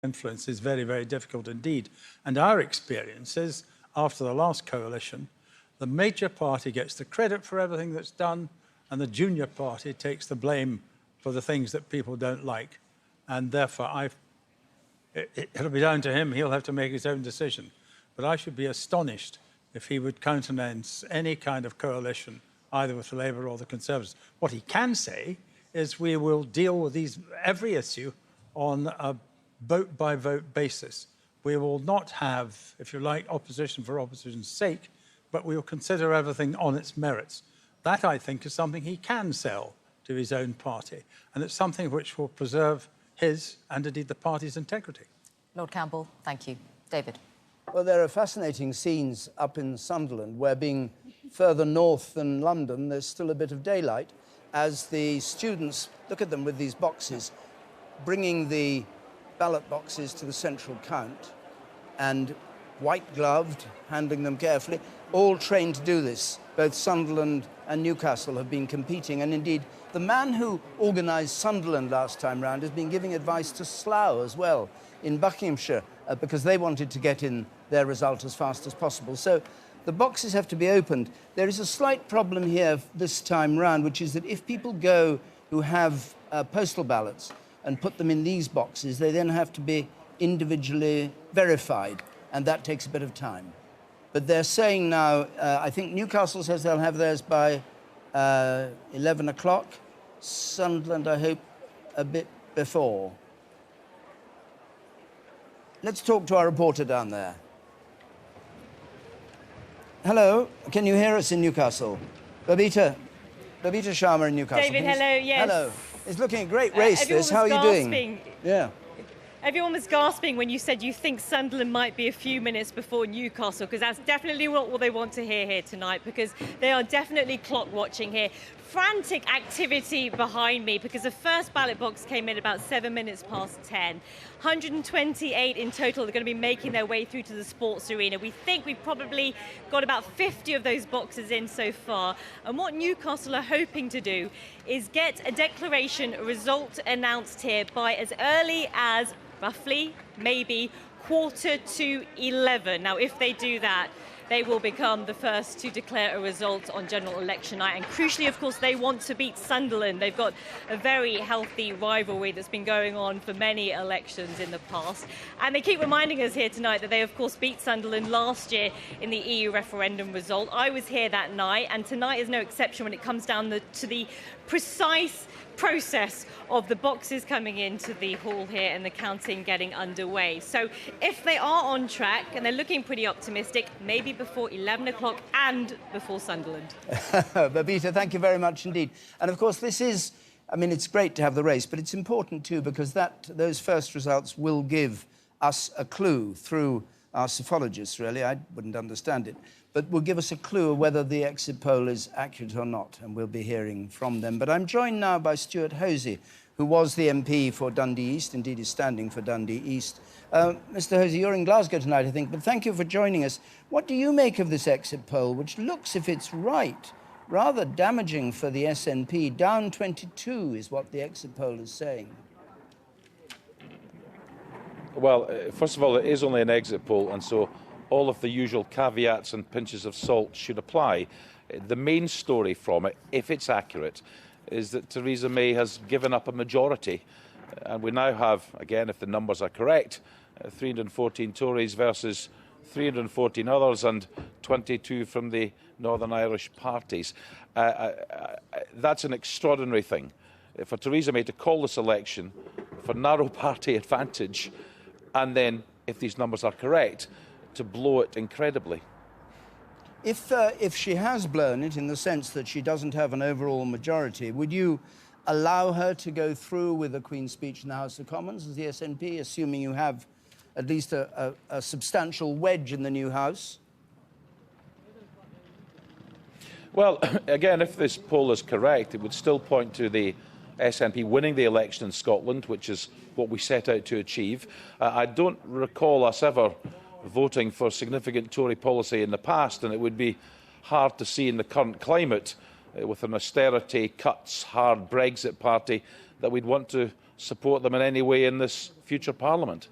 influence is very, very difficult indeed. And our experience is, after the last coalition, the major party gets the credit for everything that's done, and the junior party takes the blame for the things that people don't like. And therefore, it'll be down to him. He'll have to make his own decision. But I should be astonished if he would countenance any kind of coalition, either with the Labour or the Conservatives. What he can say is we will deal with every issue on a vote-by-vote basis. We will not have, if you like, opposition for opposition's sake, but we will consider everything on its merits. That, I think, is something he can sell to his own party, and it's something which will preserve his and indeed the party's integrity. Lord Campbell, thank you. David. Well, there are fascinating scenes up in Sunderland where, being further north than London, there's still a bit of daylight as the students, look at them with these boxes, bringing the ballot boxes to the central count and white-gloved, handling them carefully, all trained to do this. Both Sunderland and Newcastle have been competing, and indeed the man who organised Sunderland last time round has been giving advice to Slough as well in Buckinghamshire because they wanted to get in their result as fast as possible. So the boxes have to be opened. There is a slight problem here this time round, which is that if people go who have postal ballots and put them in these boxes, they then have to be individually verified, and that takes a bit of time. But they're saying now, I think Newcastle says they'll have theirs by 11 o'clock. Sunderland, I hope, a bit before. Let's talk to our reporter down there. Hello, can you hear us in Newcastle? Babita Sharma in Newcastle. David, please. hello, yes. Hello. It's looking a great race, this. How are you doing? Yeah. Everyone was gasping when you said you think Sunderland might be a few minutes before Newcastle, because that's definitely what they want to hear here tonight, because they are definitely clock watching here. Frantic activity behind me, because the first ballot box came in about 7 minutes past 10. 128 in total are going to be making their way through to the sports arena. We think we've probably got about 50 of those boxes in so far. And what Newcastle are hoping to do is get a declaration result announced here by as early as roughly, maybe, 11:15. Now, if they do that, they will become the first to declare a result on general election night. And crucially, of course, they want to beat Sunderland. They've got a very healthy rivalry that's been going on for many elections in the past. And they keep reminding us here tonight that they, of course, beat Sunderland last year in the EU referendum result. I was here that night, and tonight is no exception when it comes down to the precise process of the boxes coming into the hall here and the counting getting underway. So if they are on track, and they're looking pretty optimistic, maybe before 11 o'clock and before Sunderland. Babita, thank you very much indeed. And of course, this is, I mean, it's great to have the race, but it's important too because those first results will give us a clue through our psephologists, really. I wouldn't understand it, but will give us a clue of whether the exit poll is accurate or not, and we'll be hearing from them. But I'm joined now by Stuart Hosey, who was the MP for Dundee East, indeed is standing for Dundee East. Mr Hosey, you're in Glasgow tonight, I think, but thank you for joining us. What do you make of this exit poll, which looks, if it's right, rather damaging for the SNP? Down 22 is what the exit poll is saying. Well, first of all, it is only an exit poll, and so all of the usual caveats and pinches of salt should apply. The main story from it, if it's accurate, is that Theresa May has given up a majority. And we now have, again, if the numbers are correct, 314 Tories versus 314 others and 22 from the Northern Irish parties. That's an extraordinary thing. For Theresa May to call this election for narrow party advantage and then, if these numbers are correct, to blow it incredibly. If she has blown it in the sense that she doesn't have an overall majority, would you allow her to go through with the Queen's speech in the House of Commons as the SNP, assuming you have at least a substantial wedge in the new House? Well, again, if this poll is correct, it would still point to the SNP winning the election in Scotland, which is what we set out to achieve. I don't recall us ever voting for significant Tory policy in the past, and it would be hard to see in the current climate, with an austerity, cuts, hard Brexit party, that we'd want to support them in any way in this future Parliament.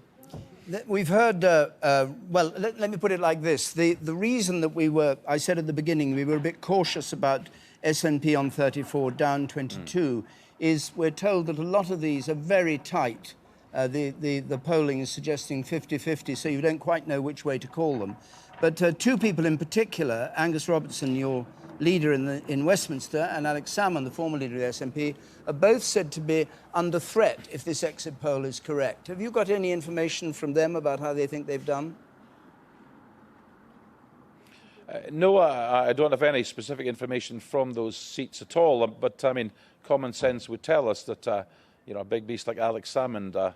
We've heard, well, let me put it like this. The reason that I said at the beginning, we were a bit cautious about SNP on 34, down 22, is we're told that a lot of these are very tight. The polling is suggesting 50-50, so you don't quite know which way to call them. But two people in particular, Angus Robertson, your leader in Westminster, and Alex Salmond, the former leader of the SNP, are both said to be under threat if this exit poll is correct. Have you got any information from them about how they think they've done? No, I don't have any specific information from those seats at all. But I mean, common sense would tell us that a big beast like Alex Salmond, a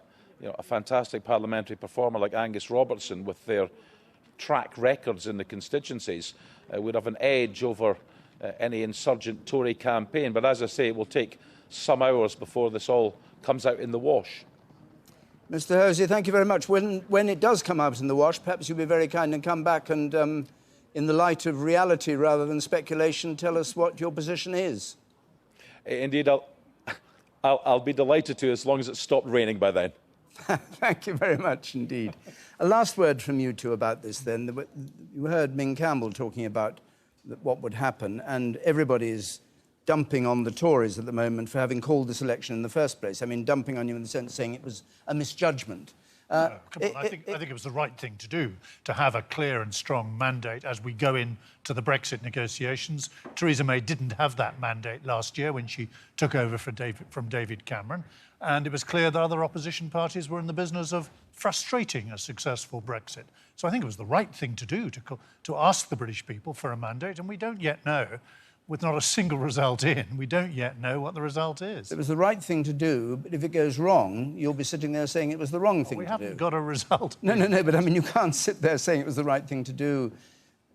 fantastic parliamentary performer like Angus Robertson, with their track records in the constituencies, would have an edge over any insurgent Tory campaign. But as I say, it will take some hours before this all comes out in the wash. Mr. Hosie, thank you very much. When it does come out in the wash, perhaps you'll be very kind and come back and, in the light of reality rather than speculation, tell us what your position is. Indeed, I'll be delighted to, as long as it's stopped raining by then. Thank you very much indeed. A last word from you two about this then. You heard Ming Campbell talking about what would happen, and everybody is dumping on the Tories at the moment for having called this election in the first place. I mean, dumping on you in the sense of saying it was a misjudgment. No, come on. I think it was the right thing to do, to have a clear and strong mandate as we go into the Brexit negotiations. Theresa May didn't have that mandate last year when she took over from David Cameron, and it was clear that other opposition parties were in the business of frustrating a successful Brexit. So I think it was the right thing to do, to ask the British people for a mandate, and we don't yet know. With not a single result in, we don't yet know what the result is. It was the right thing to do, but if it goes wrong, you'll be sitting there saying it was the wrong thing to do. We haven't got a result. No, but I mean, you can't sit there saying it was the right thing to do.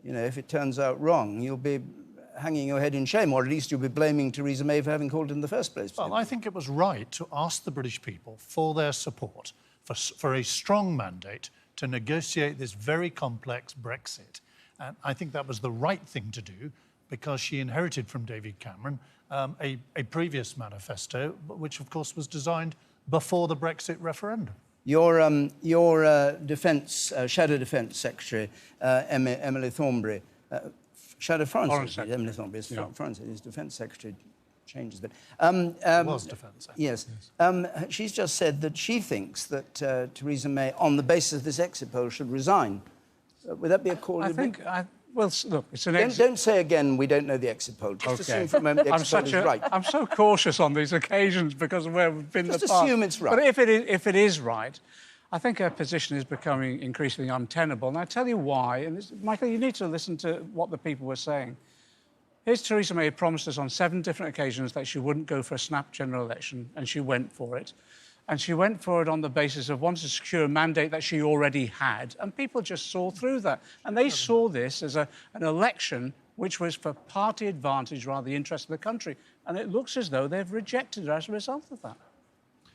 You know, if it turns out wrong, you'll be hanging your head in shame, or at least you'll be blaming Theresa May for having called it in the first place. Well, I think it was right to ask the British people for their support, for a strong mandate to negotiate this very complex Brexit. And I think that was the right thing to do, because she inherited from David Cameron a previous manifesto, which, of course, was designed before the Brexit referendum. Your Shadow Defence Secretary, Emily Thornberry, Shadow Foreign Secretary, Emily Thornberry is Foreign Secretary, his Defence Secretary changes a bit. Was Defence. Yes. She's just said that she thinks that Theresa May, on the basis of this exit poll, should resign. Would that be a call? Well, look, it's an exit. Don't say again, we don't know the exit poll. Just assume for a moment the exit poll is right. I'm so cautious on these occasions because of where we've been in the past. Just assume it's right. But if it is right, I think her position is becoming increasingly untenable. And I tell you why. And Michael, you need to listen to what the people were saying. Here's Theresa May promised us on 7 different occasions that she wouldn't go for a snap general election, and she went for it. And she went for it on the basis of wanting to secure a mandate that she already had. And people just saw through that. And they saw this as an election which was for party advantage rather than the interest of the country. And it looks as though they've rejected her as a result of that.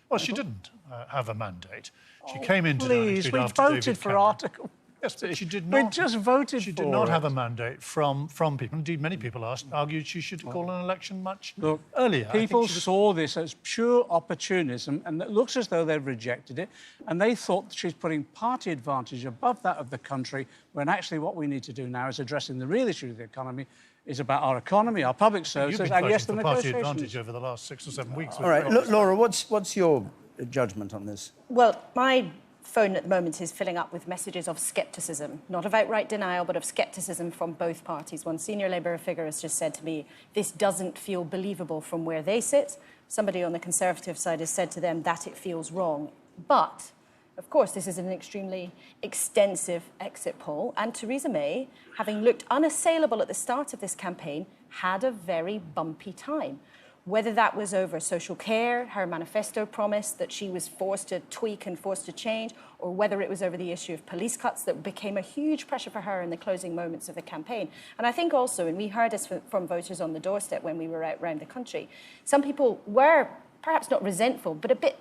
Well, she didn't have a mandate. She came into Please, we voted for Article. Yes, she did not. We just voted for it. She did not have a mandate from people. Indeed, many people argued she should call an election much earlier. People saw this as pure opportunism, and it looks as though they've rejected it. And they thought she's putting party advantage above that of the country, when actually what we need to do now is addressing the real issue of the economy, is about our economy, our public services, and yes, the party negotiations. advantage over the last 6 or 7 weeks. All right, look, Laura, what's your judgment on this? Well, my phone at the moment is filling up with messages of scepticism, not of outright denial, but of scepticism from both parties. One senior Labour figure has just said to me, this doesn't feel believable from where they sit. Somebody on the Conservative side has said to them that it feels wrong. But, of course, this is an extremely extensive exit poll, and Theresa May, having looked unassailable at the start of this campaign, had a very bumpy time. Whether that was over social care, her manifesto promise that she was forced to tweak and forced to change, or whether it was over the issue of police cuts that became a huge pressure for her in the closing moments of the campaign. And I think also, and we heard this from voters on the doorstep when we were out around the country, some people were perhaps not resentful, but a bit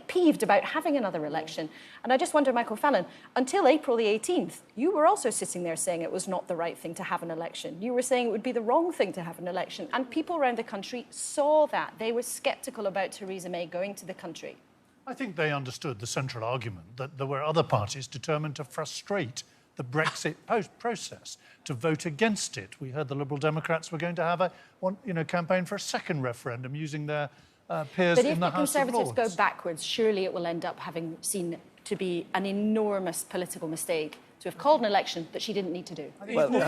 peeved about having another election. And I just wonder, Michael Fallon, until April the 18th, you were also sitting there saying it was not the right thing to have an election. You were saying it would be the wrong thing to have an election. And people around the country saw that. They were sceptical about Theresa May going to the country. I think they understood the central argument that there were other parties determined to frustrate the Brexit process, to vote against it. We heard the Liberal Democrats were going to have a campaign for a second referendum using their peers But in if the the House of Conservatives Lords. go backwards, surely it will end up having seen to be an enormous political mistake to have called an election that she didn't need to do. Well, come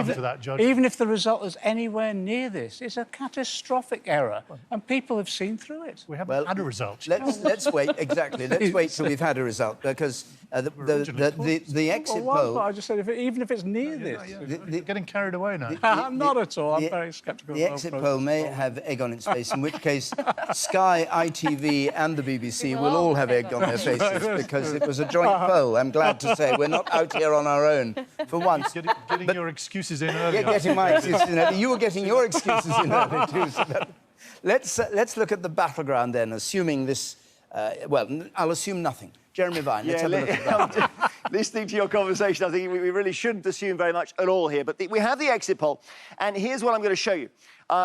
to that, Judge. Even if the result is anywhere near this, it's a catastrophic error, and people have seen through it. We haven't had a result. Let's wait, exactly. Let's wait till we've had a result, because the exit poll... I just said, even if it's near this. You're getting carried away now. I'm not at all. I'm very sceptical. The exit poll may have egg on its face, in which case Sky, ITV and the BBC will all have egg on their faces, because it was a joint poll, I'm glad to say. We're not out here on our own for once. Getting your excuses in early. Yeah, getting my excuses in early. You were getting your excuses in early too. So let's look at the battleground then, assuming this... well, I'll assume nothing. Jeremy Vine, let's have a look at that. Listening to your conversation, I think we really shouldn't assume very much at all here. But we have the exit poll, and here's what I'm going to show you.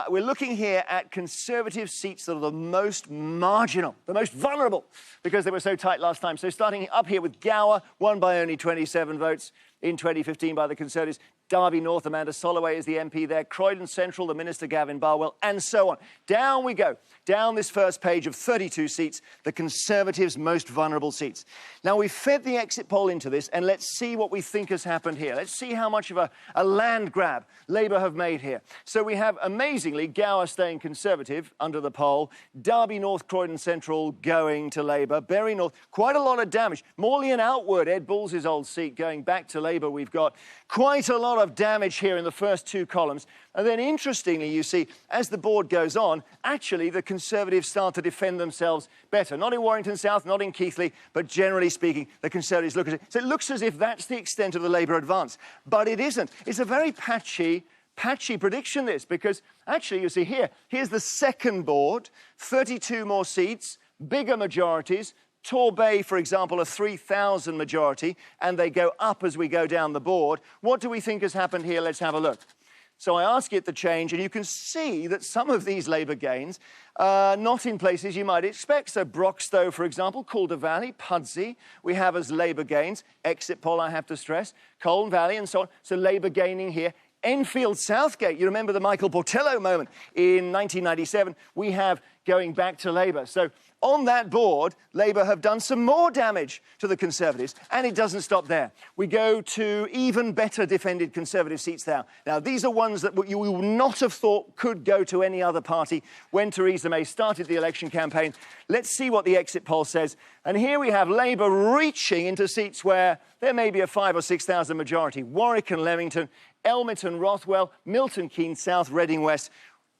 We're looking here at Conservative seats that are the most marginal, the most vulnerable, because they were so tight last time. So starting up here with Gower, won by only 27 votes in 2015 by the Conservatives. Derby North, Amanda Soloway is the MP there. Croydon Central, the Minister Gavin Barwell, and so on. Down we go. Down this first page of 32 seats, the Conservatives' most vulnerable seats. Now, we've fed the exit poll into this, and let's see what we think has happened here. Let's see how much of a land grab Labour have made here. So we have, amazingly, Gower staying Conservative under the poll. Derby North, Croydon Central going to Labour. Bury North, quite a lot of damage. Morley and Outward, Ed Balls' old seat, going back to Labour. We've got quite a lot of damage here in the first two columns. And then, interestingly, you see, as the board goes on, actually, the Conservatives start to defend themselves better. Not in Warrington South, not in Keighley, but generally speaking, the Conservatives look at it. So it looks as if that's the extent of the Labour advance. But it isn't. It's a very patchy prediction, this, because actually, you see here's the second board, 32 more seats, bigger majorities. Torbay, for example, a 3,000 majority, and they go up as we go down the board. What do we think has happened here? Let's have a look. So I ask it to change, and you can see that some of these Labour gains are not in places you might expect. So Broxtowe, for example, Calder Valley, Pudsey, we have as Labour gains. Exit poll, I have to stress. Colne Valley and so on. So Labour gaining here. Enfield Southgate, you remember the Michael Portillo moment in 1997, we have going back to Labour. So on that board, Labour have done some more damage to the Conservatives, and it doesn't stop there. We go to even better defended Conservative seats now. Now, these are ones that you would not have thought could go to any other party when Theresa May started the election campaign. Let's see what the exit poll says. And here we have Labour reaching into seats where there may be a 5,000 or 6,000 majority. Warwick and Leamington, Elmerton, Rothwell, Milton Keynes South, Reading West.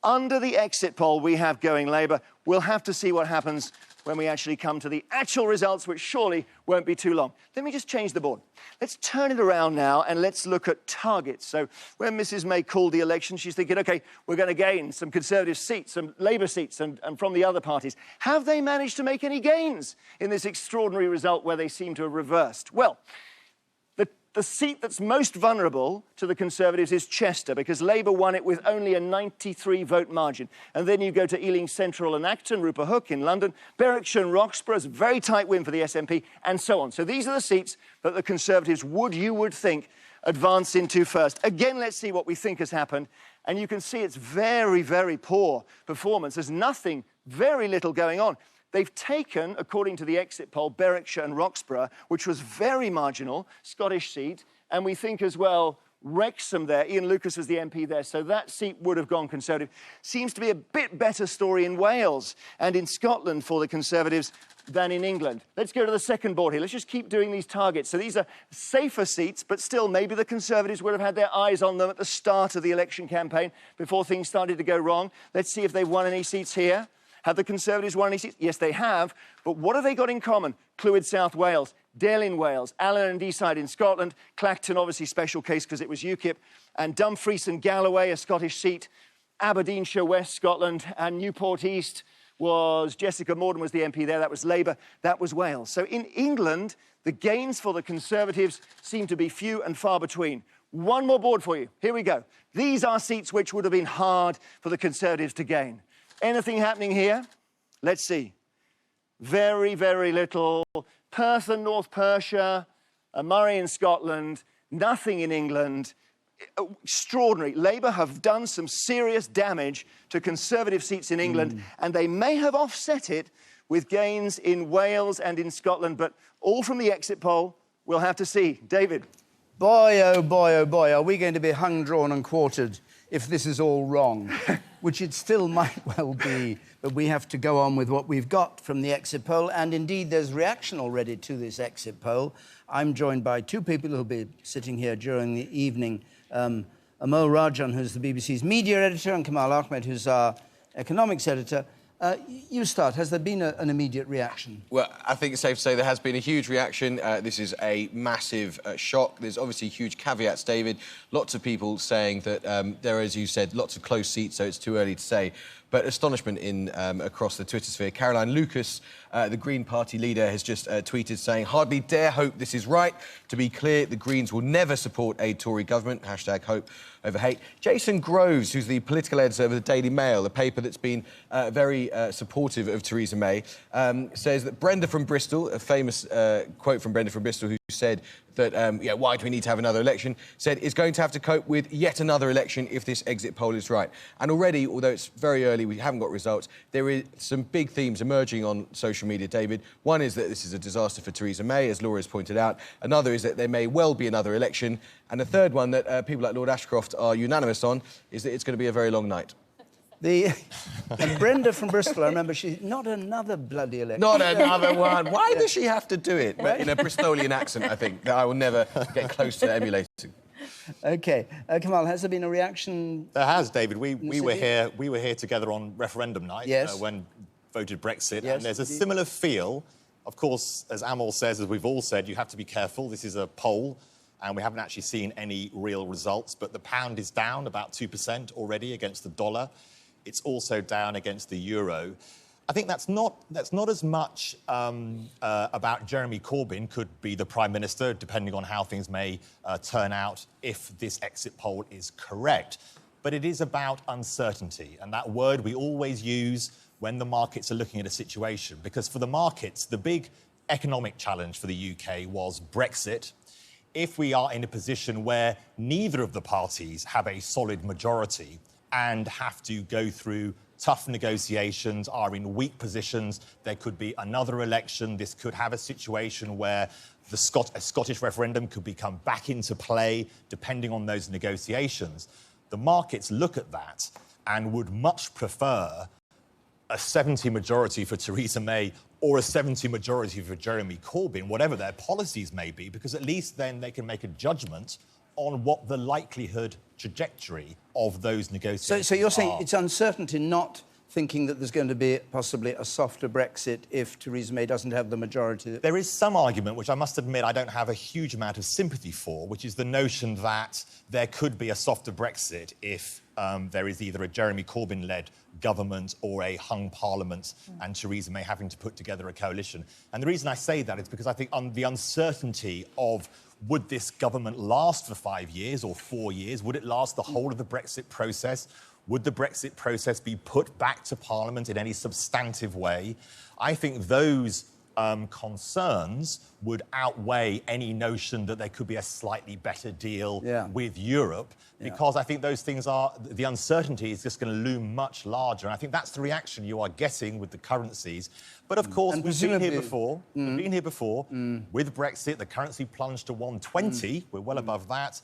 Under the exit poll we have going Labour. We'll have to see what happens when we actually come to the actual results, which surely won't be too long. Let me just change the board. Let's turn it around now and let's look at targets. So when Mrs May called the election, she's thinking, OK, we're going to gain some Conservative seats, some Labour seats and from the other parties. Have they managed to make any gains in this extraordinary result where they seem to have reversed? Well, the seat that's most vulnerable to the Conservatives is Chester, because Labour won it with only a 93-vote margin. And then you go to Ealing Central and Acton, Rupert Hook in London, Berwickshire and Roxburgh's a very tight win for the SNP, and so on. So these are the seats that the Conservatives you would think, advance into first. Again, let's see what we think has happened. And you can see it's very, very poor performance. There's nothing, very little going on. They've taken, according to the exit poll, Berwickshire and Roxburgh, which was very marginal, Scottish seat, and we think as well Wrexham there. Ian Lucas was the MP there, so that seat would have gone Conservative. Seems to be a bit better story in Wales and in Scotland for the Conservatives than in England. Let's go to the second board here. Let's just keep doing these targets. So these are safer seats, but still maybe the Conservatives would have had their eyes on them at the start of the election campaign before things started to go wrong. Let's see if they've won any seats here. Have the Conservatives won any seats? Yes, they have. But what have they got in common? Clwyd, South Wales, Dale in Wales, Allen and Deeside in Scotland, Clacton, obviously special case because it was UKIP, and Dumfries and Galloway, a Scottish seat, Aberdeenshire, West Scotland, and Newport East was Jessica Morden was the MP there. That was Labour. That was Wales. So in England, the gains for the Conservatives seem to be few and far between. One more board for you. Here we go. These are seats which would have been hard for the Conservatives to gain. Anything happening here? Let's see. very, very little. Perth and North Perthshire, Murray in Scotland, nothing in England. Extraordinary. Labour have done some serious damage to Conservative seats in England, and they may have offset it with gains in Wales and in Scotland, but all from the exit poll. We'll have to see. David. Boy, oh boy, oh boy, are we going to be hung, drawn and quartered if this is all wrong? Which it still might well be, but we have to go on with what we've got from the exit poll, and indeed there's reaction already to this exit poll. I'm joined by two people who'll be sitting here during the evening. Amol Rajan, who's the BBC's media editor, and Kamal Ahmed, who's our economics editor. You start. Has there been an immediate reaction? Well, I think it's safe to say there has been a huge reaction. This is a massive shock. There's obviously huge caveats, David. Lots of people saying that there are, as you said, lots of close seats, so it's too early to say. But astonishment across the Twitter sphere. Caroline Lucas, the Green Party leader, has just tweeted saying, "Hardly dare hope this is right. To be clear, the Greens will never support a Tory government. Hashtag hope over hate." Jason Groves, who's the political editor of the Daily Mail, a paper that's been very supportive of Theresa May, says that Brenda from Bristol, a famous quote from Brenda from Bristol, who said that, why do we need to have another election, said is going to have to cope with yet another election if this exit poll is right. And already, although it's very early, we haven't got results, there is some big themes emerging on social media, David. One is that this is a disaster for Theresa May, as Laura has pointed out. Another is that there may well be another election. And the third one that people like Lord Ashcroft are unanimous on is that it's going to be a very long night. And Brenda from Bristol, I remember, she's not another bloody election. Not another one. Why does she have to do it? In a Bristolian accent, I think, that I will never get close to emulating. OK. Kamal, has there been a reaction? There has, David. We were here together on referendum night when voted Brexit, and there's a similar feel. Of course, as Amol says, as we've all said, you have to be careful. This is a poll, and we haven't actually seen any real results, but the pound is down about 2% already against the dollar. It's also down against the euro. I think that's not as much about Jeremy Corbyn could be the Prime Minister, depending on how things may turn out if this exit poll is correct. But it is about uncertainty, and that word we always use when the markets are looking at a situation. Because for the markets, the big economic challenge for the UK was Brexit. If we are in a position where neither of the parties have a solid majority and have to go through tough negotiations, are in weak positions, there could be another election. This could have a situation where a Scottish referendum could come back into play, depending on those negotiations. The markets look at that and would much prefer a 70 majority for Theresa May or a 70 majority for Jeremy Corbyn, whatever their policies may be, because at least then they can make a judgment on what the likelihood trajectory of those negotiations So you're saying are. it's uncertainty, not thinking that there's going to be possibly a softer Brexit if Theresa May doesn't have the majority? There is some argument, which I must admit I don't have a huge amount of sympathy for, which is the notion that there could be a softer Brexit if there is either a Jeremy Corbyn-led government or a hung parliament and Theresa May having to put together a coalition. And the reason I say that is because I think the uncertainty of would this government last for 5 years or 4 years? Would it last the whole of the Brexit process? Would the Brexit process be put back to Parliament in any substantive way? I think those concerns would outweigh any notion that there could be a slightly better deal with Europe, because I think those things the uncertainty is just going to loom much larger. And I think that's the reaction you are getting with the currencies. But of course, we've been here before. With Brexit, the currency plunged to 120. We're well above that.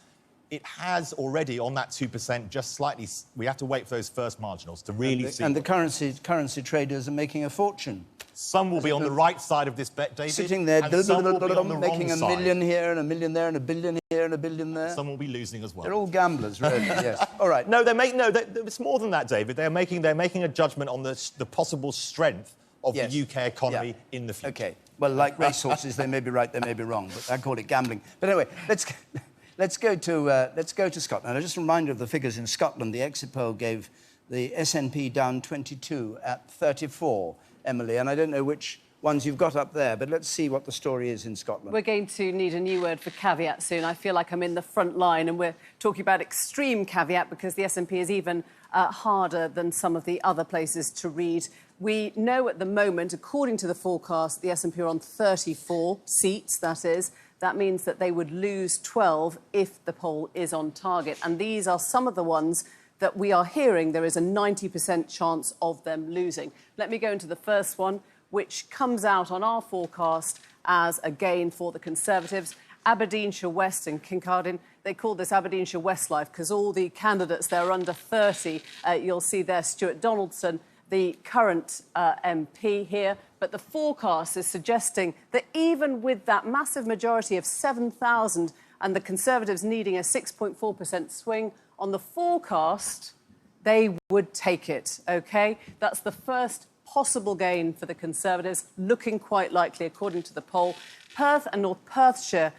It has already, on that 2%, just slightly... We have to wait for those first marginals to really see... And the currency traders are making a fortune. Some will be on the right side of this bet, David. Sitting there, and some will be on the making wrong a side. million here and a million there and a billion here and a billion there. Some will be losing as well. They're all gamblers, really, yes. All right. No, it's more than that, David. They're making a judgment on the possible strength of the UK economy in the future. OK. Well, like racehorses, they may be right, they may be wrong, but I call it gambling. But anyway, let's go to Scotland. Just a reminder of the figures in Scotland. The exit poll gave the SNP down 22 at 34, Emily, and I don't know which ones you've got up there, but let's see what the story is in Scotland. We're going to need a new word for caveat soon. I feel like I'm in the front line, and we're talking about extreme caveat because the SNP is even harder than some of the other places to read. We know at the moment, according to the forecast, the SNP are on 34 seats, that is. That means that they would lose 12 if the poll is on target. And these are some of the ones that we are hearing there is a 90% chance of them losing. Let me go into the first one, which comes out on our forecast as a gain for the Conservatives. Aberdeenshire West and Kincardine, they call this Aberdeenshire Westlife because all the candidates there are under 30. You'll see there Stuart Donaldson, the current MP here. But the forecast is suggesting that even with that massive majority of 7,000 and the Conservatives needing a 6.4% swing, on the forecast, they would take it, OK? That's the first possible gain for the Conservatives, looking quite likely, according to the poll. Perth and North Perthshire.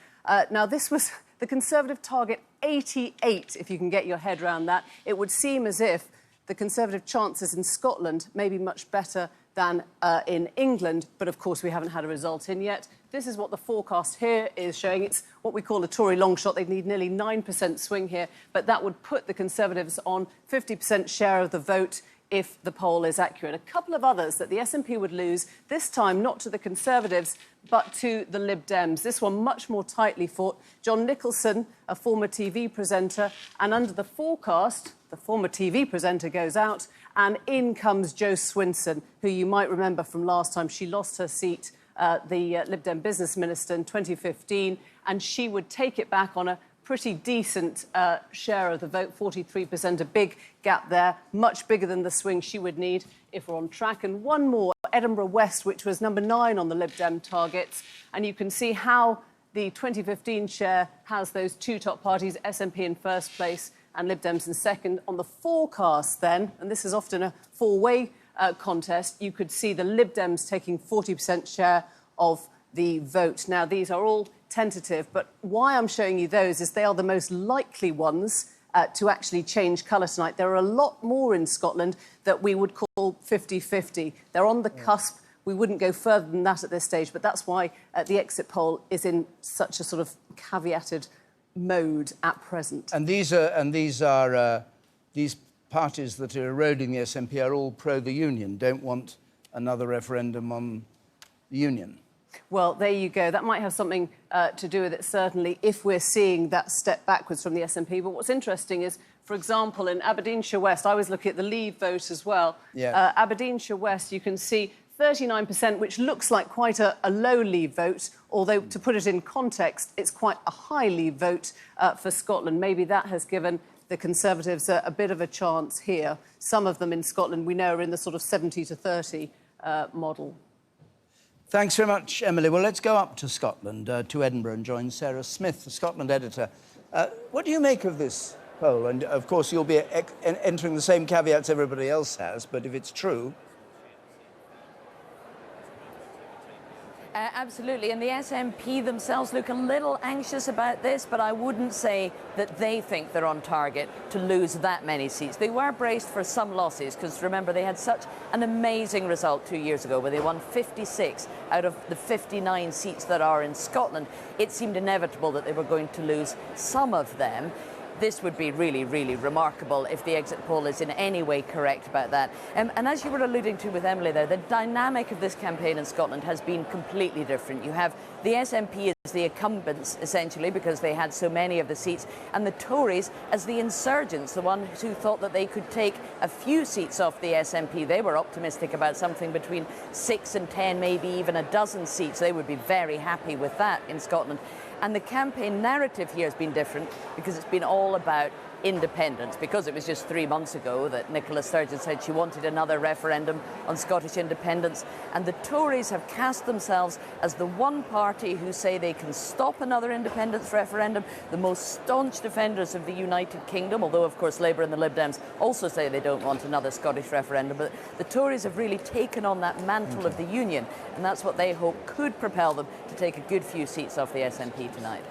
Now, this was the Conservative target 88, if you can get your head around that. It would seem as if the Conservative chances in Scotland may be much better than in England, but of course we haven't had a result in yet. This is what the forecast here is showing. It's what we call a Tory long shot. They'd need nearly 9% swing here, but that would put the Conservatives on 50% share of the vote if the poll is accurate. A couple of others that the SNP would lose, this time not to the Conservatives, but to the Lib Dems. This one much more tightly fought. John Nicholson, a former TV presenter, and under the forecast, the former TV presenter goes out, and in comes Jo Swinson, who you might remember from last time. She lost her seat, the Lib Dem business minister, in 2015, and she would take it back on a pretty decent share of the vote, 43%, a big gap there, much bigger than the swing she would need if we're on track. And one more, Edinburgh West, which was number 9 on the Lib Dem targets, and you can see how the 2015 share has those two top parties, SNP in first place and Lib Dems in second. On the forecast then, and this is often a four-way contest, you could see the Lib Dems taking 40% share of the vote. Now, these are all tentative, but why I'm showing you those is they are the most likely ones to actually change colour tonight. There are a lot more in Scotland that we would call 50-50. They're on the cusp. We wouldn't go further than that at this stage, but that's why the exit poll is in such a sort of caveated mode at present. And these parties that are eroding the SNP are all pro the union, don't want another referendum on the union. Well, there you go. That might have something to do with it, certainly, if we're seeing that step backwards from the SNP. But what's interesting is, for example, in Aberdeenshire West, I was looking at the Leave vote as well. Yeah. Aberdeenshire West, you can see 39%, which looks like quite a low Leave vote, although, to put it in context, it's quite a high Leave vote for Scotland. Maybe that has given the Conservatives a bit of a chance here. Some of them in Scotland, we know, are in the sort of 70-30 model. Thanks very much, Emily. Well, let's go up to Scotland, to Edinburgh, and join Sarah Smith, the Scotland editor. What do you make of this poll? And, of course, you'll be entering the same caveats everybody else has, but if it's true... Absolutely, and the SNP themselves look a little anxious about this, but I wouldn't say that they think they're on target to lose that many seats. They were braced for some losses, because remember, they had such an amazing result 2 years ago where they won 56 out of the 59 seats that are in Scotland. It seemed inevitable that they were going to lose some of them. This would be really, really remarkable if the exit poll is in any way correct about that. And as you were alluding to with Emily there, the dynamic of this campaign in Scotland has been completely different. You have the SNP as the incumbents, essentially, because they had so many of the seats, and the Tories as the insurgents, the ones who thought that they could take a few seats off the SNP. They were optimistic about something between 6 and 10, maybe even a dozen seats. They would be very happy with that in Scotland. And the campaign narrative here has been different because it's been all about independence, because it was just 3 months ago that Nicola Sturgeon said she wanted another referendum on Scottish independence. And the Tories have cast themselves as the one party who say they can stop another independence referendum, the most staunch defenders of the United Kingdom, although, of course, Labour and the Lib Dems also say they don't want another Scottish referendum. But the Tories have really taken on that mantle of the Union, and that's what they hope could propel them to take a good few seats off the SNP tonight.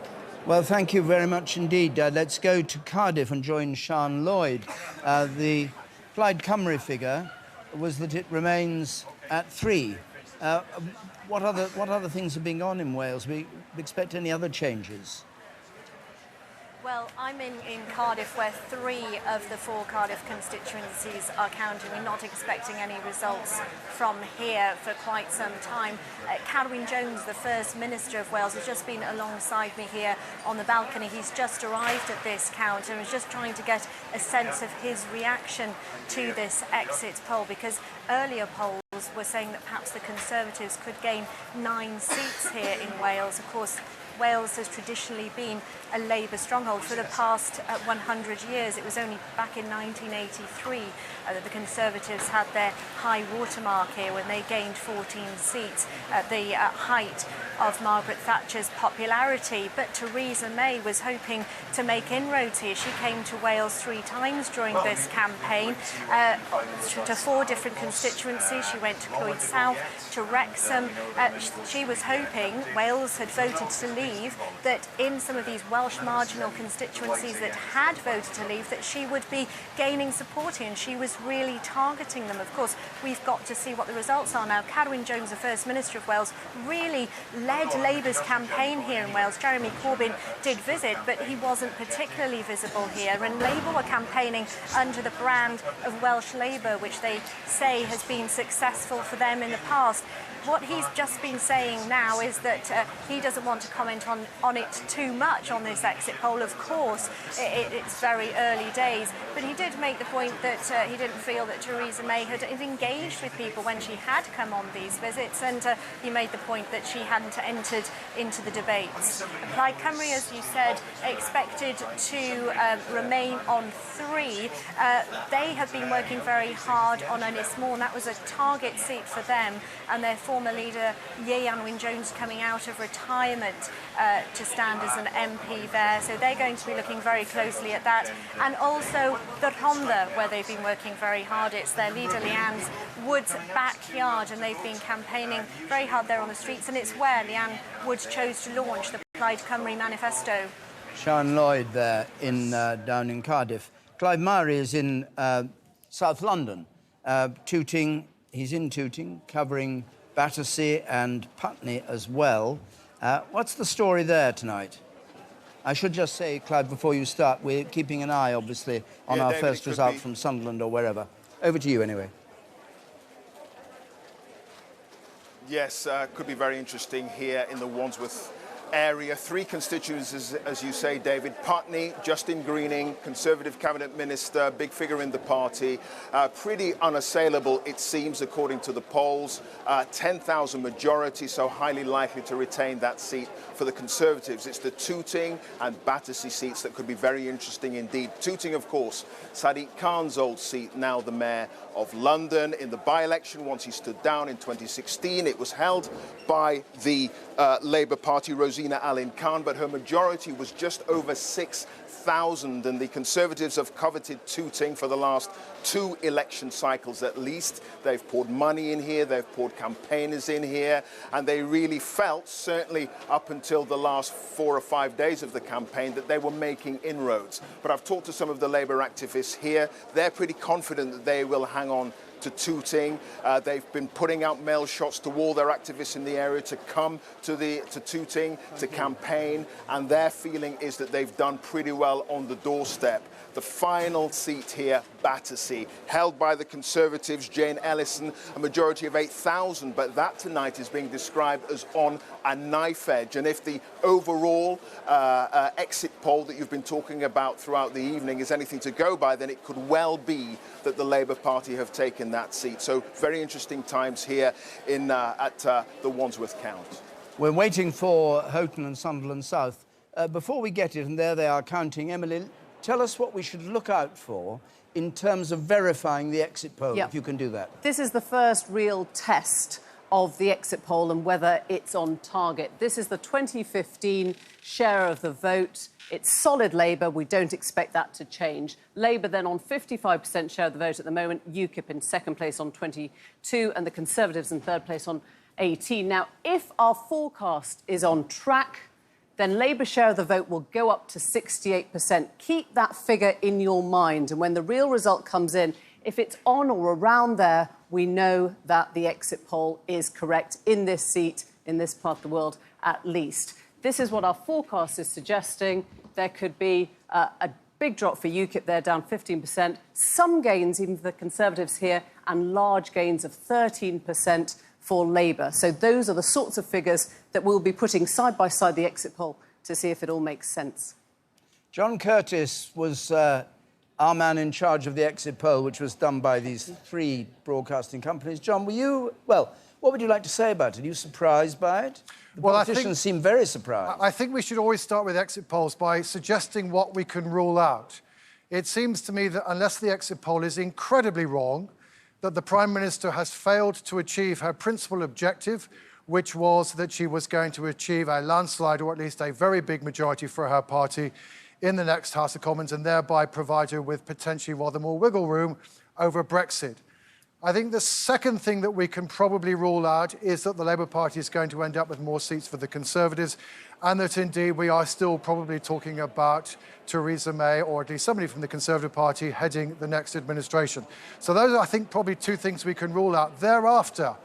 Well, thank you very much indeed. Let's go to Cardiff and join Sian Lloyd. The Plaid Cymru figure was that it remains at 3. What other things have been on in Wales? We expect any other changes? Well, I'm in Cardiff, where 3 of the 4 Cardiff constituencies are counting. We're not expecting any results from here for quite some time. Carwyn Jones, the First Minister of Wales, has just been alongside me here on the balcony. He's just arrived at this count and was just trying to get a sense of his reaction to this exit poll, because earlier polls were saying that perhaps the Conservatives could gain 9 seats here in Wales. Of course, Wales has traditionally been a Labour stronghold for the past 100 years. It was only back in 1983 that the Conservatives had their high watermark here when they gained 14 seats at the height of Margaret Thatcher's popularity. But Theresa May was hoping to make inroads here. She came to Wales 3 times during this campaign to 4 different constituencies. She went to Clwyd South, to Wrexham. She was hoping, Wales had voted to leave, that in some of these Welsh marginal constituencies that had voted to leave, that she would be gaining support here, and she was really targeting them. Of course, we've got to see what the results are now. Carwyn Jones, the First Minister of Wales, really led Labour's campaign here in Wales. Jeremy Corbyn did visit, but he wasn't particularly visible here, and Labour were campaigning under the brand of Welsh Labour, which they say has been successful for them in the past. What he's just been saying now is that he doesn't want to comment on it too much on this exit poll. Of course, it's very early days, but he did make the point that he didn't feel that Theresa May had engaged with people when she had come on these visits, and he made the point that she hadn't entered into the debates. Plaid Cymru, as you said, expected to remain on 3. They have been working very hard on Ynys Môn. That was a target seat for them, and their former leader, Ieuan Wyn-Jones, coming out of retirement to stand as an MP there. So they're going to be looking very closely at that. And also the Rhondda, where they've been working very hard. It's their leader, Leanne Wood's backyard, and they've been campaigning very hard there on the streets. And it's where Leanne Wood chose to launch the Plaid Cymru manifesto. Sian Lloyd there down in Cardiff. Clive Murray is in South London, Tooting. He's in Tooting, covering Battersea and Putney as well. What's the story there tonight? I should just say, Clive, before you start, we're keeping an eye, obviously, on our first result from Sunderland or wherever. Over to you, anyway. Yes, could be very interesting here in the Wandsworth area. 3 constituencies, as you say, David. Putney, Justin Greening, Conservative Cabinet Minister, big figure in the party. Pretty unassailable, it seems, according to the polls. 10,000 majority, so highly likely to retain that seat for the Conservatives. It's the Tooting and Battersea seats that could be very interesting indeed. Tooting, of course, Sadiq Khan's old seat, now the Mayor of London. In the by-election, once he stood down in 2016, it was held by the Labour Party, Rosina Alin Khan, but her majority was just over 6,000, and the Conservatives have coveted Tooting for the last 2 election cycles at least. They've poured money in here, they've poured campaigners in here, and they really felt, certainly up until the last 4 or 5 days of the campaign, that they were making inroads. But I've talked to some of the Labour activists here. They're pretty confident that they will hang on to Tooting. They've been putting out mail shots to all their activists in the area to come to Tooting to campaign, and their feeling is that they've done pretty well on the doorstep. The final seat here, Battersea, held by the Conservatives, Jane Ellison, a majority of 8,000, but that tonight is being described as on a knife edge. And if the overall exit poll that you've been talking about throughout the evening is anything to go by, then it could well be that the Labour Party have taken that seat. So very interesting times here at the Wandsworth count. We're waiting for Houghton and Sunderland South. Before we get it, and there they are counting, Emily, tell us what we should look out for in terms of verifying the exit poll, if you can do that. This is the first real test of the exit poll and whether it's on target. This is the 2015 share of the vote. It's solid Labour. We don't expect that to change. Labour then on 55% share of the vote at the moment. UKIP in second place on 22, and the Conservatives in third place on 18. Now, if our forecast is on track, then Labour's share of the vote will go up to 68%. Keep that figure in your mind, and when the real result comes in If it's on or around there, we know that the exit poll is correct in this seat, in this part of the world, at least. This is what our forecast is suggesting. There could be a big drop for UKIP there, down 15%. Some gains, even for the Conservatives here, and large gains of 13% for Labour. So those are the sorts of figures that we'll be putting side by side the exit poll to see if it all makes sense. John Curtis was our man in charge of the exit poll, which was done by these 3 broadcasting companies. John, were you... Well, what would you like to say about it? Are you surprised by it? The politicians seem very surprised. I think we should always start with exit polls by suggesting what we can rule out. It seems to me that unless the exit poll is incredibly wrong, that the Prime Minister has failed to achieve her principal objective, which was that she was going to achieve a landslide or at least a very big majority for her party in the next House of Commons and thereby provide her with potentially rather more wiggle room over Brexit. I think the second thing that we can probably rule out is that the Labour Party is going to end up with more seats for the Conservatives and that indeed we are still probably talking about Theresa May or at least somebody from the Conservative Party heading the next administration. So those are, I think, probably 2 things we can rule out. Thereafter,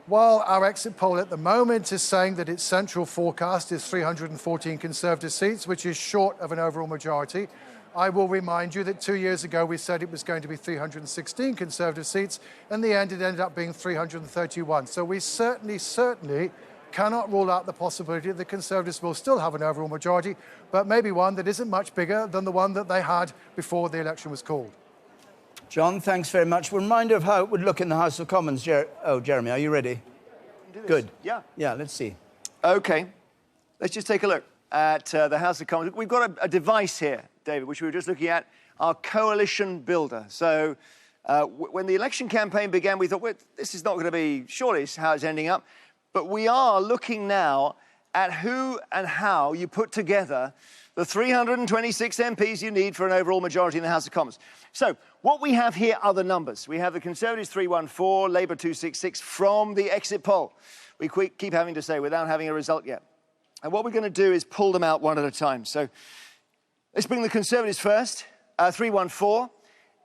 while our exit poll at the moment is saying that its central forecast is 314 Conservative seats, which is short of an overall majority, I will remind you that 2 years ago we said it was going to be 316 Conservative seats. In the end, it ended up being 331. So we certainly cannot rule out the possibility that the Conservatives will still have an overall majority, but maybe one that isn't much bigger than the one that they had before the election was called. John, thanks very much. A reminder of how it would look in the House of Commons. Jeremy, are you ready? Good. Yeah. Yeah, let's see. OK. Let's just take a look at the House of Commons. We've got a device here, David, which we were just looking at, our coalition builder. So when the election campaign began, we thought, well, this is not going to be, surely how it's ending up. But we are looking now at who and how you put together the 326 MPs you need for an overall majority in the House of Commons. So what we have here are the numbers. We have the Conservatives 314, Labour 266 from the exit poll. We keep having to say without having a result yet. And what we're going to do is pull them out one at a time. So let's bring the Conservatives first, 314.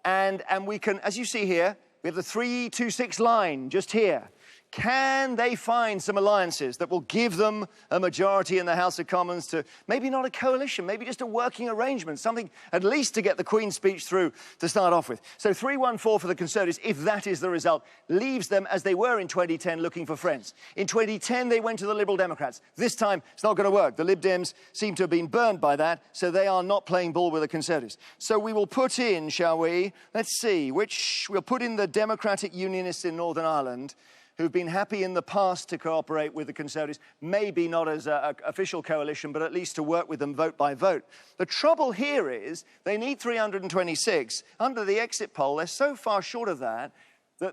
And we can, as you see here, we have the 326 line just here. Can they find some alliances that will give them a majority in the House of Commons to maybe not a coalition, maybe just a working arrangement, something at least to get the Queen's speech through to start off with. So 314 for the Conservatives, if that is the result, leaves them as they were in 2010 looking for friends. In 2010, they went to the Liberal Democrats. This time, it's not going to work. The Lib Dems seem to have been burned by that, so they are not playing ball with the Conservatives. So we will put in, shall we, let's see, we'll put in the Democratic Unionists in Northern Ireland, who've been happy in the past to cooperate with the Conservatives, maybe not as an official coalition, but at least to work with them vote by vote. The trouble here is they need 326. Under the exit poll, they're so far short of that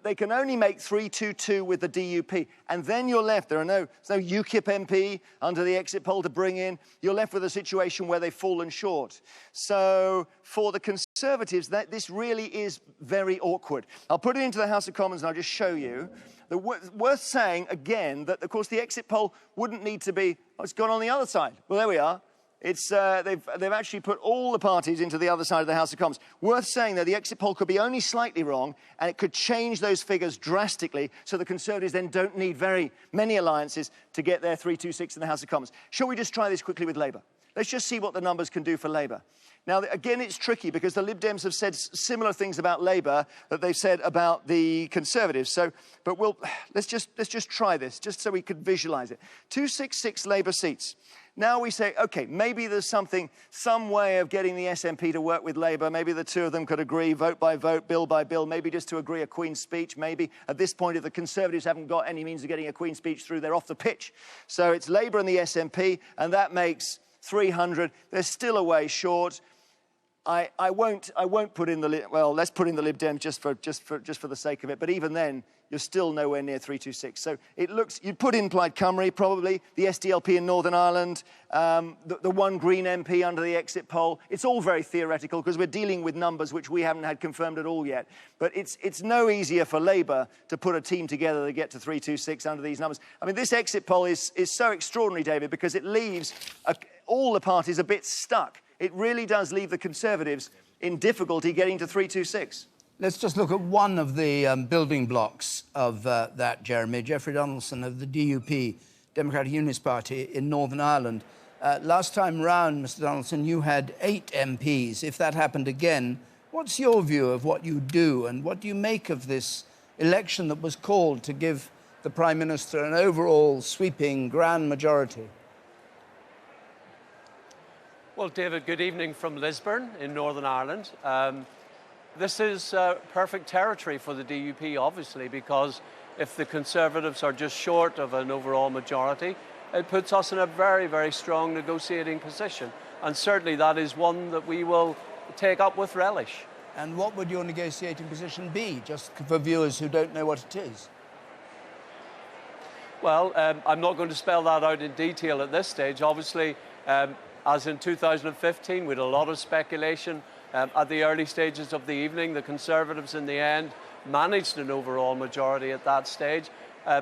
they can only make 322 with the DUP. And then you're left, there's no UKIP MP under the exit poll to bring in. You're left with a situation where they've fallen short. So for the Conservatives, this really is very awkward. I'll put it into the House of Commons and I'll just show you. Worth saying, again, that, of course, the exit poll wouldn't need to be, it's gone on the other side. Well, there we are. It's, they've actually put all the parties into the other side of the House of Commons. Worth saying, though, the exit poll could be only slightly wrong, and it could change those figures drastically, so the Conservatives then don't need very many alliances to get their 326 in the House of Commons. Shall we just try this quickly with Labour? Let's just see what the numbers can do for Labour. Now, again, it's tricky because the Lib Dems have said similar things about Labour that they've said about the Conservatives. So, but let's just try this, just so we could visualise it. 266 Labour seats. Now we say, OK, maybe there's some way of getting the SNP to work with Labour. Maybe the two of them could agree vote by vote, bill by bill, maybe just to agree a Queen's speech. Maybe at this point, if the Conservatives haven't got any means of getting a Queen's speech through, they're off the pitch. So it's Labour and the SNP, and that makes 300. They're still a way short. I won't put in the well. Let's put in the Lib Dems just for the sake of it. But even then, you're still nowhere near 326. So it looks you'd put in Plaid Cymru probably, the SDLP in Northern Ireland, the one Green MP under the exit poll. It's all very theoretical because we're dealing with numbers which we haven't had confirmed at all yet. But it's no easier for Labour to put a team together to get to 326 under these numbers. I mean, this exit poll is so extraordinary, David, because it leaves all the parties a bit stuck. It really does leave the Conservatives in difficulty getting to 326. Let's just look at one of the building blocks of that, Jeremy. Jeffrey Donaldson of the DUP, Democratic Unionist Party in Northern Ireland. Last time round, Mr Donaldson, you had 8 MPs. If that happened again, what's your view of what you do, and what do you make of this election that was called to give the Prime Minister an overall sweeping grand majority? Well, David, good evening from Lisburn in Northern Ireland. This is perfect territory for the DUP, obviously, because if the Conservatives are just short of an overall majority, it puts us in a very, very strong negotiating position. And certainly that is one that we will take up with relish. And what would your negotiating position be, just for viewers who don't know what it is? Well, I'm not going to spell that out in detail at this stage. Obviously, as in 2015, we had a lot of speculation. At the early stages of the evening, the Conservatives in the end managed an overall majority at that stage.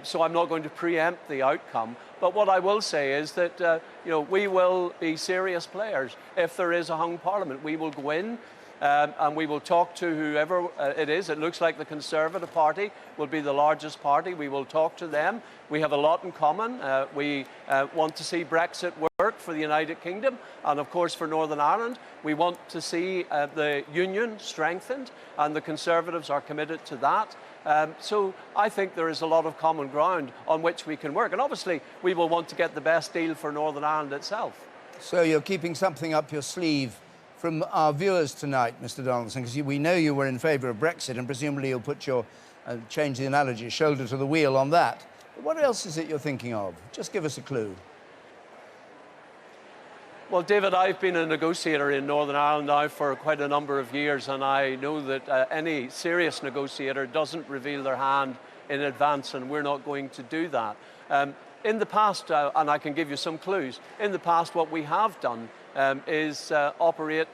So I'm not going to preempt the outcome. But what I will say is that we will be serious players. If there is a hung parliament, we will go in and we will talk to whoever it is. It looks like the Conservative Party will be the largest party. We will talk to them. We have a lot in common. We want to see Brexit work for the United Kingdom and, of course, for Northern Ireland. We want to see the union strengthened, and the Conservatives are committed to that. So I think there is a lot of common ground on which we can work. And obviously, we will want to get the best deal for Northern Ireland itself. So you're keeping something up your sleeve from our viewers tonight, Mr Donaldson, because we know you were in favour of Brexit, and presumably you'll put your, change the analogy, shoulder to the wheel on that. But what else is it you're thinking of? Just give us a clue. Well, David, I've been a negotiator in Northern Ireland now for quite a number of years, and I know that any serious negotiator doesn't reveal their hand in advance, and we're not going to do that. In the past, and I can give you some clues, in the past what we have done is operate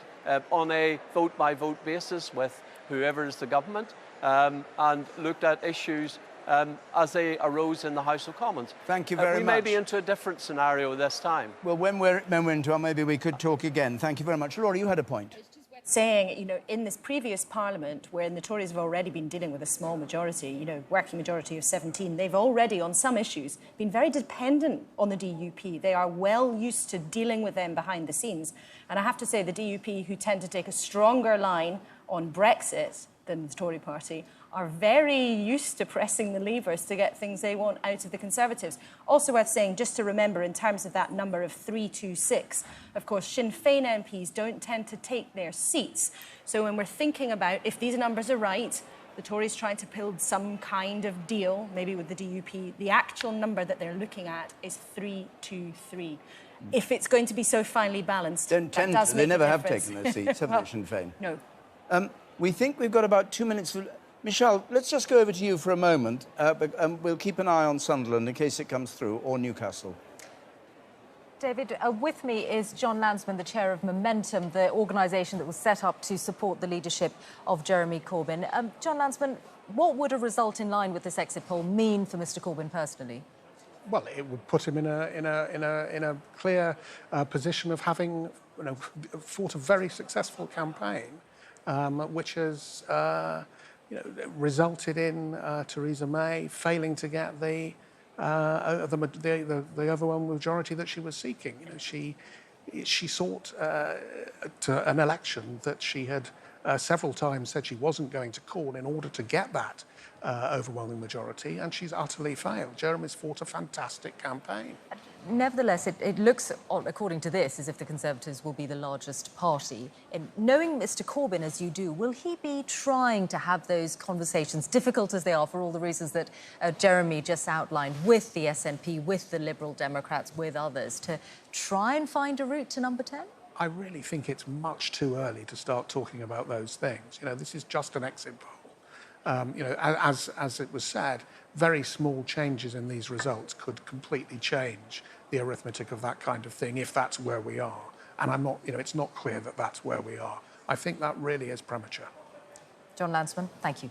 on a vote-by-vote basis with whoever is the government and looked at issues as they arose in the House of Commons. Thank you very much. We may be into a different scenario this time. Well, when we're into it, maybe we could talk again. Thank you very much. Laura, you had a point. Saying, in this previous Parliament, where the Tories have already been dealing with a small majority, working majority of 17, they've already, on some issues, been very dependent on the DUP. They are well used to dealing with them behind the scenes. And I have to say, the DUP, who tend to take a stronger line on Brexit than the Tory party, are very used to pressing the levers to get things they want out of the Conservatives. Also worth saying, just to remember, in terms of that number of 326, of course, Sinn Féin MPs don't tend to take their seats. So when we're thinking about, if these numbers are right, the Tories trying to build some kind of deal, maybe with the DUP, the actual number that they're looking at is 323. If it's going to be so finely balanced, Don't tend to. They never have taken those seats, have they, Sinn Féin? No. We think we've got about 2 minutes. Michelle, let's just go over to you for a moment. We'll keep an eye on Sunderland in case it comes through, or Newcastle. David, with me is John Lansman, the chair of Momentum, the organisation that was set up to support the leadership of Jeremy Corbyn. John Lansman, what would a result in line with this exit poll mean for Mr Corbyn personally? Well, it would put him in a clear position of having fought a very successful campaign, which has resulted in Theresa May failing to get the overwhelming majority that she was seeking. She sought to an election that she had several times said she wasn't going to call in order to get that overwhelming majority, and she's utterly failed. Jeremy's fought a fantastic campaign. Nevertheless, it looks, according to this, as if the Conservatives will be the largest party. And knowing Mr Corbyn as you do, will he be trying to have those conversations, difficult as they are for all the reasons that Jeremy just outlined, with the SNP, with the Liberal Democrats, with others, to try and find a route to number 10? I really think it's much too early to start talking about those things. This is just an exit poll. As it was said, very small changes in these results could completely change the arithmetic of that kind of thing if that's where we are. And it's not clear that that's where we are. I think that really is premature. John Lansman, thank you.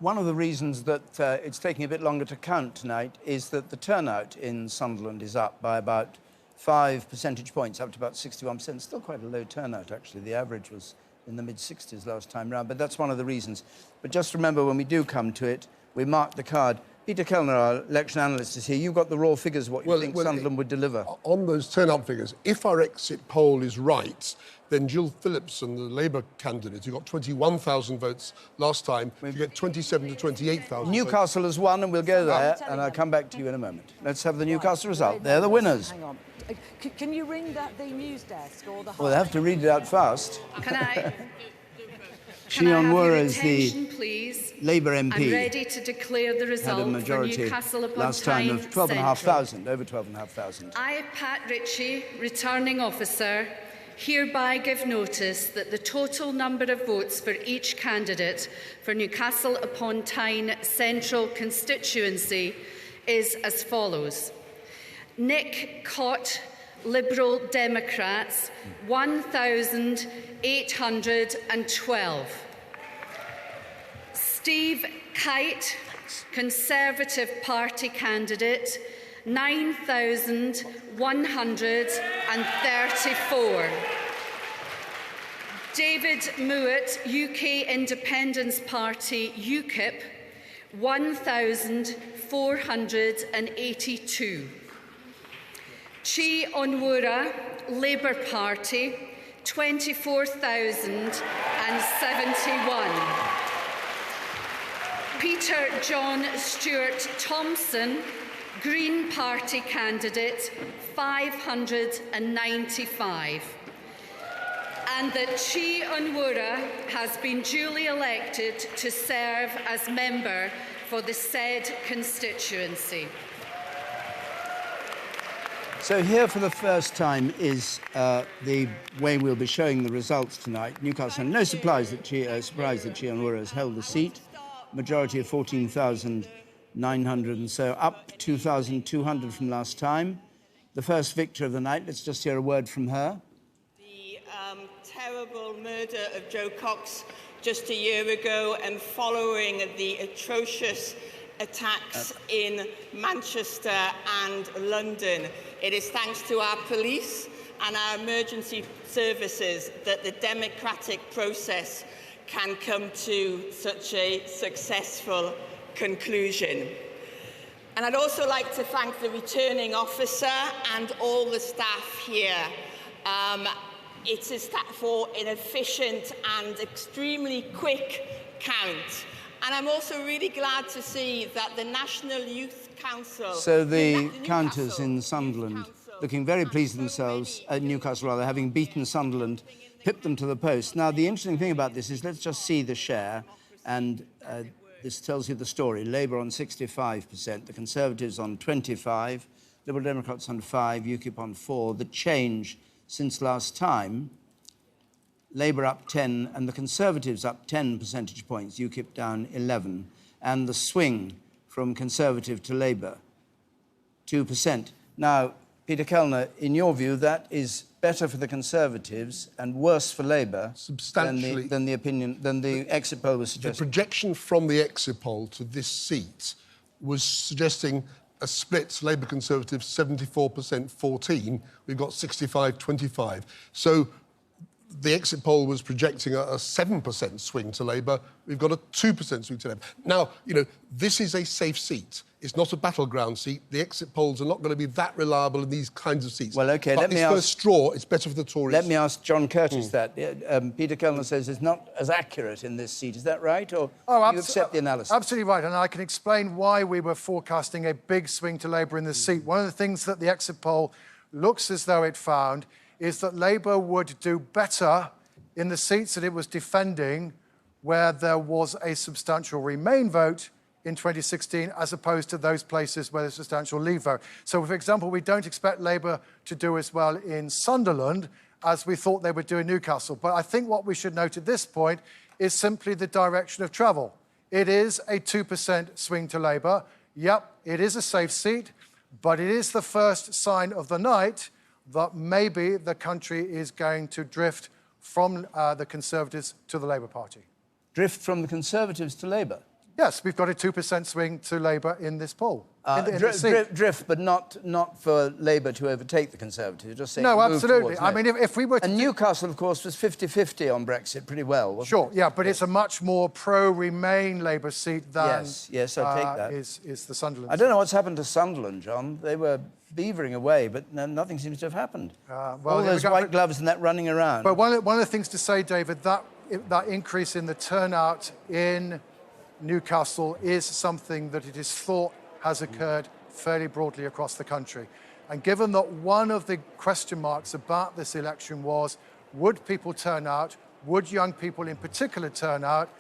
One of the reasons that it's taking a bit longer to count tonight is that the turnout in Sunderland is up by about 5 percentage points, up to about 61%. Still quite a low turnout, actually. The average was in the mid-60s last time round, but that's one of the reasons. But just remember, when we do come to it, we mark the card. Peter Kellner, our election analyst, is here. You've got the raw figures, what you think Sunderland would deliver. On those turnout figures, if our exit poll is right, then Jill Phillipson, the Labour candidate, who got 21,000 votes last time, will get 27 to 28,000 Newcastle has won, and we'll go there, and I'll come back to you in a moment. Let's have the Newcastle result. They're the winners. Hang on. Can you ring the news desk or the... Well, they have to read it out fast. Can I... Sian Wura is the please? Labour MP. I'm ready to declare the result had a majority for Newcastle upon last time Tyne of 12,500, over 12,500. I, Pat Ritchie, returning officer, hereby give notice that the total number of votes for each candidate for Newcastle upon Tyne Central constituency is as follows. Nick Cott, Liberal Democrats, 1,812. Steve Kite, Conservative Party candidate, 9,134. David Mewat, UK Independence Party, UKIP, 1,482. Chi Onwurah, Labour Party, 24,071. Peter John Stewart Thompson, Green Party candidate, 595. And that Chi Onwurah has been duly elected to serve as member for the said constituency. So here for the first time is the way we'll be showing the results tonight. Newcastle, no surprise that Chi Onwurah has held the seat. Majority of 14,900 and so, up 2,200 from last time. The first victor of the night, let's just hear a word from her. The terrible murder of Joe Cox just a year ago, and following the atrocious attacks in Manchester and London. It is thanks to our police and our emergency services that the democratic process can come to such a successful conclusion. And I'd also like to thank the returning officer and all the staff here. It's a staff for an efficient and extremely quick count. And I'm also really glad to see that the National Youth Council... So the counters in Sunderland looking very pleased with themselves, at Newcastle rather, having beaten Sunderland, pipped them to the post. Now, the interesting thing about this is, let's just see the share, and this tells you the story. Labour on 65%, the Conservatives on 25%, Liberal Democrats on 5%, UKIP on 4%. The change since last time, Labour up 10 and the Conservatives up 10 percentage points, UKIP down 11. And the swing from Conservative to Labour, 2%. Now, Peter Kellner, in your view, that is better for the Conservatives and worse for Labour substantially than the exit poll was suggesting. The projection from the exit poll to this seat was suggesting a split Labour Conservatives 74% 14. We've got 65-25. So the exit poll was projecting a 7% swing to Labour. We've got a 2% swing to Labour. Now, you know, this is a safe seat. It's not a battleground seat. The exit polls are not going to be that reliable in these kinds of seats. Well, OK, but let me it's ask... first straw, it's better for the Tories. Let me ask John Curtis that. Peter Kellner says it's not as accurate in this seat. Is that right? Or do you accept the analysis? Absolutely right. And I can explain why we were forecasting a big swing to Labour in this seat. One of the things that the exit poll looks as though it found is that Labour would do better in the seats that it was defending where there was a substantial Remain vote in 2016, as opposed to those places where there's a substantial Leave vote. So, for example, we don't expect Labour to do as well in Sunderland as we thought they would do in Newcastle. But I think what we should note at this point is simply the direction of travel. It is a 2% swing to Labour. Yep, it is a safe seat, but it is the first sign of the night that maybe the country is going to drift from the Conservatives to the Labour Party. Drift from the Conservatives to Labour? Yes, we've got a 2% swing to Labour in this poll. In this seat. Drift, but not for Labour to overtake the Conservatives. Just saying No, move absolutely. towards I mean, if we were to... And Newcastle, of course, was 50-50 on Brexit pretty well, wasn't Sure, it? yeah, but it's a much more pro-Remain Labour seat than... Yes, I take that. Is the Sunderland I don't know what's happened to Sunderland, John. They were beavering away, but nothing seems to have happened. All those white gloves and that running around. But one of the things to say, David, that increase in the turnout in Newcastle is something that it is thought has occurred fairly broadly across the country. And given that one of the question marks about this election was, would people turn out? Would young people in particular turn out?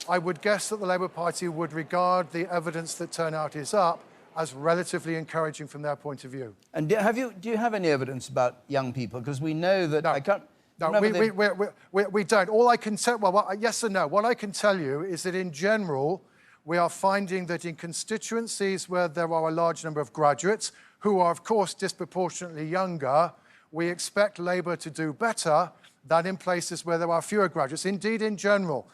I would guess that the Labour Party would regard the evidence that turnout is up as relatively encouraging from their point of view. And do you have any evidence about young people? Because we know that... No. I can't... No, we don't. All I can tell, well, yes and no. What I can tell you is that in general, we are finding that in constituencies where there are a large number of graduates, who are, of course, disproportionately younger, we expect Labour to do better than in places where there are fewer graduates. Indeed, in general,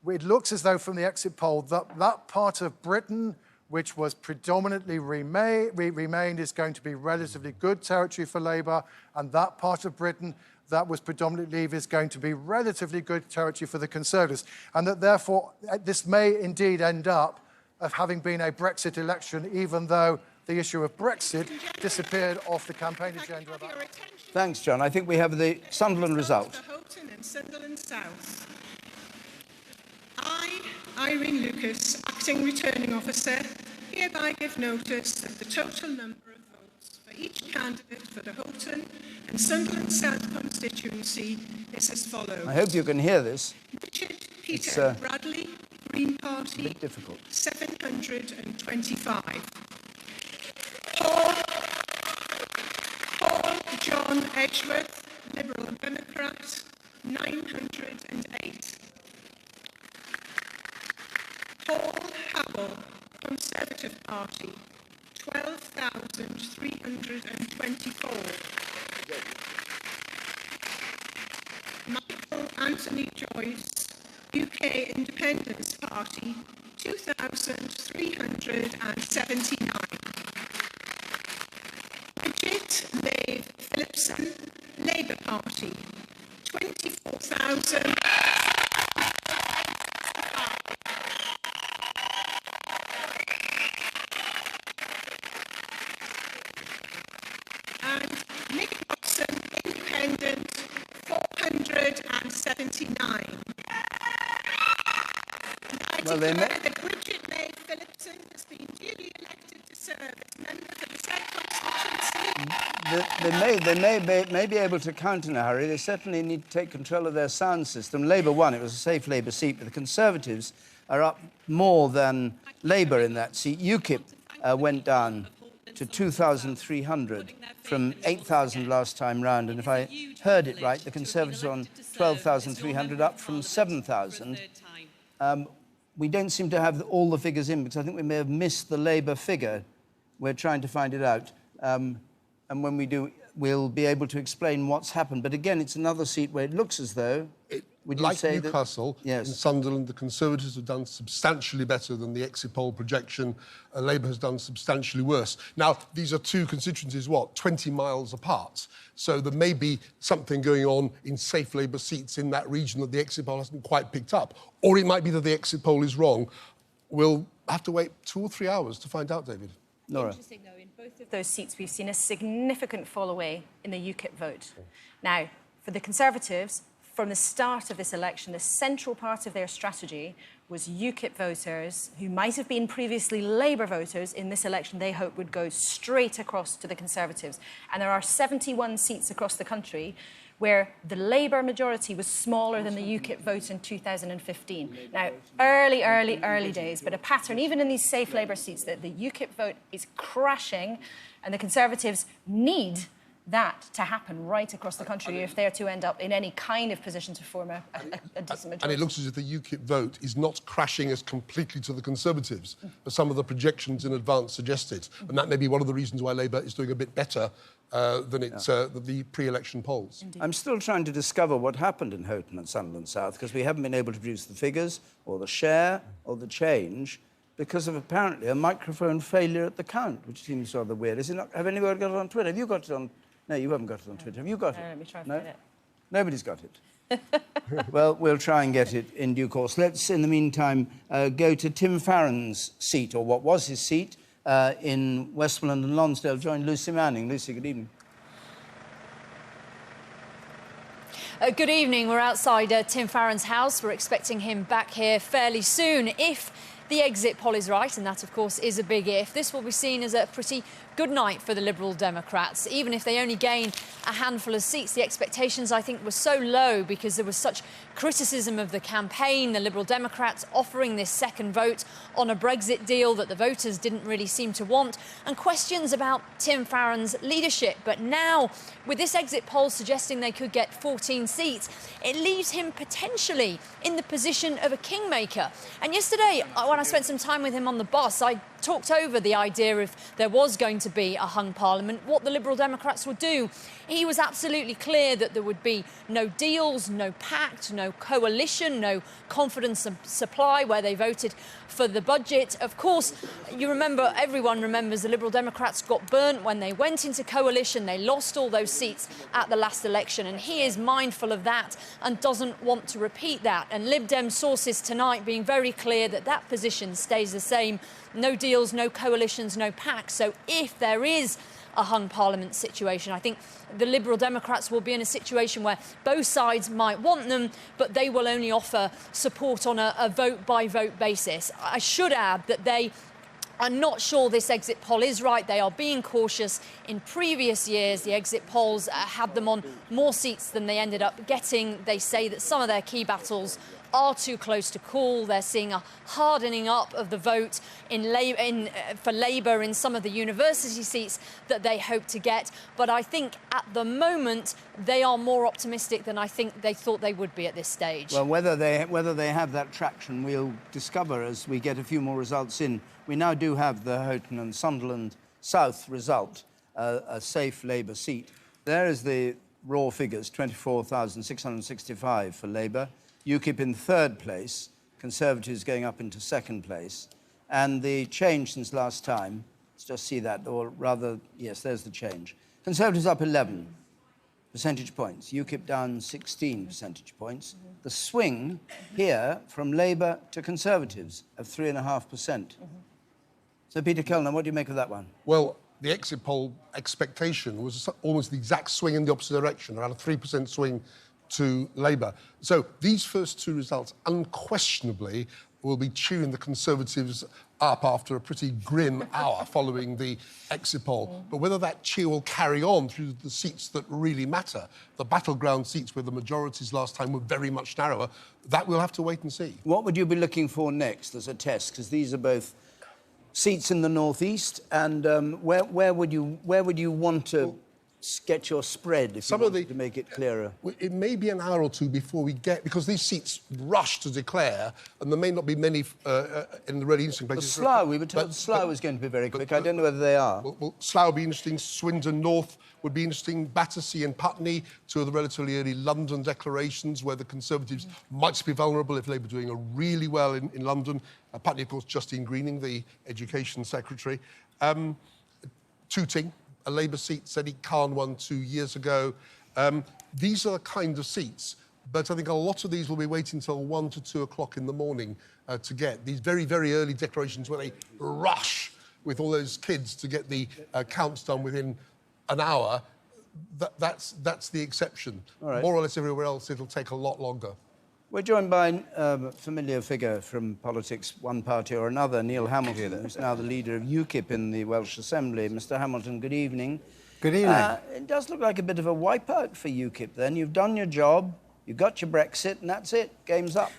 it looks as though from the exit poll that that part of Britain which was predominantly Remain is going to be relatively good territory for Labour, and that part of Britain that was predominantly Leave is going to be relatively good territory for the Conservatives, and that therefore this may indeed end up of having been a Brexit election, even though the issue of Brexit disappeared off the campaign agenda. Thanks, John. I think we have the Sunderland result. Houghton and Sunderland South. I, Irene Lucas, Acting Returning Officer, hereby give notice that the total number of votes for each candidate for the Houghton and Sunderland South constituency is as follows. I hope you can hear this. Richard Peter Bradley, Green Party, a bit difficult. 725. Paul John Edgeworth, Liberal and Democrat, 908. Paul Howell, Conservative Party, 12,324. Michael Anthony Joyce, UK Independence Party, 2,379. Bridget Lave Phillipson, Labour Party, 24,000. And Nick Watson, Independent, 479. Well, they may... that Bridget May Phillipson has been duly elected to serve as member for the said constituency. They may be able to count in a hurry. They certainly need to take control of their sound system. Labour won. It was a safe Labour seat, but the Conservatives are up more than Labour in that seat. UKIP went down to 2,300 from 8,000 last time round. And if I heard it right, the Conservatives are on 12,300, up from 7,000. We don't seem to have all the figures in because I think we may have missed the Labour figure. We're trying to find it out. And when we do, we'll be able to explain what's happened. But again, it's another seat where it looks as though... Would you say Newcastle, yes. in Sunderland, the Conservatives have done substantially better than the exit poll projection. Labour has done substantially worse. Now, these are two constituencies, 20 miles apart. So there may be something going on in safe Labour seats in that region that the exit poll hasn't quite picked up. Or it might be that the exit poll is wrong. We'll have to wait 2 or 3 hours to find out, David. Nora. Interesting, though, in both of those seats, we've seen a significant fall away in the UKIP vote. Now, for the Conservatives, from the start of this election, the central part of their strategy was UKIP voters who might have been previously Labour voters in this election, they hope would go straight across to the Conservatives. And there are 71 seats across the country where the Labour majority was smaller than the UKIP vote in 2015. Now, early days, but a pattern, even in these safe Labour seats, that the UKIP vote is crashing, and the Conservatives need that to happen right across the country if they're to end up in any kind of position to form a decent majority. And it looks as if the UKIP vote is not crashing as completely to the Conservatives, as some of the projections in advance suggested. And that may be one of the reasons why Labour is doing a bit better than the pre-election polls. Indeed. I'm still trying to discover what happened in Houghton and Sunderland South, because we haven't been able to produce the figures or the share or the change. because of apparently a microphone failure at the count, which seems rather weird. Is it not? Have anyone got it on Twitter? Have you got it on? No, you haven't got it on Twitter. Have you got it? Let me try and No? find it. Nobody's got it. Well, we'll try and get it in due course. Let's, in the meantime, go to Tim Farron's seat, or what was his seat, in Westmoreland and Lonsdale. Join Lucy Manning. Lucy, good evening. Good evening. We're outside Tim Farron's house. We're expecting him back here fairly soon. If the exit poll is right, and that, of course, is a big if, this will be seen as a pretty good night for the Liberal Democrats. Even if they only gain a handful of seats, the expectations, I think, were so low because there was such criticism of the campaign, the Liberal Democrats offering this second vote on a Brexit deal that the voters didn't really seem to want, and questions about Tim Farron's leadership. But now, with this exit poll suggesting they could get 14 seats, it leaves him potentially in the position of a kingmaker. And yesterday, when I spent some time with him on the bus, I talked over the idea if there was going to be a hung parliament, what the Liberal Democrats would do. He was absolutely clear that there would be no deals, no pact, no coalition, no confidence supply where they voted for the budget. Of course, you remember, everyone remembers the Liberal Democrats got burnt when they went into coalition. They lost all those seats at the last election, and he is mindful of that and doesn't want to repeat that. And Lib Dem sources tonight being very clear that that position stays the same. No deals, no coalitions, no pacts. So if there is a hung parliament situation, I think the Liberal Democrats will be in a situation where both sides might want them, but they will only offer support on a vote-by-vote basis. I should add that they are not sure this exit poll is right. They are being cautious. In previous years, the exit polls had them on more seats than they ended up getting. They say that some of their key battles are too close to call. They're seeing a hardening up of the vote for Labour in some of the university seats that they hope to get. But I think at the moment they are more optimistic than I think they thought they would be at this stage. Well, whether they have that traction, we'll discover as we get a few more results in. We now do have the Houghton and Sunderland South result, a safe Labour seat. There is the raw figures, 24,665 for Labour. UKIP in third place, Conservatives going up into second place. And the change since last time, let's just see that, or rather, yes, there's the change. Conservatives up 11 percentage points, UKIP down 16 percentage points. The swing here from Labour to Conservatives of 3.5%. So, Peter Kellner, what do you make of that one? Well, the exit poll expectation was almost the exact swing in the opposite direction, around a 3% swing to Labour. So these first two results unquestionably will be cheering the Conservatives up after a pretty grim hour following the exit poll. But whether that cheer will carry on through the seats that really matter, the battleground seats where the majorities last time were very much narrower, that we'll have to wait and see. What would you be looking for next as a test? Because these are both seats in the northeast, and where would you want to get your spread if you wanted to make it clearer? It may be an hour or two before we get, because these seats rush to declare, and there may not be many in the really interesting places. Slough, we were told Slough was going to be very quick. I don't know whether they are. Well, Slough would be interesting. Swindon North would be interesting. Battersea and Putney, two of the relatively early London declarations where the Conservatives might be vulnerable if Labour doing really well in London. Putney, of course, Justine Greening, the Education Secretary. Tooting, a Labour seat, Sadiq Khan won 2 years ago. These are the kind of seats, but I think a lot of these will be waiting until 1 to 2 o'clock in the morning to get. These very, very early declarations where they rush with all those kids to get the counts done within an hour, that's the exception. Right. More or less everywhere else, it'll take a lot longer. We're joined by a familiar figure from politics, one party or another, Neil Hamilton, who's now the leader of UKIP in the Welsh Assembly. Mr. Hamilton, good evening. Good evening. It does look like a bit of a wipeout for UKIP then. You've done your job, you've got your Brexit, and that's it. Game's up.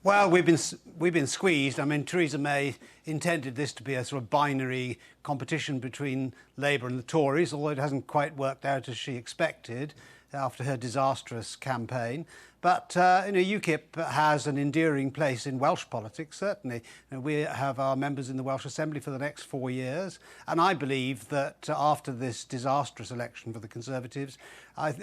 Well, we've been squeezed. I mean, Theresa May intended this to be a sort of binary competition between Labour and the Tories, although it hasn't quite worked out as she expected after her disastrous campaign. But, UKIP has an endearing place in Welsh politics, certainly. We have our members in the Welsh Assembly for the next 4 years. And I believe that after this disastrous election for the Conservatives,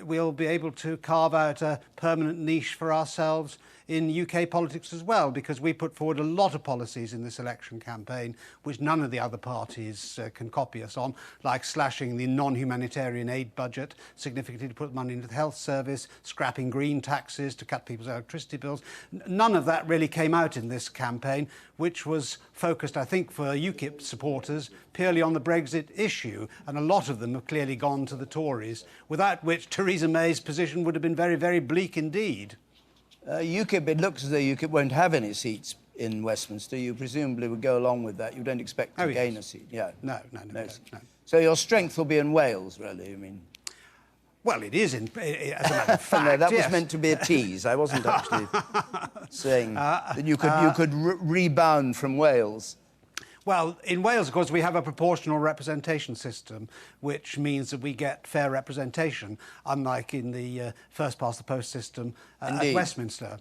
we'll be able to carve out a permanent niche for ourselves in UK politics as well, because we put forward a lot of policies in this election campaign campaign, which none of the other parties can copy us on, like slashing the non-humanitarian aid budget significantly to put money into the health service, scrapping green taxes to cut people's electricity bills. None of that really came out in this campaign, which was focused, I think, for UKIP supporters purely on the Brexit issue, and a lot of them have clearly gone to the Tories, without which Theresa May's position would have been very, very bleak indeed. UKIP, it looks as though UKIP won't have any seats in Westminster. You presumably would go along with that. You don't expect to gain a seat. Yeah. No. So your strength will be in Wales, really, I mean. Well, it is, as a matter of fact. No, that yes. was meant to be a tease. I wasn't actually saying that you could rebound from Wales. Well, in Wales, of course, we have a proportional representation system, which means that we get fair representation, unlike in the first-past-the-post system at Westminster.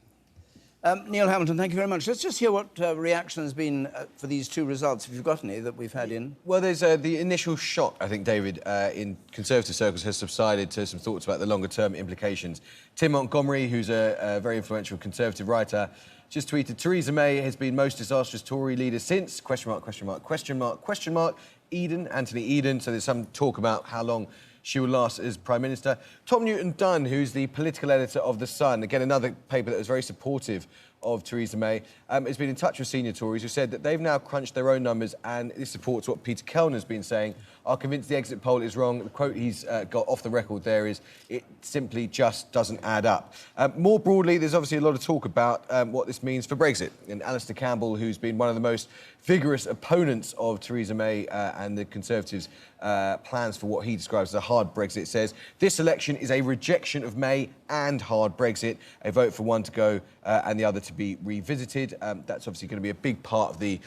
Neil Hamilton, thank you very much. Let's just hear what reaction has been for these two results, if you've got any, that we've had in. Well, there's the initial shock, I think, David, in Conservative circles has subsided to some thoughts about the longer-term implications. Tim Montgomery, who's a very influential Conservative writer, just tweeted, Theresa May has been most disastrous Tory leader since, Eden, Anthony Eden. So there's some talk about how long she will last as Prime Minister. Tom Newton-Dunn, who's the political editor of The Sun, again, another paper that was very supportive of Theresa May, has been in touch with senior Tories who said that they've now crunched their own numbers, and this supports what Peter Kellner's been saying, are convinced the exit poll is wrong. The quote he's got off the record there is, it simply just doesn't add up. More broadly, there's obviously a lot of talk about what this means for Brexit. And Alistair Campbell, who's been one of the most vigorous opponents of Theresa May and the Conservatives' plans for what he describes as a hard Brexit, says, this election is a rejection of May and hard Brexit, a vote for one to go and the other to be revisited. That's obviously going to be a big part of the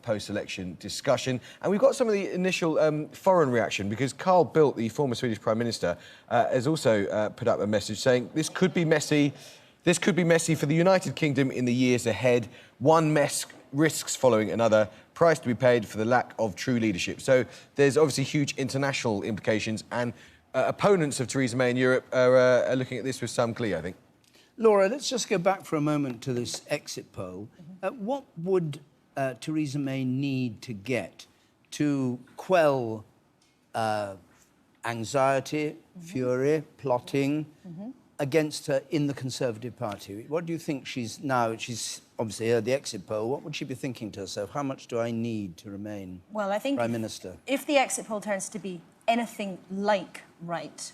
post-election discussion. And we've got some of the initial foreign reaction, because Carl Bildt, the former Swedish Prime Minister, has also put up a message saying this could be messy. This could be messy for the United Kingdom in the years ahead. One mess risks following another, price to be paid for the lack of true leadership. So there's obviously huge international implications, and opponents of Theresa May in Europe are looking at this with some glee, I think. Laura, let's just go back for a moment to this exit poll. What would Theresa May need to get to quell anxiety, fury, plotting against her in the Conservative Party? What do you think she's obviously heard the exit poll. What would she be thinking to herself? How much do I need to remain I think Prime Minister? If the exit poll turns to be anything like right,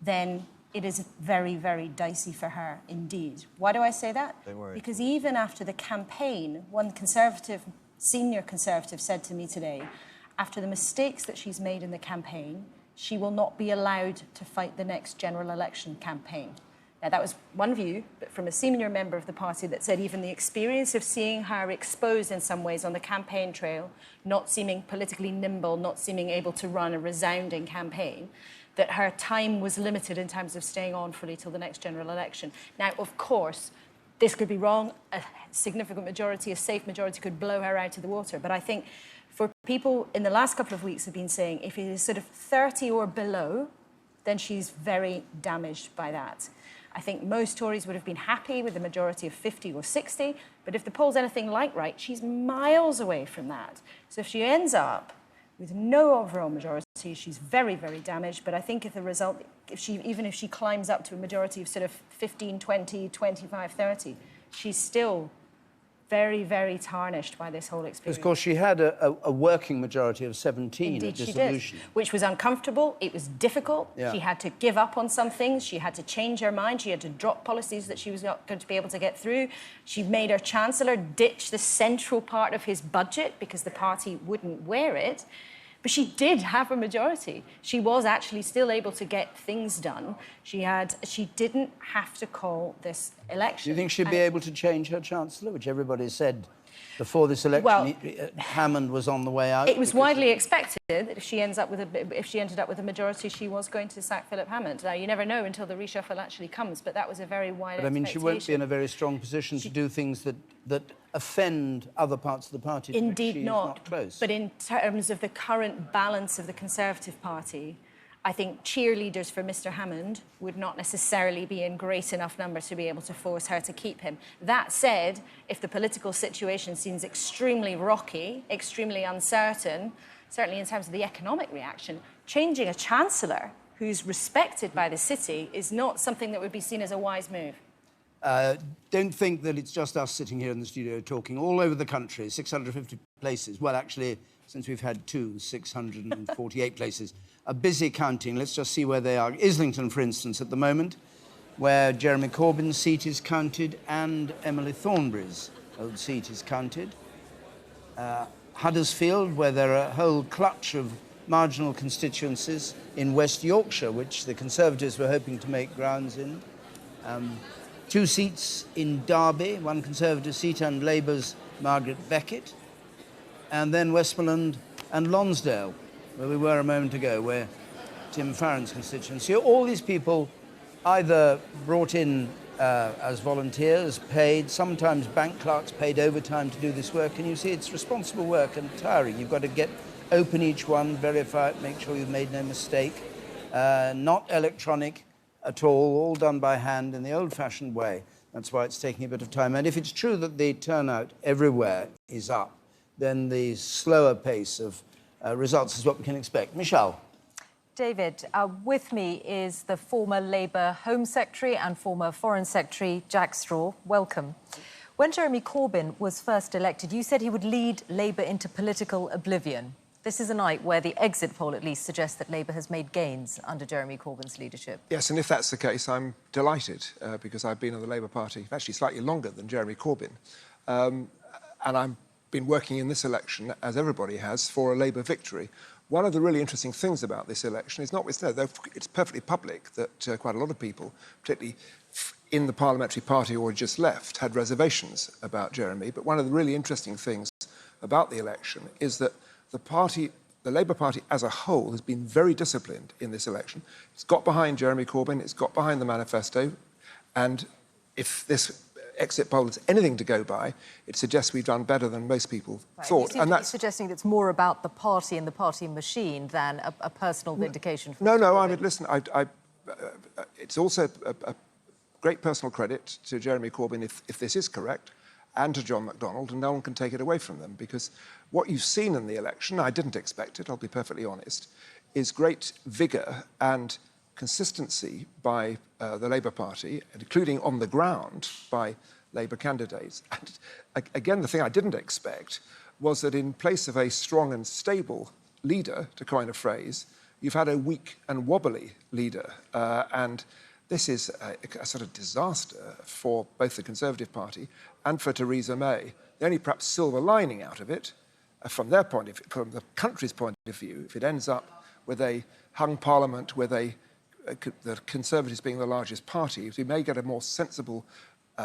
then it is very, very dicey for her indeed. Why do I say that? Don't worry. Because even after the campaign, one senior Conservative said to me today, after the mistakes that she's made in the campaign, she will not be allowed to fight the next general election campaign. Now, that was one view, but from a senior member of the party that said even the experience of seeing her exposed in some ways on the campaign trail, not seeming politically nimble, not seeming able to run a resounding campaign, that her time was limited in terms of staying on fully till the next general election. Now, of course, this could be wrong. A significant majority, a safe majority, could blow her out of the water. But I think for people in the last couple of weeks have been saying if it is sort of 30 or below, then she's very damaged by that. I think most Tories would have been happy with a majority of 50 or 60, but if the poll's anything like right, she's miles away from that. So if she ends up with no overall majority, she's very, very damaged. But I think if the result, even if she climbs up to a majority of sort of 15, 20, 25, 30, she's still very, very tarnished by this whole experience. Because, of course, she had a working majority of 17 Indeed, at dissolution. she did, which was uncomfortable. It was difficult. Yeah. She had to give up on some things. She had to change her mind. She had to drop policies that she was not going to be able to get through. She made her Chancellor ditch the central part of his budget because the party wouldn't wear it. But she did have a majority. She was actually still able to get things done. She didn't have to call this election. Do you think she'd be able to change her Chancellor, which everybody said before this election, Hammond was on the way out? It was widely expected that if she ended up with a majority, she was going to sack Philip Hammond. Now, you never know until the reshuffle actually comes, but that was a very wide expectation. But, I mean, she won't be in a very strong position to do things that offend other parts of the party. Indeed she's not. Close. But in terms of the current balance of the Conservative Party, I think cheerleaders for Mr Hammond would not necessarily be in great enough number to be able to force her to keep him. That said, if the political situation seems extremely rocky, extremely uncertain, certainly in terms of the economic reaction, changing a chancellor who's respected by the city is not something that would be seen as a wise move. Don't think that it's just us sitting here in the studio talking. All over the country, 650 places. Well, actually, since we've had 648 places. Are busy counting. Let's just see where they are. Islington, for instance, at the moment, where Jeremy Corbyn's seat is counted and Emily Thornberry's old seat is counted. Huddersfield, where there are a whole clutch of marginal constituencies in West Yorkshire, which the Conservatives were hoping to make grounds in. 2 seats in Derby, 1 Conservative seat and Labour's Margaret Beckett. And then Westmoreland and Lonsdale, where we were a moment ago, where Tim Farron's constituency. All these people either brought in as volunteers, paid, sometimes bank clerks paid overtime to do this work. And you see, it's responsible work and tiring. You've got to open each one, verify it, make sure you've made no mistake. Not electronic at all done by hand in the old-fashioned way. That's why it's taking a bit of time. And if it's true that the turnout everywhere is up, then the slower pace of results is what we can expect. Michelle. David, with me is the former Labour Home Secretary and former Foreign Secretary, Jack Straw. Welcome. When Jeremy Corbyn was first elected, you said he would lead Labour into political oblivion. This is a night where the exit poll at least suggests that Labour has made gains under Jeremy Corbyn's leadership. Yes, and if that's the case, I'm delighted because I've been in the Labour Party actually slightly longer than Jeremy Corbyn. And I've been working in this election, as everybody has, for a Labour victory. One of the really interesting things about this election is notwithstanding, it's perfectly public that quite a lot of people, particularly in the parliamentary party or just left, had reservations about Jeremy. But one of the really interesting things about the election is that the Labour Party as a whole has been very disciplined in this election. It's got behind Jeremy Corbyn, it's got behind the manifesto, and if this exit poll is anything to go by, it suggests we've done better than most people thought. You seem to be suggesting it's more about the party and the party machine than a personal vindication. No, I mean, listen, it's also a great personal credit to Jeremy Corbyn if this is correct, and to John McDonnell, and no one can take it away from them, because what you've seen in the election, I didn't expect it, I'll be perfectly honest, is great vigour and consistency by the Labour Party, including on the ground by Labour candidates. And again, the thing I didn't expect was that in place of a strong and stable leader, to coin a phrase, you've had a weak and wobbly leader. And this is a sort of disaster for both the Conservative Party and for Theresa May. The only perhaps silver lining out of it, from their point of view, from the country's point of view, if it ends up with a hung parliament with the Conservatives being the largest party, we may get a more sensible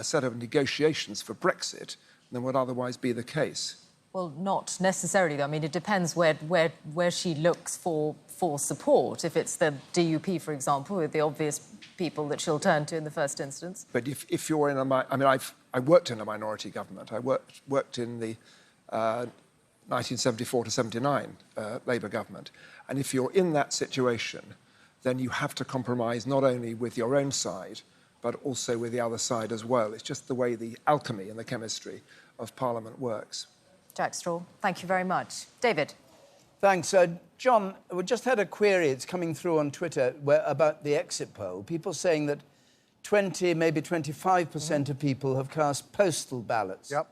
set of negotiations for Brexit than would otherwise be the case. Well, not necessarily, though. I mean, it depends where she looks for support. If it's the DUP, for example, with the obvious people that she'll turn to in the first instance. But if you're in I worked in a minority government. I worked in the 1974 to 79 Labour government. And if you're in that situation, then you have to compromise not only with your own side, but also with the other side as well. It's just the way the alchemy and the chemistry of Parliament works. Jack Straw, thank you very much. David. Thanks. John, we just had a query. It's coming through on Twitter about the exit poll. People saying that 20, maybe 25% of people have cast postal ballots. Yep.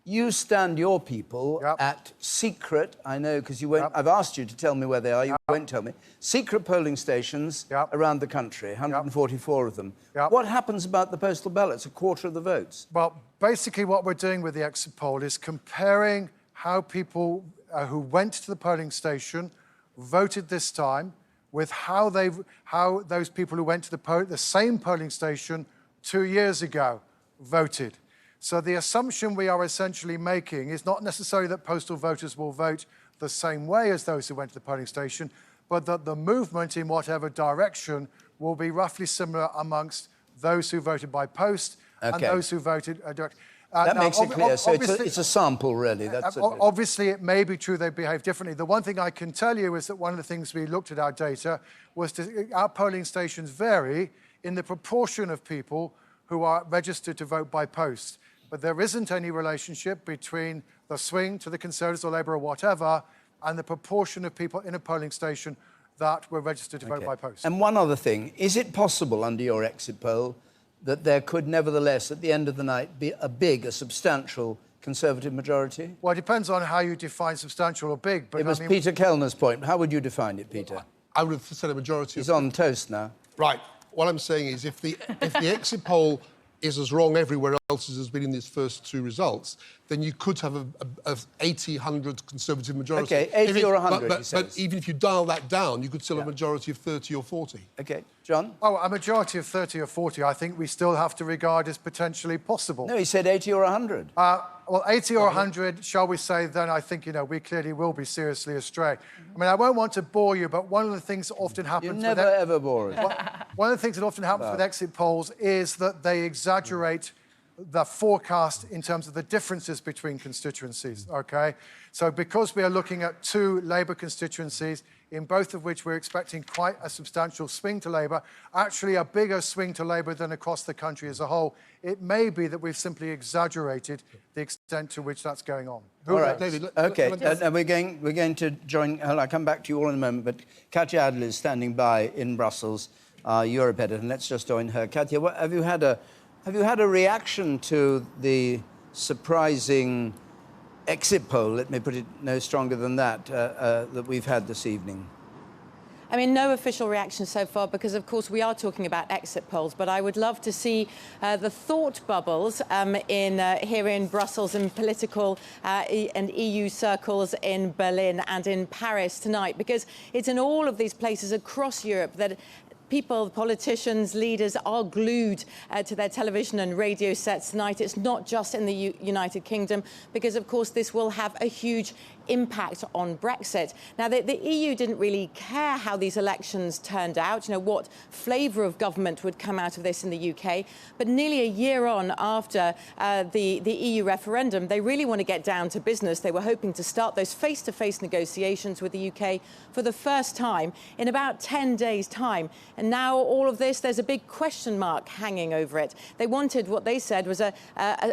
You stand your people at secret, I know, because you won't, I've asked you to tell me where they are, you won't tell me, secret polling stations around the country, 144 of them. What happens about the postal ballots, a quarter of the votes? Well, basically what we're doing with the exit poll is comparing how people who went to the polling station voted this time with how those people who went to the same polling station 2 years ago voted. So the assumption we are essentially making is not necessarily that postal voters will vote the same way as those who went to the polling station, but that the movement in whatever direction will be roughly similar amongst those who voted by post and those who voted direct. That makes it clear. So it's a sample, really. That's obviously, it may be true they behave differently. The one thing I can tell you is that one of the things we looked at our data was our polling stations vary in the proportion of people who are registered to vote by post. But there isn't any relationship between the swing to the Conservatives or Labour or whatever and the proportion of people in a polling station that were registered to vote by post. And one other thing, is it possible under your exit poll that there could nevertheless, at the end of the night, be a substantial Conservative majority? Well, it depends on how you define substantial or big. But it was Peter Kellner's point. How would you define it, Peter? I would have said a majority. He's on toast now. Right. What I'm saying is if the exit poll is as wrong everywhere else as has been in these first two results, then you could have a 80-100 Conservative majority. OK, 80 or 100, he says. But even if you dial that down, you could still have a majority of 30 or 40. OK. John? Oh, a majority of 30 or 40, I think we still have to regard as potentially possible. No, he said 80 or 100. Well, 80 or 100, shall we say, then I think, we clearly will be seriously astray. I mean, I won't want to bore you, but one of the things that often happens... You never, ever bore us. One of the things that often happens with exit polls is that they exaggerate the forecast in terms of the differences between constituencies, OK? So because we are looking at two Labour constituencies, in both of which we're expecting quite a substantial swing to Labour, actually a bigger swing to Labour than across the country as a whole, it may be that we've simply exaggerated the extent to which that's going on. All right, David. OK, we're going to join... I'll come back to you all in a moment, but Katya Adler is standing by in Brussels, Europe editor, and let's just join her. Katya, have you had a reaction to the surprising exit poll, let me put it no stronger than that, that we've had this evening? I mean, no official reaction so far because, of course, we are talking about exit polls, but I would love to see the thought bubbles here in Brussels in political and EU circles in Berlin and in Paris tonight, because it's in all of these places across Europe that people, politicians, leaders are glued to their television and radio sets tonight. It's not just in the United Kingdom, because, of course, this will have a huge impact on Brexit. Now, the EU didn't really care how these elections turned out, what flavour of government would come out of this in the UK. But nearly a year on after the EU referendum, they really want to get down to business. They were hoping to start those face-to-face negotiations with the UK for the first time in about 10 days' time. And now all of this, there's a big question mark hanging over it. They wanted, what they said was a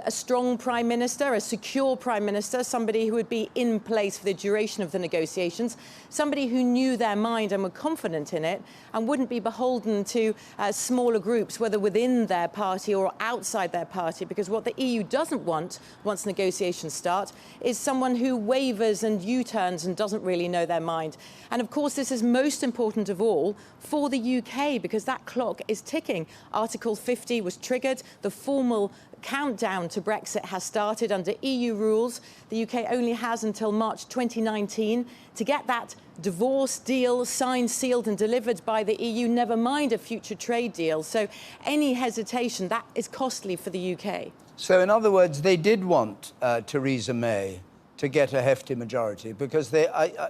strong Prime Minister, a secure Prime Minister, somebody who would be in place for the duration of the negotiations, somebody who knew their mind and were confident in it and wouldn't be beholden to smaller groups, whether within their party or outside their party, because what the EU doesn't want once negotiations start is someone who wavers and U-turns and doesn't really know their mind. And of course, this is most important of all for the UK, because that clock is ticking. Article 50 was triggered. The formal countdown to Brexit has started under EU rules. The UK only has until March 2019 to get that divorce deal signed, sealed and delivered by the EU, never mind a future trade deal. So any hesitation, that is costly for the UK. So in other words, they did want Theresa May to get a hefty majority, because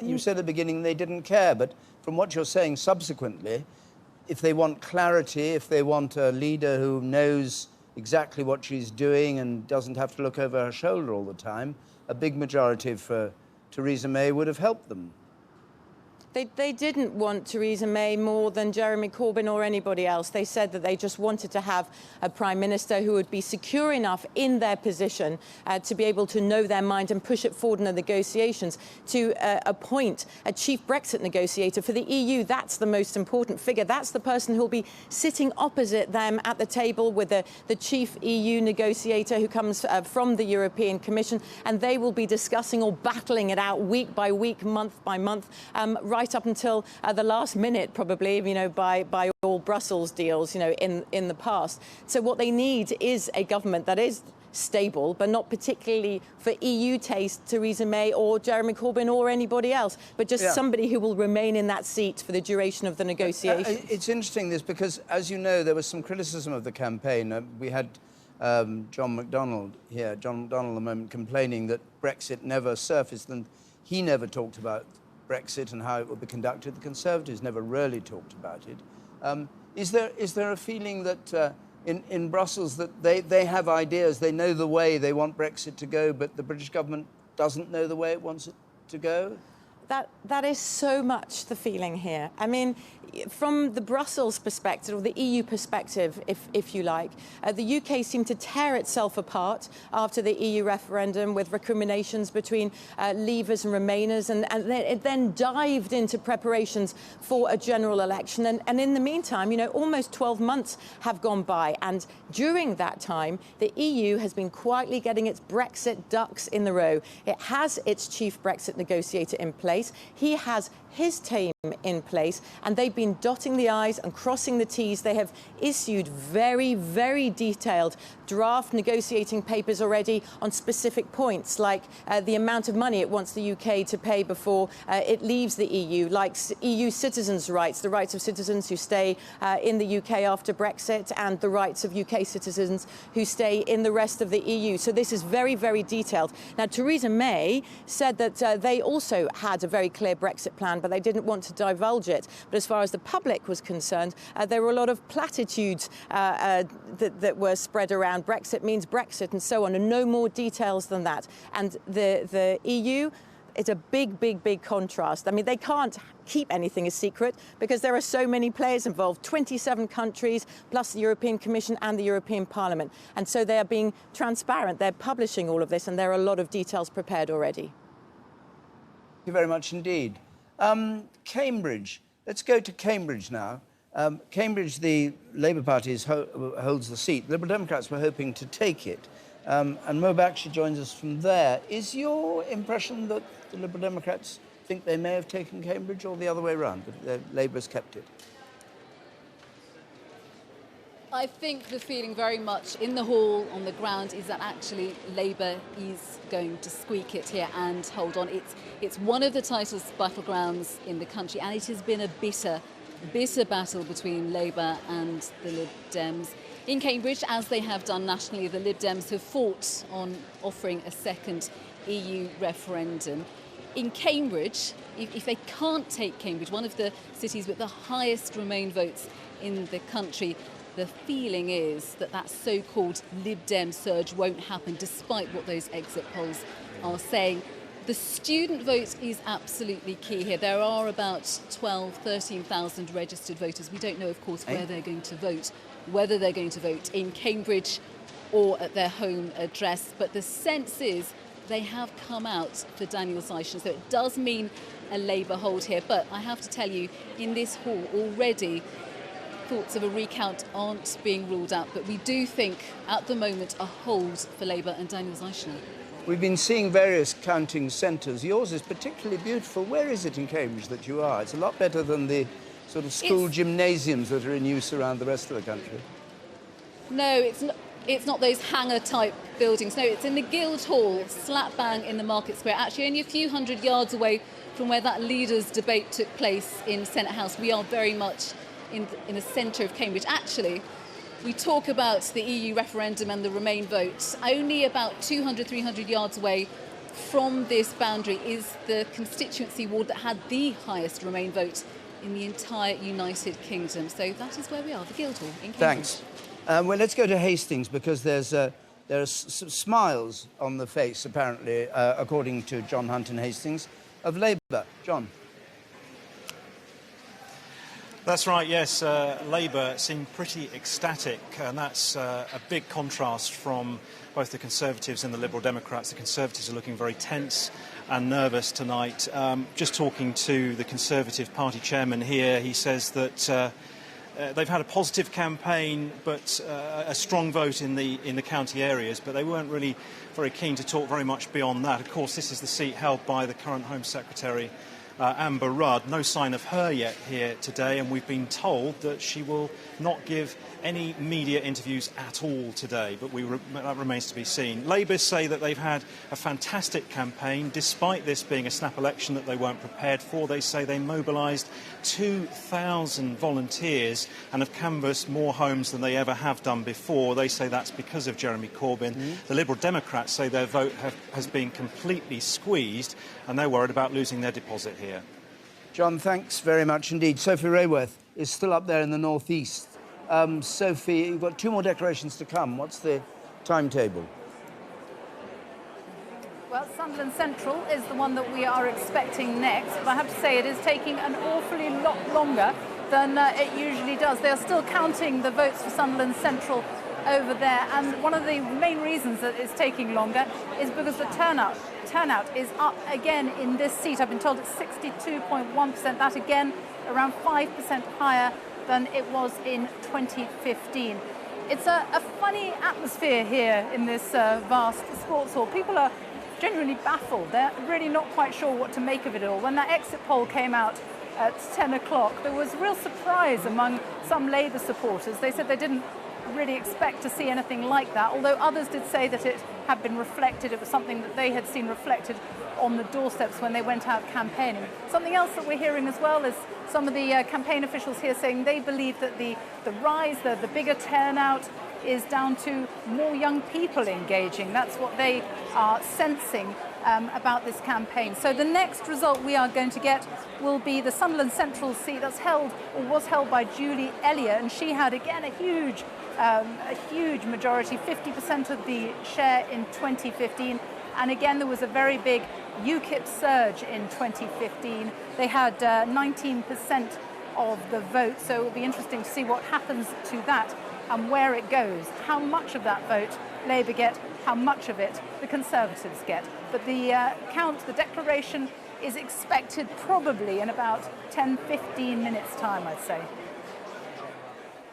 you said at the beginning they didn't care, but from what you're saying subsequently, if they want clarity, if they want a leader who knows exactly what she's doing and doesn't have to look over her shoulder all the time, a big majority for Theresa May would have helped them. They didn't want Theresa May more than Jeremy Corbyn or anybody else. They said that they just wanted to have a Prime Minister who would be secure enough in their position to be able to know their mind and push it forward in the negotiations, to appoint a chief Brexit negotiator for the EU. That's the most important figure. That's the person who will be sitting opposite them at the table with the chief EU negotiator who comes from the European Commission, and they will be discussing or battling it out week by week, month by month, right up until the last minute, probably, by all Brussels deals, in the past. So what they need is a government that is stable, but not particularly for EU taste, Theresa May or Jeremy Corbyn or anybody else, but just somebody who will remain in that seat for the duration of the negotiations. It's interesting, this, because, as you know, there was some criticism of the campaign. We had John McDonnell here, John McDonnell, a moment, complaining that Brexit never surfaced, and he never talked about Brexit and how it would be conducted. The Conservatives never really talked about it. Is there a feeling that in Brussels that they have ideas, they know the way they want Brexit to go, but the British government doesn't know the way it wants it to go? That is so much the feeling here. I mean, from the Brussels perspective, or the EU perspective, if you like, the UK seemed to tear itself apart after the EU referendum with recriminations between Leavers and Remainers, and it then dived into preparations for a general election. And in the meantime, you know, almost 12 months have gone by, and during that time, the EU has been quietly getting its Brexit ducks in the row. It has its chief Brexit negotiator in place. He has his team in place, and they've been dotting the I's and crossing the T's. They have issued very, very detailed draft negotiating papers already on specific points, like the amount of money it wants the UK to pay before it leaves the EU, like EU citizens' rights, the rights of citizens who stay in the UK after Brexit, and the rights of UK citizens who stay in the rest of the EU. So this is very, very detailed. Now, Theresa May said that they also had a very clear Brexit plan, but they didn't want to divulge it. But as far as the public was concerned, there were a lot of platitudes that were spread around. Brexit means Brexit and so on, and no more details than that. And the EU, it's a big, big, big contrast. I mean, they can't keep anything a secret because there are so many players involved, 27 countries, plus the European Commission and the European Parliament. And so they are being transparent. They're publishing all of this, and there are a lot of details prepared already. Thank you very much indeed. Cambridge. Let's go to Cambridge now. Cambridge, the Labour Party holds the seat. Liberal Democrats were hoping to take it. And Mo Bakshi joins us from there. Is your impression that the Liberal Democrats think they may have taken Cambridge, or the other way around, that Labour's kept it? I think the feeling very much in the hall, on the ground, is that actually Labour is going to squeak it here and hold on. It's one of the tightest battlegrounds in the country, and it has been a bitter battle between Labour and the Lib Dems. In Cambridge, as they have done nationally, the Lib Dems have fought on offering a second EU referendum. In Cambridge, if they can't take Cambridge, one of the cities with the highest Remain votes in the country, the feeling is that that so-called Lib Dem surge won't happen, despite what those exit polls are saying. The student vote is absolutely key here. There are about 13,000 registered voters. We don't know, of course, where they're going to vote, whether they're going to vote in Cambridge or at their home address. But the sense is they have come out for Daniel Syson. So it does mean a Labour hold here. But I have to tell you, in this hall already, thoughts of a recount aren't being ruled out, but we do think at the moment a hold for Labour and Daniel Syson. We've been seeing various counting centres. Yours is particularly beautiful. Where is it in Cambridge that you are? It's a lot better than the sort of school gymnasiums that are in use around the rest of the country. No, it's not those hangar-type buildings. No, it's in the Guildhall, slap bang in the Market Square, actually only a few hundred yards away from where that leaders' debate took place in Senate House. We are very much in the centre of Cambridge. Actually, we talk about the EU referendum and the Remain vote. Only about 200, 300 yards away from this boundary is the constituency ward that had the highest Remain vote in the entire United Kingdom. So that is where we are, the Guildhall in Cambridge. Thanks. Well, let's go to Hastings, because there are smiles on the face, apparently, according to John Hunt in Hastings, of Labour. John. That's right, yes. Labour seem pretty ecstatic, and that's a big contrast from both the Conservatives and the Liberal Democrats. The Conservatives are looking very tense and nervous tonight. Just talking to the Conservative Party chairman here, he says that they've had a positive campaign, but a strong vote in the county areas, but they weren't really very keen to talk very much beyond that. Of course, this is the seat held by the current Home Secretary, Amber Rudd. No sign of her yet here today, and we've been told that she will not give any media interviews at all today, but that remains to be seen. Labour say that they've had a fantastic campaign, despite this being a snap election that they weren't prepared for. They say they mobilised 2,000 volunteers and have canvassed more homes than they ever have done before. They say that's because of Jeremy Corbyn. The Liberal Democrats say their vote has been completely squeezed, and they're worried about losing their deposit here. John, thanks very much indeed. Sophie Rayworth is still up there in the northeast. Sophie, you've got 2 more declarations to come. What's the timetable? Well, Sunderland Central is the one that we are expecting next, but I have to say it is taking an awfully lot longer than it usually does. They are still counting the votes for Sunderland Central over there, and one of the main reasons that it's taking longer is because the turnout is up again in this seat. I've been told it's 62.1%. That again around 5% higher than it was in 2015. It's a funny atmosphere here in this vast sports hall. People are genuinely baffled. They're really not quite sure what to make of it all. When that exit poll came out at 10 o'clock, there was real surprise among some Labour supporters. They said they didn't really expect to see anything like that, although others did say that it had been reflected. It was something that they had seen reflected on the doorsteps when they went out campaigning. Something else that we're hearing as well is some of the campaign officials here saying they believe that the rise, the bigger turnout, is down to more young people engaging. That's what they are sensing about this campaign. So the next result we are going to get will be the Sunderland Central seat that's held, or was held, by Julie Elliott, and she had again a huge majority, 50% of the share in 2015. And again, there was a very big UKIP surge in 2015. They had 19% of the vote, so it will be interesting to see what happens to that and where it goes. How much of that vote Labour get, how much of it the Conservatives get. But the the declaration is expected probably in about 10-15 minutes' time, I'd say.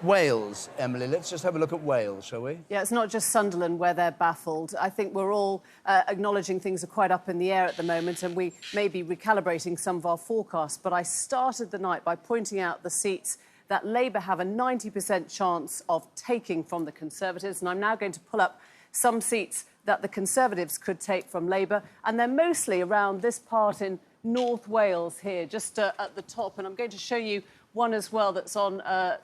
Wales, Emily. Let's just have a look at Wales, shall we? Yeah, it's not just Sunderland where they're baffled. I think we're all acknowledging things are quite up in the air at the moment, and we may be recalibrating some of our forecasts. But I started the night by pointing out the seats that Labour have a 90% chance of taking from the Conservatives, and I'm now going to pull up some seats that the Conservatives could take from Labour, and they're mostly around this part in North Wales here, just at the top. And I'm going to show you one as well that's on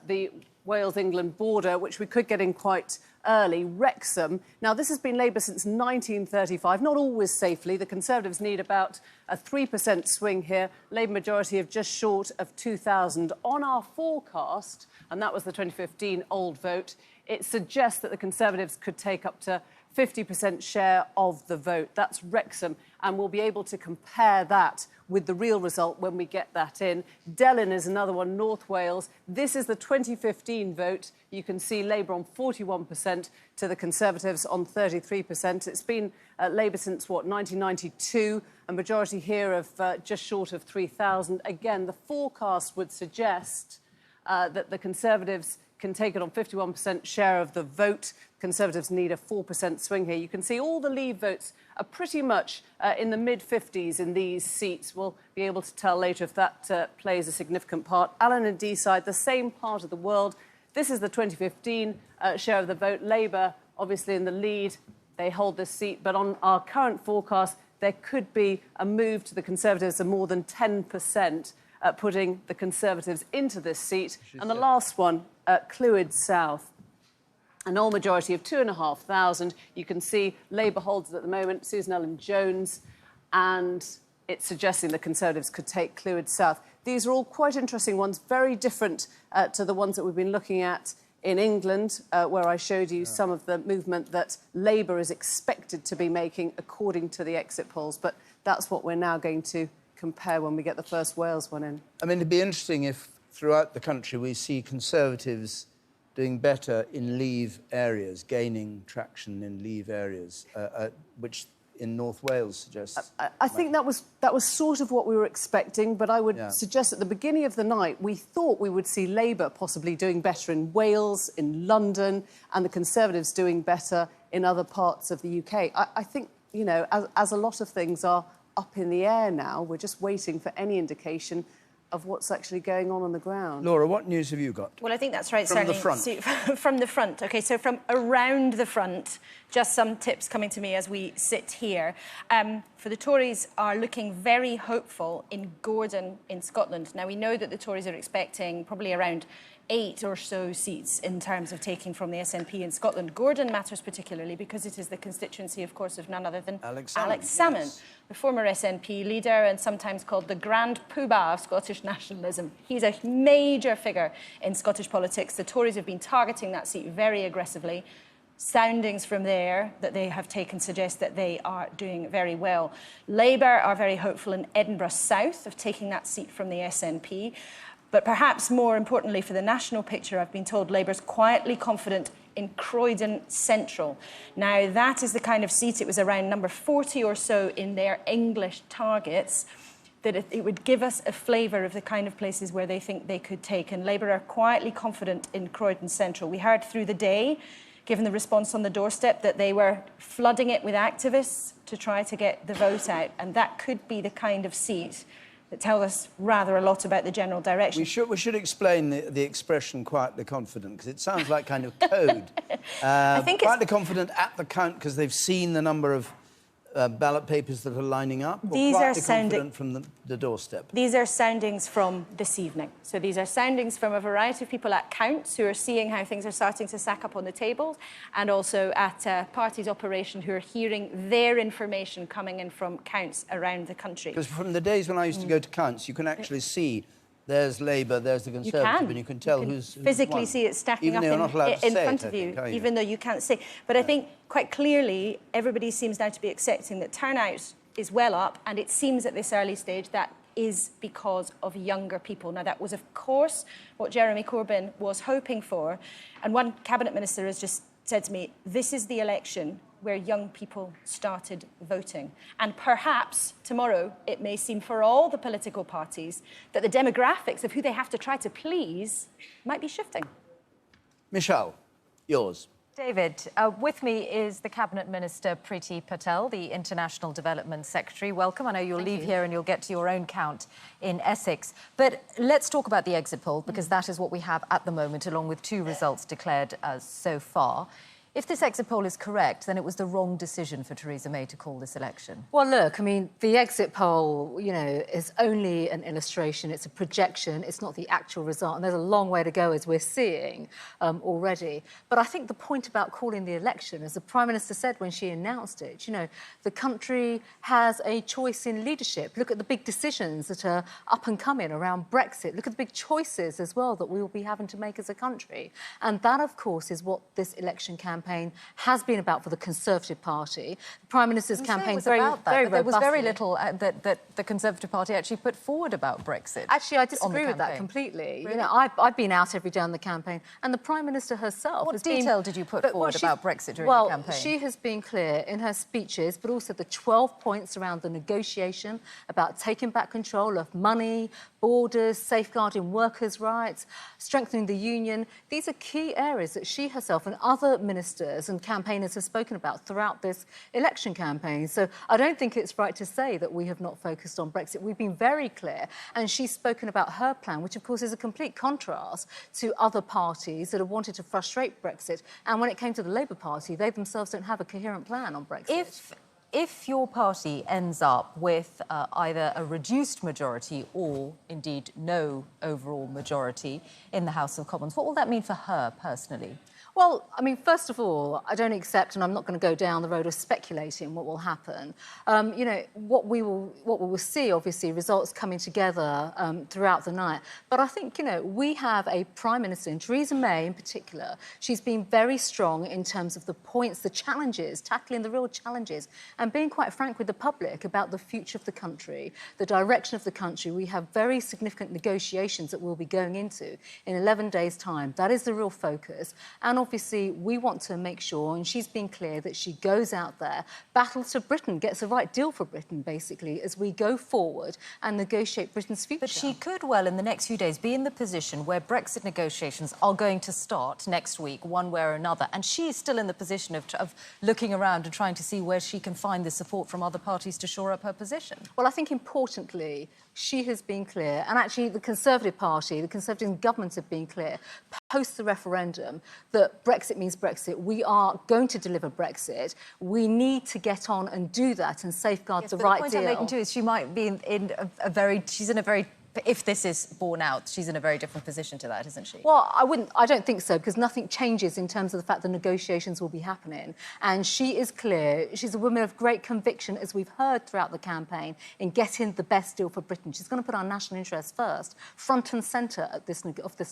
the Wales-England border, which we could get in quite early, Wrexham. Now, this has been Labour since 1935, not always safely. The Conservatives need about a 3% swing here. Labour majority of just short of 2,000. On our forecast, and that was the 2015 old vote, it suggests that the Conservatives could take up to 50% share of the vote. That's Wrexham, and we'll be able to compare that with the real result when we get that in. Delyn is another one, North Wales. This is the 2015 vote. You can see Labour on 41% to the Conservatives on 33%. It's been Labour since, 1992, a majority here of just short of 3,000. Again, the forecast would suggest that the Conservatives can take it on 51% share of the vote. Conservatives need a 4% swing here. You can see all the Leave votes are pretty much in the mid-50s in these seats. We'll be able to tell later if that plays a significant part. Allen and Deeside, the same part of the world. This is the 2015 share of the vote. Labour, obviously in the lead, they hold this seat. But on our current forecast, there could be a move to the Conservatives of more than 10%, putting the Conservatives into this seat. And the last one, Clwyd South. An old majority of 2,500. You can see Labour holds it at the moment, Susan Ellen-Jones, and it's suggesting the Conservatives could take Clwyd South. These are all quite interesting ones, very different to the ones that we've been looking at in England, where I showed you some of the movement that Labour is expected to be making according to the exit polls. But that's what we're now going to compare when we get the first Wales one in. I mean, it'd be interesting if throughout the country we see Conservatives doing better in Leave areas, gaining traction in Leave areas, which in North Wales suggests... I think that was sort of what we were expecting, but I would suggest at the beginning of the night we thought we would see Labour possibly doing better in Wales, in London, and the Conservatives doing better in other parts of the UK. I think, you know, as a lot of things are up in the air now, we're just waiting for any indication of what's actually going on the ground. Laura, what news have you got? Well, I think that's right, From the certainly. front. From the front. OK, so from around the front, just some tips coming to me as we sit here. For the Tories are looking very hopeful in Gordon in Scotland. Now, we know that the Tories are expecting probably around 8 or so seats in terms of taking from the SNP in Scotland. Gordon matters particularly because it is the constituency, of course, of none other than Alex Salmond, yes. the former SNP leader and sometimes called the Grand Poobah of Scottish nationalism. He's a major figure in Scottish politics. The Tories have been targeting that seat very aggressively. Soundings from there that they have taken suggest that they are doing very well. Labour are very hopeful in Edinburgh South of taking that seat from the SNP. But perhaps more importantly for the national picture, I've been told Labour's quietly confident in Croydon Central. Now, that is the kind of seat, it was around number 40 or so in their English targets, that it would give us a flavour of the kind of places where they think they could take. And Labour are quietly confident in Croydon Central. We heard through the day, given the response on the doorstep, that they were flooding it with activists to try to get the vote out. And that could be the kind of seat that tell us rather a lot about the general direction. We should explain the expression quietly confident, because it sounds like kind of code. I think quietly confident at the count because they've seen the number of ballot papers that are lining up, or These are confident from the doorstep? These are soundings from this evening. So these are soundings from a variety of people at counts who are seeing how things are starting to stack up on the tables, and also at parties operation who are hearing their information coming in from counts around the country. Because from the days when I used to go to counts, you can actually see there's Labour, there's the Conservative, and you can tell who's physically won. see it stacking Even up though you're not allowed to in say front it, of you, I think, even though you can't see. But I think quite clearly everybody seems now to be accepting that turnout is well up, and it seems at this early stage that is because of younger people. Now, that was, of course, what Jeremy Corbyn was hoping for. And one cabinet minister has just said to me, this is the election where young people started voting. And perhaps tomorrow it may seem for all the political parties that the demographics of who they have to try to please might be shifting. Michelle, yours. David, with me is the Cabinet Minister Priti Patel, the International Development Secretary. Welcome. I know you'll leave here and you'll get to your own count in Essex. But let's talk about the exit poll, because that is what we have at the moment, along with 2 results declared so far. If this exit poll is correct, then it was the wrong decision for Theresa May to call this election. Well, look, I mean, the exit poll, you know, is only an illustration. It's a projection. It's not the actual result. And there's a long way to go, as we're seeing already. But I think the point about calling the election, as the Prime Minister said when she announced it, you know, the country has a choice in leadership. Look at the big decisions that are up and coming around Brexit. Look at the big choices as well that we will be having to make as a country. And that, of course, is what this election campaign has been about for the Conservative Party. The Prime Minister's campaign is very robust. There was very little that the Conservative Party actually put forward about Brexit. Actually, I disagree with that completely. Really? You know, I've been out every day on the campaign, and the Prime Minister herself... What detail did you put forward about Brexit during the campaign? Well, she has been clear in her speeches, but also the 12 points around the negotiation about taking back control of money, borders, safeguarding workers' rights, strengthening the union. These are key areas that she herself and other ministers and campaigners have spoken about throughout this election campaign. So I don't think it's right to say that we have not focused on Brexit. We've been very clear, and she's spoken about her plan, which of course is a complete contrast to other parties that have wanted to frustrate Brexit. And when it came to the Labour Party, they themselves don't have a coherent plan on Brexit. If your party ends up with either a reduced majority or, indeed, no overall majority in the House of Commons, what will that mean for her personally? Well, I mean, first of all, I don't accept, and I'm not going to go down the road of speculating what will happen. You know, what we will see, obviously, results coming together throughout the night. But I think, you know, we have a Prime Minister, and Theresa May in particular. She's been very strong in terms of the points, the challenges, tackling the real challenges, and being quite frank with the public about the future of the country, the direction of the country. We have very significant negotiations that we'll be going into in 11 days' time. That is the real focus. And obviously, we want to make sure, and she's been clear, that she goes out there, battles for Britain, gets the right deal for Britain, basically, as we go forward and negotiate Britain's future. But she could well, in the next few days, be in the position where Brexit negotiations are going to start next week, one way or another, and she is still in the position of looking around and trying to see where she can find the support from other parties to shore up her position. Well, I think, importantly, she has been clear, and actually the Conservative Party, the Conservative government have been clear, post the referendum, that Brexit means Brexit. We are going to deliver Brexit. We need to get on and do that and safeguard the right deal. The point I'm making too is she might be she's in a very if this is borne out, she's in a very different position to that, isn't she? Well, I don't think so, because nothing changes in terms of the fact that negotiations will be happening. And she is clear. She's a woman of great conviction, as we've heard throughout the campaign, in getting the best deal for Britain. She's going to put our national interests first, front and centre of this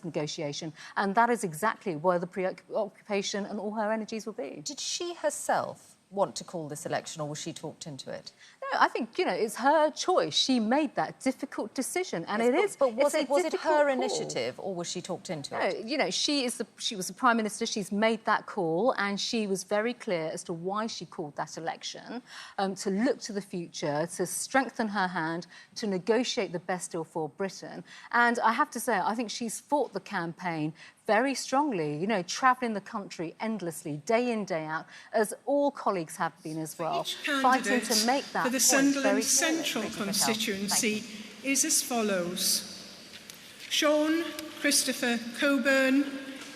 negotiation. And that is exactly where the preoccupation and all her energies will be. Did she herself want to call this election, or was she talked into it? No, I think, you know, it's her choice. She made that difficult decision, and Yes, but was it her call. initiative, or was she talked into it? No, you know, she was the Prime Minister. She's made that call, and she was very clear as to why she called that election, to look to the future, to strengthen her hand, to negotiate the best deal for Britain. And I have to say, I think she's fought the campaign very strongly, you know, travelling the country endlessly, day in, day out, as all colleagues have been as well, fighting to make that for the point Sunderland very Central constituency is as follows. Sean Christopher Coburn,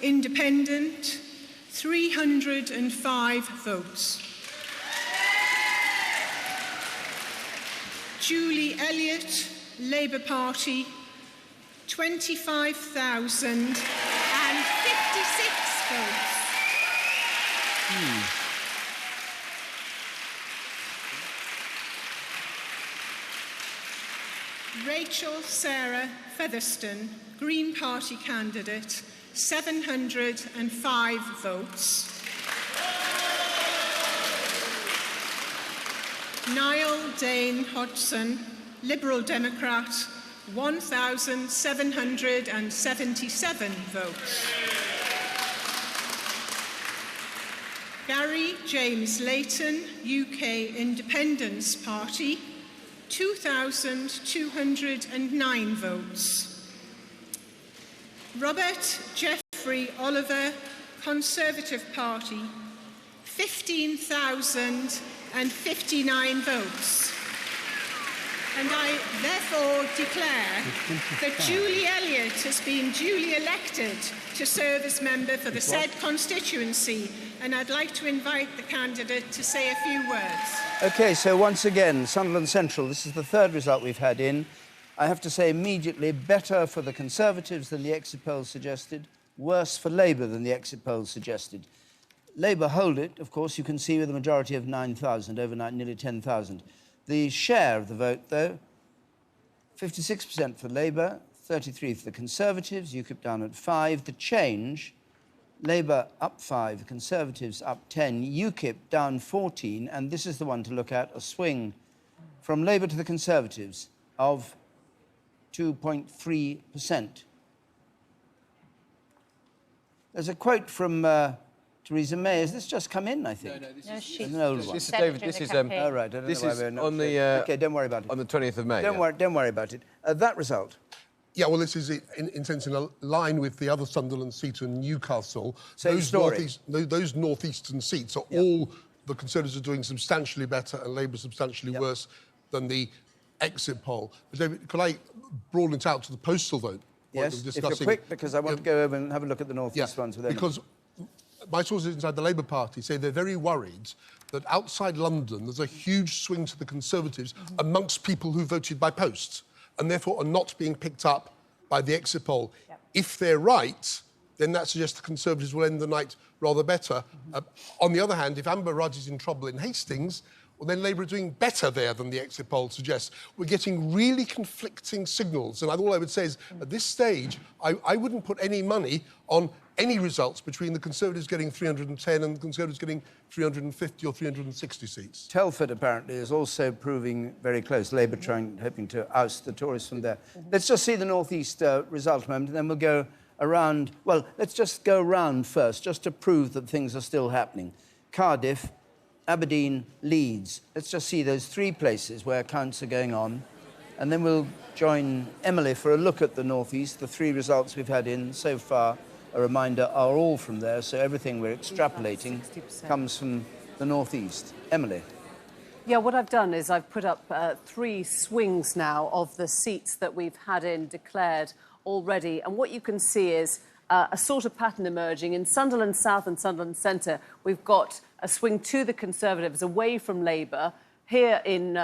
Independent, 305 votes. Julie Elliott, Labour Party, 25,056 votes. Rachel Sarah Featherstone, Green Party candidate, 705 votes. Niall Dane Hodgson, Liberal Democrat, 1,777 votes. Gary James Layton, UK Independence Party, 2,209 votes. Robert Jeffrey Oliver, Conservative Party, 15,059 votes. And I therefore declare that Julie Elliott has been duly elected to serve as member for the said constituency, and I'd like to invite the candidate to say a few words. OK, so once again, Sunderland Central, this is the third result we've had in. I have to say immediately, better for the Conservatives than the exit polls suggested, worse for Labour than the exit polls suggested. Labour hold it, of course, you can see, with a majority of 9,000, overnight nearly 10,000. The share of the vote, though, 56% for Labour, 33% for the Conservatives, UKIP down at 5%. The change, Labour up 5%, the Conservatives up 10%, UKIP down 14%, and this is the one to look at, a swing from Labour to the Conservatives of 2.3%. There's a quote from Theresa May. Has this just come in, I think? No, this is an old one. This is David. This is Oh, right. I don't this know why is we're not on the OK, don't worry about it. on the 20th of May. Don't worry about it. That result. Yeah, well, this is in sense in a line with the other Sunderland seat in Newcastle. Same story. Those northeastern seats are all the Conservatives are doing substantially better and Labour substantially worse than the exit poll. But David, could I broaden it out to the postal vote? Yes, if you're quick, because I want to go over and have a look at the northeast ones with Emma. Because my sources inside the Labour Party say they're very worried that outside London there's a huge swing to the Conservatives amongst people who voted by post and therefore are not being picked up by the exit poll. If they're right, then that suggests the Conservatives will end the night rather better. On the other hand, if Amber Rudd is in trouble in Hastings, well, then Labour are doing better there than the exit poll suggests. We're getting really conflicting signals, and all I would say is, at this stage, I wouldn't put any money on any results between the Conservatives getting 310 and the Conservatives getting 350 or 360 seats. Telford, apparently, is also proving very close. Labour hoping to oust the Tories from there. Let's just see the North East result a moment, and then we'll go around. Well, let's just go round first, just to prove that things are still happening. Cardiff, Aberdeen, Leeds. Let's just see those three places where counts are going on. And then we'll join Emily for a look at the North East. The three results we've had in so far, a reminder, are all from there. So everything we're extrapolating comes from the North East. Emily. Yeah, what I've done is I've put up three swings now of the seats that we've had in declared already. And what you can see is a sort of pattern emerging. In Sunderland South and Sunderland Centre, we've got a swing to the Conservatives away from Labour. Here in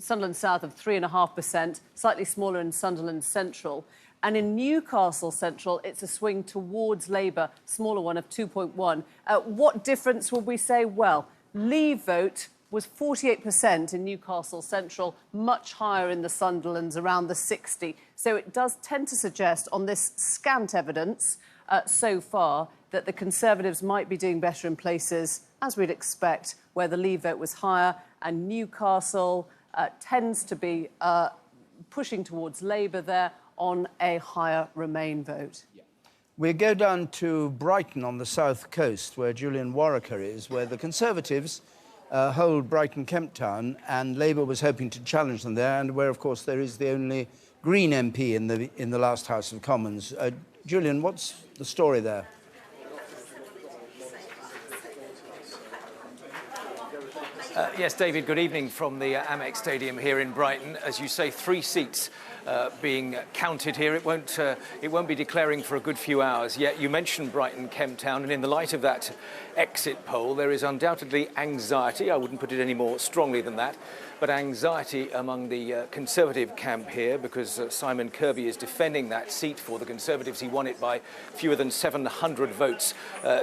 Sunderland South of 3.5%, slightly smaller in Sunderland Central. And in Newcastle Central, it's a swing towards Labour, smaller one of 2.1. What difference would we say? Well, Leave vote was 48% in Newcastle Central, much higher in the Sunderlands, around the 60. So it does tend to suggest, on this scant evidence so far, that the Conservatives might be doing better in places, as we'd expect, where the Leave vote was higher, and Newcastle tends to be pushing towards Labour there on a higher Remain vote. We go down to Brighton on the south coast, where Julian Warwicker is, where the Conservatives hold Brighton Kemp Town, and Labour was hoping to challenge them there, and where, of course, there is the only Green MP in the last House of Commons. Julian, what's the story there? Yes, David, good evening from the Amex Stadium here in Brighton. As you say, 3 seats being counted here. It won't be declaring for a good few hours yet. You mentioned Brighton Kemp Town, and in the light of that exit poll, there is undoubtedly anxiety. I wouldn't put it any more strongly than that, but anxiety among the Conservative camp here, because Simon Kirby is defending that seat for the Conservatives. He won it by fewer than 700 votes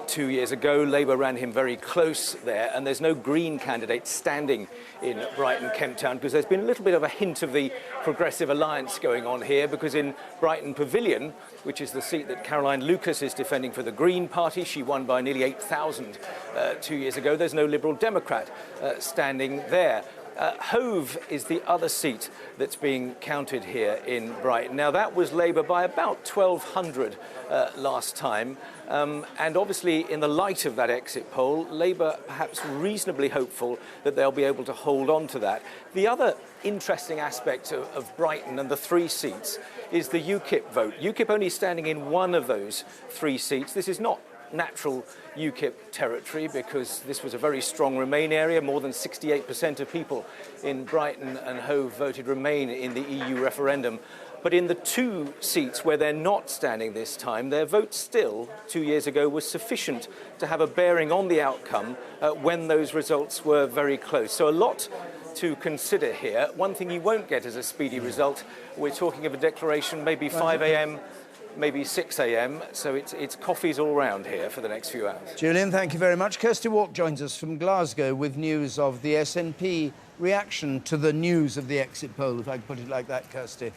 2 years ago. Labour ran him very close there, and there's no Green candidate standing in Brighton Kemp Town, because there's been a little bit of a hint of the Progressive Alliance going on here, because in Brighton Pavilion, which is the seat that Caroline Lucas is defending for the Green Party, she won by nearly 8,000 2 years ago. There's no Liberal Democrat standing there. Hove is the other seat that's being counted here in Brighton. Now, that was Labour by about 1,200 last time. And obviously, in the light of that exit poll, Labour perhaps reasonably hopeful that they'll be able to hold on to that. The other interesting aspect of Brighton and the 3 seats is the UKIP vote. UKIP only standing in one of those 3 seats. This is not natural UKIP territory, because this was a very strong Remain area. More than 68% of people in Brighton and Hove voted Remain in the EU referendum. But in the 2 seats where they're not standing this time, their vote still, 2 years ago, was sufficient to have a bearing on the outcome when those results were very close. So a lot to consider here. One thing you won't get as a speedy result, we're talking of a declaration maybe 5 a.m, maybe 6 a.m, so it's coffees all round here for the next few hours. Julian, thank you very much. Kirsty Walk joins us from Glasgow with news of the SNP reaction to the news of the exit poll, if I can put it like that, Kirsty.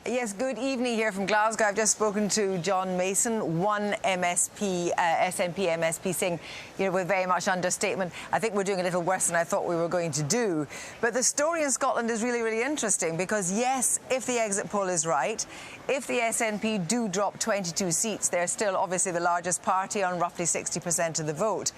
Yes, good evening here from Glasgow. I've just spoken to John Mason, one SNP MSP, saying, you know, with very much understatement, I think we're doing a little worse than I thought we were going to do. But the story in Scotland is really, really interesting, because, yes, if the exit poll is right, if the SNP do drop 22 seats, they're still obviously the largest party on roughly 60% of the vote.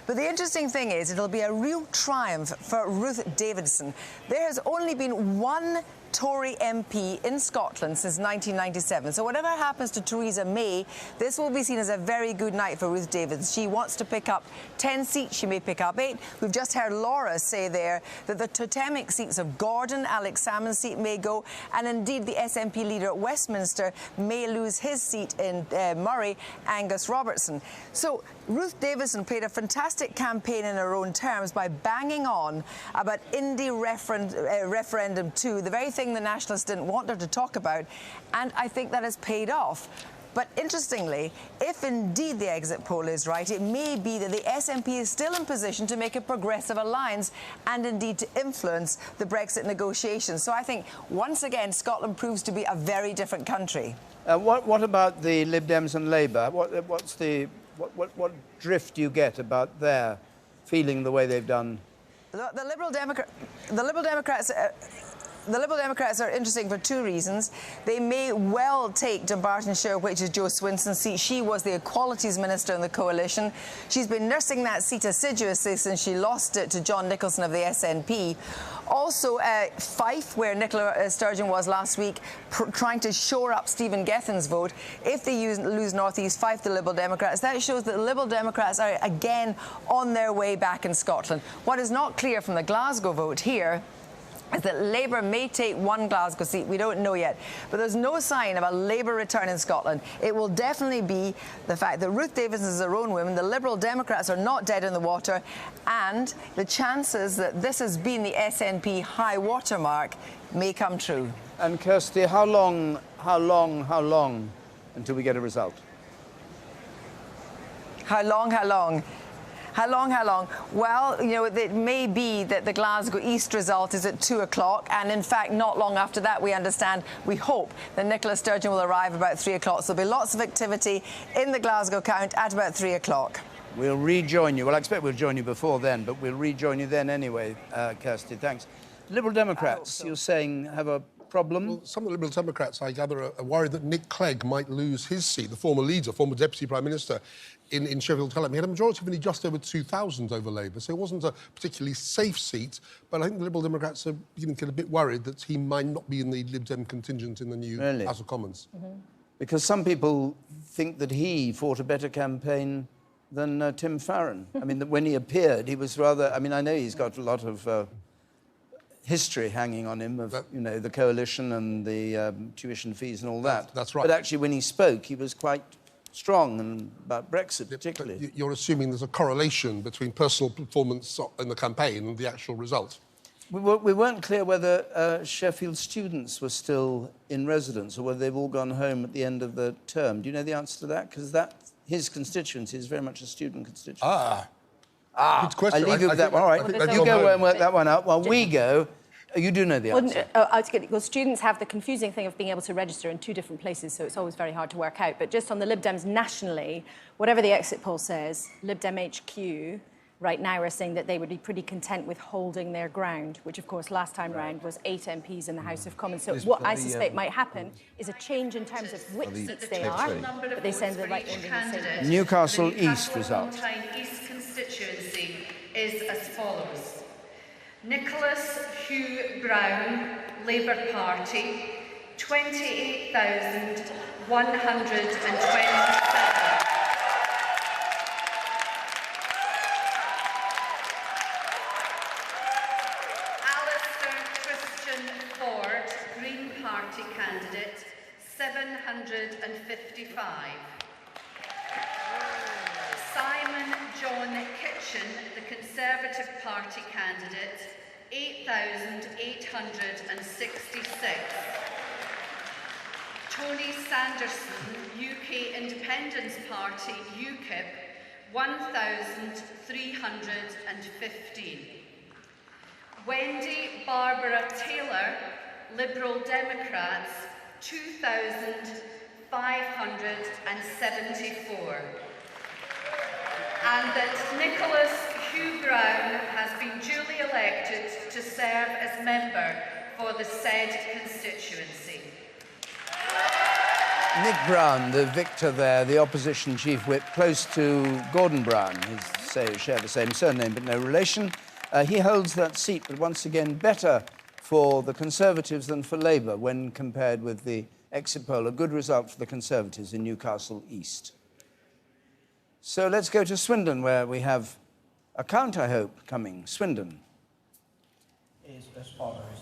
But the interesting thing is, it'll be a real triumph for Ruth Davidson. There has only been one Tory MP in Scotland since 1997. So whatever happens to Theresa May, this will be seen as a very good night for Ruth Davidson. She wants to pick up 10 seats. She may pick up 8. We've just heard Laura say there that the totemic seats of Gordon, Alex Salmond's seat may go, and indeed the SNP leader at Westminster may lose his seat in Murray, Angus Robertson. So Ruth Davidson played a fantastic campaign in her own terms by banging on about Indie Referendum 2, the very thing the Nationalists didn't want her to talk about, and I think that has paid off. But interestingly, if indeed the exit poll is right, it may be that the SNP is still in position to make a progressive alliance and indeed to influence the Brexit negotiations. So I think, once again, Scotland proves to be a very different country. What about the Lib Dems and Labour? What drift do you get about their feeling the way they've done? The Liberal Democrats are interesting for 2 reasons. They may well take Dumbartonshire, which is Jo Swinson's seat. She was the Equalities Minister in the coalition. She's been nursing that seat assiduously since she lost it to John Nicholson of the SNP. Also, Fife, where Nicola Sturgeon was last week, trying to shore up Stephen Gethin's vote. If they lose North East Fife, the Liberal Democrats, that shows that the Liberal Democrats are again on their way back in Scotland. What is not clear from the Glasgow vote here is that Labour may take one Glasgow seat. We don't know yet. But there's no sign of a Labour return in Scotland. It will definitely be the fact that Ruth Davis is her own woman, the Liberal Democrats are not dead in the water, and the chances that this has been the SNP high watermark may come true. And Kirsty, how long until we get a result? How long? Well, you know, it may be that the Glasgow East result is at 2 o'clock, and in fact, not long after that, we understand, we hope that Nicola Sturgeon will arrive about 3 o'clock. So there'll be lots of activity in the Glasgow count at about 3 o'clock. We'll rejoin you. Well, I expect we'll join you before then, but we'll rejoin you then anyway, Kirsty. Thanks. Liberal Democrats, you're saying, have a problem? Well, some of the Liberal Democrats, I gather, are worried that Nick Clegg might lose his seat, the former leader, former Deputy Prime Minister in Sheffield Hallam. He had a majority of only just over 2,000 over Labour, so it wasn't a particularly safe seat, but I think the Liberal Democrats are beginning to get a bit worried that he might not be in the Lib Dem contingent in the new House of Commons. Because some people think that he fought a better campaign than Tim Farron. I mean, when he appeared, he was rather... I mean, I know he's got a lot of history hanging on him of, you know, the coalition and the tuition fees and all that. That's right. But actually, when he spoke, he was quite strong and about Brexit particularly. You're assuming there's a correlation between personal performance in the campaign and the actual result. We weren't clear whether Sheffield students were still in residence or whether they've all gone home at the end of the term. Do you know the answer to that? Because his constituency is very much a student constituency. Good question. I'll leave you with that one. All right. You go and work that one out while we go. You do know the answer. Well, students have the confusing thing of being able to register in 2 different places, so it's always very hard to work out. But just on the Lib Dems nationally, whatever the exit poll says, Lib Dem HQ right now are saying that they would be pretty content with holding their ground, which, of course, last time round was 8 MPs in the House of Commons. So what I suspect might happen is a change in terms of which seats they are, but they send the right one in the same. Newcastle East result. East constituency is as follows. Nicholas Hugh Brown, Labour Party, 28,127. Alistair Christian Ford, Green Party candidate, 755. Simon John Kitchen, the Conservative Party candidate, 8,866. Tony Sanderson, UK Independence Party, UKIP, 1,315. Wendy Barbara Taylor, Liberal Democrats, 2,574. And that Nicholas Hugh Brown has been duly elected to serve as member for the said constituency. Nick Brown, the victor there, the opposition chief whip, close to Gordon Brown, who share the same surname but no relation. He holds that seat, but once again better for the Conservatives than for Labour when compared with the exit poll. A good result for the Conservatives in Newcastle East. So let's go to Swindon, where we have a count, I hope, coming. Swindon. Is as follows.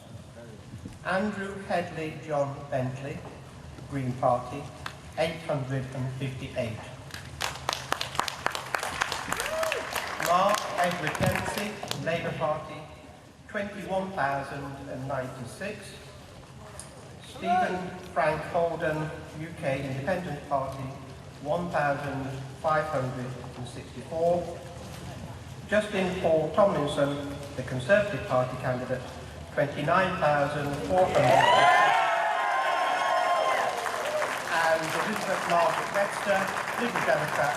Andrew Headley John Bentley, Green Party, 858. Mark Edward Dempsey, Labour Party, 21,096. Stephen Frank Holden, UK Independent Party, 1,564. Justin Paul Tomlinson, the Conservative Party candidate, 29,400. And Elizabeth Margaret Webster, Liberal Democrat,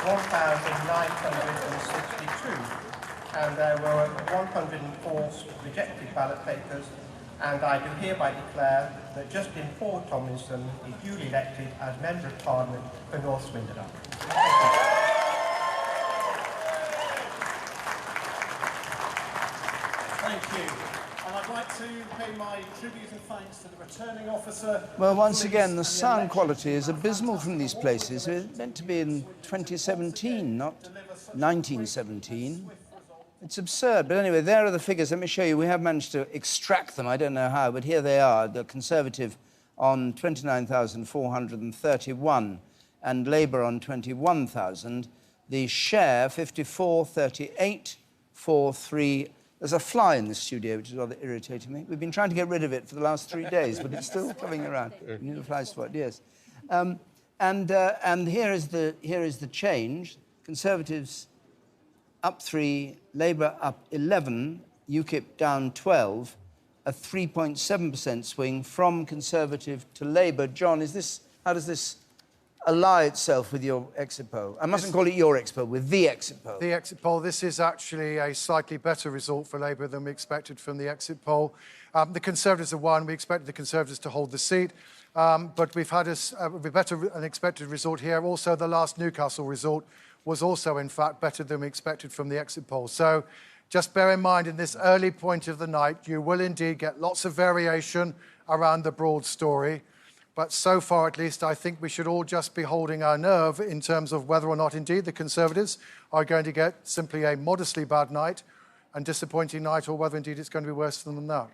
1,962. And there were 104 rejected ballot papers, and I do hereby declare that Justin Paul Tomlinson is duly elected as Member of Parliament for North Swindon. Thank you. And I'd like to pay my tribute and thanks to the returning officer. Well, once again, the sound quality is abysmal from these places. It's meant to be in 2017, not 1917. It's absurd. But anyway, there are the figures. Let me show you. We have managed to extract them. I don't know how, but here they are. The Conservative on 29,431 and Labour on 21,000. The share, 54, 38, 4, 3. There's a fly in the studio, which is rather irritating me. We've been trying to get rid of it for the last 3 days, but it's still coming around. We need a fly spot, yes. And here is the change. Conservatives up 3, Labour up 11, UKIP down 12, a 3.7% swing from Conservative to Labour. John, how does this ally itself with your exit poll? I mustn't call it your exit poll, with the exit poll. The exit poll, this is actually a slightly better result for Labour than we expected from the exit poll. The Conservatives have won. We expected the Conservatives to hold the seat. But we've had a better than expected result here. Also, the last Newcastle result was also, in fact, better than we expected from the exit poll. So just bear in mind, in this early point of the night, you will indeed get lots of variation around the broad story. But so far, at least, I think we should all just be holding our nerve in terms of whether or not, indeed, the Conservatives are going to get simply a modestly bad night and disappointing night, or whether, indeed, it's going to be worse than that.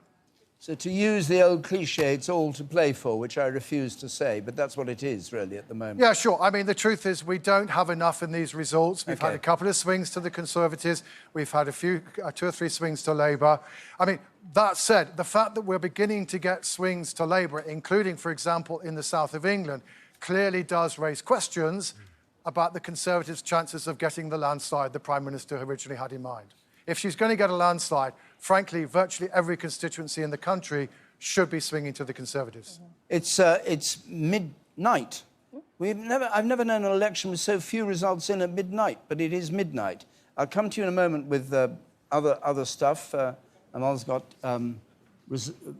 So to use the old cliché, it's all to play for, which I refuse to say, but that's what it is, really, at the moment. Yeah, sure. I mean, the truth is we don't have enough in these results. We've had a couple of swings to the Conservatives. We've had a few, 2 or 3 swings to Labour. I mean, that said, the fact that we're beginning to get swings to Labour, including, for example, in the south of England, clearly does raise questions about the Conservatives' chances of getting the landslide the Prime Minister originally had in mind. If she's going to get a landslide, frankly, virtually every constituency in the country should be swinging to the Conservatives. It's midnight. I've never known an election with so few results in at midnight, but it is midnight. I'll come to you in a moment with other stuff. Amal's got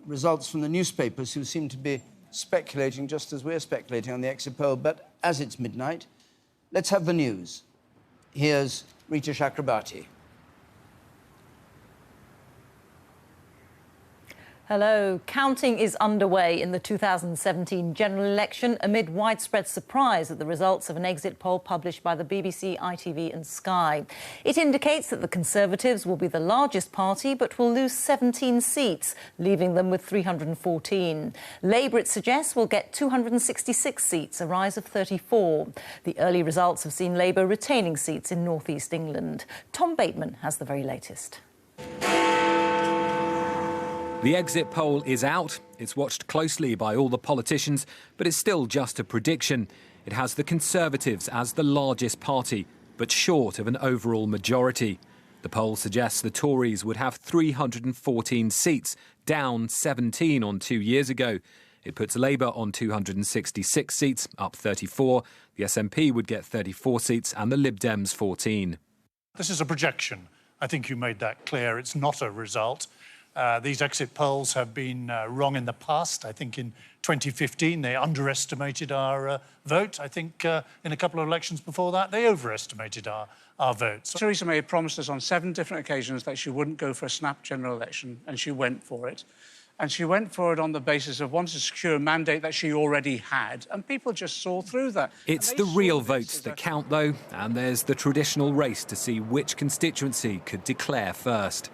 results from the newspapers, who seem to be speculating just as we're speculating on the exit poll. But as it's midnight, let's have the news. Here's Rita Chakrabarti. Hello. Counting is underway in the 2017 general election amid widespread surprise at the results of an exit poll published by the BBC, ITV and Sky. It indicates that the Conservatives will be the largest party but will lose 17 seats, leaving them with 314. Labour, it suggests, will get 266 seats, a rise of 34. The early results have seen Labour retaining seats in North East England. Tom Bateman has the very latest. The exit poll is out. It's watched closely by all the politicians, but it's still just a prediction. It has the Conservatives as the largest party, but short of an overall majority. The poll suggests the Tories would have 314 seats, down 17 on 2 years ago. It puts Labour on 266 seats, up 34. The SNP would get 34 seats and the Lib Dems 14. This is a projection. I think you made that clear. It's not a result. These exit polls have been wrong in the past. I think in 2015 they underestimated our vote. I think in a couple of elections before that they overestimated our votes. Theresa May promised us on 7 different occasions that she wouldn't go for a snap general election, and she went for it. And she went for it on the basis of wanting to secure a mandate that she already had, and people just saw through that. It's the real votes that count, though, and there's the traditional race to see which constituency could declare first.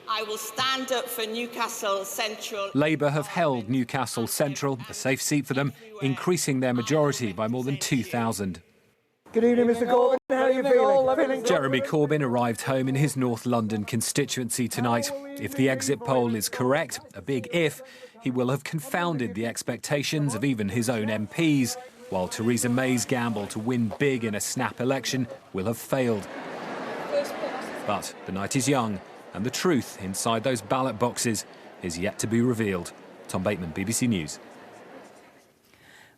I will stand up for Newcastle Central. Labour have held Newcastle Central, a safe seat for them, increasing their majority by more than 2,000. Good evening, Mr Corbyn. How are you feeling? Jeremy Corbyn arrived home in his North London constituency tonight. If the exit poll is correct, a big if, he will have confounded the expectations of even his own MPs, while Theresa May's gamble to win big in a snap election will have failed. But the night is young, and the truth inside those ballot boxes is yet to be revealed. Tom Bateman, BBC News.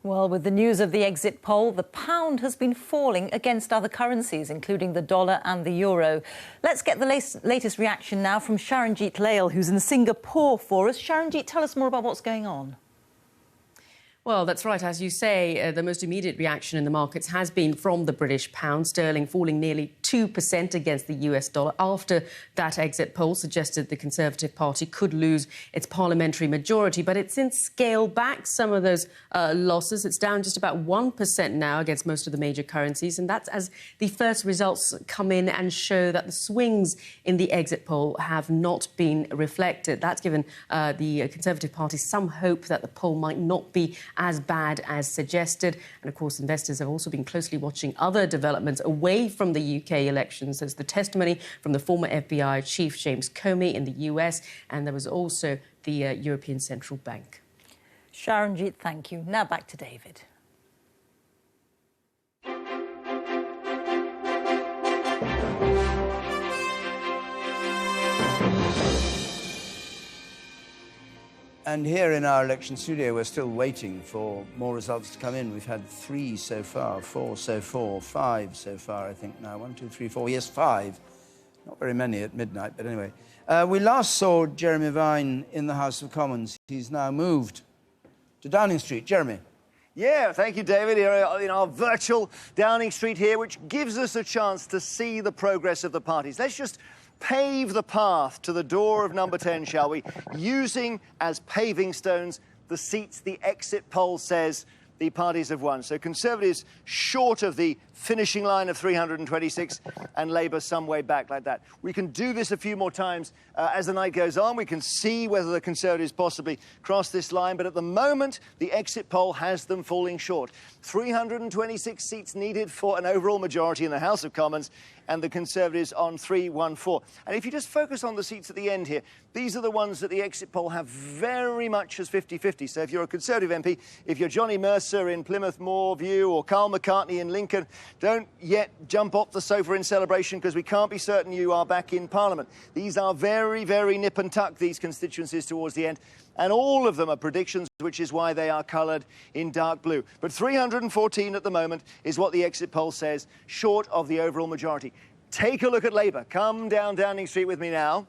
Well, with the news of the exit poll, the pound has been falling against other currencies, including the dollar and the euro. Let's get the latest reaction now from Sharanjit Lail, who's in Singapore for us. Sharanjit, tell us more about what's going on. Well, that's right. As you say, the most immediate reaction in the markets has been from the British pound, sterling falling nearly 2% against the US dollar after that exit poll suggested the Conservative Party could lose its parliamentary majority. But it's since scaled back some of those losses. It's down just about 1% now against most of the major currencies. And that's as the first results come in and show that the swings in the exit poll have not been reflected. That's given the Conservative Party some hope that the poll might not be as bad as suggested. And, of course, investors have also been closely watching other developments away from the UK elections. There's the testimony from the former FBI chief, James Comey, in the US, and there was also the European Central Bank. Sharonjeet, thank you. Now back to David. And here in our election studio, we're still waiting for more results to come in. We've had 3 so far, 4 so far, 5 so far, I think now. 1, 2, 3, 4. Yes, 5. Not very many at midnight, but anyway. We last saw Jeremy Vine in the House of Commons. He's now moved to Downing Street. Jeremy. Yeah, thank you, David. Here in our virtual Downing Street here, which gives us a chance to see the progress of the parties. Let's just pave the path to the door of number 10, shall we? Using as paving stones the seats the exit poll says the parties have won. So Conservatives short of the finishing line of 326 and Labour some way back like that. We can do this a few more times as the night goes on. We can see whether the Conservatives possibly cross this line. But at the moment, the exit poll has them falling short. 326 seats needed for an overall majority in the House of Commons, and the Conservatives on 314. And if you just focus on the seats at the end here, these are the ones that the exit poll have very much as 50-50. So if you're a Conservative MP, if you're Johnny Mercer in Plymouth Moorview or Carl McCartney in Lincoln, don't yet jump off the sofa in celebration, because we can't be certain you are back in Parliament. These are very, very nip and tuck, these constituencies towards the end. And all of them are predictions, which is why they are coloured in dark blue. But 314 at the moment is what the exit poll says, short of the overall majority. Take a look at Labour. Come down Downing Street with me now.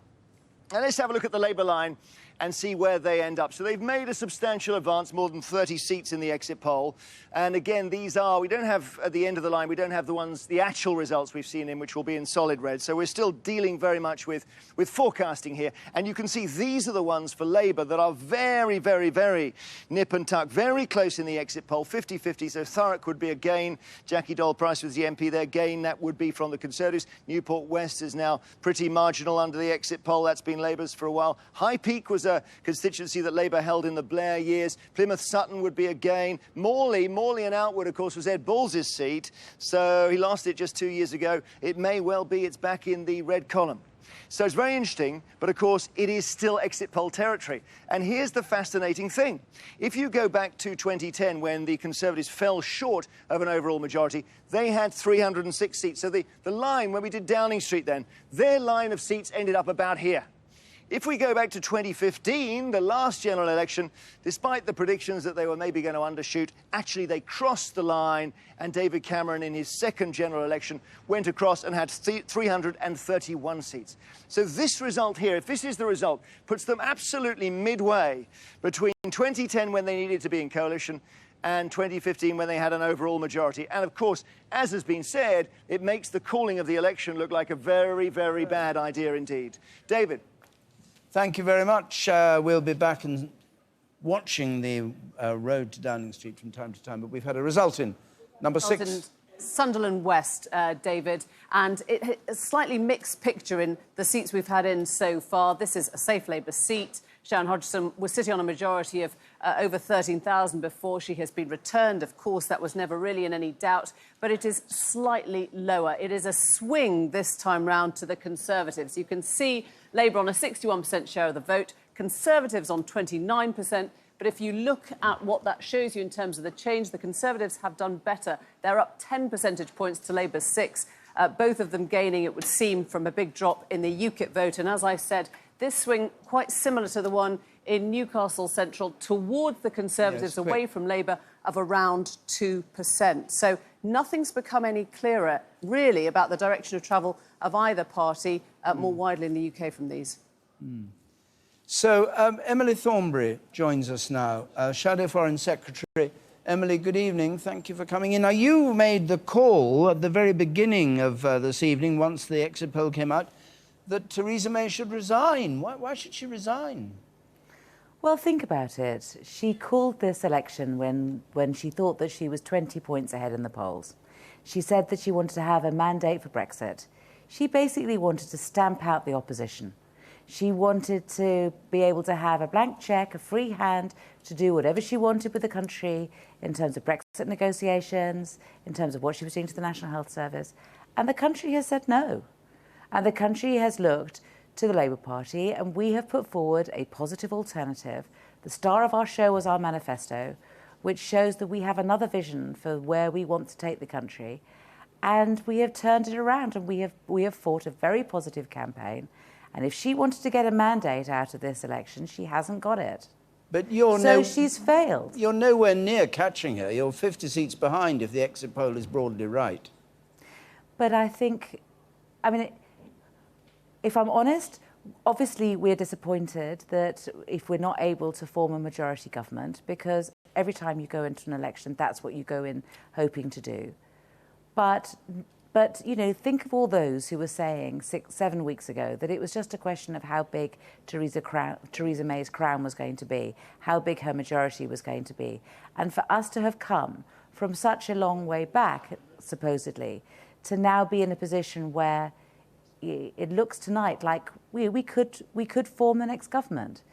And let's have a look at the Labour line and see where they end up. So they've made a substantial advance, more than 30 seats in the exit poll. And again, these are, we don't have, at the end of the line, we don't have the ones, the actual results we've seen in, which will be in solid red. So we're still dealing very much with forecasting here. And you can see these are the ones for Labour that are very, very, very nip and tuck, very close in the exit poll, 50-50. So Thurrock would be a gain. Jackie Dole-Price was the MP there. Gain, that would be from the Conservatives. Newport West is now pretty marginal under the exit poll. That's been Labour's for a while. High Peak was a constituency that Labour held in the Blair years. Plymouth Sutton would be a gain. Morley and Outwood, of course, was Ed Balls' seat, so he lost it just 2 years ago. It may well be it's back in the red column. So it's very interesting, but of course it is still exit poll territory. And here's the fascinating thing. If you go back to 2010, when the Conservatives fell short of an overall majority, they had 306 seats. So the line, when we did Downing Street then, their line of seats ended up about here. If we go back to 2015, the last general election, despite the predictions that they were maybe going to undershoot, actually they crossed the line, and David Cameron in his second general election went across and had 331 seats. So this result here, if this is the result, puts them absolutely midway between 2010, when they needed to be in coalition, and 2015, when they had an overall majority. And of course, as has been said, it makes the calling of the election look like a very, very bad idea indeed. David. Thank you very much. We'll be back and watching the road to Downing Street from time to time, but we've had a result in number 6. Sunderland West, David, and a slightly mixed picture in the seats we've had in so far. This is a safe Labour seat. Sharon Hodgson was sitting on a majority of over 13,000 before she has been returned. Of course, that was never really in any doubt, but it is slightly lower. It is a swing this time round to the Conservatives. You can see Labour on a 61% share of the vote, Conservatives on 29%. But if you look at what that shows you in terms of the change, the Conservatives have done better. They're up 10 percentage points to Labour's 6, both of them gaining, it would seem, from a big drop in the UKIP vote. And as I said, this swing quite similar to the one in Newcastle Central toward the Conservatives, yes, away from Labour, of around 2%. So nothing's become any clearer, really, about the direction of travel of either party more widely in the UK from these. So, Emily Thornberry joins us now, Shadow Foreign Secretary. Emily, good evening. Thank you for coming in. Now, you made the call at the very beginning of this evening, once the exit poll came out, that Theresa May should resign. Why should she resign? Well, think about it. She called this election when she thought that she was 20 points ahead in the polls. She said that she wanted to have a mandate for Brexit. She basically wanted to stamp out the opposition. She wanted to be able to have a blank cheque, a free hand to do whatever she wanted with the country in terms of Brexit negotiations, in terms of what she was doing to the National Health Service. And the country has said no. And the country has looked to the Labour Party, and we have put forward a positive alternative. The star of our show was our manifesto, which shows that we have another vision for where we want to take the country. And we have turned it around, and we have fought a very positive campaign. And if she wanted to get a mandate out of this election, she hasn't got it. But she's failed. You're nowhere near catching her. You're 50 seats behind if the exit poll is broadly right. But I think, if I'm honest, obviously we're disappointed that if we're not able to form a majority government, because every time you go into an election, that's what you go in hoping to do. But think of all those who were saying 7 weeks ago that it was just a question of how big Theresa May's crown was going to be, how big her majority was going to be. And for us to have come from such a long way back, supposedly, to now be in a position where it looks tonight like we could form the next government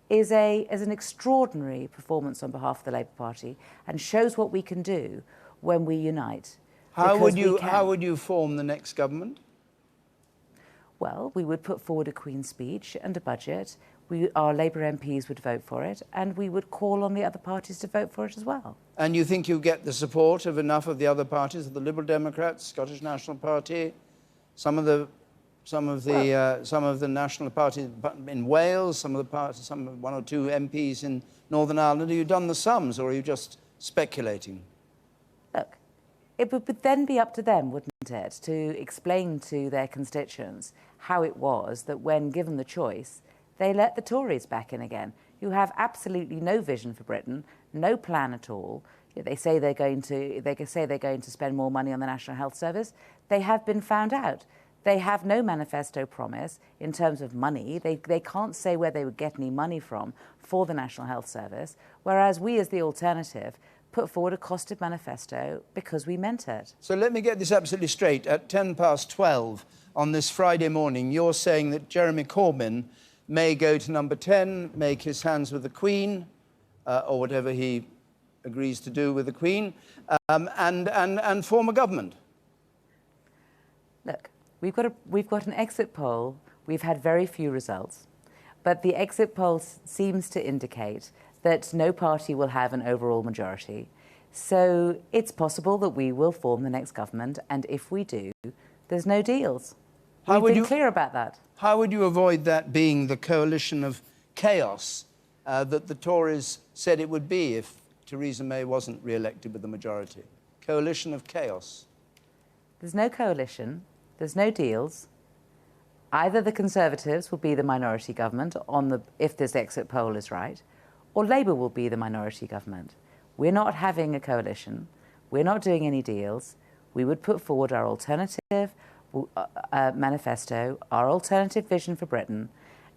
is an extraordinary performance on behalf of the Labour Party and shows what we can do when we unite. How would you form the next government? Well, we would put forward a Queen's speech and a budget. Our Labour MPs would vote for it, and we would call on the other parties to vote for it as well. And you think you get the support of enough of the other parties, of the Liberal Democrats, Scottish National Party, some of the National Party in Wales, one or two MPs in Northern Ireland? Have you done the sums, or are you just speculating? Look, it would then be up to them, wouldn't it, to explain to their constituents how it was that when given the choice, they let the Tories back in again, who have absolutely no vision for Britain, no plan at all. They say they're going to spend more money on the National Health Service. They have been found out. They have no manifesto promise in terms of money. They can't say where they would get any money from for the National Health Service, whereas we, as the alternative, put forward a costed manifesto because we meant it. So let me get this absolutely straight. At 12:10 on this Friday morning, you're saying that Jeremy Corbyn may go to number 10, make his hands with the Queen, or whatever he agrees to do with the Queen, and form a government. Look, we've got an exit poll. We've had very few results, but the exit poll seems to indicate that no party will have an overall majority. So it's possible that we will form the next government, and if we do, there's no deals. We've been clear about that. How would you avoid that being the coalition of chaos that the Tories said it would be if Theresa May wasn't re-elected with the majority? Coalition of chaos. There's no coalition. There's no deals. Either the Conservatives will be the minority government if this exit poll is right, or Labour will be the minority government. We're not having a coalition. We're not doing any deals. We would put forward our alternative manifesto, our alternative vision for Britain,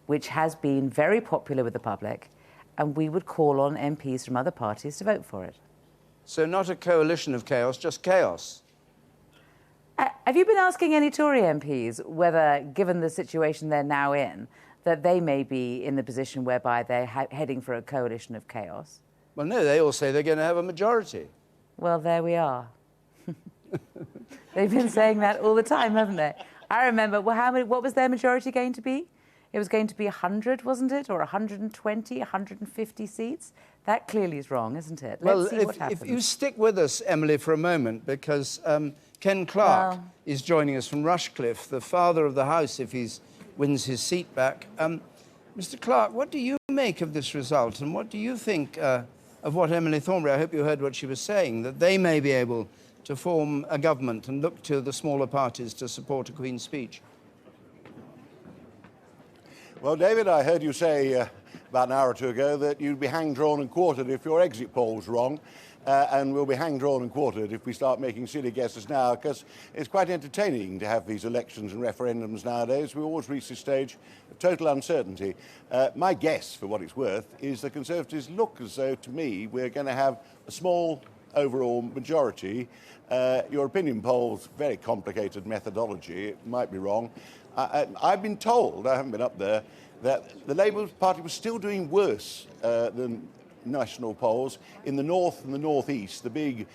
which has been very popular with the public, and we would call on MPs from other parties to vote for it. So not a coalition of chaos, just chaos? Have you been asking any Tory MPs whether, given the situation they're now in, that they may be in the position whereby they're heading for a coalition of chaos? Well, no, they all say they're going to have a majority. Well, there we are. They've been saying that all the time, haven't they? I remember, what was their majority going to be? It was going to be 100, wasn't it? Or 120, 150 seats? That clearly is wrong, isn't it? Let's see what happens. If you stick with us, Emily, for a moment, because Ken Clarke is joining us from Rushcliffe, the father of the house, if he wins his seat back. Mr. Clarke, what do you make of this result, and what do you think of what Emily Thornberry, I hope you heard what she was saying, that they may be able to form a government and look to the smaller parties to support a Queen's speech? Well, David, I heard you say about an hour or two ago that you'd be hanged, drawn and quartered if your exit poll's wrong. And we'll be hanged, drawn and quartered if we start making silly guesses now, because it's quite entertaining to have these elections and referendums nowadays. We always reach this stage of total uncertainty. My guess, for what it's worth, is the Conservatives look as though, to me, we're going to have a small overall majority. Your opinion polls, very complicated methodology, it might be wrong. I've been told, I haven't been up there, that the Labour Party was still doing worse than national polls in the north and the northeast. The big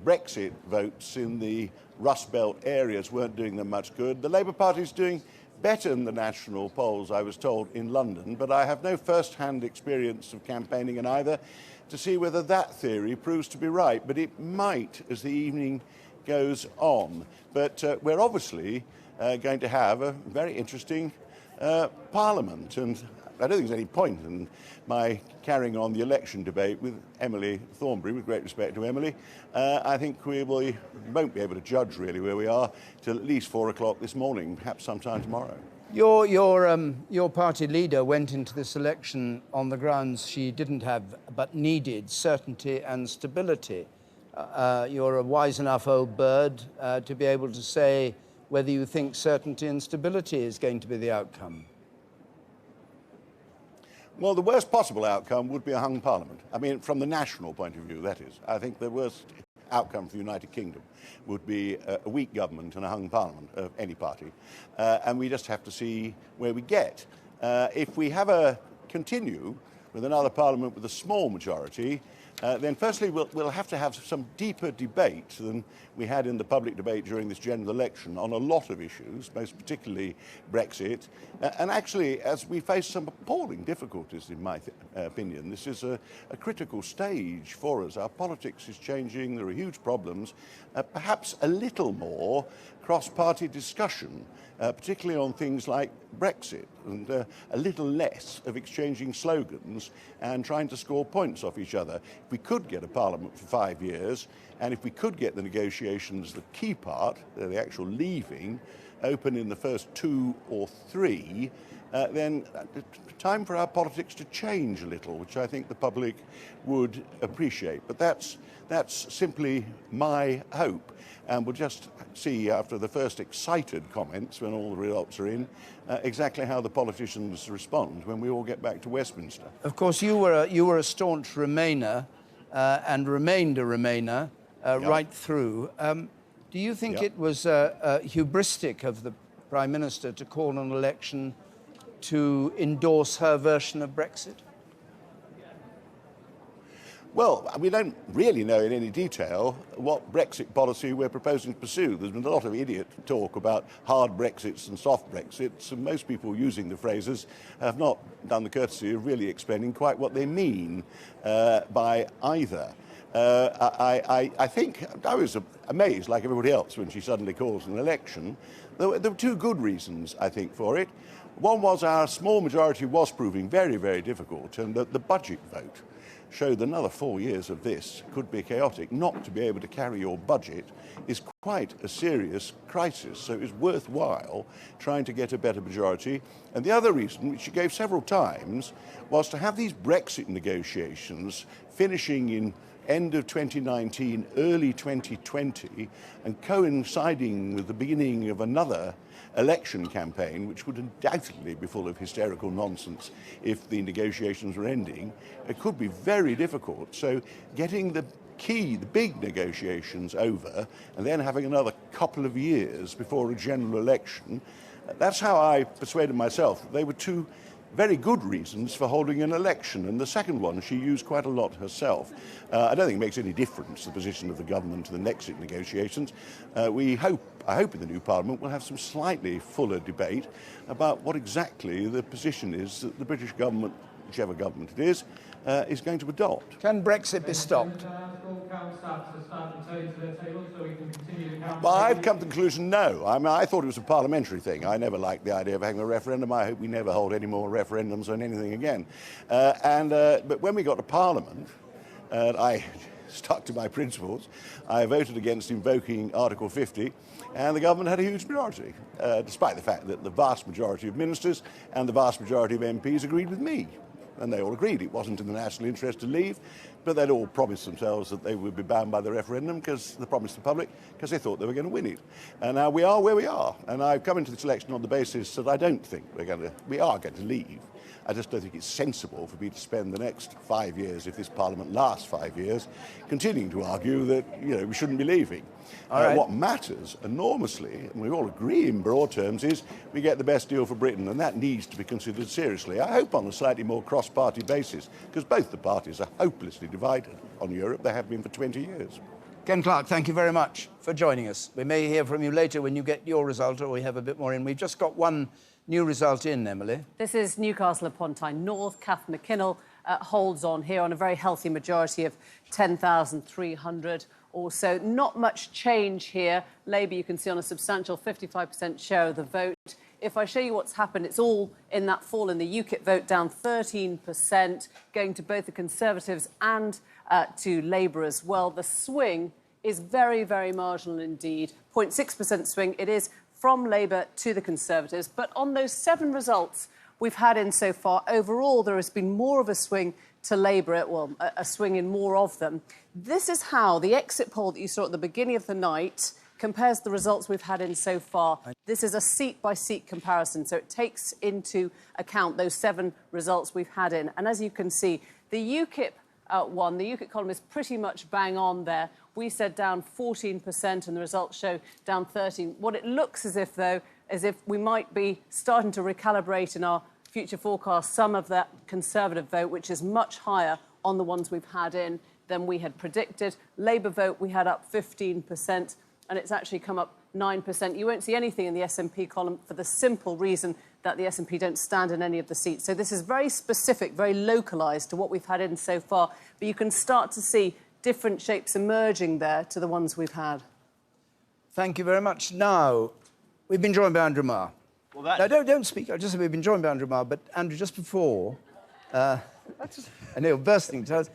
Brexit votes in the Rust Belt areas weren't doing them much good. The Labour Party's doing better than the national polls, I was told, in London, but I have no first-hand experience of campaigning in either to see whether that theory proves to be right. But it might as the evening goes on. But we're obviously going to have a very interesting Parliament, and I don't think there's any point in my carrying on the election debate with Emily Thornberry, with great respect to Emily. I think we won't be able to judge really where we are till at least 4 o'clock this morning, perhaps sometime tomorrow. Your party leader went into this election on the grounds she didn't have but needed certainty and stability. You're a wise enough old bird to be able to say whether you think certainty and stability is going to be the outcome. Well, the worst possible outcome would be a hung parliament. I mean, from the national point of view, that is. I think the worst outcome for the United Kingdom would be a weak government and a hung parliament of any party. And we just have to see where we get. If we continue with another parliament with a small majority, then firstly we'll have to have some deeper debate than we had in the public debate during this general election on a lot of issues, most particularly Brexit. And actually, as we face some appalling difficulties, in my opinion, this is a critical stage for us. Our politics is changing, there are huge problems, perhaps a little more cross-party discussion, particularly on things like Brexit, and a little less of exchanging slogans and trying to score points off each other. If we could get a parliament for 5 years, and if we could get the negotiations, the key part, the actual leaving, open in the first 2 or 3, then time for our politics to change a little, which I think the public would appreciate. But that's simply my hope. And we'll just see after the first excited comments, when all the results are in, exactly how the politicians respond when we all get back to Westminster. Of course, you were a staunch Remainer and remained a Remainer right through. Do you think it was hubristic of the Prime Minister to call an election to endorse her version of Brexit? Well, we don't really know in any detail what Brexit policy we're proposing to pursue. There's been a lot of idiot talk about hard Brexits and soft Brexits, and most people using the phrases have not done the courtesy of really explaining quite what they mean by either. I think I was amazed, like everybody else, when she suddenly calls an election. There were 2 good reasons, I think, for it. One was our small majority was proving very, very difficult, and that the budget vote showed that another 4 years of this could be chaotic. Not to be able to carry your budget is quite a serious crisis, so it was worthwhile trying to get a better majority. And the other reason, which she gave several times, was to have these Brexit negotiations finishing in end of 2019, early 2020, and coinciding with the beginning of another election campaign, which would undoubtedly be full of hysterical nonsense if the negotiations were ending. It could be very difficult. So getting the big negotiations over, and then having another couple of years before a general election, that's how I persuaded myself that they were 2 very good reasons for holding an election. And the second one she used quite a lot herself. I don't think it makes any difference the position of the government to the Brexit negotiations. I hope in the new Parliament we'll have some slightly fuller debate about what exactly the position is that the British government, whichever government it is going to adopt. Can Brexit be stopped? Well, I've come to the conclusion, no. I thought it was a parliamentary thing. I never liked the idea of having a referendum. I hope we never hold any more referendums on anything again. But when we got to Parliament, I stuck to my principles. I voted against invoking Article 50, and the government had a huge majority, despite the fact that the vast majority of ministers and the vast majority of MPs agreed with me. And they all agreed it wasn't in the national interest to leave, but they'd all promised themselves that they would be bound by the referendum, because they promised the public, because they thought they were going to win it. And now we are where we are. And I've come into this election on the basis that I don't think we are going to leave. I just don't think it's sensible for me to spend the next 5 years, if this Parliament lasts 5 years, continuing to argue that, we shouldn't be leaving. What matters enormously, and we all agree in broad terms, is we get the best deal for Britain, and that needs to be considered seriously. I hope on a slightly more cross-party basis, because both the parties are hopelessly divided on Europe. They have been for 20 years. Ken Clarke, thank you very much for joining us. We may hear from you later when you get your result, or we have a bit more in. We've just got one new result in, Emily. This is Newcastle upon Tyne North. Kath McKinnell holds on here on a very healthy majority of 10,300 or so. Not much change here. Labour, you can see, on a substantial 55% share of the vote. If I show you what's happened, it's all in that fall in the UKIP vote, down 13%, going to both the Conservatives and to Labour as well. The swing is very, very marginal indeed. 0.6% swing. It is from Labour to the Conservatives. But on those 7 results we've had in so far, overall there has been more of a swing to Labour, well, a swing in more of them. This is how the exit poll that you saw at the beginning of the night compares the results we've had in so far. This is a seat-by-seat comparison, so it takes into account those 7 results we've had in. And as you can see, the UKIP one, the UKIP column is pretty much bang on there. We said down 14%, and the results show down 13%. What it looks as if, though, as if we might be starting to recalibrate in our future forecast some of that Conservative vote, which is much higher on the ones we've had in than we had predicted. Labour vote, we had up 15%, and it's actually come up 9%. You won't see anything in the SNP column for the simple reason that the SNP don't stand in any of the seats. So this is very specific, very localised to what we've had in so far. But you can start to see different shapes emerging there to the ones we've had. Thank you very much. Now, we've been joined by Andrew Marr. Well, no, don't speak. I just said we've been joined by Andrew Marr, but Andrew, just before, I know you're bursting to us.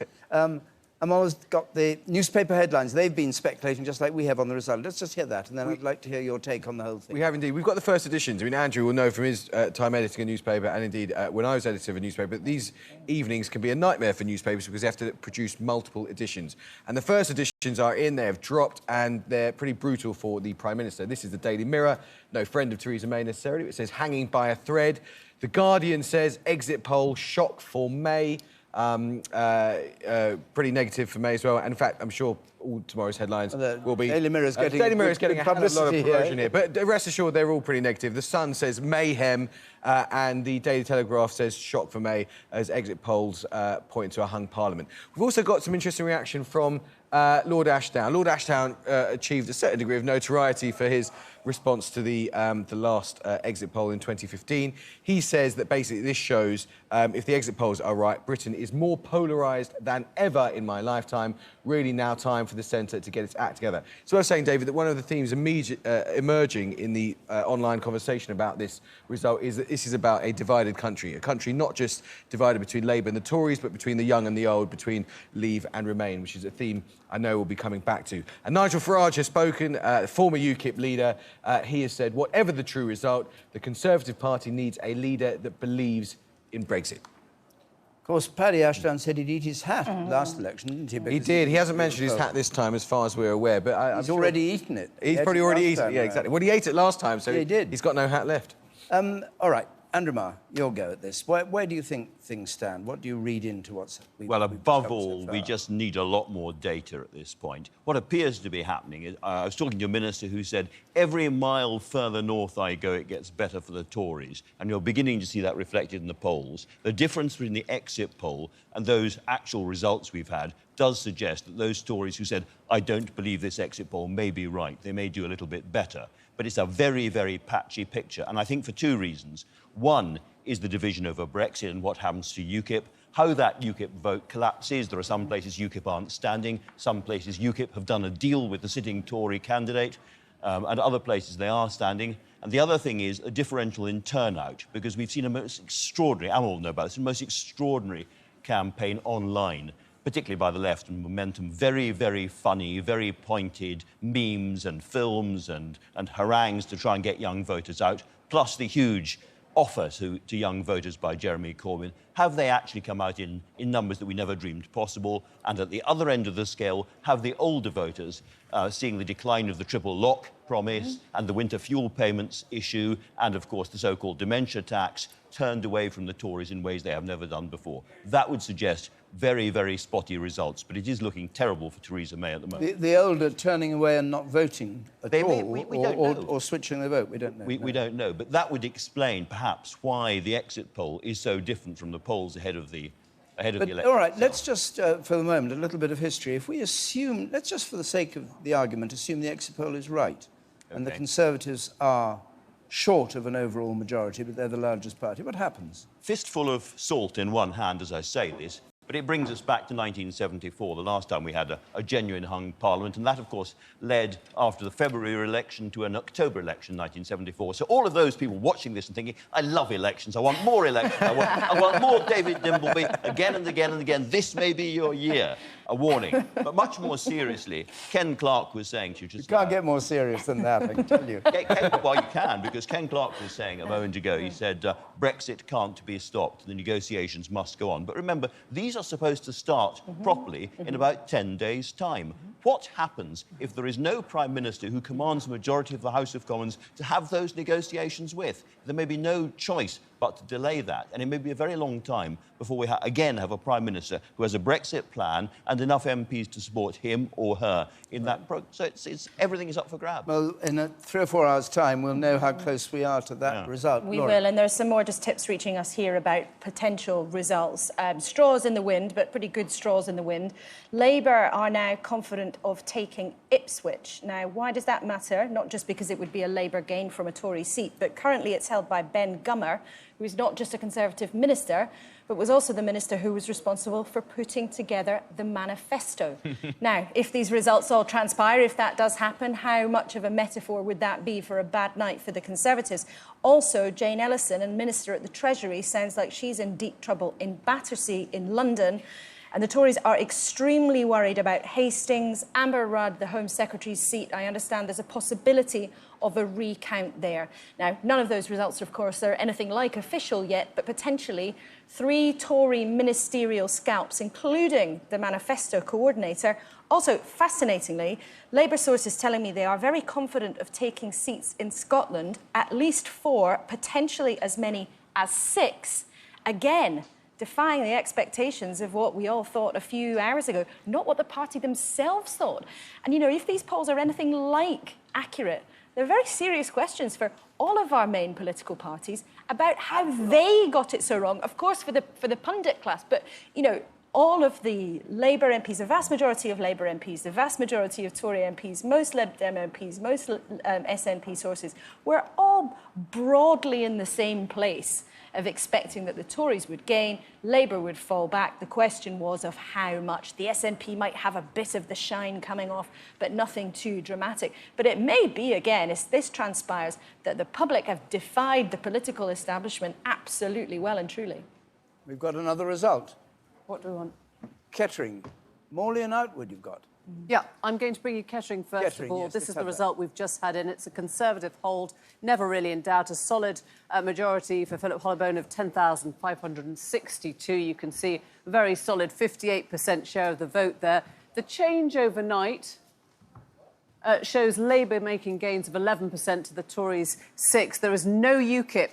Amal's got the newspaper headlines. They've been speculating just like we have on the result. Let's just hear that, and then I'd like to hear your take on the whole thing. We have indeed. We've got the first editions. I mean, Andrew will know from his time editing a newspaper, and indeed when I was editor of a newspaper, these evenings can be a nightmare for newspapers because they have to produce multiple editions. And the first editions are in, they have dropped, and they're pretty brutal for the Prime Minister. This is the Daily Mirror, no friend of Theresa May necessarily. It says, hanging by a thread. The Guardian says, exit poll, shock for May. Pretty negative for May as well. And in fact, I'm sure all tomorrow's headlines will be... Daily Mirror's getting, Daily Mirror's getting a hell of a lot of promotion here. But rest assured, they're all pretty negative. The Sun says mayhem, and the Daily Telegraph says shock for May as exit polls point to a hung Parliament. We've also got some interesting reaction from Lord Ashdown. Lord Ashdown achieved a certain degree of notoriety for his response to the last exit poll in 2015. He says that basically this shows, if the exit polls are right, Britain is more polarised than ever in my lifetime. Really now time for the centre to get its act together. So I was saying, David, that one of the themes emerging in the online conversation about this result is that this is about a divided country, a country not just divided between Labour and the Tories, but between the young and the old, between Leave and Remain, which is a theme I know we'll be coming back to. And Nigel Farage has spoken, former UKIP leader. He has said, whatever the true result, the Conservative Party needs a leader that believes in Brexit. Of course, Paddy Ashdown said he'd eat his hat last election, didn't he? He did. He hasn't mentioned his hat this time, as far as we're aware. But he's already eaten it. He's probably already eaten it, yeah, exactly. Well, he ate it last time, so yeah, he did. He's got no hat left. All right, Andrew Marr, your go at this. Where do you think things stand? What do you read into what's... Well, above all, we just need a lot more data at this point. What appears to be happening is, I was talking to a minister who said, every mile further north I go, it gets better for the Tories. And you're beginning to see that reflected in the polls. The difference between the exit poll and those actual results we've had does suggest that those Tories who said, I don't believe this exit poll may be right, they may do a little bit better. But it's a very, very patchy picture. And I think for 2 reasons. One is the division over Brexit and what happens to UKIP, how that UKIP vote collapses. There are some places UKIP aren't standing, some places UKIP have done a deal with the sitting Tory candidate, and other places they are standing. And the other thing is a differential in turnout, because we've seen a most extraordinary, Amal will know about this, a most extraordinary campaign online particularly by the left and Momentum, very, very funny, very pointed memes and films and harangues to try and get young voters out, plus the huge offer to young voters by Jeremy Corbyn. Have they actually come out in numbers that we never dreamed possible? And at the other end of the scale, have the older voters, seeing the decline of the triple lock promise and the winter fuel payments issue and, of course, the so-called dementia tax, turned away from the Tories in ways they have never done before? That would suggest very, very spotty results, but it is looking terrible for Theresa May at the moment. The older turning away and not voting at all, we don't know. or switching their vote, we don't know. We don't know, but that would explain perhaps why the exit poll is so different from the polls ahead of the election. All right, let's just, for the moment, a little bit of history. If we assume, let's just for the sake of the argument, assume the exit poll is right, and the Conservatives are short of an overall majority, but they're the largest party, what happens? Fistful of salt in one hand as I say this, but it brings us back to 1974, the last time we had a genuine hung parliament, and that, of course, led, after the February election, to an October election in 1974. So all of those people watching this and thinking, I love elections, I want more elections, I want more David Dimbleby, again and again and again, this may be your year. A warning. But much more seriously, Ken Clarke was saying to you just... You can't get more serious than that, I can tell you. Well, you can, because Ken Clarke was saying a moment ago, he said, Brexit can't be stopped, the negotiations must go on. But remember, these are supposed to start properly in about 10 days' time. What happens if there is no Prime Minister who commands a majority of the House of Commons to have those negotiations with? There may be no choice but to delay that, and it may be a very long time before we again have a Prime Minister who has a Brexit plan and enough MPs to support him or her in that program. So everything is up for grabs. Well, in 3 or 4 hours' time, we'll know how close we are to that result. We Laura. will, and there's some more just tips reaching us here about potential results. Straws in the wind, but pretty good straws in the wind. Labour are now confident of taking Ipswich. Now, why does that matter? Not just because it would be a Labour gain from a Tory seat, but currently it's held by Ben Gummer, who is not just a Conservative minister, but was also the minister who was responsible for putting together the manifesto. Now, if these results all transpire, if that does happen, how much of a metaphor would that be for a bad night for the Conservatives? Also, Jane Ellison, and Minister at the Treasury, sounds like she's in deep trouble in Battersea in London. And the Tories are extremely worried about Hastings, Amber Rudd, the Home Secretary's seat. I understand there's a possibility of a recount there. Now, none of those results, of course, are anything like official yet, but potentially 3 Tory ministerial scalps, including the manifesto coordinator. Also, fascinatingly, Labour sources telling me they are very confident of taking seats in Scotland, at least 4, potentially as many as 6. Again, defying the expectations of what we all thought a few hours ago, not what the party themselves thought. And, you know, if these polls are anything like accurate, they're very serious questions for all of our main political parties about how they got it so wrong. Of course, for the pundit class, but, you know, all of the Labour MPs, the vast majority of Labour MPs, the vast majority of Tory MPs, most Lib Dem MPs, most SNP sources, we're all broadly in the same place of expecting that the Tories would gain, Labour would fall back. The question was of how much. The SNP might have a bit of the shine coming off, but nothing too dramatic. But it may be, again, as this transpires, that the public have defied the political establishment absolutely well and truly. We've got another result. What do we want? Kettering. Morley and Outwood you've got. Yeah, I'm going to bring you Kettering first of all. Yes, this is the result we've just had in. It's a Conservative hold, never really in doubt. A solid majority for Philip Hollobone of 10,562. You can see a very solid 58% share of the vote there. The change overnight shows Labour making gains of 11% to the Tories 6%. There is no UKIP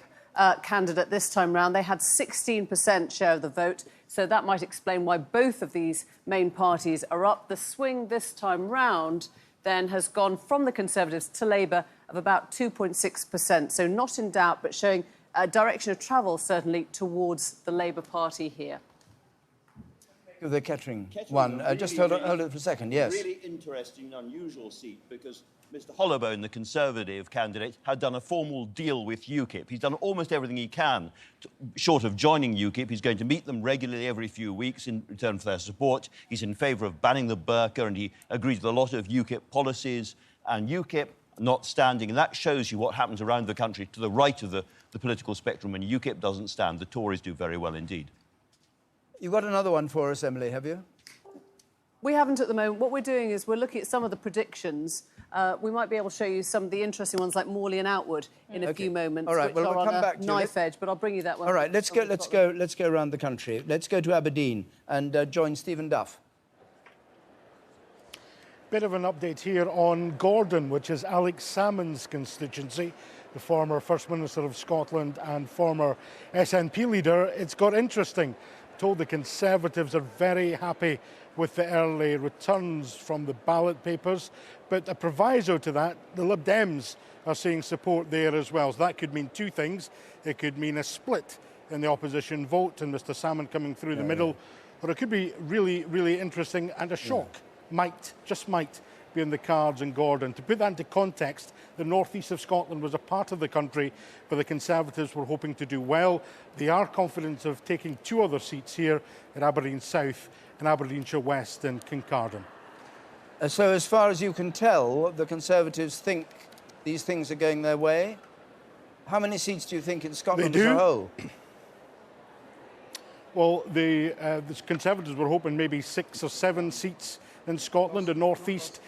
candidate this time round. They had 16% share of the vote. So that might explain why both of these main parties are up. The swing this time round then has gone from the Conservatives to Labour of about 2.6%. So not in doubt, but showing a direction of travel, certainly, towards the Labour Party here. The Kettering one. Just hold it for a second, yes. Really interesting and unusual seat because Mr Hollobone, the Conservative candidate, had done a formal deal with UKIP. He's done almost everything he can, short of joining UKIP. He's going to meet them regularly every few weeks in return for their support. He's in favour of banning the burqa, and he agrees with a lot of UKIP policies. And UKIP not standing, and that shows you what happens around the country to the right of the political spectrum. When UKIP doesn't stand, the Tories do very well indeed. You've got another one for us, Emily, have you? We haven't at the moment. What we're doing is we're looking at some of the predictions. We might be able to show you some of the interesting ones like Morley and Outwood in a few moments, All right, which well, are we'll come on back a to knife edge, but I'll bring you that one. All right, let's go around the country. Let's go to Aberdeen and join Stephen Duff. Bit of an update here on Gordon, which is Alex Salmond's constituency, the former First Minister of Scotland and former SNP leader. It's got interesting. I'm told the Conservatives are very happy with the early returns from the ballot papers, but a proviso to that, the Lib Dems are seeing support there as well. So that could mean two things. It could mean a split in the opposition vote and Mr Salmond coming through the middle, or it could be really, really interesting and a shock. Just might be in the cards in Gordon. To put that into context, the northeast of Scotland was a part of the country where the Conservatives were hoping to do well. They are confident of taking two other seats here in Aberdeen South and Aberdeenshire West and Kincardine. So as far as you can tell, the Conservatives think these things are going their way. How many seats do you think in Scotland as a whole? Well, the Conservatives were hoping maybe 6 or 7 seats in Scotland and North East.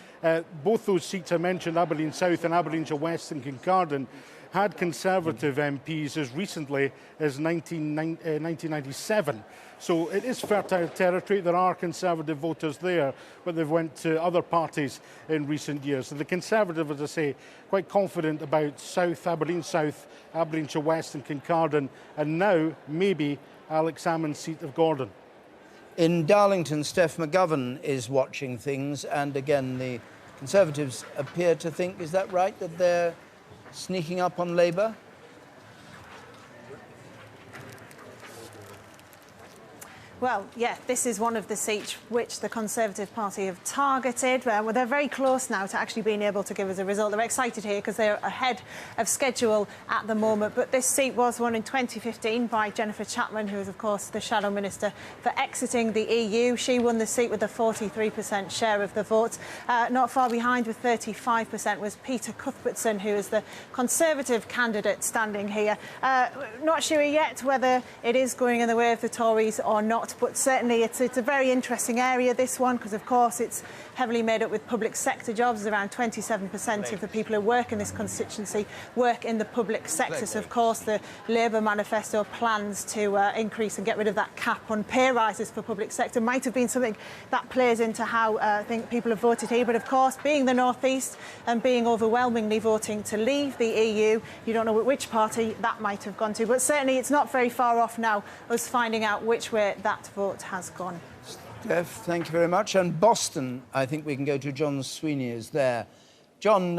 Both those seats I mentioned, Aberdeen South and Aberdeenshire West and Kincardine, had Conservative MPs as recently as 1997. So it is fertile territory. There are Conservative voters there, but they've went to other parties in recent years. So the Conservative, as I say, quite confident about South, Aberdeen South, Aberdeenshire West and Kincardine, and now maybe Alex Salmond's seat of Gordon. In Darlington, Steph McGovern is watching things, and again, the Conservatives appear to think, is that right, that they're sneaking up on Labour? Well, yeah, this is one of the seats which the Conservative Party have targeted. Well, they're very close now to actually being able to give us a result. They're excited here because they're ahead of schedule at the moment. But this seat was won in 2015 by Jennifer Chapman, who is, of course, the Shadow Minister for exiting the EU. She won the seat with a 43% share of the vote. Not far behind with 35% was Peter Cuthbertson, who is the Conservative candidate standing here. Not sure yet whether it is going in the way of the Tories or not. But certainly it's a very interesting area, this one, because, of course, it's heavily made up with public sector jobs. Around 27% of the people who work in this constituency work in the public sector. So, of course, the Labour manifesto plans to increase and get rid of that cap on pay rises for public sector might have been something that plays into how I think people have voted here. But, of course, being the North East and being overwhelmingly voting to leave the EU, you don't know which party that might have gone to. But certainly it's not very far off now, us finding out which way that vote has gone. Steph, thank you very much. And Boston, I think we can go to John Sweeney is there. John,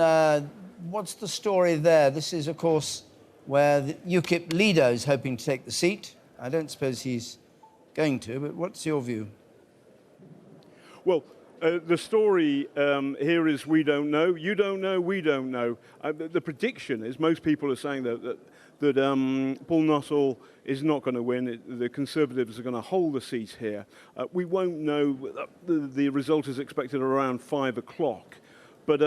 what's the story there? This is, of course, where the UKIP leader is hoping to take the seat. I don't suppose he's going to, but what's your view? Well, the story here is we don't know. You don't know, we don't know. The prediction is most people are saying that Paul Nuttall is not going to win. The Conservatives are going to hold the seat here. We won't know. The result is expected around 5 o'clock. But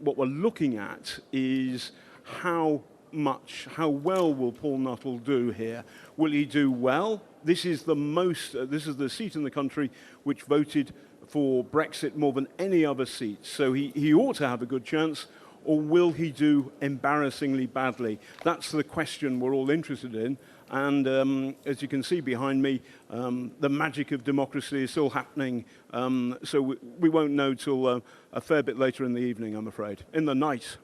what we're looking at is how well will Paul Nuttall do here? Will he do well? This is the seat in the country which voted for Brexit more than any other seat. So he ought to have a good chance. Or will he do embarrassingly badly? That's the question we're all interested in. And as you can see behind me, the magic of democracy is still happening. So we won't know till a fair bit later in the evening, I'm afraid, in the night.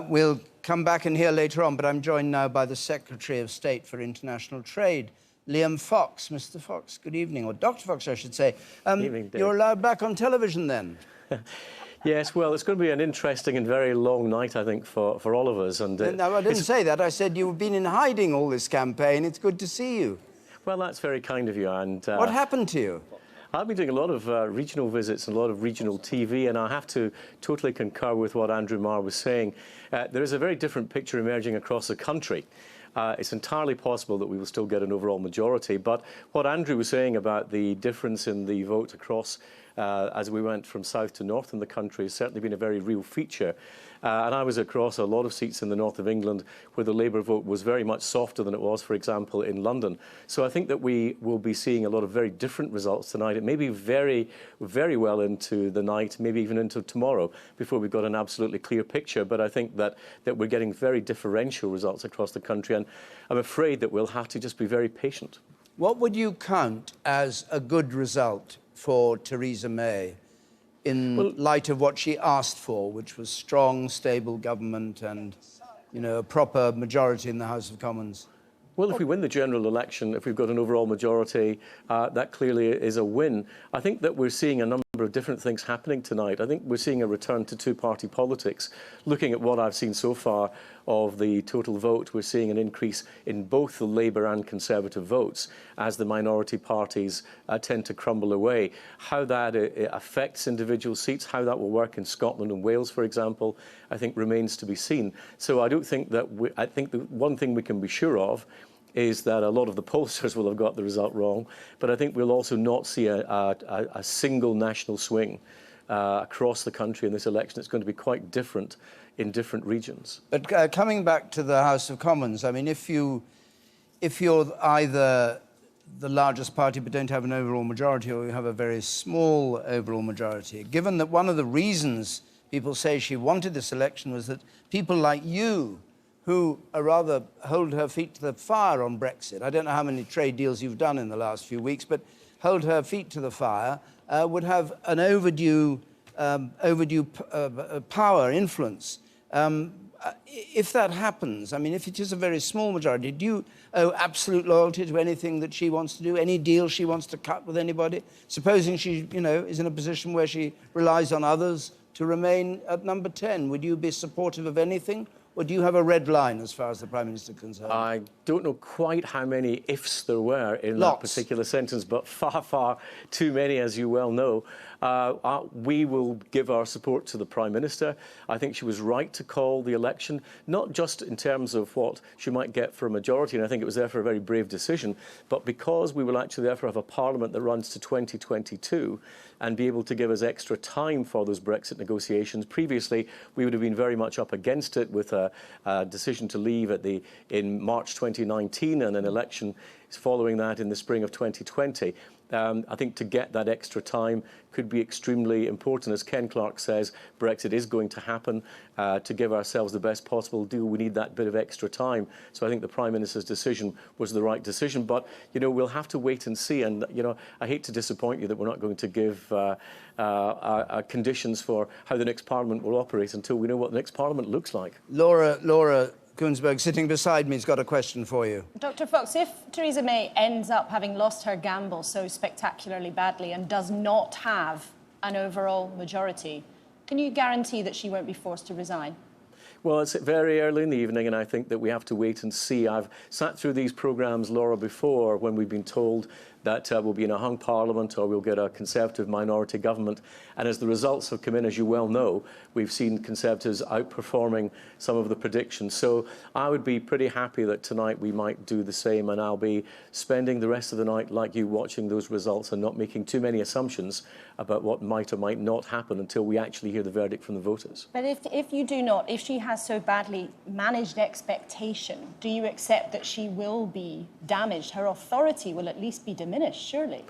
We'll come back and hear later on, but I'm joined now by the Secretary of State for International Trade, Liam Fox. Mr. Fox, good evening, or Dr. Fox, I should say. Good evening, Dave. You're allowed back on television then? Yes, well, it's going to be an interesting and very long night, I think, for all of us. And no, I didn't say that. I said you've been in hiding all this campaign. It's good to see you. Well, that's very kind of you. And what happened to you? I've been doing a lot of regional visits and a lot of regional TV, and I have to totally concur with what Andrew Marr was saying. There is a very different picture emerging across the country. It's entirely possible that we will still get an overall majority, but what Andrew was saying about the difference in the vote across as we went from south to north in the country has certainly been a very real feature. And I was across a lot of seats in the north of England where the Labour vote was very much softer than it was, for example, in London. So I think that we will be seeing a lot of very different results tonight. It may be very, very well into the night, maybe even into tomorrow, before we've got an absolutely clear picture. But I think that we're getting very differential results across the country, and I'm afraid that we'll have to just be very patient. What would you count as a good result for Theresa May in light of what she asked for, which was strong, stable government and, you know, a proper majority in the House of Commons? Well, if we win the general election, if we've got an overall majority, that clearly is a win. I think that we're seeing a number of different things happening tonight. I think we're seeing a return to two-party politics. Looking at what I've seen so far of the total vote, we're seeing an increase in both the Labour and Conservative votes as the minority parties tend to crumble away. How that affects individual seats, how that will work in Scotland and Wales, for example, I think remains to be seen. So I don't think that I think the one thing we can be sure of is that a lot of the pollsters will have got the result wrong, but I think we'll also not see a single national swing across the country in this election. It's going to be quite different in different regions. But coming back to the House of Commons, I mean, if you're either the largest party but don't have an overall majority, or you have a very small overall majority, given that one of the reasons people say she wanted this election was that people like you, who are rather hold her feet to the fire on Brexit. I don't know how many trade deals you've done in the last few weeks, but hold her feet to the fire, would have an overdue power, influence. If that happens, I mean, if it is a very small majority, do you owe absolute loyalty to anything that she wants to do, any deal she wants to cut with anybody? Supposing she, you know, is in a position where she relies on others to remain at number 10, would you be supportive of anything? Or do you have a red line as far as the Prime Minister is concerned? I don't know quite how many ifs there were in that particular sentence, but far, far too many, as you well know. We will give our support to the Prime Minister. I think she was right to call the election, not just in terms of what she might get for a majority, and I think it was therefore a very brave decision, but because we will actually therefore have a Parliament that runs to 2022 and be able to give us extra time for those Brexit negotiations. Previously, we would have been very much up against it with a decision to leave in March 2019 and an election following that in the spring of 2020. I think to get that extra time could be extremely important. As Ken Clarke says, Brexit is going to happen. To give ourselves the best possible deal, we need that bit of extra time. So I think the Prime Minister's decision was the right decision. But, you know, we'll have to wait and see. And, you know, I hate to disappoint you that we're not going to give conditions for how the next Parliament will operate until we know what the next Parliament looks like. Laura Kuenssberg, sitting beside me, has got a question for you. Dr. Fox, if Theresa May ends up having lost her gamble so spectacularly badly and does not have an overall majority, can you guarantee that she won't be forced to resign? Well, it's very early in the evening, and I think that we have to wait and see. I've sat through these programmes, Laura, before when we've been told that we'll be in a hung parliament or we'll get a Conservative minority government. And as the results have come in, as you well know, we've seen Conservatives outperforming some of the predictions. So I would be pretty happy that tonight we might do the same, and I'll be spending the rest of the night like you watching those results and not making too many assumptions about what might or might not happen until we actually hear the verdict from the voters. But if you do not, if she has so badly managed expectation, do you accept that she will be damaged? Her authority will at least be diminished, surely?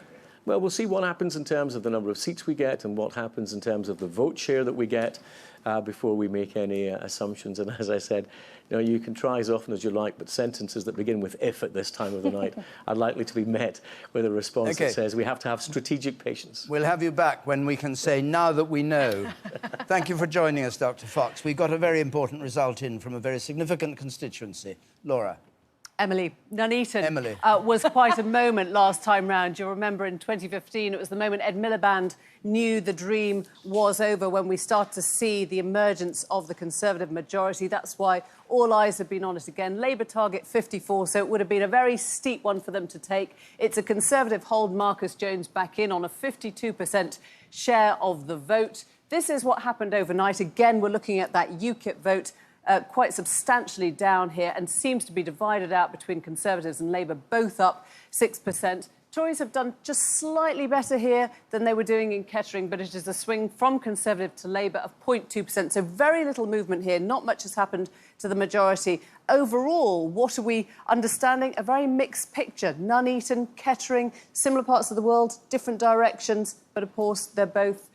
Well, we'll see what happens in terms of the number of seats we get and what happens in terms of the vote share that we get before we make any assumptions. And as I said, you know, you can try as often as you like, but sentences that begin with if at this time of the night are likely to be met with a response that says we have to have strategic patience. We'll have you back when we can say, now that we know. Thank you for joining us, Dr. Fox. We got a very important result in from a very significant constituency. Laura. Emily, Nuneaton was quite a moment last time round. You'll remember in 2015, it was the moment Ed Miliband knew the dream was over, when we start to see the emergence of the Conservative majority. That's why all eyes have been on it again. Labour target 54, so it would have been a very steep one for them to take. It's a Conservative hold Marcus Jones back in on a 52% share of the vote. This is what happened overnight. Again, we're looking at that UKIP vote. Quite substantially down here, and seems to be divided out between Conservatives and Labour, both up 6%. Tories have done just slightly better here than they were doing in Kettering, but it is a swing from Conservative to Labour of 0.2%. So very little movement here. Not much has happened to the majority. Overall, what are we understanding? A very mixed picture. Nuneaton, Kettering, similar parts of the world, different directions, but of course they're both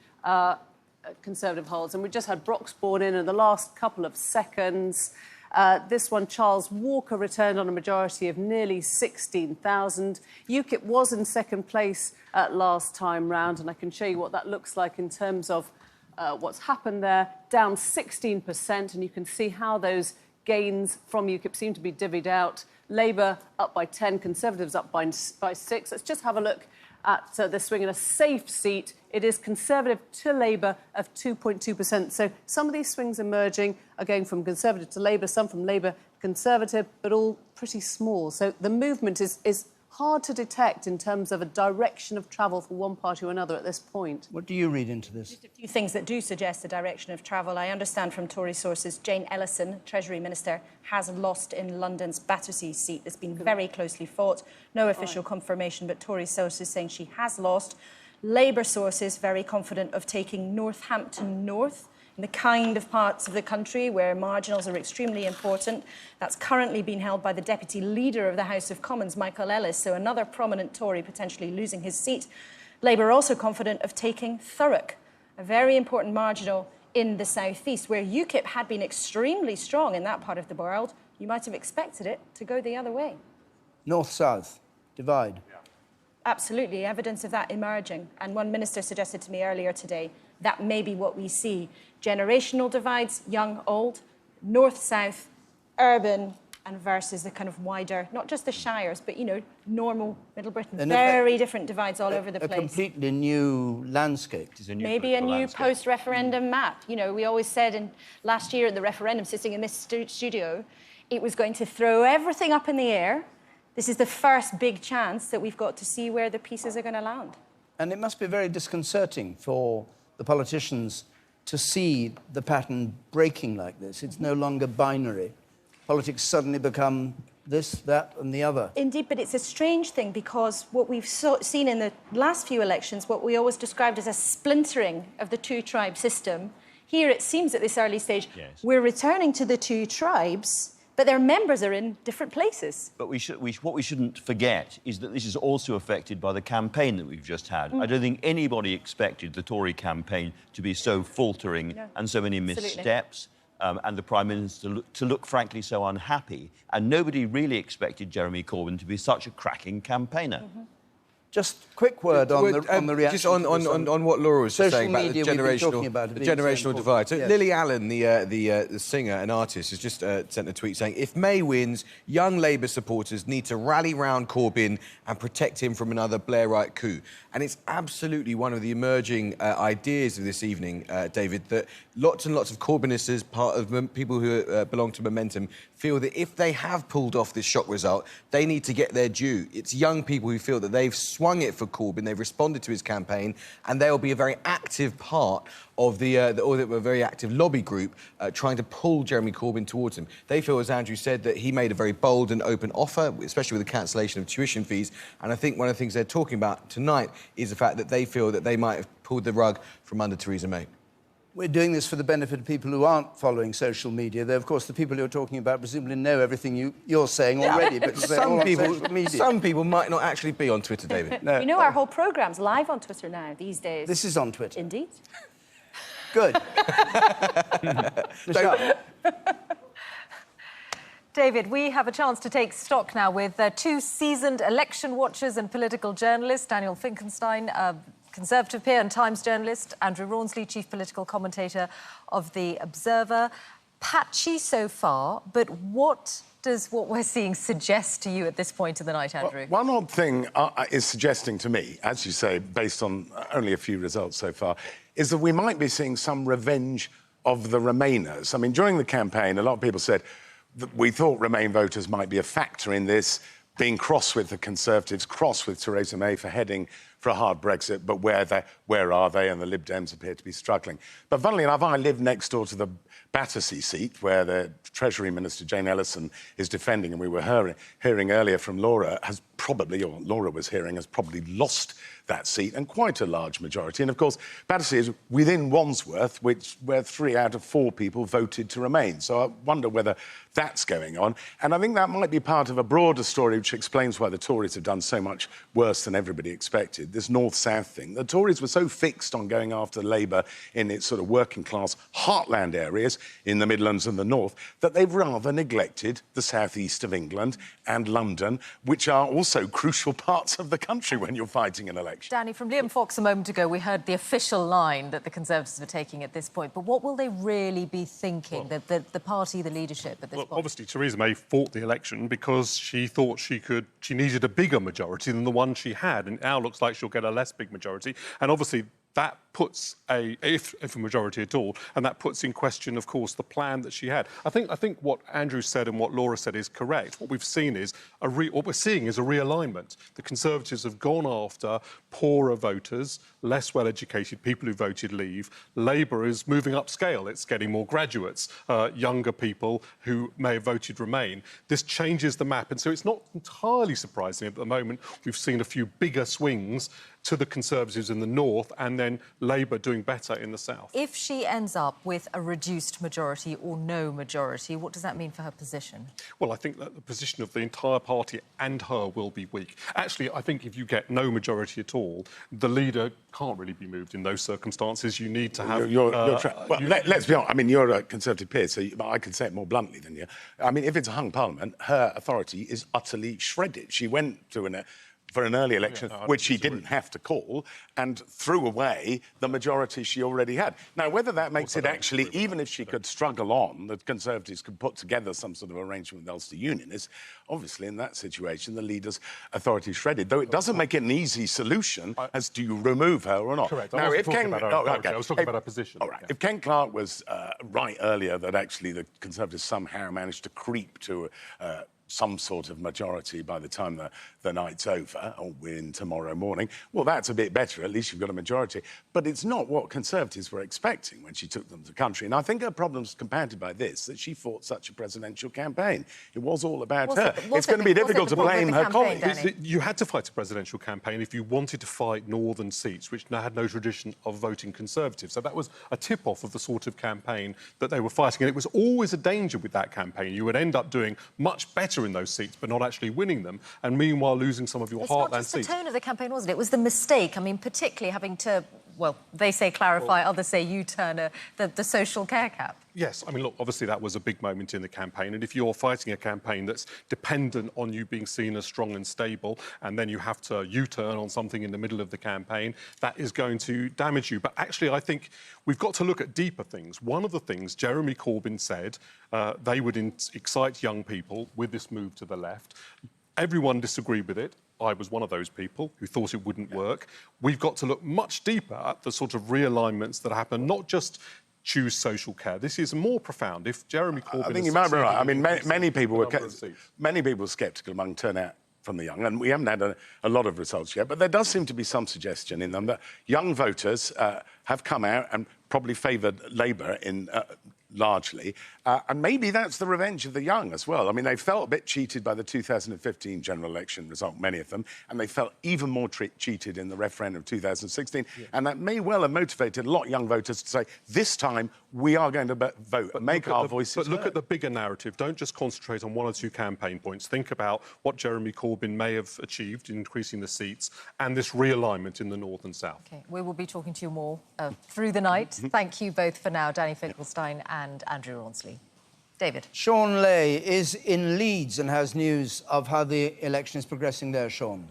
Conservative holds. And we just had Broxbourne in the last couple of seconds. This one, Charles Walker, returned on a majority of nearly 16,000. UKIP was in second place last time round, and I can show you what that looks like in terms of what's happened there. Down 16%, and you can see how those gains from UKIP seem to be divvied out. Labour up by 10, Conservatives up by 6. Let's just have a look at the swing in a safe seat. It is Conservative to Labour of 2.2%. So some of these swings emerging are going from Conservative to Labour, some from Labour to Conservative, but all pretty small. So the movement is hard to detect in terms of a direction of travel for one party or another at this point. What do you read into this? Just a few things that do suggest a direction of travel. I understand from Tory sources Jane Ellison, Treasury Minister, has lost in London's Battersea seat. It's been very closely fought. No official confirmation, but Tory sources saying she has lost. Labour sources very confident of taking Northampton North, in the kind of parts of the country where marginals are extremely important. That's currently being held by the Deputy Leader of the House of Commons, Michael Ellis, so another prominent Tory potentially losing his seat. Labour are also confident of taking Thurrock, a very important marginal in the southeast, where UKIP had been extremely strong in that part of the world. You might have expected it to go the other way. North-south divide. Absolutely, evidence of that emerging. And one minister suggested to me earlier today that may be what we see. Generational divides, young, old, north-south, urban, and versus the kind of wider, not just the shires, but, you know, normal Middle Britain. And very different divides all over the place. A completely new landscape. Maybe a new post-referendum map. You know, we always said last year in the referendum, sitting in this studio, it was going to throw everything up in the air. This is the first big chance that we've got to see where the pieces are going to land. And it must be very disconcerting for the politicians to see the pattern breaking like this. It's no longer binary. Politics suddenly become this, that, and the other. Indeed, but it's a strange thing because what we've seen in the last few elections, what we always described as a splintering of the two-tribe system, here it seems at this early stage, we're returning to the two tribes, but their members are in different places. But what we shouldn't forget is that this is also affected by the campaign that we've just had. I don't think anybody expected the Tory campaign to be so faltering and so many missteps, and the Prime Minister to look, frankly, so unhappy. And nobody really expected Jeremy Corbyn to be such a cracking campaigner. Just a quick word on the reaction. Just on what Laura was just saying about the generational divide. So Lily Allen, the singer and artist, has just sent a tweet saying, if May wins, young Labour supporters need to rally round Corbyn and protect him from another Blairite coup. And it's absolutely one of the emerging ideas of this evening, David, that lots and lots of Corbynists, part of people who belong to Momentum, feel that if they have pulled off this shock result, they need to get their due. It's young people who feel that they've swung it for Corbyn, they've responded to his campaign, and they'll be a very active part of a very active lobby group trying to pull Jeremy Corbyn towards him. They feel, as Andrew said, that he made a very bold and open offer, especially with the cancellation of tuition fees. And I think one of the things they're talking about tonight is the fact that they feel that they might have pulled the rug from under Theresa May. We're doing this for the benefit of people who aren't following social media. Though, of course, the people you're talking about presumably know everything you're saying already. But some people might not actually be on Twitter, David. No. You know, our whole programme's live on Twitter now, these days. This is on Twitter? Indeed. Good. David, we have a chance to take stock now with two seasoned election watchers and political journalists, Daniel Finkelstein, Conservative peer and Times journalist, Andrew Rawnsley, chief political commentator of The Observer. Patchy so far, but what does what we're seeing suggest to you at this point of the night, Andrew? Well, one odd thing is suggesting to me, as you say, based on only a few results so far, is that we might be seeing some revenge of the Remainers. I mean, during the campaign, a lot of people said that we thought Remain voters might be a factor in this, being cross with the Conservatives, cross with Theresa May for heading for a hard Brexit, but where are they? And the Lib Dems appear to be struggling. But funnily enough, I live next door to the Battersea seat, where the Treasury Minister, Jane Ellison, is defending, and we were hearing earlier from Laura, has probably lost that seat, and quite a large majority. And, of course, Battersea is within Wandsworth, where 3 out of 4 people voted to remain. So I wonder whether that's going on. And I think that might be part of a broader story which explains why the Tories have done so much worse than everybody expected, this north-south thing. The Tories were so fixed on going after Labour in its sort of working-class heartland areas in the Midlands and the north that they've rather neglected the south-east of England and London, which are also crucial parts of the country when you're fighting an election. Danny, from Liam Fox a moment ago, we heard the official line that the Conservatives are taking at this point. But what will they really be thinking, the party, the leadership at this point? Obviously, Theresa May fought the election because she thought she needed a bigger majority than the one she had. And it now looks like she'll get a less big majority. And obviously, that puts if a majority at all, and that puts in question, of course, the plan that she had. I think what Andrew said and what Laura said is correct. What we've seen is what we're seeing is a realignment. The Conservatives have gone after poorer voters, less well-educated people who voted Leave. Labour is moving upscale. It's getting more graduates, younger people who may have voted Remain. This changes the map, and so it's not entirely surprising at the moment. We've seen a few bigger swings to the Conservatives in the north, and then Labour doing better in the south. If she ends up with a reduced majority or no majority, what does that mean for her position? Well, I think that the position of the entire party and her will be weak. Actually, I think if you get no majority at all, the leader can't really be moved in those circumstances. You need to have... let's be honest. I mean, you're a Conservative peer, so I can say it more bluntly than you. I mean, if it's a hung parliament, her authority is utterly shredded. She went to for an early election, which she didn't have to call, and threw away the majority she already had. Now, whether that makes it actually, even if she could struggle on, the Conservatives could put together some sort of arrangement with Ulster Unionists, obviously, in that situation, the leader's authority is shredded, though it doesn't make it an easy solution as do you remove her or not. Correct. Now, I was talking about her position. All right. If Ken Clarke was right earlier that actually the Conservatives somehow managed to creep to some sort of majority by the time the night's over, or win tomorrow morning, well, that's a bit better. At least you've got a majority. But it's not what Conservatives were expecting when she took them to the country. And I think her problem's compounded by this, that she fought such a presidential campaign. It was all about her. It's going to be difficult to blame her colleagues. You had to fight a presidential campaign if you wanted to fight northern seats, which had no tradition of voting Conservative. So that was a tip-off of the sort of campaign that they were fighting. And it was always a danger with that campaign. You would end up doing much better in those seats, but not actually winning them, and meanwhile losing some of your heartland seats. It's not just the tone of the campaign, wasn't it? It was the mistake. I mean, particularly having to, well, they say clarify, others say U-turn the social care cap. Yes, I mean, look, obviously that was a big moment in the campaign, and if you're fighting a campaign that's dependent on you being seen as strong and stable, and then you have to U-turn on something in the middle of the campaign, that is going to damage you. But actually, I think we've got to look at deeper things. One of the things Jeremy Corbyn said, they would excite young people with this move to the left. Everyone disagreed with it. I was one of those people who thought it wouldn't work. We've got to look much deeper at the sort of realignments that happen, not just choose social care. This is more profound. If Jeremy Corbyn... I think you might be right. I mean, many people were sceptical among turnout from the young, and we haven't had a lot of results yet, but there does seem to be some suggestion in them that young voters have come out and probably favoured Labour in... largely, and maybe that's the revenge of the young as well. I mean, they felt a bit cheated by the 2015 general election result, many of them, and they felt even more cheated in the referendum of 2016, and that may well have motivated a lot of young voters to say, this time we are going to vote, make our voices heard. But look at the bigger narrative. Don't just concentrate on one or two campaign points. Think about what Jeremy Corbyn may have achieved in increasing the seats and this realignment in the north and south. OK, we will be talking to you more through the night. Thank you both for now, Danny Finkelstein and Andrew Rawnsley. David. Sean Ley is in Leeds and has news of how the election is progressing there. Sean.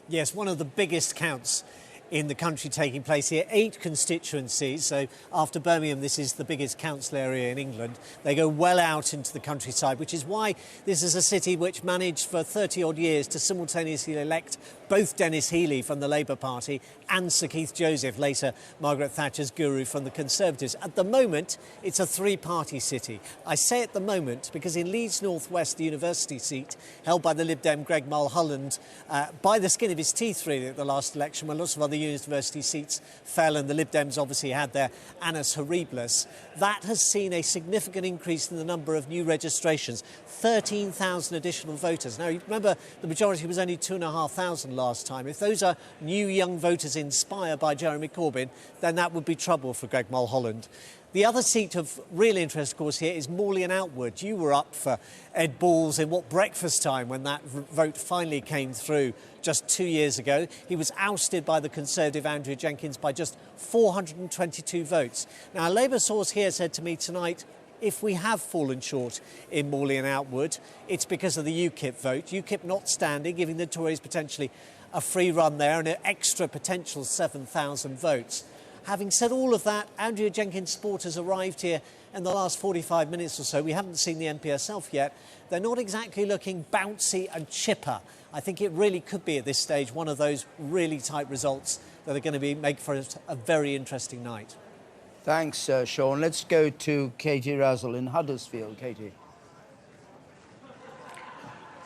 Yes, one of the biggest counts in the country taking place here. 8 constituencies, so after Birmingham this is the biggest council area in England. They go well out into the countryside, which is why this is a city which managed for 30 odd years to simultaneously elect both Dennis Healey from the Labour Party and Sir Keith Joseph, later Margaret Thatcher's guru, from the Conservatives. At the moment it's a 3-party city. I say at the moment because in Leeds North West, the university seat held by the Lib Dem Greg Mulholland, by the skin of his teeth really at the last election, when lots of other university seats fell and the Lib Dems obviously had their annus horribilis, that has seen a significant increase in the number of new registrations, 13,000 additional voters. Now, you remember the majority was only 2,500 last time. If those are new young voters inspired by Jeremy Corbyn, then that would be trouble for Greg Mulholland. The other seat of real interest, of course, here is Morley and Outwood. You were up for Ed Balls in what breakfast time when that vote finally came through just 2 years ago. He was ousted by the Conservative Andrew Jenkins by just 422 votes. Now, a Labour source here said to me tonight, if we have fallen short in Morley and Outwood, it's because of the UKIP vote. UKIP not standing, giving the Tories potentially a free run there and an extra potential 7,000 votes. Having said all of that, Andrea Jenkins' supporters arrived here in the last 45 minutes or so. We haven't seen the MP herself yet. They're not exactly looking bouncy and chipper. I think it really could be at this stage one of those really tight results that are going to make for a very interesting night. Thanks, Sean. Let's go to Katie Razzle in Huddersfield. Katie.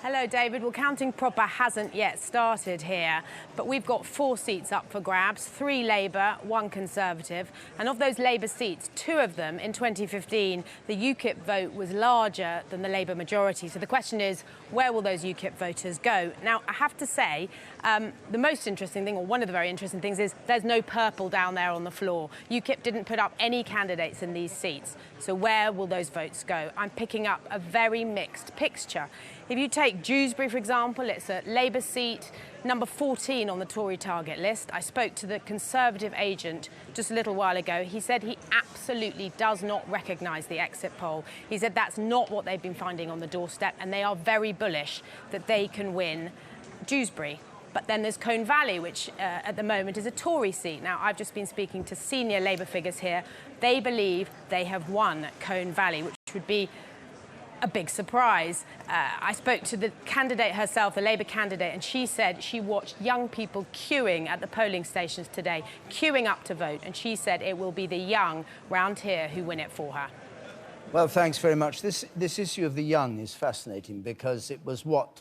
Hello, David. Well, counting proper hasn't yet started here, but we've got 4 seats up for grabs, 3 Labour, 1 Conservative. And of those Labour seats, 2 of them in 2015, the UKIP vote was larger than the Labour majority. So the question is, where will those UKIP voters go? Now, I have to say, the most interesting thing, or one of the very interesting things, is there's no purple down there on the floor. UKIP didn't put up any candidates in these seats. So where will those votes go? I'm picking up a very mixed picture. If you take Dewsbury, for example, it's a Labour seat, number 14 on the Tory target list. I spoke to the Conservative agent just a little while ago. He said he absolutely does not recognise the exit poll. He said that's not what they've been finding on the doorstep, and they are very bullish that they can win Dewsbury. But then there's Colne Valley, which at the moment is a Tory seat. Now, I've just been speaking to senior Labour figures here. They believe they have won Colne Valley, which would be a big surprise. I spoke to the candidate herself, the Labour candidate, and she said she watched young people queuing at the polling stations today, queuing up to vote, and she said it will be the young round here who win it for her. Well, thanks very much. This issue of the young is fascinating because it was what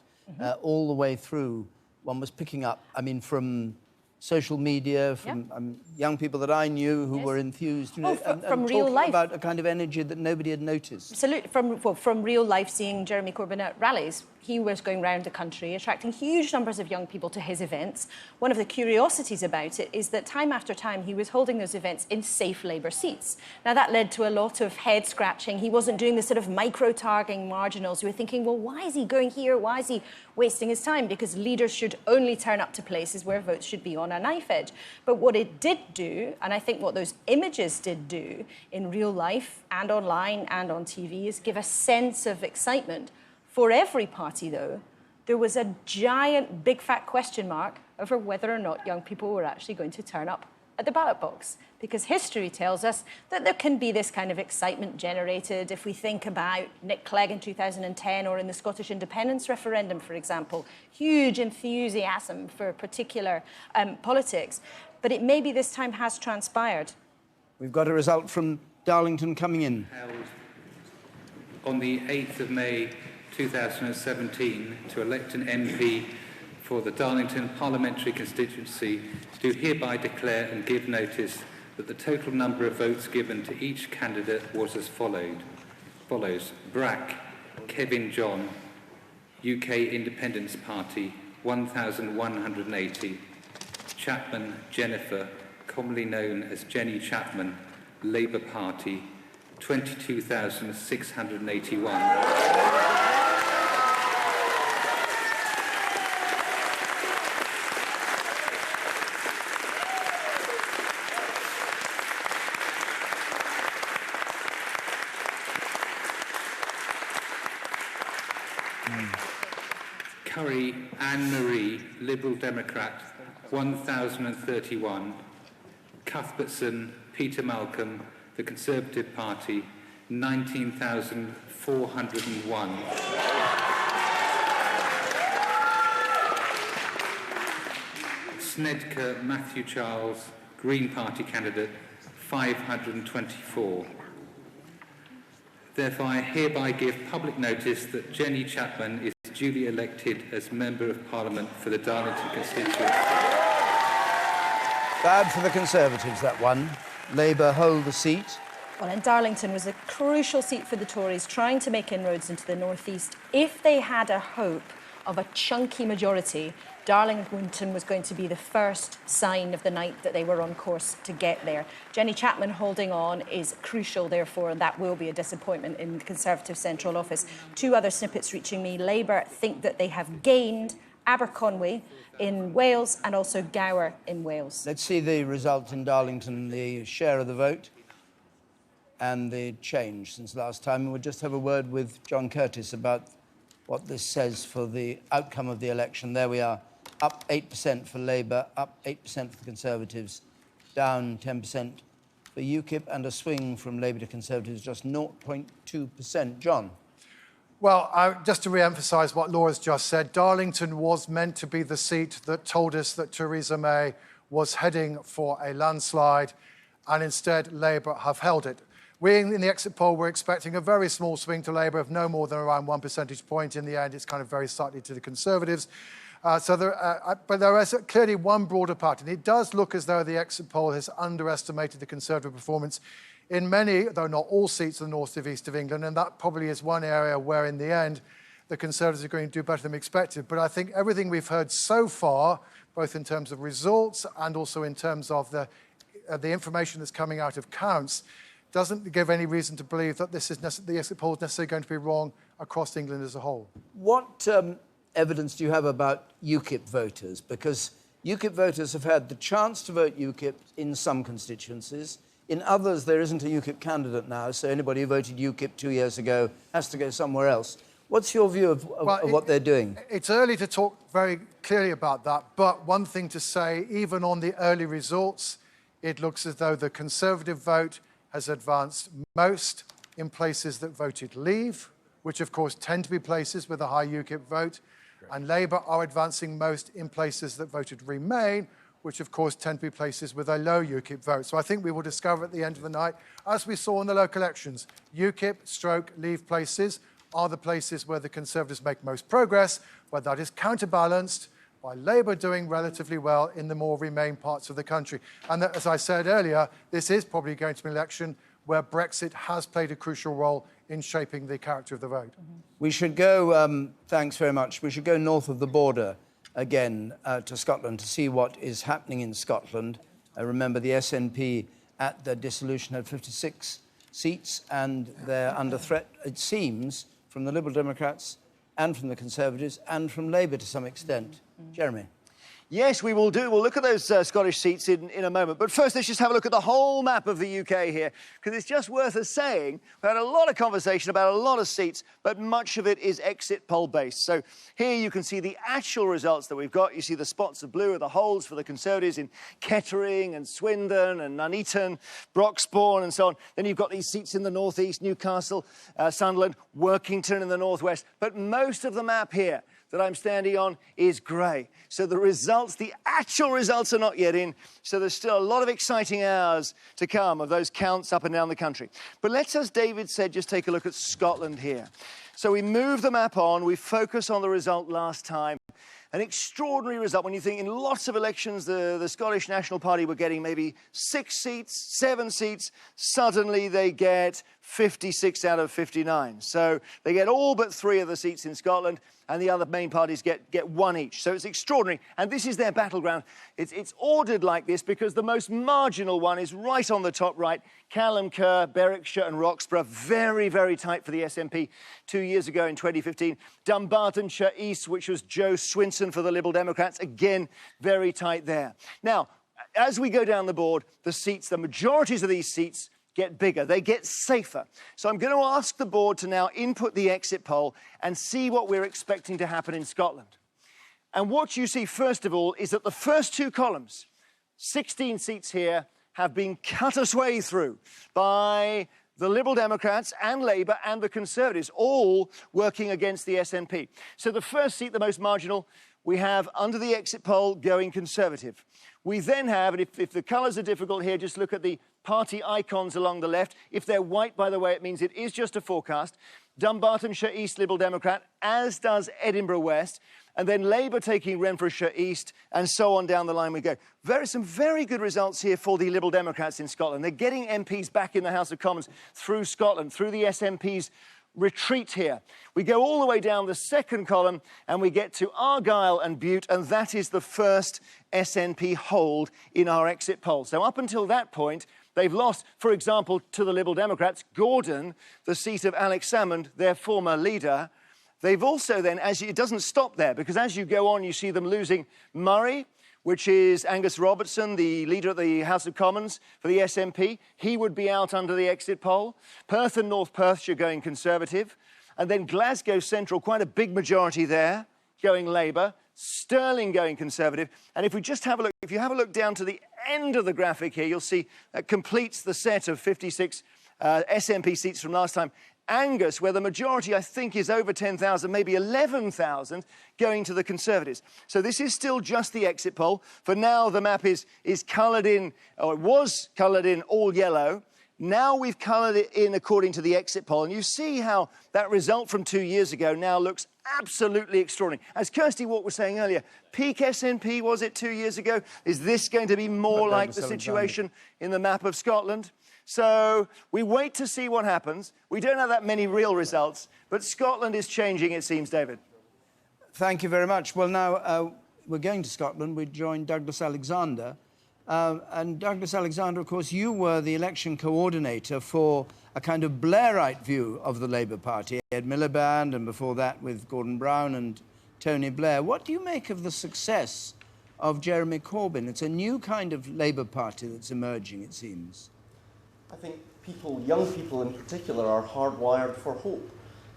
all the way through one was picking up, I mean, from social media, from young people that I knew who were enthused, you know, from real talking life. about a kind of energy that nobody had noticed. Absolutely, from real life, seeing Jeremy Corbyn at rallies. He was going around the country, attracting huge numbers of young people to his events. One of the curiosities about it is that time after time he was holding those events in safe Labour seats. Now that led to a lot of head scratching. He wasn't doing the sort of micro-targeting marginals. You were thinking, well, why is he going here? Why is he wasting his time? Because leaders should only turn up to places where votes should be on a knife edge. But what it did do, and I think what those images did do in real life and online and on TV, is give a sense of excitement. For every party, though, there was a giant, big, fat question mark over whether or not young people were actually going to turn up at the ballot box. Because history tells us that there can be this kind of excitement generated. If we think about Nick Clegg in 2010 or in the Scottish independence referendum, for example, huge enthusiasm for particular politics. But it maybe this time has transpired. We've got a result from Darlington coming in. Held on the 8th of May 2017 to elect an MP for the Darlington parliamentary constituency, do hereby declare and give notice that the total number of votes given to each candidate was as follows. Brack, Kevin John, UK Independence Party, 1,180. Chapman, Jennifer, commonly known as Jenny Chapman, Labour Party, 22,681. Curry Anne Marie, Liberal Democrat, 1,031. Cuthbertson, Peter Malcolm, the Conservative Party, 19,401. Snedker Matthew Charles, Green Party candidate, 524. Therefore, I hereby give public notice that Jenny Chapman is duly elected as Member of Parliament for the Darlington constituency. Bad for the Conservatives, that one. Labour hold the seat. Well, and Darlington was a crucial seat for the Tories, trying to make inroads into the northeast. If they had a hope of a chunky majority, Darlington was going to be the first sign of the night that they were on course to get there. Jenny Chapman holding on is crucial, therefore, and that will be a disappointment in the Conservative Central Office. Two other snippets reaching me. Labour think that they have gained Aberconwy in Wales and also Gower in Wales. Let's see the result in Darlington, the share of the vote and the change since last time. And we'll just have a word with John Curtis about what this says for the outcome of the election. There we are, up 8% for Labour, up 8% for the Conservatives, down 10% for UKIP, and a swing from Labour to Conservatives, just 0.2%. John? Well, just to re-emphasise what Laura's just said, Darlington was meant to be the seat that told us that Theresa May was heading for a landslide, and instead Labour have held it. We, in the exit poll, were expecting a very small swing to Labour of no more than around 1 percentage point. In the end, it's kind of very slightly to the Conservatives. But there is clearly one broader pattern. It does look as though the exit poll has underestimated the Conservative performance in many, though not all, seats in the north of east of England, and that probably is one area where, in the end, the Conservatives are going to do better than expected. But I think everything we've heard so far, both in terms of results and also in terms of the information that's coming out of counts, doesn't give any reason to believe that the exit poll is necessarily going to be wrong across England as a whole. What evidence do you have about UKIP voters? Because UKIP voters have had the chance to vote UKIP in some constituencies. In others, there isn't a UKIP candidate now, so anybody who voted UKIP 2 years ago has to go somewhere else. What's your view of what they're doing? It's early to talk very clearly about that, but one thing to say, even on the early results, it looks as though the Conservative vote has advanced most in places that voted Leave, which of course tend to be places with a high UKIP vote, and Labour are advancing most in places that voted Remain, which of course tend to be places with a low UKIP vote. So I think we will discover at the end of the night, as we saw in the local elections, UKIP/Leave places are the places where the Conservatives make most progress, where that is counterbalanced by Labour doing relatively well in the more Remain parts of the country. And as I said earlier, this is probably going to be an election where Brexit has played a crucial role in shaping the character of the vote. We should go, thanks very much, we should go north of the border again to Scotland to see what is happening in Scotland. Remember, the SNP at the dissolution had 56 seats, and they're under threat, it seems, from the Liberal Democrats and from the Conservatives and from Labour to some extent. Jeremy? Yes, we will do. We'll look at those Scottish seats in a moment. But first, let's just have a look at the whole map of the UK here, because it's just worth us saying we've had a lot of conversation about a lot of seats, but much of it is exit poll based. So here you can see the actual results that we've got. You see the spots of blue are the holds for the Conservatives in Kettering and Swindon and Nuneaton, Broxbourne and so on. Then you've got these seats in the northeast, Newcastle, Sunderland, Workington in the northwest. But most of the map here that I'm standing on is grey. So the results, the actual results are not yet in, so there's still a lot of exciting hours to come of those counts up and down the country. But let's, as David said, just take a look at Scotland here. So we move the map on, we focus on the result last time. An extraordinary result when you think in lots of elections the Scottish National Party were getting maybe 6 seats, 7 seats. Suddenly they get 56 out of 59. So they get all but 3 of the seats in Scotland, and the other main parties get 1 each. So it's extraordinary. And this is their battleground. It's ordered like this because the most marginal one is right on the top right. Callum Kerr, Berwickshire and Roxburgh, very, very tight for the SNP 2 years ago in 2015. Dumbartonshire East, which was Joe Swinson for the Liberal Democrats, again, very tight there. Now, as we go down the board, the seats, the majorities of these seats get bigger, they get safer. So I'm going to ask the board to now input the exit poll and see what we're expecting to happen in Scotland. And what you see, first of all, is that the first two columns, 16 seats here, have been cut a swathe through by the Liberal Democrats and Labour and the Conservatives, all working against the SNP. So the first seat, the most marginal, we have under the exit poll going Conservative. We then have, and if the colours are difficult here, just look at the party icons along the left. If they're white, by the way, it means it is just a forecast. Dunbartonshire East Liberal Democrat, as does Edinburgh West. And then Labour taking Renfrewshire East, and so on down the line we go. Some very good results here for the Liberal Democrats in Scotland. They're getting MPs back in the House of Commons through Scotland, through the SNP's retreat here. We go all the way down the second column, and we get to Argyll and Bute, and that is the first SNP hold in our exit poll. So up until that point, they've lost, for example, to the Liberal Democrats, Gordon, the seat of Alex Salmond, their former leader. They've also then, it doesn't stop there, because as you go on, you see them losing Murray, which is Angus Robertson, the leader of the House of Commons for the SNP. He would be out under the exit poll. Perth and North Perthshire going Conservative. And then Glasgow Central, quite a big majority there, going Labour. Stirling going Conservative. And if we just have a look, if you have a look down to the end of the graphic here, you'll see that completes the set of 56 SNP seats from last time. Angus, where the majority, I think, is over 10,000, maybe 11,000, going to the Conservatives. So this is still just the exit poll. For now, the map is coloured in, or it was coloured in all yellow. Now we've coloured it in according to the exit poll. And you see how that result from 2 years ago now looks absolutely extraordinary. As Kirsty Walk was saying earlier, peak SNP, was it 2 years ago? Is this going to be more like the situation in the map of Scotland? So we wait to see what happens. We don't have that many real results, but Scotland is changing, it seems, David. Thank you very much. Well, now we're going to Scotland. We joined Douglas Alexander. And Douglas Alexander, of course, you were the election coordinator for a kind of Blairite view of the Labour Party. Ed Miliband, and before that with Gordon Brown and Tony Blair. What do you make of the success of Jeremy Corbyn? It's a new kind of Labour Party that's emerging, it seems. I think young people in particular, are hardwired for hope.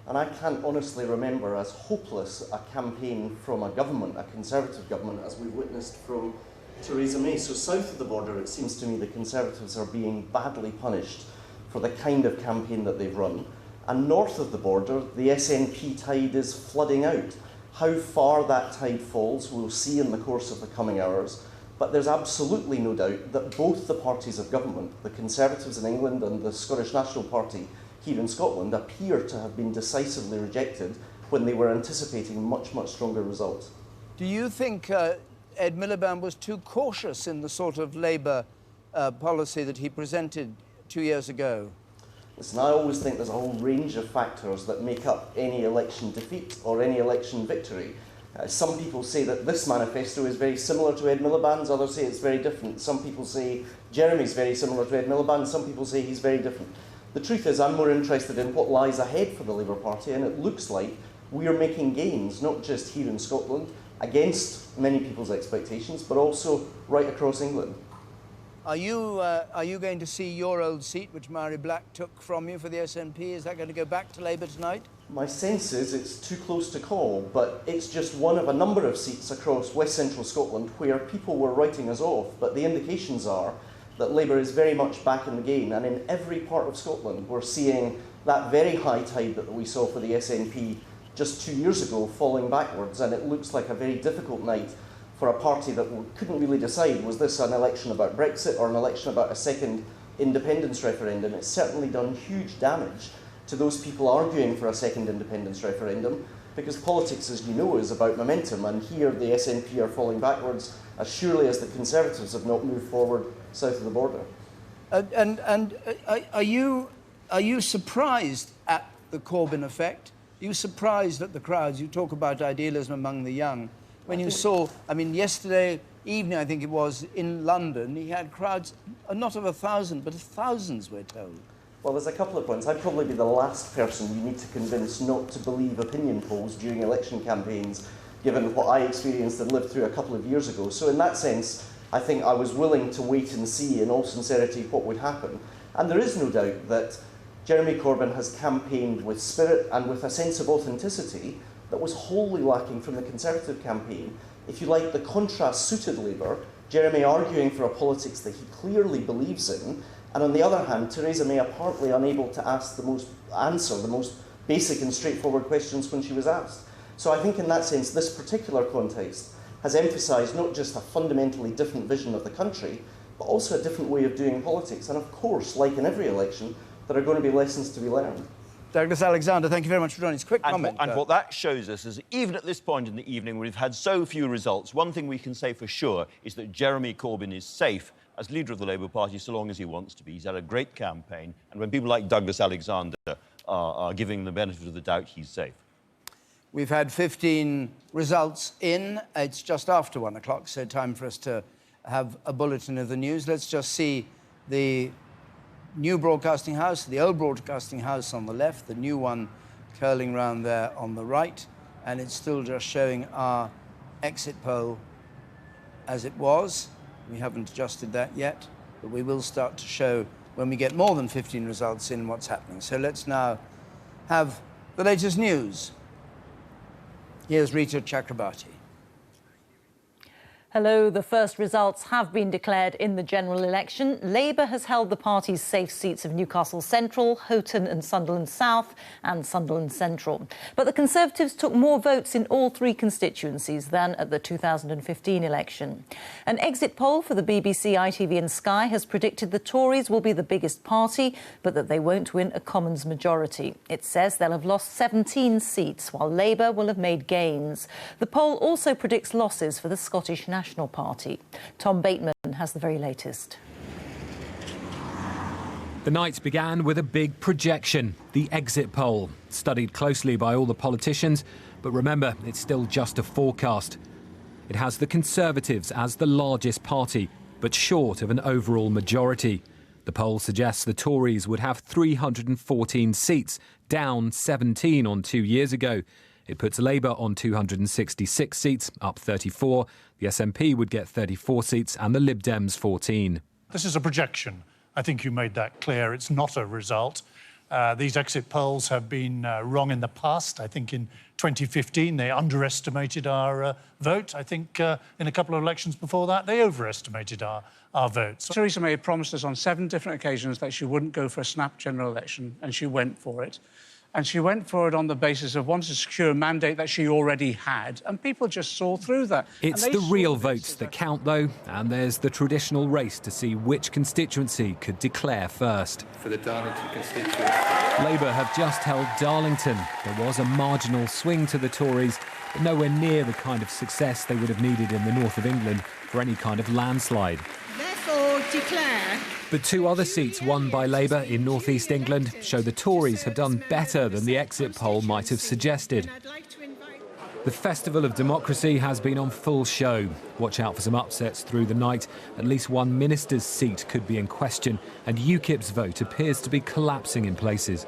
And I can't honestly remember as hopeless a campaign from a government, a Conservative government, as we've witnessed from Theresa May. So south of the border, it seems to me the Conservatives are being badly punished for the kind of campaign that they've run. And north of the border, the SNP tide is flooding out. How far that tide falls, we'll see in the course of the coming hours. But there's absolutely no doubt that both the parties of government, the Conservatives in England and the Scottish National Party here in Scotland, appear to have been decisively rejected when they were anticipating much, much stronger results. Do you think Ed Miliband was too cautious in the sort of Labour policy that he presented 2 years ago? Listen, I always think there's a whole range of factors that make up any election defeat or any election victory. Some people say that this manifesto is very similar to Ed Miliband's, others say it's very different. Some people say Jeremy's very similar to Ed Miliband, some people say he's very different. The truth is, I'm more interested in what lies ahead for the Labour Party, and it looks like we are making gains, not just here in Scotland, against many people's expectations, but also right across England. Are you going to see your old seat, which Mhairi Black took from you for the SNP? Is that going to go back to Labour tonight? My sense is it's too close to call, but it's just one of a number of seats across West Central Scotland where people were writing us off, but the indications are that Labour is very much back in the game, and in every part of Scotland we're seeing that very high tide that we saw for the SNP just 2 years ago falling backwards, and it looks like a very difficult night for a party that couldn't really decide, was this an election about Brexit or an election about a second independence referendum. It's certainly done huge damage to those people arguing for a second independence referendum, because politics, as you know, is about momentum, and here the SNP are falling backwards as surely as the Conservatives have not moved forward south of the border. Are you surprised at the Corbyn effect? Are you surprised at the crowds? You talk about idealism among the young. When you saw, I mean, yesterday evening, I think it was, in London, he had crowds, not of 1,000, but of thousands, we're told. Well, there's a couple of points. I'd probably be the last person you need to convince not to believe opinion polls during election campaigns, given what I experienced and lived through a couple of years ago. So in that sense, I think I was willing to wait and see, in all sincerity, what would happen. And there is no doubt that Jeremy Corbyn has campaigned with spirit and with a sense of authenticity that was wholly lacking from the Conservative campaign. If you like, the contrast suited Labour, Jeremy arguing for a politics that he clearly believes in, and on the other hand, Theresa May apparently unable to answer the most basic and straightforward questions when she was asked. So I think in that sense, this particular context has emphasised not just a fundamentally different vision of the country, but also a different way of doing politics. And of course, like in every election, there are going to be lessons to be learned. Douglas Alexander, thank you very much for joining us. Quick comment. And what that shows us is, even at this point in the evening, we've had so few results, one thing we can say for sure is that Jeremy Corbyn is safe as leader of the Labour Party so long as he wants to be. He's had a great campaign, and when people like Douglas Alexander are giving the benefit of the doubt, he's safe. We've had 15 results in. It's just after 1 o'clock, so time for us to have a bulletin of the news. Let's just see the new broadcasting house, the old broadcasting house on the left, the new one curling round there on the right, and it's still just showing our exit poll as it was. We haven't adjusted that yet, but we will start to show when we get more than 15 results in what's happening. So let's now have the latest news. Here's Rita Chakrabarti. Hello. The first results have been declared in the general election. Labour has held the party's safe seats of Newcastle Central, Houghton and Sunderland South and Sunderland Central. But the Conservatives took more votes in all three constituencies than at the 2015 election. An exit poll for the BBC, ITV and Sky has predicted the Tories will be the biggest party, but that they won't win a Commons majority. It says they'll have lost 17 seats, while Labour will have made gains. The poll also predicts losses for the Scottish National Party. Tom Bateman has the very latest. The night began with a big projection, the exit poll, studied closely by all the politicians, but remember, it's still just a forecast. It has the Conservatives as the largest party, but short of an overall majority. The poll suggests the Tories would have 314 seats, down 17 on 2 years ago. It puts Labour on 266 seats, up 34. The SNP would get 34 seats and the Lib Dems 14. This is a projection. I think you made that clear. It's not a result. These exit polls have been wrong in the past. I think in 2015 they underestimated our vote. I think in a couple of elections before that they overestimated our vote. Theresa May had promised us on 7 different occasions that she wouldn't go for a snap general election, and she went for it. And she went for it on the basis of wanting to secure a mandate that she already had, and people just saw through that. It's the real votes that count, though, and there's the traditional race to see which constituency could declare first. For the Darlington constituency. Labour have just held Darlington. There was a marginal swing to the Tories, but nowhere near the kind of success they would have needed in the north of England for any kind of landslide. Therefore declare... But 2 other seats won by Labour in North East England show the Tories have done better than the exit poll might have suggested. The Festival of Democracy has been on full show. Watch out for some upsets through the night. At least one minister's seat could be in question, and UKIP's vote appears to be collapsing in places.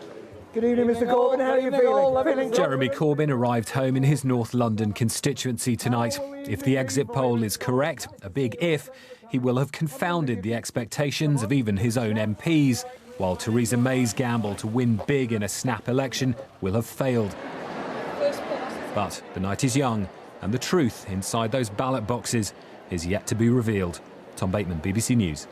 Good evening, Mr Corbyn. How are you feeling? Jeremy Corbyn arrived home in his North London constituency tonight. If the exit poll is correct, a big if, he will have confounded the expectations of even his own MPs, while Theresa May's gamble to win big in a snap election will have failed. But the night is young, and the truth inside those ballot boxes is yet to be revealed. Tom Bateman, BBC News.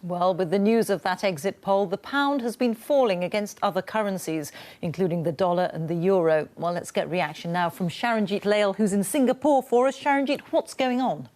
Well, with the news of that exit poll, the pound has been falling against other currencies, including the dollar and the euro. Well, let's get reaction now from Sharanjit Lail, who's in Singapore for us. Sharanjit, what's going on?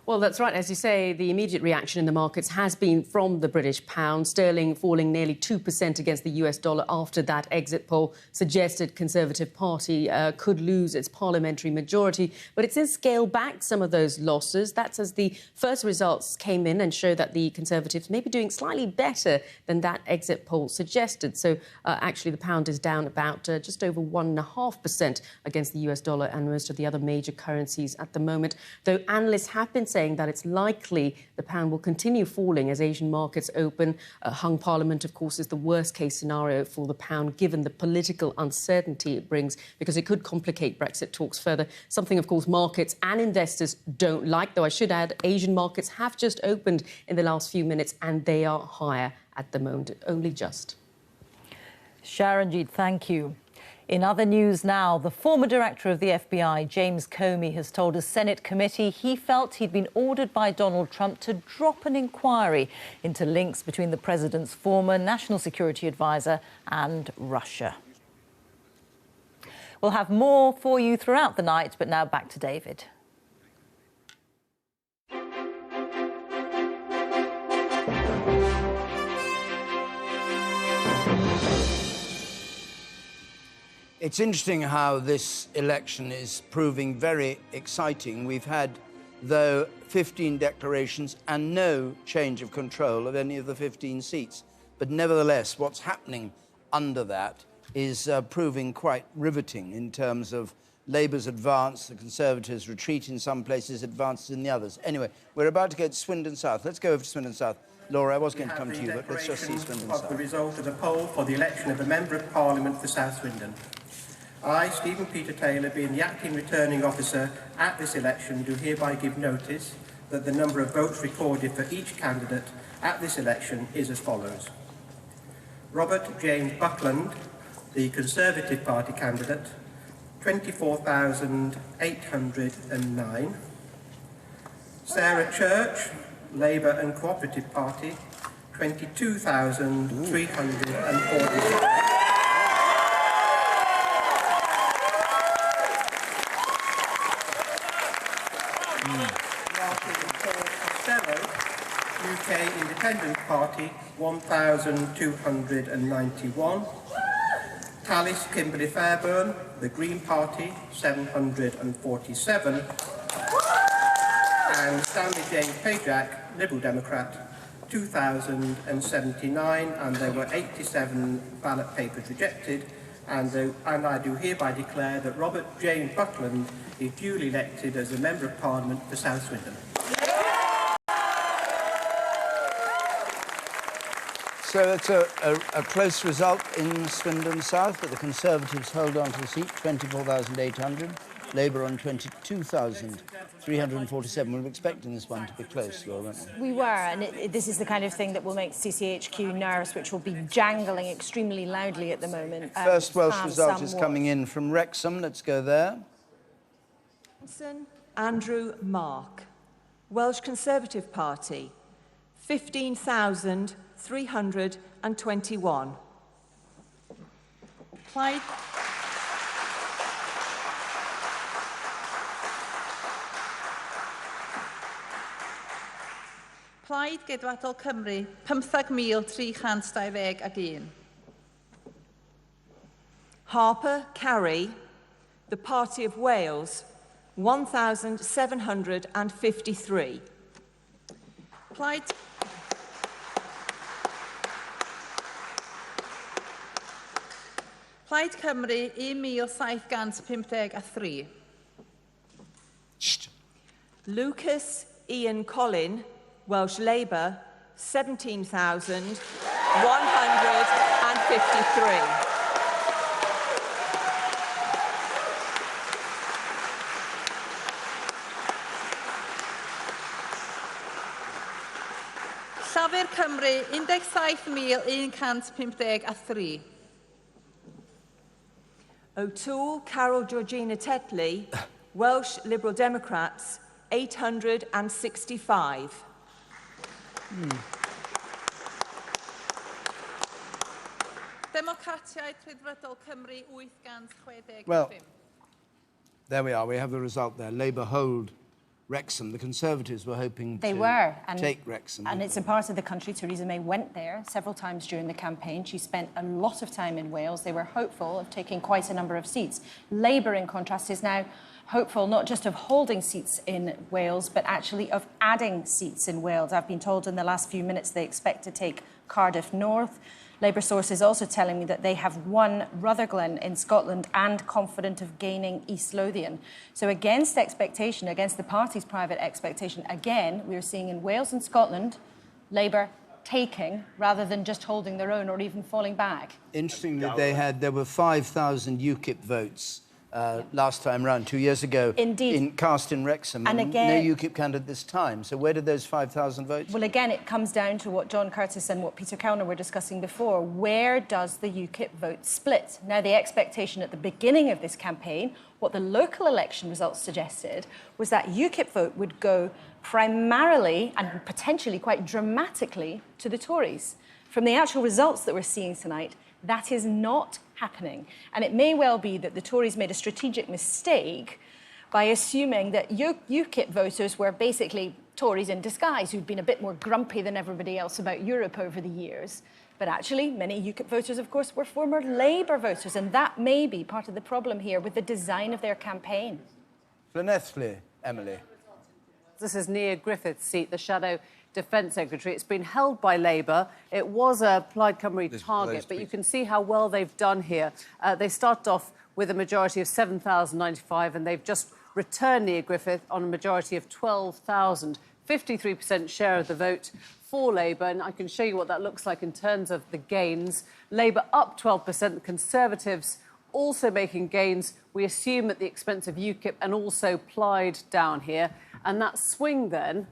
Well, that's right. As you say, the immediate reaction in the markets has been from the British pound, sterling falling nearly 2% against the US dollar after that exit poll suggested Conservative Party could lose its parliamentary majority. But it's since scaled back some of those losses. That's as the first results came in and show that the Conservatives may be doing slightly better than that exit poll suggested. So actually, the pound is down about just over 1.5% against the US dollar and most of the other major currencies at the moment, though analysts have been saying that it's likely the pound will continue falling as Asian markets open. Hung Parliament, of course, is the worst-case scenario for the pound, given the political uncertainty it brings, because it could complicate Brexit talks further, something, of course, markets and investors don't like, though I should add Asian markets have just opened in the last few minutes and they are higher at the moment, only just. Sharanjit, thank you. In other news now, the former director of the FBI, James Comey, has told a Senate committee he felt he'd been ordered by Donald Trump to drop an inquiry into links between the president's former national security advisor and Russia. We'll have more for you throughout the night, but now back to David. It's interesting how this election is proving very exciting. We've had, though, 15 declarations and no change of control of any of the 15 seats. But nevertheless, what's happening under that is proving quite riveting in terms of Labour's advance, the Conservatives' retreat in some places, advances in the others. Anyway, we're about to get to Swindon South. Let's go over to Swindon South. Laura, I was going to come to you, but let's just see Swindon South. The result of the poll for the election of a Member of Parliament for South Swindon. I, Stephen Peter Taylor, being the acting returning officer at this election, do hereby give notice that the number of votes recorded for each candidate at this election is as follows. Robert James Buckland, the Conservative Party candidate, 24,809. Sarah Church, Labour and Cooperative Party, 22,345. UK Independent Party, 1,291. Talis Kimberley Fairburn, the Green Party, 747. And Stanley James Pajak, Liberal Democrat, 2,079, and there were 87 ballot papers rejected. And I do hereby declare that Robert James Buckland is duly elected as a Member of Parliament for South Swindon. So it's a close result in Swindon South, but the Conservatives hold on to the seat, 24,800. Labour on 22,347. We were expecting this one to be close, Laura, weren't we? We were, and this is the kind of thing that will make CCHQ nervous, which will be jangling extremely loudly at the moment. First Welsh result is coming in from Wrexham. Let's go there. Andrew Mark, Welsh Conservative Party, 15,321. Plaid Geidwadol Cymru, 15,321. Harper Carey, the Party of Wales, 1,753. Plaid Cymru, 1,753. Lucas Ian Collin, Welsh Labour, 17,153. Llafur Cymru, 17,153. O'Toole Carol Georgina Tetley, Welsh Liberal Democrats, 865. Democratiaid Rhyddfrydol Cymru, 865. Well, there we are. We have the result there. Labour hold Wrexham. The Conservatives were hoping to take Wrexham. And it's a part of the country. Theresa May went there several times during the campaign. She spent a lot of time in Wales. They were hopeful of taking quite a number of seats. Labour, in contrast, is now hopeful not just of holding seats in Wales, but actually of adding seats in Wales. I've been told in the last few minutes they expect to take Cardiff North. Labour sources also telling me that they have won Rutherglen in Scotland and confident of gaining East Lothian. So against expectation, against the party's private expectation, again, we're seeing in Wales and Scotland, Labour taking rather than just holding their own or even falling back. Interesting that there were 5,000 UKIP votes last time round, 2 years ago. Indeed. Cast in Wrexham. And again, no UKIP candidate this time. So where did those 5,000 votes? Well, again, it comes down to what John Curtis and what Peter Kellner were discussing before. Where does the UKIP vote split? Now, the expectation at the beginning of this campaign, what the local election results suggested, was that UKIP vote would go primarily and potentially quite dramatically to the Tories. From the actual results that we're seeing tonight, that is not happening. And it may well be that the Tories made a strategic mistake by assuming that UKIP voters were basically Tories in disguise, who'd been a bit more grumpy than everybody else about Europe over the years. But actually, many UKIP voters, of course, were former Labour voters, and that may be part of the problem here with the design of their campaign. Llanelli, Emily. This is Nia Griffith's seat, the Shadow Defence Secretary. It's been held by Labour. It was a Plaid Cymru target, but you can see how well they've done here. They started off with a majority of 7,095, and they've just returned Nia Griffith on a majority of 12,000. 53% share of the vote for Labour, and I can show you what that looks like in terms of the gains. Labour up 12%, the Conservatives also making gains, we assume at the expense of UKIP, and also Plaid down here. And that swing then,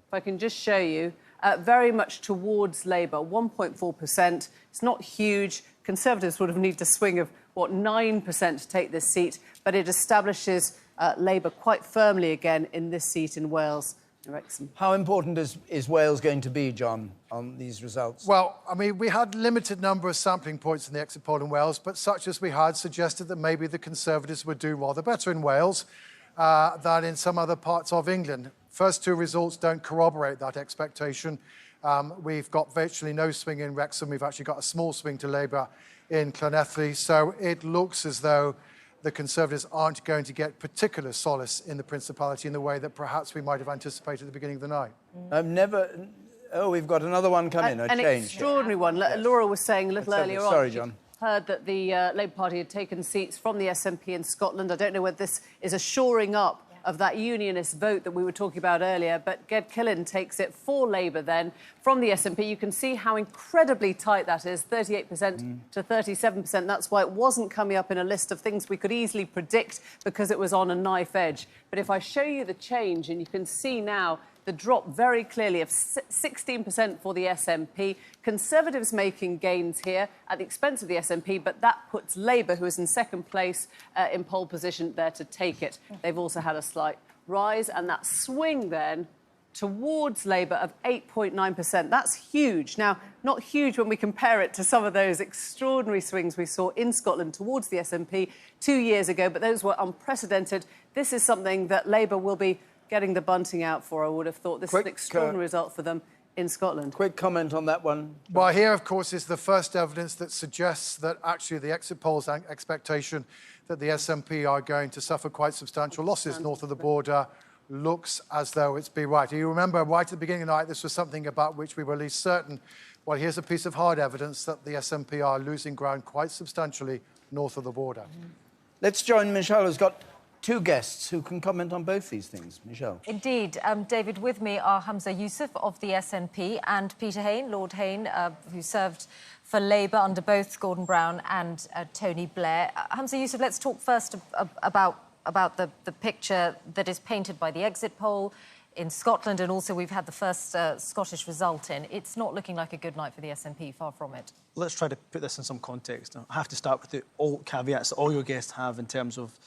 if I can just show you, very much towards Labour, 1.4%. It's not huge. Conservatives would have needed a swing of, 9% to take this seat, but it establishes Labour quite firmly again in this seat in Wales. Wrexham. How important is Wales going to be, John, on these results? Well, I mean, we had limited number of sampling points in the exit poll in Wales, but such as we had suggested that maybe the Conservatives would do rather better in Wales than in some other parts of England. First two results don't corroborate that expectation. We've got virtually no swing in Wrexham. We've actually got a small swing to Labour in Llanelli. So it looks as though the Conservatives aren't going to get particular solace in the Principality in the way that perhaps we might have anticipated at the beginning of the night. Oh, we've got another one come in, a An change. extraordinary one. Yes. Laura was saying a little earlier on. Sorry, John. Heard that the Labour Party had taken seats from the SNP in Scotland. I don't know whether this is a shoring up of that unionist vote that we were talking about earlier, but Ged Killen takes it for Labour then from the SNP. You can see how incredibly tight that is, 38% to 37%. That's why it wasn't coming up in a list of things we could easily predict because it was on a knife edge. But if I show you the change, and you can see now the drop very clearly of 16% for the SNP. Conservatives making gains here at the expense of the SNP, but that puts Labour, who is in second place in pole position, there to take it. They've also had a slight rise, and that swing then towards Labour of 8.9%. That's huge. Now, not huge when we compare it to some of those extraordinary swings we saw in Scotland towards the SNP 2 years ago, but those were unprecedented. This is something that Labour will be getting the bunting out for, I would have thought. This is an extraordinary result for them in Scotland. Quick comment on that one. Well, here, of course, is the first evidence that suggests that actually the exit polls expectation that the SNP are going to suffer quite substantial losses north of the border looks as though it's be right. You remember right at the beginning of the night, this was something about which we were least certain. Well, here's a piece of hard evidence that the SNP are losing ground quite substantially north of the border. Let's join Michelle, who's got two guests who can comment on both these things. Michelle. Indeed. David, with me are Humza Yousaf of the SNP and Peter Hain, Lord Hain, who served for Labour under both Gordon Brown and Tony Blair. Humza Yousaf, let's talk first about the picture that is painted by the exit poll in Scotland, and also we've had the first Scottish result in. It's not looking like a good night for the SNP, far from it. Let's try to put this in some context. I have to start with the all caveats that all your guests have in terms of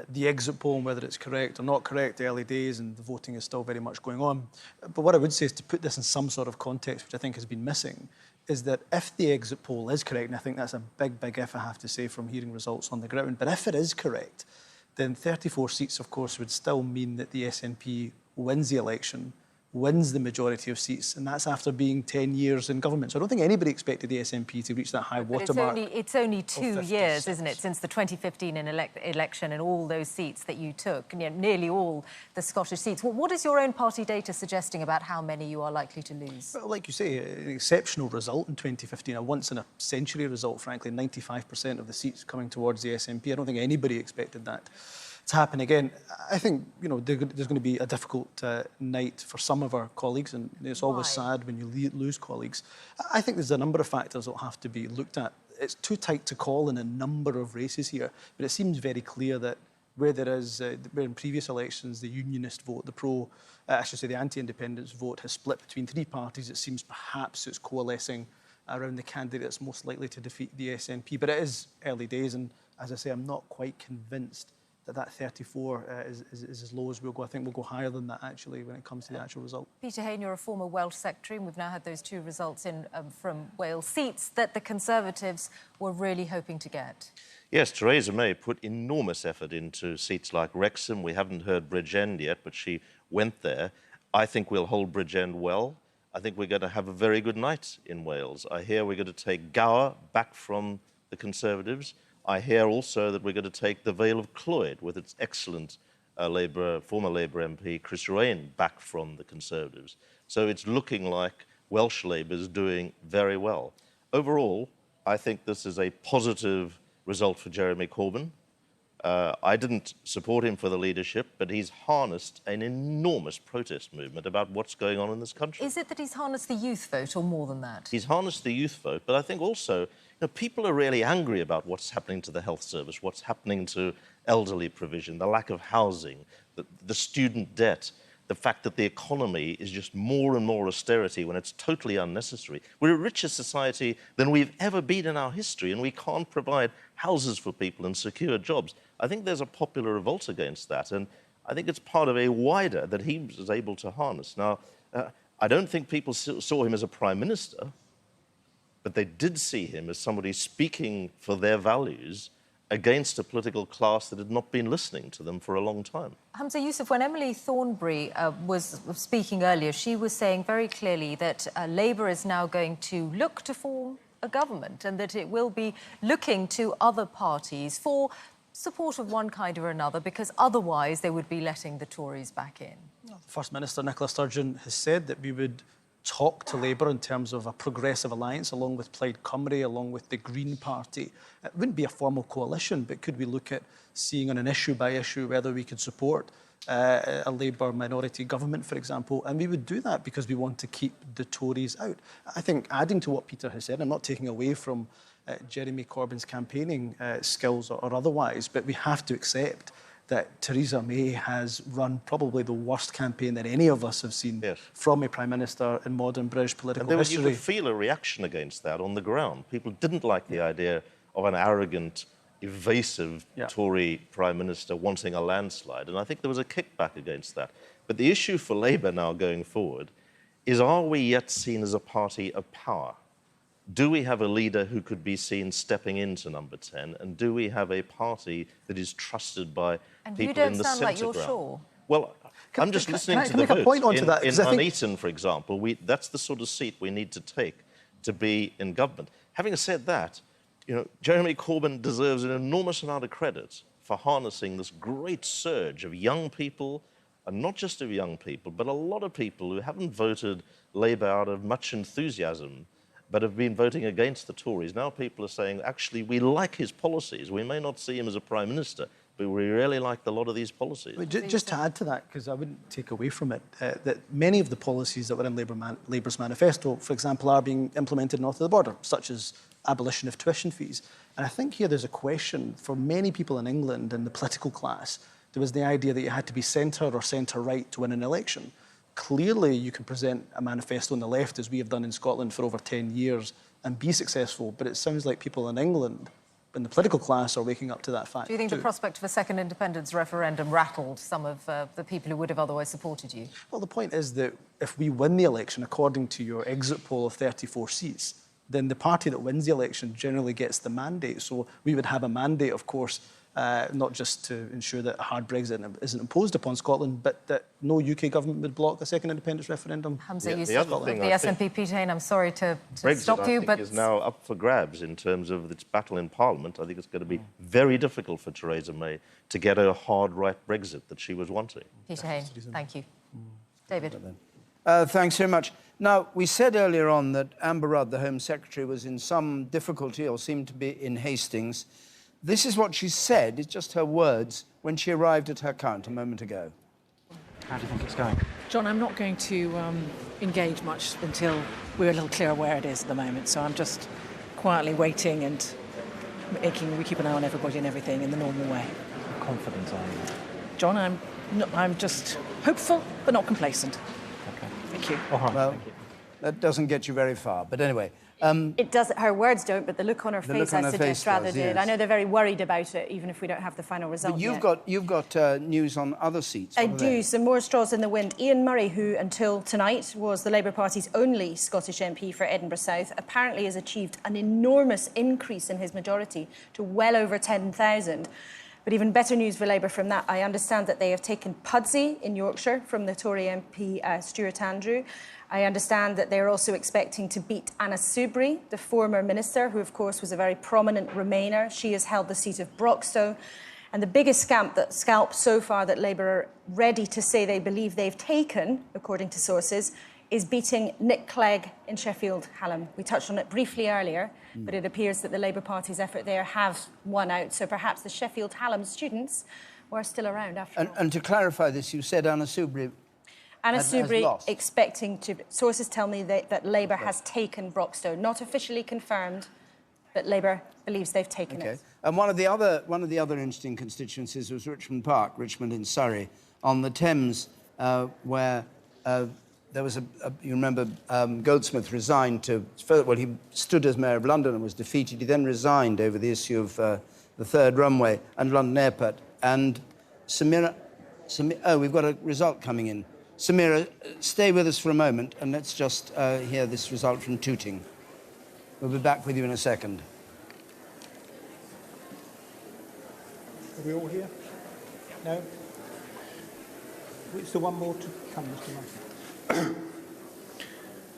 the exit poll and whether it's correct or not correct, the early days, and the voting is still very much going on. But what I would say is to put this in some sort of context, which I think has been missing, is that if the exit poll is correct, and I think that's a big, big if, I have to say, from hearing results on the ground, but if it is correct, then 34 seats, of course, would still mean that the SNP wins the election, wins the majority of seats, and that's after being 10 years in government. So I don't think anybody expected the SNP to reach that high watermark. It's only 2 years, isn't it, since the 2015 election and all those seats that you took, nearly all the Scottish seats. Well, what is your own party data suggesting about how many you are likely to lose? Well, like you say, an exceptional result in 2015, a once-in-a-century result, frankly, 95% of the seats coming towards the SNP. I don't think anybody expected that. to happen again. I think, you know, there's going to be a difficult night for some of our colleagues, and it's always sad when you lose colleagues. I think there's a number of factors that will have to be looked at. It's too tight to call in a number of races here, but it seems very clear that where there is, where in previous elections the unionist vote, the anti-independence vote has split between three parties, it seems perhaps it's coalescing around the candidate that's most likely to defeat the SNP. But it is early days, and as I say, I'm not quite convinced that 34 is as low as we'll go. I think we'll go higher than that, actually, when it comes to the actual result. Peter Hain, you're a former Welsh secretary, and we've now had those two results in from Wales, seats that the Conservatives were really hoping to get. Yes, Theresa May put enormous effort into seats like Wrexham. We haven't heard Bridgend yet, but she went there. I think we'll hold Bridgend well. I think we're going to have a very good night in Wales. I hear we're going to take Gower back from the Conservatives. I hear also that we're going to take the Vale of Clwyd with its excellent former Labour MP, Chris Raine, back from the Conservatives. So it's looking like Welsh Labour is doing very well. Overall, I think this is a positive result for Jeremy Corbyn. I didn't support him for the leadership, but he's harnessed an enormous protest movement about what's going on in this country. Is it that he's harnessed the youth vote, or more than that? He's harnessed the youth vote, but I think also people are really angry about what's happening to the health service, what's happening to elderly provision, the lack of housing, the student debt, the fact that the economy is just more and more austerity when it's totally unnecessary. We're a richer society than we've ever been in our history, and we can't provide houses for people and secure jobs. I think there's a popular revolt against that, and I think it's part of a wider that he was able to harness. Now, I don't think people saw him as a prime minister, but they did see him as somebody speaking for their values against a political class that had not been listening to them for a long time. Hamza Yousaf, when Emily Thornberry was speaking earlier, she was saying very clearly that Labour is now going to look to form a government, and that it will be looking to other parties for support of one kind or another, because otherwise they would be letting the Tories back in. First Minister Nicola Sturgeon has said that we would talk to Labour in terms of a progressive alliance along with Plaid Cymru, along with the Green Party. It wouldn't be a formal coalition, but could we look at seeing on an issue by issue whether we could support a Labour minority government, for example? And we would do that because we want to keep the Tories out. I think, adding to what Peter has said, I'm not taking away from Jeremy Corbyn's campaigning skills or otherwise, but we have to accept that Theresa May has run probably the worst campaign that any of us have seen from a Prime Minister in modern British political history. You could feel a reaction against that on the ground. People didn't like the idea of an arrogant, evasive Tory Prime Minister wanting a landslide, and I think there was a kickback against that. But the issue for Labour now going forward is, are we yet seen as a party of power? Do we have a leader who could be seen stepping into number 10? And do we have a party that is trusted by people in the centre ground? And you don't sound like you're sure. Well, I'm just listening to the votes. Point onto that, in Nuneaton, for example, that's the sort of seat we need to take to be in government. Having said that, Jeremy Corbyn deserves an enormous amount of credit for harnessing this great surge of young people, and not just of young people, but a lot of people who haven't voted Labour out of much enthusiasm, but have been voting against the Tories. Now people are saying, actually, we like his policies. We may not see him as a Prime Minister, but we really like a lot of these policies. Just to add to that, because I wouldn't take away from it, that many of the policies that were in Labour's manifesto, for example, are being implemented north of the border, such as abolition of tuition fees. And I think here there's a question for many people in England and the political class. There was the idea that you had to be centre or centre-right to win an election. Clearly, you can present a manifesto on the left, as we have done in Scotland for over 10 years, and be successful. But it sounds like people in England, in the political class, are waking up to that fact. Do you think the prospect of a second independence referendum rattled some of the people who would have otherwise supported you? Well, the point is that if we win the election, according to your exit poll of 34 seats, then the party that wins the election generally gets the mandate. So we would have a mandate, of course, not just to ensure that a hard Brexit isn't imposed upon Scotland, but that no UK government would block a second independence referendum. Hamza Yousaf, the SNP, Peter Hain, I'm sorry to stop you, but... Brexit, is now up for grabs in terms of its battle in Parliament. I think it's going to be very difficult for Theresa May to get a hard right Brexit that she was wanting. Peter Hain, thank you. David. Thanks very much. Now, we said earlier on that Amber Rudd, the Home Secretary, was in some difficulty or seemed to be in Hastings. This is what she said, it's just her words, when she arrived at her count a moment ago. How do you think it's going? John, I'm not going to engage much until we're a little clearer where it is at the moment. So I'm just quietly waiting and we keep an eye on everybody and everything in the normal way. How confident are you? John, I'm just hopeful but not complacent. Okay. Thank you. All right. Well, thank you. that doesn't get you very far. But anyway, it does. Her words don't, but the look on her face, I suggest, rather did. I know they're very worried about it, even if we don't have the final result. But you've got news on other seats. I do. Some more straws in the wind. Ian Murray, who until tonight was the Labour Party's only Scottish MP for Edinburgh South, apparently has achieved an enormous increase in his majority to well over 10,000. But even better news for Labour from that, I understand that they have taken Pudsey in Yorkshire from the Tory MP Stuart Andrew. I understand that they're also expecting to beat Anna Soubry, the former minister, who of course was a very prominent Remainer. She has held the seat of Broxtowe. And the biggest scalp so far that Labour are ready to say they believe they've taken, according to sources, is beating Nick Clegg in Sheffield Hallam. We touched on it briefly earlier, but it appears that the Labour Party's effort there have won out. So perhaps the Sheffield Hallam students were still around after all. And to clarify this, you said Anna Soubry Anna has Soubry lost. expecting to... Sources tell me that Labour has taken Broxtowe. Not officially confirmed, but Labour believes they've taken it. And one of the other interesting constituencies was Richmond Park, Richmond in Surrey, on the Thames, where there was you remember, Goldsmith resigned to... Well, he stood as Mayor of London and was defeated. He then resigned over the issue of the third runway and London Airport. And Samira... Oh, we've got a result coming in. Samira, stay with us for a moment and let's just hear this result from Tooting. We'll be back with you in a second. Are we all here? No? Is there one more to come, Mr. Martin?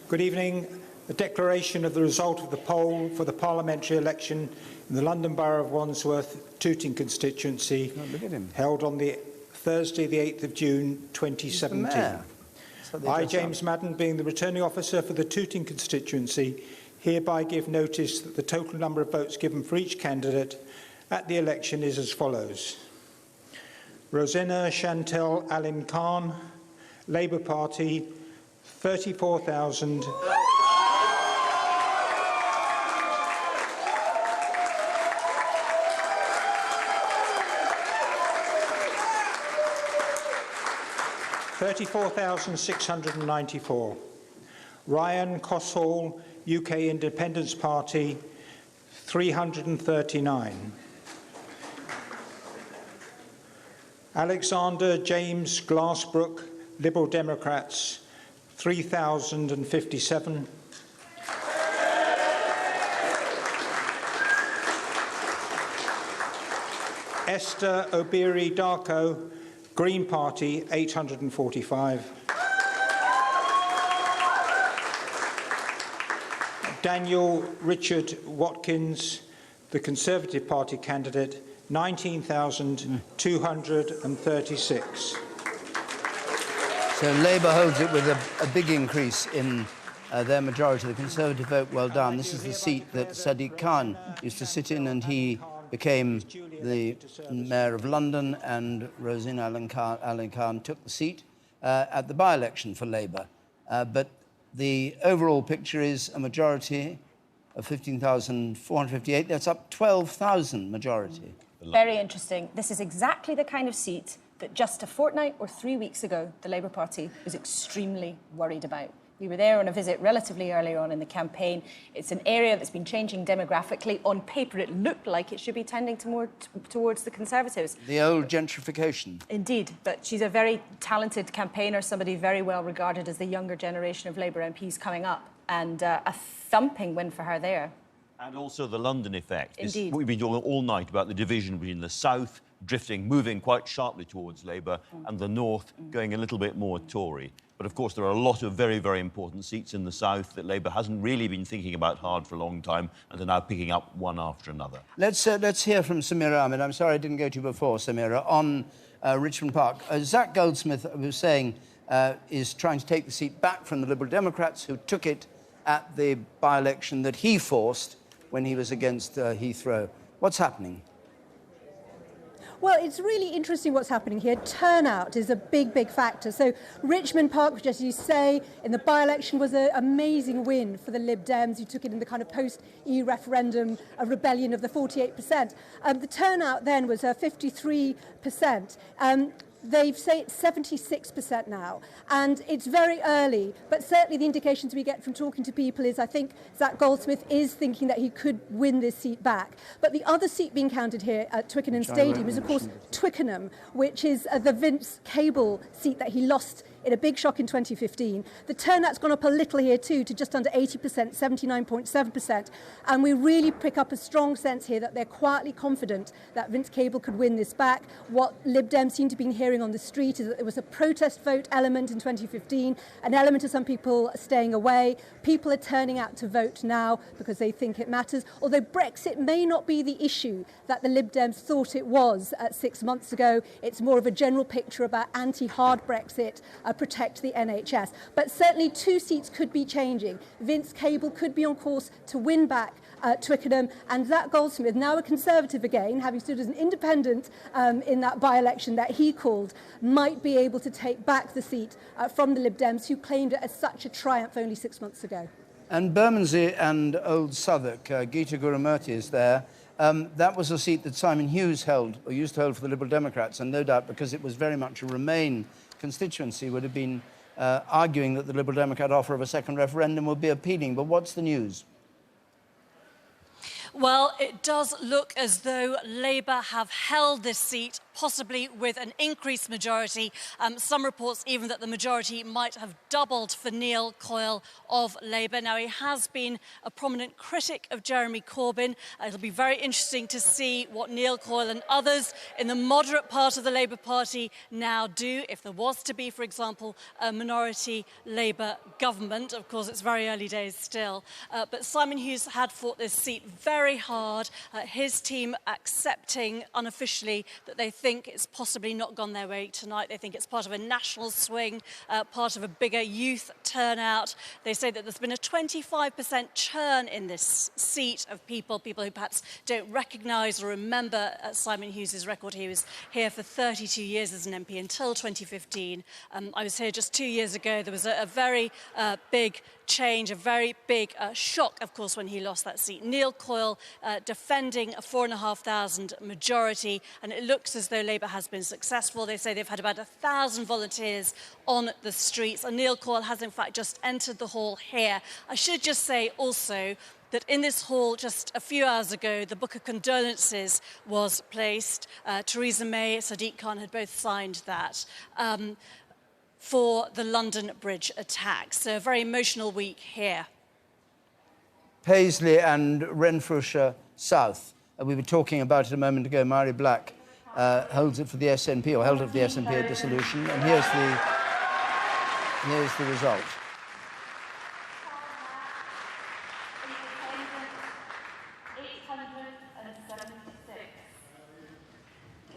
Good evening. The declaration of the result of the poll for the parliamentary election in the London Borough of Wandsworth Tooting constituency held on the Thursday, the 8th of June 2017. I, James Madden, being the returning officer for the Tooting constituency, hereby give notice that the total number of votes given for each candidate at the election is as follows. Rosina Chantel Alim Khan, Labour Party, 34,000. $34,694. Ryan Coshall, UK Independence Party, 339. Alexander James Glassbrook, Liberal Democrats, 3,057. Esther Obiri Darko, Green Party, 845. Daniel Richard Watkins, the Conservative Party candidate, 19,236. So Labour holds it with a big increase in their majority. The Conservative vote, well done. This is the seat that Sadiq Khan used to sit in, and he became the Mayor of London, and Rosina Alim Khan took the seat at the by-election for Labour. But the overall picture is a majority of 15,458. That's up 12,000 majority. Very interesting. This is exactly the kind of seat that just a fortnight or 3 weeks ago the Labour Party was extremely worried about. We were there on a visit relatively early on in the campaign. It's an area that's been changing demographically. On paper, it looked like it should be tending to more towards the Conservatives. The old gentrification. Indeed, but she's a very talented campaigner, somebody very well regarded as the younger generation of Labour MPs coming up, and a thumping win for her there. And also the London effect. Indeed. We've been talking all night about the division between the south moving quite sharply towards Labour, and the north going a little bit more Tory. But of course, there are a lot of very, very important seats in the south that Labour hasn't really been thinking about hard for a long time, and are now picking up one after another. Let's hear from Samira Ahmed. I'm sorry I didn't go to you before, Samira, on Richmond Park. Zach Goldsmith was saying is trying to take the seat back from the Liberal Democrats, who took it at the by-election that he forced when he was against Heathrow. What's happening? Well, it's really interesting what's happening here. Turnout is a big, big factor. So Richmond Park, which, as you say, in the by-election was an amazing win for the Lib Dems, who took it in the kind of post-EU referendum rebellion of the 48%. The turnout then was 53%. They've say it's 76% now, and it's very early, but certainly the indications we get from talking to people is I think Zac Goldsmith is thinking that he could win this seat back. But the other seat being counted here at Twickenham Stadium is, of course, Twickenham, which is the Vince Cable seat that he lost in a big shock in 2015. The turnout's gone up a little here too, to just under 80%, 79.7%. And we really pick up a strong sense here that they're quietly confident that Vince Cable could win this back. What Lib Dems seem to be hearing on the street is that there was a protest vote element in 2015, an element of some people staying away. People are turning out to vote now because they think it matters. Although Brexit may not be the issue that the Lib Dems thought it was 6 months ago. It's more of a general picture about anti-hard Brexit, protect the NHS. But certainly 2 seats could be changing. Vince Cable could be on course to win back Twickenham, and Zac Goldsmith, now a Conservative again, having stood as an independent in that by-election that he called, might be able to take back the seat from the Lib Dems, who claimed it as such a triumph only 6 months ago. And Bermondsey and Old Southwark, Geeta Gurumurthy is there. That was a seat that Simon Hughes held, or used to hold for the Liberal Democrats, and no doubt because it was very much a Remain constituency, would have been arguing that the Liberal Democrat offer of a second referendum would be appealing. But what's the news? Well, it does look as though Labour have held this seat, possibly with an increased majority. Some reports even that the majority might have doubled for Neil Coyle of Labour. Now, he has been a prominent critic of Jeremy Corbyn. It'll be very interesting to see what Neil Coyle and others in the moderate part of the Labour Party now do, if there was to be, for example, a minority Labour government. Of course, it's very early days still. But Simon Hughes had fought this seat very hard. His team accepting unofficially that they think it's possibly not gone their way tonight. They think it's part of a national swing, part of a bigger youth turnout. They say that there's been a 25% churn in this seat of people who perhaps don't recognise or remember Simon Hughes' record. He was here for 32 years as an MP until 2015. I was here just 2 years ago. There was a very big change, a very big shock, of course, when he lost that seat. Neil Coyle defending a 4,500 majority, and it looks as though Labour has been successful. They say they've had about 1,000 volunteers on the streets, and Neil Coyle has in fact just entered the hall here. I should just say also that in this hall just a few hours ago, the Book of Condolences was placed. Theresa May, Sadiq Khan had both signed that. For the London Bridge attacks. So a very emotional week here. Paisley and Renfrewshire South. We were talking about it a moment ago. Mhairi Black holds it for the SNP, or held it for the SNP at dissolution. And here's the result.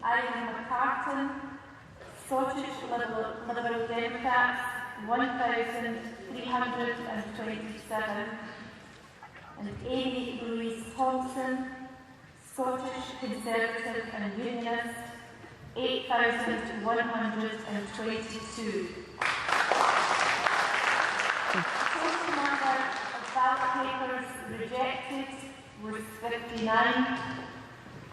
Aidan McCartan, Scottish Liberal Democrats, 1,327. And Amy Louise Thompson, Scottish Conservative and Unionist, 8,122. The total number of ballot papers rejected was 59,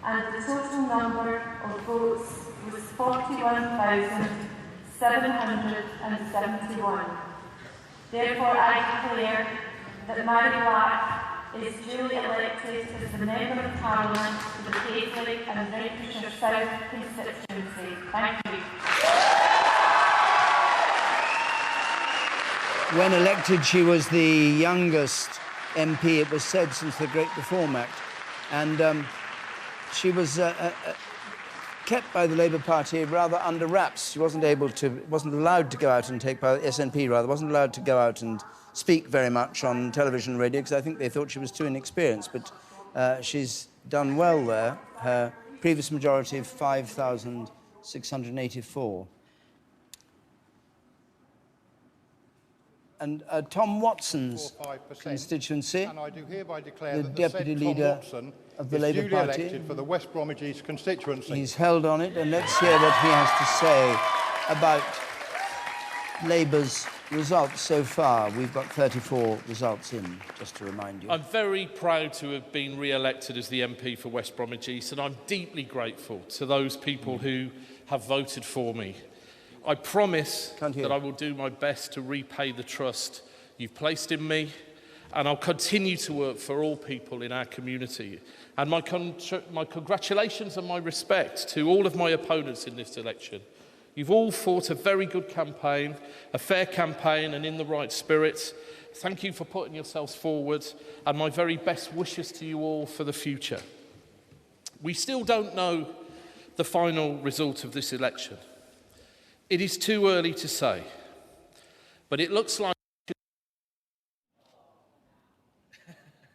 and the total number of votes was 41,771. Therefore, I declare that Mhairi Black is duly elected as the Member of Parliament for the Paisley and Renfrewshire South constituency. Thank you. When elected, she was the youngest MP, it was said, since the Great Reform Act. And she was kept by the Labour Party rather under wraps. She wasn't allowed to go out and take part, SNP rather, wasn't allowed to go out and speak very much on television and radio, because I think they thought she was too inexperienced. But she's done well there. Her previous majority of 5,684. And Tom Watson's 4 or 5%. constituency, And I do hereby declare the that deputy the said leader Tom Watson of the is Labour duly Party. elected for the West Bromwich East constituency. He's held on it, and let's hear what he has to say about Labour's results so far. We've got 34 results in, just to remind you. I'm very proud to have been re-elected as the MP for West Bromwich East, and I'm deeply grateful to those people who have voted for me. I promise that I will do my best to repay the trust you've placed in me, and I'll continue to work for all people in our community. And my congratulations and my respect to all of my opponents in this election. You've all fought a very good campaign, a fair campaign, and in the right spirit. Thank you for putting yourselves forward, and my very best wishes to you all for the future. We still don't know the final result of this election. It is too early to say, but it looks like...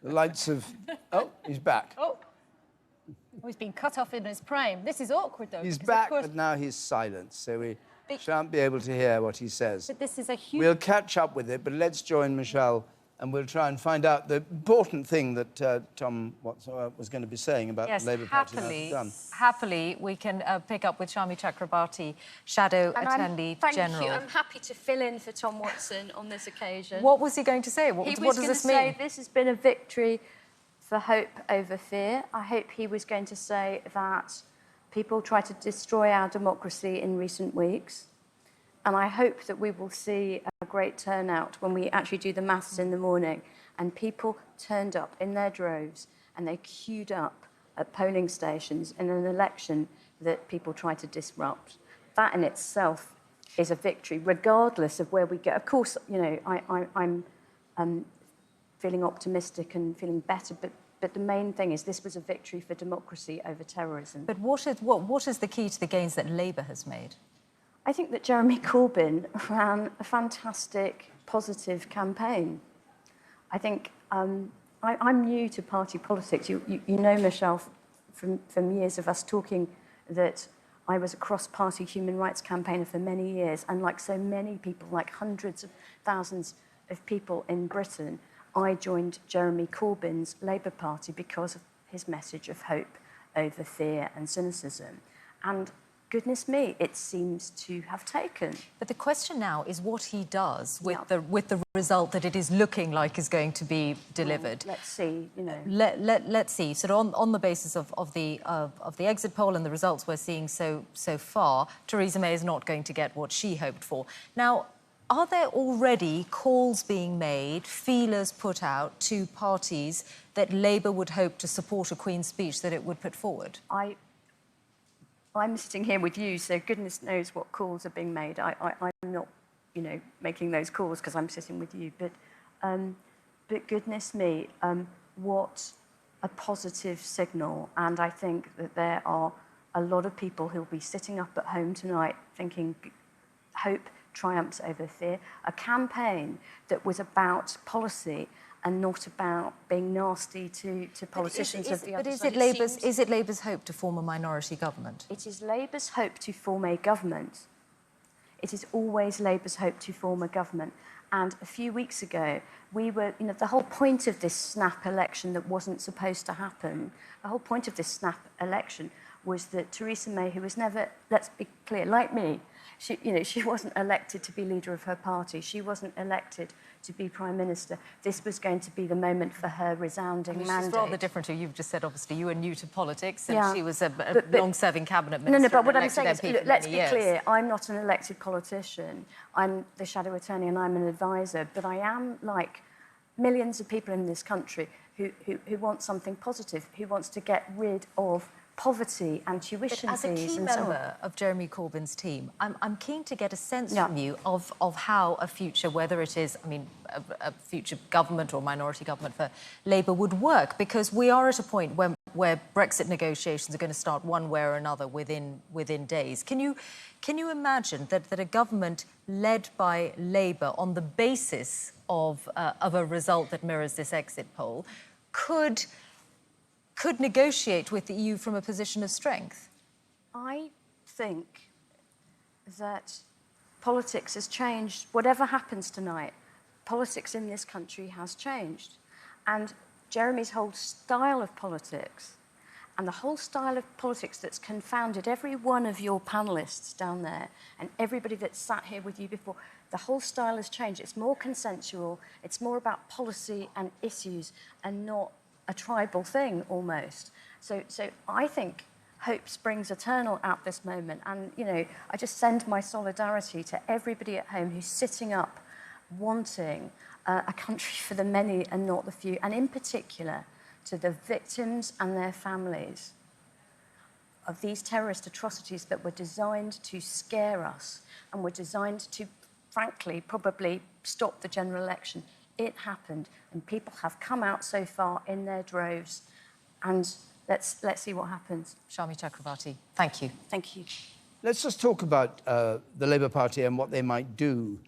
The lights of... Oh, he's back. Oh, he's been cut off in his prime. This is awkward, though. He's because, back, of course, but now he's silent, so we shan't be able to hear what he says. But this is a huge... We'll catch up with it, but let's join Michelle, and we'll try and find out the important thing that Tom was going to be saying about the Labour Party. Happily, we can pick up with Shami Chakrabarti, Shadow Attorney Thank General. you. I'm happy to fill in for Tom Watson on this occasion. What was he going to say? What does this mean? He was going to say this has been a victory for hope over fear. I hope he was going to say that people try to destroy our democracy in recent weeks. And I hope that we will see a great turnout when we actually do the maths in the morning. And people turned up in their droves and they queued up at polling stations in an election that people tried to disrupt. That in itself is a victory, regardless of where we go. Of course, you know, I'm feeling optimistic and feeling better, but the main thing is this was a victory for democracy over terrorism. But what is the key to the gains that Labour has made? I think that Jeremy Corbyn ran a fantastic, positive campaign. I think I'm new to party politics. You know, Michelle, from years of us talking, that I was a cross-party human rights campaigner for many years, and like so many people, like hundreds of thousands of people in Britain, I joined Jeremy Corbyn's Labour Party because of his message of hope over fear and cynicism. And goodness me, it seems to have taken. But the question now is what he does with the result that it is looking like is going to be delivered. Well, let's see, you know. Let's see. So on the basis of the exit poll and the results we're seeing so far, Theresa May is not going to get what she hoped for. Now, are there already calls being made, feelers put out to parties that Labour would hope to support a Queen's speech that it would put forward? I'm sitting here with you, so goodness knows what calls are being made. I'm not, you know, making those calls because I'm sitting with you. But goodness me, what a positive signal. And I think that there are a lot of people who'll be sitting up at home tonight thinking hope triumphs over fear. A campaign that was about policy and not about being nasty to politicians of the other side. Is it Labour's hope to form a minority government? It is Labour's hope to form a government. It is always Labour's hope to form a government. And a few weeks ago, we were, you know, the whole point of this snap election that wasn't supposed to happen, the whole point of this snap election was that Theresa May, who was never, let's be clear, like me, she wasn't elected to be leader of her party. She wasn't elected to be Prime Minister. This was going to be the moment for her resounding mandate. She's rather different to you've just said, obviously. You were new to politics and she was a long-serving cabinet minister. No, but what I'm saying is, look, let's be clear, I'm not an elected politician. I'm the shadow attorney and I'm an advisor, but I am like millions of people in this country who want something positive, who wants to get rid of poverty and tuition fees and so on. As a key member of Jeremy Corbyn's team, I'm keen to get a sense from you of how a future, whether it is, I mean, a future government or minority government for Labour would work, because we are at a point where Brexit negotiations are going to start one way or another within days. Can you imagine that a government led by Labour on the basis of a result that mirrors this exit poll could negotiate with the EU from a position of strength? I think that politics has changed. Whatever happens tonight, politics in this country has changed. And Jeremy's whole style of politics and the whole style of politics that's confounded every one of your panellists down there and everybody that's sat here with you before, the whole style has changed. It's more consensual, it's more about policy and issues and not a tribal thing almost. So I think hope springs eternal at this moment. And, you know, I just send my solidarity to everybody at home who's sitting up wanting a country for the many and not the few, and in particular to the victims and their families of these terrorist atrocities that were designed to scare us and were designed to, frankly, probably stop the general election. It happened, and people have come out so far in their droves, and let's see what happens. Shami Chakravarti, thank you. Thank you. Let's just talk about the Labour Party and what they might do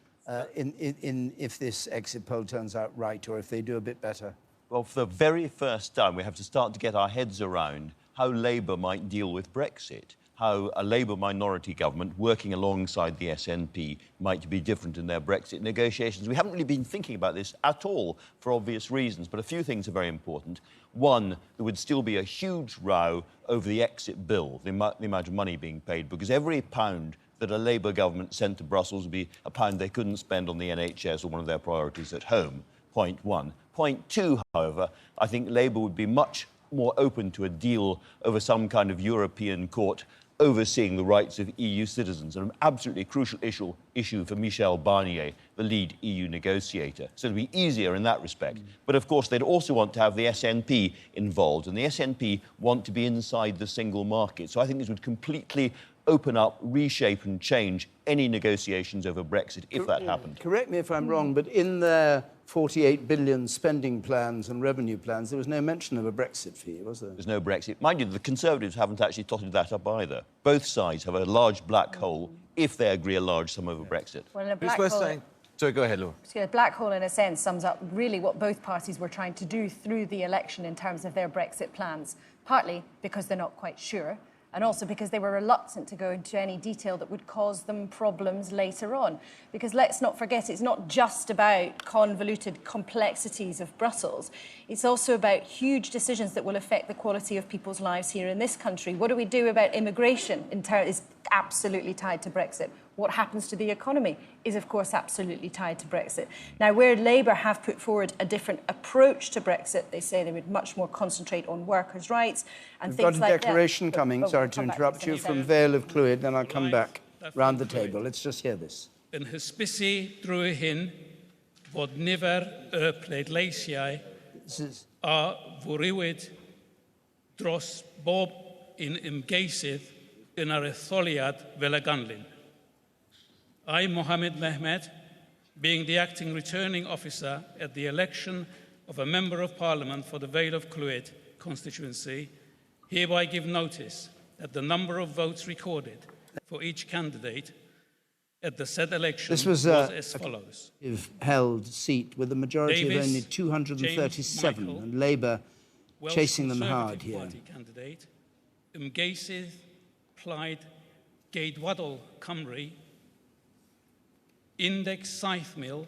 if this exit poll turns out right, or if they do a bit better. Well, for the very first time, we have to start to get our heads around how Labour might deal with Brexit, how a Labour minority government working alongside the SNP might be different in their Brexit negotiations. We haven't really been thinking about this at all for obvious reasons, but a few things are very important. One, there would still be a huge row over the exit bill, the amount of money being paid, because every pound that a Labour government sent to Brussels would be a pound they couldn't spend on the NHS or one of their priorities at home, point one. Point two, however, I think Labour would be much more open to a deal over some kind of European court overseeing the rights of EU citizens, an absolutely crucial issue for Michel Barnier, the lead EU negotiator. So it'd be easier in that respect. But of course, they'd also want to have the SNP involved, and the SNP want to be inside the single market. So I think this would completely open up, reshape and change any negotiations over Brexit if that happened. Correct me if I'm wrong, but in their 48 billion spending plans and revenue plans, there was no mention of a Brexit fee, was there? There's no Brexit. Mind you, the Conservatives haven't actually totted that up either. Both sides have a large black hole if they agree a large sum over Brexit. Well, in a black hole... Sorry, go ahead, Laura. A black hole, in a sense, sums up really what both parties were trying to do through the election in terms of their Brexit plans, partly because they're not quite sure, and also because they were reluctant to go into any detail that would cause them problems later on. Because let's not forget, it's not just about convoluted complexities of Brussels. It's also about huge decisions that will affect the quality of people's lives here in this country. What do we do about immigration? Is absolutely tied to Brexit. What happens to the economy is, of course, absolutely tied to Brexit. Now, where Labour have put forward a different approach to Brexit, they say they would much more concentrate on workers' rights and things like that. We've got a declaration coming, sorry to interrupt you, from Vale of Clwyd, then I'll come back round the table. Let's just hear this. Yn hysbysu drwy hyn fod nifer y pleidleisiau a fwriwyd dros bob un ymgeisydd yn yr etholiad fel y ganlyn. I, Mohammed Mehmed, being the acting returning officer at the election of a Member of Parliament for the Vale of Clwyd constituency, hereby give notice that the number of votes recorded for each candidate at the said election was as follows. Held seat with a majority Davis, of only 237, Michael, and Labour Welsh chasing them Conservative hard here. Party candidate, Ymgeisydd Plaid Geidwadol Cymru, 17,000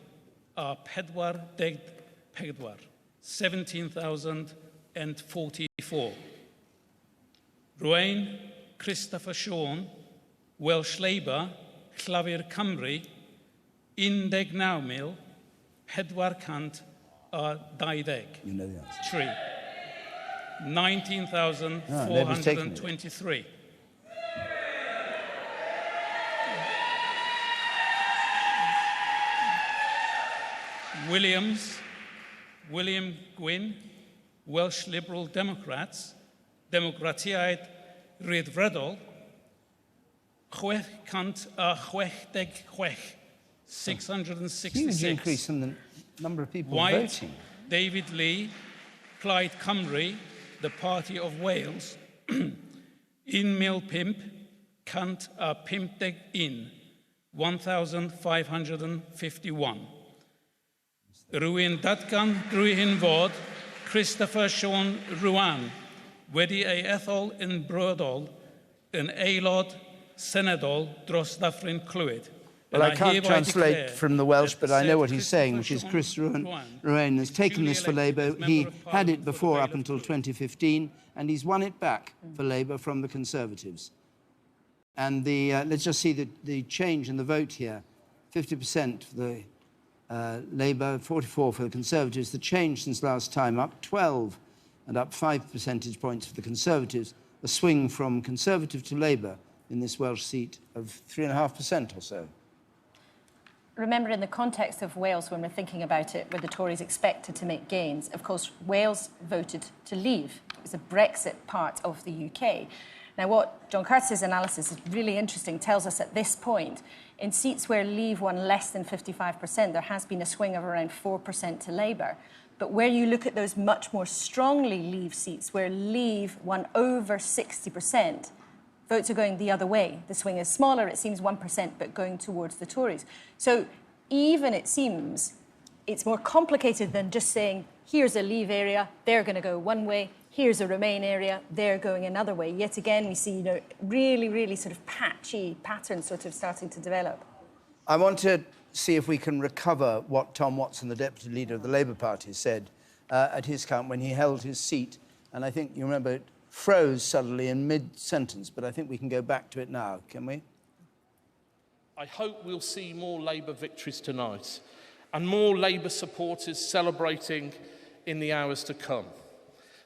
a 44, 17,044. Rwy'n Christopher Sean, Welsh Labour, Llafur Cymru, 19,420. You know the answer. 19,423. William Gwyn, Welsh Liberal Democrats, Democratiaid Rhyddfrydol, 666, 666. Huge increase in the number of people White, voting. David Lee, Plaid Cymru, the Party of Wales, 1,551, 1,551. Rwy'n datgan drwy hyn fod Christopher Sean Rwan wedi ei ethol yn brodol yn aelod senedol dros Ddathrin Clwyd Well, I can't hereby translate declare from the Welsh, that but the I know said what he's saying, which Christopher is Chris Ruan Ruane has taken duly this for elected Labour. as Member He of had Parliament it for the before Vale up of until 2015, and he's won it back for Labour from the Conservatives. And let's just see the change in the vote here. 50% for the Labour, 44% for the Conservatives. The change since last time, up 12 and up 5 percentage points for the Conservatives. A swing from Conservative to Labour in this Welsh seat of 3.5% or so. Remember, in the context of Wales, when we're thinking about it, where the Tories expected to make gains, of course, Wales voted to leave. It was a Brexit part of the UK. Now, what John Curtis's analysis is really interesting, tells us at this point, in seats where Leave won less than 55%, there has been a swing of around 4% to Labour. But where you look at those much more strongly Leave seats, where Leave won over 60%, votes are going the other way. The swing is smaller, it seems 1%, but going towards the Tories. So even, it seems, it's more complicated than just saying, here's a Leave area, they're going to go one way, here's a Remain area, they're going another way. Yet again, we see, really, really sort of patchy patterns sort of starting to develop. I want to see if we can recover what Tom Watson, the Deputy Leader of the Labour Party, said at his count when he held his seat. And I think, you remember, it froze suddenly in mid-sentence, but I think we can go back to it now, can we? I hope we'll see more Labour victories tonight and more Labour supporters celebrating in the hours to come.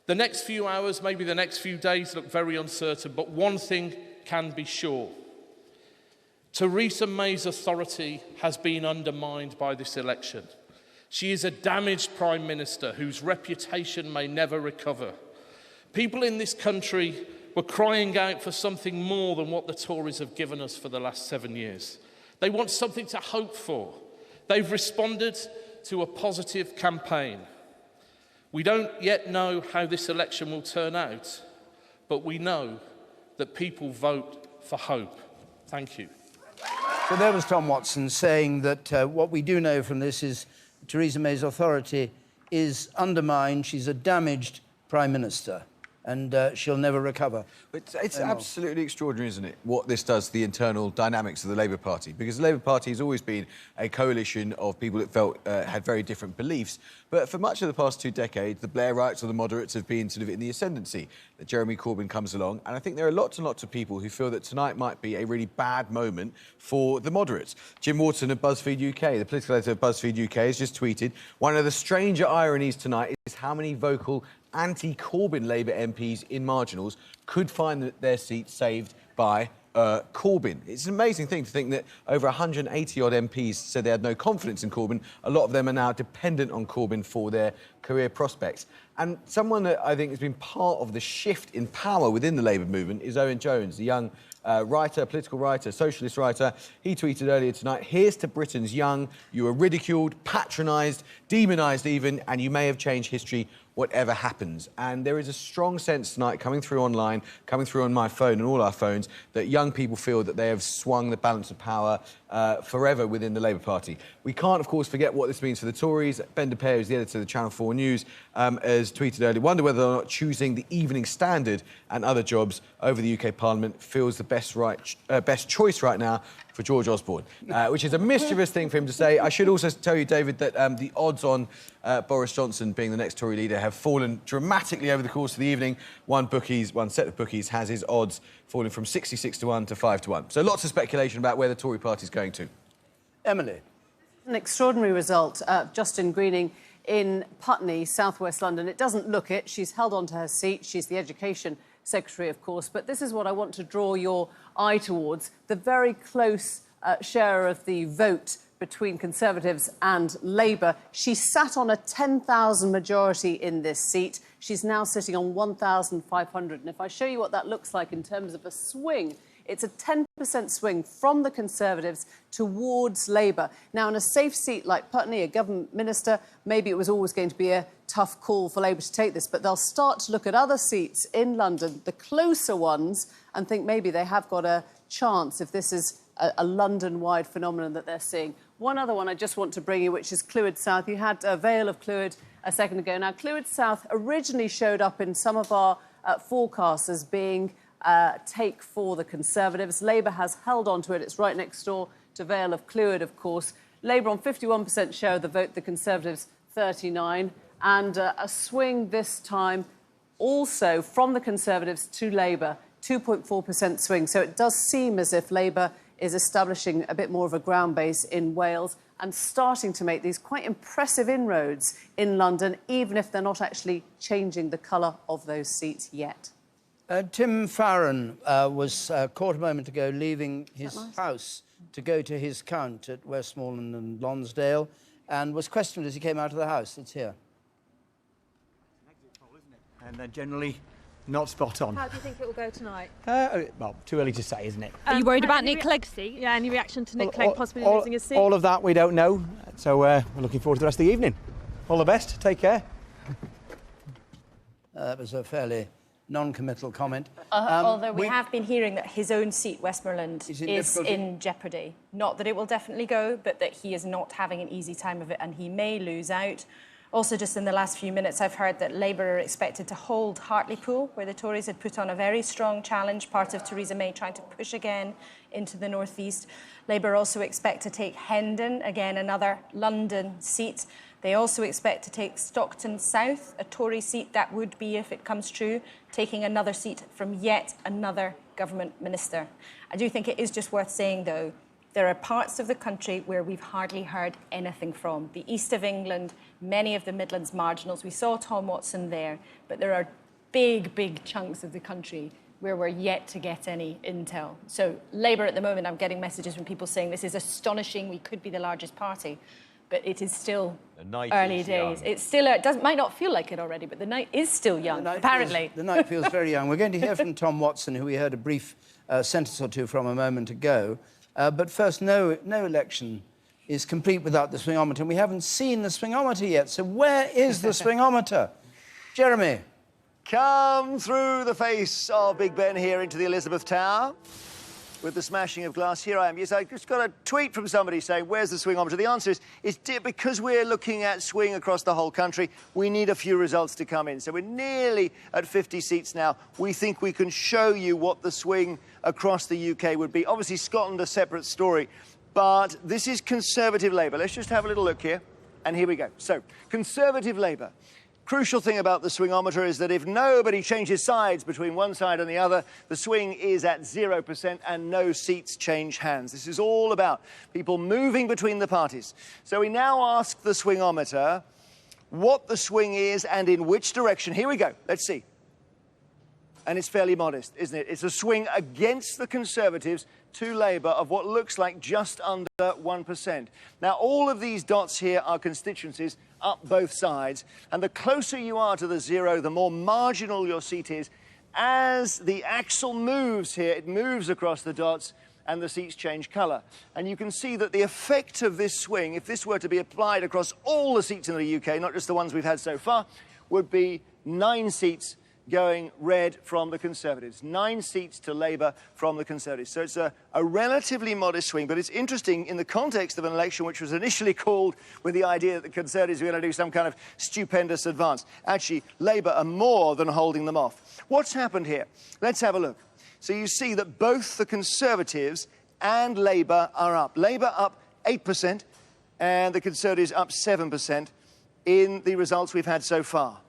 The next few hours, maybe the next few days, look very uncertain, but one thing can be sure. Theresa May's authority has been undermined by this election. She is a damaged Prime Minister whose reputation may never recover. People in this country were crying out for something more than what the Tories have given us for the last 7 years. They want something to hope for. They've responded to a positive campaign. We don't yet know how this election will turn out, but we know that people vote for hope. Thank you. So there was Tom Watson saying that what we do know from this is Theresa May's authority is undermined. She's a damaged Prime Minister, and she'll never recover. But it's absolutely extraordinary, isn't it, what this does to the internal dynamics of the Labour Party? Because the Labour Party has always been a coalition of people that felt had very different beliefs. But for much of the past 2 decades, the Blairites or the moderates have been sort of in the ascendancy. Jeremy Corbyn comes along, and I think there are lots and lots of people who feel that tonight might be a really bad moment for the moderates. Jim Wharton of BuzzFeed UK, the political editor of BuzzFeed UK, has just tweeted, one of the stranger ironies tonight is how many vocal anti-Corbyn Labour MPs in marginals could find their seats saved by Corbyn. It's an amazing thing to think that over 180-odd MPs said they had no confidence in Corbyn. A lot of them are now dependent on Corbyn for their career prospects. And someone that I think has been part of the shift in power within the Labour movement is Owen Jones, the young writer, political writer, socialist writer. He tweeted earlier tonight, here's to Britain's young. You were ridiculed, patronised, demonised even, and you may have changed history whatever happens. And there is a strong sense tonight coming through online, coming through on my phone and all our phones, that young people feel that they have swung the balance of power forever within the Labour Party. We can't, of course, forget what this means for the Tories. Ben de Pere, who's the editor of the Channel 4 News, has tweeted earlier, wonder whether or not choosing the Evening Standard and other jobs over the UK Parliament feels the best choice right now for George Osborne, which is a mischievous thing for him to say. I should also tell you, David, that the odds on Boris Johnson being the next Tory leader have fallen dramatically over the course of the evening. One set of bookies has his odds falling from 66-1 to 5-1. So lots of speculation about where the Tory party is going to. Emily. An extraordinary result. Justine Greening in Putney, southwest London. It doesn't look it. She's held on to her seat. She's the Education Secretary, of course. But this is what I want to draw your eye towards. The very close share of the vote between Conservatives and Labour. She sat on a 10,000 majority in this seat. She's now sitting on 1,500. And if I show you what that looks like in terms of a swing, it's a 10% swing from the Conservatives towards Labour. Now, in a safe seat like Putney, a government minister, maybe it was always going to be a tough call for Labour to take this, but they'll start to look at other seats in London, the closer ones, and think maybe they have got a chance if this is a London-wide phenomenon that they're seeing. One other one I just want to bring you, which is Clwyd South. You had Vale of Clwyd a second ago. Now, Clwyd South originally showed up in some of our forecasts as being take for the Conservatives. Labour has held on to it. It's right next door to Vale of Clwyd, of course. Labour on 51% share of the vote, the Conservatives 39%, and a swing this time also from the Conservatives to Labour, 2.4% swing. So it does seem as if Labour is establishing a bit more of a ground base in Wales and starting to make these quite impressive inroads in London, even if they're not actually changing the colour of those seats yet. Tim Farron was caught a moment ago leaving his house to go to his count at Westmoreland and Lonsdale, and was questioned as he came out of the house. It's here. And they're generally not spot on. How do you think it will go tonight? Well, too early to say, isn't it? Are you worried about Nick Clegg's seat? Yeah, any reaction to Nick Clegg possibly losing his seat? All of that we don't know, so we're looking forward to the rest of the evening. All the best, take care. That was a fairly non-committal comment. Although we have been hearing that his own seat, Westmoreland, is difficulty? in jeopardy. Not that it will definitely go, but that he is not having an easy time of it and he may lose out. Also, just in the last few minutes, I've heard that Labour are expected to hold Hartlepool, where the Tories had put on a very strong challenge, part of Theresa May trying to push again into the northeast. Labour also expect to take Hendon, again another London seat. They also expect to take Stockton South, a Tory seat that would be, if it comes true, taking another seat from yet another government minister. I do think it is just worth saying, though, there are parts of the country where we've hardly heard anything from. The east of England, many of the Midlands marginals. We saw Tom Watson there, but there are big, big chunks of the country where we're yet to get any intel. So Labour at the moment, I'm getting messages from people saying this is astonishing, we could be the largest party. But it is still early days. It's still, might not feel like it already, but the night is still young, apparently. The night feels very young. We're going to hear from Tom Watson, who we heard a brief sentence or two from a moment ago. But first, no election is complete without the swingometer, and we haven't seen the swingometer yet. So where is the swingometer? Jeremy. Come through the face of Big Ben here into the Elizabeth Tower with the smashing of glass. Here I am. Yes, I just got a tweet from somebody saying, where's the swingometer? The answer is because we're looking at swing across the whole country, we need a few results to come in. So we're nearly at 50 seats now. We think we can show you what the swing across the UK would be. Obviously, Scotland, a separate story. But this is Conservative Labour. Let's just have a little look here. And here we go. So, Conservative Labour. Crucial thing about the swingometer is that if nobody changes sides between one side and the other, the swing is at 0% and no seats change hands. This is all about people moving between the parties. So we now ask the swingometer what the swing is and in which direction. Here we go. Let's see. And it's fairly modest, isn't it? It's a swing against the Conservatives to Labour of what looks like just under 1%. Now, all of these dots here are constituencies up both sides, and the closer you are to the zero, the more marginal your seat is. As the axle moves here, it moves across the dots, and the seats change colour. And you can see that the effect of this swing, if this were to be applied across all the seats in the UK, not just the ones we've had so far, would be 9 seats going red from the Conservatives. 9 seats to Labour from the Conservatives. So it's a relatively modest swing, but it's interesting in the context of an election which was initially called with the idea that the Conservatives were going to do some kind of stupendous advance. Actually, Labour are more than holding them off. What's happened here? Let's have a look. So you see that both the Conservatives and Labour are up. Labour up 8% and the Conservatives up 7% in the results we've had so far.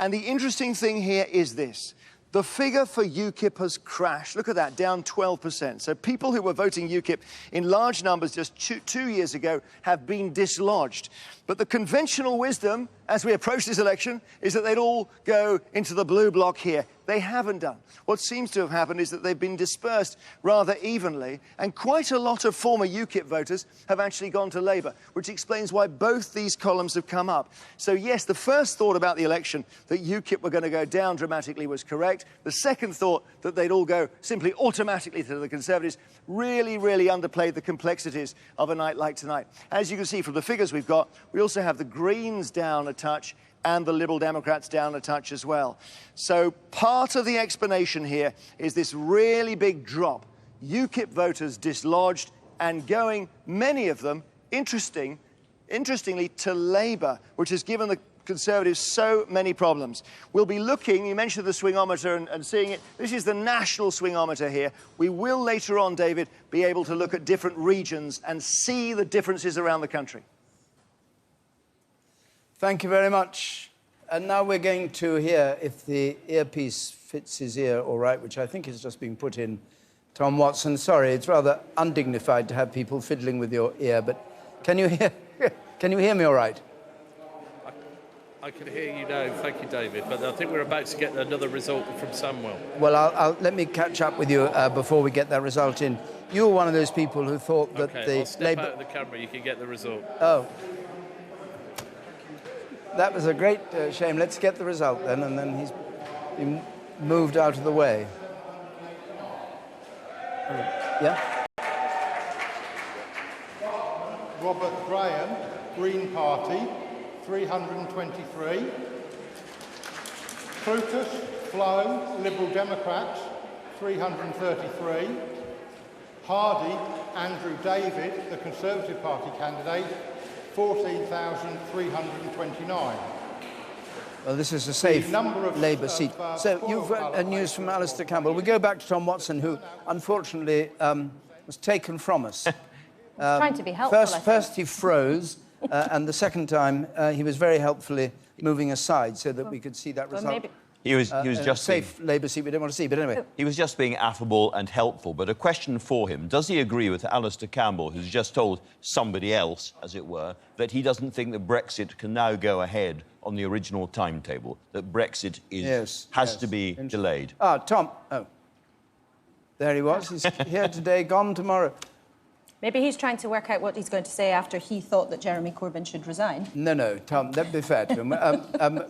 And the interesting thing here is this. The figure for UKIP has crashed. Look at that, down 12%. So people who were voting UKIP in large numbers just two years ago have been dislodged. But the conventional wisdom, as we approach this election, is that they'd all go into the blue bloc here. They haven't done. What seems to have happened is that they've been dispersed rather evenly, and quite a lot of former UKIP voters have actually gone to Labour, which explains why both these columns have come up. So yes, the first thought about the election, that UKIP were going to go down dramatically, was correct. The second thought, that they'd all go simply automatically to the Conservatives, really, really underplayed the complexities of a night like tonight. As you can see from the figures we've got, we also have the Greens down a touch and the Liberal Democrats down a touch as well. So part of the explanation here is this really big drop. UKIP voters dislodged and going, many of them, interestingly, to Labour, which has given the Conservatives so many problems. We'll be looking, you mentioned the swingometer and seeing it. This is the national swingometer here. We will later on, David, be able to look at different regions and see the differences around the country. Thank you very much. And now we're going to hear if the earpiece fits his ear all right, which I think has just been put in. Tom Watson, sorry, it's rather undignified to have people fiddling with your ear, but can you hear me all right? I can hear you now, thank you, David, but I think we're about to get another result from Samuel. Well, let me catch up with you before we get that result in. You were one of those people who thought that Okay, I'll the step Labour... out of the camera, you can get the result. Oh. That was a great shame. Let's get the result then, and then he's been moved out of the way. Yeah? Robert Graham, Green Party, 323. Plutus Flow, Liberal Democrats, 333. Hardy Andrew David, the Conservative Party candidate, 14,329. Well, this is a safe Labour seat. So you've got news from Alistair Campbell. We go back to Tom Watson, who unfortunately was taken from us. Trying to be helpful, First he froze, and the second time he was very helpfully moving aside so that we could see that result. He was just safe Labour seat we don't want to see, but anyway. He was just being affable and helpful, but a question for him. Does he agree with Alistair Campbell, who's just told somebody else, as it were, that he doesn't think that Brexit can now go ahead on the original timetable, that Brexit has to be delayed? Ah, Tom. Oh. There he was. He's here today, gone tomorrow. Maybe he's trying to work out what he's going to say after he thought that Jeremy Corbyn should resign. No, Tom, that'd be fair to him.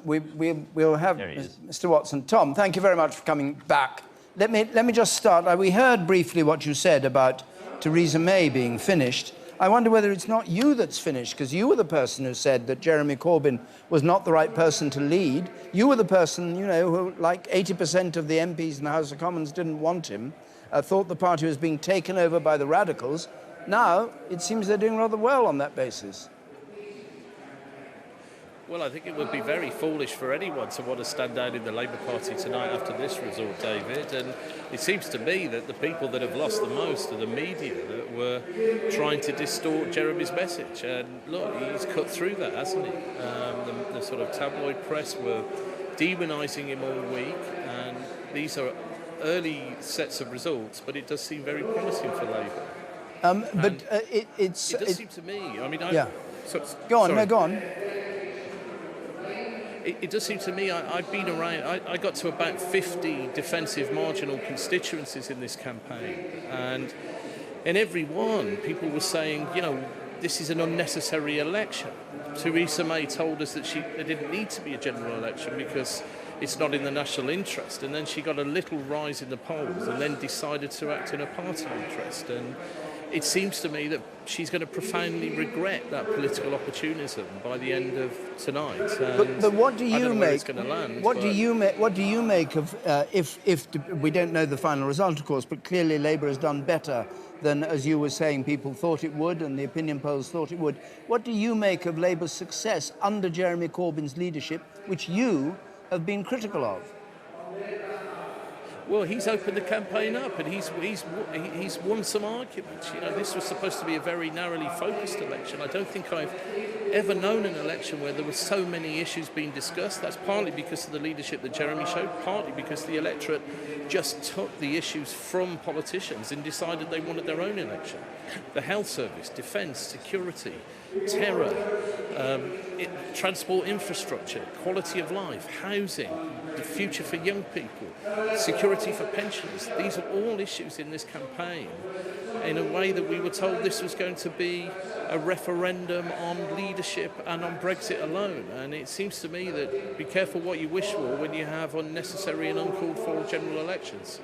We'll have Mr. Watson. Tom, thank you very much for coming back. Let me just start. We heard briefly what you said about Theresa May being finished. I wonder whether it's not you that's finished, because you were the person who said that Jeremy Corbyn was not the right person to lead. You were the person, you know, who, like 80% of the MPs in the House of Commons didn't want him, thought the party was being taken over by the radicals. Now, it seems they're doing rather well on that basis. Well, I think it would be very foolish for anyone to want to stand down in the Labour Party tonight after this result, David. And it seems to me that the people that have lost the most are the media that were trying to distort Jeremy's message. And look, he's cut through that, hasn't he? The sort of tabloid press were demonising him all week. And these are early sets of results, but it does seem very promising for Labour. It does seem to me. I mean, go on. No, go on. It does seem to me. I've been around. I got to about 50 defensive marginal constituencies in this campaign, and in every one, people were saying, you know, this is an unnecessary election. Theresa May told us that there didn't need to be a general election because it's not in the national interest, and then she got a little rise in the polls and then decided to act in a party interest. And it seems to me that she's going to profoundly regret that political opportunism by the end of tonight. But what do you I don't know make? where it's going to land, What do you make of if we don't know the final result, of course, but clearly Labour has done better than, as you were saying, people thought it would, and the opinion polls thought it would. What do you make of Labour's success under Jeremy Corbyn's leadership, which you have been critical of? Well, he's opened the campaign up, and he's won some arguments. You know, this was supposed to be a very narrowly focused election. I don't think I've ever known an election where there were so many issues being discussed. That's partly because of the leadership that Jeremy showed, partly because the electorate just took the issues from politicians and decided they wanted their own election. The health service, defence, security, terror, transport infrastructure, quality of life, housing, the future for young people, security for pensioners. These are all issues in this campaign in a way that we were told this was going to be a referendum on leadership and on Brexit alone. And it seems to me that be careful what you wish for when you have unnecessary and uncalled for general elections.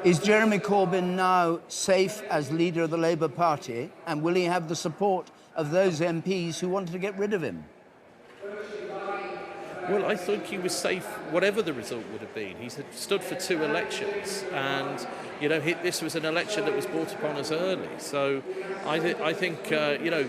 Is Jeremy Corbyn now safe as leader of the Labour Party, and will he have the support of those MPs who wanted to get rid of him? Well, I think he was safe, whatever the result would have been. He's stood for 2 elections, and you know this was an election that was brought upon us early. So I think you know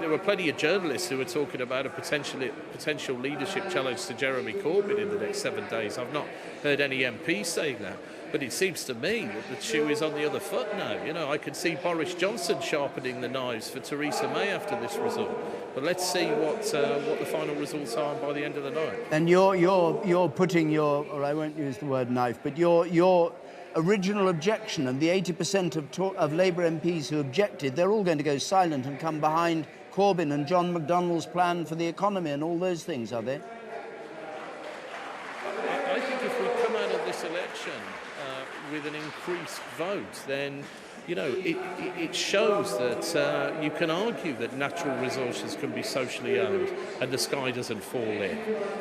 there were plenty of journalists who were talking about a potential leadership challenge to Jeremy Corbyn in the next 7 days. I've not heard any MPs saying that. But it seems to me that the shoe is on the other foot now. You know, I could see Boris Johnson sharpening the knives for Theresa May after this result. But let's see what the final results are by the end of the night. And you're putting your, or I won't use the word knife, but your original objection, and the 80% of Labour MPs who objected, they're all going to go silent and come behind Corbyn and John McDonnell's plan for the economy and all those things, are they? I think if we come out of this election with an increased vote, then you know it shows that you can argue that natural resources can be socially owned and the sky doesn't fall in.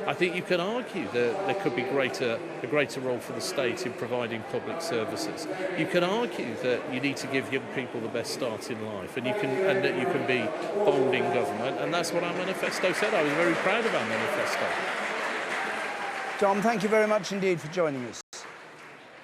I think you can argue that there could be a greater role for the state in providing public services. You can argue that you need to give young people the best start in life, and that you can be bold in government, and that's what our manifesto said. I was very proud of our manifesto. Tom, thank you very much indeed for joining us.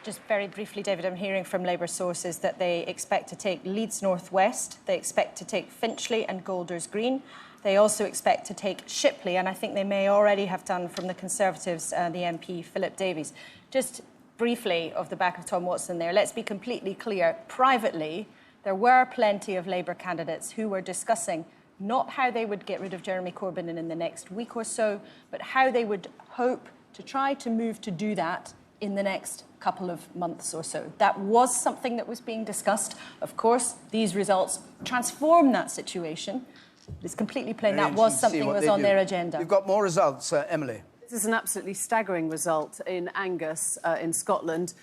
Just very briefly, David, I'm hearing from Labour sources that they expect to take Leeds North West, they expect to take Finchley and Golders Green. They also expect to take Shipley, and I think they may already have done from the Conservatives, the MP Philip Davies. Just briefly, off the back of Tom Watson there, let's be completely clear. Privately, there were plenty of Labour candidates who were discussing not how they would get rid of Jeremy Corbyn in the next week or so, but how they would hope to try to move to do that in the next couple of months or so. That was something that was being discussed. Of course, these results transform that situation. It's completely plain that was something that was on their agenda. You've got more results, Emily. This is an absolutely staggering result in Angus, in Scotland,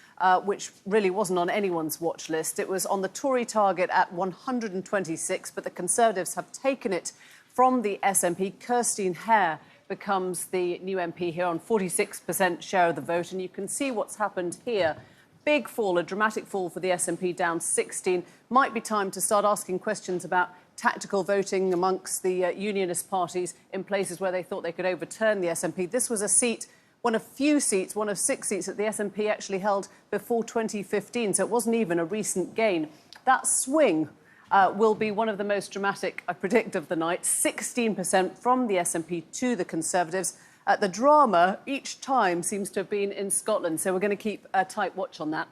which really wasn't on anyone's watch list. It was on the Tory target at 126, but the Conservatives have taken it from the SNP. Kirstine Hare becomes the new MP here on 46% share of the vote. And you can see what's happened here. Big fall, a dramatic fall for the SNP, down 16. Might be time to start asking questions about tactical voting amongst the unionist parties in places where they thought they could overturn the SNP. This was a seat, one of 6 seats that the SNP actually held before 2015, so it wasn't even a recent gain. That swing will be one of the most dramatic, I predict, of the night. 16% from the SNP to the Conservatives. The drama each time seems to have been in Scotland, so we're going to keep a tight watch on that.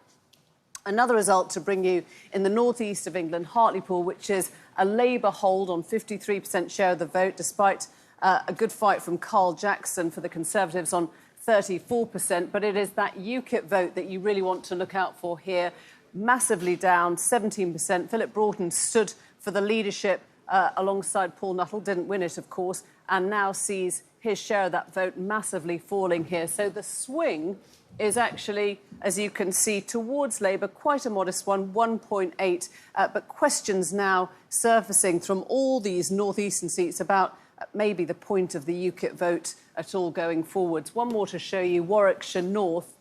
Another result to bring you in the northeast of England, Hartlepool, which is a Labour hold on 53% share of the vote, despite a good fight from Carl Jackson for the Conservatives on 34%. But it is that UKIP vote that you really want to look out for here. Massively down, 17%. Philip Broughton stood for the leadership alongside Paul Nuttall, didn't win it, of course, and now sees his share of that vote massively falling here. So the swing is actually, as you can see, towards Labour, quite a modest one, 1.8. But questions now surfacing from all these northeastern seats about maybe the point of the UKIP vote at all going forwards. One more to show you, Warwickshire North.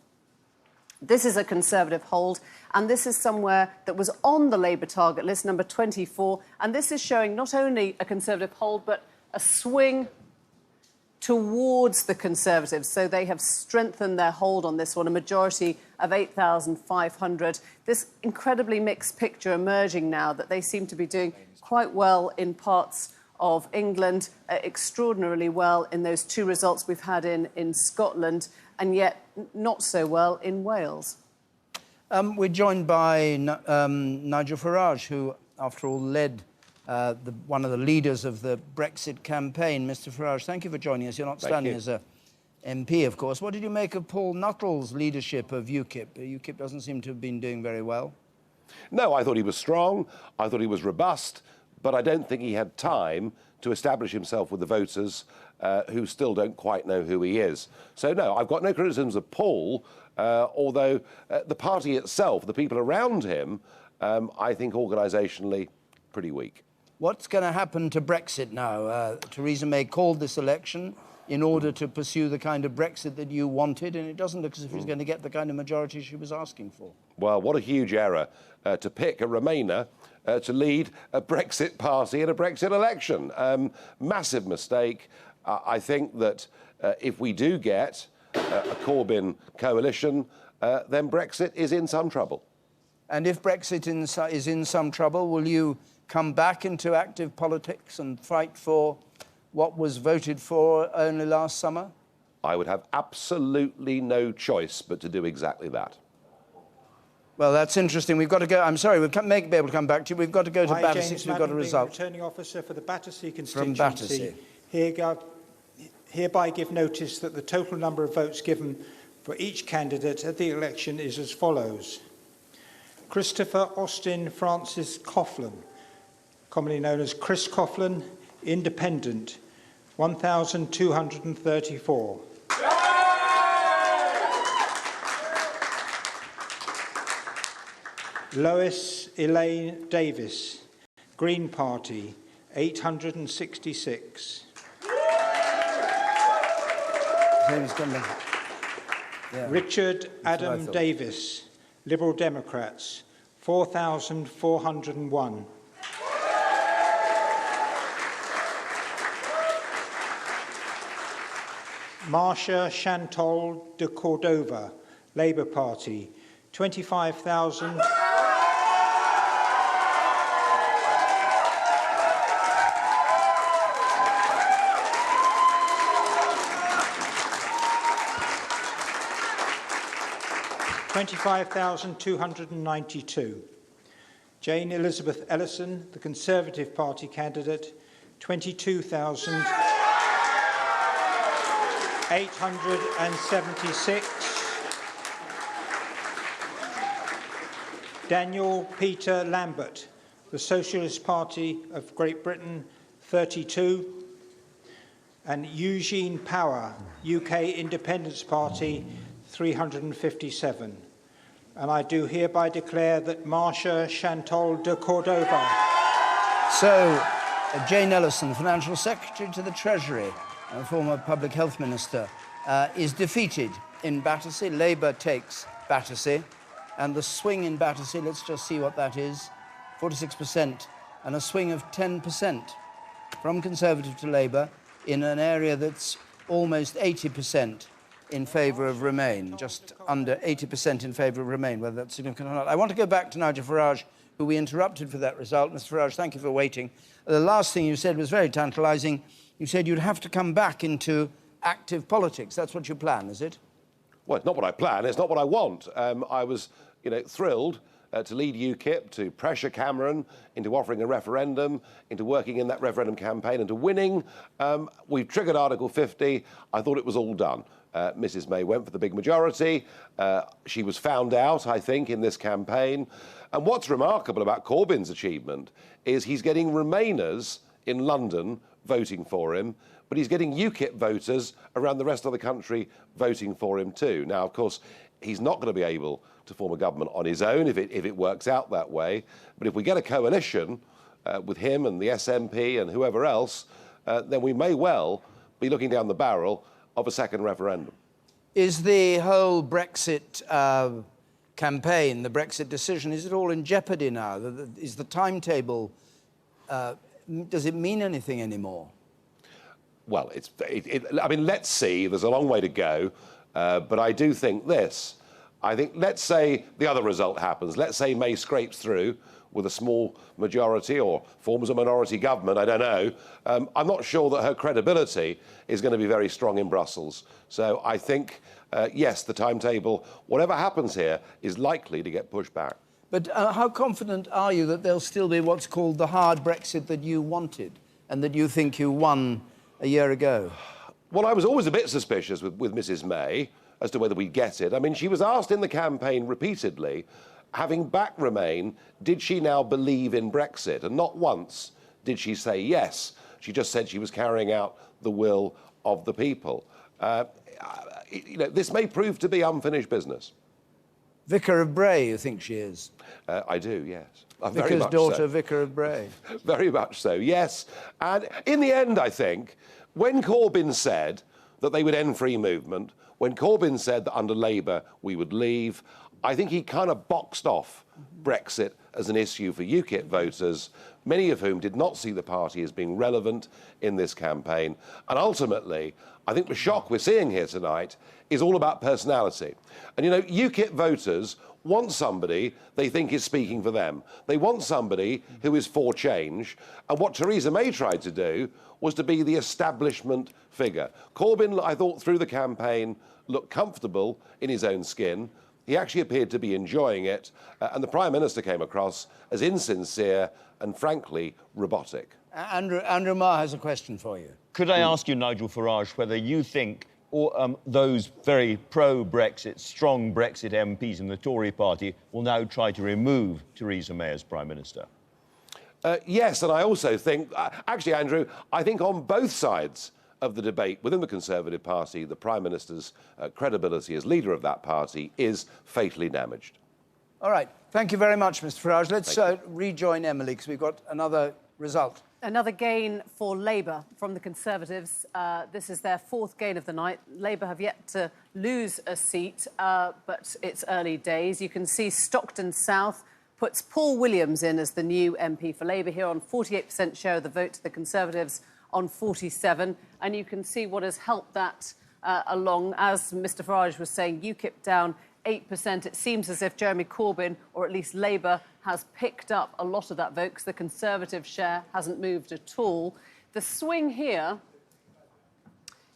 This is a Conservative hold, and this is somewhere that was on the Labour target list, number 24. And this is showing not only a Conservative hold, but a swing towards the Conservatives. So they have strengthened their hold on this one, a majority of 8,500. This incredibly mixed picture emerging now that they seem to be doing quite well in parts of England, extraordinarily well in those 2 results we've had in Scotland, and yet not so well in Wales. We're joined by Nigel Farage, who, after all, led one of the leaders of the Brexit campaign. Mr Farage, thank you for joining us. You're not standing as a MP, of course. What did you make of Paul Nuttall's leadership of UKIP? UKIP doesn't seem to have been doing very well. No, I thought he was strong. I thought he was robust. But I don't think he had time to establish himself with the voters who still don't quite know who he is. So, no, I've got no criticisms of Paul, although the party itself, the people around him, I think organisationally pretty weak. What's going to happen to Brexit now? Theresa May called this election in order to pursue the kind of Brexit that you wanted, and it doesn't look as if she's going to get the kind of majority she was asking for. Well, what a huge error to pick a Remainer to lead a Brexit party in a Brexit election. Massive mistake. I think that if we do get a Corbyn coalition, then Brexit is in some trouble. And if Brexit is in some trouble, will you come back into active politics and fight for what was voted for only last summer? I would have absolutely no choice but to do exactly that. Well, that's interesting. We've got to go. I'm sorry, we may be able to come back to you. We've got to go to Battersea. James We've got a Madden, result. Returning officer for the Battersea From constituency. Battersea. Hereby give notice that the total number of votes given for each candidate at the election is as follows. Christopher Austin Francis Coughlin, commonly known as Chris Coughlin, Independent, 1,234. Lois Elaine Davis, Green Party, 866. Richard Adam Davis, Liberal Democrats, 4,401. Marcia Chantol de Cordova, Labour Party, 25,000. $25,292. Jane Elizabeth Ellison, the Conservative Party candidate, 22,876. Daniel Peter Lambert, the Socialist Party of Great Britain, 32. And Eugene Power, UK Independence Party, 357. And I do hereby declare that Marcia Chantol de Cordova. So, Jane Ellison, Financial Secretary to the Treasury, former Public Health Minister, is defeated in Battersea. Labour takes Battersea. And the swing in Battersea, let's just see what that is, 46%, and a swing of 10% from Conservative to Labour in an area that's almost 80% in favour of Remain, just under 80% in favour of Remain, whether that's significant or not. I want to go back to Nigel Farage, who we interrupted for that result. Mr Farage, thank you for waiting. The last thing you said was very tantalising. You said you'd have to come back into active politics. That's what you plan, is it? Well, it's not what I plan. It's not what I want. I was, thrilled to lead UKIP, to pressure Cameron into offering a referendum, into working in that referendum campaign, into winning. We've triggered Article 50. I thought it was all done. Mrs May went for the big majority. She was found out, I think, in this campaign. And what's remarkable about Corbyn's achievement is he's getting Remainers in London voting for him, but he's getting UKIP voters around the rest of the country voting for him too. Now, of course, he's not going to be able to form a government on his own if it works out that way. But if we get a coalition with him and the SNP and whoever else, then we may well be looking down the barrel of a second referendum. Is the whole Brexit campaign, the Brexit decision, is it all in jeopardy now? Is the timetable, does it mean anything anymore? Well, I mean, let's see. There's a long way to go. But I do think this. I think, let's say the other result happens. Let's say May scrapes through with a small majority or forms a minority government, I don't know. I'm not sure that her credibility is going to be very strong in Brussels. So I think, yes, the timetable, whatever happens here, is likely to get pushed back. But how confident are you that there'll still be what's called the hard Brexit that you wanted and that you think you won a year ago? Well, I was always a bit suspicious with Mrs May as to whether we'd get it. I mean, she was asked in the campaign repeatedly, having backed Remain, did she now believe in Brexit? And not once did she say yes. She just said she was carrying out the will of the people. This may prove to be unfinished business. Vicar of Bray, you think she is? I do, yes. Vicar's daughter, Vicar of Bray. Very much so, yes. And in the end, I think, when Corbyn said that they would end free movement, when Corbyn said that under Labour we would leave, I think he kind of boxed off Brexit as an issue for UKIP voters, many of whom did not see the party as being relevant in this campaign. And ultimately, I think the shock we're seeing here tonight is all about personality. And, you know, UKIP voters want somebody they think is speaking for them. They want somebody who is for change. And what Theresa May tried to do was to be the establishment figure. Corbyn, I thought, through the campaign, looked comfortable in his own skin. He actually appeared to be enjoying it. And the Prime Minister came across as insincere and, frankly, robotic. Andrew Marr has a question for you. Could I ask you, Nigel Farage, whether you think those very pro-Brexit, strong Brexit MPs in the Tory party will now try to remove Theresa May as Prime Minister? Yes, and I also think, actually, Andrew, I think on both sides of the debate within the Conservative Party, the Prime Minister's credibility as leader of that party is fatally damaged. All right. Thank you very much, Mr Farage. Let's rejoin Emily, because we've got another result. Another gain for Labour from the Conservatives. This is their fourth gain of the night. Labour have yet to lose a seat, but it's early days. You can see Stockton South puts Paul Williams in as the new MP for Labour here on 48% share of the vote to the Conservatives on 47%. And you can see what has helped that along. As Mr Farage was saying, UKIP down 8%. It seems as if Jeremy Corbyn, or at least Labour, has picked up a lot of that vote because the Conservative share hasn't moved at all. The swing here,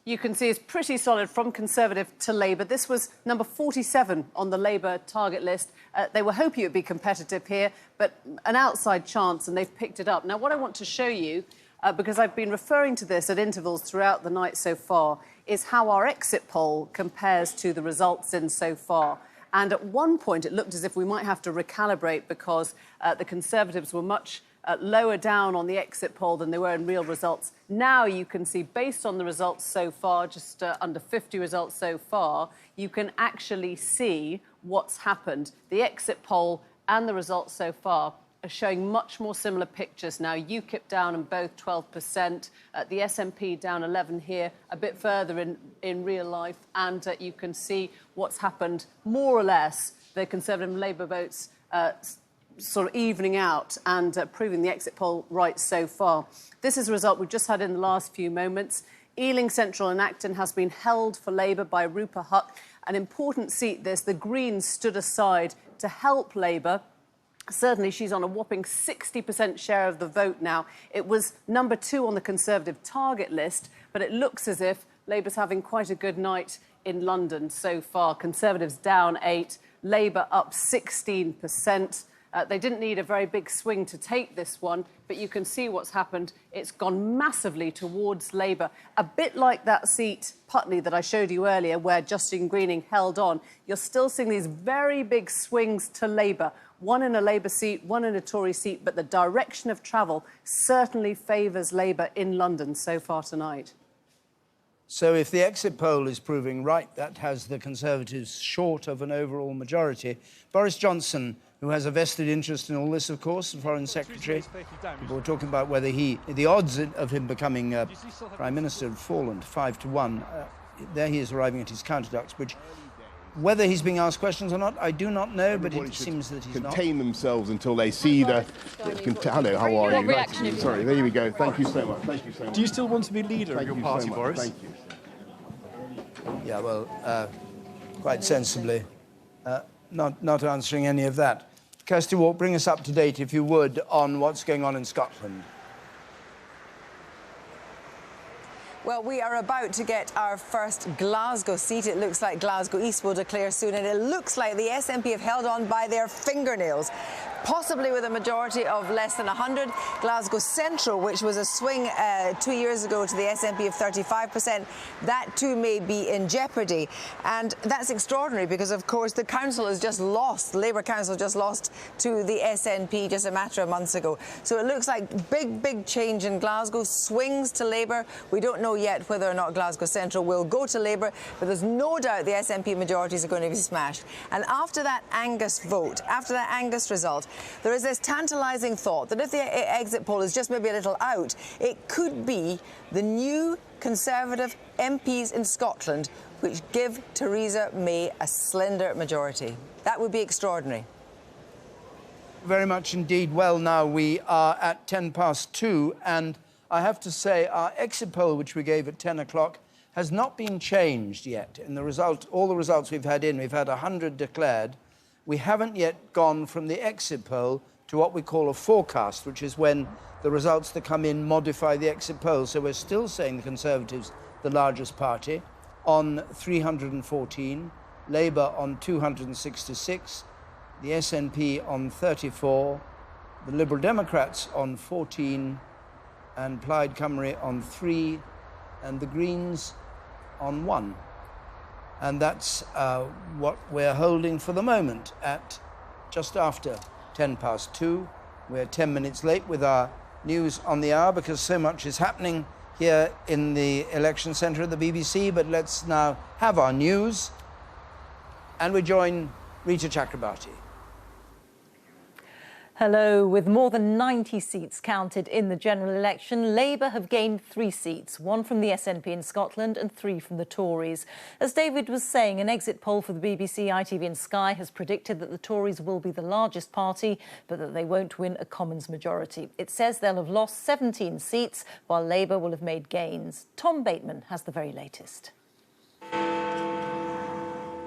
you can see, is pretty solid from Conservative to Labour. This was number 47 on the Labour target list. They were hoping it would be competitive here, but an outside chance, and they've picked it up. Now, what I want to show you, because I've been referring to this at intervals throughout the night so far, is how our exit poll compares to the results in so far. And at one point, it looked as if we might have to recalibrate because the Conservatives were much lower down on the exit poll than they were in real results. Now you can see, based on the results so far, just under 50 results so far, you can actually see what's happened. The exit poll and the results so far are showing much more similar pictures now. UKIP down in both 12%, the SNP down 11 here, a bit further in real life, and you can see what's happened more or less. The Conservative and Labour votes sort of evening out and proving the exit poll right so far. This is a result we've just had in the last few moments. Ealing Central and Acton has been held for Labour by Rupa Huq. An important seat this. The Greens stood aside to help Labour. Certainly, she's on a whopping 60% share of the vote now. It was number 2 on the Conservative target list, but it looks as if Labour's having quite a good night in London so far. Conservatives down 8%, Labour up 16%. They didn't need a very big swing to take this one, but you can see what's happened. It's gone massively towards Labour. A bit like that seat, Putney, that I showed you earlier, where Justine Greening held on. You're still seeing these very big swings to Labour. One in a Labour seat, one in a Tory seat, but the direction of travel certainly favours Labour in London so far tonight. So if the exit poll is proving right, that has the Conservatives short of an overall majority. Boris Johnson, who has a vested interest in all this, of course, the Foreign Secretary. People were talking about whether the odds of him becoming Prime Minister had fallen to 5 to 1. There he is arriving at his Counter-Duxbridge. Whether he's being asked questions or not, I do not know, but it seems that he's not. Contain themselves until they see the... Hello, how are you? Sorry, there we go. Thank you so much. Thank you so much. Do you still want to be leader of your party, Boris? Thank you. Yeah, well, quite sensibly, not answering any of that. Kirsty Walk, bring us up to date, if you would, on what's going on in Scotland. Well, we are about to get our first Glasgow seat. It looks like Glasgow East will declare soon, and it looks like the SNP have held on by their fingernails, possibly with a majority of less than 100. Glasgow Central, which was a swing 2 years ago to the SNP of 35%, that too may be in jeopardy. And that's extraordinary because, of course, the council has just lost, the Labour Council just lost to the SNP just a matter of months ago. So it looks like big change in Glasgow, swings to Labour. We don't know yet whether or not Glasgow Central will go to Labour, but there's no doubt the SNP majorities are going to be smashed. And after that Angus vote, after that Angus result, there is this tantalising thought that if the exit poll is just maybe a little out, it could be the new Conservative MPs in Scotland which give Theresa May a slender majority. That would be extraordinary. Very much indeed. Well, now we are at 2:10, and I have to say our exit poll, which we gave at 10 o'clock, has not been changed yet. In the result, all the results we've had we've had 100 declared. We haven't yet gone from the exit poll to what we call a forecast, which is when the results that come in modify the exit poll. So we're still saying the Conservatives, the largest party, on 314, Labour on 266, the SNP on 34, the Liberal Democrats on 14, and Plaid Cymru on 3, and the Greens on 1. And that's what we're holding for the moment at just after 2:10. We're 10 minutes late with our news on the hour because so much is happening here in the election centre of the BBC. But let's now have our news. And we join Rita Chakrabarti. Hello. With more than 90 seats counted in the general election, Labour have gained 3 seats, 1 from the SNP in Scotland and 3 from the Tories. As David was saying, an exit poll for the BBC, ITV and Sky has predicted that the Tories will be the largest party, but that they won't win a Commons majority. It says they'll have lost 17 seats, while Labour will have made gains. Tom Bateman has the very latest.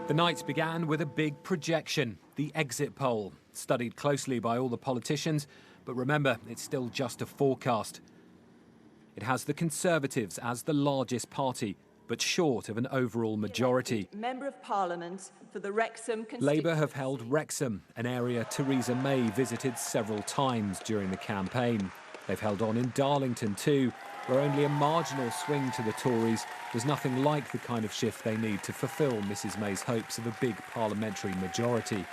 The night began with a big projection, the exit poll, studied closely by all the politicians, but remember, it's still just a forecast. It has the Conservatives as the largest party, but short of an overall majority. Member of Parliament for the Wrexham constituency. Labour have held Wrexham, an area Theresa May visited several times during the campaign. They've held on in Darlington too, where only a marginal swing to the Tories was nothing like the kind of shift they need to fulfil Mrs May's hopes of a big parliamentary majority.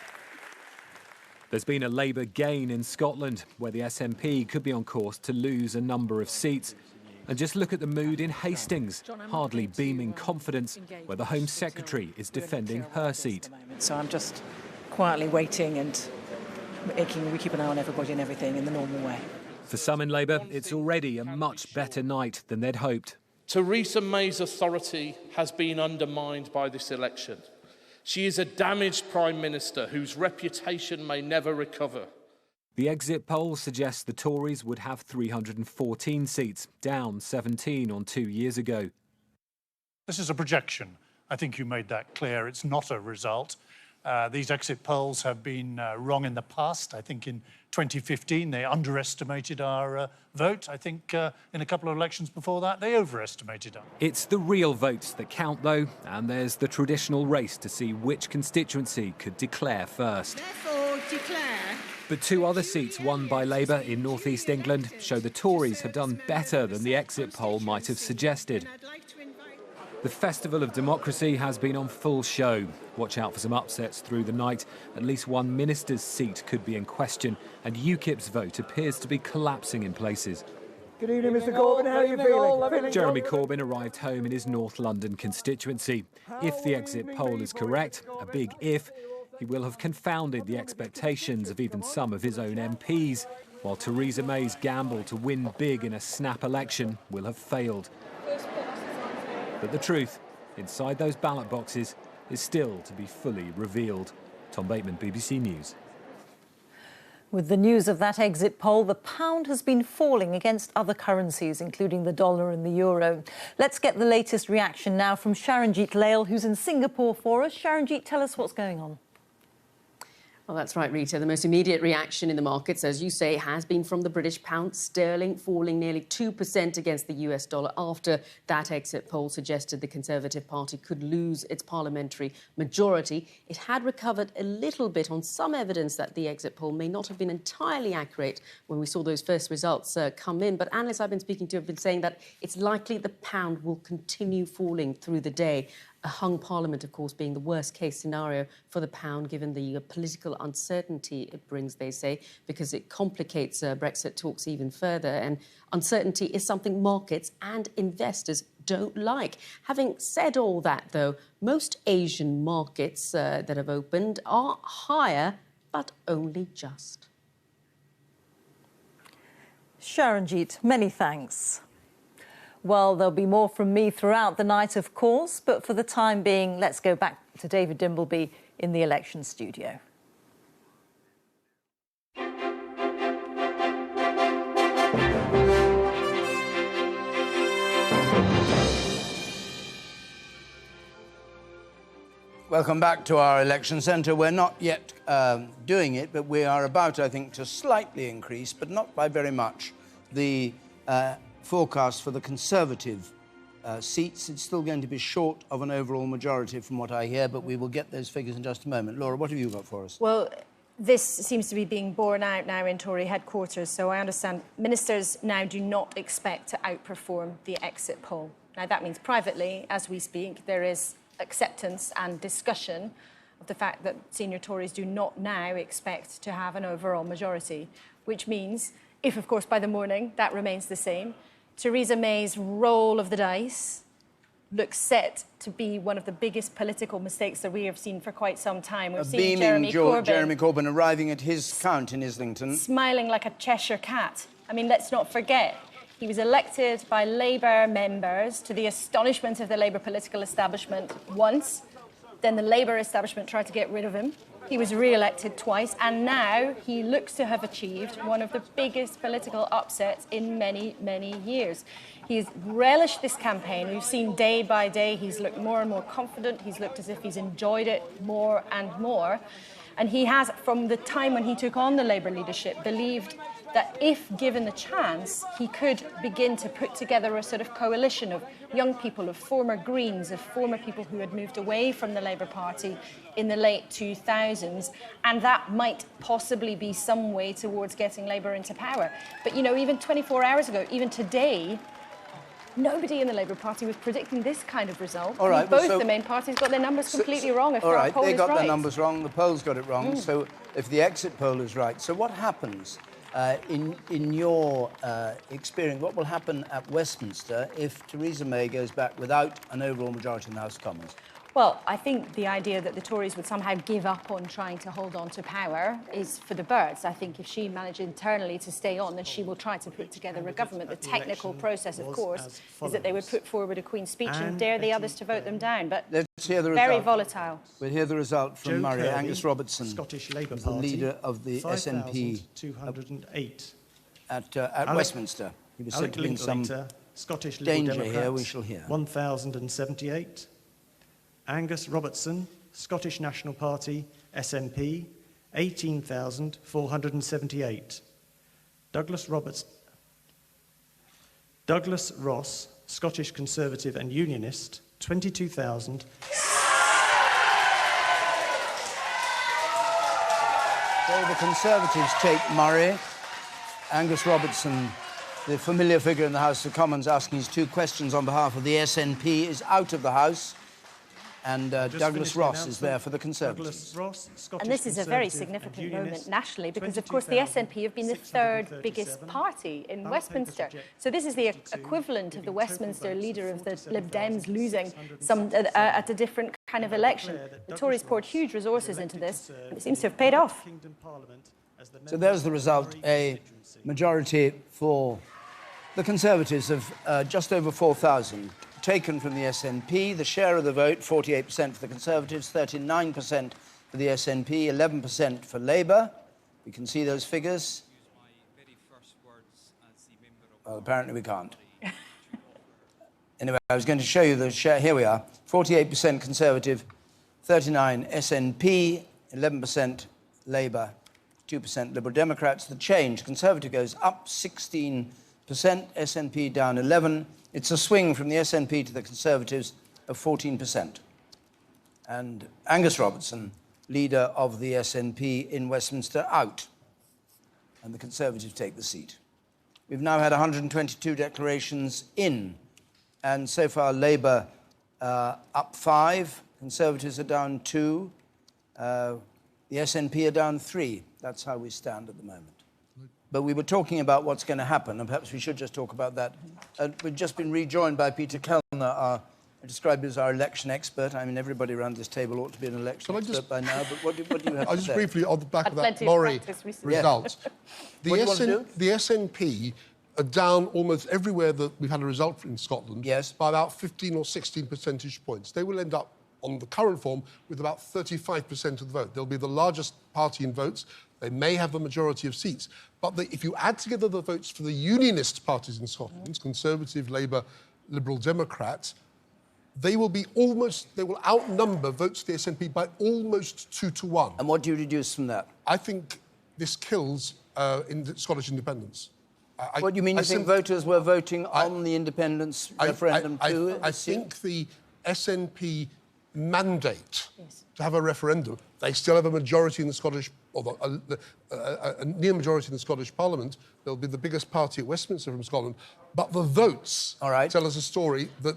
There's been a Labour gain in Scotland, where the SNP could be on course to lose a number of seats. And just look at the mood in Hastings, hardly beaming confidence, where the Home Secretary is defending her seat. So I'm just quietly waiting and we keep an eye on everybody and everything in the normal way. For some in Labour, it's already a much better night than they'd hoped. Theresa May's authority has been undermined by this election. She is a damaged Prime Minister whose reputation may never recover. The exit poll suggests the Tories would have 314 seats, down 17 on 2 years ago. This is a projection. I think you made that clear. It's not a result. These exit polls have been wrong in the past. I think in 2015 they underestimated our vote. I think in a couple of elections before that they overestimated us. It's the real votes that count, though, and there's the traditional race to see which constituency could declare first. Therefore, declare. But 2 other seats won by Labour in North East England show the Tories have done better than the exit poll might have suggested. The Festival of Democracy has been on full show. Watch out for some upsets through the night. At least one minister's seat could be in question, and UKIP's vote appears to be collapsing in places. Good evening, Mr Corbyn. How are you feeling? Jeremy Corbyn arrived home in his North London constituency. If the exit poll is correct, a big if, he will have confounded the expectations of even some of his own MPs, while Theresa May's gamble to win big in a snap election will have failed. But the truth, inside those ballot boxes, is still to be fully revealed. Tom Bateman, BBC News. With the news of that exit poll, the pound has been falling against other currencies, including the dollar and the euro. Let's get the latest reaction now from Sharanjit Lail, who's in Singapore for us. Sharanjit, tell us what's going on. Well, that's right, Rita. The most immediate reaction in the markets, as you say, has been from the British pound sterling, falling nearly 2% against the US dollar after that exit poll suggested the Conservative Party could lose its parliamentary majority. It had recovered a little bit on some evidence that the exit poll may not have been entirely accurate when we saw those first results come in. But analysts I've been speaking to have been saying that it's likely the pound will continue falling through the day. A hung parliament, of course, being the worst-case scenario for the pound, given the political uncertainty it brings, they say, because it complicates Brexit talks even further. And uncertainty is something markets and investors don't like. Having said all that, though, most Asian markets that have opened are higher, but only just. Sharanjit, many thanks. Well, there'll be more from me throughout the night, of course, but for the time being, let's go back to David Dimbleby in the election studio. Welcome back to our election centre. We're not yet doing it, but we are about, I think, to slightly increase, but not by very much, the forecast for the Conservative seats. It's still going to be short of an overall majority from what I hear, but we will get those figures in just a moment. Laura, what have you got for us? Well, this seems to be being borne out now in Tory headquarters, so I understand ministers now do not expect to outperform the exit poll. Now, that means privately, as we speak, there is acceptance and discussion of the fact that senior Tories do not now expect to have an overall majority, which means, if of course by the morning that remains the same, Theresa May's roll of the dice looks set to be one of the biggest political mistakes that we have seen for quite some time. We've seen Jeremy Corbyn arriving at his count in Islington, smiling like a Cheshire cat. I mean, let's not forget, he was elected by Labour members to the astonishment of the Labour political establishment once. Then the Labour establishment tried to get rid of him. He was re-elected twice, and now he looks to have achieved one of the biggest political upsets in many, many years. He's relished this campaign. We've seen day by day he's looked more and more confident. He's looked as if he's enjoyed it more and more. And he has, from the time when he took on the Labour leadership, believed that if given the chance, he could begin to put together a sort of coalition of young people, of former Greens, of former people who had moved away from the Labour Party in the late 2000s, and that might possibly be some way towards getting Labour into power. But, you know, even 24 hours ago, even today, nobody in the Labour Party was predicting this kind of result. All right, both the main parties got their numbers completely wrong. If our poll they is got right. their numbers wrong, the polls got it wrong. So if the exit poll is right, so what happens in your experience? What will happen at Westminster if Theresa May goes back without an overall majority in the House of Commons? Well, I think the idea that the Tories would somehow give up on trying to hold on to power is for the birds. I think if she manages internally to stay on, then she will try to put together a government. The technical process, of course, is that they would put forward a Queen's speech and dare the others to vote them down. But let's hear the very result. Volatile. We'll hear the result from Joe Murray. Kirby, Angus Robertson, Scottish Labour the Party, leader of the SNP 5,208. At Westminster. He was said to be in some Scottish danger Liberal here, we shall hear. 1,078. Angus Robertson, Scottish National Party, SNP, 18,478. Douglas Ross, Scottish Conservative and Unionist, 22,000. So the Conservatives take Murray. Angus Robertson, the familiar figure in the House of Commons, asking his two questions on behalf of the SNP, is out of the House. And Douglas Ross is there for the Conservatives. And this is a very significant moment nationally because, of course, the SNP have been the third biggest party in Westminster. So this is the equivalent of the Westminster leader of the Lib Dems losing some at a different kind of election. The Tories poured huge resources into this, and it seems to have paid off. So there's the result, a majority for the Conservatives of just over 4,000. Taken from the SNP, the share of the vote, 48% for the Conservatives, 39% for the SNP, 11% for Labour. We can see those figures. Well, apparently we can't. Anyway, I was going to show you the share. Here we are. 48% Conservative, 39% SNP, 11% Labour, 2% Liberal Democrats. The change, Conservative goes up 16%, SNP down 11%. It's a swing from the SNP to the Conservatives of 14%. And Angus Robertson, leader of the SNP in Westminster, out. And the Conservatives take the seat. We've now had 122 declarations in. And so far, Labour up 5. Conservatives are down 2. The SNP are down 3. That's how we stand at the moment. But we were talking about what's going to happen, and perhaps we should just talk about that. We've just been rejoined by Peter Kellner, described as our election expert. I mean, everybody around this table ought to be an election expert by now, but what do you have to say? Just briefly, on the back of that Murray result, the SNP are down almost everywhere that we've had a result in Scotland. Yes. By about 15 or 16 percentage points. They will end up on the current form with about 35% of the vote. They'll be the largest party in votes. They may have the majority of seats. But if you add together the votes for the unionist parties in Scotland, Conservative, Labour, Liberal, Democrat, they will outnumber votes for the SNP by almost 2 to 1. And what do you deduce from that? I think this kills Scottish independence. What do you mean? You think voters were voting on the independence referendum too? I think the SNP mandate to have a referendum, they still have a majority in the Scottish, or a near majority in the Scottish Parliament. They'll be the biggest party at Westminster from Scotland. But the votes tell us a story that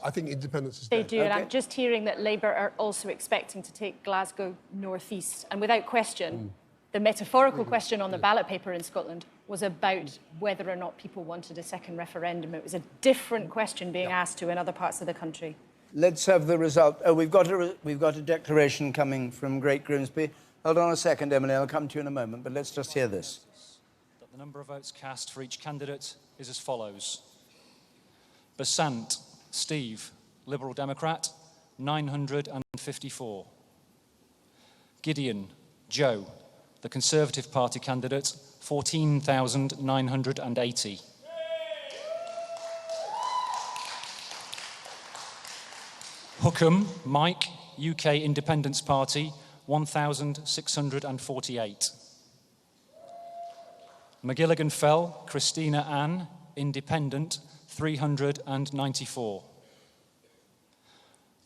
I think independence is dead. They do, and I'm just hearing that Labour are also expecting to take Glasgow North East. And without question, the metaphorical question on the ballot paper in Scotland was about whether or not people wanted a second referendum. It was a different question being asked to in other parts of the country. Let's have the result. Oh, we've got a declaration coming from Great Grimsby. Hold on a second, Emily. I'll come to you in a moment, but let's just hear this. The number of votes cast for each candidate is as follows. Besant, Steve, Liberal Democrat, 954. Gideon, Joe, the Conservative Party candidate, 14,980. Hookham, Mike, UK Independence Party, 1,648. McGilligan Fell, Christina Ann, Independent, 394.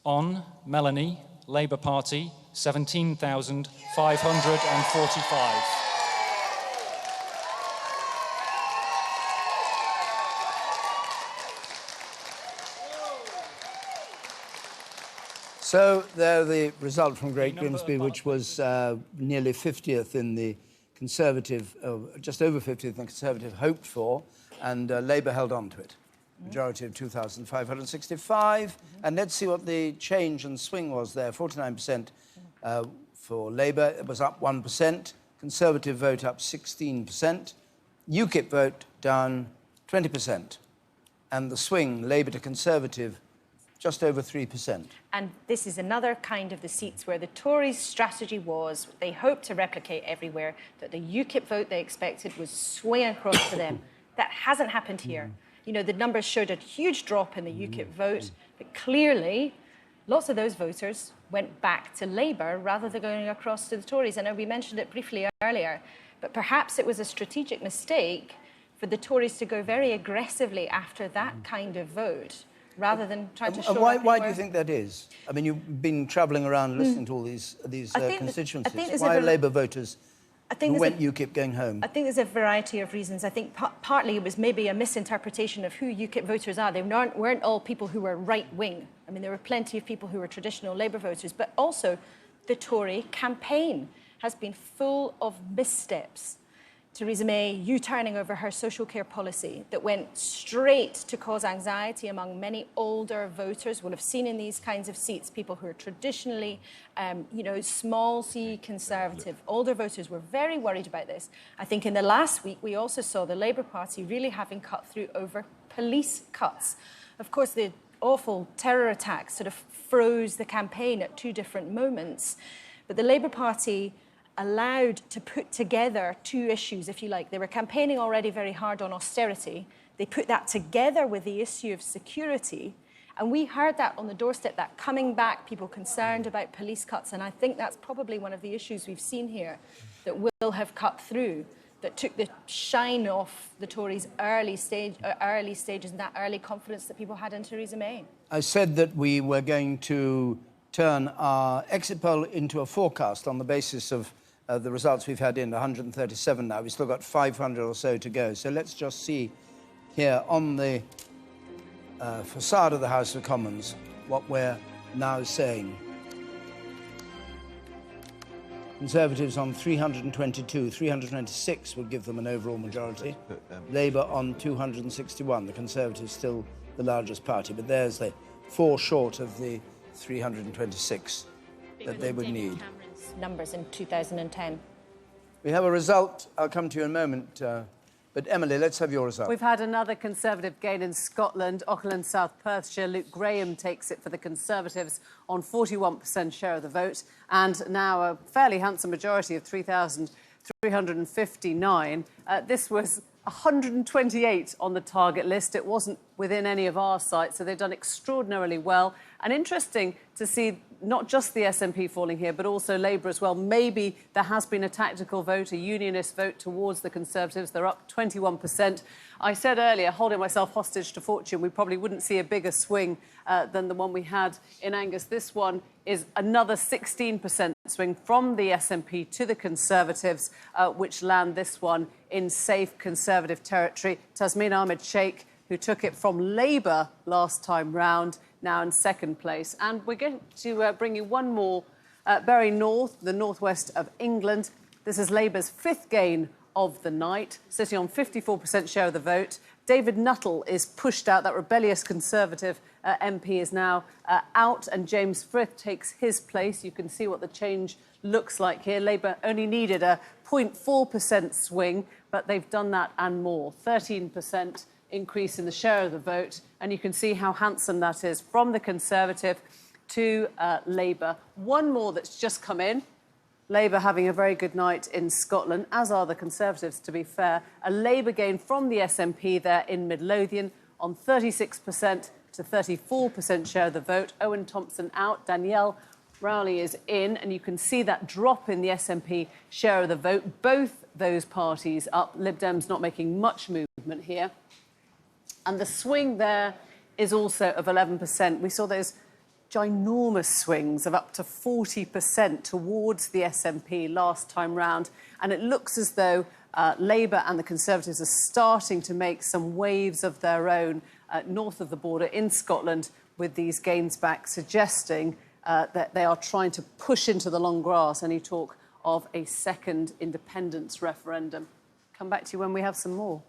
On, Melanie, Labour Party, 17,545. So there, the result from Great Grimsby, which was nearly 50th in the Conservative, just over 50th in the Conservative hoped for, and Labour held on to it. Majority of 2,565. And let's see what the change and swing was there. 49% for Labour. It was up 1%. Conservative vote up 16%. UKIP vote down 20%. And the swing, Labour to Conservative, just over 3%. And this is another kind of the seats where the Tories' strategy was, they hoped to replicate everywhere, that the UKIP vote they expected was swinging across to them. That hasn't happened here. You know, the numbers showed a huge drop in the UKIP vote, but clearly lots of those voters went back to Labour rather than going across to the Tories. I know we mentioned it briefly earlier, but perhaps it was a strategic mistake for the Tories to go very aggressively after that kind of vote, rather than trying to show up. Why do you think that is? I mean, you've been travelling around listening to all these constituencies. Why are Labour voters who went UKIP going home? I think there's a variety of reasons. I think partly it was maybe a misinterpretation of who UKIP voters are. They weren't all people who were right-wing. I mean, there were plenty of people who were traditional Labour voters, but also the Tory campaign has been full of missteps. Theresa May U-turning over her social care policy that went straight to cause anxiety among many older voters. We'll have seen in these kinds of seats people who are traditionally, small C Conservative. Older voters were very worried about this. I think in the last week we also saw the Labour Party really having cut through over police cuts. Of course, the awful terror attacks sort of froze the campaign at two different moments. But the Labour Party allowed to put together two issues, if you like. They were campaigning already very hard on austerity. They put that together with the issue of security. And we heard that on the doorstep, that coming back, people concerned about police cuts. And I think that's probably one of the issues we've seen here that will have cut through, that took the shine off the Tories' early stages and that early confidence that people had in Theresa May. I said that we were going to turn our exit poll into a forecast on the basis of the results we've had in 137 now. We've still got 500 or so to go. So let's just see here on the facade of the House of Commons what we're now saying. Conservatives on 322, 326 would give them an overall majority. Labour on 261. The Conservatives still the largest party, but there's the 4 short of the 326 that they would need. Numbers in 2010. We have a result. I'll come to you in a moment, But Emily, let's have your result. We've had another Conservative gain in Scotland. Auckland, South Perthshire. Luke Graham takes it for the Conservatives on 41% share of the vote. And now a fairly handsome majority of 3,359. This was 128 on the target list. It wasn't within any of our sites, so they've done extraordinarily well. And interesting to see not just the SNP falling here, but also Labour as well. Maybe there has been a tactical vote, a unionist vote towards the Conservatives. They're up 21%. I said earlier, holding myself hostage to fortune, we probably wouldn't see a bigger swing than the one we had in Angus. This one is another 16% swing from the SNP to the Conservatives, which land this one in safe Conservative territory. Tasmin Ahmed Sheikh, who took it from Labour last time round, now in second place. And we're going to bring you one more. Bury North, the northwest of England. This is Labour's fifth gain of the night, sitting on 54% share of the vote. David Nuttall is pushed out. That rebellious Conservative MP is now out, and James Frith takes his place. You can see what the change looks like here. Labour only needed a 0.4% swing, but they've done that and more. 13% increase in the share of the vote, and you can see how handsome that is from the Conservative to Labour. One more that's just come in. Labour having a very good night in Scotland, as are the Conservatives, to be fair. A Labour gain from the SNP there in Midlothian on 36% to 34% share of the vote. Owen Thompson out, Danielle Rowley is in, and you can see that drop in the SNP share of the vote. Both those parties up. Lib Dems not making much movement here. And the swing there is also of 11%. We saw those ginormous swings of up to 40% towards the SNP last time round. And it looks as though Labour and the Conservatives are starting to make some waves of their own north of the border in Scotland with these gains back, suggesting that they are trying to push into the long grass any talk of a second independence referendum. Come back to you when we have some more.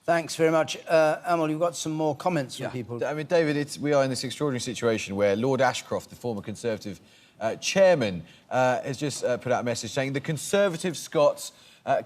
Thanks very much. Amal, you've got some more comments from people. I mean, David, we are in this extraordinary situation where Lord Ashcroft, the former Conservative chairman, has just put out a message saying the Conservative Scots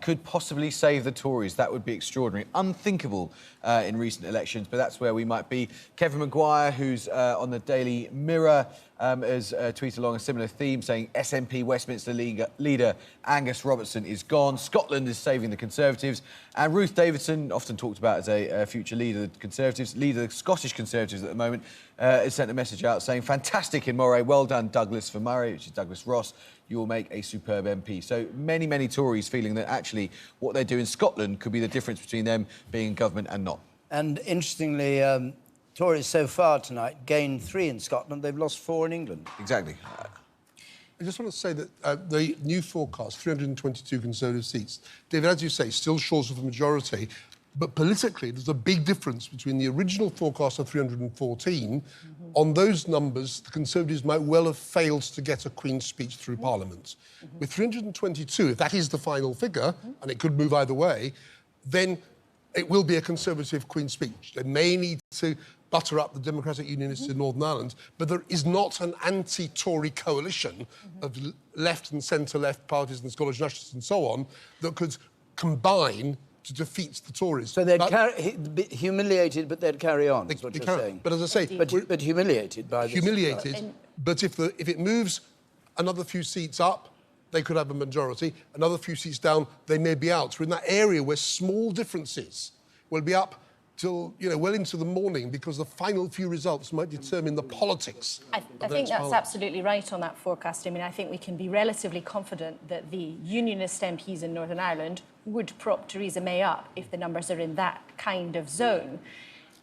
could possibly save the Tories. That would be extraordinary. Unthinkable in recent elections, but that's where we might be. Kevin Maguire, who's on the Daily Mirror, has tweeted along a similar theme, saying SNP Westminster leader Angus Robertson is gone. Scotland is saving the Conservatives. And Ruth Davidson, often talked about as a future leader of the Conservatives, leader of the Scottish Conservatives at the moment, has sent a message out saying, fantastic in Moray, well done Douglas for Murray, which is Douglas Ross. You will make a superb MP. So many, many Tories feeling that actually what they do in Scotland could be the difference between them being in government and not. And interestingly, Tories so far tonight gained 3 in Scotland. They've lost 4 in England. Exactly. I just want to say that the new forecast, 322 Conservative seats, David, as you say, still short of the majority. But politically, there's a big difference between the original forecast of 314. On those numbers, the Conservatives might well have failed to get a Queen's speech through Parliament. With 322, if that is the final figure, and it could move either way, then it will be a Conservative Queen's speech. They may need to butter up the Democratic Unionists in Northern Ireland, but there is not an anti-Tory coalition of left and centre-left parties and Scottish nationalists and so on that could combine to defeat the Tories. So they'd be humiliated, but they'd carry on, is what you're saying. But as I say... But humiliated by this. Humiliated, but if it moves another few seats up, they could have a majority. Another few seats down, they may be out. We're in that area where small differences will be up till, well into the morning, because the final few results might determine the politics. I think that's absolutely right on that forecast. I mean, I think we can be relatively confident that the Unionist MPs in Northern Ireland would prop Theresa May up if the numbers are in that kind of zone.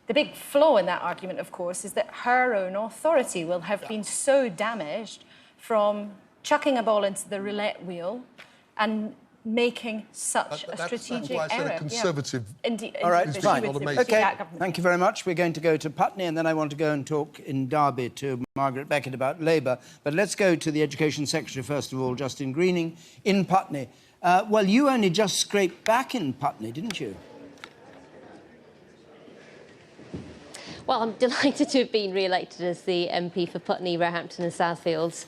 The big flaw in that argument, of course, is that her own authority will have been so damaged from chucking a ball into the roulette wheel and making such a strategic error. That's why I said a Conservative... Indeed. All right, fine. OK, thank you very much. We're going to go to Putney, and then I want to go and talk in Derby to Margaret Beckett about Labour. But let's go to the Education Secretary, first of all, Justin Greening, in Putney. Well, you only just scraped back in Putney, didn't you? Well, I'm delighted to have been re-elected as the MP for Putney, Roehampton and Southfields.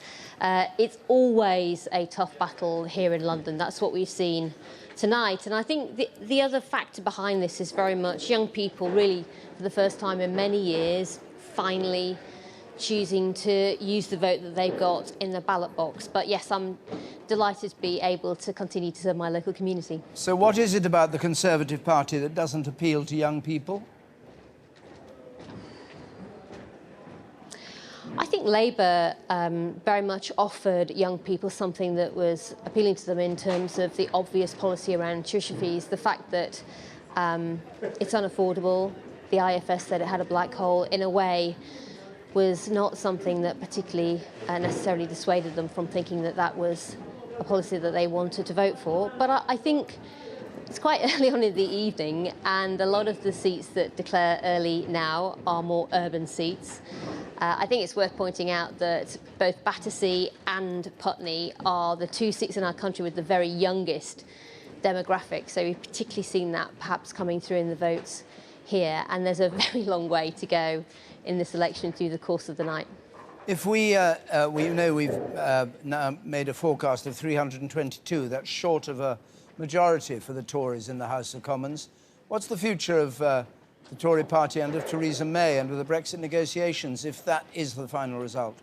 It's always a tough battle here in London. That's what we've seen tonight. And I think the other factor behind this is very much young people really, for the first time in many years, finally choosing to use the vote that they've got in the ballot box. But yes, I'm delighted to be able to continue to serve my local community. So what is it about the Conservative Party that doesn't appeal to young people? I think Labour very much offered young people something that was appealing to them in terms of the obvious policy around tuition fees, the fact that it's unaffordable. The IFS said it had a black hole. In a way, was not something that particularly necessarily dissuaded them from thinking that that was a policy that they wanted to vote for. But I think it's quite early on in the evening, and a lot of the seats that declare early now are more urban seats. I think it's worth pointing out that both Battersea and Putney are the two seats in our country with the very youngest demographic, so we've particularly seen that perhaps coming through in the votes here, and there's a very long way to go in this election through the course of the night. If we know we've now made a forecast of 322, that's short of a majority for the Tories in the House of Commons. What's the future of the Tory party under Theresa May and with the Brexit negotiations, if that is the final result?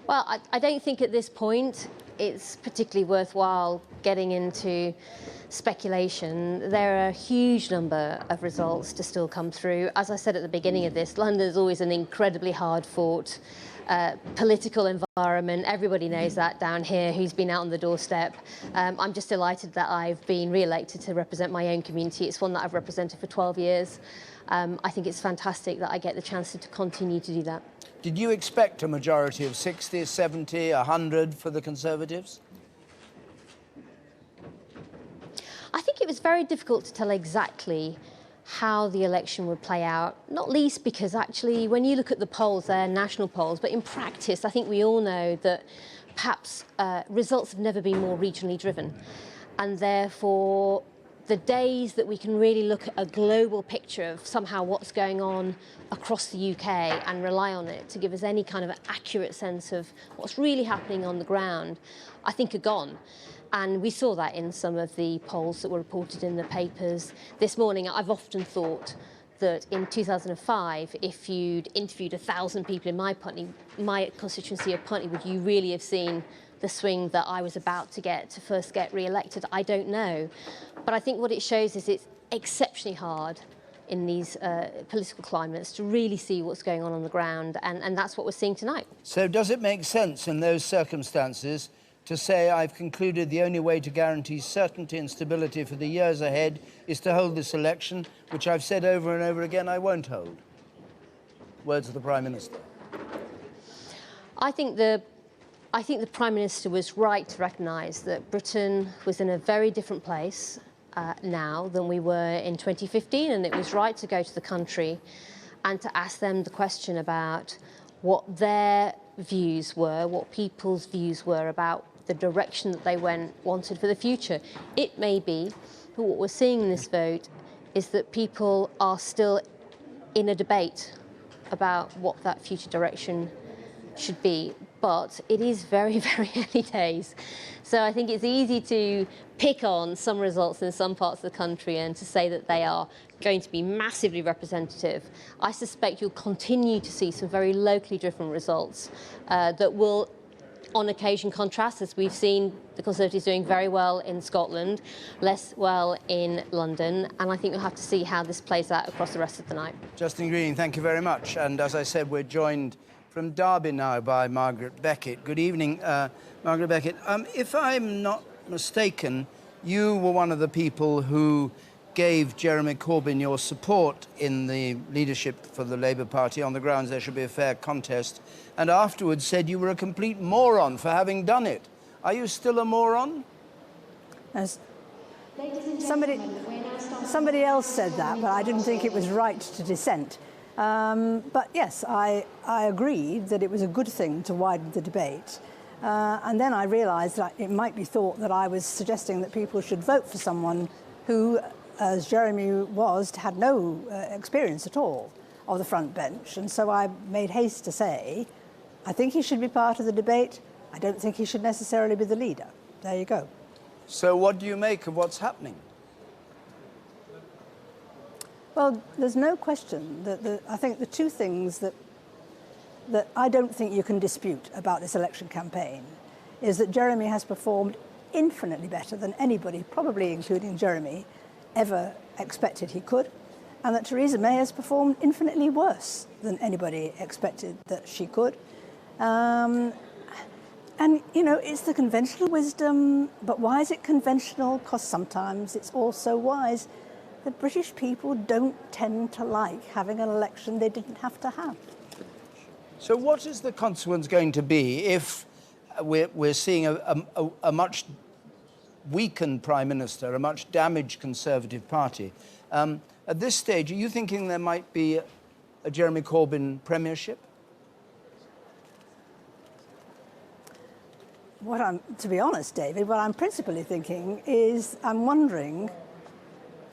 Well, I don't think at this point it's particularly worthwhile getting into speculation. There are a huge number of results to still come through. As I said at the beginning of this, London is always an incredibly hard-fought political environment. Everybody knows that down here, who's been out on the doorstep. I'm just delighted that I've been re-elected to represent my own community. It's one that I've represented for 12 years. I think it's fantastic that I get the chance to continue to do that. Did you expect a majority of 60, 70, 100 for the Conservatives? I think it was very difficult to tell exactly how the election would play out, not least because actually when you look at the polls, they're national polls, but in practice I think we all know that perhaps results have never been more regionally driven, and therefore the days that we can really look at a global picture of somehow what's going on across the UK and rely on it to give us any kind of accurate sense of what's really happening on the ground, I think are gone. And we saw that in some of the polls that were reported in the papers this morning. I've often thought that in 2005, if you'd interviewed 1,000 people in my constituency of Putney, would you really have seen the swing that I was about to get to first get re-elected? I don't know. But I think what it shows is it's exceptionally hard in these political climates to really see what's going on the ground, and that's what we're seeing tonight. So does it make sense in those circumstances to say I've concluded the only way to guarantee certainty and stability for the years ahead is to hold this election, which I've said over and over again I won't hold? Words of the Prime Minister. I think the Prime Minister was right to recognise that Britain was in a very different place now than we were in 2015, and it was right to go to the country and to ask them the question about what their views were, what people's views were about the direction that they wanted for the future. It may be that what we're seeing in this vote is that people are still in a debate about what that future direction should be. But it is very, very early days. So I think it's easy to pick on some results in some parts of the country and to say that they are going to be massively representative. I suspect you'll continue to see some very locally driven results that will, on occasion, contrast, as we've seen the Conservatives doing very well in Scotland, less well in London, and I think we'll have to see how this plays out across the rest of the night. Justin Green, thank you very much. And as I said, we're joined from Derby now by Margaret Beckett. Good evening, Margaret Beckett. If I'm not mistaken, you were one of the people who gave Jeremy Corbyn your support in the leadership for the Labour Party on the grounds there should be a fair contest, and afterwards said you were a complete moron for having done it. Are you still a moron? As somebody else said that, but I didn't think it was right to dissent. But yes, I agreed that it was a good thing to widen the debate. And then I realised that it might be thought that I was suggesting that people should vote for someone who, as Jeremy was, had no experience at all of the front bench. And so I made haste to say, I think he should be part of the debate. I don't think he should necessarily be the leader. there you go. So what do you make of what's happening? Well, there's no question that I think the two things that I don't think you can dispute about this election campaign is that Jeremy has performed infinitely better than anybody, probably including Jeremy, ever expected he could, and that Theresa May has performed infinitely worse than anybody expected that she could. And, you know, it's the conventional wisdom, but why is it conventional? Because sometimes it's also wise. The British people don't tend to like having an election they didn't have to have. So what is the consequence going to be if we're seeing a much weakened Prime Minister, a much damaged Conservative Party? At this stage, are you thinking there might be a Jeremy Corbyn premiership? To be honest, David, what I'm principally thinking is I'm wondering,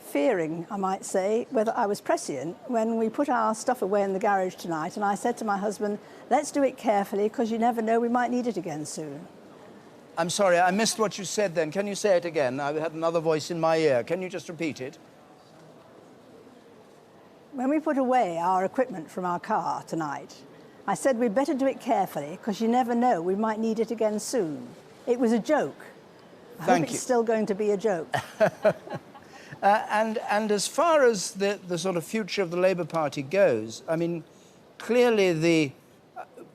fearing, I might say, whether I was prescient when we put our stuff away in the garage tonight and I said to my husband, let's do it carefully because you never know, we might need it again soon. I'm sorry, I missed what you said then. Can you say it again? I had another voice in my ear. Can you just repeat it? When we put away our equipment from our car tonight, I said we'd better do it carefully because you never know, we might need it again soon. It was a joke. I hope it's still going to be a joke. And as far as the sort of future of the Labour Party goes, I mean, clearly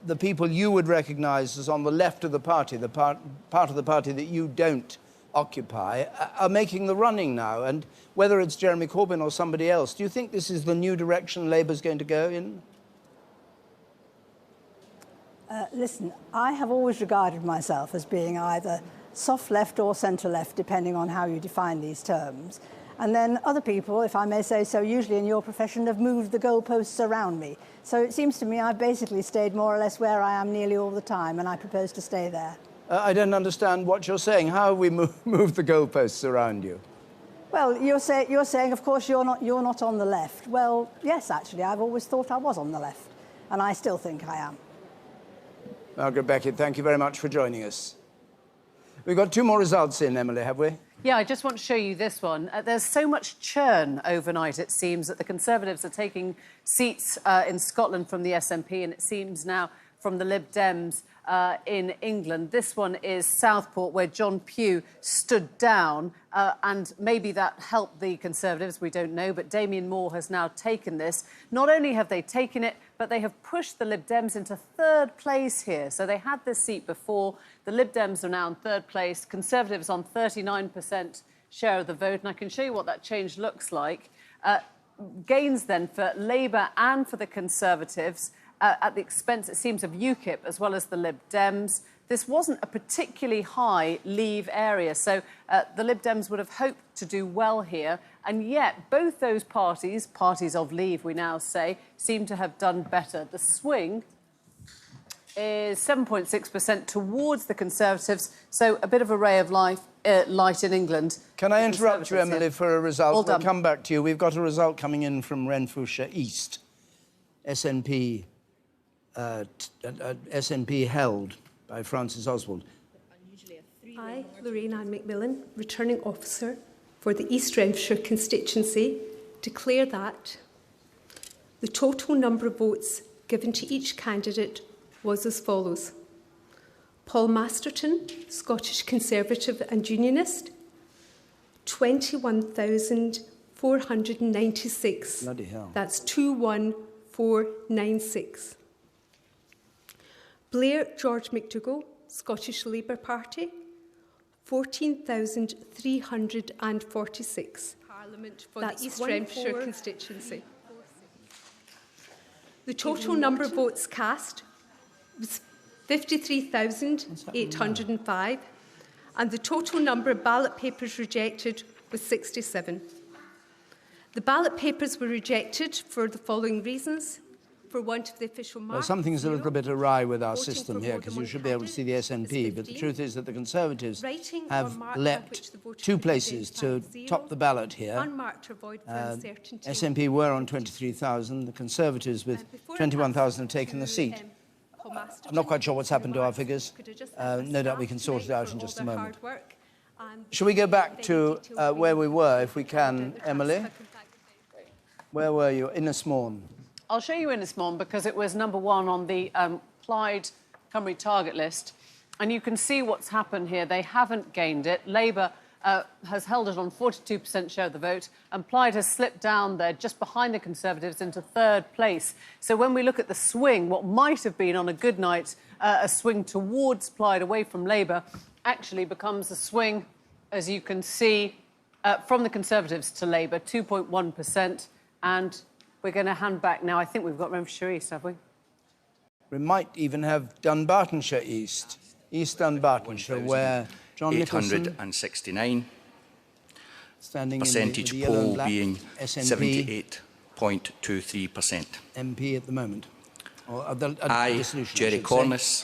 the people you would recognise as on the left of the party, the part of the party that you don't occupy, are making the running now. And whether it's Jeremy Corbyn or somebody else, do you think this is the new direction Labour's going to go in? Listen, I have always regarded myself as being either soft left or centre left, depending on how you define these terms. And then other people, if I may say so, usually in your profession, have moved the goalposts around me. So it seems to me I've basically stayed more or less where I am nearly all the time, and I propose to stay there. I don't understand what you're saying. How have we moved the goalposts around you? Well, you're saying, of course, you're not on the left. Well, yes, actually, I've always thought I was on the left, and I still think I am. Margaret Beckett, thank you very much for joining us. We've got two more results in, Emily, have we? Yeah, I just want to show you this one. There's so much churn overnight, it seems, that the Conservatives are taking seats in Scotland from the SNP, and it seems now from the Lib Dems in England. This one is Southport, where John Pugh stood down, and maybe that helped the Conservatives, we don't know, but Damien Moore has now taken this. Not only have they taken it, but they have pushed the Lib Dems into third place here. So they had this seat before. The Lib Dems are now in third place. Conservatives on 39% share of the vote, and I can show you what that change looks like. Gains then for Labour and for the Conservatives at the expense, it seems, of UKIP as well as the Lib Dems. This wasn't a particularly high Leave area, so the Lib Dems would have hoped to do well here, and yet both those parties of Leave, we now say, seem to have done better. The swing is 7.6% towards the Conservatives, so a bit of a ray of light in England. Can I interrupt you, Emily, for a result? Well done. We'll come back to you. We've got a result coming in from Renfrewshire East. SNP held by Francis Oswald. I, Lorraine Ann McMillan, returning officer for the East Renfrewshire constituency, declare that the total number of votes given to each candidate was as follows. Paul Masterton, Scottish Conservative and Unionist, 21,496. Bloody hell. That's 21496. Blair George McDougall, Scottish Labour Party, 14,346. Parliament for That's the East Renfrewshire constituency. The total number of votes cast was 53,805, and the total number of ballot papers rejected was 67. The ballot papers were rejected for the following reasons. For want of the official mark. Well, something's a little bit awry with our system here, because you should be able to see the SNP, but the truth is that the Conservatives have leapt 2 places to top the ballot here. SNP were on 23,000, the Conservatives with 21,000 have taken the seat. I'm not quite sure what's happened to our figures. No doubt we can sort it out in just a moment. Shall we go back to where we were, if we can, Emily? Where were you? Innismore. I'll show you Innismore because it was number one on the Plaid Cymru target list. And you can see what's happened here. They haven't gained it. Labour has held it on 42% share of the vote, and Plaid has slipped down there just behind the Conservatives into third place. So when we look at the swing, what might have been on a good night a swing towards Plaid away from Labour actually becomes a swing, as you can see, from the Conservatives to Labour, 2.1%. And we're going to hand back now. I think we've got Renfrewshire East, have we? We might even have Dunbartonshire East. East Dunbartonshire, where John Nicholson... 869. Standing percentage in the yellow and poll black, being SNP 78.23%. MP at the moment. I, Jerry Cornish,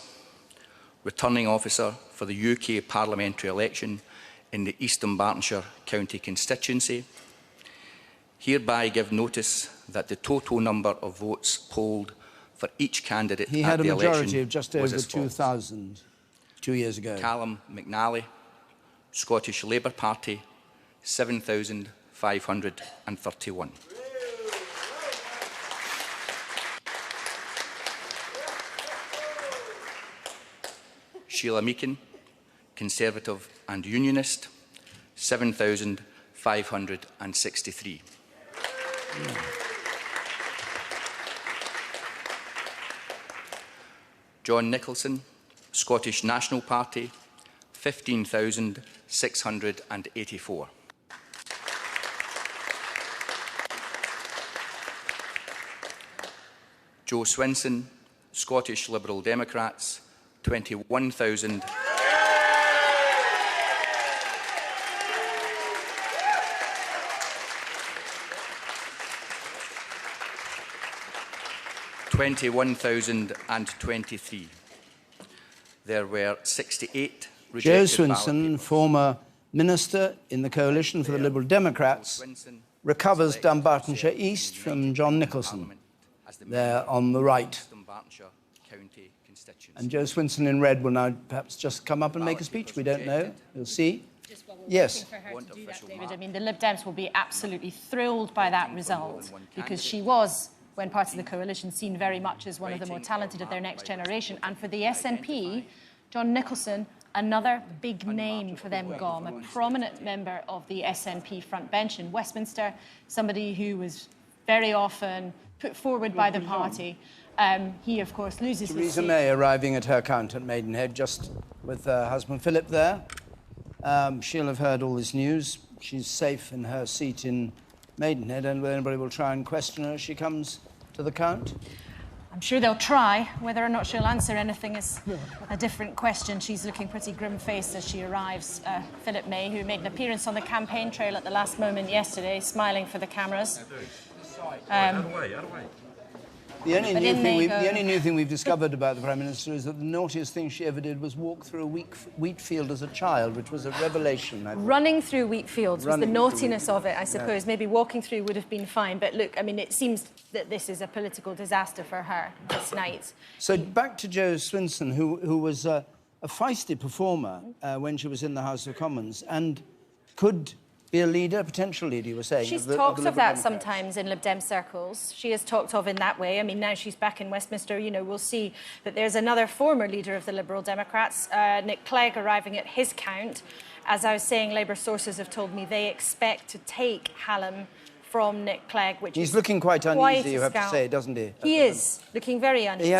returning officer for the UK parliamentary election in the East Dunbartonshire county constituency, hereby give notice that the total number of votes polled for each candidate he at had a the majority election of just was over as follows. 2,000 2 years ago. Callum McNally, Scottish Labour Party, 7,531. Sheila Meakin, Conservative and Unionist, 7,563. John Nicholson, Scottish National Party, 15,684. Joe Swinson, Scottish Liberal Democrats, 21,000. $21,023. There were 68 rejected Joe Swinson, former minister in the coalition for the Liberal Democrats, recovers Dunbartonshire East from John Nicholson, there on the right. And Joe Swinson in red will now perhaps just come up and make a speech. We don't know. We'll see. Yes. David, I mean, the Lib Dems will be absolutely thrilled by that result because she was, when part of the coalition, seen very much as one of the more talented of their next generation. And for the SNP, John Nicholson, another big name for them, Gom, a prominent member of the SNP front bench in Westminster, somebody who was very often put forward by the party. He, of course, loses his Theresa seat. May arriving at her count at Maidenhead, just with her husband Philip there. She'll have heard all this news. She's safe in her seat in Maidenhead, and anybody will try and question her as she comes to the count. I'm sure they'll try. Whether or not she'll answer anything is a different question. She's looking pretty grim-faced as she arrives. Philip May, who made an appearance on the campaign trail at the last moment yesterday, smiling for the cameras. The only new thing we've discovered about the Prime Minister is that the naughtiest thing she ever did was walk through a wheat field as a child, which was a revelation. Running through wheat fields was the naughtiness of it, I suppose. Yeah. Maybe walking through would have been fine. But look, I mean, it seems that this is a political disaster for her this night. So back to Jo Swinson, who was a feisty performer when she was in the House of Commons and could be a leader, potential leader, you were saying. She's talked of that sometimes in Lib Dem circles. She is talked of in that way. I mean, now she's back in Westminster, you know, we'll see that there's another former leader of the Liberal Democrats, Nick Clegg, arriving at his count. As I was saying, Labour sources have told me they expect to take Hallam from Nick Clegg, which He's is looking quite uneasy, you have to scout. say, doesn't he? He is looking very uneasy. He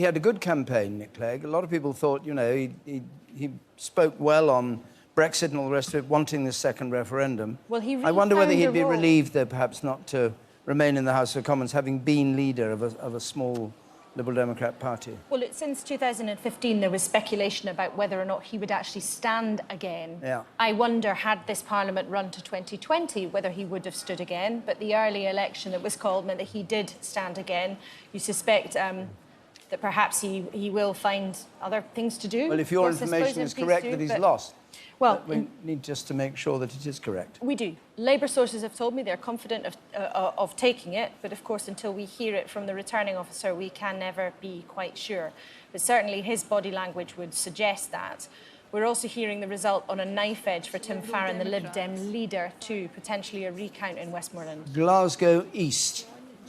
had a good campaign, Nick Clegg. A lot of people thought, you know, he spoke well on Brexit and all the rest of it, wanting this second referendum. Well, he I wonder whether refound he'd a be role. relieved, though, perhaps not to remain in the House of Commons, having been leader of a small Liberal Democrat party. Well, since 2015, there was speculation about whether or not he would actually stand again. Yeah. I wonder, had this Parliament run to 2020, whether he would have stood again. But the early election that was called meant that he did stand again. You suspect that perhaps he will find other things to do. Well, if your Of course, I information suppose is MPs correct do, that he's but lost, Well, But we need just to make sure that it is correct. we do. Labour sources have told me they're confident of taking it, but of course, until we hear it from the returning officer, we can never be quite sure. But certainly his body language would suggest that. We're also hearing the result on a knife edge for Tim Farron, the Lib Dem leader, to potentially a recount in Westmoreland. Glasgow East,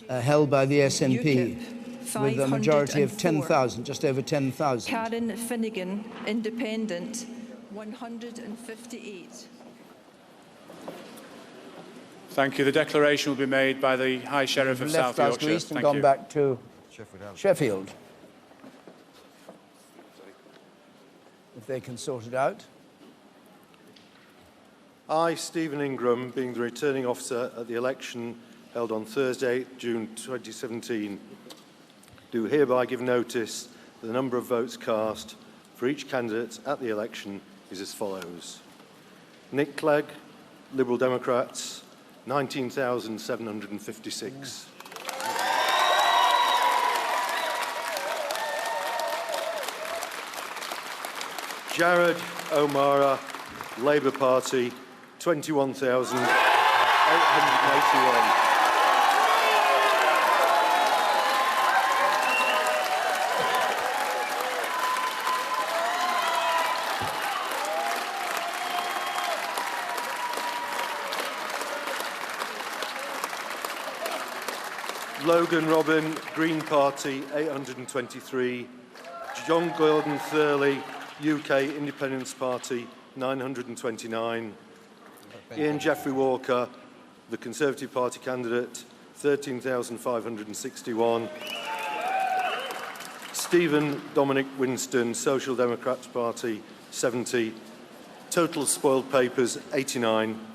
held by the SNP, with a majority of 10,000, just over 10,000. Karen Finnegan, Independent, 158. Thank you. The declaration will be made by the High Sheriff of South Left Yorkshire. Glasgow East and Thank gone you. back to Sheffield. If they can sort it out. I, Stephen Ingram, being the returning officer at the election held on Thursday, June 2017, do hereby give notice that the number of votes cast for each candidate at the election is as follows. Nick Clegg, Liberal Democrats, 19,756. Jared O'Mara, Labour Party, 21,881. Logan Robin, Green Party, 823. John Gordon Thurley, UK Independence Party, 929. Ian Jeffrey Walker, the Conservative Party candidate, 13,561. Stephen Dominic Winston, Social Democrats Party, 70. Total spoiled papers, 89.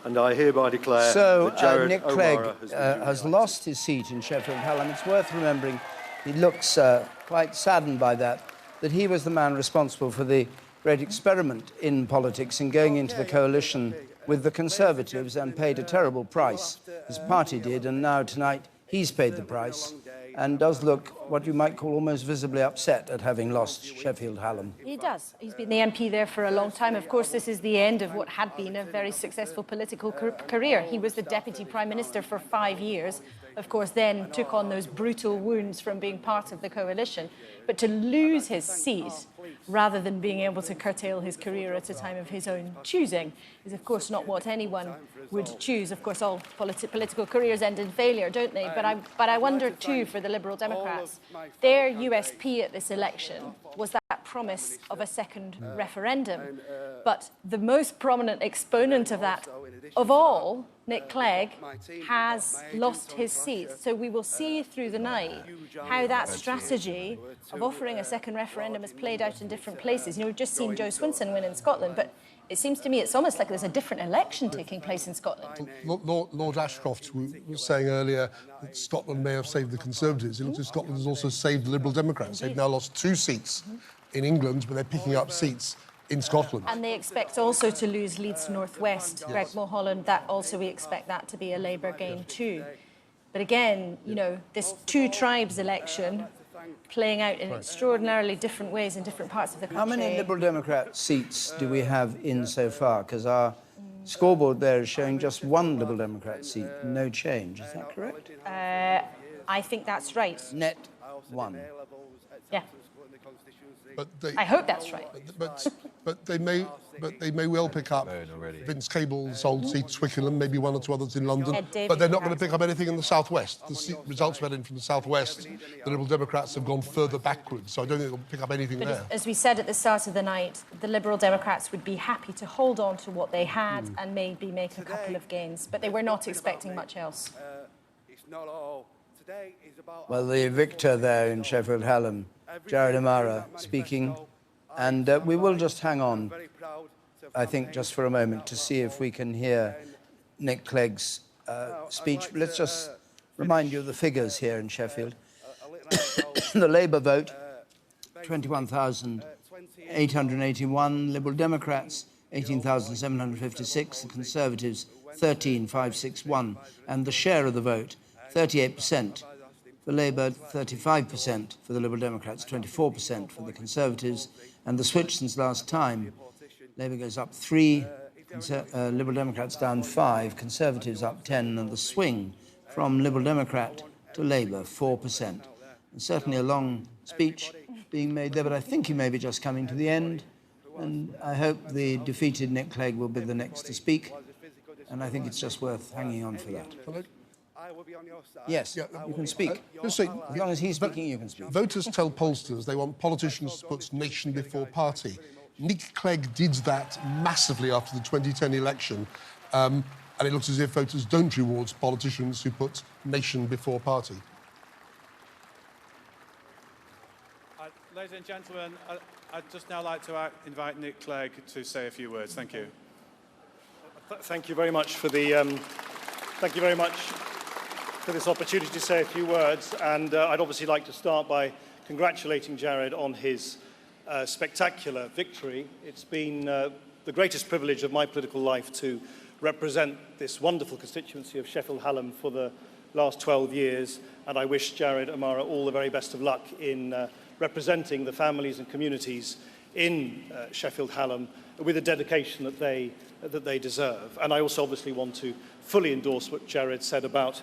And I hereby declare that Jared Nick O'Mara Clegg has been has lost his seat in Sheffield Hallam. It's worth remembering, he looks quite saddened by that he was the man responsible for the great experiment in politics in going into the coalition with the Conservatives and paid a terrible price. His party did, and now tonight he's paid the price and does look what you might call almost visibly upset at having lost Sheffield Hallam. He does. He's been the MP there for a long time. Of course, this is the end of what had been a very successful political career. He was the Deputy Prime Minister for 5 years, of course, then took on those brutal wounds from being part of the coalition. But to lose his seat, rather than being able to curtail his career at a time of his own choosing, is, of course, not what anyone would choose. Of course, all political careers end in failure, don't they? But I wonder, too, for the Liberal Democrats, their USP at this election was that promise of a second referendum. But the most prominent exponent of that, of all, Nick Clegg, has lost his seat. So we will see through the night how that strategy of offering a second referendum has played out in different places. You know, we've just seen Joe Swinson win in Scotland, but it seems to me it's almost like there's a different election taking place in Scotland. Lord Ashcroft was saying earlier that Scotland may have saved the Conservatives. It looks as Scotland has also saved the Liberal Democrats. They've now lost 2 seats in England, but they're picking up seats in Scotland. And they expect also to lose Leeds North West. Greg Mulholland, that also we expect that to be a Labour gain too. But again, you know, this 2 tribes election playing out in extraordinarily different ways in different parts of the country. How many Liberal Democrat seats do we have in so far? Because our scoreboard there is showing just 1 Liberal Democrat seat, no change. Is that correct? I think that's right. Net 1. Yeah. But I hope that's right. But they may well pick up Vince Cable's old seat, Twickenham, maybe 1 or 2 others in London. But they're not going to pick up anything in the southwest. The results we're in from the southwest, the Liberal Democrats have gone further backwards, so I don't think they'll pick up anything But there. as we said at the start of the night, the Liberal Democrats would be happy to hold on to what they had and maybe make a couple of gains, but they were not expecting much else. Well, the victor there in Sheffield Hallam, Jared O'Mara, speaking. And we will just hang on, I think, just for a moment to see if we can hear Nick Clegg's speech. Let's just remind you of the figures here in Sheffield. The Labour vote, 21,881. Liberal Democrats, 18,756. The Conservatives, 13,561. And the share of the vote, 38%. For Labour, 35%. For the Liberal Democrats, 24% for the Conservatives. And the switch since last time, Labour goes up 3, Liberal Democrats down 5, Conservatives up 10, and the swing from Liberal Democrat to Labour, 4%. And certainly a long speech being made there, but I think he may be just coming to the end. And I hope the defeated Nick Clegg will be the next to speak. And I think it's just worth hanging on for that. Yes, you can speak. As long as he's speaking, you can speak. Voters tell pollsters they want politicians to put nation before party. Nick Clegg did that massively after the 2010 election. And it looks as if voters don't reward politicians who put nation before party. Ladies and gentlemen, I'd just now like to invite Nick Clegg to say a few words. Thank you. Thank you very much for the. Thank you very much for this opportunity to say a few words. And I'd obviously like to start by congratulating Jared on his spectacular victory. It's been the greatest privilege of my political life to represent this wonderful constituency of Sheffield Hallam for the last 12 years. And I wish Jared Amara all the very best of luck in representing the families and communities in Sheffield Hallam with the dedication that they deserve. And I also obviously want to fully endorse what Jared said about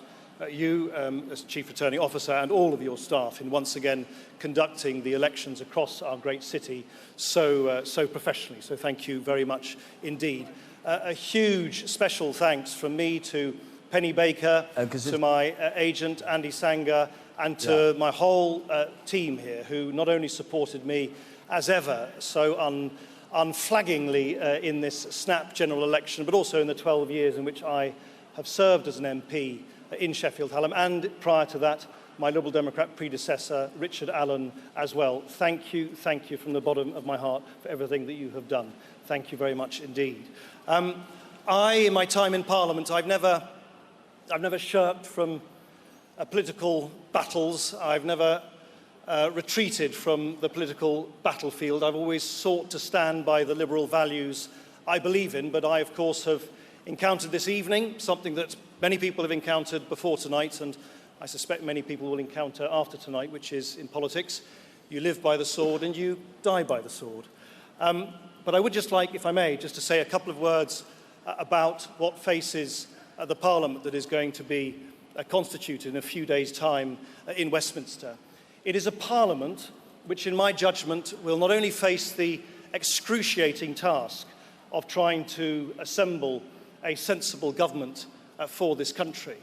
you as Chief Returning Officer and all of your staff in once again conducting the elections across our great city so professionally. So thank you very much indeed. A huge special thanks from me to Penny Baker, to my agent Andy Sanger, and to my whole team here, who not only supported me as ever so unflaggingly in this snap general election, but also in the 12 years in which I have served as an MP in Sheffield Hallam, and prior to that, my Liberal Democrat predecessor, Richard Allen, as well. Thank you from the bottom of my heart for everything that you have done. Thank you very much indeed. In my time in Parliament, I've never shirked from political battles. I've never retreated from the political battlefield. I've always sought to stand by the liberal values I believe in, but I, of course, have encountered this evening something that many people have encountered before tonight, and I suspect many people will encounter after tonight, which is in politics. You live by the sword and you die by the sword. But I would just like, if I may, just to say a couple of words about what faces the Parliament that is going to be constituted in a few days' time in Westminster. It is a Parliament which, in my judgment, will not only face the excruciating task of trying to assemble a sensible government for this country,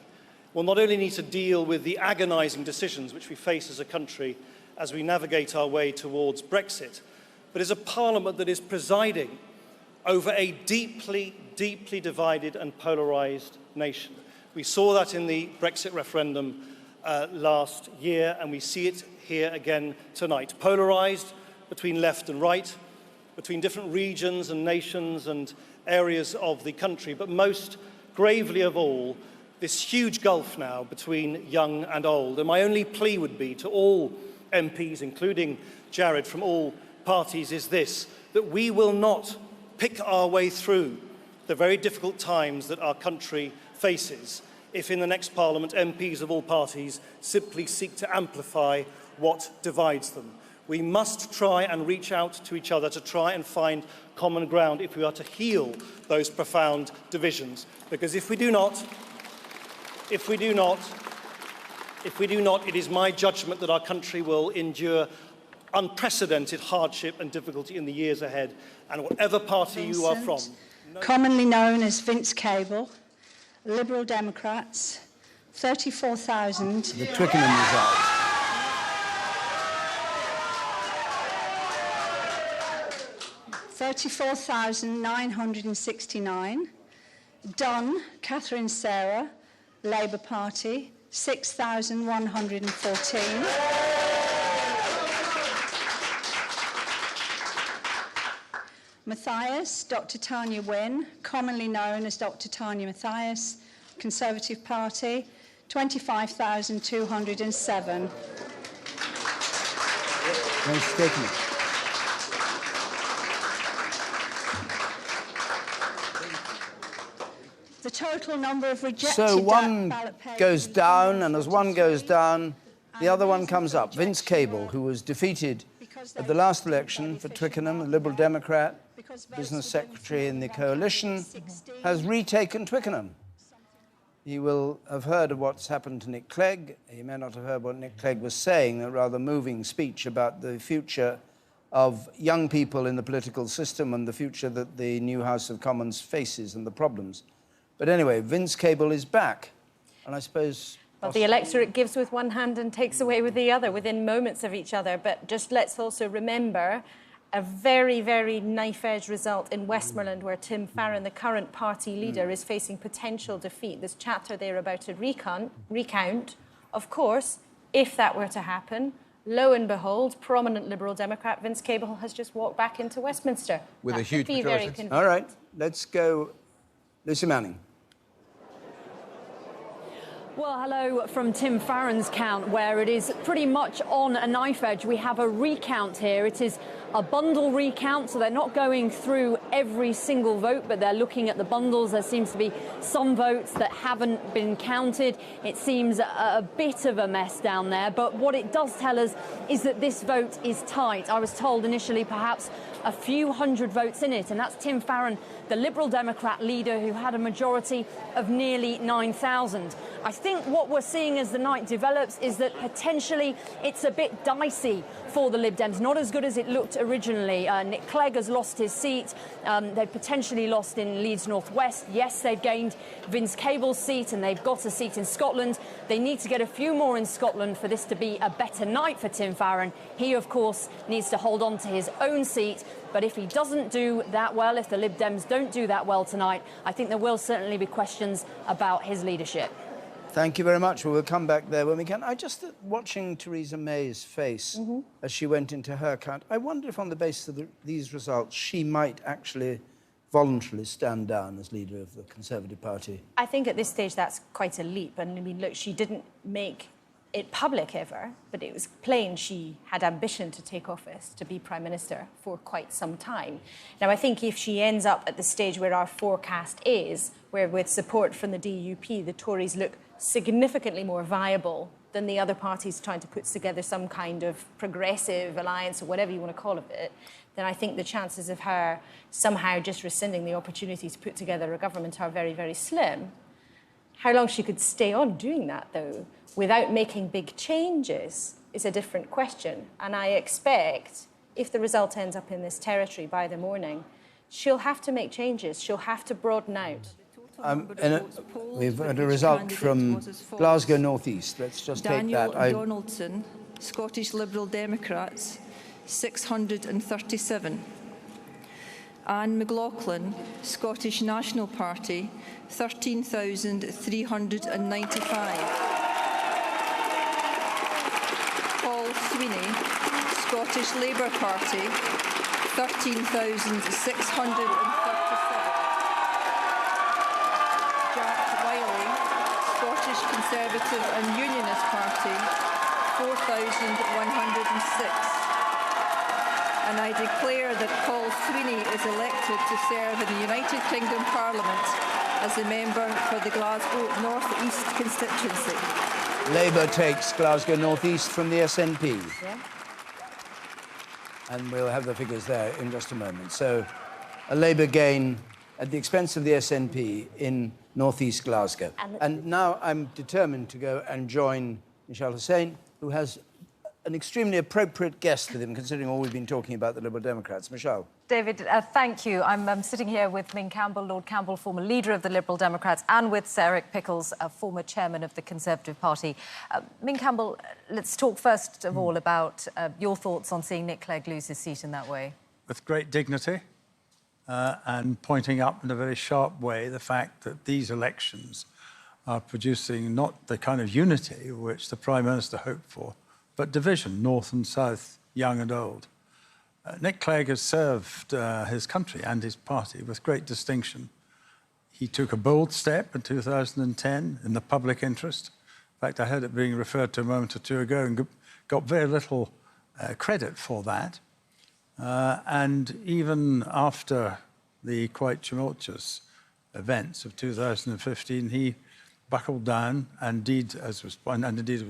will not only need to deal with the agonising decisions which we face as a country as we navigate our way towards Brexit, but is a Parliament that is presiding over a deeply, deeply divided and polarised nation. We saw that in the Brexit referendum last year, and we see it here again tonight. Polarised between left and right, between different regions and nations and areas of the country, but most gravely of all, this huge gulf now between young and old. And my only plea would be to all MPs, including Jared, from all parties, is this, that we will not pick our way through the very difficult times that our country faces if in the next Parliament MPs of all parties simply seek to amplify what divides them. We must try and reach out to each other to try and find common ground if we are to heal those profound divisions. Because if we do not, it is my judgment that our country will endure unprecedented hardship and difficulty in the years ahead. And whatever party you are from... Commonly known as Vince Cable, Liberal Democrats, 34,000... The Twickenham result. 34,969. Dunn, Catherine Sarah, Labour Party, 6,114. Mathias, Dr. Tanya Wynne, commonly known as Dr. Tanya Mathias, Conservative Party, 25,207. Nice statement. The total number of rejected So one ballot papers goes down, and as one goes down, the other one comes up. Vince Cable, who was defeated at the last election for Twickenham, a Liberal Democrat, Business Secretary in the coalition, has retaken Twickenham. He will have heard of what's happened to Nick Clegg. He may not have heard what Nick Clegg was saying, a rather moving speech about the future of young people in the political system and the future that the new House of Commons faces and the problems. But anyway, Vince Cable is back, and I suppose... Well, the electorate gives with one hand and takes away with the other within moments of each other. But just let's also remember a very, very knife-edge result in Westmoreland where Tim Farron, the current party leader, is facing potential defeat. There's chatter there about a recount. Of course, if that were to happen, lo and behold, prominent Liberal Democrat Vince Cable has just walked back into Westminster. With a huge majority. Very convenient. All right, let's go. Lucy Manning. Well, hello from Tim Farron's count, where it is pretty much on a knife edge. We have a recount here. It is a bundle recount, so they're not going through every single vote, but they're looking at the bundles. There seems to be some votes that haven't been counted. It seems a bit of a mess down there, but what it does tell us is that this vote is tight. I was told initially perhaps a few hundred votes in it, and that's Tim Farron, the Liberal Democrat leader who had a majority of nearly 9,000. I think what we're seeing as the night develops is that potentially it's a bit dicey for the Lib Dems, not as good as it looked originally. Nick Clegg has lost his seat. They've potentially lost in Leeds North West. Yes, they've gained Vince Cable's seat and they've got a seat in Scotland. They need to get a few more in Scotland for this to be a better night for Tim Farron. He, of course, needs to hold on to his own seat. But if he doesn't do that well, if the Lib Dems don't do that well tonight, I think there will certainly be questions about his leadership. Thank you very much. We'll come back there when we can. I just, watching Theresa May's face as she went into her count, I wonder if on the basis of these results, she might actually voluntarily stand down as leader of the Conservative Party. I think at this stage that's quite a leap. And I mean, look, she didn't make it public ever, but it was plain she had ambition to take office, to be Prime Minister for quite some time. Now, I think if she ends up at the stage where our forecast is, where with support from the DUP, the Tories look significantly more viable than the other parties trying to put together some kind of progressive alliance or whatever you want to call it, then I think the chances of her somehow just rescinding the opportunity to put together a government are very, very slim. How long she could stay on doing that, though, without making big changes is a different question. And I expect, if the result ends up in this territory by the morning, she'll have to make changes. She'll have to broaden out. We've had a result from Glasgow North East. Let's just take that. Daniel Donaldson, Scottish Liberal Democrats, 637. Anne McLaughlin, Scottish National Party, 13,395. Paul Sweeney, Scottish Labour Party, 13,637. Conservative and Unionist Party, 4,106. And I declare that Paul Sweeney is elected to serve in the United Kingdom Parliament as a member for the Glasgow North East constituency. Labour takes Glasgow North East from the SNP. Yeah. And we'll have the figures there in just a moment. So a Labour gain at the expense of the SNP in North East Glasgow. And now I'm determined to go and join Michelle Hussain, who has an extremely appropriate guest with him, considering all we've been talking about the Liberal Democrats. Michelle. David, thank you. I'm sitting here with Ming Campbell, Lord Campbell, former leader of the Liberal Democrats, and with Sir Eric Pickles, former chairman of the Conservative Party. Ming Campbell, let's talk first of all about your thoughts on seeing Nick Clegg lose his seat in that way. With great dignity. And pointing up in a very sharp way the fact that these elections are producing not the kind of unity which the Prime Minister hoped for, but division, north and south, young and old. Nick Clegg has served his country and his party with great distinction. He took a bold step in 2010 in the public interest. In fact, I heard it being referred to a moment or two ago and got very little credit for that. And even after the quite tumultuous events of 2015, he buckled down and indeed, as was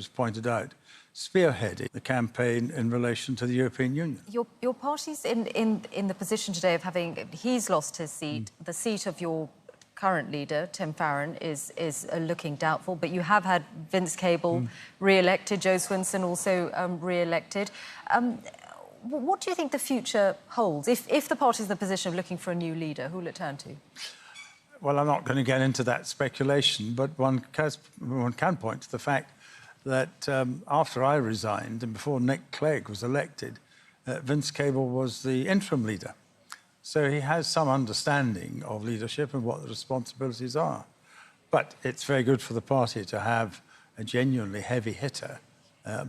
pointed out, spearheading the campaign in relation to the European Union. Your party's in the position today of having... He's lost his seat. The seat of your current leader, Tim Farron, is looking doubtful, but you have had Vince Cable re-elected, Jo Swinson also re-elected. What do you think the future holds? If the party's in the position of looking for a new leader, who will it turn to? Well, I'm not going to get into that speculation, but one can point to the fact that after I resigned and before Nick Clegg was elected, Vince Cable was the interim leader. So he has some understanding of leadership and what the responsibilities are. But it's very good for the party to have a genuinely heavy hitter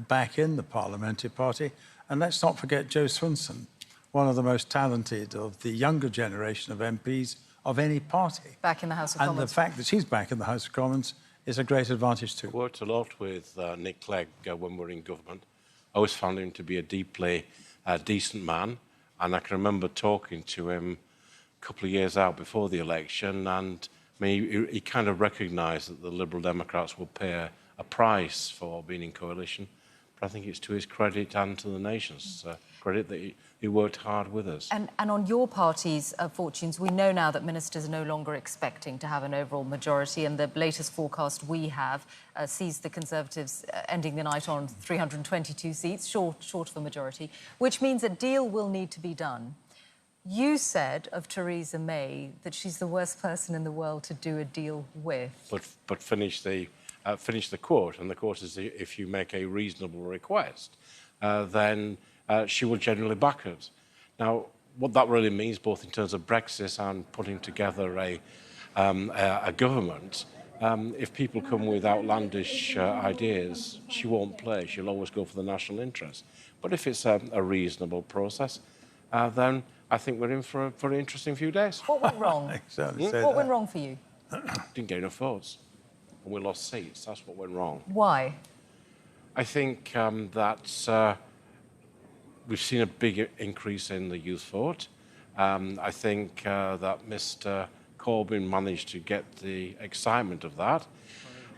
back in the parliamentary party. And let's not forget Jo Swinson, one of the most talented of the younger generation of MPs of any party. Back in the House of Commons. And the fact that she's back in the House of Commons is a great advantage too. I worked a lot with Nick Clegg when we were in government. I always found him to be a deeply decent man, and I can remember talking to him a couple of years out before the election, and I mean, he kind of recognised that the Liberal Democrats would pay a price for being in coalition. But I think it's to his credit and to the nation's credit that he worked hard with us. And on your party's fortunes, we know now that ministers are no longer expecting to have an overall majority, and the latest forecast we have sees the Conservatives ending the night on 322 seats, short of a majority, which means a deal will need to be done. You said of Theresa May that she's the worst person in the world to do a deal with. But finish the quote, and the quote is, if you make a reasonable request, then she will generally back it. Now, what that really means, both in terms of Brexit and putting together a government, if people come with outlandish ideas, she won't play. She'll always go for the national interest. But if it's a reasonable process, then I think we're in for a very interesting few days. What went wrong? What went wrong for you? Didn't get enough votes. And we lost seats. That's what went wrong. Why? I think that we've seen a big increase in the youth vote. I think that Mr. Corbyn managed to get the excitement of that.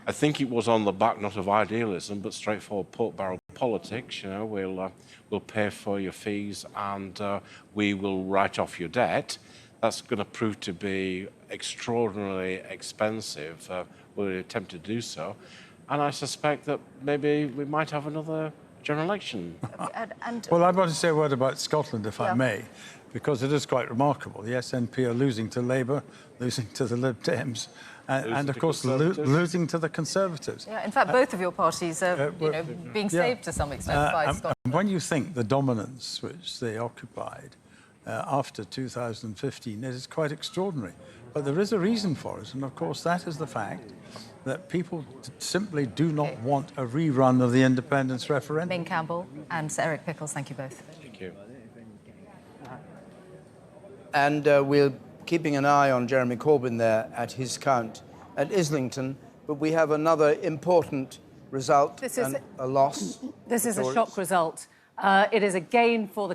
I think it was on the back not of idealism, but straightforward pork-barrel politics. You know, we'll pay for your fees and we will write off your debt. That's going to prove to be extraordinarily expensive. We'll attempt to do so. And I suspect that maybe we might have another general election. Well, I want to say a word about Scotland, if I may, because it is quite remarkable. The SNP are losing to Labour, losing to the Lib Dems, and of course, losing to the Conservatives. Yeah, in fact, both of your parties are being saved to some extent by Scotland. And when you think the dominance which they occupied after 2015, it is quite extraordinary. But there is a reason for it, and of course, that is the fact that people simply do not want a rerun of the independence referendum. Ming Campbell and Sir Eric Pickles, thank you both. Thank you. And we're keeping an eye on Jeremy Corbyn there at his count at Islington, but we have another important result and a loss. This is a shock result. It is a gain for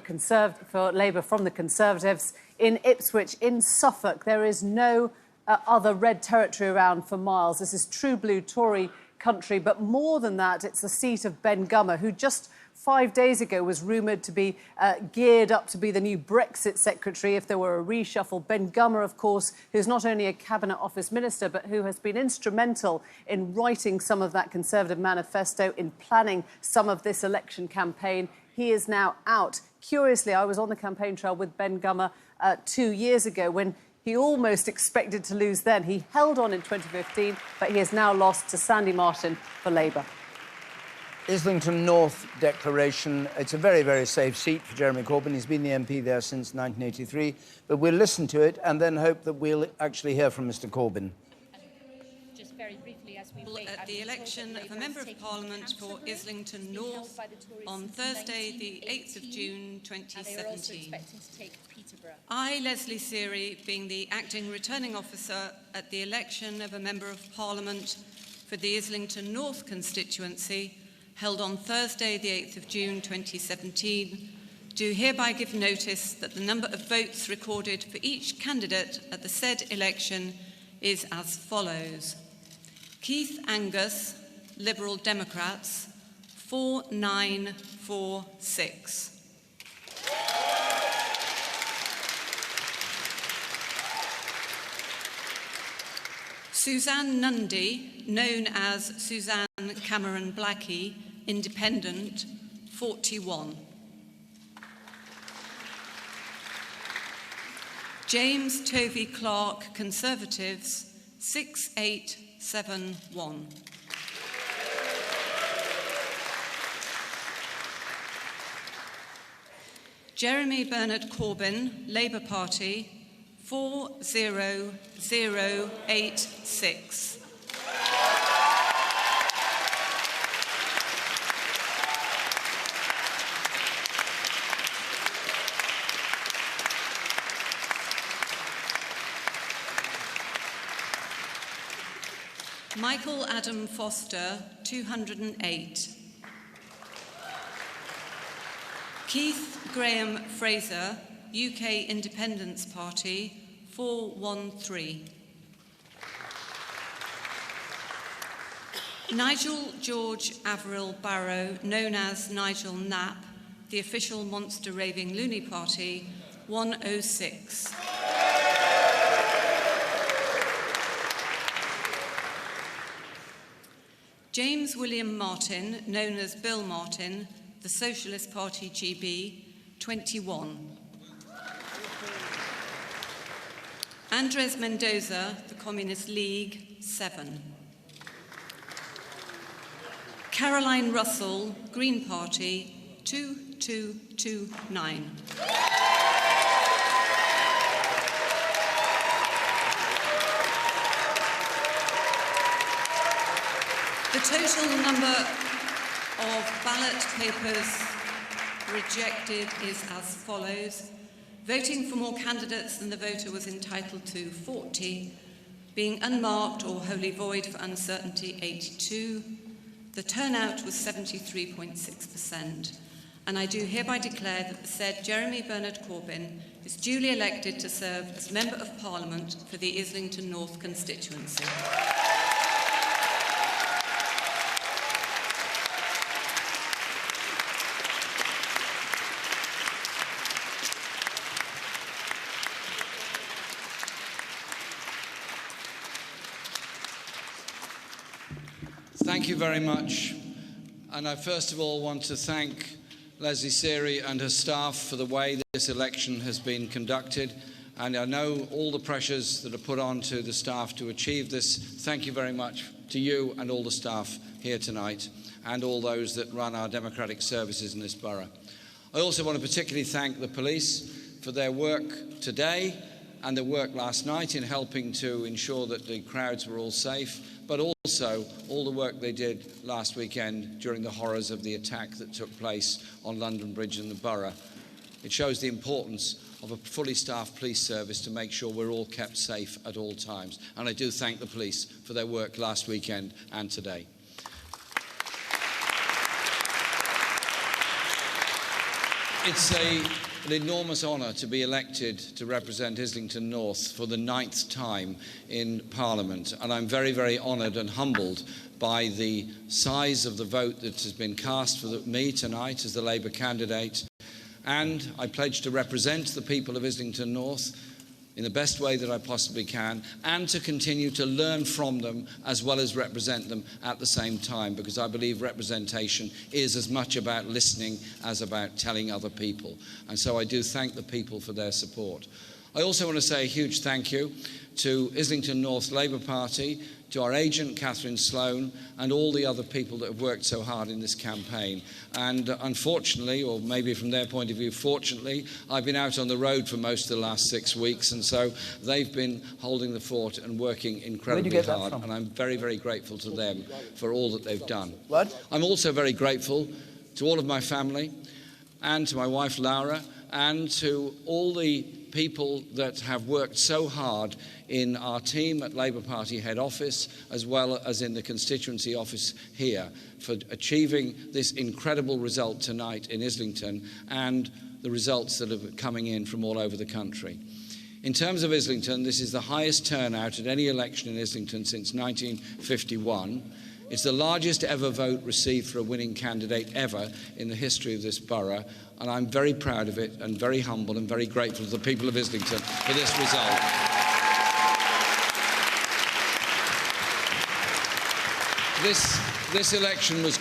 Labour from the Conservatives. In Ipswich, in Suffolk, there is no other red territory around for miles. This is true blue Tory country, but more than that, it's the seat of Ben Gummer, who just 5 days ago was rumoured to be geared up to be the new Brexit secretary if there were a reshuffle. Ben Gummer, of course, who's not only a Cabinet Office minister, but who has been instrumental in writing some of that Conservative manifesto, in planning some of this election campaign. He is now out. Curiously, I was on the campaign trail with Ben Gummer 2 years ago when he almost expected to lose then. He held on in 2015, but he has now lost to Sandy Martin for Labour. Islington North declaration. It's a very, very safe seat for Jeremy Corbyn. He's been the MP there since 1983. But we'll listen to it and then hope that we'll actually hear from Mr. Corbyn. Just very briefly, as we wait, at the election of a Member of Parliament for Islington North on Thursday, the 8th of June 2017. I, Leslie Seary, being the Acting Returning Officer at the election of a Member of Parliament for the Islington North constituency, held on Thursday, the 8th of June 2017, do hereby give notice that the number of votes recorded for each candidate at the said election is as follows. Keith Angus, Liberal Democrats, 4946. Suzanne Nundy, known as Suzanne Cameron Blackie, Independent, 41. James Tovey Clark, Conservatives, 6871. Jeremy Bernard Corbyn, Labour Party, 40086. Michael Adam Foster, 208. Keith Graham Fraser, UK Independence Party, 413. Nigel George Averill Barrow, known as Nigel Knapp, the official Monster Raving Loony Party, 106. James William Martin, known as Bill Martin, the Socialist Party GB, 21. Andres Mendoza, the Communist League, 7. Caroline Russell, Green Party, 2229. The total number of ballot papers rejected is as follows. Voting for more candidates than the voter was entitled to, 40. Being unmarked or wholly void for uncertainty, 82. The turnout was 73.6%. And I do hereby declare that the said Jeremy Bernard Corbyn is duly elected to serve as Member of Parliament for the Islington North constituency. Thank you very much. And I first of all want to thank Leslie Seary and her staff for the way this election has been conducted. And I know all the pressures that are put on to the staff to achieve this. Thank you very much to you and all the staff here tonight and all those that run our democratic services in this borough. I also want to particularly thank the police for their work today and their work last night in helping to ensure that the crowds were all safe, but also all the work they did last weekend during the horrors of the attack that took place on London Bridge and the borough. It shows the importance of a fully staffed police service to make sure we're all kept safe at all times. And I do thank the police for their work last weekend and today. It's an enormous honour to be elected to represent Islington North for the 9th time in Parliament, and I'm very, very honoured and humbled by the size of the vote that has been cast for me tonight as the Labour candidate, and I pledge to represent the people of Islington North in the best way that I possibly can, and to continue to learn from them as well as represent them at the same time, because I believe representation is as much about listening as about telling other people. And so I do thank the people for their support. I also want to say a huge thank you to Islington North Labour Party, to our agent Catherine Sloan, and all the other people that have worked so hard in this campaign. And unfortunately, or maybe from their point of view, fortunately, I've been out on the road for most of the last 6 weeks, and so they've been holding the fort and working incredibly hard. And I'm very, very grateful to them for all that they've done. I'm also very grateful to all of my family, and to my wife Laura, and to all the people that have worked so hard in our team at Labour Party head office, as well as in the constituency office here, for achieving this incredible result tonight in Islington and the results that are coming in from all over the country. In terms of Islington, this is the highest turnout at any election in Islington since 1951. It's the largest ever vote received for a winning candidate ever in the history of this borough, and I'm very proud of it and very humble and very grateful to the people of Islington for this result. This election was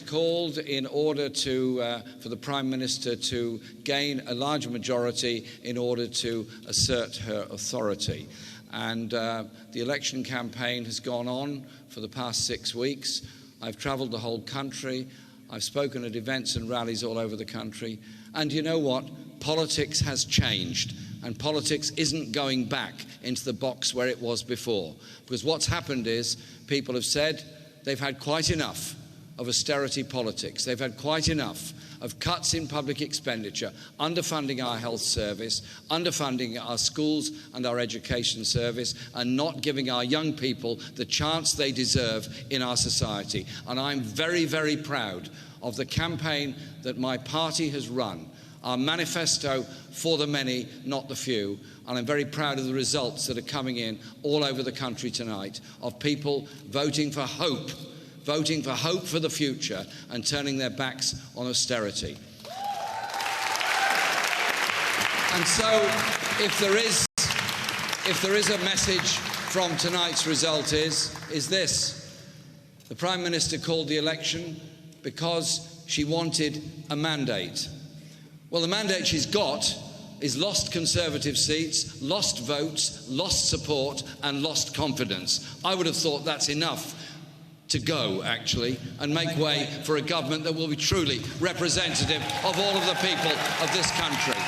called in order for the Prime Minister to gain a large majority in order to assert her authority. And the election campaign has gone on for the past 6 weeks. I've travelled the whole country. I've spoken at events and rallies all over the country. And you know what? Politics has changed. And politics isn't going back into the box where it was before. Because what's happened is people have said they've had quite enough of austerity politics. They've had quite enough of cuts in public expenditure, underfunding our health service, underfunding our schools and our education service, and not giving our young people the chance they deserve in our society. And I'm very, very proud of the campaign that my party has run, our manifesto for the many, not the few, and I'm very proud of the results that are coming in all over the country tonight of people voting for hope for the future and turning their backs on austerity. And so, if there is a message from tonight's result is this. The Prime Minister called the election because she wanted a mandate. Well, the mandate she's got is lost Conservative seats, lost votes, lost support and lost confidence. I would have thought that's enough to go, actually, and make way for a government that will be truly representative of all of the people of this country.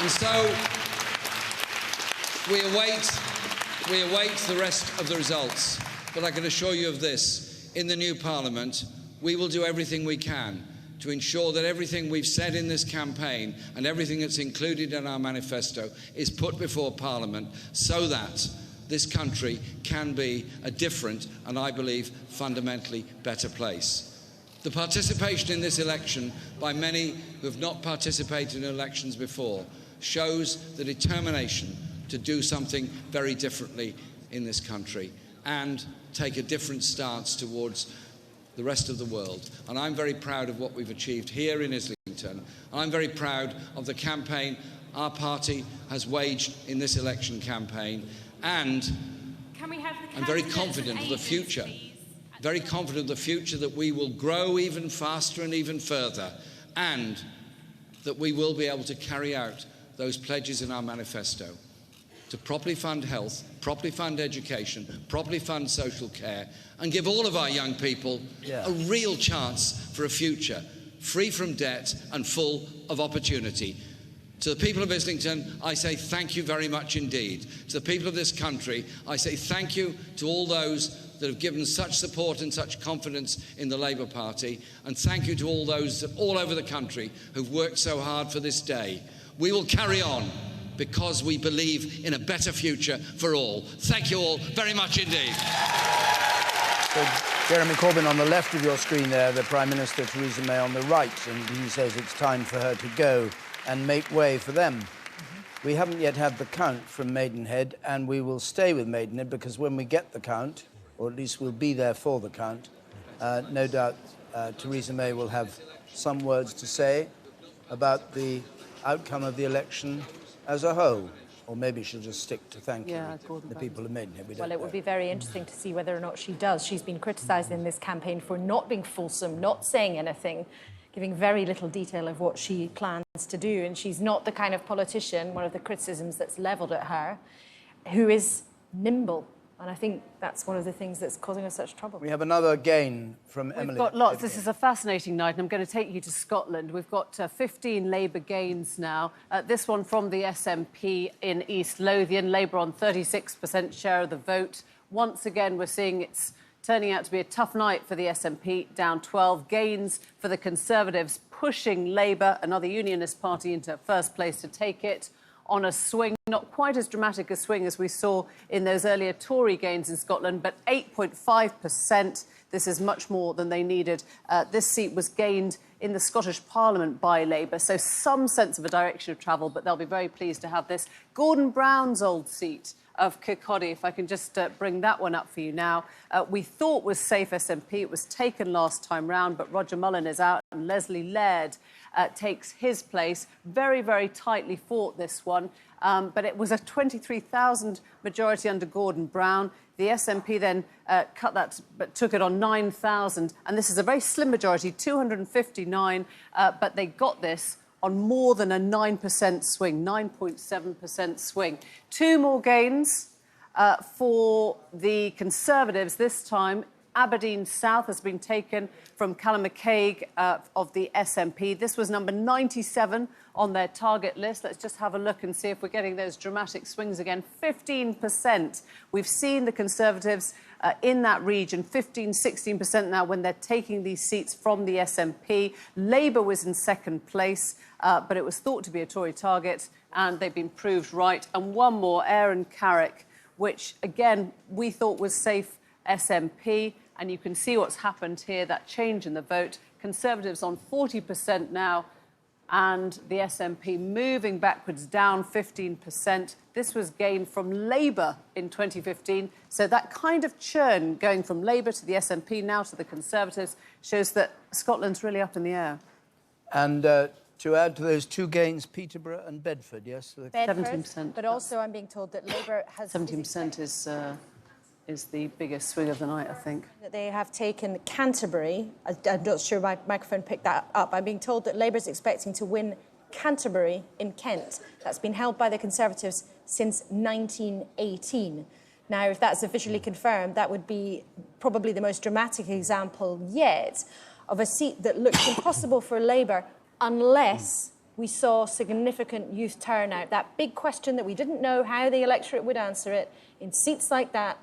And so we await the rest of the results. But I can assure you of this, in the new Parliament, we will do everything we can to ensure that everything we've said in this campaign and everything that's included in our manifesto is put before Parliament so that this country can be a different and, I believe, fundamentally better place. The participation in this election by many who have not participated in elections before shows the determination to do something very differently in this country and take a different stance towards the rest of the world. And I'm very proud of what we've achieved here in Islington. I'm very proud of the campaign our party has waged in this election campaign. And I'm very confident of the future, very confident of the future that we will grow even faster and even further, and that we will be able to carry out those pledges in our manifesto to properly fund health, properly fund education, properly fund social care, and give all of our young people a real chance for a future free from debt and full of opportunity. To the people of Islington, I say thank you very much indeed. To the people of this country, I say thank you to all those that have given such support and such confidence in the Labour Party, and thank you to all those all over the country who've worked so hard for this day. We will carry on because we believe in a better future for all. Thank you all very much indeed. So, Jeremy Corbyn on the left of your screen there, the Prime Minister Theresa May on the right, and he says it's time for her to go and make way for them. We haven't yet had the count from Maidenhead, and we will stay with Maidenhead because when we get the count, or at least we'll be there for the count, no doubt Theresa May will have some words to say about the outcome of the election as a whole. Or maybe she'll just stick to thanking the people of Maidenhead. Well, it would be very interesting to see whether or not she does. She's been criticised in this campaign for not being fulsome, not saying anything, giving very little detail of what she plans to do. And she's not the kind of politician, one of the criticisms that's levelled at her, who is nimble. And I think that's one of the things that's causing us such trouble. We have another gain from Emily. We've got lots. This is a fascinating night, and I'm going to take you to Scotland. We've got 15 Labour gains now. This one from the SNP in East Lothian. Labour on 36% share of the vote. Once again, we're seeing it's turning out to be a tough night for the SNP, down 12. Gains for the Conservatives, pushing Labour, another unionist party, into first place to take it on a swing. Not quite as dramatic a swing as we saw in those earlier Tory gains in Scotland, but 8.5%. This is much more than they needed. This seat was gained in the Scottish Parliament by Labour, so some sense of a direction of travel, but they'll be very pleased to have this. Gordon Brown's old seat of Kirkcaldy, if I can just bring that one up for you now. We thought was safe SNP. It was taken last time round, but Roger Mullen is out and Leslie Laird takes his place. Very, very tightly fought, this one. But it was a 23,000 majority under Gordon Brown. The SNP then cut that, but took it on 9,000. And this is a very slim majority, 259. But they got this on more than a 9% swing, 9.7% swing. Two more gains for the Conservatives this time. Aberdeen South has been taken from Callum McCaig of the SNP. This was number 97 on their target list. Let's just have a look and see if we're getting those dramatic swings again. 15%. We've seen the Conservatives in that region, 15, 16% now when they're taking these seats from the SNP. Labour was in second place, but it was thought to be a Tory target, and they've been proved right. And one more, Ayr and Carrick, which, again, we thought was safe SNP, and you can see what's happened here, that change in the vote. Conservatives on 40% now, and the SNP moving backwards, down 15%. This was gained from Labour in 2015. So that kind of churn going from Labour to the SNP, now to the Conservatives, shows that Scotland's really up in the air. And to add to those two gains, Peterborough and Bedford, yes? Bedford, 17%. but also I'm being told that Labour has... 17% is the biggest swing of the night, I think. That they have taken Canterbury. I'm not sure my microphone picked that up. I'm being told that Labour is expecting to win Canterbury in Kent. That's been held by the Conservatives since 1918. Now, if that's officially confirmed, that would be probably the most dramatic example yet of a seat that looks impossible for Labour unless we saw significant youth turnout. That big question that we didn't know how the electorate would answer it. In seats like that,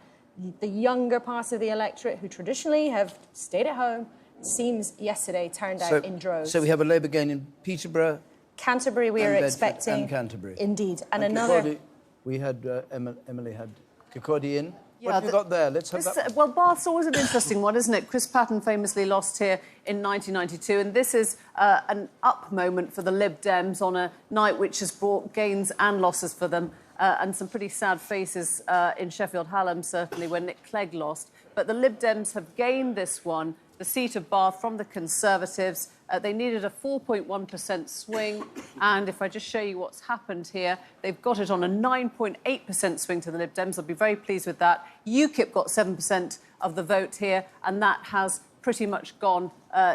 the younger part of the electorate, who traditionally have stayed at home, seems yesterday turned out in droves. So we have a Labour gain in Peterborough. Canterbury we are expecting. And Canterbury. Indeed. And another... Kirkcaldy, we had, Emily had Kirkcaldy in. Yeah, what have we got there? Let's have that. Well, Bath's always an interesting one, isn't it? Chris Patten famously lost here in 1992, and this is an up moment for the Lib Dems on a night which has brought gains and losses for them. And some pretty sad faces in Sheffield Hallam, certainly, when Nick Clegg lost. But the Lib Dems have gained this one, the seat of Bath, from the Conservatives. They needed a 4.1% swing. And if I just show you what's happened here, they've got it on a 9.8% swing to the Lib Dems. I'll be very pleased with that. UKIP got 7% of the vote here, and that has pretty much gone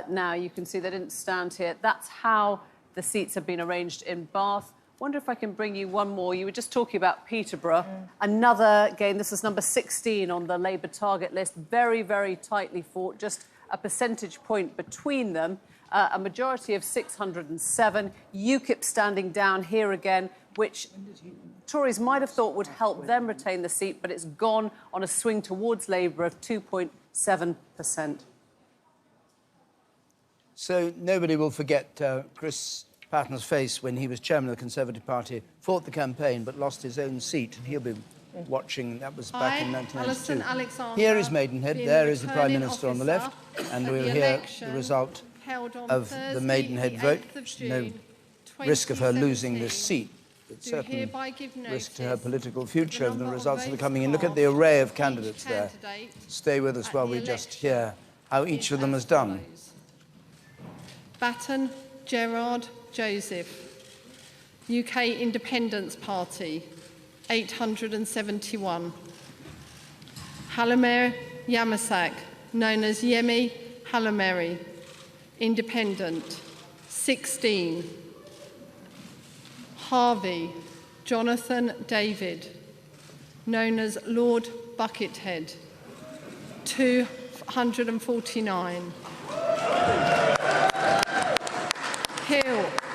now. You can see they didn't stand here. That's how the seats have been arranged in Bath. Wonder if I can bring you one more. You were just talking about Peterborough. Another gain. This is number 16 on the Labour target list. Very, very tightly fought. Just a percentage point between them. A majority of 607. UKIP standing down here again, which Tories might have thought would help them retain the seat, but it's gone on a swing towards Labour of 2.7%. So nobody will forget Chris Patten's face when he was chairman of the Conservative Party, fought the campaign but lost his own seat, and he'll be watching. That was back in 1992. Here is Maidenhead, there is the Prime Minister on the left, and we'll hear the result of the Maidenhead vote. No risk of her losing this seat, but certain risk to her political future of the results that are coming in. Look at the array of candidates there. Stay with us while we just hear how each of them has done. Batten, Gerard, Joseph. UK Independence Party, 871. Halamer Yamasak, known as Yemi Halameri, Independent, 16. Harvey Jonathan David, known as Lord Buckethead, 249.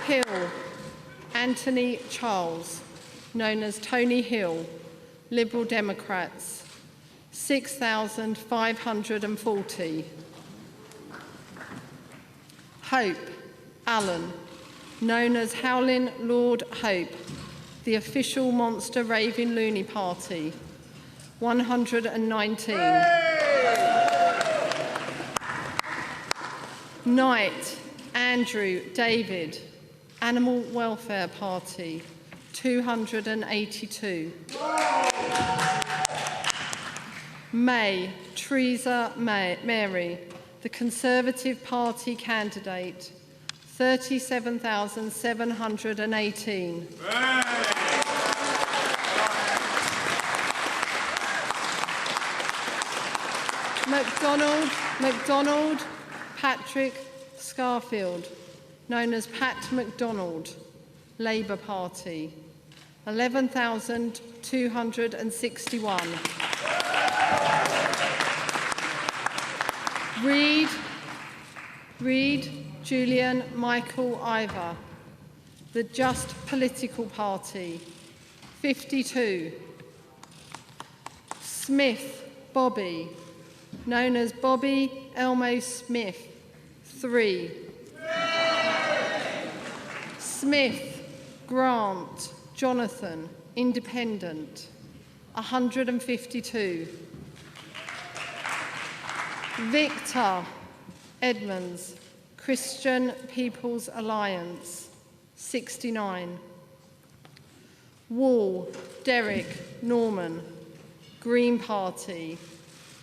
Hill Anthony Charles, known as Tony Hill, Liberal Democrats, 6,540. Hope Allen, known as Howlin' Lord Hope, the official monster raving loony party, 119. Knight Andrew David, Animal Welfare Party, 282. May Theresa Mary, the Conservative Party candidate, 37,718. MacDonald Patrick Scarfield, known as Pat MacDonald, Labour Party, 11,261. Reid Julian Michael Ivor, the Just Political Party, 52. Smith Bobby, known as Bobby Elmo Smith, 3. Smith Grant Jonathan, Independent, 152. Victor Edmonds, Christian People's Alliance, 69. Wall Derek Norman, Green Party,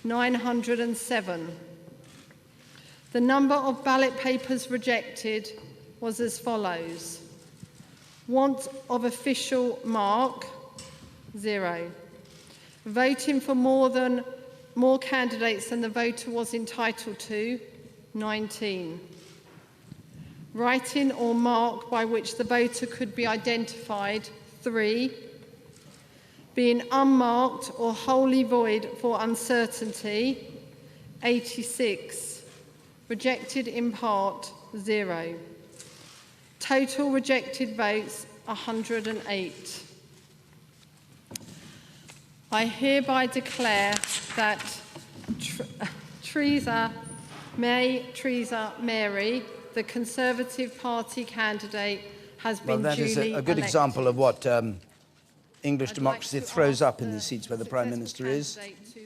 907. The number of ballot papers rejected was as follows: want of official mark, 0. Voting for more candidates than the voter was entitled to, 19. Writing or mark by which the voter could be identified, 3. Being unmarked or wholly void for uncertainty, 86. Rejected in part, 0. Total rejected votes, 108. I hereby declare that Theresa Mary, the Conservative Party candidate, has been duly elected. Well, that is a good example of what English democracy throws up in the seats where the Prime Minister is.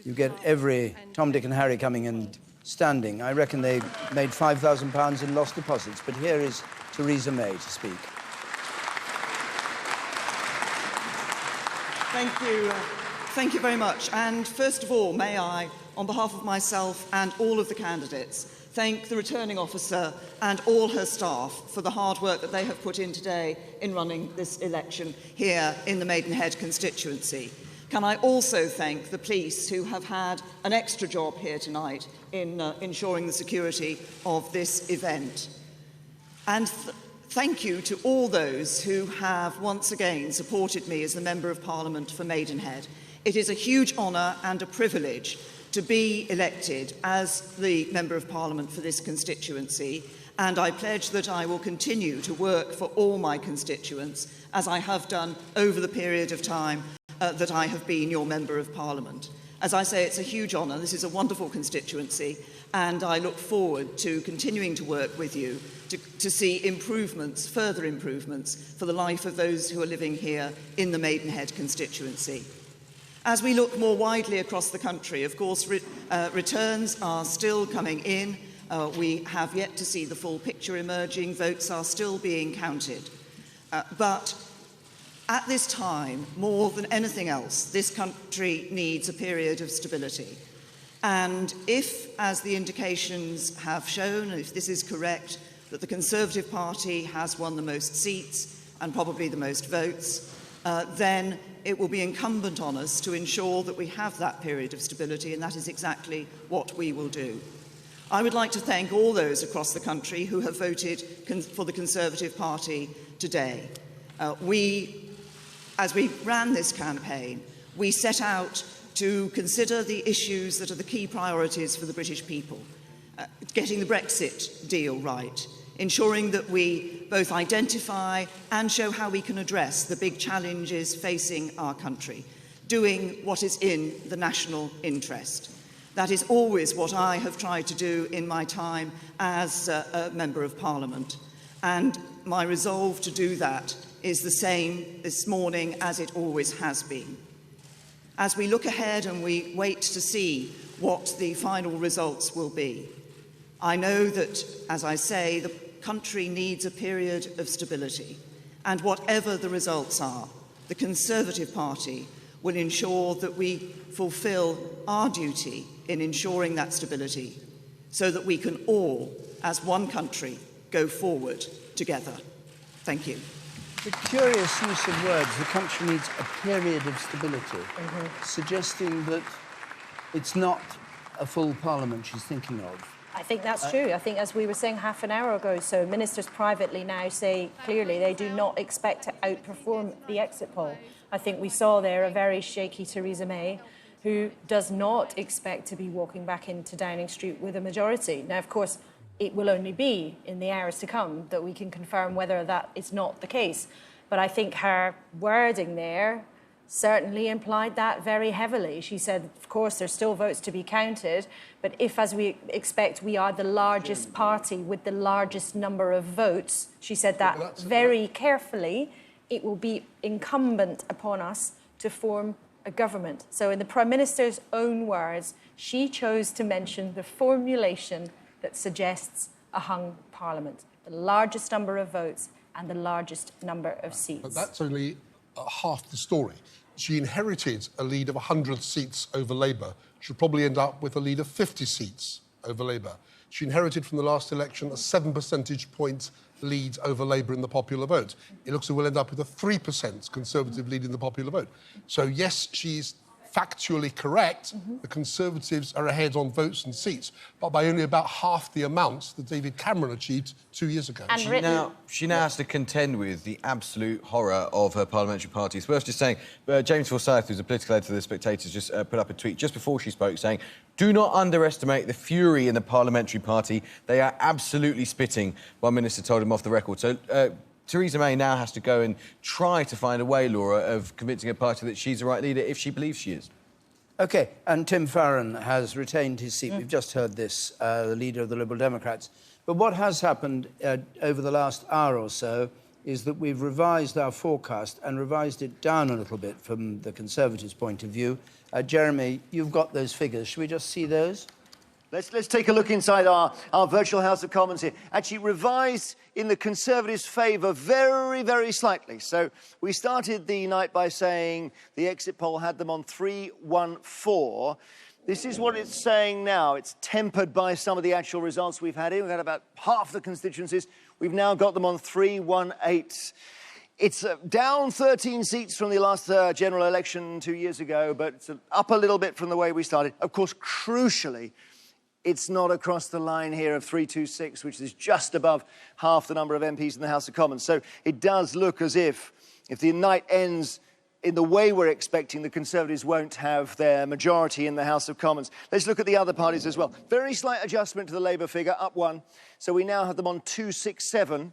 You get every Tom, Dick and Harry coming and standing. I reckon they made £5,000 in lost deposits, but here is Theresa May to speak. Thank you. Thank you very much. And first of all, may I, on behalf of myself and all of the candidates, thank the returning officer and all her staff for the hard work that they have put in today in running this election here in the Maidenhead constituency. Can I also thank the police who have had an extra job here tonight in ensuring the security of this event. And thank you to all those who have once again supported me as the Member of Parliament for Maidenhead. It is a huge honour and a privilege to be elected as the Member of Parliament for this constituency, and I pledge that I will continue to work for all my constituents, as I have done over the period of time that I have been your Member of Parliament. As I say, it's a huge honour. This is a wonderful constituency, and I look forward to continuing to work with you to see improvements, further improvements, for the life of those who are living here in the Maidenhead constituency. As we look more widely across the country, of course, returns are still coming in. We have yet to see the full picture emerging. Votes are still being counted. But at this time, more than anything else, this country needs a period of stability. And if, as the indications have shown, if this is correct, that the Conservative Party has won the most seats and probably the most votes, then it will be incumbent on us to ensure that we have that period of stability, and that is exactly what we will do. I would like to thank all those across the country who have voted for the Conservative Party today. As we ran this campaign, we set out to consider the issues that are the key priorities for the British people. Getting the Brexit deal right, ensuring that we both identify and show how we can address the big challenges facing our country, doing what is in the national interest. That is always what I have tried to do in my time as a Member of Parliament. And my resolve to do that is the same this morning as it always has been. As we look ahead and we wait to see what the final results will be, I know that, as I say, the country needs a period of stability, and whatever the results are, the Conservative Party will ensure that we fulfil our duty in ensuring that stability so that we can all, as one country, go forward together. Thank you. The curious use of words, the country needs a period of stability, suggesting that it's not a full parliament she's thinking of. I think that's true. I think, as we were saying half an hour ago, so ministers privately now say clearly they do not expect to outperform the exit poll. I think we saw there a very shaky Theresa May, who does not expect to be walking back into Downing Street with a majority. Now, of course, it will only be in the hours to come that we can confirm whether that is not the case. But I think her wording there certainly implied that very heavily. She said, of course, there's still votes to be counted, but if, as we expect, we are the largest party with the largest number of votes, she said that very carefully, it will be incumbent upon us to form a government. So in the Prime Minister's own words, she chose to mention the formulation that suggests a hung parliament, the largest number of votes and the largest number of seats. But that's only half the story. She inherited a lead of 100 seats over Labour. She'll probably end up with a lead of 50 seats over Labour. She inherited from the last election a 7 percentage point lead over Labour in the popular vote. It looks like we'll end up with a 3% Conservative lead in the popular vote. So, yes, she's factually correct. The Conservatives are ahead on votes and seats, but by only about half the amount that David Cameron achieved 2 years ago. She now has to contend with the absolute horror of her parliamentary party. It's worth just saying, James Forsyth, who's a political editor of The Spectator, just put up a tweet just before she spoke saying, "Do not underestimate the fury in the parliamentary party. They are absolutely spitting," one minister told him off the record. So Theresa May now has to go and try to find a way, Laura, of convincing her party that she's the right leader if she believes she is. OK, and Tim Farron has retained his seat. We've just heard this, the leader of the Liberal Democrats. But what has happened over the last hour or so is that we've revised our forecast and revised it down a little bit from the Conservatives' point of view. Jeremy, you've got those figures. Should we just see those? Let's take a look inside our virtual House of Commons here. Actually revised in the Conservatives' favour very, very slightly. So we started the night by saying the exit poll had them on 314. This is what it's saying now. It's tempered by some of the actual results we've had in. We've had about half the constituencies. We've now got them on 318. It's down 13 seats from the last general election 2 years ago, but it's up a little bit from the way we started. Of course, crucially, it's not across the line here of 326, which is just above half the number of MPs in the House of Commons. So it does look as if the night ends in the way we're expecting, the Conservatives won't have their majority in the House of Commons. Let's look at the other parties as well. Very slight adjustment to the Labour figure, up 1. So we now have them on 267.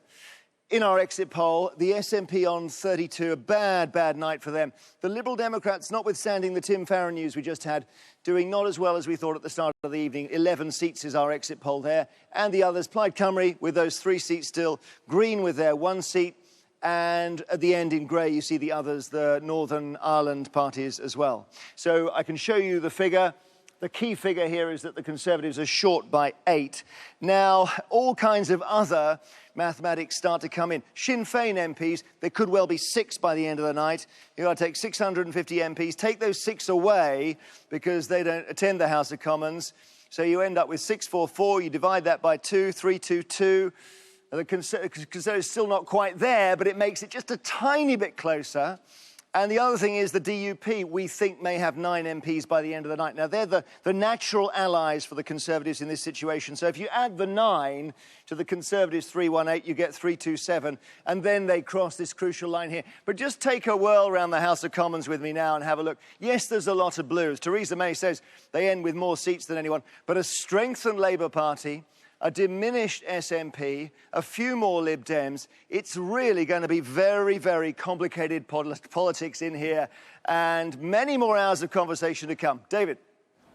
In our exit poll, the SNP on 32, a bad night for them. The Liberal Democrats, notwithstanding the Tim Farron news we just had, doing not as well as we thought at the start of the evening. 11 seats is our exit poll there. And the others, Plaid Cymru with those 3 seats still, Green with their 1 seat, and at the end in grey you see the others, the Northern Ireland parties as well. So I can show you the figure. The key figure here is that the Conservatives are short by 8. Now, all kinds of other mathematics start to come in. Sinn Féin MPs, there could well be 6 by the end of the night. You've got to take 650 MPs, take those 6 away because they don't attend the House of Commons. So you end up with 644, you divide that by 2, 322. The Conservatives still not quite there, but it makes it just a tiny bit closer. And the other thing is the DUP, we think, may have 9 MPs by the end of the night. Now, they're the natural allies for the Conservatives in this situation. So if you add the 9 to the Conservatives' 318, you get 327, and then they cross this crucial line here. But just take a whirl around the House of Commons with me now and have a look. Yes, there's a lot of blue. As Theresa May says, they end with more seats than anyone. But a strengthened Labour Party, a diminished SNP, a few more Lib Dems. It's really going to be very, very complicated politics in here, and many more hours of conversation to come. David.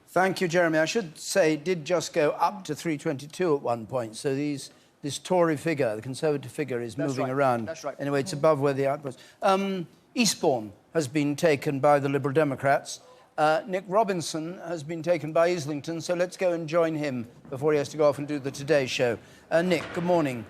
Thank you, Jeremy. I should say it did just go up to 322 at one point, so this Tory figure, the Conservative figure, is moving around. That's right. Anyway, it's above where the outpost. Eastbourne has been taken by the Liberal Democrats. Nick Robinson has been taken by Islington, so let's go and join him before he has to go off and do the Today Show. Nick, good morning.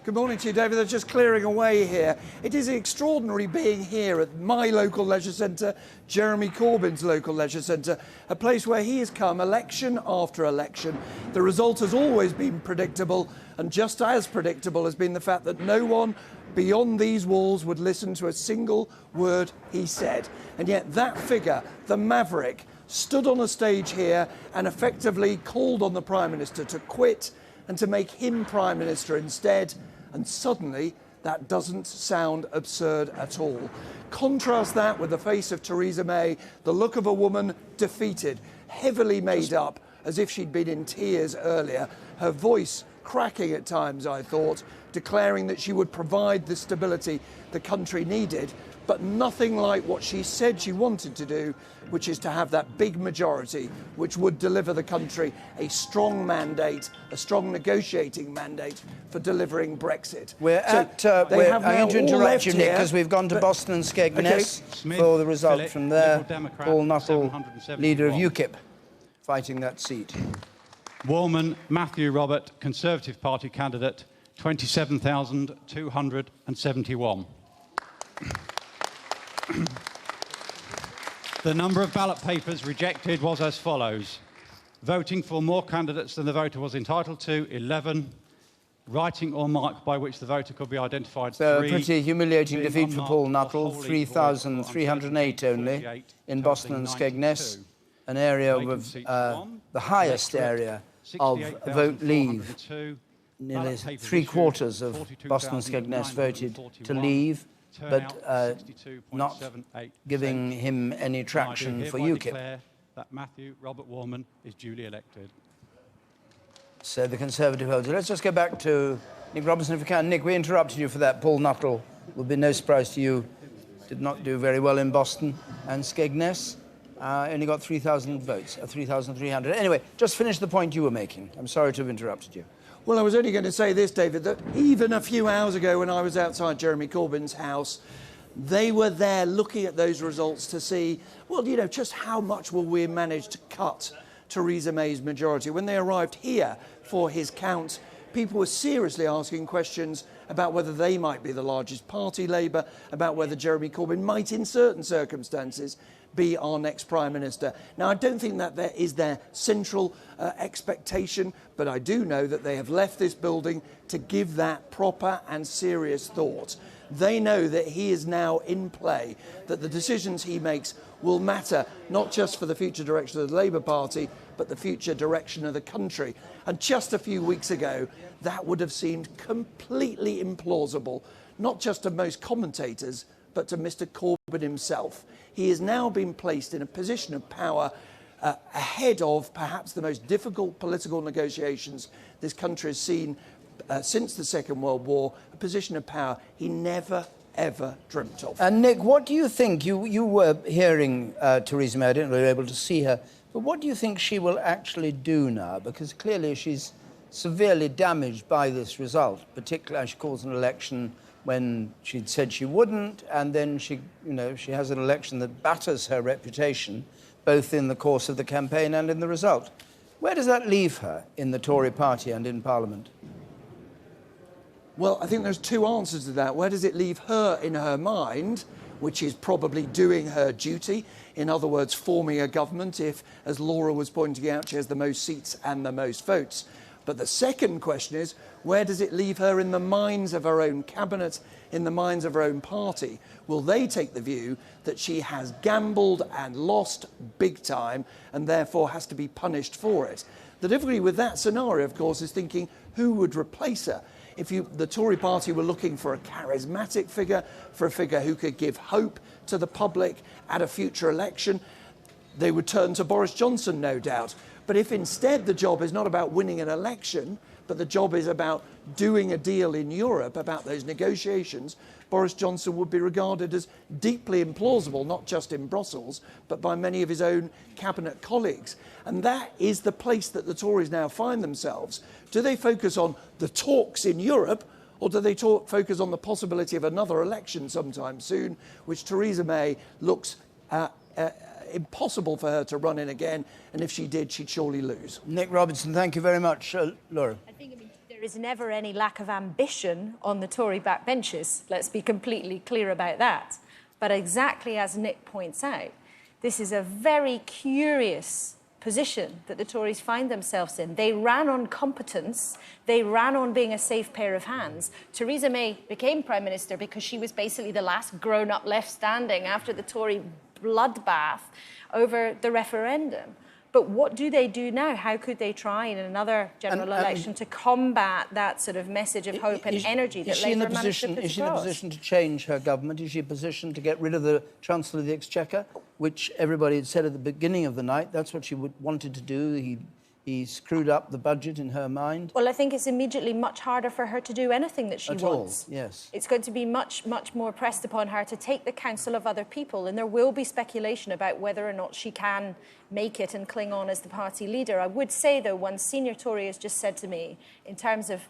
Good morning to you, David. They're just clearing away here. It is extraordinary being here at my local leisure centre, Jeremy Corbyn's local leisure centre, a place where he has come election after election. The result has always been predictable, and just as predictable has been the fact that no one beyond these walls would listen to a single word he said. And yet that figure, the maverick, stood on a stage here and effectively called on the Prime Minister to quit and to make him Prime Minister instead. And suddenly, that doesn't sound absurd at all. Contrast that with the face of Theresa May, the look of a woman defeated, heavily made up, as if she'd been in tears earlier, her voice cracking at times, I thought, declaring that she would provide the stability the country needed, but nothing like what she said she wanted to do, which is to have that big majority which would deliver the country a strong mandate, a strong negotiating mandate for delivering Brexit. I'm going to interrupt you, Nick, because we've gone to Boston and Skegness for the result from there. Paul Nuttall, leader of UKIP, fighting that seat. Warman Matthew Robert, Conservative Party candidate, 27,271. The number of ballot papers rejected was as follows. Voting for more candidates than the voter was entitled to, 11. Writing or mark by which the voter could be identified, 3. So a pretty humiliating defeat for Paul Nuttall, 3,308 only in Boston and Skegness, an area with the highest area of vote leave. Nearly 3/4 of Boston and Skegness voted to leave, but not giving him any traction for UKIP. That Matthew Robert Warman is duly elected. So the Conservative holder. Let's just go back to Nick Robinson if we can. Nick, we interrupted you for that. Paul Nuttall will be no surprise to you. Did not do very well in Boston and Skegness. Only got 3,000 votes, 3,300. Anyway, just finish the point you were making. I'm sorry to have interrupted you. Well, I was only going to say this, David, that even a few hours ago when I was outside Jeremy Corbyn's house, they were there looking at those results to see, well, you know, just how much will we manage to cut Theresa May's majority. When they arrived here for his count, people were seriously asking questions about whether they might be the largest party, Labour, about whether Jeremy Corbyn might, in certain circumstances, be our next Prime Minister. Now, I don't think that there is their central expectation, but I do know that they have left this building to give that proper and serious thought. They know that he is now in play, that the decisions he makes will matter not just for the future direction of the Labour Party, but the future direction of the country. And just a few weeks ago, that would have seemed completely implausible, not just to most commentators, but to Mr. Corbyn himself. He has now been placed in a position of power ahead of perhaps the most difficult political negotiations this country has seen since the Second World War, a position of power he never, ever dreamt of. And Nick, what do you think? You were hearing Theresa May, I didn't really able to see her, but what do you think she will actually do now? Because clearly she's severely damaged by this result, particularly as she calls an election when she'd said she wouldn't, and then she has an election that batters her reputation, both in the course of the campaign and in the result. Where does that leave her in the Tory party and in Parliament? Well, I think there's two answers to that. Where does it leave her in her mind, which is probably doing her duty, in other words, forming a government if, as Laura was pointing out, she has the most seats and the most votes. But the second question is, where does it leave her in the minds of her own cabinet, in the minds of her own party? Will they take the view that she has gambled and lost big time and therefore has to be punished for it? The difficulty with that scenario, of course, is thinking who would replace her. If the Tory party were looking for a charismatic figure, for a figure who could give hope to the public at a future election, they would turn to Boris Johnson, no doubt. But if instead the job is not about winning an election, but the job is about doing a deal in Europe, about those negotiations, Boris Johnson would be regarded as deeply implausible, not just in Brussels, but by many of his own cabinet colleagues. And that is the place that the Tories now find themselves. Do they focus on the talks in Europe, or do they focus on the possibility of another election sometime soon, which Theresa May looks impossible for her to run in again, and if she did, she'd surely lose. Nick Robinson, thank you very much. Laura. There is never any lack of ambition on the Tory backbenches. Let's be completely clear about that. But exactly as Nick points out, this is a very curious position that the Tories find themselves in. They ran on competence. They ran on being a safe pair of hands. Theresa May became Prime Minister because she was basically the last grown-up left standing after the Tory bloodbath over the referendum. But what do they do now? How could they try in another general election to combat that sort of message of hope and energy that Labour managed to put across? Is she in a position to change her government? Is she in a position to get rid of the Chancellor of the Exchequer, which everybody had said at the beginning of the night that's what she wanted to do? He screwed up the budget in her mind. Well, I think it's immediately much harder for her to do anything that she wants. Yes. It's going to be much, much more pressed upon her to take the counsel of other people, and there will be speculation about whether or not she can make it and cling on as the party leader. I would say, though, one senior Tory has just said to me, in terms of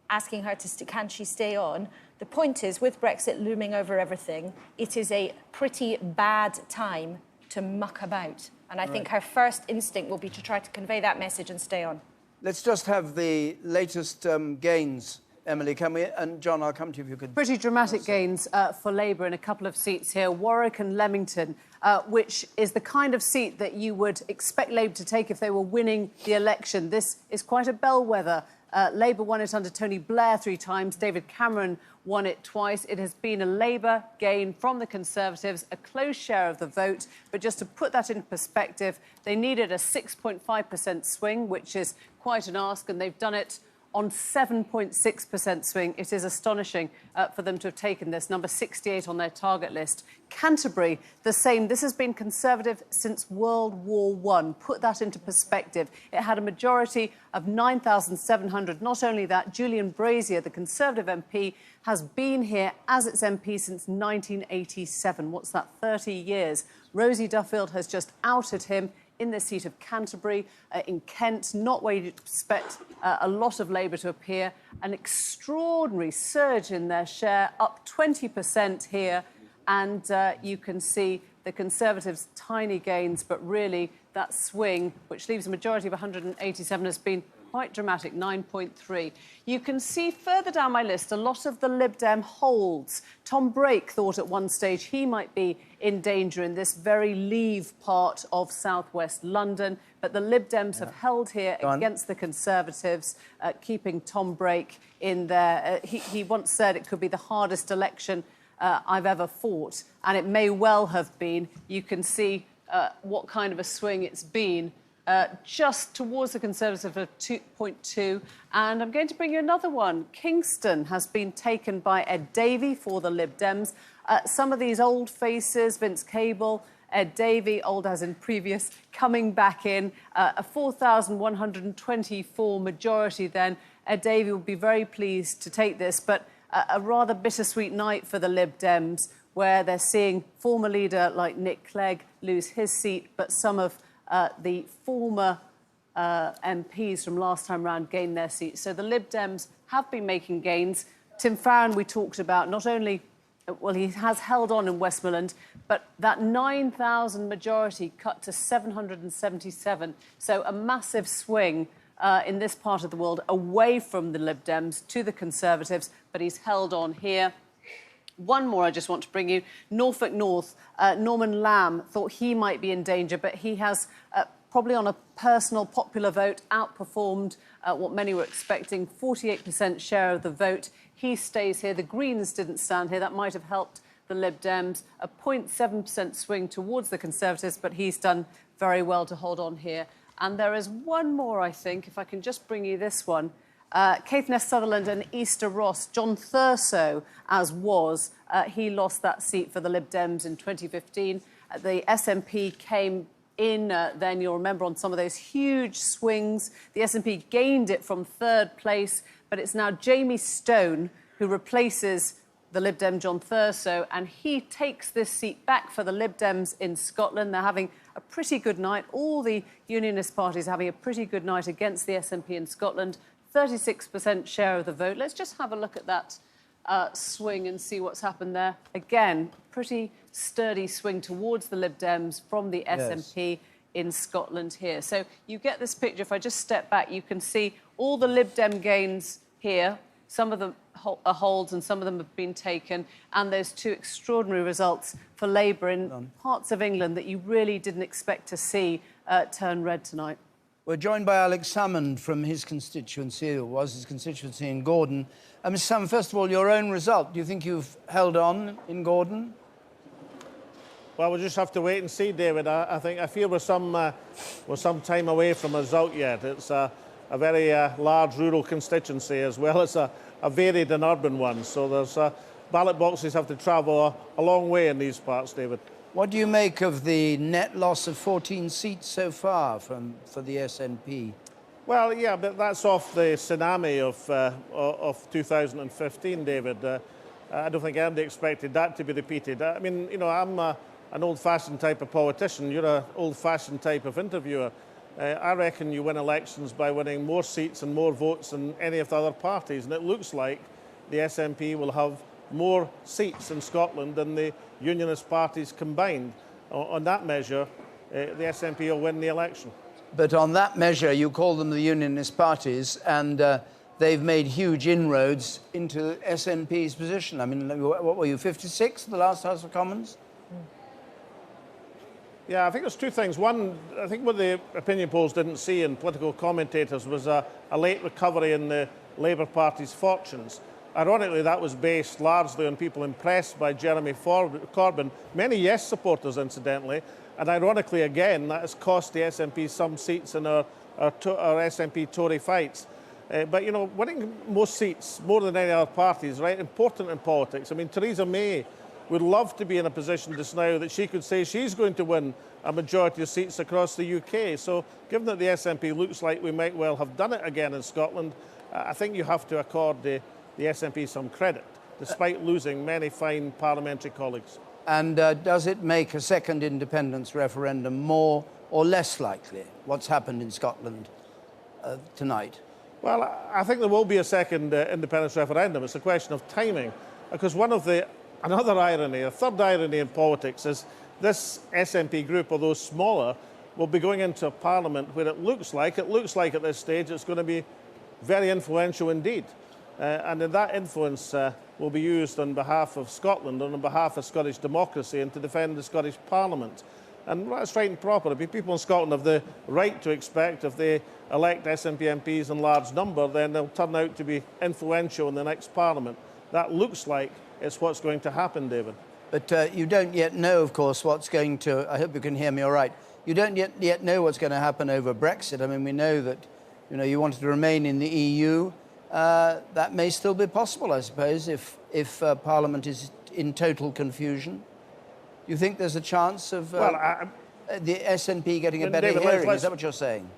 asking her to can she stay on, the point is, with Brexit looming over everything, it is a pretty bad time to muck about. And I think her first instinct will be to try to convey that message and stay on. Let's just have the latest gains, Emily, can we? And John, I'll come to you if you could. Pretty dramatic gains for Labour in a couple of seats here, Warwick and Leamington, which is the kind of seat that you would expect Labour to take if they were winning the election. This is quite a bellwether. Labour won it under Tony Blair 3 times. David Cameron won it twice. It has been a Labour gain from the Conservatives, a close share of the vote. But just to put that in perspective, they needed a 6.5% swing, which is quite an ask, and they've done it on 7.6% swing. It is astonishing for them to have taken this, number 68 on their target list. Canterbury, the same. This has been Conservative since World War I. Put that into perspective. It had a majority of 9,700. Not only that, Julian Brazier, the Conservative MP, has been here as its MP since 1987. What's that, 30 years? Rosie Duffield has just outed him in the seat of Canterbury, in Kent, not where you'd expect a lot of Labour to appear. An extraordinary surge in their share, up 20% here. And you can see the Conservatives' tiny gains, but really that swing, which leaves a majority of 187, has been quite dramatic, 9.3. You can see further down my list a lot of the Lib Dem holds. Tom Brake thought at one stage he might be in danger in this very Leave part of southwest London, but the Lib Dems have held here against the Conservatives, keeping Tom Brake in there. He once said it could be the hardest election I've ever fought, and it may well have been. You can see what kind of a swing it's been. Just towards the Conservatives of 2.2. And I'm going to bring you another one. Kingston has been taken by Ed Davey for the Lib Dems. Some of these old faces, Vince Cable, Ed Davey, old as in previous, coming back in. A 4,124 majority then. Ed Davey will be very pleased to take this, but a rather bittersweet night for the Lib Dems, where they're seeing former leader like Nick Clegg lose his seat, but some of the former MPs from last time round gained their seats. So the Lib Dems have been making gains. Tim Farron, we talked about, not only, well, he has held on in Westmoreland, but that 9,000 majority cut to 777. So a massive swing in this part of the world away from the Lib Dems to the Conservatives, but he's held on here. One more I just want to bring you. Norfolk North, Norman Lamb thought he might be in danger, but he has probably on a personal popular vote outperformed what many were expecting, 48% share of the vote. He stays here. The Greens didn't stand here. That might have helped the Lib Dems. A 0.7% swing towards the Conservatives, but he's done very well to hold on here. And there is one more, I think, if I can just bring you this one. Caithness Sutherland and Easter Ross. John Thurso, as was, he lost that seat for the Lib Dems in 2015. The SNP came in then, you'll remember, on some of those huge swings. The SNP gained it from 3rd place, but it's now Jamie Stone who replaces the Lib Dem John Thurso, and he takes this seat back for the Lib Dems in Scotland. They're having a pretty good night. All the unionist parties are having a pretty good night against the SNP in Scotland. 36% share of the vote. Let's just have a look at that swing and see what's happened there. Again, pretty sturdy swing towards the Lib Dems from the SNP in Scotland here. So you get this picture. If I just step back, you can see all the Lib Dem gains here. Some of them are holds and some of them have been taken. And those two extraordinary results for Labour in parts of England that you really didn't expect to see turn red tonight. We're joined by Alex Salmond from his constituency, or was his constituency in Gordon. Mr. Salmond, first of all, your own result. Do you think you've held on in Gordon? Well, we'll just have to wait and see, David. I feel we're some time away from a result yet. It's a very large rural constituency as well as a varied and urban one. So there's ballot boxes have to travel a long way in these parts, David. What do you make of the net loss of 14 seats so far for the SNP? Well, yeah, but that's off the tsunami of 2015, David. I don't think anybody expected that to be repeated. I mean, you know, I'm an old-fashioned type of politician. You're an old-fashioned type of interviewer. I reckon you win elections by winning more seats and more votes than any of the other parties, and it looks like the SNP will have more seats in Scotland than the Unionist parties combined. On that measure, the SNP will win the election. But on that measure, you call them the Unionist parties, and they've made huge inroads into SNP's position. I mean, what were you, 56 at the last House of Commons? Yeah, I think there's two things. One, I think what the opinion polls didn't see and political commentators was a late recovery in the Labour Party's fortunes. Ironically, that was based largely on people impressed by Jeremy Corbyn, many Yes supporters, incidentally, and ironically, again, that has cost the SNP some seats in our SNP Tory fights. But, you know, winning most seats, more than any other party, is right important in politics. I mean, Theresa May would love to be in a position just now that she could say she's going to win a majority of seats across the UK. So given that the SNP looks like we might well have done it again in Scotland, I think you have to accord the SNP some credit, despite losing many fine parliamentary colleagues. And does it make a second independence referendum more or less likely? What's happened in Scotland tonight? Well, I think there will be a second independence referendum. It's a question of timing, because another irony, a third irony in politics is this SNP group, although smaller, will be going into a parliament where it looks like at this stage it's going to be very influential indeed. And that influence will be used on behalf of Scotland and on behalf of Scottish democracy and to defend the Scottish Parliament. And that's right and proper. I mean, people in Scotland have the right to expect if they elect SNP MPs in large number, then they'll turn out to be influential in the next Parliament. That looks like it's what's going to happen, David. But you don't yet know, of course, what's going to... I hope you can hear me all right. You don't yet know what's going to happen over Brexit. I mean, we know that, you know, you wanted to remain in the EU. That may still be possible, I suppose, if Parliament is in total confusion. Do you think there's a chance of the SNP getting a better hearing? Is that what you're saying?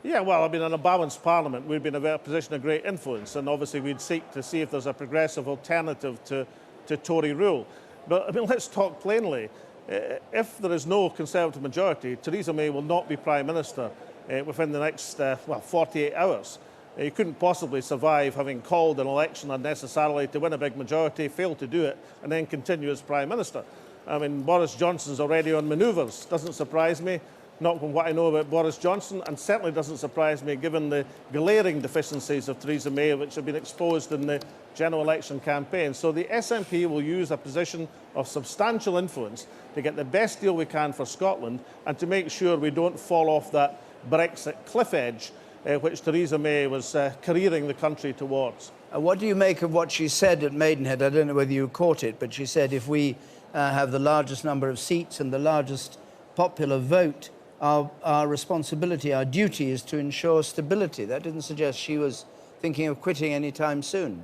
Yeah, well, I mean, in a balanced Parliament, we'd be in a position of great influence, and obviously we'd seek to see if there's a progressive alternative to Tory rule. But, I mean, let's talk plainly. If there is no Conservative majority, Theresa May will not be Prime Minister within the next, 48 hours. You couldn't possibly survive having called an election unnecessarily to win a big majority, fail to do it, and then continue as Prime Minister. I mean, Boris Johnson's already on manoeuvres. Doesn't surprise me, not from what I know about Boris Johnson, and certainly doesn't surprise me given the glaring deficiencies of Theresa May, which have been exposed in the general election campaign. So the SNP will use a position of substantial influence to get the best deal we can for Scotland and to make sure we don't fall off that Brexit cliff edge which Theresa May was careering the country towards. What do you make of what she said at Maidenhead? I don't know whether you caught it, but she said if we have the largest number of seats and the largest popular vote, our responsibility, our duty is to ensure stability. That didn't suggest she was thinking of quitting any time soon.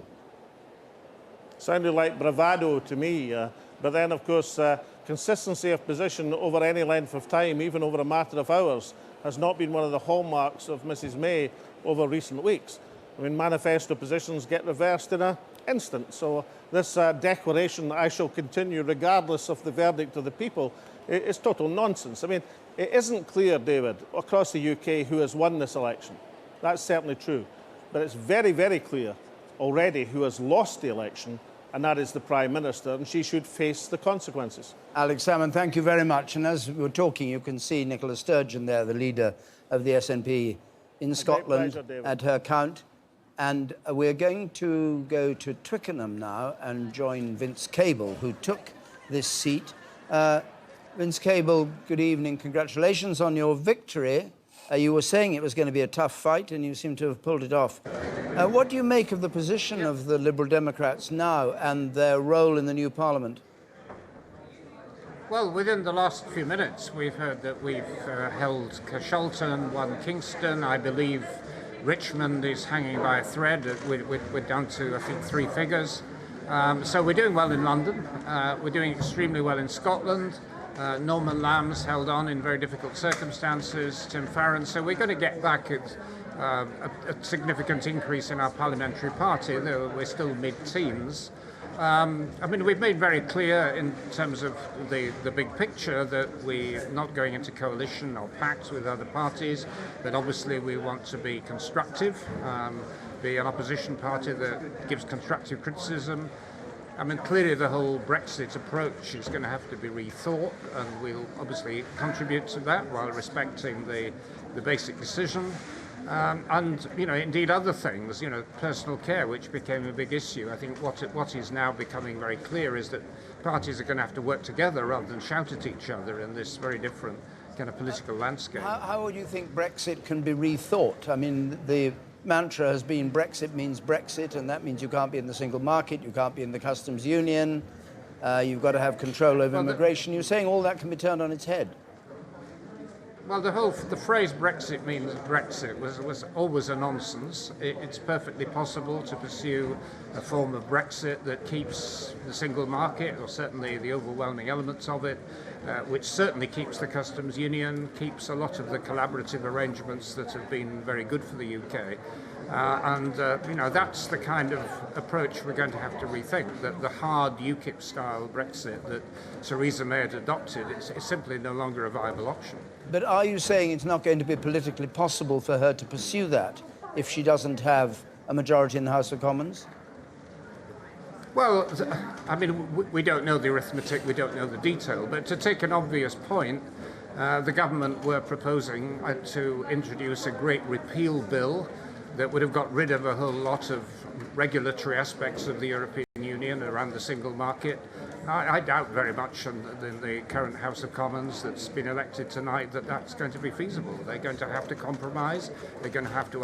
Sounded like bravado to me, but then, of course, consistency of position over any length of time, even over a matter of hours, has not been one of the hallmarks of Mrs May over recent weeks. I mean, manifesto positions get reversed in an instant. So this declaration, I shall continue regardless of the verdict of the people, is total nonsense. I mean, it isn't clear, David, across the UK who has won this election. That's certainly true. But it's very, very clear already who has lost the election, and that is the Prime Minister, and she should face the consequences. Alex Salmond, thank you very much. And as we're talking, you can see Nicola Sturgeon there, the leader of the SNP in Scotland, pleasure, David. at her count. And we're going to go to Twickenham now and join Vince Cable, who took this seat. Vince Cable, good evening. Congratulations on your victory. You were saying it was going to be a tough fight, and you seem to have pulled it off. What do you make of the position of the Liberal Democrats now and their role in the new Parliament? Well, within the last few minutes, we've heard that we've held Carshalton, won Kingston. I believe Richmond is hanging by a thread. We're down to, I think, 3 figures. So we're doing well in London. We're doing extremely well in Scotland. Norman Lamb's held on in very difficult circumstances. Tim Farron. So we're going to get back at a significant increase in our parliamentary party, though we're still mid-teens. I mean, we've made very clear in terms of the big picture that we're not going into coalition or pacts with other parties, but obviously we want to be constructive, be an opposition party that gives constructive criticism. I mean, clearly the whole Brexit approach is going to have to be rethought, and we'll obviously contribute to that while respecting the basic decision. And, you know, indeed other things, you know, personal care, which became a big issue. I think what is now becoming very clear is that parties are going to have to work together rather than shout at each other in this very different kind of political landscape. How would you think Brexit can be rethought? I mean, the mantra has been Brexit means Brexit, and that means you can't be in the single market, you can't be in the customs union, you've got to have control over immigration. You're saying all that can be turned on its head? Well, the phrase Brexit means Brexit was always a nonsense. It's perfectly possible to pursue a form of Brexit that keeps the single market, or certainly the overwhelming elements of it, which certainly keeps the customs union, keeps a lot of the collaborative arrangements that have been very good for the UK. You know, that's the kind of approach we're going to have to rethink, that the hard UKIP-style Brexit that Theresa May had adopted is simply no longer a viable option. But are you saying it's not going to be politically possible for her to pursue that if she doesn't have a majority in the House of Commons? Well, I mean, we don't know the arithmetic, we don't know the detail, but to take an obvious point, the government were proposing to introduce a great repeal bill that would have got rid of a whole lot of regulatory aspects of the European Union around the single market. I doubt very much in the current House of Commons that's been elected tonight that that's going to be feasible. They're going to have to compromise. They're going to have to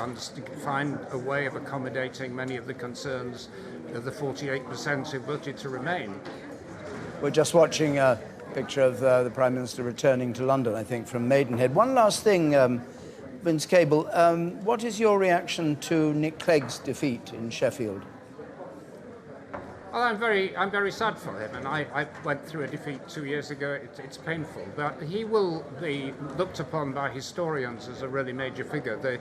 find a way of accommodating many of the concerns of the 48% who voted to remain. We're just watching a picture of the Prime Minister returning to London, I think, from Maidenhead. One last thing, Vince Cable, what is your reaction to Nick Clegg's defeat in Sheffield? Well, I'm very sad for him, and I went through a defeat 2 years ago. It's painful, but he will be looked upon by historians as a really major figure.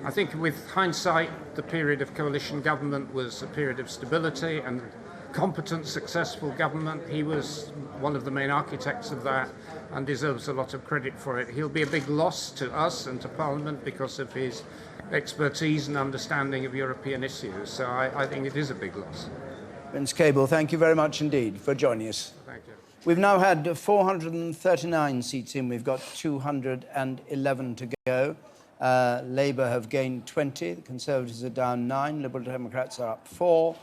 I think with hindsight, the period of coalition government was a period of stability and competent, successful government. He was one of the main architects of that and deserves a lot of credit for it. He'll be a big loss to us and to Parliament because of his expertise and understanding of European issues. So I think it is a big loss. Vince Cable, thank you very much indeed for joining us. Thank you. We've now had 439 seats in. We've got 211 to go. Labour have gained 20. The Conservatives are down 9. Liberal Democrats are up 4.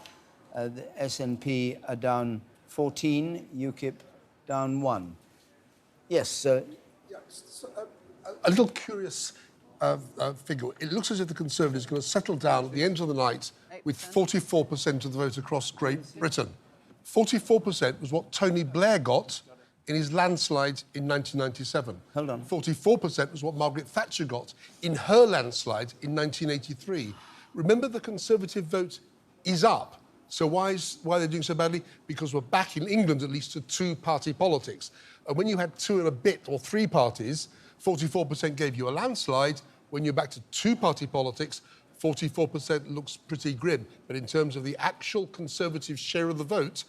The SNP are down 14. UKIP down 1. Yes, a little curious figure. It looks as if the Conservatives are going to settle down at the end of the night with 44% of the vote across Great Britain. 44% was what Tony Blair got in his landslide in 1997. Hold on. 44% was what Margaret Thatcher got in her landslide in 1983. Remember, the Conservative vote is up. So why are they doing so badly? Because we're back in England, at least, to two-party politics. And when you had 2 and a bit or 3 parties, 44% gave you a landslide. When you're back to two-party politics, 44% looks pretty grim. But in terms of the actual Conservative share of the vote,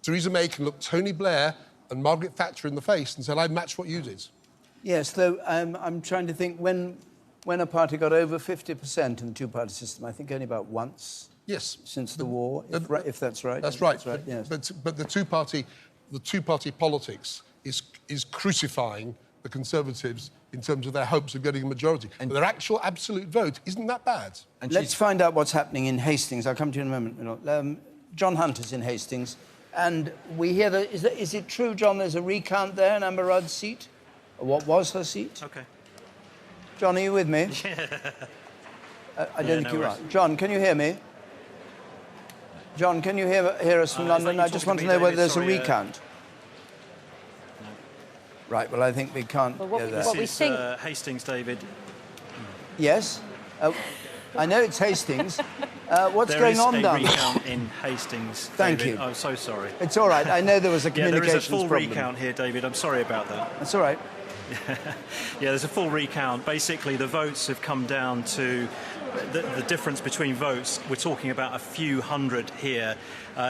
Theresa May can look Tony Blair and Margaret Thatcher in the face and say, I'd match what you did. Yes, though I'm trying to think when a party got over 50% in the two-party system, I think only about once, Yes. Since the war, if that's right. That's right. That's right, yes. But the two-party politics is crucifying the Conservatives in terms of their hopes of getting a majority. But their actual absolute vote isn't that bad. And let's find out what's happening in Hastings. I'll come to you in a moment. John Hunt is in Hastings, and we hear that. Is it true, John? There's a recount there in Amber Rudd's seat, or what was her seat? Okay. John, are you with me? I don't think you are. John, can you hear me? John, can you hear us from London? I just want to know whether there's a recount. No. Right, well, I think we can't Well, go there. this is Hastings, David. Yes? I know it's Hastings. What's going on down there? There is a recount in Hastings, Thank David. you. I'm so sorry. It's all right. I know there was a communications there is a full problem. recount here, David. I'm sorry about that. That's all right. Yeah, there's a full recount. Basically, the votes have come down to the difference between votes. We're talking about a few hundred here.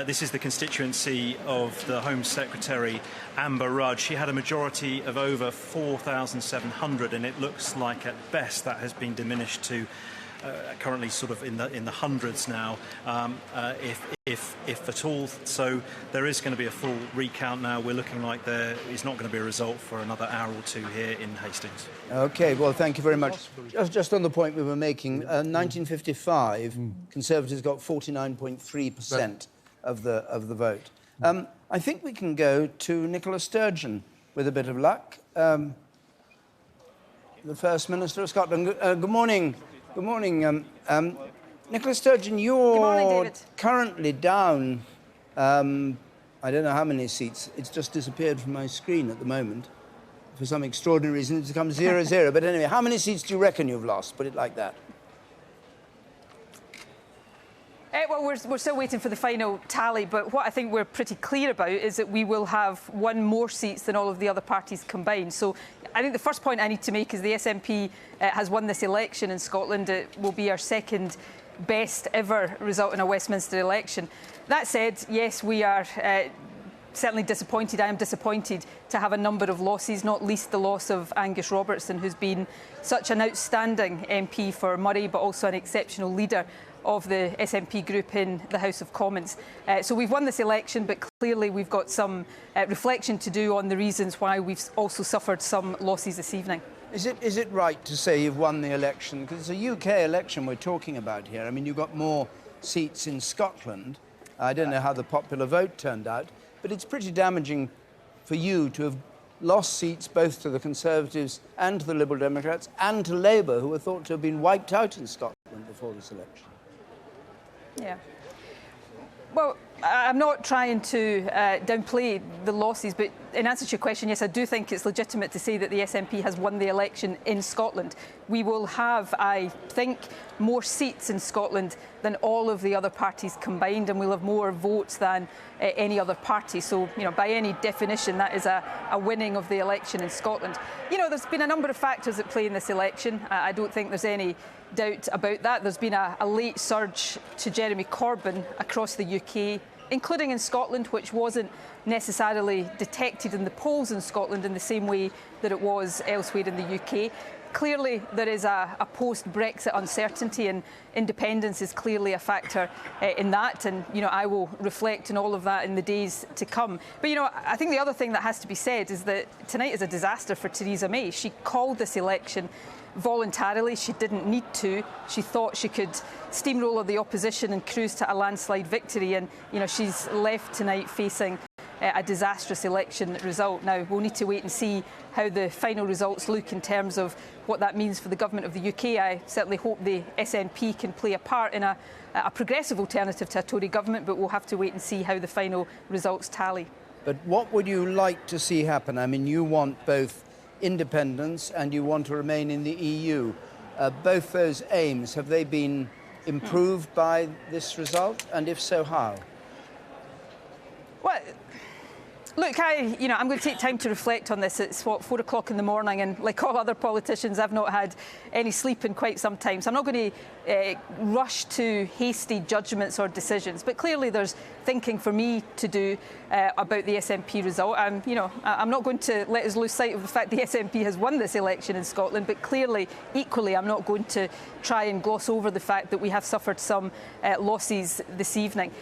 This is the constituency of the Home Secretary, Amber Rudd. She had a majority of over 4,700, and it looks like at best that has been diminished to currently sort of in the hundreds now, if at all. So there is going to be a full recount now. We're looking like there is not going to be a result for another hour or two here in Hastings. OK, well, thank you very much. Just on the point we were making, 1955, Conservatives got 49.3% of the vote. I think we can go to Nicola Sturgeon with a bit of luck, the First Minister of Scotland. Good morning. Good morning. Nicola Sturgeon, you're currently down, I don't know how many seats. It's just disappeared from my screen at the moment. For some extraordinary reason, it's become 0-0. But anyway, how many seats do you reckon you've lost? Put it like that. Well, we're still waiting for the final tally, but what I think we're pretty clear about is that we will have one more seats than all of the other parties combined. So I think the first point I need to make is the SNP has won this election in Scotland. It will be our second best ever result in a Westminster election. That said, yes, we are certainly disappointed. I am disappointed to have a number of losses, not least the loss of Angus Robertson, who's been such an outstanding MP for Moray, but also an exceptional leader of the SNP group in the House of Commons. So we've won this election, but clearly we've got some reflection to do on the reasons why we've also suffered some losses this evening. Is it right to say you've won the election? Because it's a UK election we're talking about here. I mean, you've got more seats in Scotland. I don't know how the popular vote turned out, but it's pretty damaging for you to have lost seats both to the Conservatives and to the Liberal Democrats and to Labour, who were thought to have been wiped out in Scotland before this election. Yeah. Well, I'm not trying to downplay the losses, but in answer to your question, yes, I do think it's legitimate to say that the SNP has won the election in Scotland. We will have, I think, more seats in Scotland than all of the other parties combined, and we'll have more votes than any other party. So, you know, by any definition, that is a winning of the election in Scotland. You know, there's been a number of factors at play in this election. I don't think there's any doubt about that. There's been a late surge to Jeremy Corbyn across the UK, including in Scotland, which wasn't necessarily detected in the polls in Scotland in the same way that it was elsewhere in the UK. Clearly, there is a post-Brexit uncertainty, and independence is clearly a factor in that. And, you know, I will reflect on all of that in the days to come. But, you know, I think the other thing that has to be said is that tonight is a disaster for Theresa May. She called this election voluntarily. She didn't need to. She thought she could steamroller the opposition and cruise to a landslide victory. And, you know, she's left tonight facing a disastrous election result. Now, we'll need to wait and see how the final results look in terms of what that means for the government of the UK. I certainly hope the SNP can play a part in a progressive alternative to a Tory government, but we'll have to wait and see how the final results tally. But what would you like to see happen? I mean, you want both independence and you want to remain in the EU. Both those aims, have they been improved by this result? And if so, how? Well, Look, I'm going to take time to reflect on this. It's, 4 o'clock in the morning, and like all other politicians, I've not had any sleep in quite some time. So I'm not going to rush to hasty judgments or decisions. But clearly there's thinking for me to do about the SNP result. I'm not going to let us lose sight of the fact the SNP has won this election in Scotland, but clearly, equally, I'm not going to try and gloss over the fact that we have suffered some losses this evening.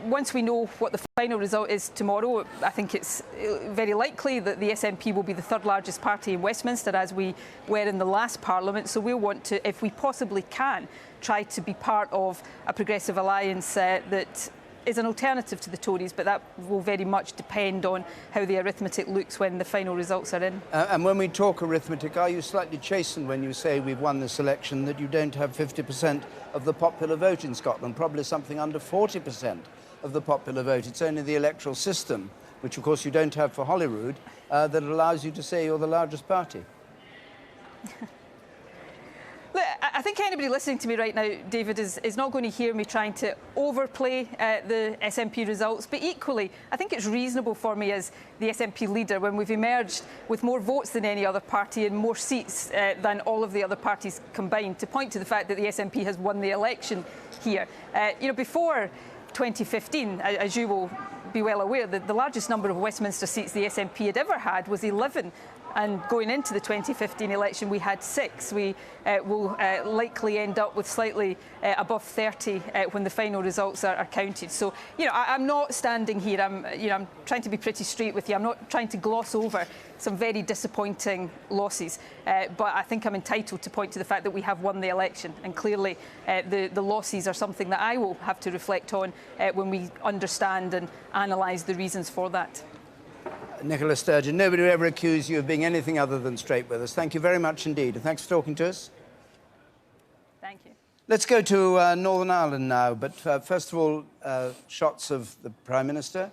Once we know what the final result is tomorrow, I think it's very likely that the SNP will be the third largest party in Westminster, as we were in the last Parliament. So we'll want to, if we possibly can, try to be part of a progressive alliance that is an alternative to the Tories, but that will very much depend on how the arithmetic looks when the final results are in. And when we talk arithmetic, are you slightly chastened when you say we've won this election, that you don't have 50% of the popular vote in Scotland, probably something under 40% of the popular vote? It's only the electoral system, which of course you don't have for Holyrood, that allows you to say you're the largest party. Look, I think anybody listening to me right now, David, is not going to hear me trying to overplay the SNP results, but equally, I think it's reasonable for me as the SNP leader, when we've emerged with more votes than any other party and more seats than all of the other parties combined, to point to the fact that the SNP has won the election here. Before 2015, as you will be well aware, the largest number of Westminster seats the SNP had ever had was 11. And going into the 2015 election, we had 6. We will likely end up with slightly above 30 when the final results are counted. So, I'm not standing here. I'm trying to be pretty straight with you. I'm not trying to gloss over some very disappointing losses. But I think I'm entitled to point to the fact that we have won the election. And clearly, the losses are something that I will have to reflect on when we understand and analyse the reasons for that. Nicola Sturgeon, nobody will ever accuse you of being anything other than straight with us. Thank you very much indeed, and thanks for talking to us. Thank you. Let's go to Northern Ireland now, but first of all, shots of the Prime Minister.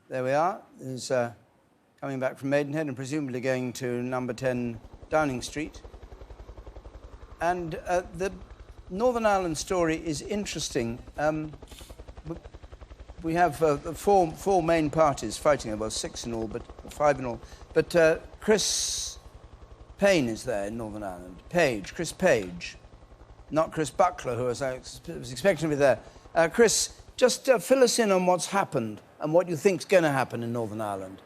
There we are. He's coming back from Maidenhead and presumably going to number 10 Downing Street. And the Northern Ireland story is interesting. We have four main parties fighting, well, 6 in all, but 5 in all. But Chris Payne is there in Northern Ireland. Chris Page. Not Chris Buckler, who was expecting to be there. Chris, just fill us in on what's happened and what you think's going to happen in Northern Ireland.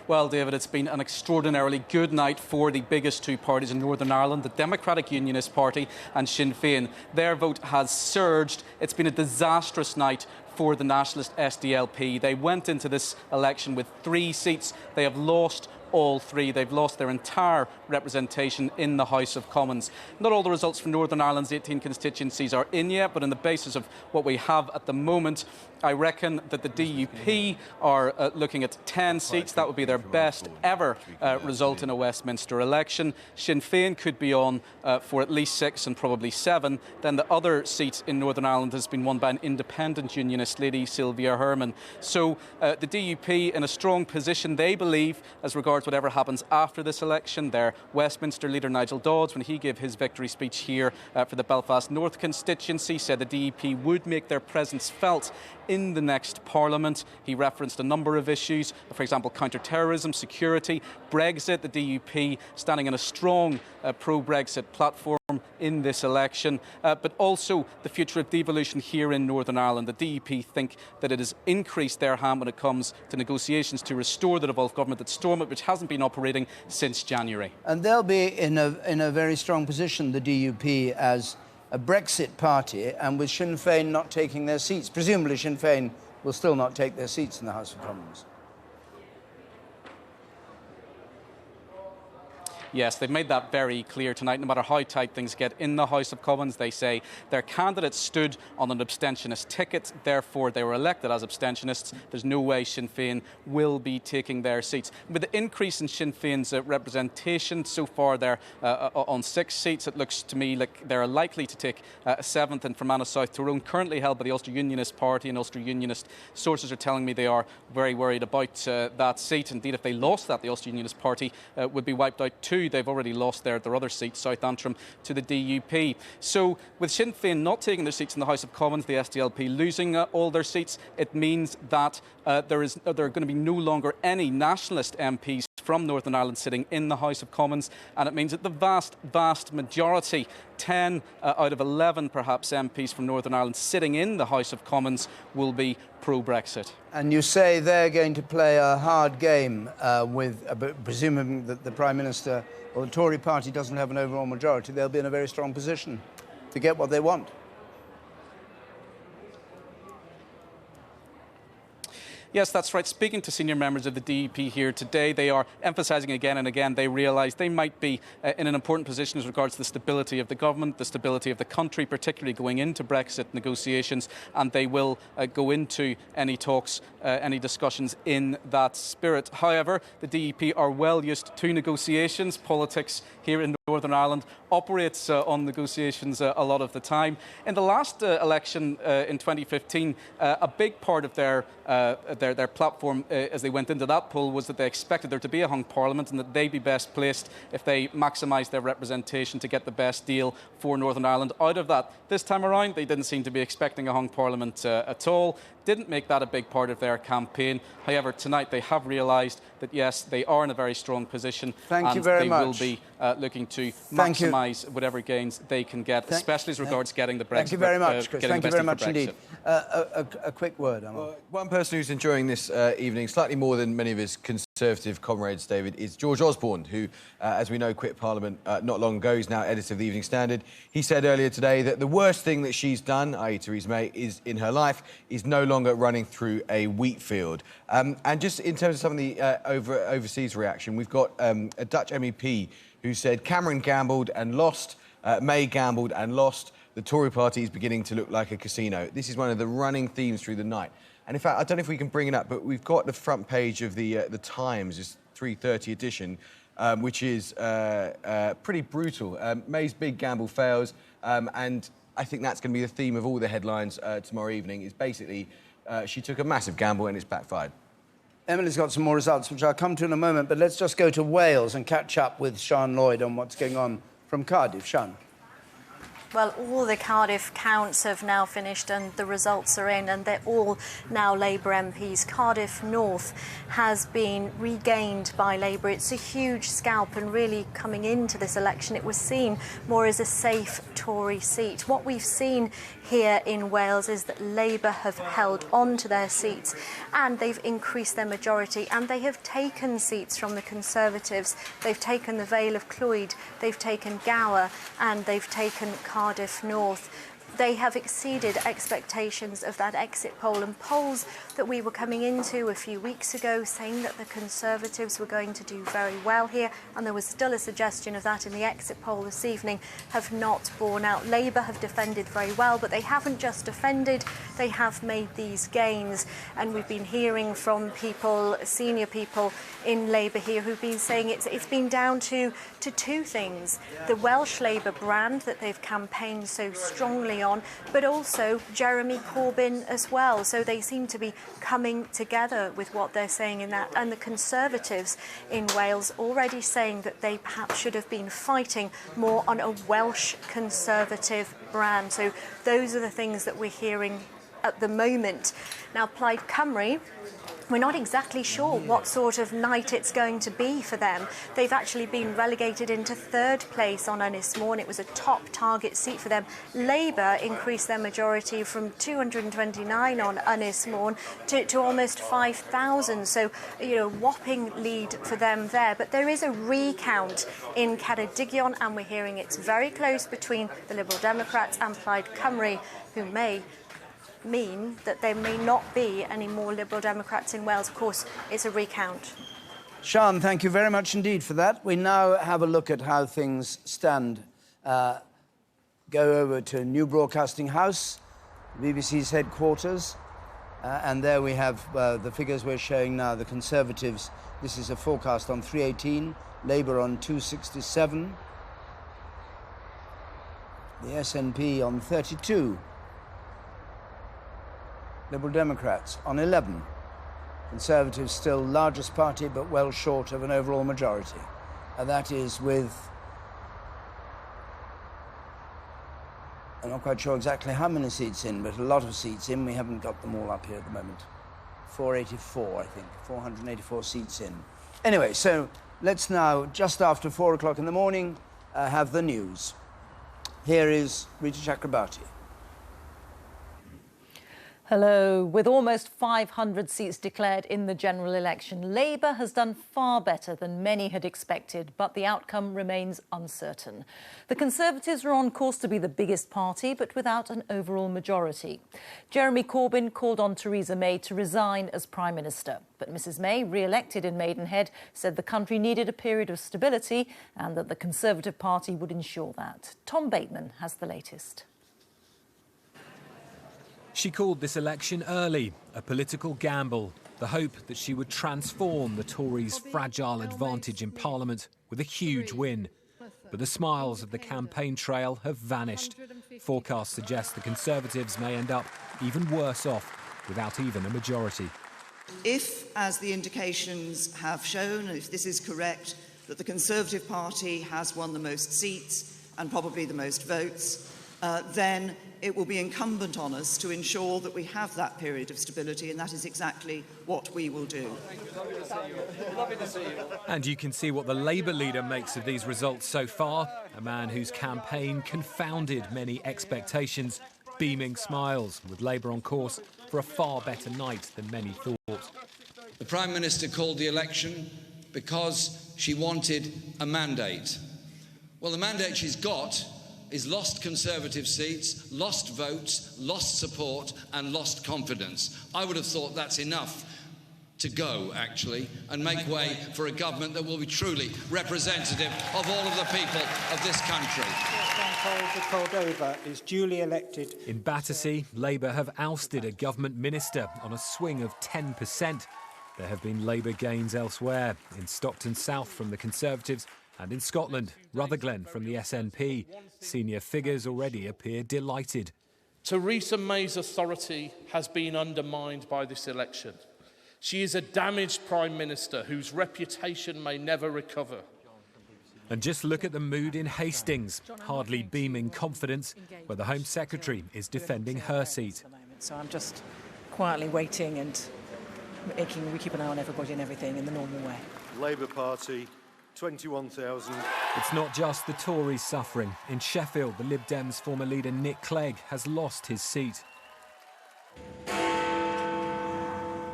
Well, David, it's been an extraordinarily good night for the biggest 2 parties in Northern Ireland, the Democratic Unionist Party and Sinn Féin. Their vote has surged. It's been a disastrous night for the nationalist SDLP. They went into this election with 3 seats. They have lost all 3. They've lost their entire representation in the House of Commons. Not all the results from Northern Ireland's 18 constituencies are in yet, but on the basis of what we have at the moment, I reckon that the DUP are looking at 10 seats. That would be their best ever result in a Westminster election. Sinn Féin could be on for at least 6 and probably 7. Then the other seat in Northern Ireland has been won by an independent unionist lady, Sylvia Herman. So the DUP in a strong position, they believe, as regards whatever happens after this election. Their Westminster leader, Nigel Dodds, when he gave his victory speech here for the Belfast North constituency, said the DUP would make their presence felt in the next Parliament. He referenced a number of issues, for example, counter-terrorism, security, Brexit, the DUP standing on a strong pro-Brexit platform in this election, but also the future of devolution here in Northern Ireland. The DUP think that it has increased their hand when it comes to negotiations to restore the devolved government at Stormont, which hasn't been operating since January. And they'll be in a very strong position, the DUP, as a Brexit party, and with Sinn Féin not taking their seats. Presumably Sinn Féin will still not take their seats in the House of Commons. Yes, they've made that very clear tonight. No matter how tight things get in the House of Commons, they say their candidate stood on an abstentionist ticket, therefore they were elected as abstentionists. There's no way Sinn Féin will be taking their seats. With the increase in Sinn Féin's representation, so far they're on 6 seats. It looks to me like they're likely to take a 7th in Fermanagh South Tyrone, currently held by the Ulster Unionist Party, and Ulster Unionist sources are telling me they are very worried about that seat. Indeed, if they lost that, the Ulster Unionist Party would be wiped out too. 2. They've already lost their other seat, South Antrim, to the DUP. So with Sinn Féin not taking their seats in the House of Commons, the SDLP losing all their seats, it means that there are going to be no longer any nationalist MPs from Northern Ireland sitting in the House of Commons, and it means that the vast majority, 10 out of 11 perhaps MPs from Northern Ireland sitting in the House of Commons, will be pro-Brexit. And you say they're going to play a hard game with, presuming that the Prime Minister or the Tory party doesn't have an overall majority, they'll be in a very strong position to get what they want. Yes, that's right. Speaking to senior members of the DUP here today, they are emphasising again and again they realise they might be in an important position as regards to the stability of the government, the stability of the country, particularly going into Brexit negotiations, and they will go into any talks, any discussions in that spirit. However, the DUP are well used to negotiations. Politics here in Northern Ireland operates on negotiations a lot of the time. In the last election in 2015, a big part of their platform as they went into that poll was that they expected there to be a hung parliament and that they'd be best placed if they maximised their representation to get the best deal for Northern Ireland out of that. This time around, they didn't seem to be expecting a hung parliament at all. Didn't make that a big part of their campaign. However, tonight they have realised that, yes, they are in a very strong position. Thank you very much. They will be looking to maximise whatever gains they can get, especially as regards getting the Brexit. Thank you very much, Chris. Thank you very much indeed. A quick word, Emma. One person who's enjoying this evening, slightly more than many of his Conservative comrades, David, is George Osborne, who, as we know, quit Parliament not long ago. He's now editor of the Evening Standard. He said earlier today that the worst thing that she's done, i.e. Theresa May, is in her life, is no longer running through a wheat field. And just in terms of some of the overseas reaction, we've got a Dutch MEP who said Cameron gambled and lost, May gambled and lost. The Tory party is beginning to look like a casino. This is one of the running themes through the night. And in fact, I don't know if we can bring it up, but we've got the front page of the Times, this 3:30 edition, which is pretty brutal. May's big gamble fails, and I think that's going to be the theme of all the headlines tomorrow evening, is basically she took a massive gamble and it's backfired. Emily's got some more results, which I'll come to in a moment, but let's just go to Wales and catch up with Sian Lloyd on what's going on from Cardiff. Sian. Well, all the Cardiff counts have now finished and the results are in, and they're all now Labour MPs. Cardiff North has been regained by Labour. It's a huge scalp, and really coming into this election it was seen more as a safe Tory seat. What we've seen here in Wales is that Labour have held on to their seats and they've increased their majority, and they have taken seats from the Conservatives. They've taken the Vale of Clwyd, they've taken Gower, and they've taken Cardiff North. They have exceeded expectations of that exit poll, and polls that we were coming into a few weeks ago saying that the Conservatives were going to do very well here, and there was still a suggestion of that in the exit poll this evening, have not borne out. Labour have defended very well, but they haven't just defended, they have made these gains. And we've been hearing from people, senior people in Labour here, who've been saying it's been down to two things: the Welsh Labour brand that they've campaigned so strongly on, but also Jeremy Corbyn as well. So they seem to be coming together with what they're saying in that. And the Conservatives in Wales already saying that they perhaps should have been fighting more on a Welsh Conservative brand. So those are the things that we're hearing at the moment. Now, Plaid Cymru, we're not exactly sure what sort of night it's going to be for them. They've actually been relegated into third place on Ynys Môn. It was a top target seat for them. Labour increased their majority from 229 on Ynys Môn to almost 5,000. So, you know, whopping lead for them there. But there is a recount in Ceredigion, and we're hearing it's very close between the Liberal Democrats and Plaid Cymru, who may mean that there may not be any more Liberal Democrats in Wales. Of course, it's a recount. Sian, thank you very much indeed for that. We now have a look at how things stand. Go over to New Broadcasting House, BBC's headquarters, and there we have the figures we're showing now. The Conservatives, this is a forecast on 318, Labour on 267, the SNP on 32, Liberal Democrats on 11. Conservatives still largest party, but well short of an overall majority. That is with, I'm not quite sure exactly how many seats in, but a lot of seats in. We haven't got them all up here at the moment. 484, I think, 484 seats in. Anyway, so let's now, just after 4 o'clock in the morning, have the news. Here is Rita Chakrabarti. Hello. With almost 500 seats declared in the general election, Labour has done far better than many had expected, but the outcome remains uncertain. The Conservatives are on course to be the biggest party, but without an overall majority. Jeremy Corbyn called on Theresa May to resign as Prime Minister, but Mrs May, re-elected in Maidenhead, said the country needed a period of stability and that the Conservative Party would ensure that. Tom Bateman has the latest. She called this election early, a political gamble, the hope that she would transform the Tories' fragile advantage in Parliament with a huge win. But the smiles of the campaign trail have vanished. Forecasts suggest the Conservatives may end up even worse off without even a majority. If, as the indications have shown, if this is correct, that the Conservative Party has won the most seats and probably the most votes, then it will be incumbent on us to ensure that we have that period of stability, and that is exactly what we will do. And you can see what the Labour leader makes of these results so far, a man whose campaign confounded many expectations, beaming smiles, with Labour on course for a far better night than many thought. The Prime Minister called the election because she wanted a mandate. Well, the mandate she's got is lost Conservative seats, lost votes, lost support and lost confidence. I would have thought that's enough to go, actually, and make way for a government that will be truly representative of all of the people of this country. Cordova is duly elected. In Battersea, Labour have ousted a government minister on a swing of 10%. There have been Labour gains elsewhere, in Stockton South from the Conservatives, and in Scotland, Rutherglen from the SNP. Senior figures already appear delighted. Theresa May's authority has been undermined by this election. She is a damaged Prime Minister whose reputation may never recover. And just look at the mood in Hastings, hardly beaming confidence, where the Home Secretary is defending her seat. So I'm just quietly waiting and we keep an eye on everybody and everything in the normal way. Labour Party, 21,000. It's not just the Tories suffering. In Sheffield, the Lib Dems' former leader Nick Clegg has lost his seat.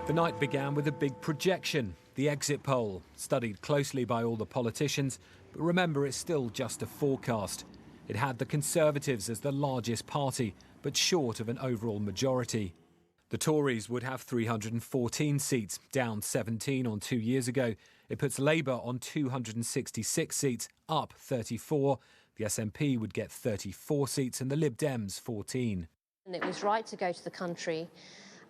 The night began with a big projection, the exit poll, studied closely by all the politicians, but remember, it's still just a forecast. It had the Conservatives as the largest party, but short of an overall majority. The Tories would have 314 seats, down 17 on 2 years ago. It puts Labour on 266 seats, up 34. The SNP would get 34 seats and the Lib Dems 14. And it was right to go to the country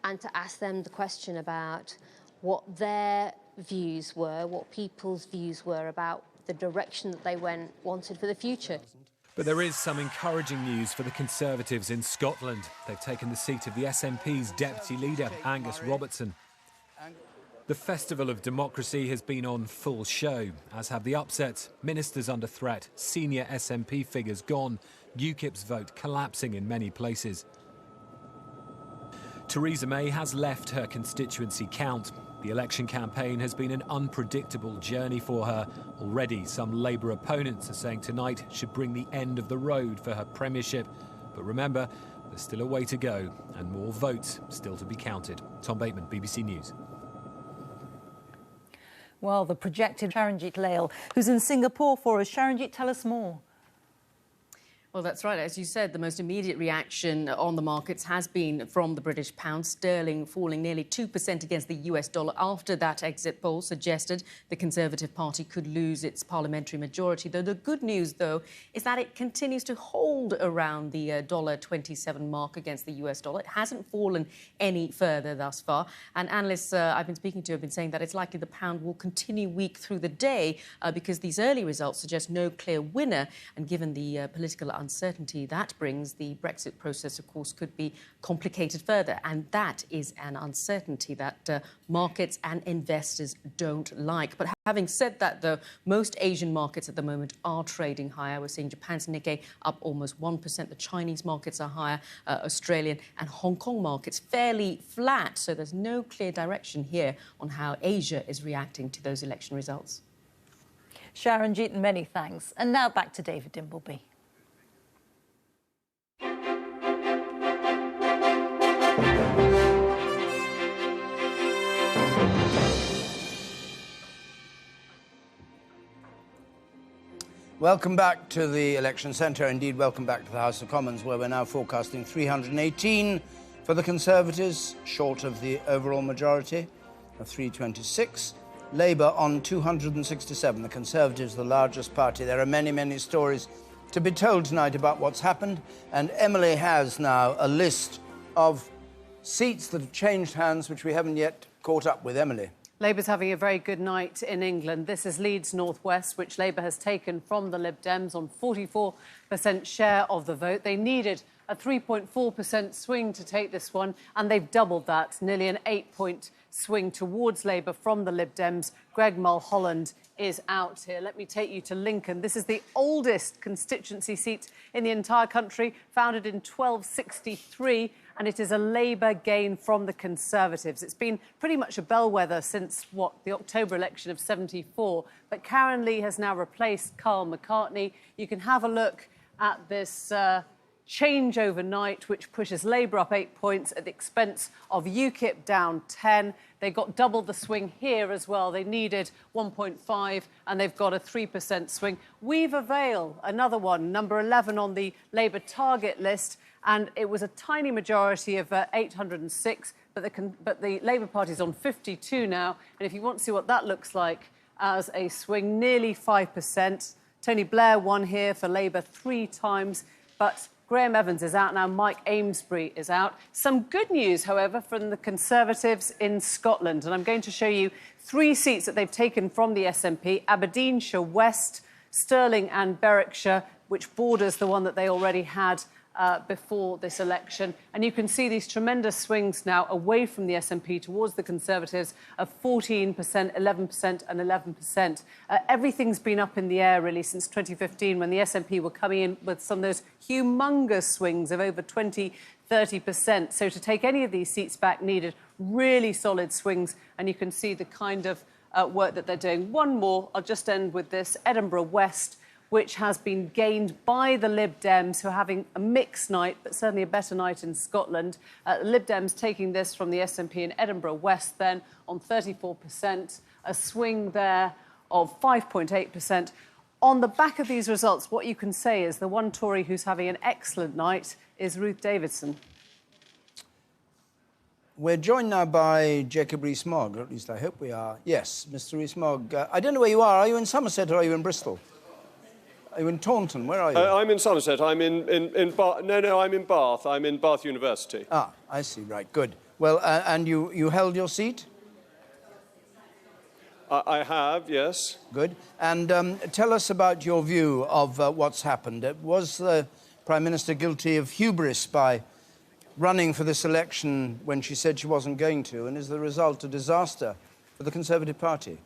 and to ask them the question about what their views were, what people's views were about the direction that they wanted for the future. But there is some encouraging news for the Conservatives in Scotland. They've taken the seat of the SNP's deputy leader, Angus Robertson. The festival of democracy has been on full show, as have the upsets, ministers under threat, senior SNP figures gone, UKIP's vote collapsing in many places. Theresa May has left her constituency count. The election campaign has been an unpredictable journey for her. Already, some Labour opponents are saying tonight should bring the end of the road for her premiership. But remember, there's still a way to go and more votes still to be counted. Tom Bateman, BBC News. Well, the projected Sharanjit Lail, who's in Singapore for us. Sharanjit, tell us more. Well, that's right. As you said, the most immediate reaction on the markets has been from the British pound, sterling falling nearly 2% against the US dollar after that exit poll suggested the Conservative Party could lose its parliamentary majority. Though the good news, though, is that it continues to hold around the $1.27 mark against the US dollar. It hasn't fallen any further thus far. And analysts I've been speaking to have been saying that it's likely the pound will continue weak through the day because these early results suggest no clear winner. And given the political uncertainty that brings, the Brexit process, of course, could be complicated further. And that is an uncertainty that markets and investors don't like. But having said that, though, most Asian markets at the moment are trading higher. We're seeing Japan's Nikkei up almost 1%. The Chinese markets are higher, Australian and Hong Kong markets fairly flat. So there's no clear direction here on how Asia is reacting to those election results. Sharon Jeeton, many thanks. And now back to David Dimbleby. Welcome back to the Election Centre. Indeed, welcome back to the House of Commons, where we're now forecasting 318 for the Conservatives, short of the overall majority of 326. Labour on 267. The Conservatives, the largest party. There are many, many stories to be told tonight about what's happened. And Emily has now a list of seats that have changed hands, which we haven't yet caught up with. Emily. Labour's having a very good night in England. This is Leeds North West, which Labour has taken from the Lib Dems on 44% share of the vote. They needed a 3.4% swing to take this one, and they've doubled that, nearly an 8-point swing towards Labour from the Lib Dems. Greg Mulholland is out here. Let me take you to Lincoln. This is the oldest constituency seat in the entire country, founded in 1263, and it is a Labour gain from the Conservatives. It's been pretty much a bellwether since, the October election of 74. But Karen Lee has now replaced Carl McCartney. You can have a look at this change overnight, which pushes Labour up 8 points at the expense of UKIP down 10. They got double the swing here as well. They needed 1.5 and they've got a 3% swing. Weaver Vale, another one, number 11 on the Labour target list, and it was a tiny majority of 806, but the Labour Party's on 52 now, and if you want to see what that looks like as a swing, nearly 5%. Tony Blair won here for Labour 3 times, but Graham Evans is out now, Mike Amesbury is out. Some good news, however, from the Conservatives in Scotland. And I'm going to show you 3 seats that they've taken from the SNP: Aberdeenshire West, Stirling and Berwickshire, which borders the one that they already had before this election. And you can see these tremendous swings now away from the SNP towards the Conservatives of 14%, 11% and 11%. Everything's been up in the air, really, since 2015, when the SNP were coming in with some of those humongous swings of over 20, 30%. So to take any of these seats back needed really solid swings, and you can see the kind of work that they're doing. One more, I'll just end with this. Edinburgh West, which has been gained by the Lib Dems, who are having a mixed night, but certainly a better night in Scotland. Lib Dems taking this from the SNP in Edinburgh West then on 34%, a swing there of 5.8%. On the back of these results, what you can say is the one Tory who's having an excellent night is Ruth Davidson. We're joined now by Jacob Rees-Mogg, or at least I hope we are. Yes, Mr. Rees-Mogg. I don't know where you are. Are you in Somerset or are you in Bristol? Are you in Taunton? Where are you? I'm in Somerset. I'm in Bath. No, I'm in Bath. I'm in Bath University. Ah, I see. Right, good. Well, and you held your seat? I have, yes. Good. And tell us about your view of what's happened. Was the Prime Minister guilty of hubris by running for this election when she said she wasn't going to? And is the result a disaster for the Conservative Party?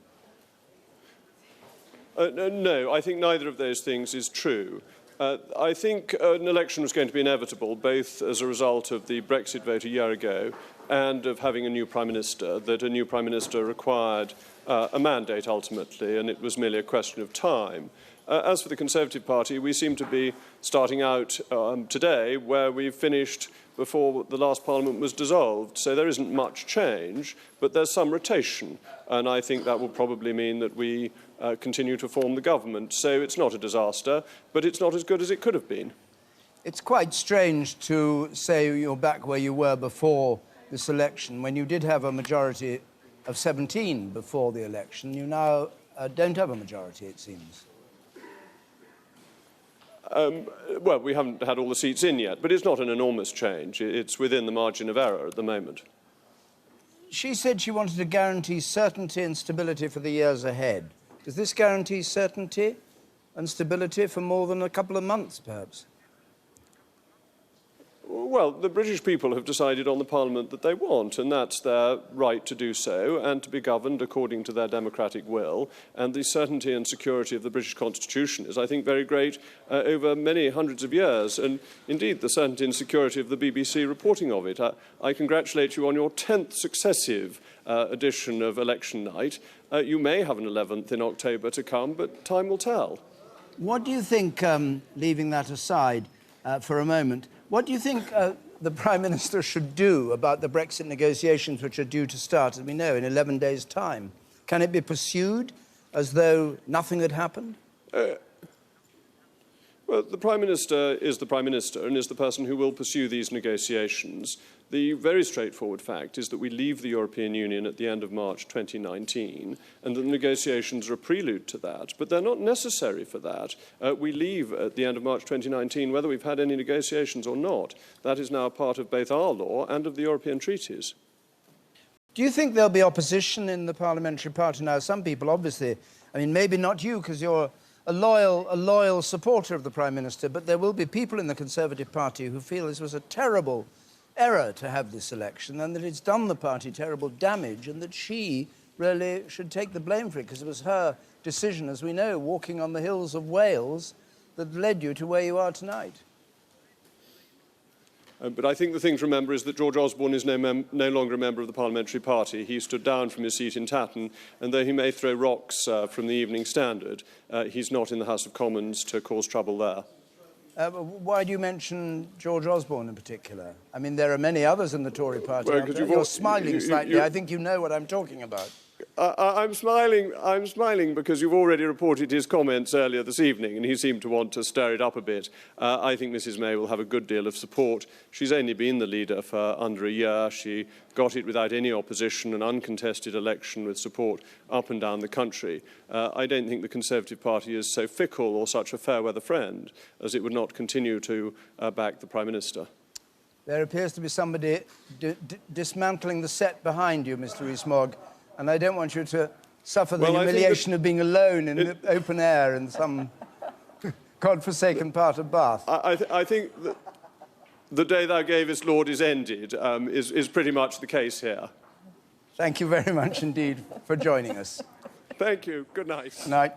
No, I think neither of those things is true. I think an election was going to be inevitable, both as a result of the Brexit vote a year ago and of having a new Prime Minister, that a new Prime Minister required a mandate ultimately, and it was merely a question of time. As for the Conservative Party, we seem to be starting out today where we finished before the last Parliament was dissolved. So there isn't much change, but there's some rotation. And I think that will probably mean that we continue to form the government. So it's not a disaster, but it's not as good as it could have been. It's quite strange to say you're back where you were before this election, when you did have a majority of 17 before the election. You now don't have a majority, it seems. Well, we haven't had all the seats in yet, but it's not an enormous change. It's within the margin of error at the moment. She said she wanted to guarantee certainty and stability for the years ahead. Does this guarantee certainty and stability for more than a couple of months, perhaps? Well, the British people have decided on the Parliament that they want, and that's their right to do so and to be governed according to their democratic will. And the certainty and security of the British Constitution is, I think, very great over many hundreds of years. And indeed, the certainty and security of the BBC reporting of it. I congratulate you on your 10th successive edition of Election Night. You may have an 11th in October to come, but time will tell. What do you think, leaving that aside for a moment, what do you think the Prime Minister should do about the Brexit negotiations which are due to start, as we know, in 11 days' time? Can it be pursued as though nothing had happened? Well, the Prime Minister is the Prime Minister and is the person who will pursue these negotiations. The very straightforward fact is that we leave the European Union at the end of March 2019, and that the negotiations are a prelude to that. But they're not necessary for that. We leave at the end of March 2019 whether we've had any negotiations or not. That is now part of both our law and of the European treaties. Do you think there'll be opposition in the parliamentary party now? Some people, obviously, I mean, maybe not you, because you're a loyal supporter of the Prime Minister, but there will be people in the Conservative Party who feel this was a terrible error to have this election and that it's done the party terrible damage and that she really should take the blame for it because it was her decision, as we know, walking on the hills of Wales that led you to where you are tonight. But I think the thing to remember is that George Osborne is no longer a member of the Parliamentary Party. He stood down from his seat in Tatton, and though he may throw rocks from the Evening Standard, he's not in the House of Commons to cause trouble there. Why do you mention George Osborne in particular? I mean, there are many others in the Tory party. Well, you're smiling slightly. I think you know what I'm talking about. I'm smiling because you've already reported his comments earlier this evening, and he seemed to want to stir it up a bit. I think Mrs May will have a good deal of support. She's only been the leader for under a year. She got it without any opposition, an uncontested election with support up and down the country. I don't think the Conservative Party is so fickle or such a fair-weather friend as it would not continue to back the Prime Minister. There appears to be somebody dismantling the set behind you, Mr Rees-Mogg. And I don't want you to suffer the humiliation of being alone in the open air in some godforsaken part of Bath. I think that the day thou gavest, Lord, is ended, is pretty much the case here. Thank you very much indeed for joining us. Thank you. Good night. Good night.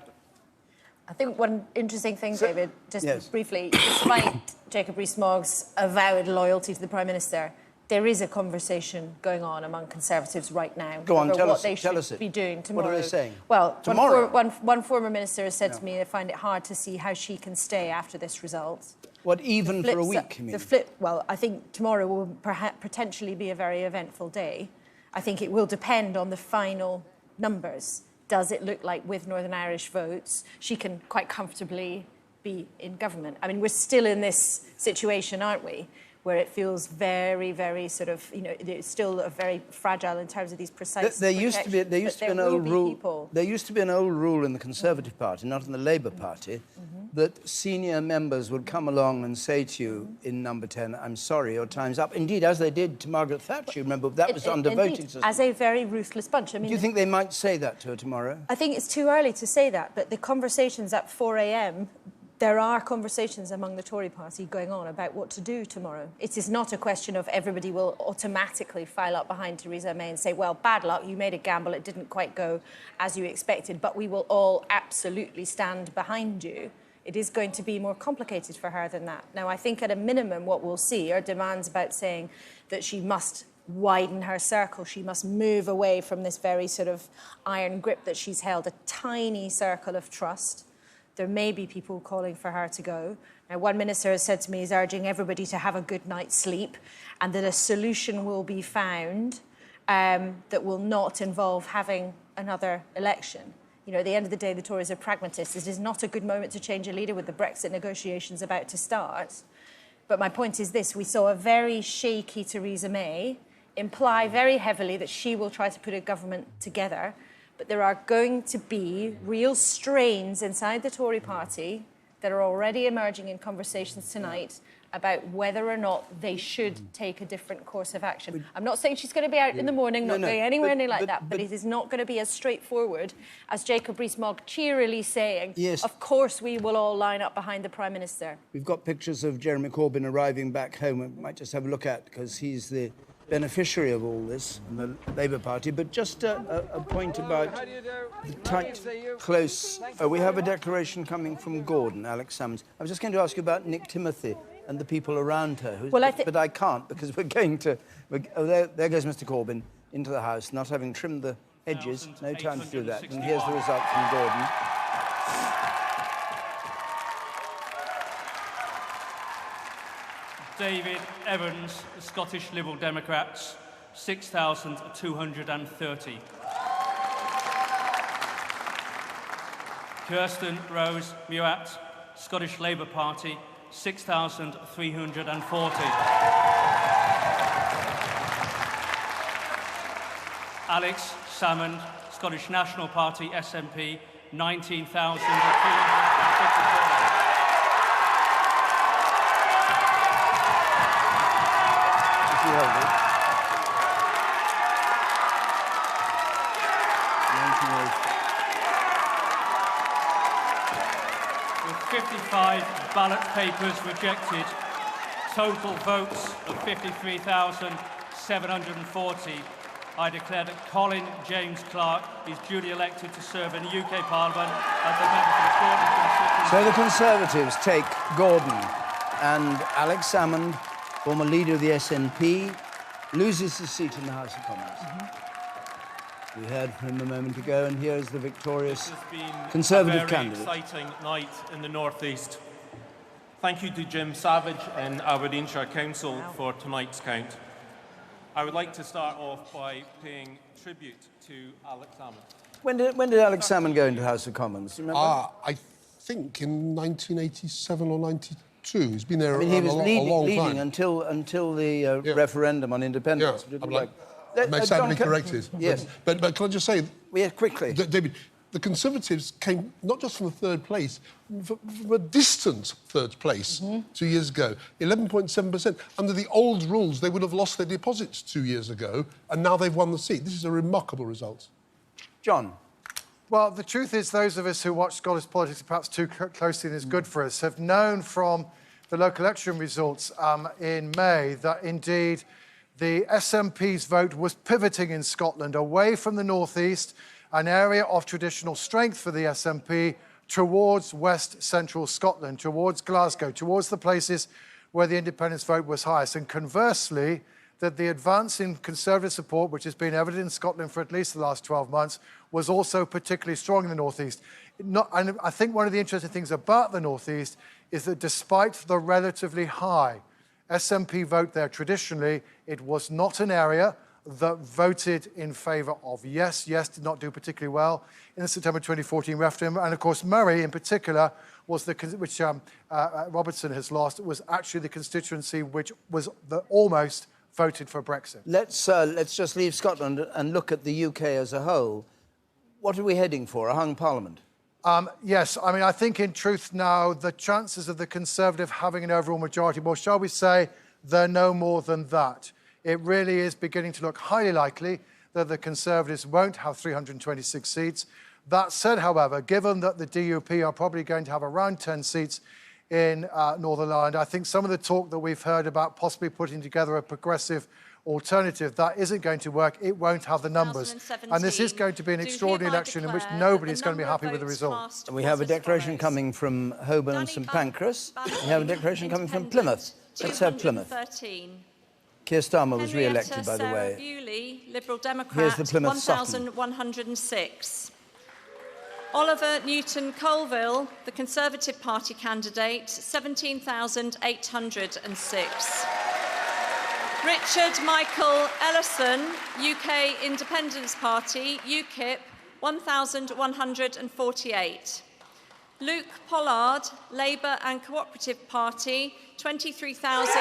I think one interesting thing, David, just briefly, despite Jacob Rees-Mogg's avowed loyalty to the Prime Minister, there is a conversation going on among Conservatives right now over what they should be doing tomorrow. What are they saying? Well, tomorrow? One former minister has said to me they find it hard to see how she can stay after this result. What, even for a week, you mean? Well, I think tomorrow will potentially be a very eventful day. I think it will depend on the final numbers. Does it look like with Northern Irish votes, she can quite comfortably be in government? I mean, we're still in this situation, aren't we? Where it feels very, very sort of, you know, it's still very fragile in terms of these precise There used to be an old rule. There used to be an old rule in the Conservative Party, not in the Labour Party, that senior members would come along and say to you in Number 10, "I'm sorry, your time's up." Indeed, as they did to Margaret Thatcher. Remember that was under voting system. As a very ruthless bunch. I mean, do you think they might say that to her tomorrow? I think it's too early to say that, but the conversations at 4 a.m. There are conversations among the Tory party going on about what to do tomorrow. It is not a question of everybody will automatically file up behind Theresa May and say, well, bad luck, you made a gamble, it didn't quite go as you expected, but we will all absolutely stand behind you. It is going to be more complicated for her than that. Now, I think at a minimum what we'll see are demands about saying that she must widen her circle, she must move away from this very sort of iron grip that she's held, a tiny circle of trust. There may be people calling for her to go. Now, one minister has said to me he's urging everybody to have a good night's sleep and that a solution will be found that will not involve having another election. You know, at the end of the day, the Tories are pragmatists. It is not a good moment to change a leader with the Brexit negotiations about to start. But my point is this. We saw a very shaky Theresa May imply very heavily that she will try to put a government together. But there are going to be real strains inside the Tory party that are already emerging in conversations tonight about whether or not they should take a different course of action. I'm not saying she's going to be out in the morning, not going anywhere near like that, but it is not going to be as straightforward as Jacob Rees-Mogg cheerily saying, yes, of course we will all line up behind the Prime Minister. We've got pictures of Jeremy Corbyn arriving back home. We might just have a look at, because he's the beneficiary of all this in the Labour Party. But just a point about the tight, close... we have a declaration coming from Gordon, Alex Salmond. I was just going to ask you about Nick Timothy and the people around her. But I can't, because we're going to... there goes Mr Corbyn into the House, not having trimmed the hedges. No time to do that. And here's the result from Gordon. David Evans, the Scottish Liberal Democrats, 6,230. Kirsten Rose Muat, Scottish Labour Party, 6,340. Alex Salmond, Scottish National Party, SNP, 19,354. With 55 ballot papers rejected, total votes of 53,740, I declare that Colin James Clark is duly elected to serve in the UK Parliament as a member for the Gordon constituency. So the Conservatives take Gordon, and Alex Salmond, former leader of the SNP, loses his seat in the House of Commons. We heard from him a moment ago, and here is the victorious Conservative candidate. A very exciting night in the North East. Thank you to Jim Savage and Aberdeenshire Council for tonight's count. I would like to start off by paying tribute to Alex Salmond. When did Alex Salmond go into the House of Commons? Do you remember? I think in 1987 or 92. He's been there he was a long leading time. until the referendum on independence. Yeah, may sadly be corrected. Yes. But can I just say... Yeah, quickly. David, the Conservatives came not just from the third place, from a distant third place 2 years ago, 11.7%. Under the old rules, they would have lost their deposits 2 years ago, and now they've won the seat. This is a remarkable result. John? Well, the truth is, those of us who watch Scottish politics perhaps too closely and is good for us have known from the local election results in May that indeed the SNP's vote was pivoting in Scotland away from the North East, an area of traditional strength for the SNP, towards West Central Scotland, towards Glasgow, towards the places where the independence vote was highest. And conversely, that the advance in Conservative support, which has been evident in Scotland for at least the last 12 months, was also particularly strong in the North East. And I think one of the interesting things about the North East is that despite the relatively high SNP vote there traditionally, it was not an area that voted in favour of yes. Yes did not do particularly well in the September 2014 referendum. And of course, Murray in particular, was which Robertson has lost, was actually the constituency which was almost voted for Brexit. Let's just leave Scotland and look at the UK as a whole. What are we heading for, a hung parliament? Yes, I mean, I think in truth now, the chances of the Conservative having an overall majority, well, shall we say, they're no more than that. It really is beginning to look highly likely that the Conservatives won't have 326 seats. That said, however, given that the DUP are probably going to have around 10 seats in Northern Ireland, I think some of the talk that we've heard about possibly putting together a progressive alternative, that isn't going to work. It won't have the numbers. And this is going to be an extraordinary election in which nobody is going to be happy with the result. And we have a declaration coming from Holborn and St Pancras. We have a declaration coming from Plymouth. Let's have Plymouth. Keir Starmer was re-elected, by the way. Bewley, Liberal Democrat, Here's the Plymouth 1,106. Oliver Newton-Colville, the Conservative Party candidate, 17,806. Richard Michael Ellison, UK Independence Party, UKIP, 1,148. Luke Pollard, Labour and Cooperative Party, 23,808.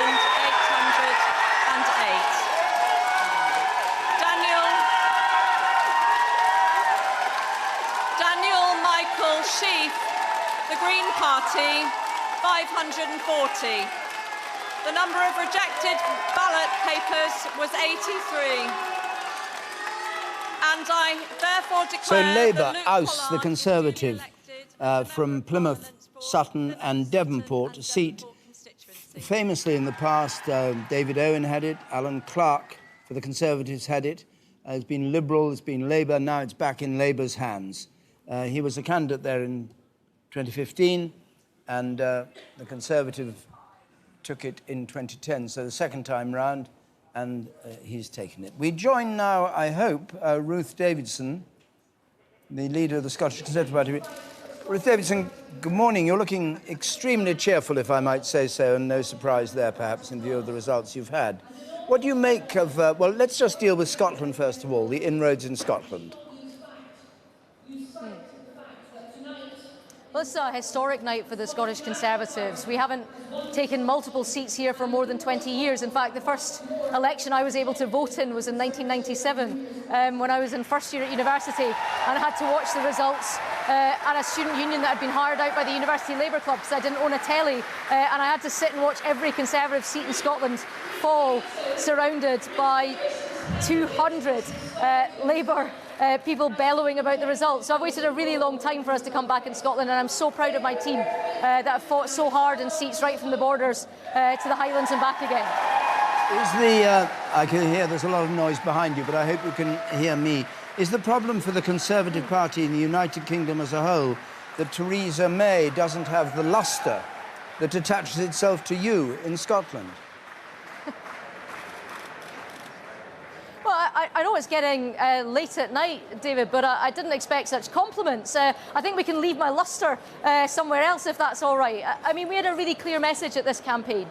Daniel Michael Sheaf, the Green Party, 540. The number of rejected ballot papers was 83. And I therefore declare So Labour that Luke ousts the Pollard Conservative from Plymouth, Sutton and Devonport, a seat famously in the past. David Owen had it, Alan Clark for the Conservatives had it. It's been Liberal, it's been Labour, now it's back in Labour's hands. He was a candidate there in 2015 and the Conservative took it in 2010, so the second time round, and he's taken it. We join now, I hope, Ruth Davidson, the leader of the Scottish Conservative Party. Ruth Davidson, good morning. You're looking extremely cheerful, if I might say so, and no surprise there, perhaps, in view of the results you've had. What do you make of... well, let's just deal with Scotland, first of all, the inroads in Scotland. Well, it's a historic night for the Scottish Conservatives. We haven't taken multiple seats here for more than 20 years. In fact, the first election I was able to vote in was in 1997, when I was in first year at university, and I had to watch the results at a student union that had been hired out by the University Labour Club because I didn't own a telly, and I had to sit and watch every Conservative seat in Scotland fall, surrounded by 200 Labour people bellowing about the results. So I've waited a really long time for us to come back in Scotland, and I'm so proud of my team that have fought so hard in seats right from the borders to the Highlands and back again. Is the... I can hear there's a lot of noise behind you, but I hope you can hear me. Is the problem for the Conservative Party in the United Kingdom as a whole that Theresa May doesn't have the lustre that attaches itself to you in Scotland? Well, I know it's getting late at night, David, but I didn't expect such compliments. I think we can leave my lustre somewhere else, if that's all right. I mean, we had a really clear message at this campaign,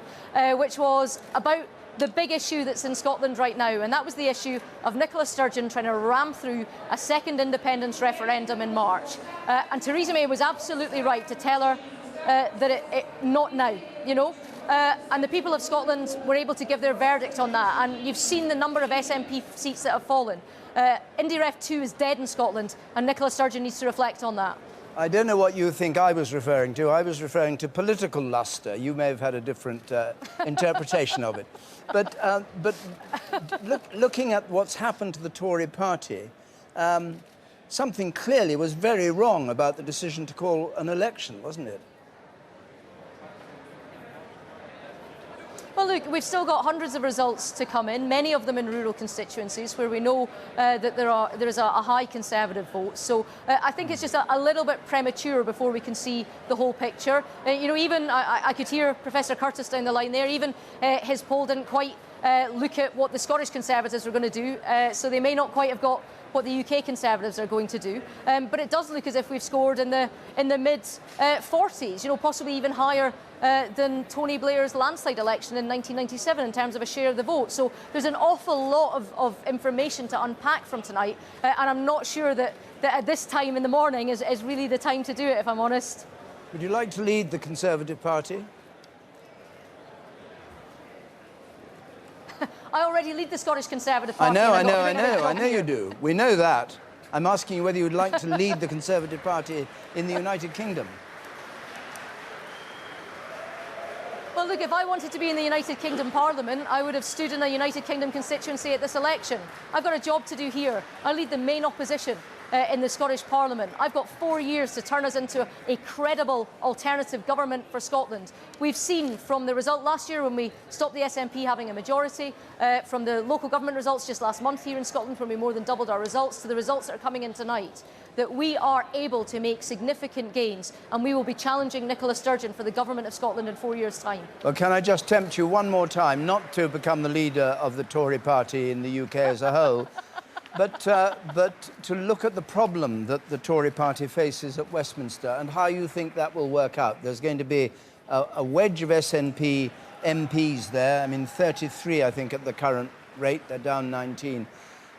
which was about the big issue that's in Scotland right now, and that was the issue of Nicola Sturgeon trying to ram through a second independence referendum in March. And Theresa May was absolutely right to tell her that not now, you know. And the people of Scotland were able to give their verdict on that. And you've seen the number of SNP seats that have fallen. IndyRef 2 is dead in Scotland, and Nicola Sturgeon needs to reflect on that. I don't know what you think I was referring to. I was referring to political lustre. You may have had a different interpretation of it. But looking at what's happened to the Tory party, something clearly was very wrong about the decision to call an election, wasn't it? Well, look, we've still got hundreds of results to come in, many of them in rural constituencies where we know that there is a high Conservative vote. So I think it's just a little bit premature before we can see the whole picture. You know, even I could hear Professor Curtis down the line there, even his poll didn't quite look at what the Scottish Conservatives were going to do, so they may not quite have got what the UK Conservatives are going to do. But it does look as if we've scored in the mid-40s, you know, possibly even higher than Tony Blair's landslide election in 1997 in terms of a share of the vote. So there's an awful lot of information to unpack from tonight, and I'm not sure that at this time in the morning is really the time to do it, if I'm honest. Would you like to lead the Conservative Party? I already lead the Scottish Conservative Party. I know you do. We know that. I'm asking you whether you would like to lead the Conservative Party in the United Kingdom. Well, look, if I wanted to be in the United Kingdom Parliament, I would have stood in a United Kingdom constituency at this election. I've got a job to do here. I lead the main opposition in the Scottish Parliament. I've got 4 years to turn us into a credible alternative government for Scotland. We've seen from the result last year when we stopped the SNP having a majority, from the local government results just last month here in Scotland when we more than doubled our results, to the results that are coming in tonight, that we are able to make significant gains, and we will be challenging Nicola Sturgeon for the government of Scotland in 4 years' time. Well, can I just tempt you one more time not to become the leader of the Tory party in the UK as a whole, but to look at the problem that the Tory party faces at Westminster and how you think that will work out. There's going to be a wedge of SNP MPs there. I mean, 33, I think, at the current rate. They're down 19.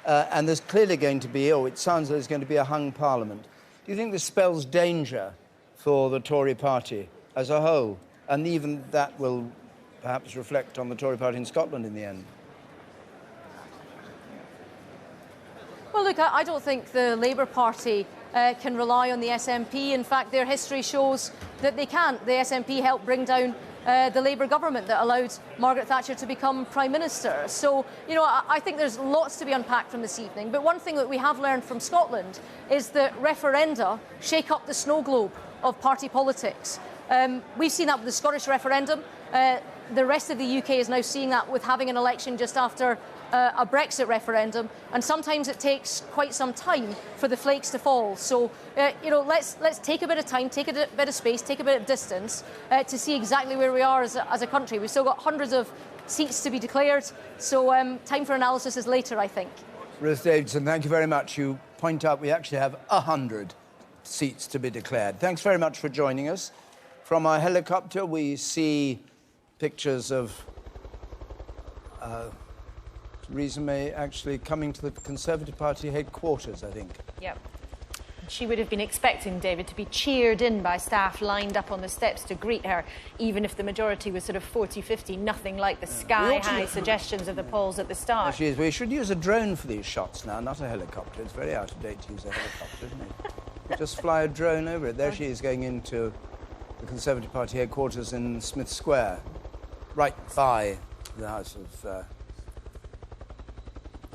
And there's clearly going to be, it sounds like there's going to be a hung parliament. Do you think this spells danger for the Tory party as a whole? And even that will perhaps reflect on the Tory party in Scotland in the end? Well, look, I don't think the Labour Party can rely on the SNP. In fact, their history shows that they can't. The SNP helped bring down the Labour government that allowed Margaret Thatcher to become Prime Minister. So, you know, I think there's lots to be unpacked from this evening. But one thing that we have learned from Scotland is that referenda shake up the snow globe of party politics. We've seen that with the Scottish referendum. The rest of the UK is now seeing that with having an election just after a Brexit referendum, and sometimes it takes quite some time for the flakes to fall. So, you know, let's take a bit of time, take a bit of space, take a bit of distance to see exactly where we are as a country. We've still got hundreds of seats to be declared, so time for analysis is later, I think. Ruth Davidson, thank you very much. You point out we actually have 100 seats to be declared. Thanks very much for joining us. From our helicopter, we see pictures of Theresa May actually coming to the Conservative Party headquarters, I think. Yep. She would have been expecting, David, to be cheered in by staff lined up on the steps to greet her, even if the majority was sort of 40-50, nothing like the sky-high suggestions of the polls at the start. There she is. We should use a drone for these shots now, not a helicopter. It's very out of date to use a helicopter, isn't it? Just fly a drone over it. There she is going into the Conservative Party headquarters in Smith Square, right by the House of...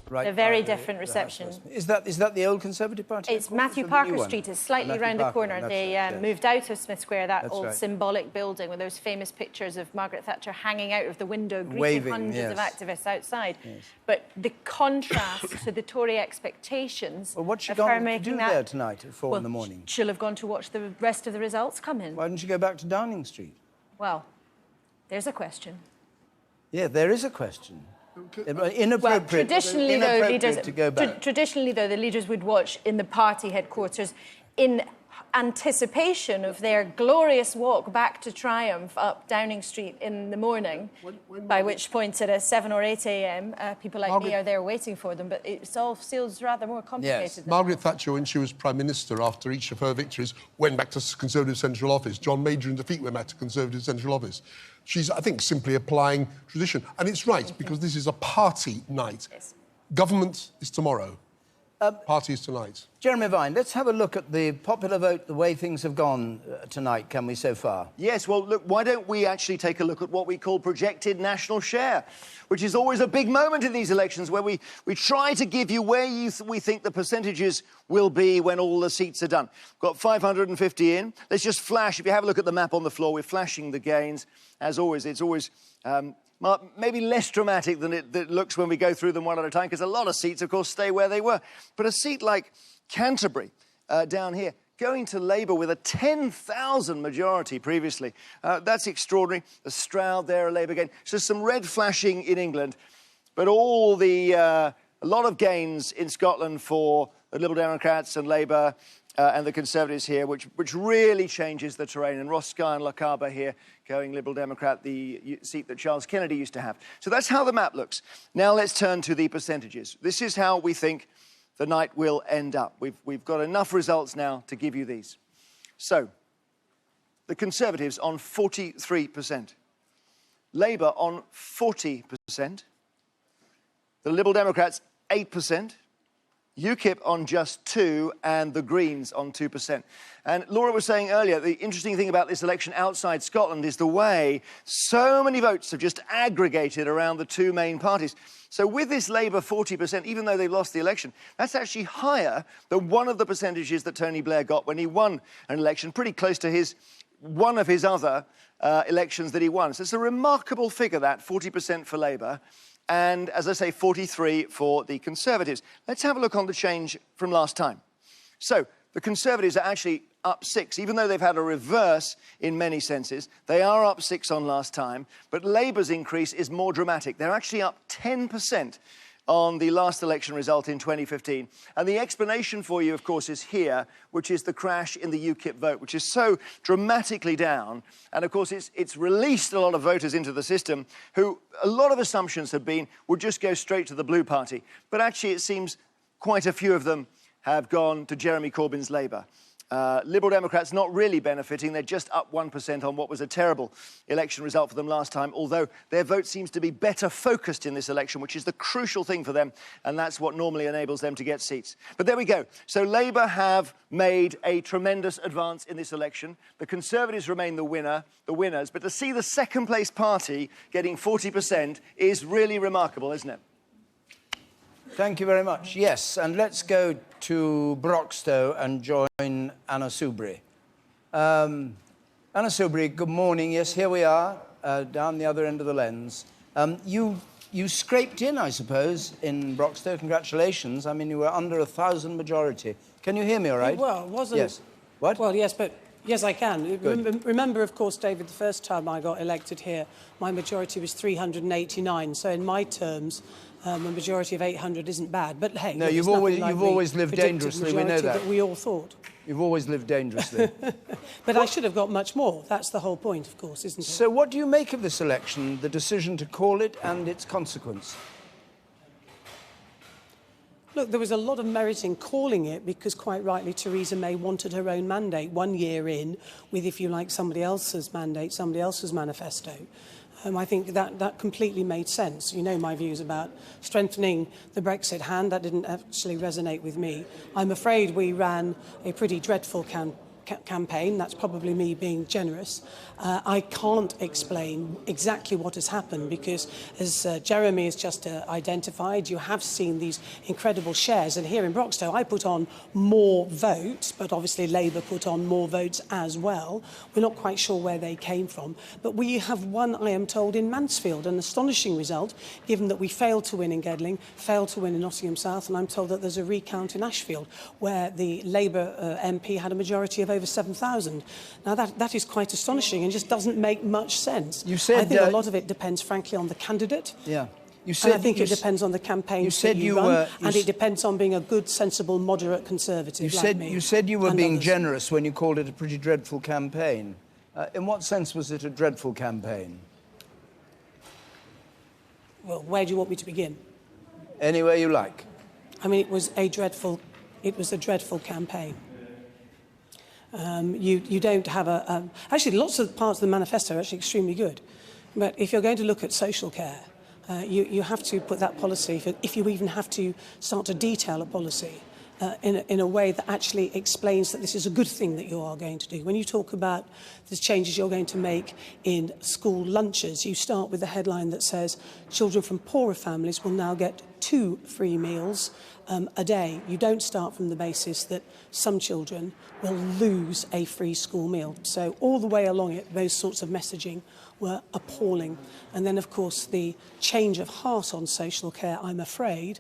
Right, a very different reception. Is that the old Conservative Party? It's Matthew Parker Street. It's slightly round the corner. They moved out of Smith Square, that old symbolic building with those famous pictures of Margaret Thatcher hanging out of the window, greeting hundreds of activists outside. Yes. But the contrast to the Tory expectations well, what's she going to do there tonight at 4 in the morning? She'll have gone to watch the rest of the results come in. Why didn't she go back to Downing Street? Well, there's a question. Yeah, there is a question. Inappropriate. Well, traditionally, though, the leaders would watch in the party headquarters in anticipation of their glorious walk back to triumph up Downing Street in the morning, by which point at 7 or 8 a.m. People like me are there waiting for them, but it all feels rather more complicated. Yes. Margaret Thatcher, when she was Prime Minister, after each of her victories, went back to Conservative Central Office. John Major in defeat went back to Conservative Central Office. She's, I think, simply applying tradition. And it's right, because this is a party night. Yes. Government is tomorrow. Party is tonight. Jeremy Vine, let's have a look at the popular vote, the way things have gone tonight, can we, so far? Yes, well, look, why don't we actually take a look at what we call projected national share, which is always a big moment in these elections, where we try to give you where we think the percentages will be when all the seats are done. We've got 550 in. Let's just flash. If you have a look at the map on the floor, we're flashing the gains. As always, it's always... maybe less dramatic than it looks when we go through them one at a time, because a lot of seats, of course, stay where they were. But a seat like Canterbury, down here, going to Labour with a 10,000 majority previously, that's extraordinary. The Stroud there, a Labour gain. So some red flashing in England, but a lot of gains in Scotland for the Liberal Democrats and Labour, and the Conservatives here, which really changes the terrain. And Ross Skye and Lochaber here going Liberal Democrat, the seat that Charles Kennedy used to have. So that's how the map looks. Now let's turn to the percentages. This is how we think the night will end up. We've got enough results now to give you these. So, the Conservatives on 43%. Labour on 40%. The Liberal Democrats, 8%. UKIP on just 2%, and the Greens on 2%. And Laura was saying earlier, the interesting thing about this election outside Scotland is the way so many votes have just aggregated around the two main parties. So with this Labour 40%, even though they've lost the election, that's actually higher than one of the percentages that Tony Blair got when he won an election, pretty close to one of his other elections that he won. So it's a remarkable figure, that 40% for Labour. And, as I say, 43 for the Conservatives. Let's have a look on the change from last time. So, the Conservatives are actually up 6, even though they've had a reverse in many senses. They are up 6 on last time, but Labour's increase is more dramatic. They're actually up 10% on the last election result in 2015. And the explanation for you, of course, is here, which is the crash in the UKIP vote, which is so dramatically down. And, of course, it's released a lot of voters into the system who, a lot of assumptions have been, would just go straight to the Blue Party. But actually, it seems quite a few of them have gone to Jeremy Corbyn's Labour. Liberal Democrats not really benefiting. They're just up 1% on what was a terrible election result for them last time, although their vote seems to be better focused in this election, which is the crucial thing for them, and that's what normally enables them to get seats. But there we go. So Labour have made a tremendous advance in this election. The Conservatives remain the winners, but to see the second-place party getting 40% is really remarkable, isn't it? Thank you very much. Yes, and let's go to Broxtowe and join Anna Soubry. Anna Soubry, good morning. Yes, here we are, down the other end of the lens. You scraped in, I suppose, in Broxtowe. Congratulations. I mean, you were under 1,000 majority. Can you hear me all right? Well, it wasn't... Yes. What? Well, yes, but... Yes, I can. Good. Remember, of course, David, the first time I got elected here, my majority was 389. So in my terms, a majority of 800 isn't bad. But hey, no, look, you've always lived dangerously. We know that we all thought. You've always lived dangerously. But I should have got much more. That's the whole point, of course, isn't it? So what do you make of this election, the decision to call it and its consequence? Look, there was a lot of merit in calling it because, quite rightly, Theresa May wanted her own mandate 1 year in with, if you like, somebody else's mandate, somebody else's manifesto. I think that completely made sense. You know my views about strengthening the Brexit hand. That didn't actually resonate with me. I'm afraid we ran a pretty dreadful campaign. That's probably me being generous. I can't explain exactly what has happened because, as Jeremy has just identified, you have seen these incredible shares. And here in Broxtowe, I put on more votes, but obviously Labour put on more votes as well. We're not quite sure where they came from. But we have won, I am told, in Mansfield, an astonishing result, given that we failed to win in Gedling, failed to win in Nottingham South, and I'm told that there's a recount in Ashfield, where the Labour MP had a majority of over 7,000. Now, that is quite astonishing and just doesn't make much sense. You said, I think a lot of it depends, frankly, on the candidate. Yeah. You said, and I think it depends on the campaigns that you run, and it depends on being a good, sensible, moderate Conservative like me. You said you were being others. generous when you called it a pretty dreadful campaign. In what sense was it a dreadful campaign? Well, where do you want me to begin? Anywhere you like. I mean, it was a dreadful campaign. You don't have actually, lots of parts of the manifesto are actually extremely good. But if you're going to look at social care, you have to put that policy, if you even have to start to detail a policy, in a way that actually explains that this is a good thing that you are going to do. When you talk about the changes you're going to make in school lunches, you start with the headline that says children from poorer families will now get 2 free meals a day. You don't start from the basis that some children will lose a free school meal. So all the way along it, those sorts of messaging were appalling. And then, of course, the change of heart on social care, I'm afraid,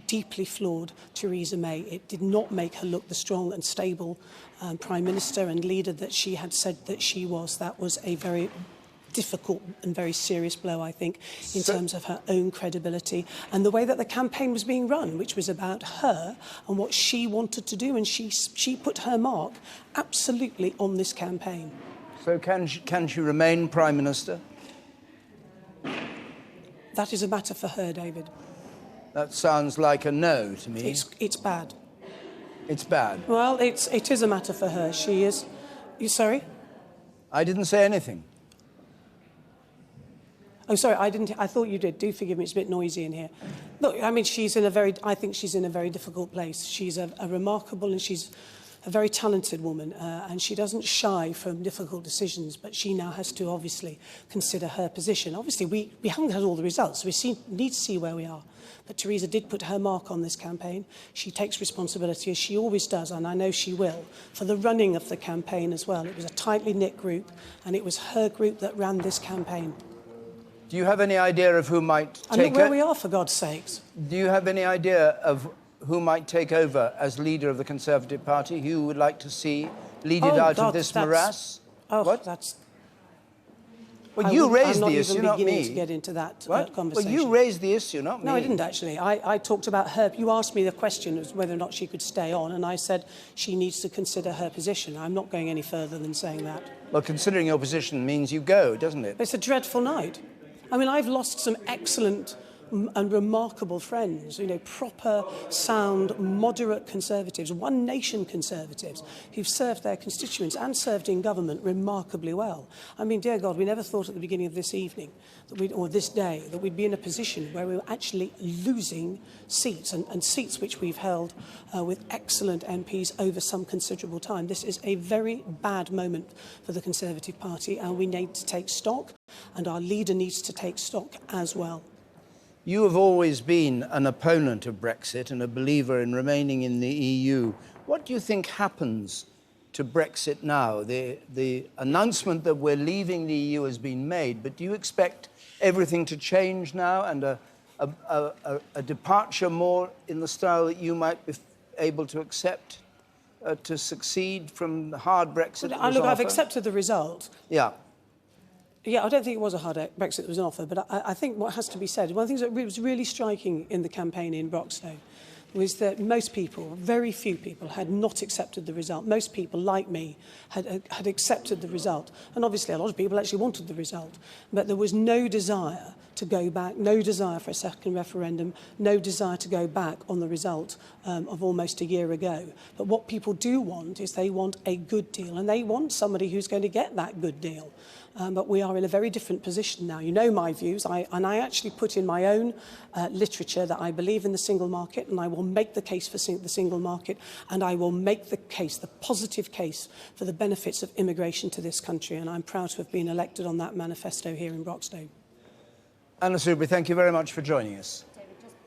deeply flawed Theresa May. It did not make her look the strong and stable Prime Minister and leader that she had said that she was. That was a very difficult and very serious blow, I think, in terms of her own credibility and the way that the campaign was being run, which was about her and what she wanted to do. And she put her mark absolutely on this campaign. So can she remain Prime Minister? That is a matter for her, David. That sounds like a no to me. It's bad. It's bad? Well, it is a matter for her. She is... You sorry? I didn't say anything. Oh, sorry, I thought you did. Do forgive me, it's a bit noisy in here. Look, I mean, I think she's in a very difficult place. She's a remarkable and she's a very talented woman, and she doesn't shy from difficult decisions, but she now has to obviously consider her position. Obviously, we haven't had all the results, so we need to see where we are. But Theresa did put her mark on this campaign. She takes responsibility, as she always does, and I know she will, for the running of the campaign as well. It was a tightly knit group, and it was her group that ran this campaign. Do you have any idea of who might take over? And look where we are, for God's sakes. Do you have any idea of who might take over as leader of the Conservative Party? Who would like to see lead it out of this morass? Oh, what? That's... Well, you raised the issue, not me. I'm not even beginning to get into that conversation. Well, you raised the issue, not me. No, I didn't, actually. I talked about her. You asked me the question of whether or not she could stay on, and I said she needs to consider her position. I'm not going any further than saying that. Well, considering your position means you go, doesn't it? It's a dreadful night. I mean, I've lost some excellent and remarkable friends, you know, proper, sound, moderate Conservatives, One Nation Conservatives, who've served their constituents and served in government remarkably well. I mean, dear God, we never thought at the beginning of this evening, or this day, that we'd be in a position where we were actually losing seats, and seats which we've held with excellent MPs over some considerable time. This is a very bad moment for the Conservative Party, and we need to take stock, and our leader needs to take stock as well. You have always been an opponent of Brexit and a believer in remaining in the EU. What do you think happens to Brexit now? The announcement that we're leaving the EU has been made, but do you expect everything to change now and a departure more in the style that you might be able to accept to succeed from the hard Brexit? Look, I've accepted the result. Yeah. Yeah, I don't think it was a hard Brexit that was an offer, but I think what has to be said, one of the things that was really striking in the campaign in Broxtowe was that most people, very few people, had not accepted the result. Most people, like me, had accepted the result. And obviously a lot of people actually wanted the result. But there was no desire to go back, no desire for a second referendum, no desire to go back on the result of almost a year ago. But what people do want is they want a good deal, and they want somebody who's going to get that good deal. But we are in a very different position now. You know my views, and I actually put in my own literature that I believe in the single market, and I will make the case for the single market, and I will make the case, the positive case, for the benefits of immigration to this country, and I'm proud to have been elected on that manifesto here in Broxtowe. Anna Soubry, thank you very much for joining us.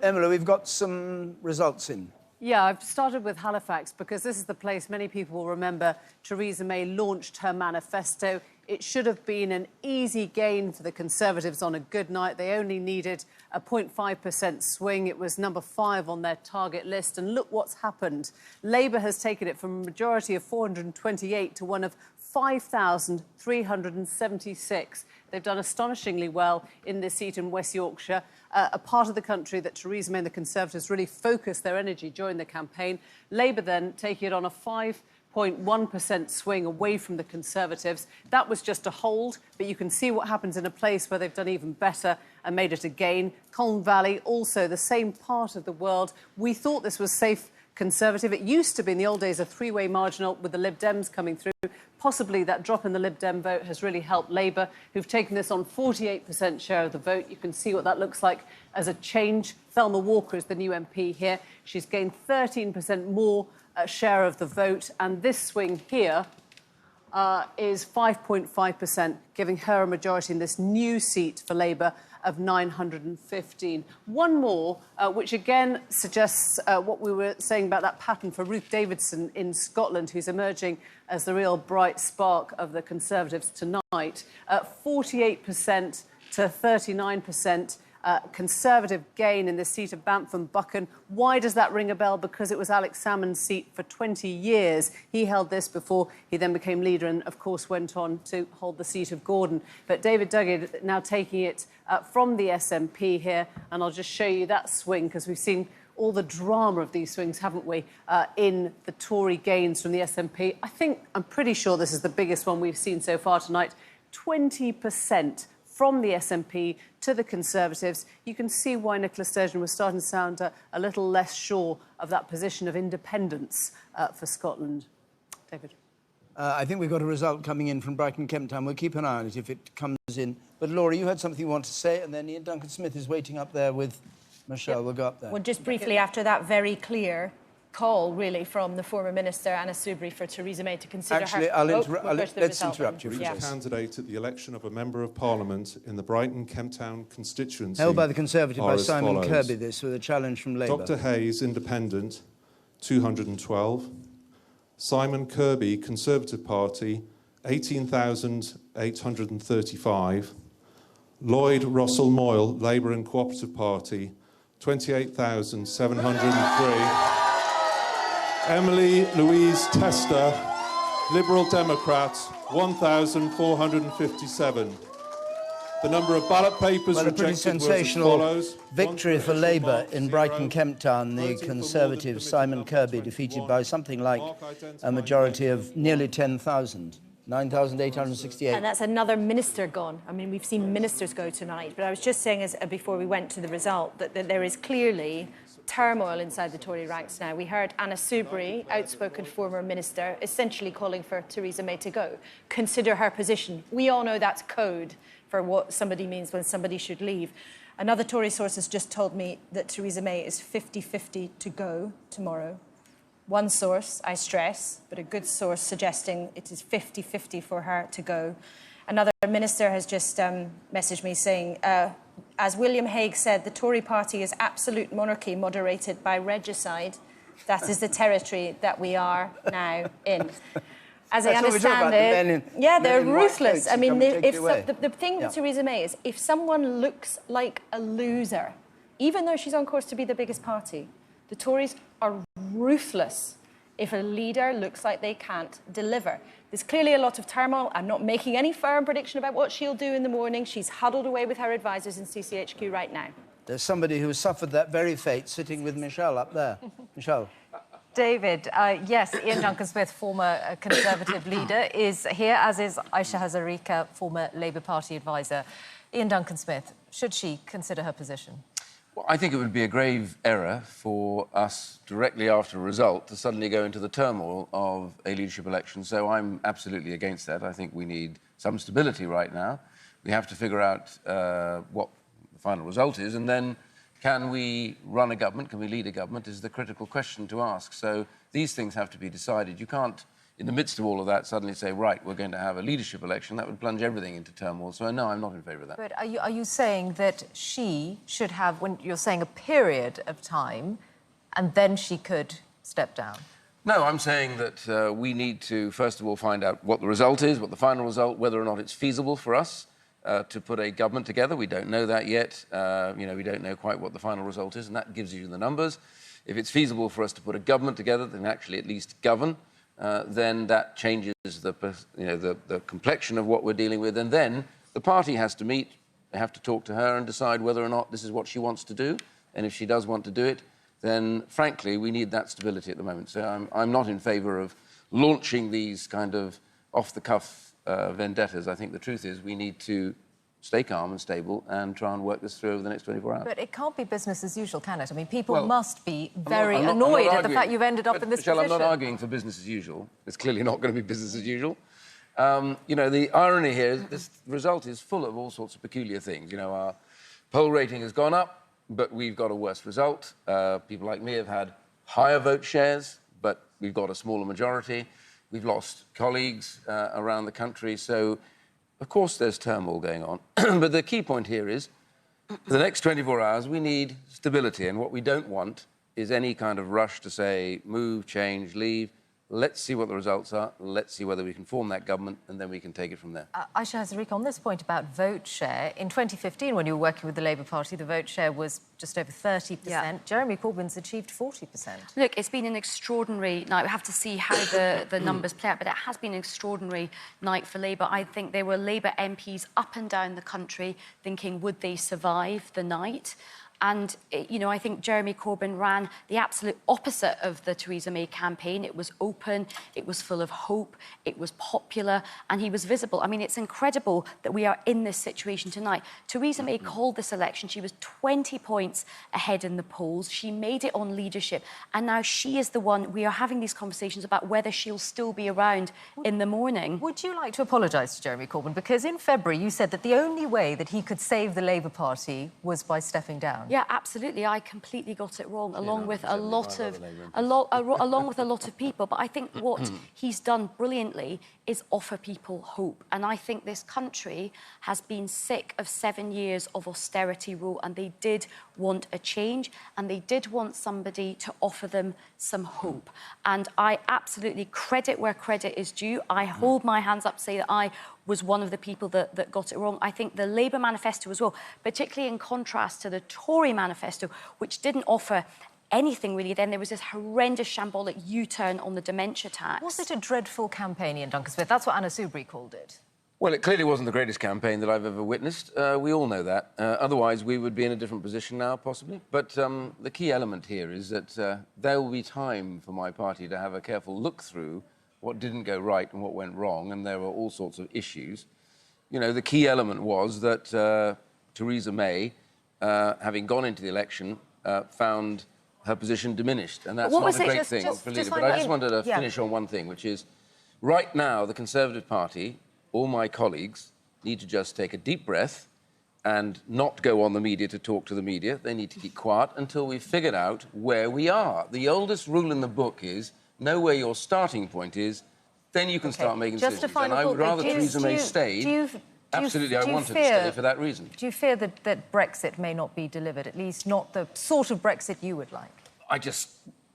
Emily, we've got some results in. Yeah, I've started with Halifax because this is the place many people will remember Theresa May launched her manifesto. It should have been an easy gain for the Conservatives on a good night. They only needed a 0.5% swing. It was number 5 on their target list. And look what's happened. Labour has taken it from a majority of 428 to one of 5,376. They've done astonishingly well in this seat in West Yorkshire, a part of the country that Theresa May and the Conservatives really focused their energy during the campaign. Labour then taking it on a 5.1% swing away from the Conservatives. That was just a hold, but you can see what happens in a place where they've done even better and made it a gain. Colne Valley, also the same part of the world. We thought this was safe Conservative. It used to be in the old days a three-way marginal with the Lib Dems coming through. Possibly that drop in the Lib Dem vote has really helped Labour, who've taken this on 48% share of the vote. You can see what that looks like as a change. Thelma Walker is the new MP here. She's gained 13% more share of the vote, and this swing here is 5.5%, giving her a majority in this new seat for Labour of 915. One more, which again suggests what we were saying about that pattern for Ruth Davidson in Scotland, who's emerging as the real bright spark of the Conservatives tonight. 48% to 39%. Conservative gain in the seat of Bamford Buchan. Why does that ring a bell? Because it was Alex Salmond's seat for 20 years. He held this before he then became leader and, of course, went on to hold the seat of Gordon. But David Duguid now taking it from the SNP here, and I'll just show you that swing because we've seen all the drama of these swings, haven't we, in the Tory gains from the SNP. I'm pretty sure this is the biggest one we've seen so far tonight. 20% from the SNP to the Conservatives. You can see why Nicola Sturgeon was starting to sound a little less sure of that position of independence for Scotland. David. I think we've got a result coming in from Brighton Kemp Town. We'll keep an eye on it if it comes in. But Laura, you had something you want to say, and then Ian Duncan-Smith is waiting up there with Michelle. Yep. We'll go up there. Well, just briefly, after that very clear call, really, from the former Minister, Anna Soubry, for Theresa May to consider Actually, her... let's interrupt you for a candidate at the election of a Member of Parliament in the Brighton Kemp Town constituency. Held by the Conservative by Simon Kirby, this, with a challenge from Labour. Dr Hayes, Independent, 212. Simon Kirby, Conservative Party, 18,835. Lloyd Russell Moyle, Labour and Cooperative Party, 28,703. Emily Louise Tester, Liberal Democrat, 1,457. The number of ballot papers rejected pretty sensational was as follows. Victory for Labour in Brighton Kemp Town. The Conservative Simon Kirby defeated by something like a majority of nearly 10,000. 9,868. And that's another minister gone. I mean, we've seen ministers go tonight. But I was just saying, before we went to the result, that there is clearly turmoil inside the Tory ranks now. We heard Anna Soubry, outspoken former minister, essentially calling for Theresa May to go. Consider her position. We all know that's code for what somebody means when somebody should leave. Another Tory source has just told me that Theresa May is 50-50 to go tomorrow. One source, I stress, but a good source suggesting it is 50-50 for her to go. Another minister has just messaged me saying, as William Hague said, the Tory party is absolute monarchy moderated by regicide. That is the territory that we are now in. As I understand it, they're ruthless. I mean, the thing with Theresa May is if someone looks like a loser, even though she's on course to be the biggest party, the Tories are ruthless if a leader looks like they can't deliver. There's clearly a lot of turmoil. I'm not making any firm prediction about what she'll do in the morning. She's huddled away with her advisors in CCHQ right now. There's somebody who suffered that very fate sitting with Michelle up there. Michelle. David, yes, Ian Duncan-Smith, former Conservative leader, is here, as is Aisha Hazarika, former Labour Party advisor. Ian Duncan-Smith, should she consider her position? Well, I think it would be a grave error for us, directly after a result, to suddenly go into the turmoil of a leadership election. So I'm absolutely against that. I think we need some stability right now. We have to figure out what the final result is, and then can we run a government, can we lead a government, is the critical question to ask. So these things have to be decided. You can't, in the midst of all of that, suddenly say, right, we're going to have a leadership election. That would plunge everything into turmoil. So, no, I'm not in favour of that. But are you saying that she should have, when you're saying a period of time, and then she could step down? No, I'm saying that we need to, first of all, find out what the result is, what the final result, whether or not it's feasible for us to put a government together. We don't know that yet. We don't know quite what the final result is, and that gives you the numbers. If it's feasible for us to put a government together, then actually at least govern, then that changes the complexion of what we're dealing with. And then the party has to meet, they have to talk to her and decide whether or not this is what she wants to do. And if she does want to do it, then, frankly, we need that stability at the moment. So I'm not in favour of launching these kind of off-the-cuff vendettas. I think the truth is we need to stay calm and stable and try and work this through over the next 24 hours. But it can't be business as usual, can it? I mean, people must be very annoyed at the fact you've ended up in this position. I'm not arguing for business as usual. It's clearly not going to be business as usual. The irony here is this result is full of all sorts of peculiar things. Our poll rating has gone up, but we've got a worse result. People like me have had higher vote shares, but we've got a smaller majority. We've lost colleagues around the country. So, of course, there's turmoil going on. But the key point here is, for the next 24 hours, we need stability. And what we don't want is any kind of rush to say, move, change, leave. Let's see what the results are. Let's see whether we can form that government, and then we can take it from there. Aisha Hazarika, on this point about vote share, in 2015, when you were working with the Labour Party, the vote share was just over 30%. Yeah. Jeremy Corbyn's achieved 40%. Look, it's been an extraordinary night. We have to see how the numbers play out, but it has been an extraordinary night for Labour. I think there were Labour MPs up and down the country thinking, would they survive the night? And, I think Jeremy Corbyn ran the absolute opposite of the Theresa May campaign. It was open, it was full of hope, it was popular, and he was visible. I mean, it's incredible that we are in this situation tonight. Theresa May called this election. She was 20 points ahead in the polls. She made it on leadership. And now she is the one, we are having these conversations about whether she'll still be around in the morning. Would you like to apologise to Jeremy Corbyn? Because in February, you said that the only way that he could save the Labour Party was by stepping down. Yeah, absolutely. I completely got it wrong, along with a lot of people. But I think what he's done brilliantly is offer people hope. And I think this country has been sick of 7 years of austerity rule, and they did want a change, and they did want somebody to offer them some hope. And I absolutely credit where credit is due. I hold my hands up to say that I was one of the people that got it wrong. I think the Labour manifesto as well, particularly in contrast to the Tory manifesto, which didn't offer anything really then. There was this horrendous shambolic U-turn on the dementia tax. Was it a dreadful campaign, Ian Duncan-Smith? That's what Anna Soubry called it. Well, it clearly wasn't the greatest campaign that I've ever witnessed. We all know that. Otherwise, we would be in a different position now, possibly. But the key element here is that there will be time for my party to have a careful look through what didn't go right and what went wrong, and there were all sorts of issues. You know, the key element was that Theresa May, having gone into the election, found her position diminished, and that's not a great thing for Labour. But I just wanted to finish on one thing, which is, right now, the Conservative Party, all my colleagues, need to just take a deep breath and not go on the media to talk to the media. They need to keep quiet until we've figured out where we are. The oldest rule in the book is, know where your starting point is, then you can start making decisions. And I would rather Theresa May stayed. Absolutely, I wanted to stay for that reason. Do you fear that Brexit may not be delivered, at least not the sort of Brexit you would like? I just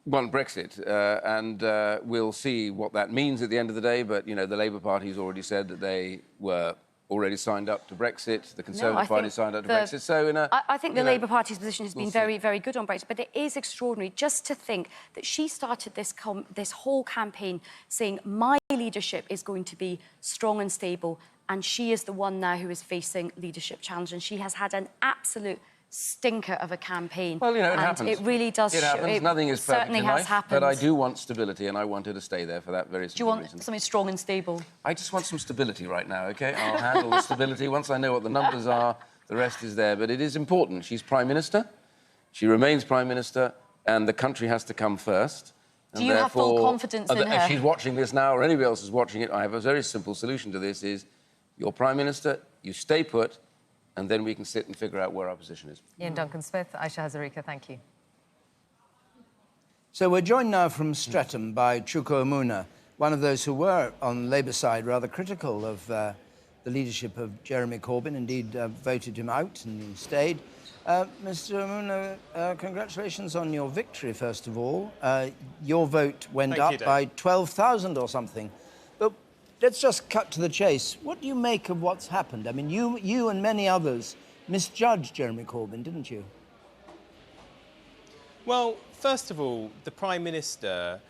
want Brexit, and we'll see what that means at the end of the day. But, you know, the Labour Party has already said that they were already signed up to Brexit. The Conservative Party signed up to Brexit. So, I think the Labour Party's position has been very, very good on Brexit. But it is extraordinary just to think that she started this whole campaign saying, my leadership is going to be strong and stable, and she is the one now who is facing leadership challenge, and she has had an absolute stinker of a campaign. Well, you know, it happens. It really does. It happens. Nothing is perfect certainly in has life, happened. but I do want stability, and I want her to stay there for that very simple reason. Do you want something strong and stable? I just want some stability right now, OK? I'll handle the stability. Once I know what the numbers are, the rest is there. But it is important. She's Prime Minister. She remains Prime Minister, and the country has to come first. Do you have full confidence in her? If she's watching this now, or anybody else is watching it, I have a very simple solution to this, is you're Prime Minister, you stay put, and then we can sit and figure out where our position is. Ian Duncan-Smith, Aisha Hazarika, thank you. So we're joined now from Streatham by Chuka Umunna, one of those who were, on Labour side, rather critical of the leadership of Jeremy Corbyn, indeed voted him out and he stayed. Mr Umunna, congratulations on your victory, first of all. Your vote went up by 12,000 or something. But let's just cut to the chase. What do you make of what's happened? I mean, you and many others misjudged Jeremy Corbyn, didn't you? Well, first of all, the Prime Minister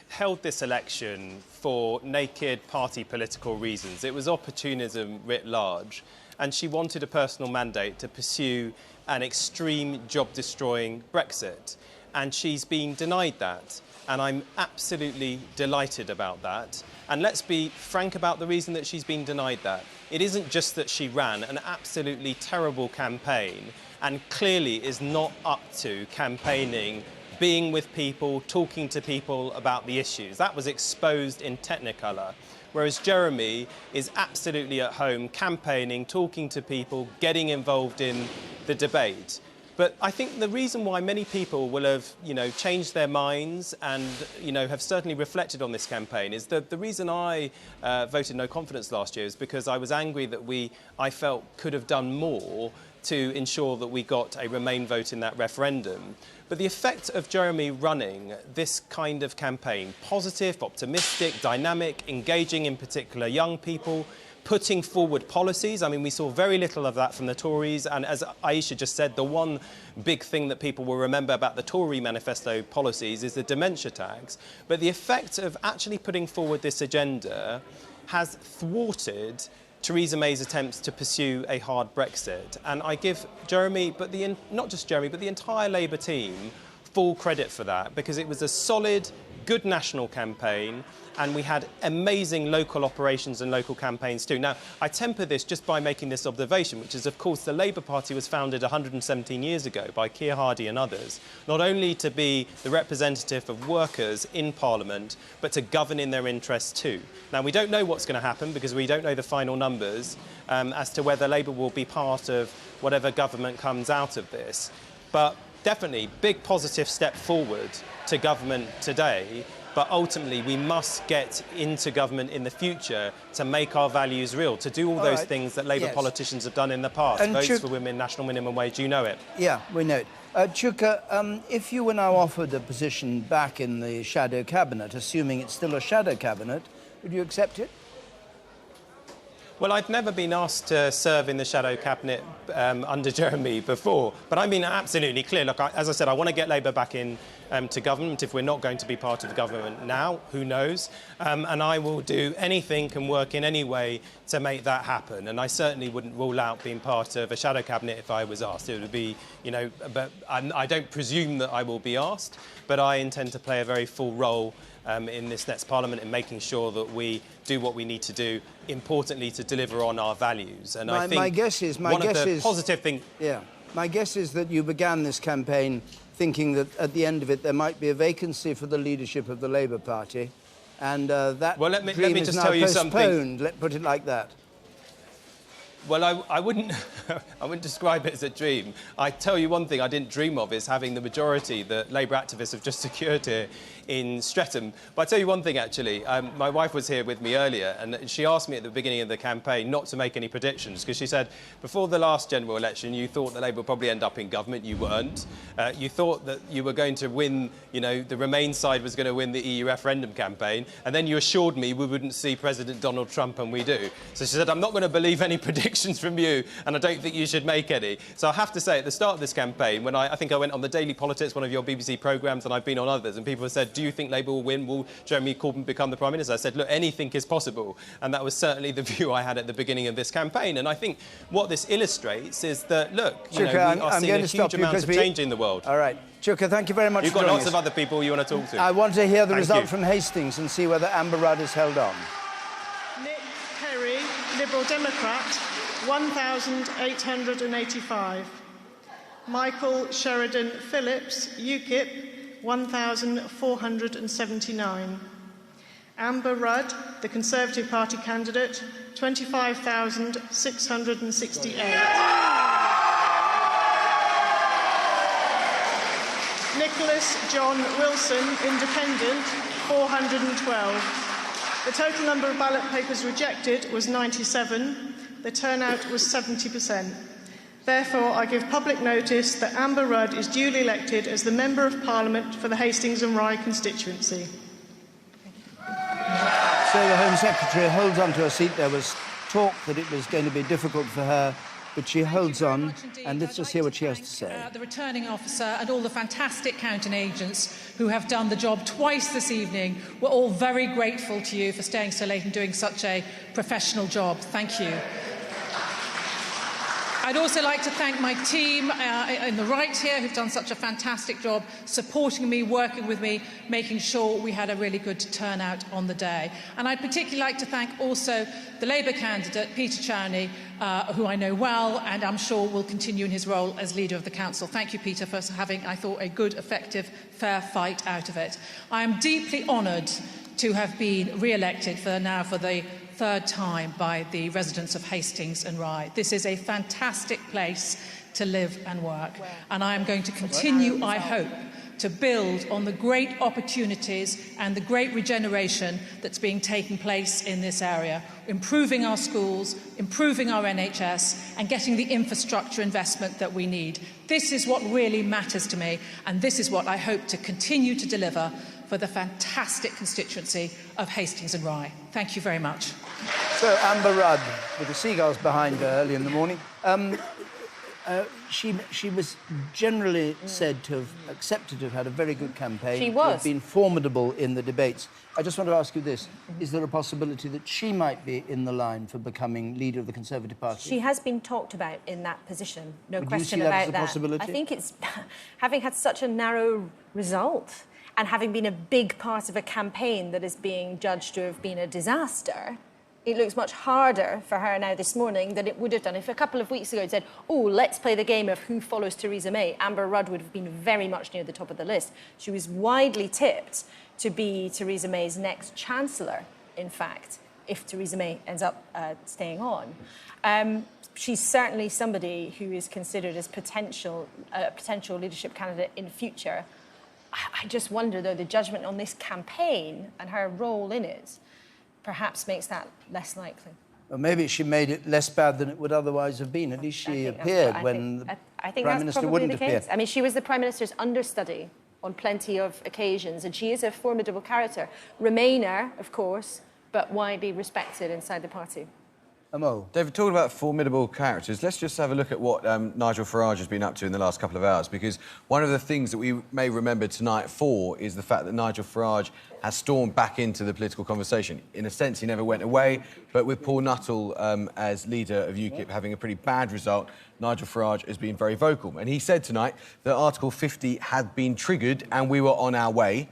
held this election for naked party political reasons. It was opportunism writ large, and she wanted a personal mandate to pursue an extreme job-destroying Brexit, and she's been denied that. And I'm absolutely delighted about that. And let's be frank about the reason that she's been denied that. It isn't just that she ran an absolutely terrible campaign and clearly is not up to campaigning, being with people, talking to people about the issues. That was exposed in Technicolor. Whereas Jeremy is absolutely at home, campaigning, talking to people, getting involved in the debate. But I think the reason why many people will have, changed their minds and, have certainly reflected on this campaign is that the reason I voted no confidence last year is because I was angry that I felt could have done more to ensure that we got a Remain vote in that referendum. But the effect of Jeremy running this kind of campaign, positive, optimistic, dynamic, engaging in particular young people, putting forward policies. I mean, we saw very little of that from the Tories. And as Aisha just said, the one big thing that people will remember about the Tory manifesto policies is the dementia tax. But the effect of actually putting forward this agenda has thwarted Theresa May's attempts to pursue a hard Brexit. And I give Jeremy, but not just Jeremy, but the entire Labour team full credit for that, because it was a solid, good national campaign, and we had amazing local operations and local campaigns too. Now, I temper this just by making this observation, which is, of course, the Labour Party was founded 117 years ago by Keir Hardie and others, not only to be the representative of workers in Parliament, but to govern in their interests too. Now, we don't know what's going to happen because we don't know the final numbers as to whether Labour will be part of whatever government comes out of this. But definitely, big positive step forward to government today. But ultimately, we must get into government in the future to make our values real, to do all those things that Labour politicians have done in the past. And votes for women, national minimum wage, you know it. Yeah, we know it. Chuka, if you were now offered a position back in the shadow cabinet, assuming it's still a shadow cabinet, would you accept it? Well, I've never been asked to serve in the shadow cabinet under Jeremy before, but I'm being absolutely clear. Look, as I said, I want to get Labour back in to government. If we're not going to be part of the government now, who knows? And I will do anything and work in any way to make that happen. And I certainly wouldn't rule out being part of a shadow cabinet if I was asked. It would be, but I don't presume that I will be asked, but I intend to play a very full role in this next Parliament in making sure that we do what we need to do, importantly, to deliver on our values. And I think my guess is positive thing. Yeah, my guess is that you began this campaign thinking that at the end of it there might be a vacancy for the leadership of the Labour Party, and that dream is now postponed. Let's put it like that. Well, I wouldn't describe it as a dream. I tell you one thing I didn't dream of is having the majority that Labour activists have just secured here in Streatham. But I tell you one thing, actually. My wife was here with me earlier, and she asked me at the beginning of the campaign not to make any predictions, because she said, before the last general election, you thought that Labour would probably end up in government. You weren't. You thought that you were going to win, you know, the Remain side was going to win the EU referendum campaign, and then you assured me we wouldn't see President Donald Trump, and we do. So she said, I'm not going to believe any predictions from you, and I don't think you should make any. So I have to say, at the start of this campaign, when I think I went on the Daily Politics, one of your BBC programmes, and I've been on others, and people have said, do you think Labour will win? Will Jeremy Corbyn become the Prime Minister? I said, look, anything is possible. And that was certainly the view I had at the beginning of this campaign. And I think what this illustrates is that, look, you know, we are seeing a huge amount of change in the world. All right. Chuka, thank you very much. You've got lots of other people you want to talk to. I want to hear the result from Hastings and see whether Amber Rudd is held on. Nick Perry, Liberal Democrat, 1,885. Michael Sheridan Phillips, UKIP, 1,479. Amber Rudd, the Conservative Party candidate, 25,668. Nicholas John Wilson, Independent, 412. The total number of ballot papers rejected was 97. The turnout was 70%. Therefore, I give public notice that Amber Rudd is duly elected as the Member of Parliament for the Hastings and Rye constituency. So the Home Secretary holds on to her seat. There was talk that it was going to be difficult for her, but she holds on, and let's just hear what she has to say. The returning officer and all the fantastic counting agents who have done the job twice this evening, we're all very grateful to you for staying so late and doing such a professional job. Thank you. I'd also like to thank my team in the right here who've done such a fantastic job supporting me, working with me, making sure we had a really good turnout on the day. And I'd particularly like to thank also the Labour candidate, Peter Chowney, who I know well and I'm sure will continue in his role as Leader of the Council. Thank you, Peter, for having, I thought, a good, effective, fair fight out of it. I am deeply honoured to have been re-elected for the third time by the residents of Hastings and Rye. This is a fantastic place to live and work. And I am going to continue, I hope, to build on the great opportunities and the great regeneration that's being taking place in this area, improving our schools, improving our NHS, and getting the infrastructure investment that we need. This is what really matters to me, and this is what I hope to continue to deliver for the fantastic constituency of Hastings and Rye. Thank you very much. So Amber Rudd, with the seagulls behind her early in the morning, she was generally said to have accepted to have had a very good campaign. She was. To have been formidable in the debates. I just want to ask you this. Is there a possibility that she might be in the line for becoming leader of the Conservative Party? She has been talked about in that position, no Would question you see that about as a possibility? I think it's having had such a narrow result and having been a big part of a campaign that is being judged to have been a disaster, it looks much harder for her now this morning than it would have done if a couple of weeks ago it said, oh, let's play the game of who follows Theresa May. Amber Rudd would have been very much near the top of the list. She was widely tipped to be Theresa May's next Chancellor, in fact, if Theresa May ends up staying on. She's certainly somebody who is considered as potential leadership candidate in the future. I just wonder, though, the judgment on this campaign and her role in it perhaps makes that less likely. Well, maybe she made it less bad than it would otherwise have been. At least she appeared when the Prime Minister wouldn't appear. I mean, she was the Prime Minister's understudy on plenty of occasions, and she is a formidable character. Remainer, of course, but widely respected inside the party. David, talking about formidable characters, let's just have a look at what Nigel Farage has been up to in the last couple of hours, because one of the things that we may remember tonight for is the fact that Nigel Farage has stormed back into the political conversation. In a sense, he never went away, but with Paul Nuttall as leader of UKIP having a pretty bad result, Nigel Farage has been very vocal. And he said tonight that Article 50 had been triggered and we were on our way.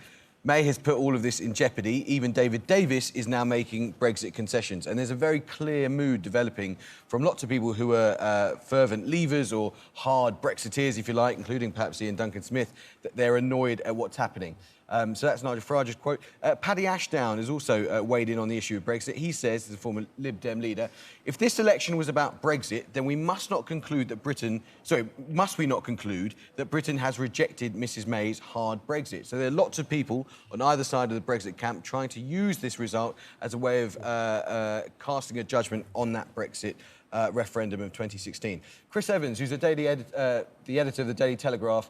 May has put all of this in jeopardy. Even David Davis is now making Brexit concessions. And there's a very clear mood developing from lots of people who are fervent leavers or hard Brexiteers, if you like, including perhaps Ian Duncan Smith, that they're annoyed at what's happening. So that's Nigel Farage's quote. Paddy Ashdown has also weighed in on the issue of Brexit. He says, as a former Lib Dem leader, if this election was about Brexit, then we must not conclude that must we not conclude that Britain has rejected Mrs May's hard Brexit? So there are lots of people on either side of the Brexit camp trying to use this result as a way of casting a judgment on that Brexit referendum of 2016. Chris Evans, who's the editor of the Daily Telegraph,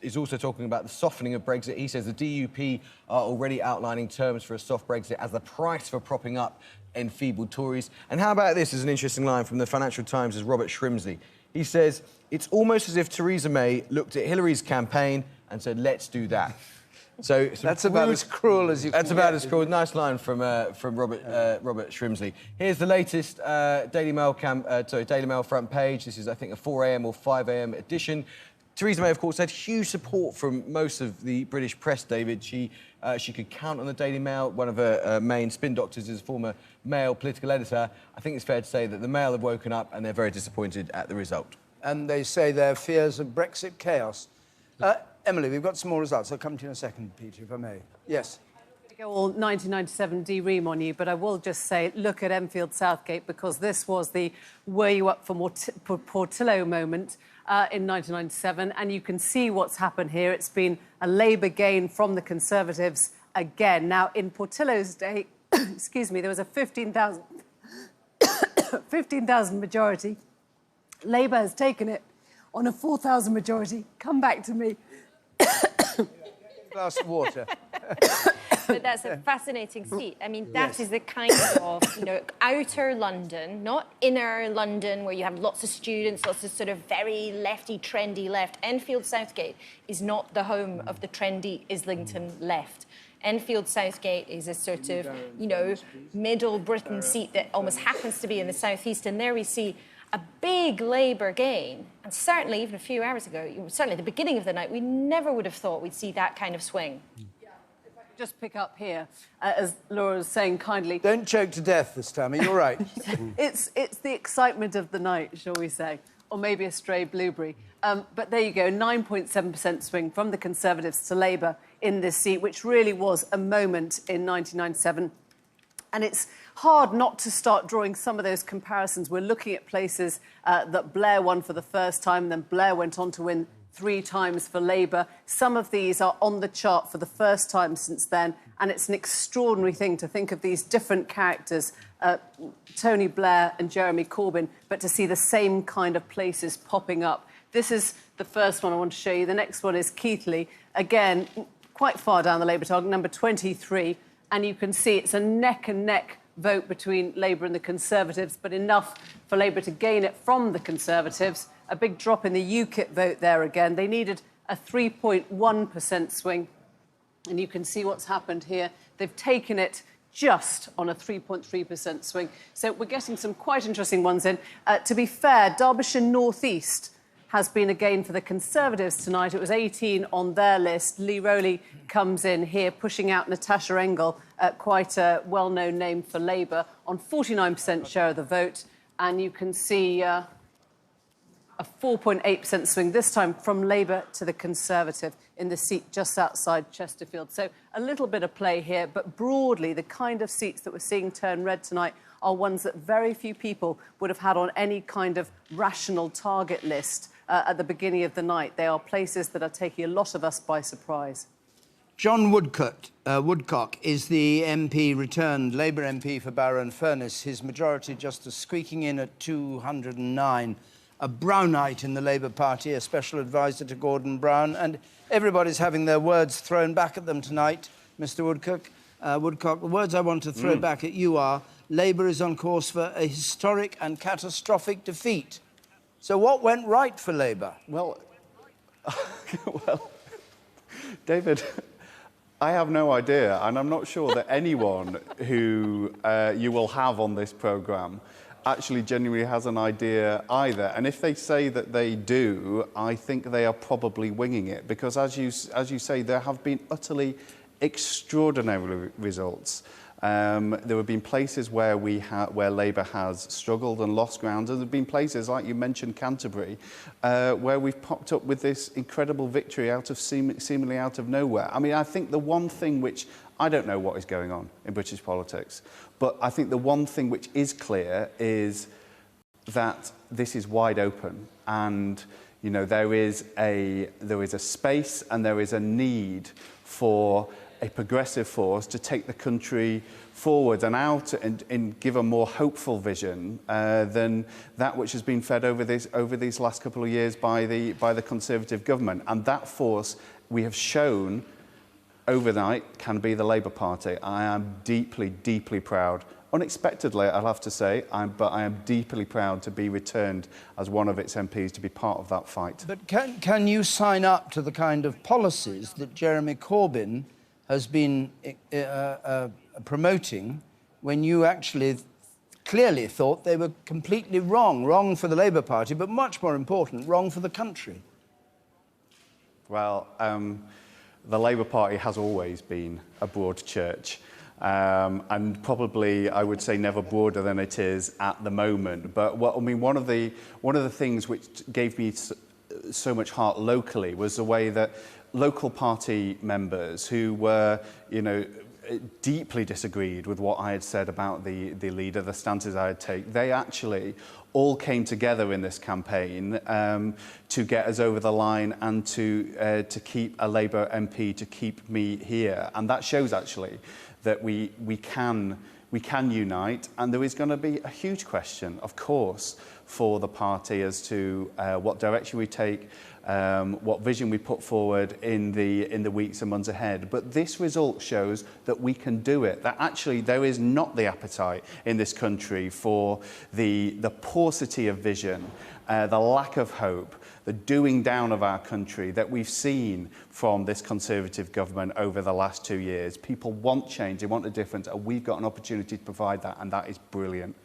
is also talking about the softening of Brexit. He says the DUP are already outlining terms for a soft Brexit as the price for propping up enfeebled Tories. And how about this as an interesting line from the Financial Times' Robert Shrimsley? He says, it's almost as if Theresa May looked at Hillary's campaign and said, let's do that. So that's about as cruel as you can That's about as cruel. Nice line from Robert Shrimsley. Here's the latest Daily Mail front page. This is, I think, a 4 a.m. or 5 a.m. edition. Theresa May, of course, had huge support from most of the British press, David. She could count on the Daily Mail. One of her main spin doctors is a former Mail political editor. I think it's fair to say that the Mail have woken up and they're very disappointed at the result. And they say their fears of Brexit chaos. Emily, we've got some more results. I'll come to you in a second, Peter, if I may. Yes. To go all 1997 D-Ream on you, but I will just say, look at Enfield Southgate, because this was the were you up for Portillo moment in 1997, and you can see what's happened here. It's been a Labour gain from the Conservatives again. Now, in Portillo's day, excuse me, there was a 15,000 majority. Labour has taken it on a 4,000 majority. Come back to me. Glass of water. But that's a fascinating seat. I mean, that is the kind of, outer London, not inner London, where you have lots of students, lots of sort of very lefty, trendy left. Enfield Southgate is not the home of the trendy Islington left. Enfield Southgate is a sort of, middle Britain seat that almost happens to be in the southeast, and there we see a big Labour gain. And certainly, even a few hours ago, certainly at the beginning of the night, we never would have thought we'd see that kind of swing. Yeah, if I could just pick up here, as Laura was saying kindly. Don't choke to death this time, you're right. It's the excitement of the night, shall we say, or maybe a stray blueberry. But there you go, 9.7% swing from the Conservatives to Labour in this seat, which really was a moment in 1997. And it's hard not to start drawing some of those comparisons. We're looking at places that Blair won for the first time, then Blair went on to win 3 times for Labour. Some of these are on the chart for the first time since then, and it's an extraordinary thing to think of these different characters, Tony Blair and Jeremy Corbyn, but to see the same kind of places popping up. This is the first one I want to show you. The next one is Keighley. Again, quite far down the Labour target, number 23. And you can see it's a neck-and-neck vote between Labour and the Conservatives, but enough for Labour to gain it from the Conservatives. A big drop in the UKIP vote there again. They needed a 3.1% swing. And you can see what's happened here. They've taken it just on a 3.3% swing. So we're getting some quite interesting ones in. To be fair, Derbyshire North East has been a gain for the Conservatives tonight. It was 18 on their list. Lee Rowley comes in here, pushing out Natasha Engel, quite a well-known name for Labour, on 49% share of the vote. And you can see a 4.8% swing, this time from Labour to the Conservative, in the seat just outside Chesterfield. So a little bit of play here, but broadly, the kind of seats that we're seeing turn red tonight are ones that very few people would have had on any kind of rational target list at the beginning of the night. They are places that are taking a lot of us by surprise. John Woodcock is the MP returned, Labour MP for Barrow-in-Furness. His majority just squeaking in at 209. A Brownite in the Labour Party, a special advisor to Gordon Brown, and everybody's having their words thrown back at them tonight, Mr Woodcock. The words I want to throw back at you are, Labour is on course for a historic and catastrophic defeat. So what went right for Labour? Well, David, I have no idea, and I'm not sure that anyone who you will have on this programme actually genuinely has an idea either. And if they say that they do, I think they are probably winging it, because as you say, there have been utterly extraordinary results. There have been places where Labour has struggled and lost ground, and there have been places, like you mentioned, Canterbury, where we've popped up with this incredible victory seemingly out of nowhere. I mean, I think the one thing which I don't know what is going on in British politics, but I think the one thing which is clear is that this is wide open, and you know there is a space and there is a need for a progressive force to take the country forward and out and give a more hopeful vision than that which has been fed over these last couple of years by the Conservative government. And that force, we have shown overnight, can be the Labour Party. I am deeply, deeply proud. Unexpectedly, I'll have to say, but I am deeply proud to be returned as one of its MPs to be part of that fight. But can you sign up to the kind of policies that Jeremy Corbyn has been promoting when you actually clearly thought they were completely wrong? Wrong for the Labour Party, but much more important, wrong for the country. Well, the Labour Party has always been a broad church. And probably, I would say, never broader than it is at the moment. But one of the things which gave me so much heart locally was the way that local party members who were, deeply disagreed with what I had said about the leader, the stances I had taken, they actually all came together in this campaign to get us over the line and to keep a Labour MP, to keep me here. And that shows actually that we can unite, and there is going to be a huge question, of course, for the party as to what direction we take, what vision we put forward in the weeks and months ahead. But this result shows that we can do it, that actually there is not the appetite in this country for the paucity of vision, the lack of hope, the doing down of our country that we've seen from this Conservative government over the last 2 years. People want change, they want a difference, and we've got an opportunity to provide that, and that is brilliant.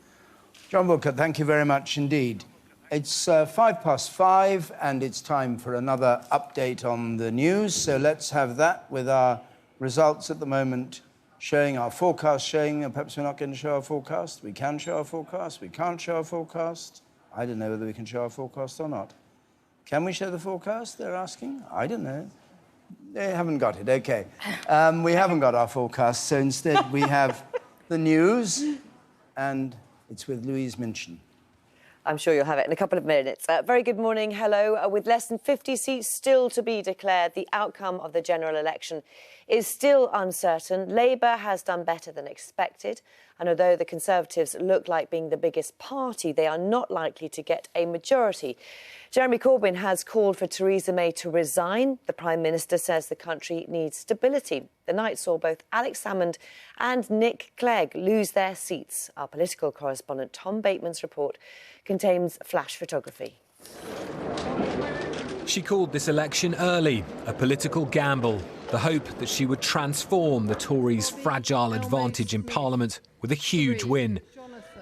John Woolcott, thank you very much indeed. It's 5:05, and it's time for another update on the news. So let's have that with our results at the moment showing, our forecast showing. Perhaps we're not going to show our forecast. We can show our forecast. We can't show our forecast. I don't know whether we can show our forecast or not. Can we show the forecast, they're asking? I don't know. They haven't got it, OK. We haven't got our forecast, so instead we have the news, and it's with Louise Minchin. I'm sure you'll have it in a couple of minutes. Very good morning. Hello. With less than 50 seats still to be declared, the outcome of the general election is still uncertain. Labour has done better than expected. And although the Conservatives look like being the biggest party, they are not likely to get a majority. Jeremy Corbyn has called for Theresa May to resign. The Prime Minister says the country needs stability. The night saw both Alex Salmond and Nick Clegg lose their seats. Our political correspondent Tom Bateman's report contains flash photography. She called this election early, a political gamble, the hope that she would transform the Tories' fragile advantage in Parliament with a huge win.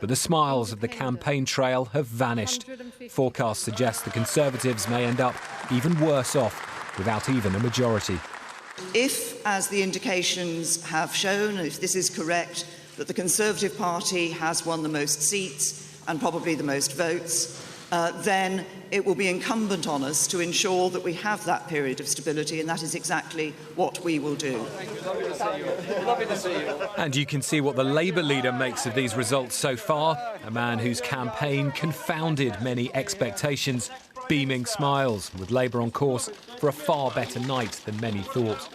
But the smiles of the campaign trail have vanished. Forecasts suggest the Conservatives may end up even worse off without even a majority. If, as the indications have shown, if this is correct, that the Conservative Party has won the most seats and probably the most votes, then it will be incumbent on us to ensure that we have that period of stability, and that is exactly what we will do. Lovely to see you. And you can see what the Labour leader makes of these results so far. A man whose campaign confounded many expectations, beaming smiles, with Labour on course for a far better night than many thought.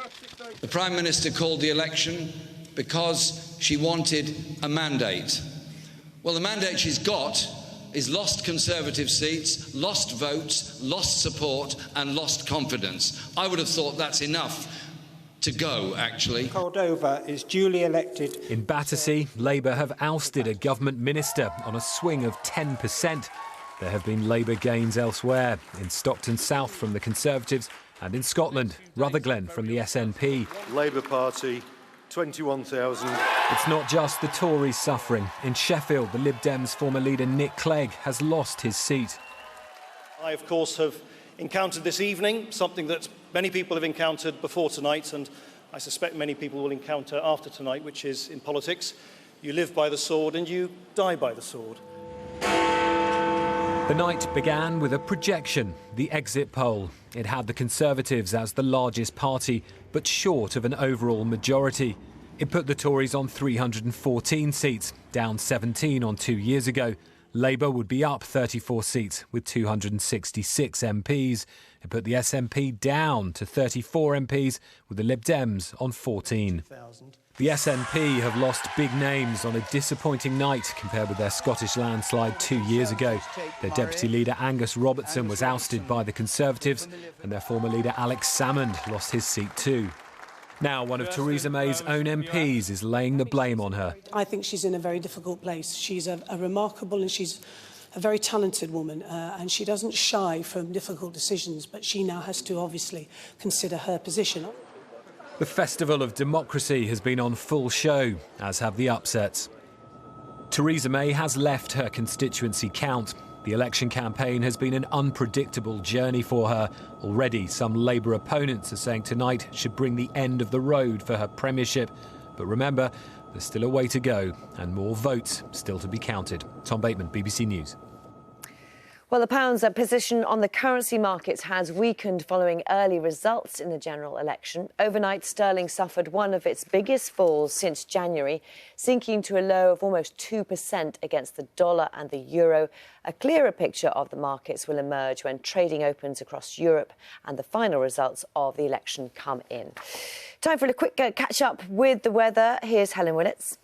The Prime Minister called the election because she wanted a mandate. Well, the mandate she's got is lost Conservative seats, lost votes, lost support and lost confidence. I would have thought that's enough to go, actually. Cordova is duly elected. In Battersea, Labour have ousted a government minister on a swing of 10%. There have been Labour gains elsewhere, in Stockton South from the Conservatives and in Scotland, Rutherglen from the SNP. Labour Party, 21,000. It's not just the Tories suffering. In Sheffield, the Lib Dems former leader Nick Clegg has lost his seat. I, of course, have encountered this evening something that many people have encountered before tonight, and I suspect many people will encounter after tonight, which is, in politics, you live by the sword and you die by the sword. The night began with a projection, the exit poll. It had the Conservatives as the largest party, but short of an overall majority. It put the Tories on 314 seats, down 17 on 2 years ago. Labour would be up 34 seats with 266 MPs. It put the SNP down to 34 MPs with the Lib Dems on 14. The SNP have lost big names on a disappointing night compared with their Scottish landslide 2 years ago. Their deputy leader Angus Robertson was ousted by the Conservatives, and their former leader Alex Salmond lost his seat too. Now one of Theresa May's own MPs is laying the blame on her. I think she's in a very difficult place. She's a remarkable and she's a very talented woman, and she doesn't shy from difficult decisions, but she now has to obviously consider her position. The festival of democracy has been on full show, as have the upsets. Theresa May has left her constituency count. The election campaign has been an unpredictable journey for her. Already, some Labour opponents are saying tonight should bring the end of the road for her premiership. But remember, there's still a way to go and more votes still to be counted. Tom Bateman, BBC News. Well, the pound's position on the currency markets has weakened following early results in the general election. Overnight, sterling suffered one of its biggest falls since January, sinking to a low of almost 2% against the dollar and the euro. A clearer picture of the markets will emerge when trading opens across Europe and the final results of the election come in. Time for a quick catch-up with the weather. Here's Helen Willits.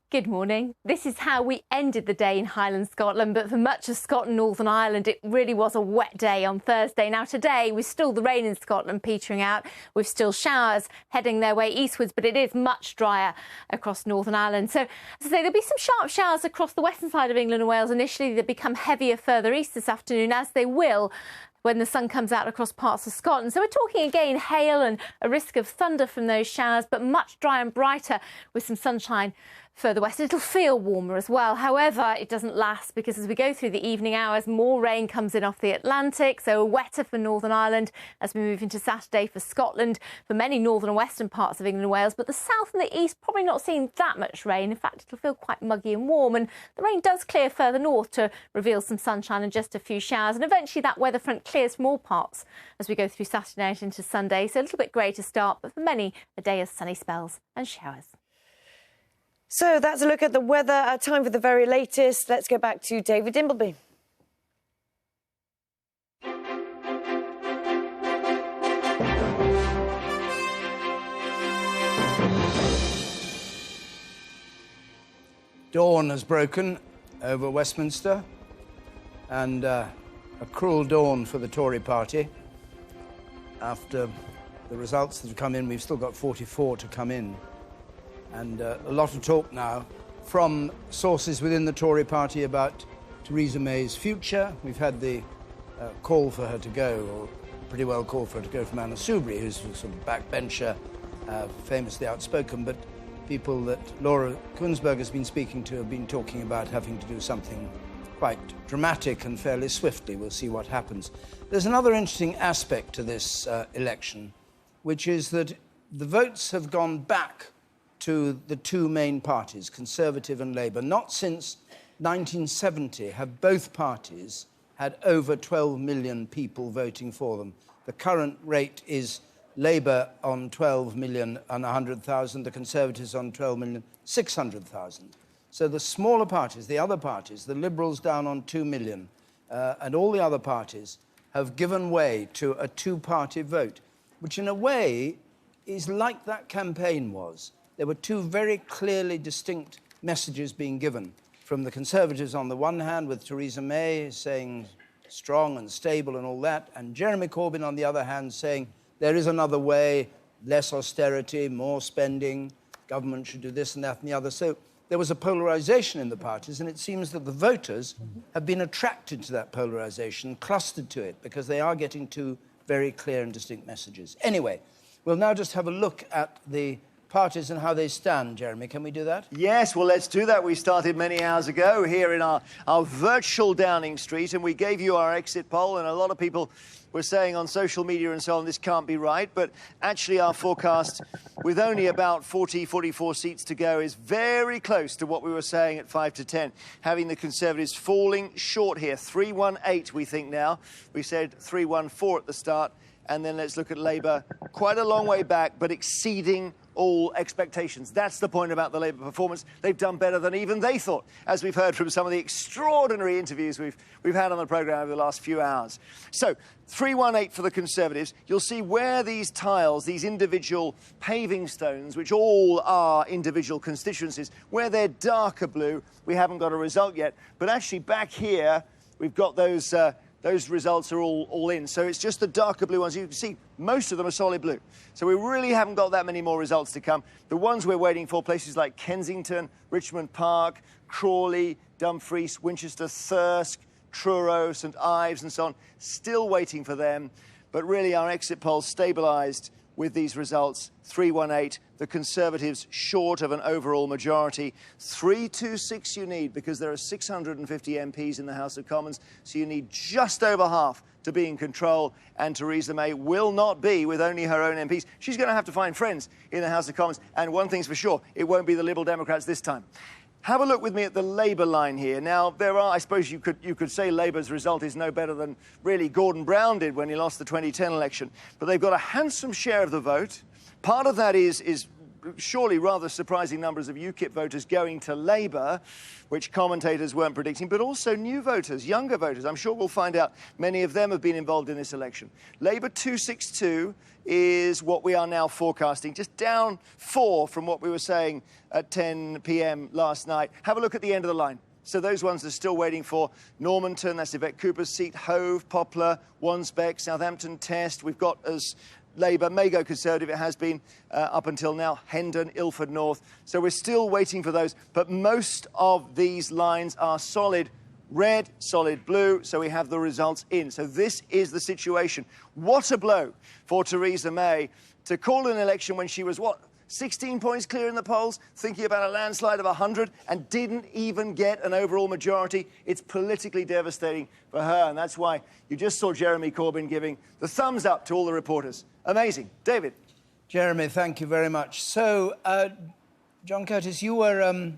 Good morning. This is how we ended the day in Highland Scotland, but for much of Scotland and Northern Ireland, it really was a wet day on Thursday. Now, today, we've still the rain in Scotland petering out. We've still showers heading their way eastwards, but it is much drier across Northern Ireland. So, as I say, there'll be some sharp showers across the western side of England and Wales initially. They become heavier further east this afternoon, as they will when the sun comes out across parts of Scotland. So we're talking again hail and a risk of thunder from those showers, but much drier and brighter with some sunshine further west. It'll feel warmer as well. However, it doesn't last because as we go through the evening hours, more rain comes in off the Atlantic, so wetter for Northern Ireland as we move into Saturday for Scotland, for many northern and western parts of England and Wales, but the south and the east probably not seeing that much rain. In fact, it'll feel quite muggy and warm, and the rain does clear further north to reveal some sunshine and just a few showers, and eventually that weather front clears from all parts as we go through Saturday night into Sunday, so a little bit grey to start, but for many, a day of sunny spells and showers. So that's a look at the weather. Time for the very latest. Let's go back to David Dimbleby. Dawn has broken over Westminster, and a cruel dawn for the Tory party. After the results that have come in, we've still got 44 to come in. And a lot of talk now from sources within the Tory party about Theresa May's future. We've had the call for her to go, or pretty well call for her to go, from Anna Soubry, who's a sort of backbencher, famously outspoken, but people that Laura Kuenssberg has been speaking to have been talking about having to do something quite dramatic and fairly swiftly. We'll see what happens. There's another interesting aspect to this election, which is that the votes have gone back to the two main parties, Conservative and Labour. Not since 1970 have both parties had over 12 million people voting for them. The current rate is Labour on 12,100,000, the Conservatives on 12,600,000. So the smaller parties, the other parties, the Liberals down on 2 million, and all the other parties have given way to a two-party vote, which in a way is like that campaign was. There were two very clearly distinct messages being given from the Conservatives on the one hand, with Theresa May saying strong and stable and all that, and Jeremy Corbyn on the other hand saying there is another way, less austerity, more spending, government should do this and that and the other. So there was a polarisation in the parties, and it seems that the voters have been attracted to that polarisation, clustered to it, because they are getting two very clear and distinct messages. Anyway, we'll now just have a look at the parties and how they stand, Jeremy. Can we do that? Yes, well, let's do that. We started many hours ago here in our virtual Downing Street, and we gave you our exit poll, and a lot of people were saying on social media and so on, this can't be right. But actually, our forecast, with only about 44 seats to go, is very close to what we were saying at 5 to 10, having the Conservatives falling short here. 318, we think now. We said 314 at the start. And then let's look at Labour, quite a long way back, but exceeding all expectations. That's the point about the Labour performance. They've done better than even they thought, as we've heard from some of the extraordinary interviews we've had on the programme over the last few hours. So, 318 for the Conservatives. You'll see where these tiles, these individual paving stones, which all are individual constituencies, where they're darker blue, we haven't got a result yet. But actually, back here, we've got those results are all in. So it's just the darker blue ones. You can see most of them are solid blue. So we really haven't got that many more results to come. The ones we're waiting for, places like Kensington, Richmond Park, Crawley, Dumfries, Winchester, Thirsk, Truro, St Ives and so on, still waiting for them. But really our exit polls stabilised with these results. 318, the Conservatives short of an overall majority. 326 you need, because there are 650 MPs in the House of Commons, so you need just over half to be in control, and Theresa May will not be with only her own MPs. She's going to have to find friends in the House of Commons, and one thing's for sure, it won't be the Liberal Democrats this time. Have a look with me at the Labour line here. Now, there are, I suppose you could say Labour's result is no better than really Gordon Brown did when he lost the 2010 election. But they've got a handsome share of the vote. Part of that is surely rather surprising numbers of UKIP voters going to Labour, which commentators weren't predicting, but also new voters, younger voters. I'm sure we'll find out many of them have been involved in this election. Labour 262 is what we are now forecasting, just down 4 from what we were saying at 10 p.m. last night. Have a look at the end of the line. So those ones are still waiting for Normanton, that's Yvette Cooper's seat, Hove, Poplar, Wansbeck, Southampton, Test. We've got as Labour, may go Conservative, it has been up until now, Hendon, Ilford North. So we're still waiting for those, but most of these lines are solid red, solid blue, so we have the results in. So this is the situation. What a blow for Theresa May to call an election when she was, 16 points clear in the polls, thinking about a landslide of 100, and didn't even get an overall majority. It's politically devastating for her, and that's why you just saw Jeremy Corbyn giving the thumbs up to all the reporters. Amazing. David. Jeremy, thank you very much. So, John Curtis, you were,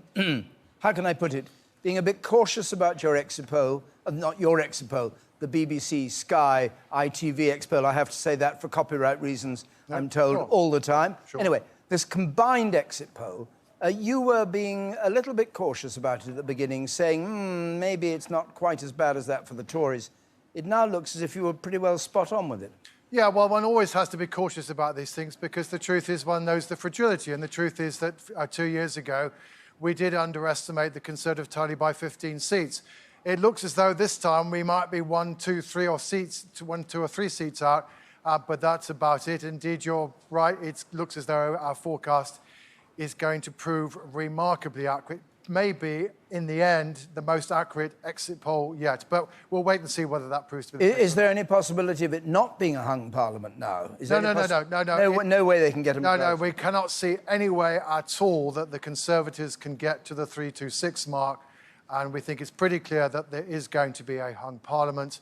how can I put it, being a bit cautious about your exit poll, not your exit poll, the BBC, Sky, ITV exit poll. I have to say that for copyright reasons, no, I'm told, sure, all the time. Sure. Anyway, this combined exit poll, you were being a little bit cautious about it at the beginning, saying, maybe it's not quite as bad as that for the Tories. It now looks as if you were pretty well spot on with it. Yeah, well, one always has to be cautious about these things because the truth is one knows the fragility, and the truth is that 2 years ago we did underestimate the Conservative tally by 15 seats. It looks as though this time we might be 1, 2, 3 or seats, 1, 2 or 3 seats out, but that's about it. Indeed, you're right. It looks as though our forecast is going to prove remarkably accurate. Maybe, in the end, the most accurate exit poll yet. But we'll wait and see whether that proves to be the case. Is there any possibility of it not being a hung parliament now? Is No, there no. No way they can get them close. No, we cannot see any way at all that the Conservatives can get to the 326 mark. And we think it's pretty clear that there is going to be a hung parliament.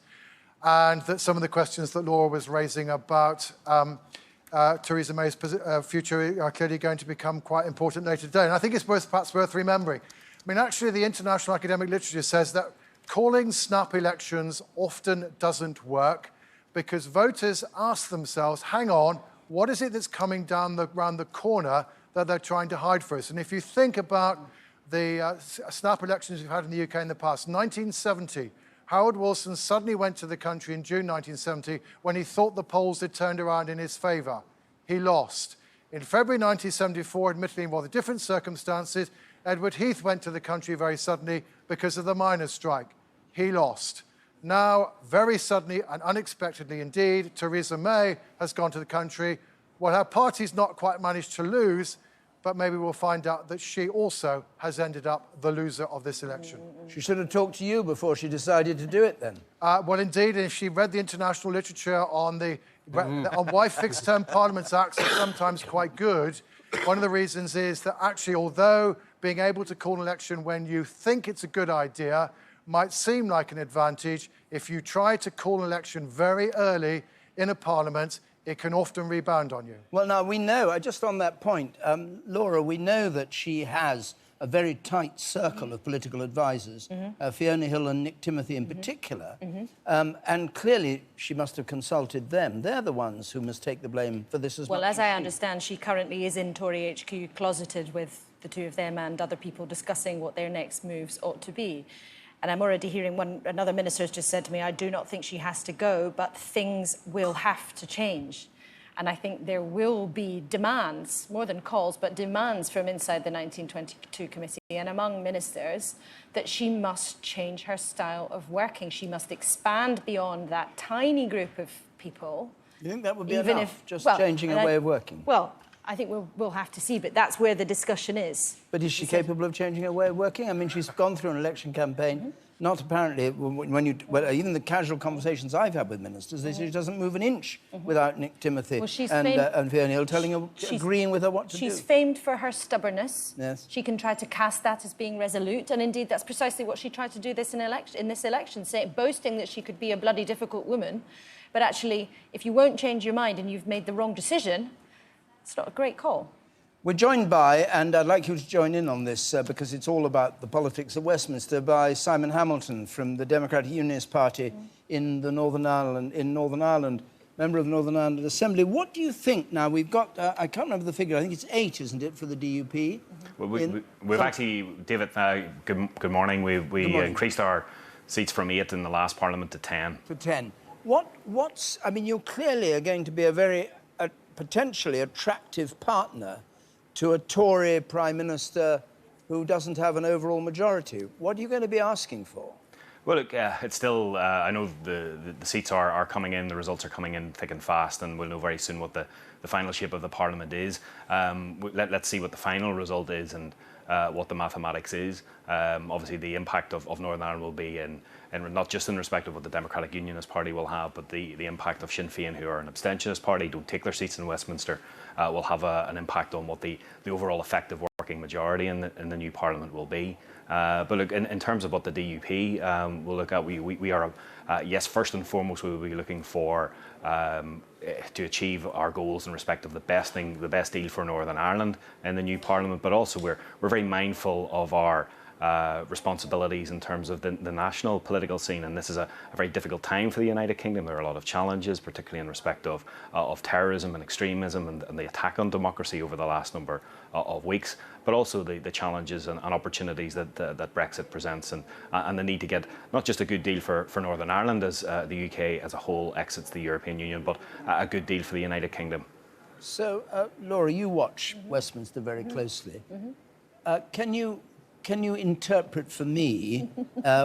And that some of the questions that Laura was raising about Theresa May's future are clearly going to become quite important later today. And I think it's perhaps worth remembering. I mean, actually, the international academic literature says that calling snap elections often doesn't work because voters ask themselves, hang on, what is it that's coming down around the corner that they're trying to hide for us? And if you think about the snap elections we've had in the UK in the past, 1970, Howard Wilson suddenly went to the country in June 1970 when he thought the polls had turned around in his favour. He lost. In February 1974, admittedly in rather different circumstances, Edward Heath went to the country very suddenly because of the miners' strike. He lost. Now, very suddenly and unexpectedly indeed, Theresa May has gone to the country. Well, her party's not quite managed to lose, but maybe we'll find out that she also has ended up the loser of this election. She should have talked to you before she decided to do it, then. Well, indeed, if she read the international literature on why fixed-term parliaments acts are sometimes quite good, One of the reasons is that actually, although being able to call an election when you think it's a good idea might seem like an advantage, if you try to call an election very early in a parliament, it can often rebound on you. Well, now, we know, just on that point, Laura, we know that she has a very tight circle of political advisors, Fiona Hill and Nick Timothy in particular, and clearly she must have consulted them. They're the ones who must take the blame for this as well. Well, as I understand, she currently is in Tory HQ, closeted with the two of them and other people discussing what their next moves ought to be. And I'm already hearing another minister has just said to me, I do not think she has to go, but things will have to change. And I think there will be demands, more than calls, but demands from inside the 1922 committee and among ministers that she must change her style of working. She must expand beyond that tiny group of people. You think that would be even enough, if, just well, changing her way of working? Well, I think we'll have to see, but that's where the discussion is. But is she capable of changing her way of working? I mean, she's gone through an election campaign. Not apparently, even the casual conversations I've had with ministers, they say she doesn't move an inch without Nick Timothy and Fiona Hill telling her, agreeing with her what to do. She's famed for her stubbornness. Yes. She can try to cast that as being resolute, and indeed that's precisely what she tried to do in this election, boasting that she could be a bloody difficult woman. But actually, if you won't change your mind and you've made the wrong decision, it's not a great call. We're joined by, and I'd like you to join in on this because it's all about the politics of Westminster, by Simon Hamilton from the Democratic Unionist Party in Northern Ireland, member of the Northern Ireland Assembly. What do you think now? We've got, I can't remember the figure, I think it's 8, isn't it, for the DUP? Well, we've actually, David, good morning. We increased our seats from 8 in the last Parliament to 10. To 10. I mean, you clearly are going to be a very potentially attractive partner to a Tory Prime Minister who doesn't have an overall majority. What are you going to be asking for? Well, look, it's still, I know the seats are coming in, the results are coming in thick and fast, and we'll know very soon what the final shape of the Parliament is. Let's see what the final result is and what the mathematics is. Obviously, the impact of Northern Ireland will be in not just in respect of what the Democratic Unionist Party will have, but the impact of Sinn Féin, who are an abstentionist party, don't take their seats in Westminster, will have an impact on what the overall effective working majority in the new Parliament will be. But look, in terms of what the DUP will look at, we are, yes, first and foremost, we will be looking for to achieve our goals in respect of the best deal for Northern Ireland in the new Parliament, but also we're very mindful of our responsibilities in terms of the national political scene, and this is a very difficult time for the United Kingdom. There are a lot of challenges, particularly in respect of terrorism and extremism and the attack on democracy over the last number of weeks, but also the challenges and opportunities that Brexit presents, and the need to get not just a good deal for Northern Ireland as the UK as a whole exits the European Union, but a good deal for the United Kingdom. So, Laura, you watch Westminster very closely. Can you interpret for me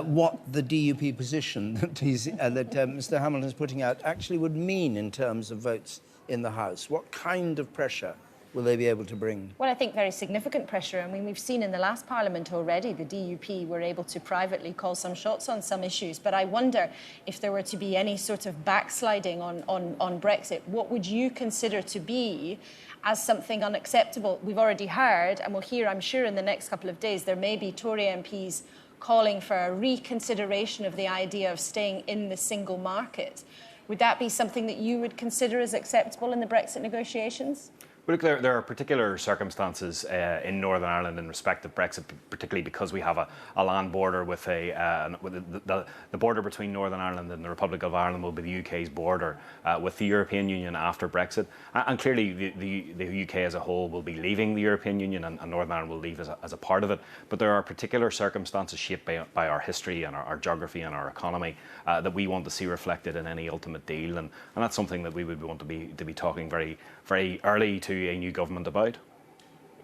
what the DUP position that Mr. Hamilton is putting out actually would mean in terms of votes in the House? What kind of pressure will they be able to bring? Well, I think very significant pressure. I mean, we've seen in the last Parliament already the DUP were able to privately call some shots on some issues. But I wonder if there were to be any sort of backsliding on Brexit, what would you consider to be as something unacceptable? We've already heard, and we'll hear, I'm sure, in the next couple of days, there may be Tory MPs calling for a reconsideration of the idea of staying in the single market. Would that be something that you would consider as acceptable in the Brexit negotiations? Well, look, there are particular circumstances in Northern Ireland in respect of Brexit, particularly because we have a land border with the border between Northern Ireland and the Republic of Ireland will be the UK's border with the European Union after Brexit. And clearly the UK as a whole will be leaving the European Union, and Northern Ireland will leave as a part of it. But there are particular circumstances shaped by our history and our geography and our economy that we want to see reflected in any ultimate deal. And that's something that we would want to be talking very, very early to a new government about.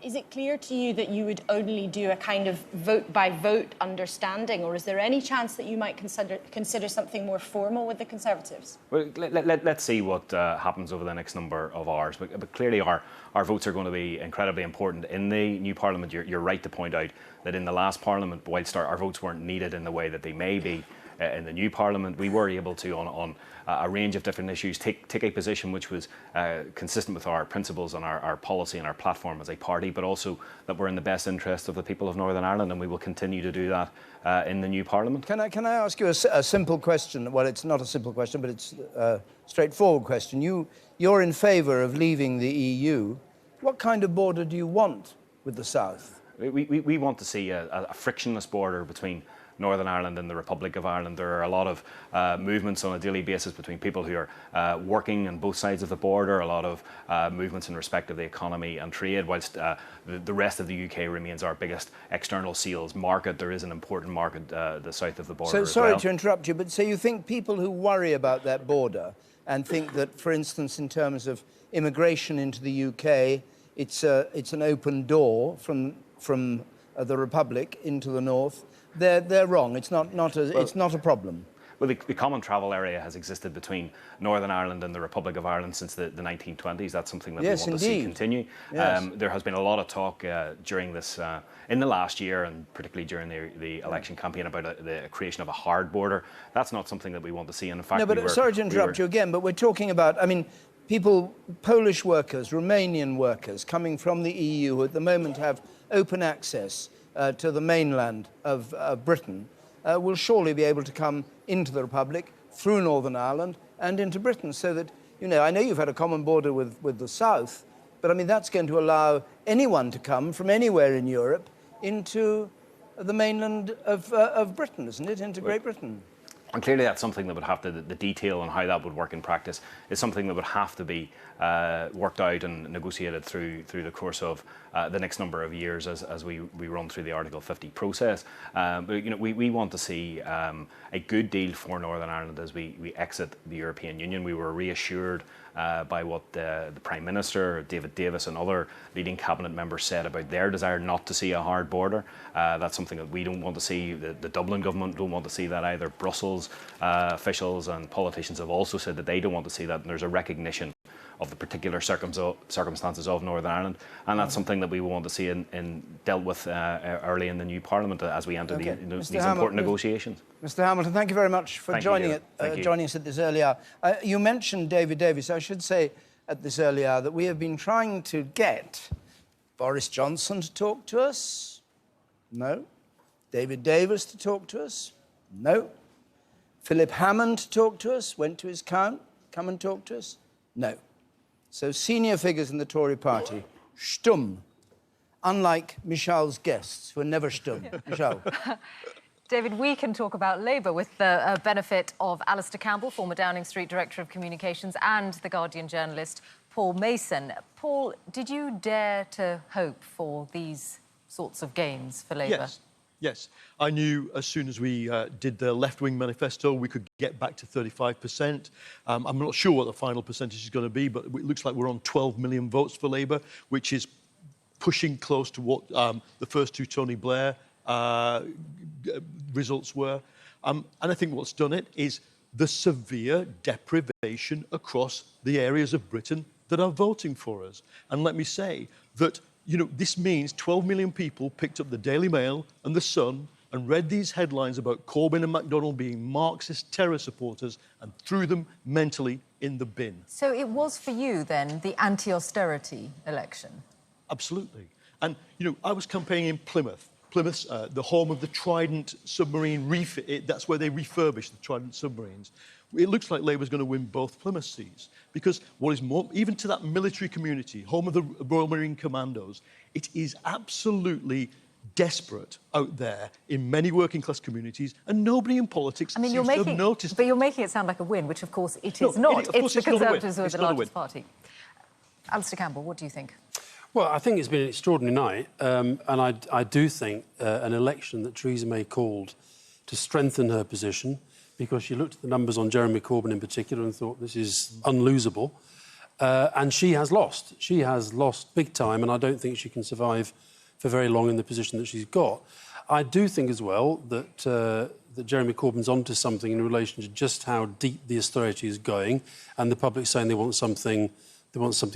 Is it clear to you that you would only do a kind of vote-by-vote understanding, or is there any chance that you might consider something more formal with the Conservatives? Well, let's see what happens over the next number of hours. But clearly our votes are going to be incredibly important in the new Parliament. You're right to point out that in the last Parliament, whilst our votes weren't needed in the way that they may be in the new Parliament, we were able to, on a range of different issues, take a position which was consistent with our principles and our policy and our platform as a party, but also that we're in the best interest of the people of Northern Ireland, and we will continue to do that in the new Parliament. Can I ask you a simple question? Well, it's not a simple question, but it's a straightforward question. You're in favour of leaving the EU. What kind of border do you want with the South? We want to see a frictionless border between Northern Ireland and the Republic of Ireland. There are a lot of movements on a daily basis between people who are working on both sides of the border, a lot of movements in respect of the economy and trade, whilst the rest of the UK remains our biggest external sales market. There is an important market the south of the border as well. Sorry to interrupt you, but so you think people who worry about that border and think that, for instance, in terms of immigration into the UK, it's an open door from the Republic into the north, they're wrong. It's not a problem. Well, the common travel area has existed between Northern Ireland and the Republic of Ireland since the 1920s. That's something that we want to see continue. Yes. There has been a lot of talk during this, in the last year, and particularly during the election campaign, about the creation of a hard border. That's not something that we want to see. And in fact, no, but sorry to interrupt you again, but we're talking about, I mean, people, Polish workers, Romanian workers coming from the EU who at the moment have open access to the mainland of Britain will surely be able to come into the Republic through Northern Ireland and into Britain, so that, you know, I know you've had a common border with the South, but I mean, that's going to allow anyone to come from anywhere in Europe into the mainland of Britain, isn't it, into Great Britain? And clearly that's something that would have to, the detail on how that would work in practice is something that would have to be worked out and negotiated through the course of the next number of years as we run through the Article 50 process. But you know, we want to see a good deal for Northern Ireland as we exit the European Union. We were reassured by what the Prime Minister, David Davis, and other leading cabinet members said about their desire not to see a hard border. That's something that we don't want to see. The Dublin government don't want to see that either. Brussels officials and politicians have also said that they don't want to see that, and there's a recognition of the particular circumstances of Northern Ireland, and that's something that we want to see dealt with early in the new Parliament as we enter these important negotiations. Mr. Hamilton, thank you very much for joining us at this early hour. You mentioned David Davis. I should say at this early hour that we have been trying to get Boris Johnson to talk to us. No. David Davis to talk to us. No. Philip Hammond to talk to us. Went to his come and talk to us. No. So senior figures in the Tory party, stumm, unlike Michelle's guests, who are never stumm. Michelle. David, we can talk about Labour with the benefit of Alistair Campbell, former Downing Street Director of Communications, and The Guardian journalist Paul Mason. Paul, did you dare to hope for these sorts of gains for Labour? Yes. I knew as soon as we did the left-wing manifesto we could get back to 35%. I'm not sure what the final percentage is going to be, but it looks like we're on 12 million votes for Labour, which is pushing close to what the first two Tony Blair results were. And I think what's done it is the severe deprivation across the areas of Britain that are voting for us. And let me say that, you know, this means 12 million people picked up the Daily Mail and the Sun and read these headlines about Corbyn and MacDonald being Marxist terror supporters and threw them mentally in the bin. So it was for you, then, the anti-austerity election? Absolutely. And, you know, I was campaigning in Plymouth. Plymouth's the home of the Trident submarine refit. That's where they refurbished the Trident submarines. It looks like Labour's going to win both Plymouth seats, because what is more, even to that military community, home of the Royal Marine Commandos, it is absolutely desperate out there in many working-class communities, and nobody in politics seems to have noticed. But you're making it sound like a win, which, of course, it is not. It's the Conservatives who are the largest party. Alistair Campbell, what do you think? Well, I think it's been an extraordinary night, and I do think an election that Theresa May called to strengthen her position, because she looked at the numbers on Jeremy Corbyn in particular and thought this is unlosable, and she has lost. She has lost big time, and I don't think she can survive for very long in the position that she's got. I do think as well that that Jeremy Corbyn's onto something in relation to just how deep the austerity is going, and the public saying they want something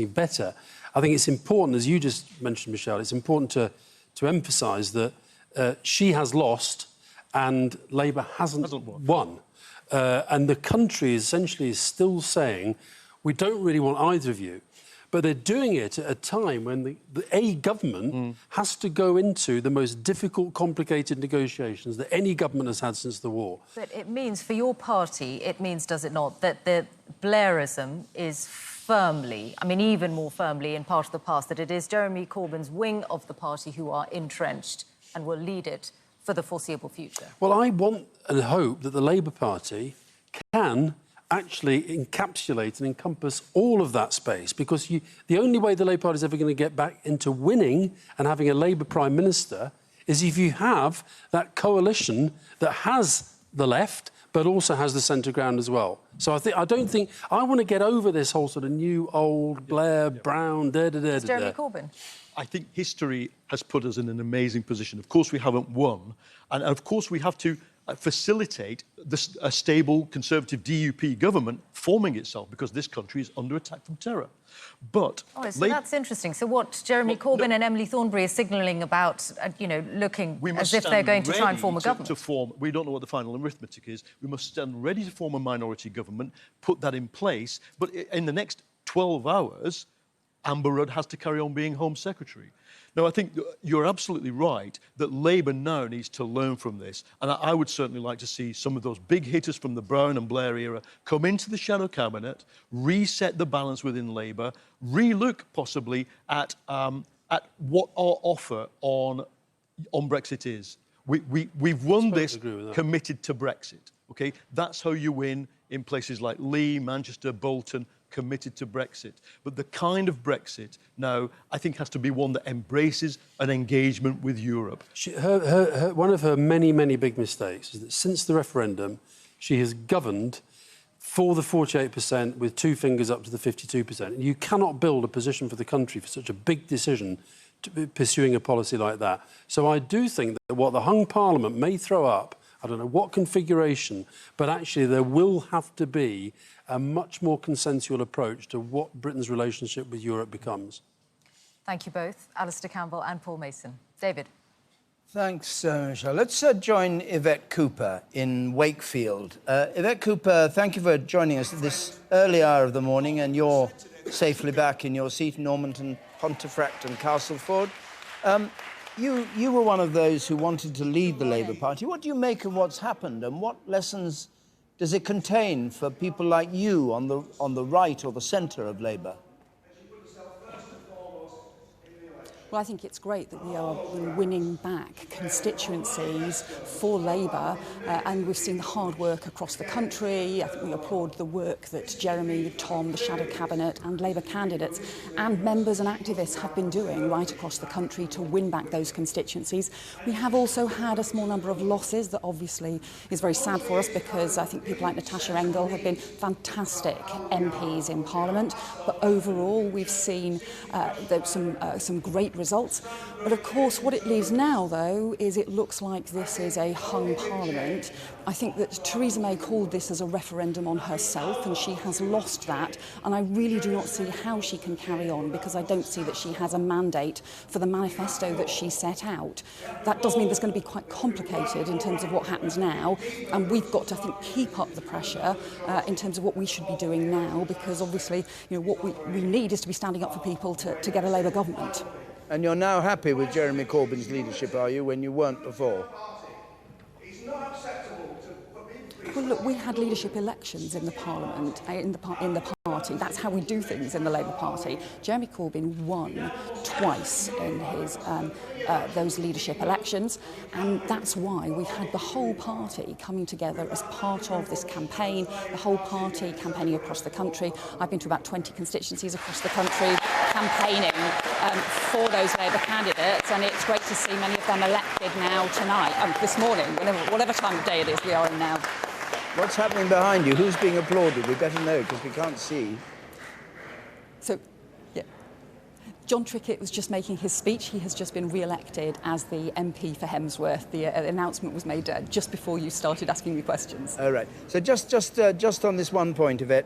better. I think it's important, as you just mentioned, Michelle, it's important to emphasise that she has lost, and Labour hasn't won. And the country essentially is still saying, we don't really want either of you. But they're doing it at a time when a government has to go into the most difficult, complicated negotiations that any government has had since the war. But it means, for your party, it means, does it not, that the Blairism is firmly, I mean, even more firmly in part of the past, that it is Jeremy Corbyn's wing of the party who are entrenched and will lead it for the foreseeable future? Well, I want and hope that the Labour Party can actually encapsulate and encompass all of that space, because the only way the Labour Party is ever going to get back into winning and having a Labour Prime Minister is if you have that coalition that has the left but also has the centre ground as well. So I want to get over this whole sort of new, old, Blair, Brown, Jeremy Corbyn? I think history has put us in an amazing position. Of course, we haven't won. And of course, we have to facilitate a stable Conservative DUP government forming itself, because this country is under attack from terror. But so that's interesting. So what Jeremy Corbyn and Emily Thornberry are signalling about, looking as if they're going to try and form a government. We don't know what the final arithmetic is. We must stand ready to form a minority government, put that in place. But in the next 12 hours, Amber Rudd has to carry on being Home Secretary. Now, I think you're absolutely right that Labour now needs to learn from this. And I would certainly like to see some of those big hitters from the Brown and Blair era come into the shadow cabinet, reset the balance within Labour, relook possibly at what our offer on Brexit is. We've won this committed to Brexit, OK? That's how you win in places like Leigh, Manchester, Bolton, committed to Brexit. But the kind of Brexit now, I think, has to be one that embraces an engagement with Europe. One of her many, many big mistakes is that since the referendum, she has governed for the 48% with two fingers up to the 52%. And you cannot build a position for the country for such a big decision to be pursuing a policy like that. So I do think that what the hung Parliament may throw up, I don't know what configuration, but actually there will have to be a much more consensual approach to what Britain's relationship with Europe becomes. Thank you both, Alistair Campbell and Paul Mason. David. Thanks, Michelle. Let's join Yvette Cooper in Wakefield. Yvette Cooper, thank you for joining us at this early hour of the morning, and you're safely back in your seat in Normanton, Pontefract and Castleford. You were one of those who wanted to lead the Labour Party. What do you make of what's happened, and what lessons does it contain for people like you on the right or the centre of Labour? Well, I think it's great that we are winning back constituencies for Labour, and we've seen the hard work across the country. I think we applaud the work that Jeremy, Tom, the Shadow Cabinet and Labour candidates and members and activists have been doing right across the country to win back those constituencies. We have also had a small number of losses that obviously is very sad for us, because I think people like Natasha Engel have been fantastic MPs in Parliament. But overall, we've seen some great results. But of course, what it leaves now, though, is it looks like this is a hung Parliament. I think that Theresa May called this as a referendum on herself, and she has lost that. And I really do not see how she can carry on, because I don't see that she has a mandate for the manifesto that she set out. That does mean there's going to be quite complicated in terms of what happens now. And we've got to, I think, keep up the pressure in terms of what we should be doing now, because obviously, what we need is to be standing up for people to get a Labour government. And you're now happy with Jeremy Corbyn's leadership, are you, when you weren't before? Well, look, we had leadership elections in the Parliament, in the party. That's how we do things in the Labour Party. Jeremy Corbyn won twice in his those leadership elections, and that's why we've had the whole party coming together as part of this campaign, the whole party campaigning across the country. I've been to about 20 constituencies across the country campaigning for those Labour candidates, and it's great to see many of them elected now tonight, this morning, whatever time of day it is we are in now. What's happening behind you? Who's being applauded? We better know, because we can't see. So, yeah. John Trickett was just making his speech. He has just been re-elected as the MP for Hemsworth. The announcement was made just before you started asking me questions. All right. So just on this one point, Yvette,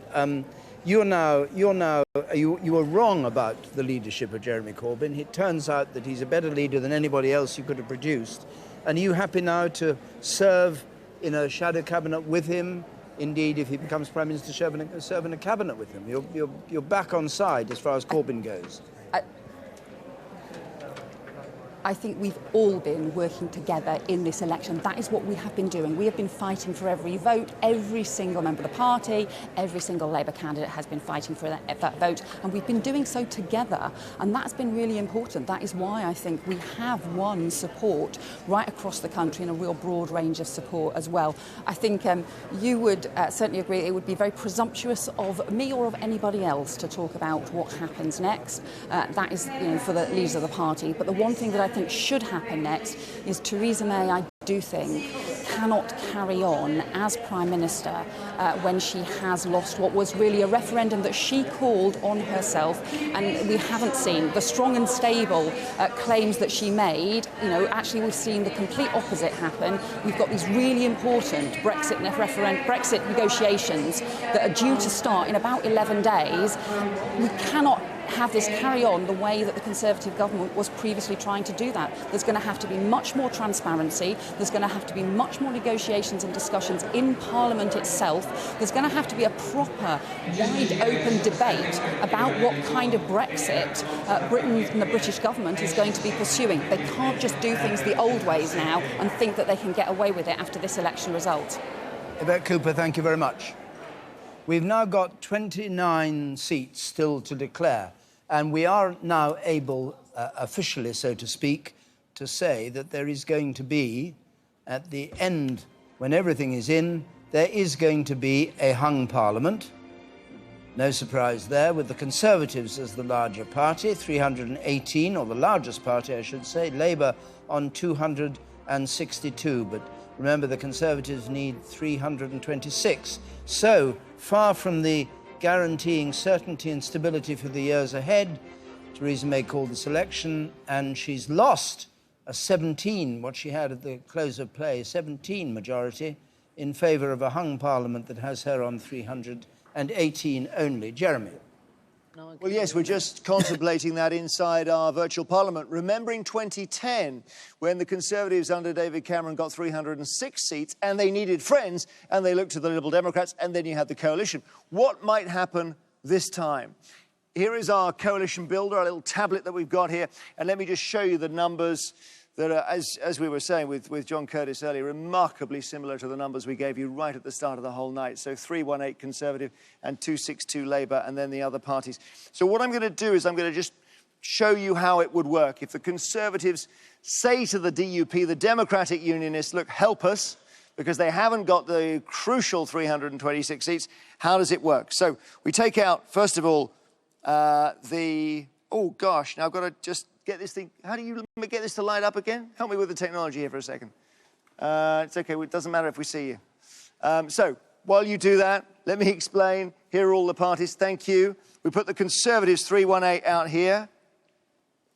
you were wrong about the leadership of Jeremy Corbyn. It turns out that he's a better leader than anybody else you could have produced. And are you happy now to serve in a shadow cabinet with him? Indeed, if he becomes Prime Minister, serve in a cabinet with him. You're back on side as far as Corbyn goes. I think we've all been working together in this election. That is what we have been doing. We have been fighting for every vote. Every single member of the party, every single Labour candidate has been fighting for that vote. And we've been doing so together. And that's been really important. That is why I think we have won support right across the country and a real broad range of support as well. I think you would certainly agree it would be very presumptuous of me or of anybody else to talk about what happens next. That is, for the leaders of the party. But the one thing that I think should happen next is Theresa May, I do think, cannot carry on as Prime Minister when she has lost what was really a referendum that she called on herself, and we haven't seen the strong and stable claims that she made. Actually we've seen the complete opposite happen. We've got these really important Brexit negotiations that are due to start in about 11 days. We cannot have this carry on the way that the Conservative government was previously trying to do that. There's going to have to be much more transparency. There's going to have to be much more negotiations and discussions in Parliament itself. There's going to have to be a proper, wide-open debate about what kind of Brexit Britain and the British government is going to be pursuing. They can't just do things the old ways now and think that they can get away with it after this election result. Yvette Cooper, thank you very much. We've now got 29 seats still to declare, and we are now able, officially, so to speak, to say that there is going to be, at the end, when everything is in, there is going to be a hung parliament. No surprise there, with the Conservatives as the larger party, 318, or the largest party, I should say, Labour on 262, but remember the Conservatives need 326. So, far from the guaranteeing certainty and stability for the years ahead, Theresa May called this election, and she's lost a 17, what she had at the close of play, 17 majority, in favour of a hung parliament that has her on 318 only. Jeremy. Well, yes, we're just contemplating that inside our virtual parliament, remembering 2010, when the Conservatives under David Cameron got 306 seats, and they needed friends, and they looked to the Liberal Democrats, and then you had the coalition. What might happen this time? Here is our coalition builder, our little tablet that we've got here, and let me just show you the numbers that are, as we were saying with John Curtis earlier, remarkably similar to the numbers we gave you right at the start of the whole night. So 318 Conservative and 262 Labour, and then the other parties. So what I'm going to do is I'm going to just show you how it would work. If the Conservatives say to the DUP, the Democratic Unionists, look, help us, because they haven't got the crucial 326 seats, how does it work? So we take out, first of all, oh gosh, now I've got to just get this thing. How do you get this to light up again? Help me with the technology here for a second. It's okay, it doesn't matter if we see you. So while you do that, let me explain. Here are all the parties. Thank you. We put the Conservatives 318 out here.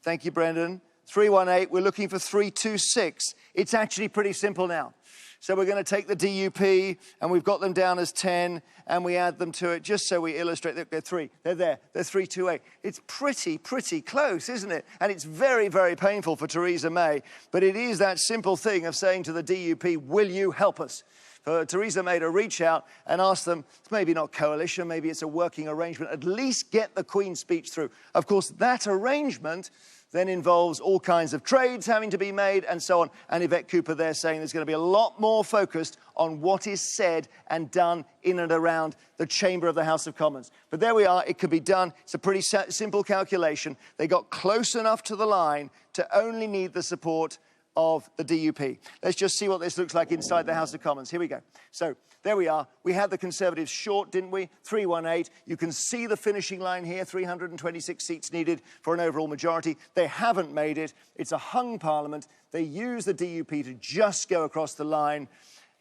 Thank you, Brendan. 318, we're looking for 326. It's actually pretty simple now. So we're going to take the DUP, and we've got them down as 10, and we add them to it just so we illustrate that they're 3. They're there. They're 328. It's pretty close, isn't it? And it's very, very painful for Theresa May. But it is that simple thing of saying to the DUP, will you help us? For Theresa May to reach out and ask them, it's maybe not coalition, maybe it's a working arrangement, at least get the Queen's speech through. Of course, that arrangement then involves all kinds of trades having to be made and so on. And Yvette Cooper there saying there's going to be a lot more focused on what is said and done in and around the chamber of the House of Commons. But there we are. It could be done. It's a pretty simple calculation. They got close enough to the line to only need the support of the DUP. Let's just see what this looks like inside the House of Commons. Here we go. So there we are. We had the Conservatives short, didn't we? 318. You can see the finishing line here, 326 seats needed for an overall majority. They haven't made it. It's a hung parliament. They use the DUP to just go across the line.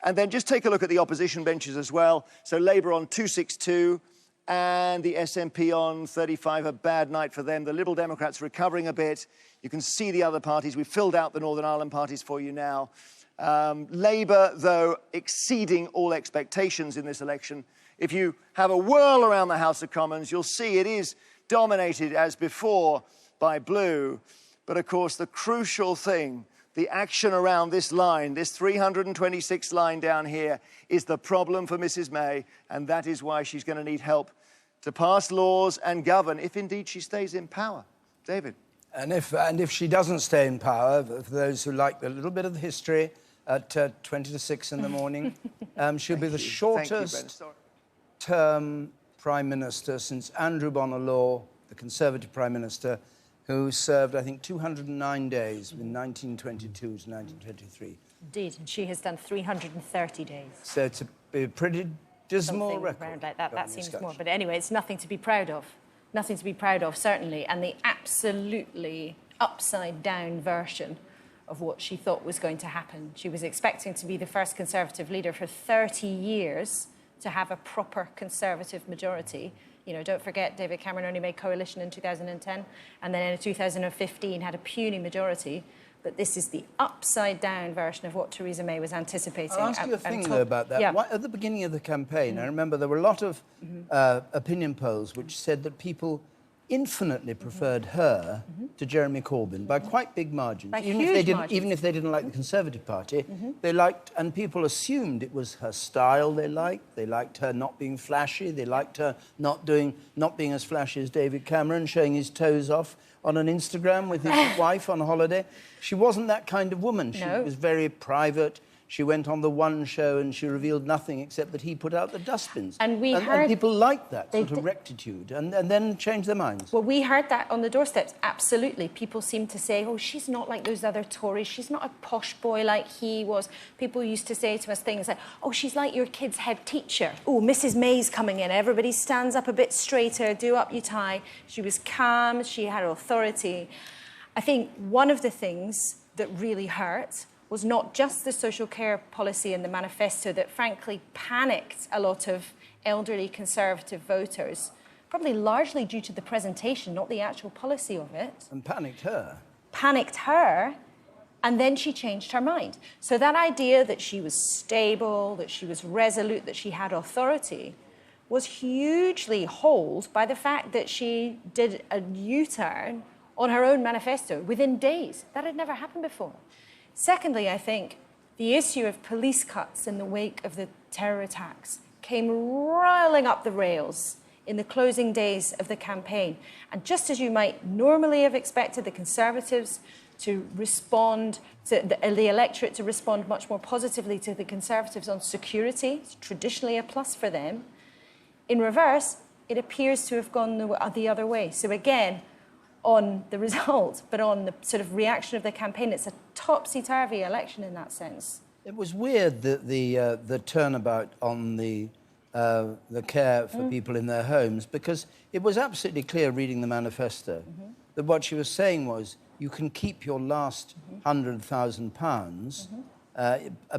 And then just take a look at the opposition benches as well. So Labour on 262 and the SNP on 35, a bad night for them. The Liberal Democrats recovering a bit. You can see the other parties. We've filled out the Northern Ireland parties for you now. Labour, though, exceeding all expectations in this election. If you have a whirl around the House of Commons, you'll see it is dominated, as before, by blue. But, of course, the crucial thing the action around this line, this 326 line down here, is the problem for Mrs May, and that is why she's going to need help to pass laws and govern, if indeed she stays in power. David. And if she doesn't stay in power, for those who like a little bit of the history, at 20 to 6 in the morning, she'll be the shortest term Prime Minister since Andrew Bonar Law, the Conservative Prime Minister, who served, I think, 209 days from 1922 to 1923. Indeed, and she has done 330 days. So it's a pretty dismal Something record. around like that. That seems more. But anyway, it's nothing to be proud of. Nothing to be proud of, certainly. And the absolutely upside-down version of what she thought was going to happen. She was expecting to be the first Conservative leader for 30 years to have a proper Conservative majority. You know, don't forget, David Cameron only made coalition in 2010, and then in 2015 had a puny majority. But this is the upside-down version of what Theresa May was anticipating. I'll ask you a thing, though, about that. Yeah. At the beginning of the campaign, I remember there were a lot of opinion polls which said that people infinitely preferred her to Jeremy Corbyn by quite big margins. By even if they didn't like the Conservative Party, they liked, and people assumed it was her style they liked. They liked her not being flashy. They liked her not being as flashy as David Cameron, showing his toes off on an Instagram with his wife on holiday. She wasn't that kind of woman. She was very private. She went on the One show and she revealed nothing except that he put out the dustbins. And and people liked that sort of rectitude and then changed their minds. Well, we heard that on the doorsteps, absolutely. People seemed to say, oh, she's not like those other Tories. She's not a posh boy like he was. People used to say to us things like, oh, she's like your kid's head teacher. Oh, Mrs May's coming in. Everybody stands up a bit straighter, do up your tie. She was calm. She had authority. I think one of the things that really hurt was not just the social care policy and the manifesto that frankly panicked a lot of elderly Conservative voters, probably largely due to the presentation, not the actual policy of it. And panicked her. Panicked her, and then she changed her mind. So that idea that she was stable, that she was resolute, that she had authority, was hugely holed by the fact that she did a U-turn on her own manifesto within days. That had never happened before. Secondly, I think the issue of police cuts in the wake of the terror attacks came roiling up the rails in the closing days of the campaign. And just as you might normally have expected the Conservatives to respond, to the electorate to respond much more positively to the Conservatives on security, it's traditionally a plus for them, in reverse, it appears to have gone the other way. So again, on the result, but on the sort of reaction of the campaign, it's a topsy-turvy election in that sense. It was weird that the turnabout on the care for people in their homes, because it was absolutely clear reading the manifesto that what she was saying was you can keep your last £100,000,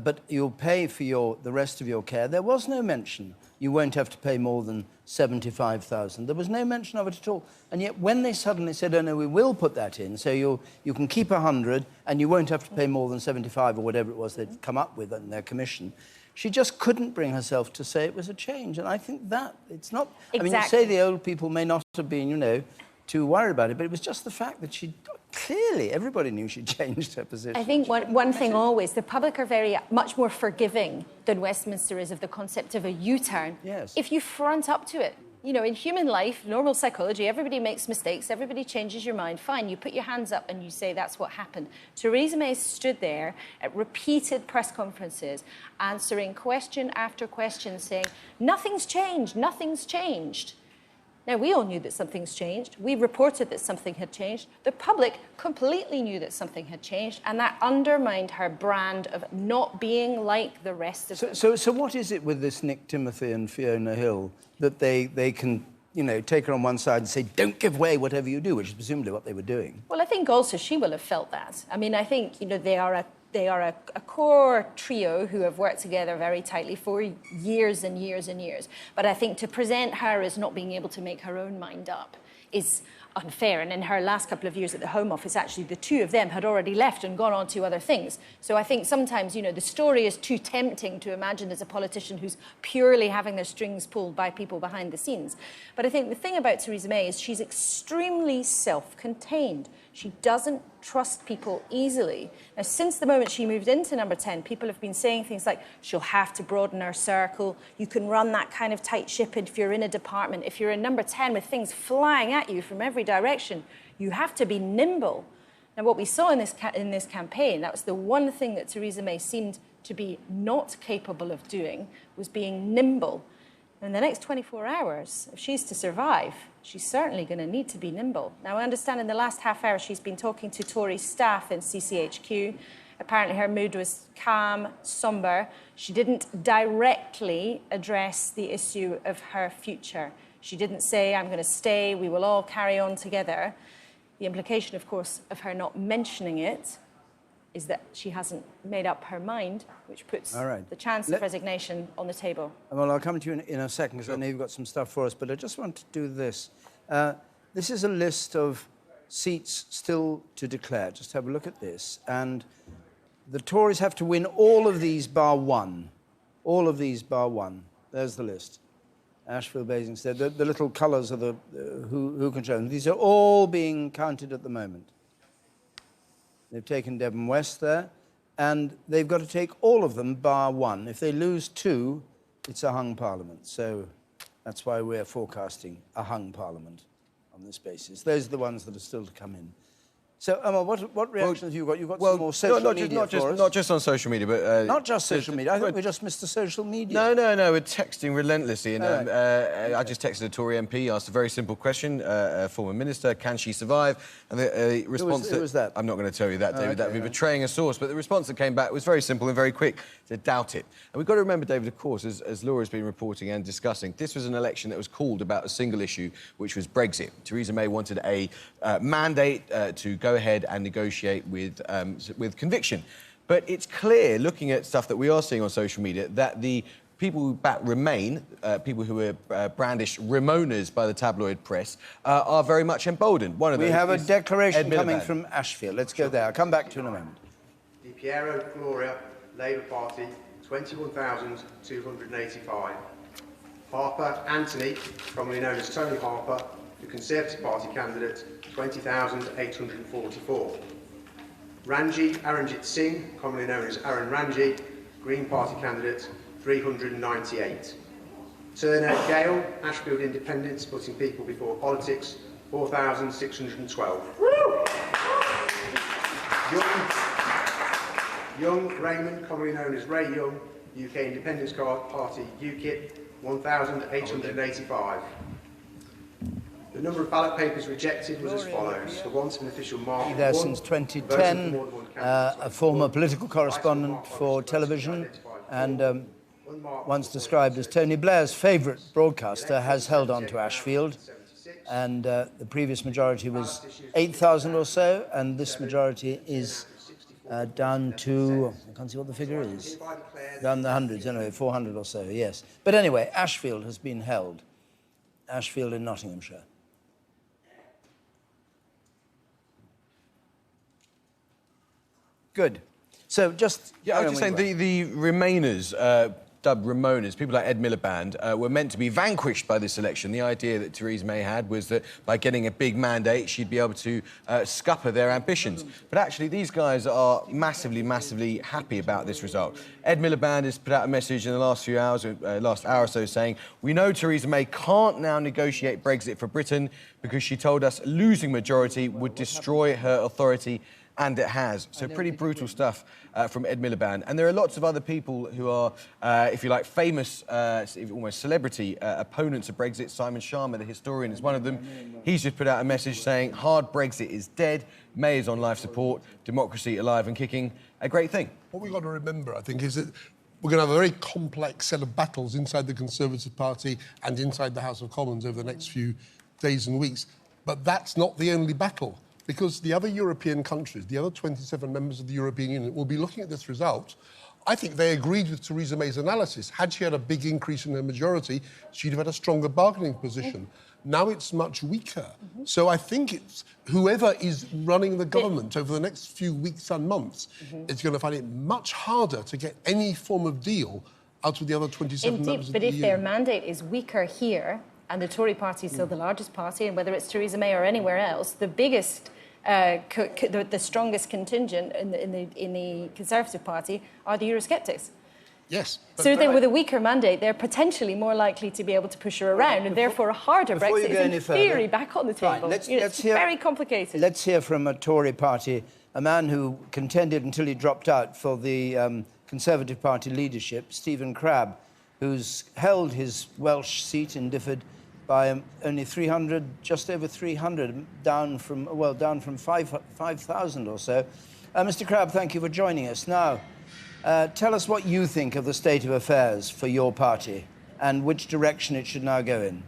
but you'll pay for the rest of your care. There was no mention. You won't have to pay more than $75,000. There was no mention of it at all. And yet when they suddenly said, oh, no, we will put that in, so you can keep 100 and you won't have to pay more than 75 or whatever it was they'd come up with in their commission, she just couldn't bring herself to say it was a change. And I think that, it's not... Exactly. I mean, you say the old people may not have been, you know, too worried about it, but it was just the fact that she... Clearly, everybody knew she changed her position. I think one thing always, the public are very much more forgiving than Westminster is of the concept of a U-turn. Yes. If you front up to it. You know, in human life, normal psychology, everybody makes mistakes, everybody changes your mind. Fine, you put your hands up and you say that's what happened. Theresa May stood there at repeated press conferences, answering question after question, saying, nothing's changed, nothing's changed. Now, we all knew that something's changed. We reported that something had changed. The public completely knew that something had changed, and that undermined her brand of not being like the rest of them. So what is it with this Nick Timothy and Fiona Hill that they can, you know, take her on one side and say, don't give way whatever you do, which is presumably what they were doing? Well, I think also she will have felt that. I mean, I think, you know, they are a core trio who have worked together very tightly for years and years and years. But I think to present her as not being able to make her own mind up is unfair. And in her last couple of years at the Home Office, actually, the two of them had already left and gone on to other things. So I think sometimes, you know, the story is too tempting to imagine as a politician who's purely having their strings pulled by people behind the scenes. But I think the thing about Theresa May is she's extremely self-contained. She doesn't trust people easily. Now, since the moment she moved into number 10, people have been saying things like, she'll have to broaden her circle. You can run that kind of tight ship if you're in a department. If you're in number 10 with things flying at you from every direction, you have to be nimble. Now, what we saw in this campaign, that was the one thing that Theresa May seemed to be not capable of doing, was being nimble. In the next 24 hours, if she's to survive, she's certainly going to need to be nimble. Now, I understand in the last half hour she's been talking to Tory staff in CCHQ. Apparently her mood was calm, sombre. She didn't directly address the issue of her future. She didn't say, I'm going to stay, we will all carry on together. The implication, of course, of her not mentioning it is that she hasn't made up her mind, which puts the chance of resignation on the table. Well, I'll come to you in a second, because I know you've got some stuff for us, but I just want to do this. This is a list of seats still to declare. Just have a look at this. And the Tories have to win all of these bar one. All of these bar one. There's the list. Ashfield, Basingstoke, the little colours of who can show them. These are all being counted at the moment. They've taken Devon West there, and they've got to take all of them bar one. If they lose two, it's a hung parliament. So that's why we're forecasting a hung parliament on this basis. Those are the ones that are still to come in. So, Emma, what reactions have you got? You've got some more social media for us. Not just on social media, but... not just social media. I think we just missed the social media. No, we're texting relentlessly. And I just texted a Tory MP, asked a very simple question, a former minister, can she survive? And the response... Who was that? I'm not going to tell you that, David. That would be betraying a source. But the response that came back was very simple and very quick. To doubt it. And we've got to remember, David, of course, as Laura's been reporting and discussing, this was an election that was called about a single issue, which was Brexit. Theresa May wanted a mandate to go ahead and negotiate with conviction. But it's clear, looking at stuff that we are seeing on social media, that the people who back Remain, people who were brandished Remoaners by the tabloid press, are very much emboldened. One of those we have a declaration coming from Ashfield. Let's go there. I'll come back to you in a moment. Di Piero Gloria, Labour Party, 21,285. Harper Anthony, commonly known as Tony Harper, the Conservative Party candidate, 20,844. Ranjit Aranjit Singh, commonly known as Arun Ranji, Green Party candidate, 398. Turner Gale, Ashfield Independents, putting people before politics, 4,612. Young Raymond, commonly known as Ray Young, UK Independence Party, UKIP, 1,885. The number of ballot papers rejected was as follows. For want of an official mark... There since 2010, a former political correspondent for television and once described as Tony Blair's favourite broadcaster, has held on to Ashfield. And the previous majority was 8,000 or so, and this majority is down to, I can't see what the figure is, down the hundreds, anyway, 400 or so, yes. But anyway, Ashfield has been held. Ashfield in Nottinghamshire. Good. So just... Yeah, I was just saying the Remainers, dubbed Remoaners, people like Ed Miliband, were meant to be vanquished by this election. The idea that Theresa May had was that by getting a big mandate, she'd be able to scupper their ambitions. But actually, these guys are massively, massively happy about this result. Ed Miliband has put out a message in the last few hours, last hour or so, saying, we know Theresa May can't now negotiate Brexit for Britain because she told us losing majority would destroy her authority, and it has. So pretty brutal stuff from Ed Miliband. And there are lots of other people who are, if you like, famous, almost celebrity opponents of Brexit. Simon Sharma, the historian, is one of them. He's just put out a message saying, hard Brexit is dead, May is on life support, democracy alive and kicking, a great thing. What we've got to remember, I think, is that we're going to have a very complex set of battles inside the Conservative Party and inside the House of Commons over the next few days and weeks. But that's not the only battle, because the other European countries, the other 27 members of the European Union, will be looking at this result. I think they agreed with Theresa May's analysis. Had she had a big increase in her majority, she'd have had a stronger bargaining position. Now it's much weaker. So I think it's whoever is running the government over the next few weeks and months is going to find it much harder to get any form of deal out of the other 27 members of the EU. But if their mandate is weaker here, and the Tory party is still the largest party, and whether it's Theresa May or anywhere else, the biggest the strongest contingent in the Conservative Party are the Eurosceptics. Yes. So with a weaker mandate, they're potentially more likely to be able to push her around, and therefore a harder Brexit is in theory back on the table. Let's it's hear, very complicated. Let's hear from a Tory party, a man who contended until he dropped out for the Conservative Party leadership, Stephen Crabb, who's held his Welsh seat in Difford by only 300, just over 300, down from 5,000 or so. Mr. Crabb, thank you for joining us. Now, tell us what you think of the state of affairs for your party and which direction it should now go in.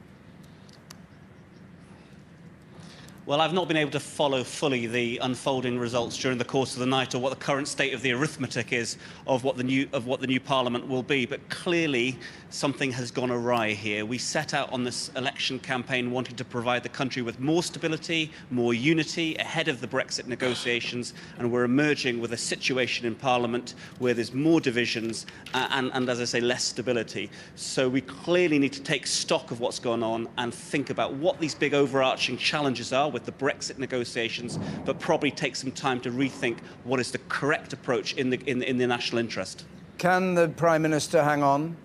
Well, I've not been able to follow fully the unfolding results during the course of the night, or what the current state of the arithmetic is of what the new Parliament will be. But clearly, something has gone awry here. We set out on this election campaign wanting to provide the country with more stability, more unity ahead of the Brexit negotiations, and we're emerging with a situation in Parliament where there's more divisions and, as I say, less stability. So we clearly need to take stock of what's gone on and think about what these big overarching challenges are with the Brexit negotiations, but probably take some time to rethink what is the correct approach in the national interest. Can the Prime Minister hang on?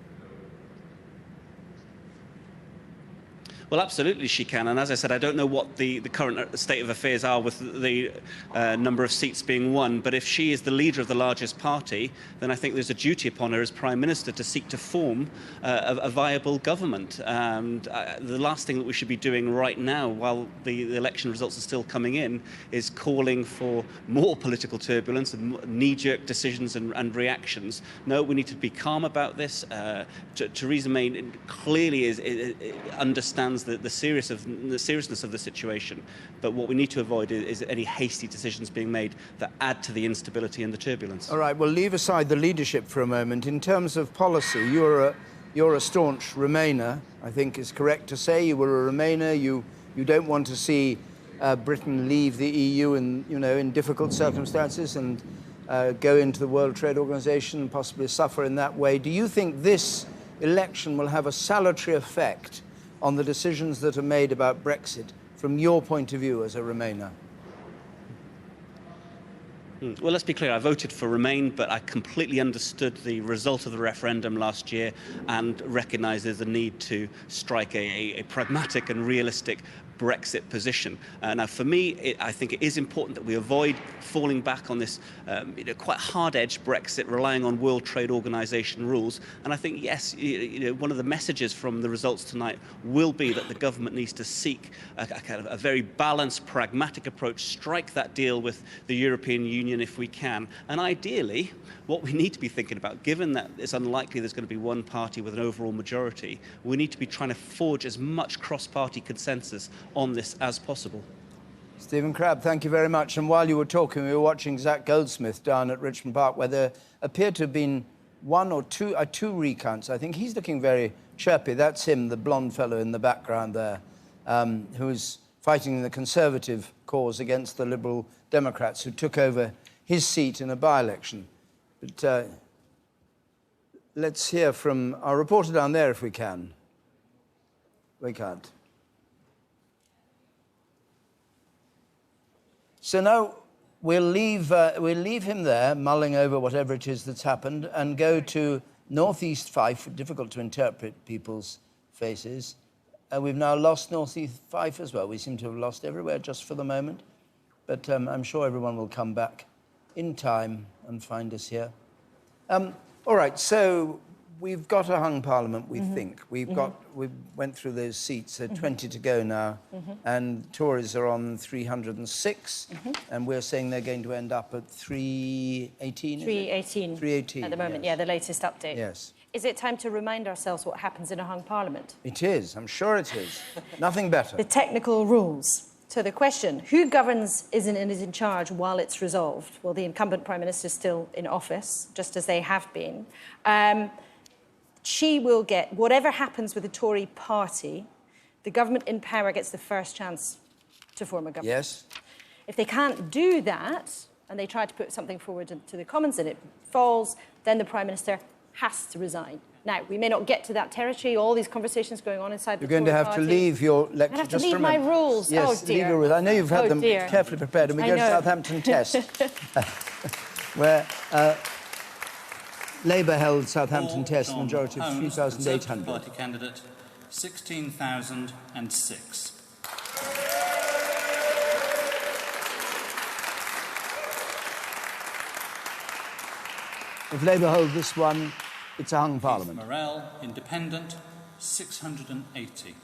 Well, absolutely she can. And as I said, I don't know what the current state of affairs are with the number of seats being won. But if she is the leader of the largest party, then I think there's a duty upon her as Prime Minister to seek to form a viable government. And the last thing that we should be doing right now, while the election results are still coming in, is calling for more political turbulence and knee-jerk decisions and reactions. No, we need to be calm about this. Theresa May clearly understands the seriousness of the situation, but what we need to avoid is any hasty decisions being made that add to the instability and the turbulence. All right, well, leave aside the leadership for a moment. In terms of policy, you're a staunch Remainer, I think is correct to say. You were a Remainer. You don't want to see Britain leave the EU in difficult circumstances and go into the World Trade Organization and possibly suffer in that way. Do you think this election will have a salutary effect on the decisions that are made about Brexit from your point of view as a Remainer? Well, let's be clear, I voted for Remain, but I completely understood the result of the referendum last year and recognise there's a need to strike a pragmatic and realistic Brexit position. Now, for me, I think it is important that we avoid falling back on this quite hard-edged Brexit, relying on World Trade Organization rules. And I think, yes, one of the messages from the results tonight will be that the government needs to seek a kind of a very balanced, pragmatic approach, strike that deal with the European Union if we can. And ideally, what we need to be thinking about, given that it's unlikely there's going to be one party with an overall majority, we need to be trying to forge as much cross-party consensus on this as possible. Stephen Crabb, thank you very much. And while you were talking, we were watching Zach Goldsmith down at Richmond Park, where there appeared to have been one or two recounts. I think he's looking very chirpy. That's him, the blonde fellow in the background there, who's fighting the Conservative cause against the Liberal Democrats who took over his seat in a by-election. But let's hear from our reporter down there if we can. We can't. So now we'll leave him there, mulling over whatever it is that's happened, and go to Northeast Fife. Difficult to interpret people's faces. We've now lost Northeast Fife as well. We seem to have lost everywhere just for the moment. But I'm sure everyone will come back in time and find us here. All right, so we've got a hung parliament, we think. We went through those seats, 20 to go now, and Tories are on 306, and we're saying they're going to end up at 318. 318. 318 at the moment, yes. yeah, the latest update. Yes. Is it time to remind ourselves what happens in a hung parliament? It is, I'm sure it is. Nothing better. The technical rules. So the question, who governs is in charge while it's resolved? Well, the incumbent Prime Minister is still in office, just as they have been. She will get, whatever happens with the Tory party, the government in power gets the first chance to form a government. Yes. If they can't do that, and they try to put something forward to the Commons and it falls, then the Prime Minister has to resign. Now, we may not get to that territory, all these conversations going on inside the You're going to have to leave your lecture. I have to just leave my rules. Yes, oh, dear. leave your rules. I know you've had them dear. carefully prepared, and we go to Southampton Test, where Labour held Southampton Test, majority of 3,800. Party candidate, 16,006. If Labour hold this one, it's a hung parliament. Morel, Independent, 680.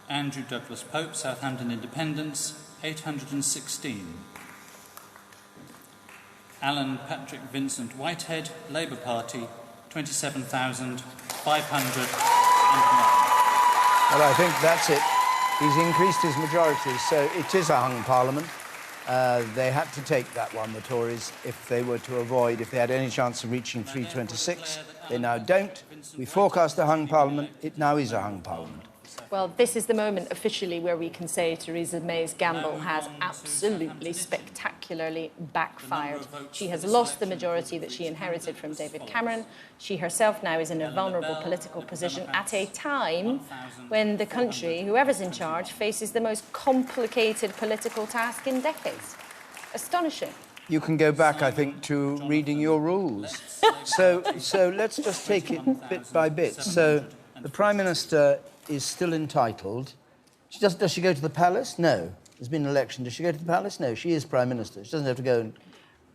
Andrew Douglas Pope, Southampton Independents, 816. Alan Patrick Vincent Whitehead, Labour Party, 27,509. Well, I think that's it. He's increased his majority, so it is a hung parliament. They had to take that one, the Tories, if they were to avoid, if they had any chance of reaching 326. They now don't. We forecast a hung parliament. It now is a hung parliament. Well, this is the moment officially where we can say Theresa May's gamble has absolutely spectacularly backfired. She has lost the majority that she inherited from David Cameron. She herself now is in a vulnerable political position at a time when the country, whoever's in charge, faces the most complicated political task in decades. Astonishing. You can go back, I think, to reading your rules. So let's just take it bit by bit. So the Prime Minister is still entitled. Does she go to the palace? No. There's been an election. Does she go to the palace? No. She is Prime Minister. She doesn't have to go and...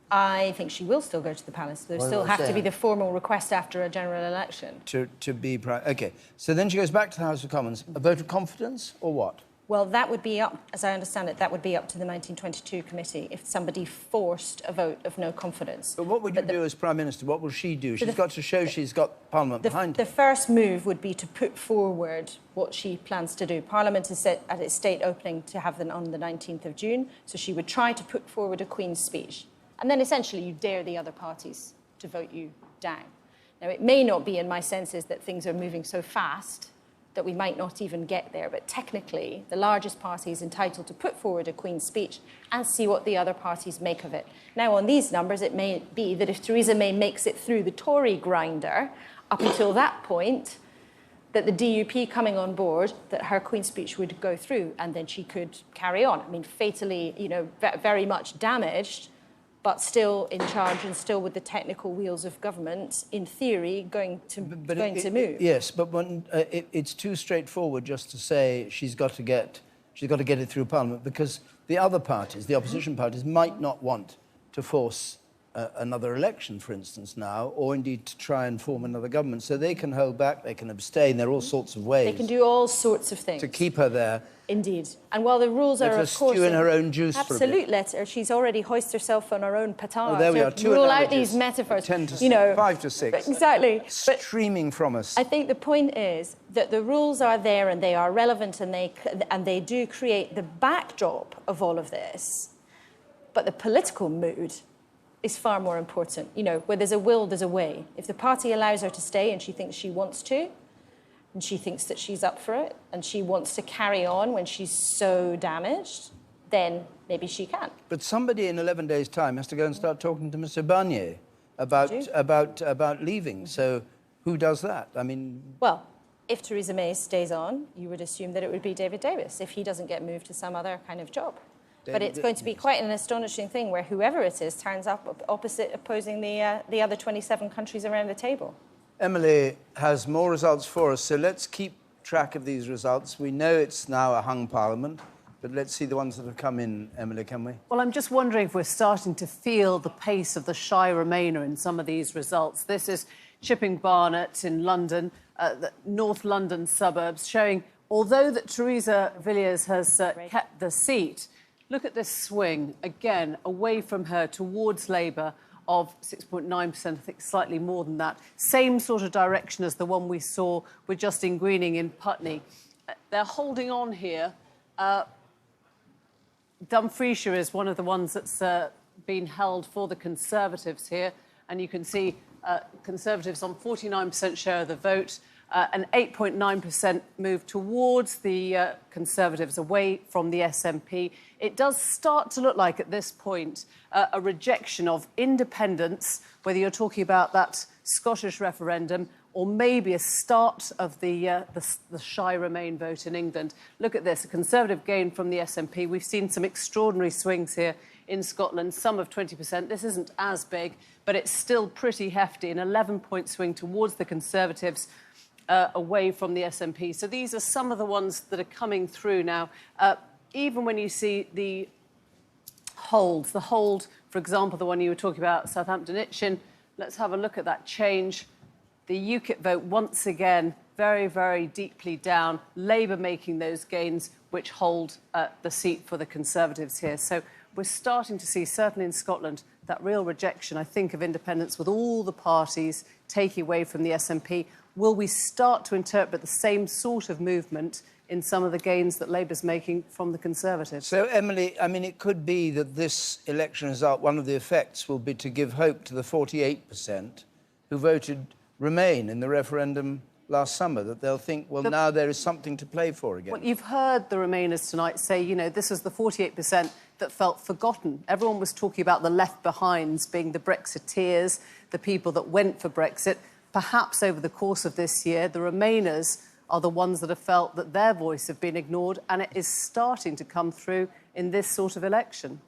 I think she will still go to the palace. There still have to be the formal request after a general election. To be Prime... OK. So then she goes back to the House of Commons. A vote of confidence or what? Well, that would be up, as I understand it, that would be up to the 1922 committee if somebody forced a vote of no confidence. But what would you do as Prime Minister? What will she do? She's got to show she's got Parliament behind her. The first move would be to put forward what she plans to do. Parliament is set at its state opening to have them on the 19th of June, so she would try to put forward a Queen's speech. And then essentially you dare the other parties to vote you down. Now, it may not be in my senses that things are moving so fast that we might not even get there, but technically the largest party is entitled to put forward a Queen's speech and see what the other parties make of it. Now, on these numbers, it may be that if Theresa May makes it through the Tory grinder, up until that point, that the DUP coming on board, that her Queen's speech would go through and then she could carry on. I mean, fatally, very much damaged, but still in charge and still with the technical wheels of government, in theory, going to move. Yes, but it's too straightforward just to say she's got to get it through Parliament, because the other parties, the opposition parties, might not want to force another election, for instance, now, or indeed to try and form another government. So they can hold back, they can abstain. There are all sorts of ways. They can do all sorts of things to keep her there. Indeed. And while the rules are, of course... stew in her own juice absolute letter. She's already hoisted herself on her own petard. Oh, there we are. Two rule analogies. Out these metaphors. 10 to 6, 5 to 6. Exactly. Streaming from us. I think the point is that the rules are there and they are relevant and they do create the backdrop of all of this. But the political mood is far more important. Where there's a will, there's a way. If the party allows her to stay and she thinks she wants to, and she thinks that she's up for it, and she wants to carry on when she's so damaged, then maybe she can. But somebody in 11 days' time has to go and start talking to Mr. Barnier about leaving. So who does that? I mean... Well, if Theresa May stays on, you would assume that it would be David Davis if he doesn't get moved to some other kind of job. But it's going to be quite an astonishing thing where whoever it is turns up opposing the other 27 countries around the table. Emily has more results for us, so let's keep track of these results. We know it's now a hung parliament, but let's see the ones that have come in, Emily, can we? Well, I'm just wondering if we're starting to feel the pace of the shy Remainer in some of these results. This is Chipping Barnet in London, the North London suburbs, showing although that Theresa Villiers has kept the seat, look at this swing, again, away from her towards Labour of 6.9%, I think slightly more than that. Same sort of direction as the one we saw with Justine Greening in Putney. They're holding on here. Dumfriesshire is one of the ones that's been held for the Conservatives here. And you can see Conservatives on 49% share of the vote. an 8.9% move towards the Conservatives, away from the SNP. It does start to look like, at this point, a rejection of independence, whether you're talking about that Scottish referendum or maybe a start of the shy Remain vote in England. Look at this, a Conservative gain from the SNP. We've seen some extraordinary swings here in Scotland, some of 20%. This isn't as big, but it's still pretty hefty, an 11-point swing towards the Conservatives, away from the SNP. So these are some of the ones that are coming through now. Even when you see the holds, for example, the one you were talking about, Southampton-Itchen, let's have a look at that change. The UKIP vote, once again, very, very deeply down. Labour making those gains, which hold the seat for the Conservatives here. So we're starting to see, certainly in Scotland, that real rejection, I think, of independence with all the parties taking away from the SNP. Will we start to interpret the same sort of movement in some of the gains that Labour's making from the Conservatives? So, Emily, I mean, it could be that this election result, one of the effects will be to give hope to the 48% who voted Remain in the referendum last summer, that they'll think, well, now there is something to play for again. Well, you've heard the Remainers tonight say, you know, this was the 48% that felt forgotten. Everyone was talking about the left-behinds being the Brexiteers, the people that went for Brexit. Perhaps over the course of this year, the Remainers are the ones that have felt that their voice have been ignored, and it is starting to come through in this sort of election.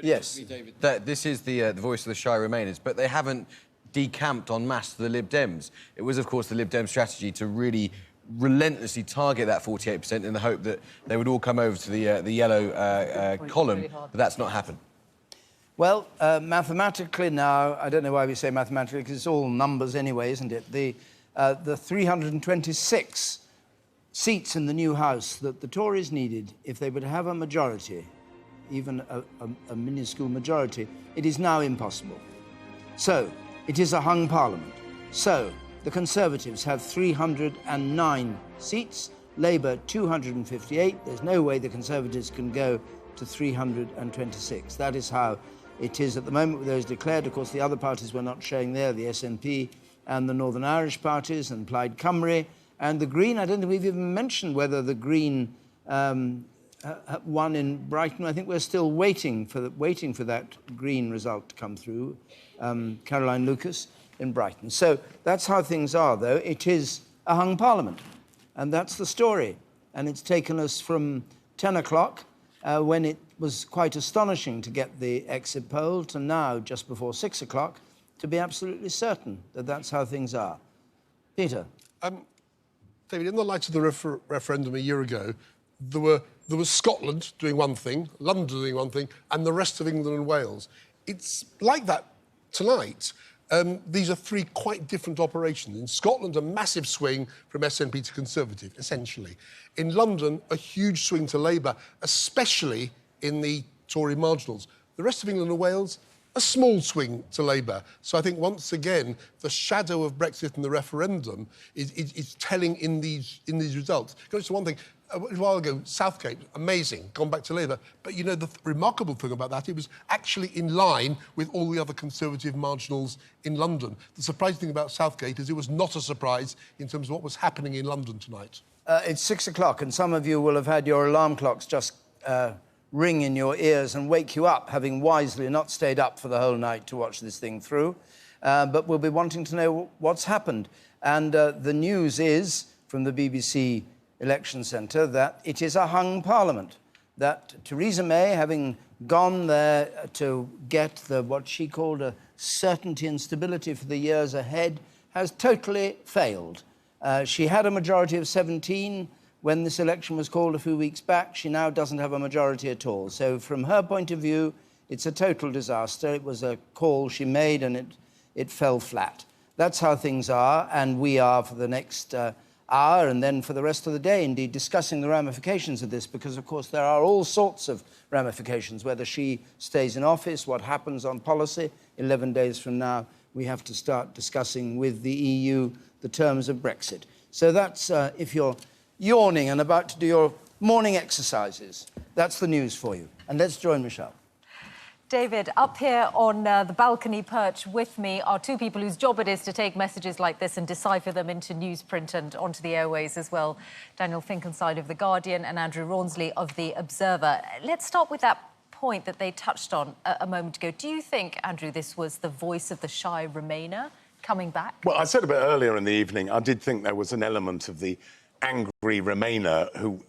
Yes, David. This is the voice of the shy Remainers, but they haven't decamped en masse to the Lib Dems. It was, of course, the Lib Dem strategy to really relentlessly target that 48% in the hope that they would all come over to the yellow column, really, but that's not happened. Well, mathematically now, I don't know why we say mathematically, because it's all numbers anyway, isn't it? The 326 seats in the new House that the Tories needed, if they would have a majority, even a minuscule majority, it is now impossible. So, it is a hung parliament. So, the Conservatives have 309 seats, Labour 258. There's no way the Conservatives can go to 326. That is how it is at the moment with those declared. Of course, the other parties were not showing there, the SNP and the Northern Irish parties and Plaid Cymru. And the Green, I don't think we've even mentioned whether the Green won in Brighton. I think we're still waiting for that Green result to come through. Caroline Lucas in Brighton. So that's how things are, though. It is a hung parliament, and that's the story. And it's taken us from 10 o'clock, when it was quite astonishing to get the exit poll, to now, just before 6 o'clock, to be absolutely certain that that's how things are. Peter? David, in the light of the referendum a year ago, there was Scotland doing one thing, London doing one thing, and the rest of England and Wales. It's like that tonight. These are three quite different operations. In Scotland, a massive swing from SNP to Conservative, essentially. In London, a huge swing to Labour, especially in the Tory marginals. The rest of England and Wales, a small swing to Labour. So I think, once again, the shadow of Brexit and the referendum is telling in these results. Goes to one thing. A while ago, Southgate, amazing, gone back to Labour. But, you know, the remarkable thing about that, it was actually in line with all the other Conservative marginals in London. The surprising thing about Southgate is it was not a surprise in terms of what was happening in London tonight. It's 6 o'clock, and some of you will have had your alarm clocks just ring in your ears and wake you up, having wisely not stayed up for the whole night to watch this thing through. But we'll be wanting to know what's happened. And the news is, from the BBC Election Centre, that it is a hung parliament, that Theresa May, having gone there to get what she called a certainty and stability for the years ahead, has totally failed. She had a majority of 17 when this election was called a few weeks back. She now doesn't have a majority at all. So from her point of view, it's a total disaster. It was a call she made and it fell flat. That's how things are, and we are for the next hour and then for the rest of the day, indeed, discussing the ramifications of this, because, of course, there are all sorts of ramifications, whether she stays in office, what happens on policy. 11 days from now, we have to start discussing with the EU the terms of Brexit. So that's, if you're yawning and about to do your morning exercises, that's the news for you. And let's join Michelle. David, up here on the balcony perch with me are two people whose job it is to take messages like this and decipher them into newsprint and onto the airways as well. Daniel Finkelstein of The Guardian and Andrew Rawnsley of The Observer. Let's start with that point that they touched on a moment ago. Do you think, Andrew, this was the voice of the shy Remainer coming back? Well, I said a bit earlier in the evening, I did think there was an element of the angry Remainer who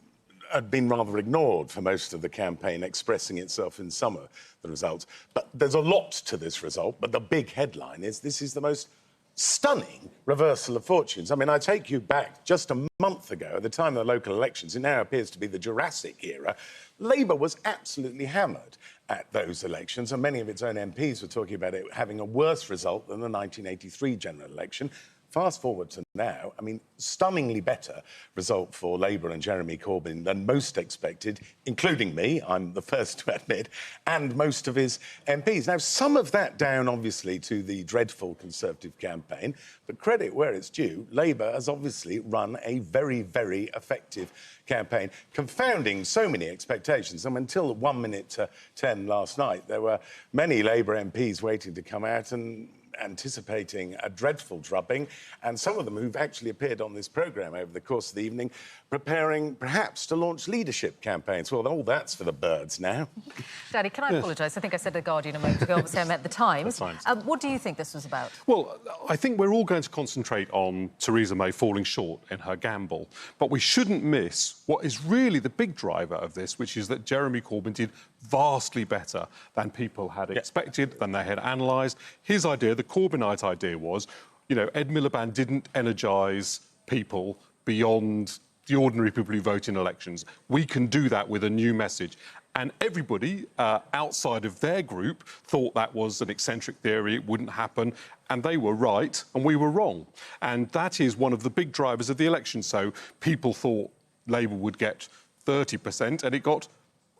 had been rather ignored for most of the campaign, expressing itself in some of the results. But there's a lot to this result, but the big headline is this is the most stunning reversal of fortunes. I mean, I take you back just a month ago, at the time of the local elections, it now appears to be the Jurassic era, Labour was absolutely hammered at those elections, and many of its own MPs were talking about it having a worse result than the 1983 general election. Fast forward to now, I mean, stunningly better result for Labour and Jeremy Corbyn than most expected, including me, I'm the first to admit, and most of his MPs. Now, some of that down, obviously, to the dreadful Conservative campaign, but credit where it's due, Labour has obviously run a very, very effective campaign, confounding so many expectations. And until 1 minute to 10 last night, there were many Labour MPs waiting to come out and anticipating a dreadful drubbing, and some of them who've actually appeared on this programme over the course of the evening preparing perhaps to launch leadership campaigns. Well, all that's for the birds now. Daddy, can I apologise? I think I said The Guardian a moment ago. Obviously, I meant The Times. What do you think this was about? Well, I think we're all going to concentrate on Theresa May falling short in her gamble, but we shouldn't miss what is really the big driver of this, which is that Jeremy Corbyn did vastly better than people had expected, than they had analysed. His idea, the Corbynite idea, was, you know, Ed Miliband didn't energise people beyond the ordinary people who vote in elections. We can do that with a new message. And everybody outside of their group thought that was an eccentric theory, it wouldn't happen, and they were right and we were wrong. And that is one of the big drivers of the election. So people thought Labour would get 30% and it got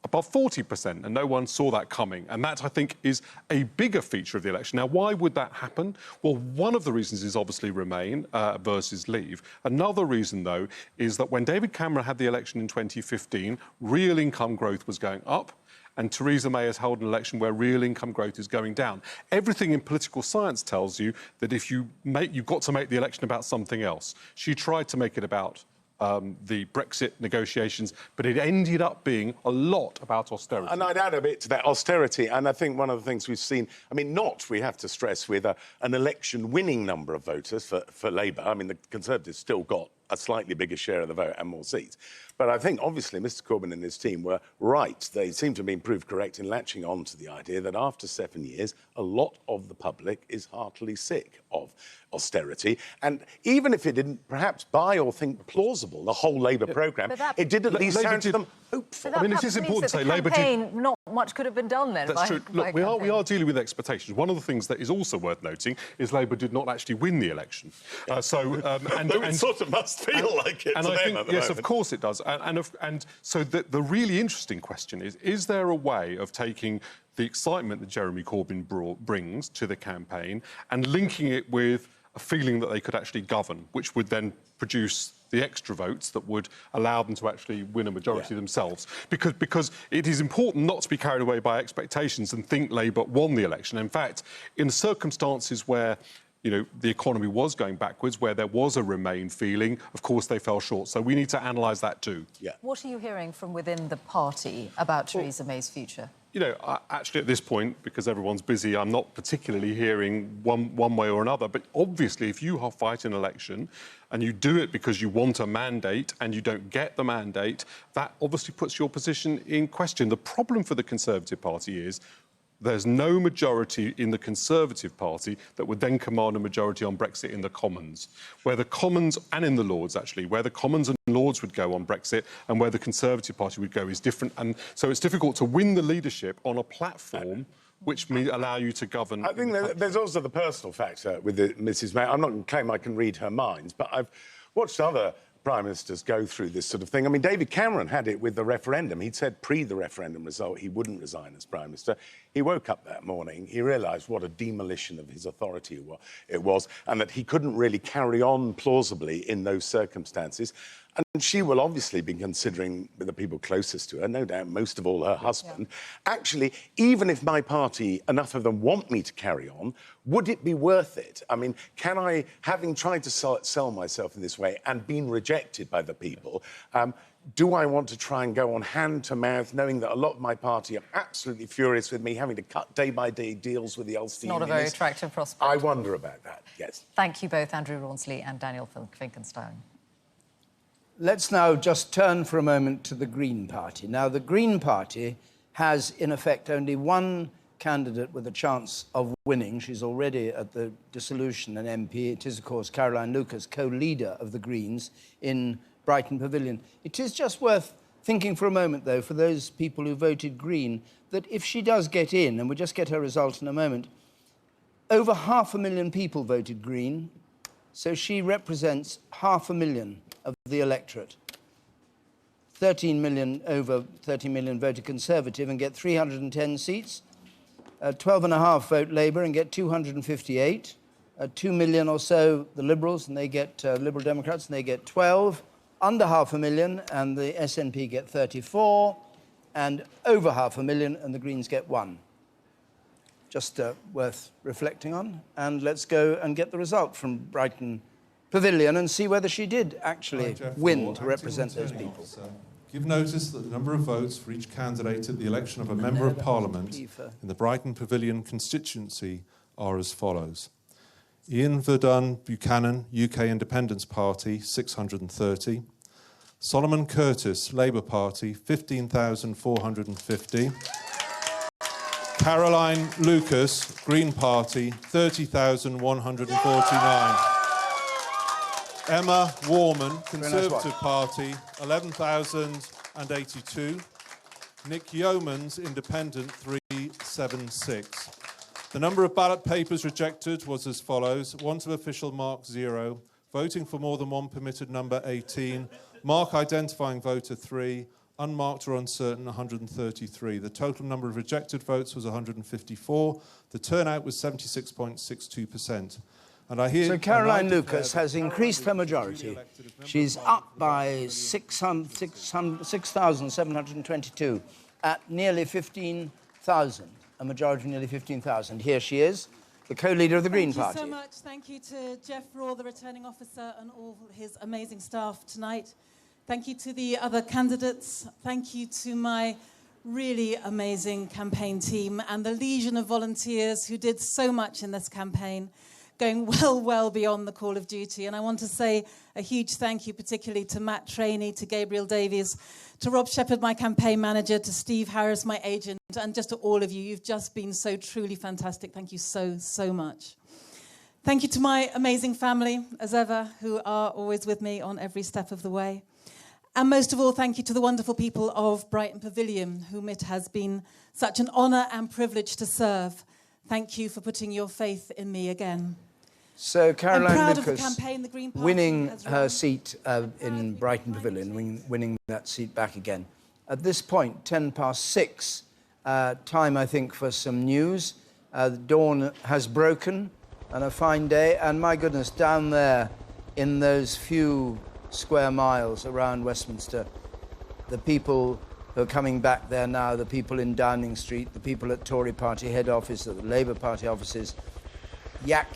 above 40%, and no one saw that coming. And that, I think, is a bigger feature of the election. Now, why would that happen? Well, one of the reasons is obviously Remain versus Leave. Another reason, though, is that when David Cameron had the election in 2015, real income growth was going up, and Theresa May has held an election where real income growth is going down. Everything in political science tells you that if you've got to make the election about something else. She tried to make it about the Brexit negotiations, but it ended up being a lot about austerity. And I'd add a bit to that, austerity, and I think one of the things we've seen, I mean, we have to stress, with an election-winning number of voters for Labour. I mean, the Conservatives still got a slightly bigger share of the vote and more seats. But I think, obviously, Mr Corbyn and his team were right. They seem to have been proved correct in latching on to the idea that after 7 years, a lot of the public is heartily sick of austerity. And even if it didn't perhaps buy or think plausible the whole Labour programme, it did at least sound to them hopeful. I mean, it is important to say Labour did... Not much could have been done then. That's true. Look, we are dealing with expectations. One of the things that is also worth noting is Labour did not actually win the election. It sort of must feel like it to them at the moment. Yes, of course it does. And so the really interesting question is there a way of taking the excitement that Jeremy Corbyn brings to the campaign and linking it with a feeling that they could actually govern, which would then produce the extra votes that would allow them to actually win a majority themselves. Because it is important not to be carried away by expectations and think Labour won the election. In fact, in circumstances where the economy was going backwards, where there was a Remain feeling, of course they fell short. So we need to analyse that too. What are you hearing from within the party about Theresa May's future? Actually, at this point, because everyone's busy, I'm not particularly hearing one way or another. But obviously, if you fight an election and you do it because you want a mandate and you don't get the mandate, that obviously puts your position in question. The problem for the Conservative Party is there's no majority in the Conservative Party that would then command a majority on Brexit in the Commons. Where the Commons, and in the Lords actually, where the Commons and Lords would go on Brexit and where the Conservative Party would go is different. And so it's difficult to win the leadership on a platform which may allow you to govern. I think there's also the personal factor with Mrs May. I'm not going to claim I can read her minds, but I've watched other Prime Ministers go through this sort of thing. I mean, David Cameron had it with the referendum. He'd said the referendum result he wouldn't resign as Prime Minister. He woke up that morning, he realised what a demolition of his authority it was, and that he couldn't really carry on plausibly in those circumstances. and she will obviously be considering with the people closest to her, no doubt most of all her husband, actually, even if my party, enough of them want me to carry on, would it be worth it? I mean, can I, having tried to sell myself in this way and been rejected by the people, do I want to try and go on hand to mouth, knowing that a lot of my party are absolutely furious with me, having to cut day-by-day deals with the Ulster Not a very attractive prospect. I wonder about that, yes. Thank you both, Andrew Rawnsley and Daniel Finkelstein. Let's now just turn for a moment to the Green Party. Now, the Green Party has, in effect, only one candidate with a chance of winning. She's already at the dissolution, an MP. It is, of course, Caroline Lucas, co-leader of the Greens in Brighton Pavilion. It is just worth thinking for a moment, though, for those people who voted Green, that if she does get in, and we'll just get her result in a moment, over 500,000 people voted Green, so she represents 500,000 of the electorate. 13 million, over 30 million voted Conservative and get 310 seats. 12.5 vote Labour and get 258. 2 million or so the Liberals, and they get Liberal Democrats, and they get 12. Under 500,000, and the SNP get 34, and over 500,000, and the Greens get 1. Just worth reflecting on. And let's go and get the result from Brighton Pavilion and see whether she did actually win to represent those people. Give notice that the number of votes for each candidate at the election of a Member of Parliament in the Brighton Pavilion constituency are as follows. Ian Verdun Buchanan, UK Independence Party, 630. Solomon Curtis, Labour Party, 15,450. Caroline Lucas, Green Party, 30,149. Emma Warman, Conservative Party, 11,082. Nick Yeomans, Independent, 376. The number of ballot papers rejected was as follows. Want of official mark 0. Voting for more than one permitted number 18. Mark identifying voter 3. Unmarked or uncertain 133. The total number of rejected votes was 154. The turnout was 76.62%. And I hear... So Caroline Lucas has increased her majority. She's up by 6,722 at nearly 15,000. A majority of nearly 15,000. Here she is, the co-leader of the Green Party. Thank you so much. Thank you to Jeff Raw, the returning officer, and all his amazing staff tonight. Thank you to the other candidates. Thank you to my really amazing campaign team and the legion of volunteers who did so much in this campaign, going well beyond the call of duty. And I want to say a huge thank you particularly to Matt Trainey, to Gabriel Davies, to Rob Shepherd, my campaign manager, to Steve Harris, my agent, and just to all of you. You've just been so truly fantastic. Thank you so much. Thank you to my amazing family, as ever, who are always with me on every step of the way. And most of all, thank you to the wonderful people of Brighton Pavilion, whom it has been such an honour and privilege to serve. Thank you for putting your faith in me again. So Caroline Lucas campaign, the Green Party winning her seat in Brighton Pavilion, winning that seat back again. At this point, 6:10, time, I think, for some news. The dawn has broken, and a fine day. And my goodness, down there in those few square miles around Westminster, the people who are coming back there now, the people in Downing Street, the people at Tory Party head office, at the Labour Party offices, yak,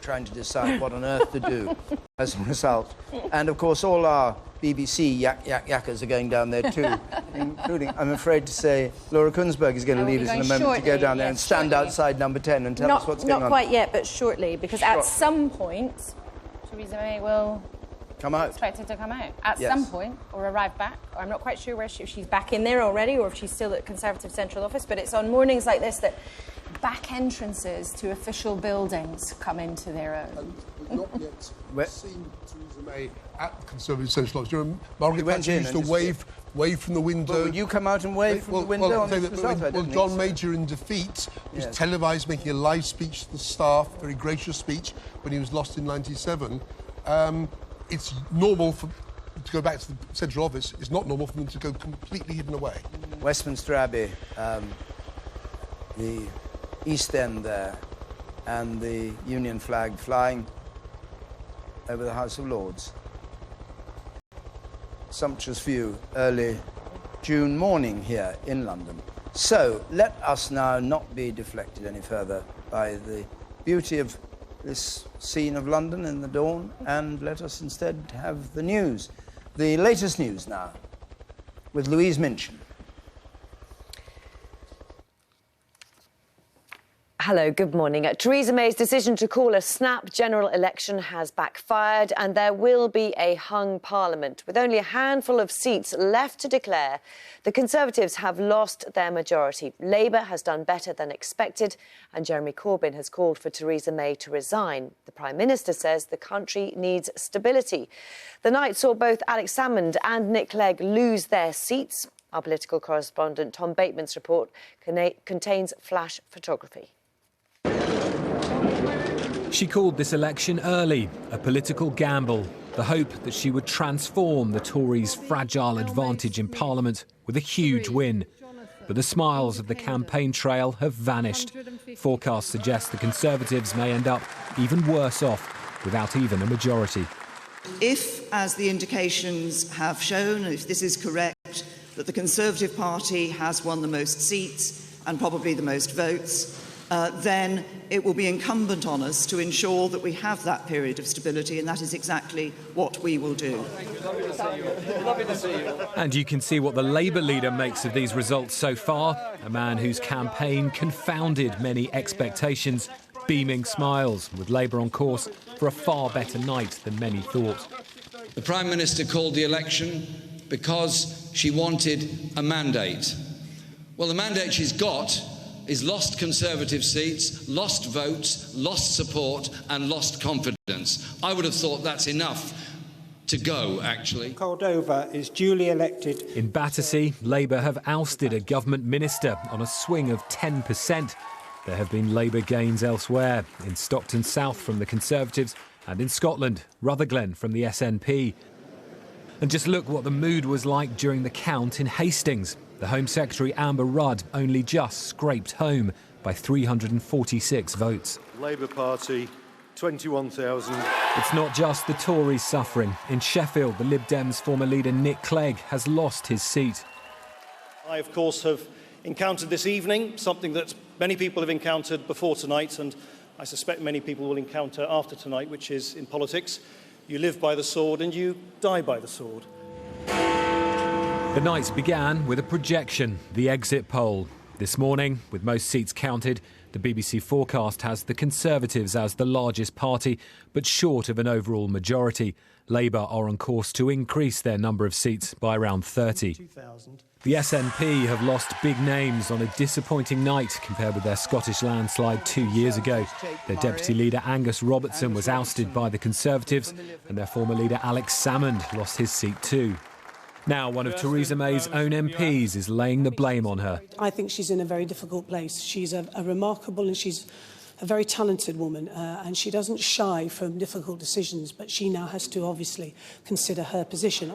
trying to decide what on earth to do as a result. And, of course, all our BBC yakkers are going down there too, including, I'm afraid to say, Laura Kunsberg is going to leave us in a moment to go down there and stand outside number 10 and tell us what's going on. Not quite yet, but shortly, because at some point, Theresa May will... come out. Expected to come out at some point or arrive back. Or I'm not quite sure if she's back in there already or if she's still at Conservative Central Office, but it's on mornings like this that back entrances to official buildings come into their own. Not yet seen Theresa May at the Conservative Central Office. You know, Margaret Thatcher used to wave from the window. Well, would you come out and wave from the window on this result? Well, John Major in defeat was televised making a live speech to the staff, very gracious speech, when he was lost in '97. It's normal to go back to the Central Office. It's not normal for them to go completely hidden away. Westminster Abbey, the East End there, and the Union flag flying over the House of Lords. sumptuous view early June morning here in London. So let us now not be deflected any further by the beauty of this scene of London in the dawn, and let us instead have the news. The latest news now with Louise Minchin. Hello, good morning. Theresa May's decision to call a snap general election has backfired, and there will be a hung parliament. With only a handful of seats left to declare, the Conservatives have lost their majority. Labour has done better than expected, and Jeremy Corbyn has called for Theresa May to resign. The Prime Minister says the country needs stability. The night saw both Alex Salmond and Nick Clegg lose their seats. Our political correspondent Tom Bateman's report contains flash photography. She called this election early, a political gamble, the hope that she would transform the Tories' fragile advantage in Parliament with a huge win. But the smiles of the campaign trail have vanished. Forecasts suggest the Conservatives may end up even worse off without even a majority. If, as the indications have shown, if this is correct, that the Conservative Party has won the most seats and probably the most votes, then it will be incumbent on us to ensure that we have that period of stability, and that is exactly what we will do. And you can see what the Labour leader makes of these results so far, a man whose campaign confounded many expectations, beaming smiles, with Labour on course for a far better night than many thought. The Prime Minister called the election because she wanted a mandate. Well, the mandate she's got is lost Conservative seats, lost votes, lost support and lost confidence. I would have thought that's enough to go, actually. Cordova is duly elected. In Battersea, Labour have ousted a government minister on a swing of 10%. There have been Labour gains elsewhere, in Stockton South from the Conservatives and in Scotland, Rutherglen from the SNP. And just look what the mood was like during the count in Hastings. The Home Secretary Amber Rudd only just scraped home by 346 votes. Labour Party, 21,000. It's not just the Tories suffering. In Sheffield, the Lib Dems former leader Nick Clegg has lost his seat. I, of course, have encountered this evening something that many people have encountered before tonight, and I suspect many people will encounter after tonight, which is in politics. You live by the sword and you die by the sword. The night began with a projection, the exit poll. This morning, with most seats counted, the BBC forecast has the Conservatives as the largest party, but short of an overall majority. Labour are on course to increase their number of seats by around 30. The SNP have lost big names on a disappointing night compared with their Scottish landslide 2 years ago. Their deputy leader Angus Robertson was ousted by the Conservatives, and their former leader Alex Salmond lost his seat too. Now one of Theresa May's own MPs is laying the blame on her. I think she's in a very difficult place. She's a remarkable and she's a very talented woman, and she doesn't shy from difficult decisions, but she now has to obviously consider her position.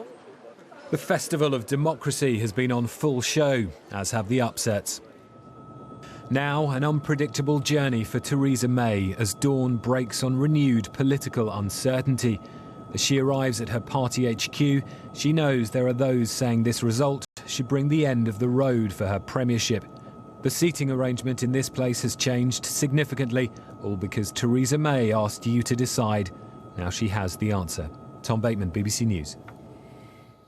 The festival of democracy has been on full show, as have the upsets. Now an unpredictable journey for Theresa May as dawn breaks on renewed political uncertainty. As she arrives at her party HQ, she knows there are those saying this result should bring the end of the road for her premiership. The seating arrangement in this place has changed significantly, all because Theresa May asked you to decide. Now she has the answer. Tom Bateman, BBC News.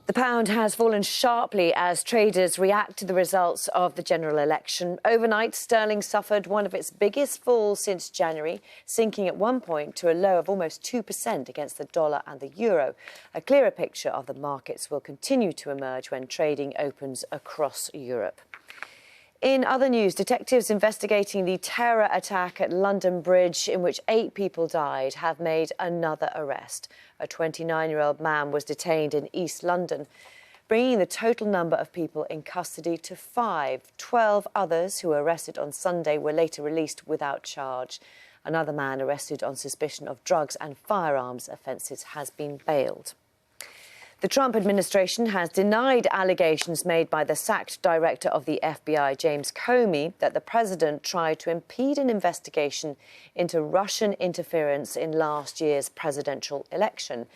The pound has fallen sharply as traders react to the results of the general election. Overnight, sterling suffered one of its biggest falls since January, sinking at one point to a low of almost 2% against the dollar and the euro. A clearer picture of the markets will continue to emerge when trading opens across Europe. In other news, detectives investigating the terror attack at London Bridge, in which 8 people died, have made another arrest. A 29-year-old man was detained in East London, bringing the total number of people in custody to 5. 12 others who were arrested on Sunday were later released without charge. Another man arrested on suspicion of drugs and firearms offences has been bailed. The Trump administration has denied allegations made by the sacked director of the FBI, James Comey, that the president tried to impede an investigation into Russian interference in last year's presidential election.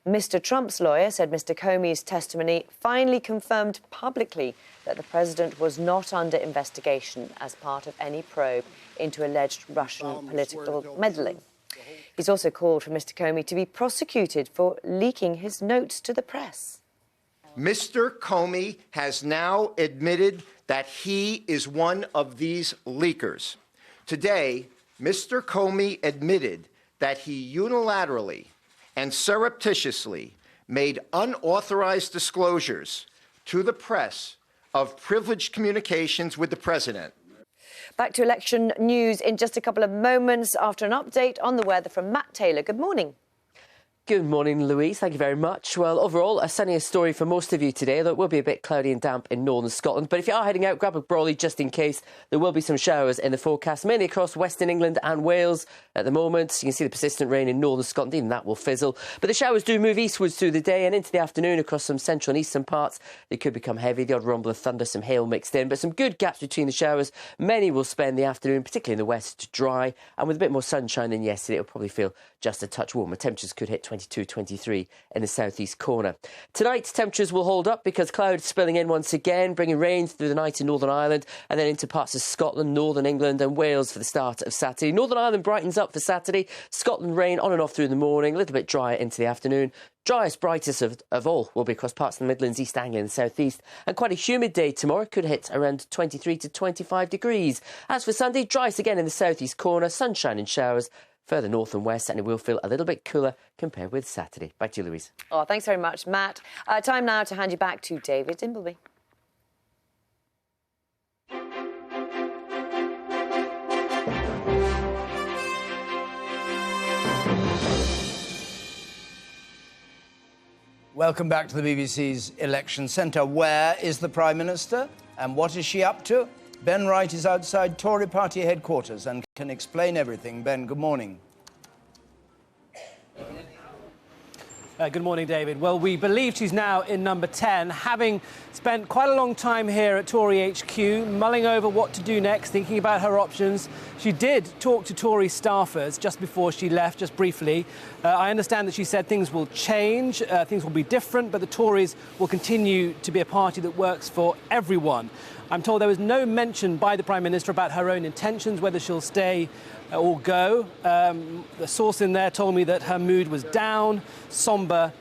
Mr. Trump's lawyer said Mr. Comey's testimony finally confirmed publicly that the president was not under investigation as part of any probe into alleged Russian political meddling. He's also called for Mr. Comey to be prosecuted for leaking his notes to the press. Mr. Comey has now admitted that he is one of these leakers. Today, Mr. Comey admitted that he unilaterally and surreptitiously made unauthorized disclosures to the press of privileged communications with the president. Back to election news in just a couple of moments after an update on the weather from Matt Taylor. Good morning. Good morning, Louise. Thank you very much. Well, overall, a sunnier story for most of you today, though it will be a bit cloudy and damp in northern Scotland. But if you are heading out, grab a brolly just in case. There will be some showers in the forecast, mainly across western England and Wales at the moment. You can see the persistent rain in northern Scotland, even that will fizzle. But the showers do move eastwards through the day and into the afternoon across some central and eastern parts. They could become heavy, the odd rumble of thunder, some hail mixed in. But some good gaps between the showers. Many will spend the afternoon, particularly in the west, dry. And with a bit more sunshine than yesterday, it'll probably feel just a touch warmer. Temperatures could hit 22, 23 in the southeast corner. Tonight, temperatures will hold up because clouds spilling in once again, bringing rain through the night in Northern Ireland and then into parts of Scotland, Northern England and Wales for the start of Saturday. Northern Ireland brightens up for Saturday. Scotland rain on and off through the morning, a little bit drier into the afternoon. Driest, brightest of all will be across parts of the Midlands, East Anglia and South East. And quite a humid day tomorrow, could hit around 23 to 25 degrees. As for Sunday, driest again in the southeast corner, sunshine and showers further north and west, and it will feel a little bit cooler compared with Saturday. Back to you, Louise. Oh, thanks very much, Matt. Time now to hand you back to David Dimbleby. Welcome back to the BBC's Election Centre. Where is the Prime Minister and what is she up to? Ben Wright is outside Tory party headquarters and can explain everything. Ben, good morning. Good morning, David. Well, we believe she's now in number 10, having spent quite a long time here at Tory HQ, mulling over what to do next, thinking about her options. She did talk to Tory staffers just before she left, just briefly. I understand that she said things will change, things will be different, but the Tories will continue to be a party that works for everyone. I'm told there was no mention by the Prime Minister about her own intentions, whether she'll stay or go. The source in there told me that her mood was down, sombre,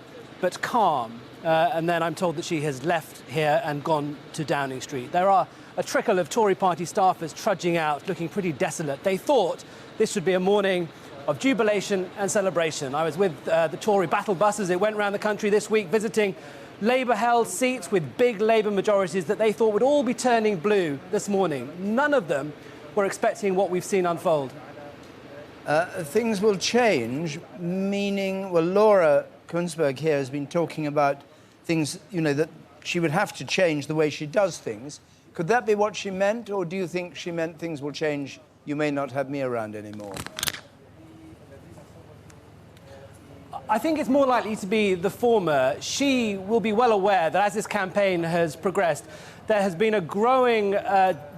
but calm. And then I'm told that she has left here and gone to Downing Street. There are a trickle of Tory party staffers trudging out, looking pretty desolate. They thought this would be a morning of jubilation and celebration. I was with the Tory battle buses. It went around the country this week visiting Labour-held seats with big Labour majorities that they thought would all be turning blue this morning. None of them were expecting what we've seen unfold. Things will change, meaning, well, Laura Kuenssberg here has been talking about things, you know, that she would have to change the way she does things. Could that be what she meant, or do you think she meant things will change, you may not have me around anymore? I think it's more likely to be the former. She will be well aware that as this campaign has progressed, there has been a growing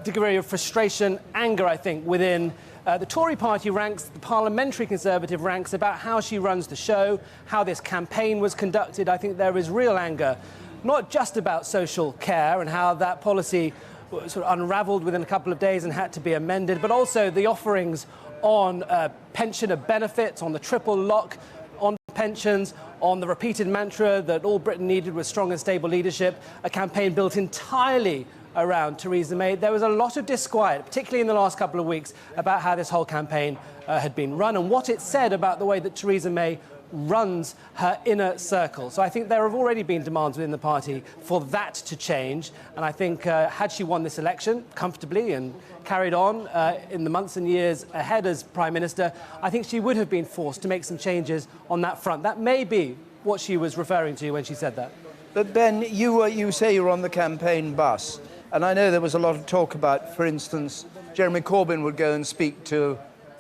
degree of frustration, anger, I think, within the Tory party ranks, the parliamentary Conservative ranks, about how she runs the show, how this campaign was conducted. I think there is real anger, not just about social care and how that policy sort of unravelled within a couple of days and had to be amended, but also the offerings on pensioner benefits, on the triple lock, on pensions, on the repeated mantra that all Britain needed was strong and stable leadership, a campaign built entirely around Theresa May. There was a lot of disquiet, particularly in the last couple of weeks, about how this whole campaign had been run and what it said about the way that Theresa May runs her inner circle. So I think there have already been demands within the party for that to change. And I think had she won this election comfortably and carried on in the months and years ahead as Prime Minister, I think she would have been forced to make some changes on that front. That may be what she was referring to when she said that. But Ben, you say you were on the campaign bus, and I know there was a lot of talk about, for instance, Jeremy Corbyn would go and speak to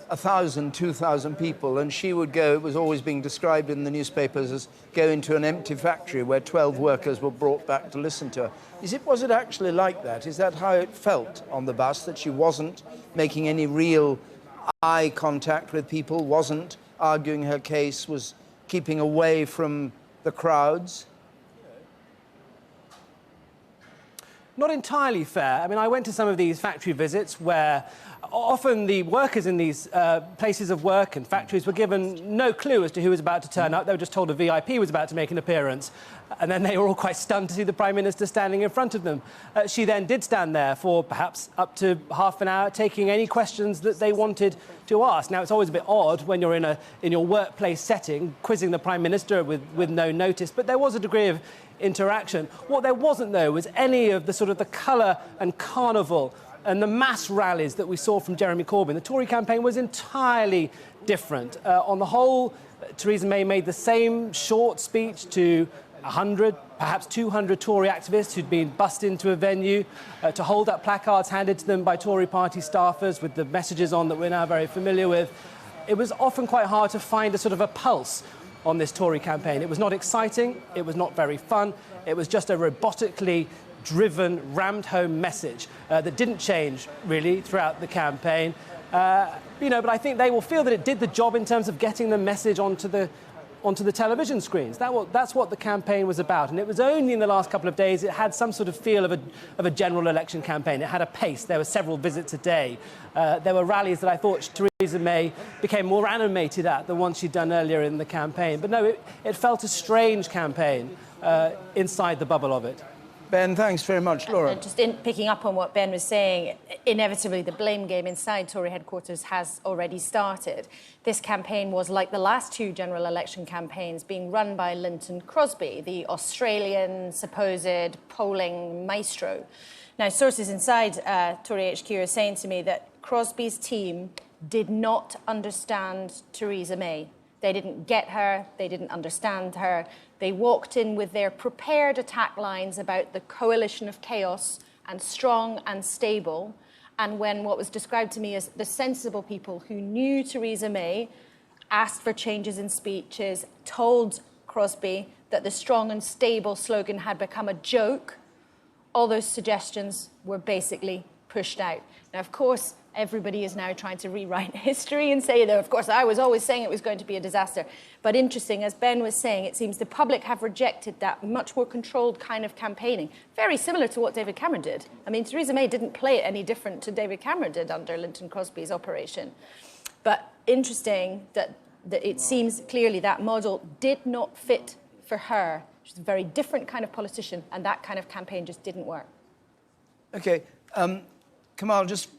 1,000, 2,000 people, and she would go, it was always being described in the newspapers as go into an empty factory where 12 workers were brought back to listen to her. Was it actually like that? Is that how it felt on the bus, that she wasn't making any real eye contact with people, wasn't arguing her case, was keeping away from the crowds? Not entirely fair. I mean, I went to some of these factory visits where often the workers in these places of work and factories were given no clue as to who was about to turn up. They were just told a VIP was about to make an appearance. And then they were all quite stunned to see the Prime Minister standing in front of them. She then did stand there for perhaps up to half an hour, taking any questions that they wanted to ask. Now, it's always a bit odd when you're in your workplace setting, quizzing the Prime Minister with no notice, but there was a degree of interaction. What there wasn't, though, was any of the sort of the colour and carnival and the mass rallies that we saw from Jeremy Corbyn. The Tory campaign was entirely different. On the whole, Theresa May made the same short speech to 100, perhaps 200 Tory activists who'd been bussed into a venue to hold up placards handed to them by Tory party staffers with the messages on that we're now very familiar with. It was often quite hard to find a sort of a pulse on this Tory campaign. It was not exciting, it was not very fun, it was just a robotically driven, rammed home message that didn't change really throughout the campaign. But I think they will feel that it did the job in terms of getting the message onto the television screens. That's what the campaign was about. And it was only in the last couple of days it had some sort of feel of a general election campaign. It had a pace. There were several visits a day. There were rallies that I thought Theresa May became more animated at than ones she'd done earlier in the campaign. But no, it felt a strange campaign inside the bubble of it. Ben, thanks very much. Laura? Just picking up on what Ben was saying, inevitably the blame game inside Tory headquarters has already started. This campaign was like the last two general election campaigns being run by Lynton Crosby, the Australian supposed polling maestro. Now, sources inside Tory HQ are saying to me that Crosby's team did not understand Theresa May. They didn't get her, they didn't understand her. They walked in with their prepared attack lines about the coalition of chaos and strong and stable. And when what was described to me as the sensible people who knew Theresa May asked for changes in speeches, told Crosby that the strong and stable slogan had become a joke, all those suggestions were basically pushed out. Now, of course, everybody is now trying to rewrite history and say, though, of course, I was always saying it was going to be a disaster. But interesting, as Ben was saying, it seems the public have rejected that much more controlled kind of campaigning, very similar to what David Cameron did. I mean, Theresa May didn't play it any different to David Cameron did under Lynton Crosby's operation. But interesting that it seems clearly that model did not fit for her. She's a very different kind of politician, and that kind of campaign just didn't work. OK. Kamal, just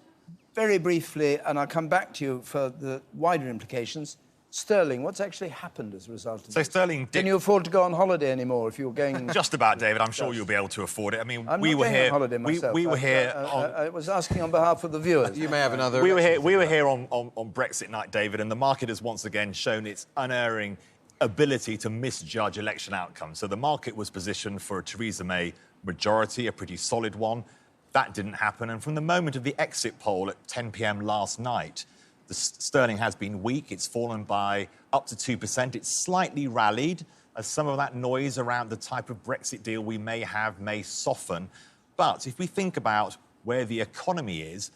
very briefly, and I'll come back to you for the wider implications. Sterling, what's actually happened as a result of this? So Sterling did... Can you afford to go on holiday anymore if you're going... Just about, David. I'm sure you'll be able to afford it. I mean, I'm we not were going here... on holiday myself. We were here on... I was asking on behalf of the viewers. You may have another... We were here on Brexit night, David, and the market has once again shown its unerring ability to misjudge election outcomes. So the market was positioned for a Theresa May majority, a pretty solid one. That didn't happen. And from the moment of the exit poll at 10 p.m. last night, the sterling has been weak. It's fallen by up to 2%. It's slightly rallied as some of that noise around the type of Brexit deal we may have may soften. But if we think about where the economy is,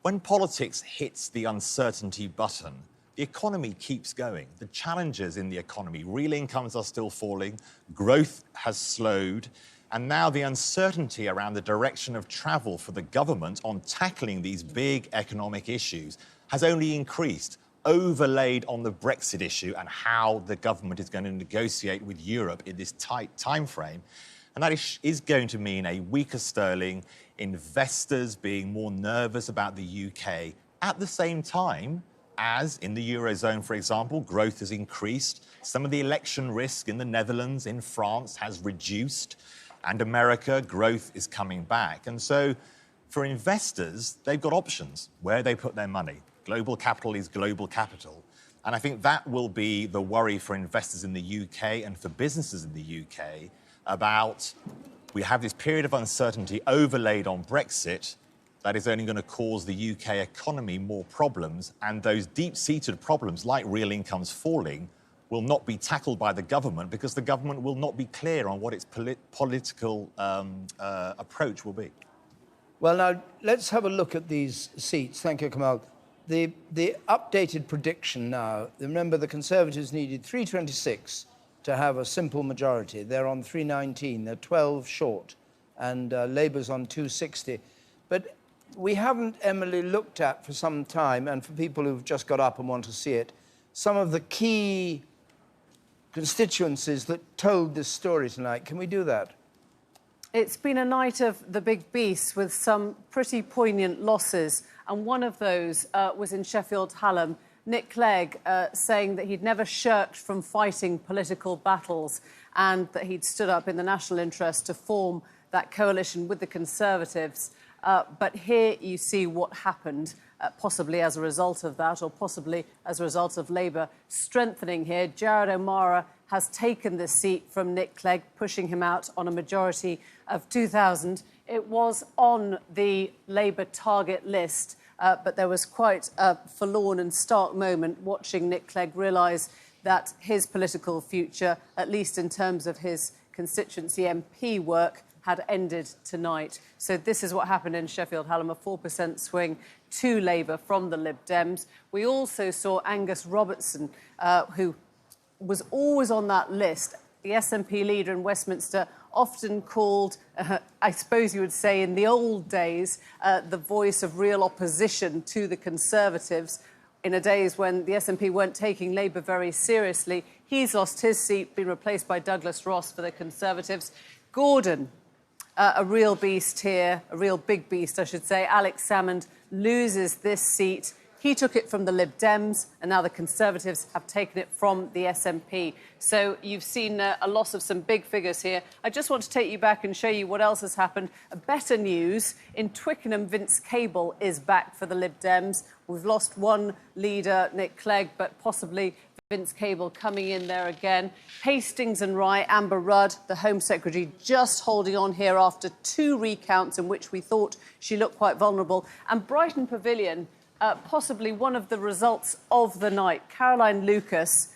when politics hits the uncertainty button, the economy keeps going. The challenges in the economy, real incomes are still falling, growth has slowed, and now the uncertainty around the direction of travel for the government on tackling these big economic issues has only increased, overlaid on the Brexit issue and how the government is going to negotiate with Europe in this tight time frame. And that is going to mean a weaker sterling, investors being more nervous about the UK. At the same time, as in the Eurozone, for example, growth has increased, some of the election risk in the Netherlands, in France, has reduced, and America, growth is coming back. And so for investors, they've got options where they put their money. Global capital is global capital. And I think that will be the worry for investors in the UK and for businesses in the UK about we have this period of uncertainty overlaid on Brexit that is only going to cause the UK economy more problems, and those deep-seated problems, like real incomes falling, will not be tackled by the government because the government will not be clear on what its political approach will be. Well, now, let's have a look at these seats. Thank you, Kamal. The updated prediction now, remember the Conservatives needed 326 to have a simple majority. They're on 319, they're 12 short, and Labour's on 260. But we haven't, Emily, looked at for some time, and for people who've just got up and want to see it, some of the key constituencies that told this story tonight. Can we do that? It's been a night of the big beasts with some pretty poignant losses, and one of those was in Sheffield Hallam. Nick Clegg saying that he'd never shirked from fighting political battles and that he'd stood up in the national interest to form that coalition with the Conservatives. But here you see what happened, possibly as a result of that, or possibly as a result of Labour strengthening here. Jared O'Mara has taken this seat from Nick Clegg, pushing him out on a majority of 2,000. It was on the Labour target list, but there was quite a forlorn and stark moment watching Nick Clegg realise that his political future, at least in terms of his constituency MP work, had ended tonight. So this is what happened in Sheffield Hallam, a 4% swing to Labour from the Lib Dems. We also saw Angus Robertson, who was always on that list, the SNP leader in Westminster, often called, I suppose you would say in the old days, the voice of real opposition to the Conservatives. In a days when the SNP weren't taking Labour very seriously. He's lost his seat, been replaced by Douglas Ross for the Conservatives. Gordon, a real beast here, a real big beast, I should say. Alex Salmond loses this seat. He took it from the Lib Dems, and now the Conservatives have taken it from the SNP. So you've seen a loss of some big figures here. I just want to take you back and show you what else has happened. Better news, in Twickenham, Vince Cable is back for the Lib Dems. We've lost one leader, Nick Clegg, but possibly Vince Cable coming in there again. Hastings and Rye, Amber Rudd, the Home Secretary, just holding on here after 2 recounts in which we thought she looked quite vulnerable. And Brighton Pavilion, possibly one of the results of the night. Caroline Lucas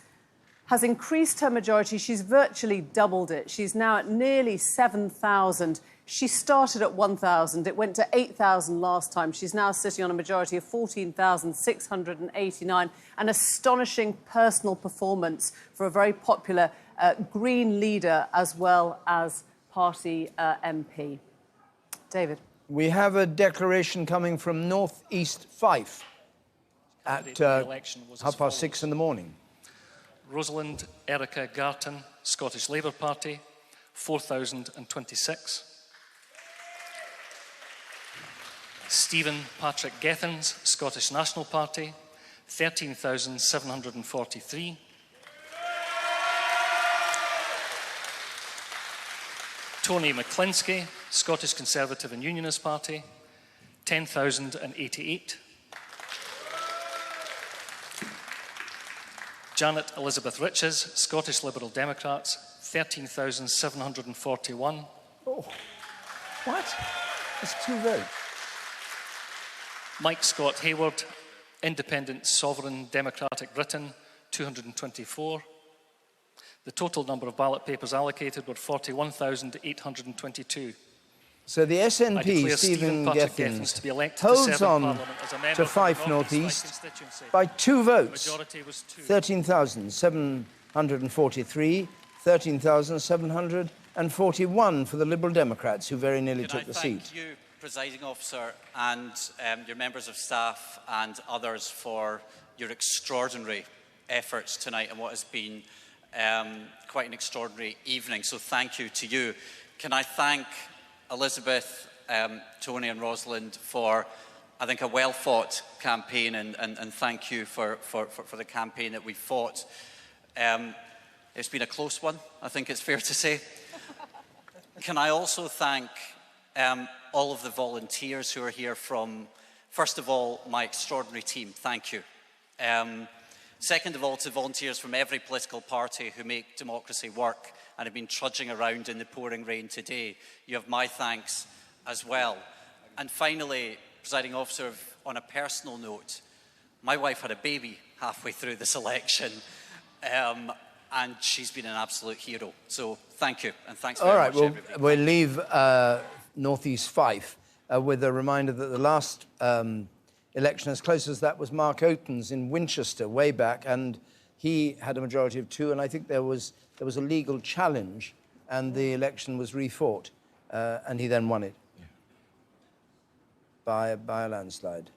has increased her majority. She's virtually doubled it. She's now at nearly 7,000. She started at 1,000. It went to 8,000 last time. She's now sitting on a majority of 14,689. An astonishing personal performance for a very popular Green leader as well as party MP. David. We have a declaration coming from North East Fife at 6:30 in the morning. Rosalind Erica Garton, Scottish Labour Party, 4,026. Stephen Patrick Gethins, Scottish National Party, 13,743. Tony McClinsky, Scottish Conservative and Unionist Party, 10,088. Janet Elizabeth Riches, Scottish Liberal Democrats, 13,741. Oh, what? That's 2 votes. Mike Scott Hayward, Independent Sovereign Democratic Britain, 224. The total number of ballot papers allocated were 41,822. So the SNP, Stephen Gethins, holds on to Fife North East by 2 votes, 13,743, 13,741 for the Liberal Democrats, who very nearly took the seat. Thank you, Presiding Officer, and your members of staff and others for your extraordinary efforts tonight and what has been quite an extraordinary evening. So thank you to you. Can I thank Elizabeth, Tony and Rosalind for, I think, a well-fought campaign, and thank you for the campaign that we fought. It's been a close one, I think it's fair to say. Can I also thank all of the volunteers who are here from, first of all, my extraordinary team. Thank you. Second of all, to volunteers from every political party who make democracy work and have been trudging around in the pouring rain today. You have my thanks as well. And finally, Presiding Officer, on a personal note, my wife had a baby halfway through this election, and she's been an absolute hero. So thank you, and thanks very much, everybody. All right, we'll leave North East Fife with a reminder that the last election, as close as that, was Mark Oaten's in Winchester way back, and he had a majority of 2, and I think there was there was a legal challenge and the election was refought, and he then won it by a landslide.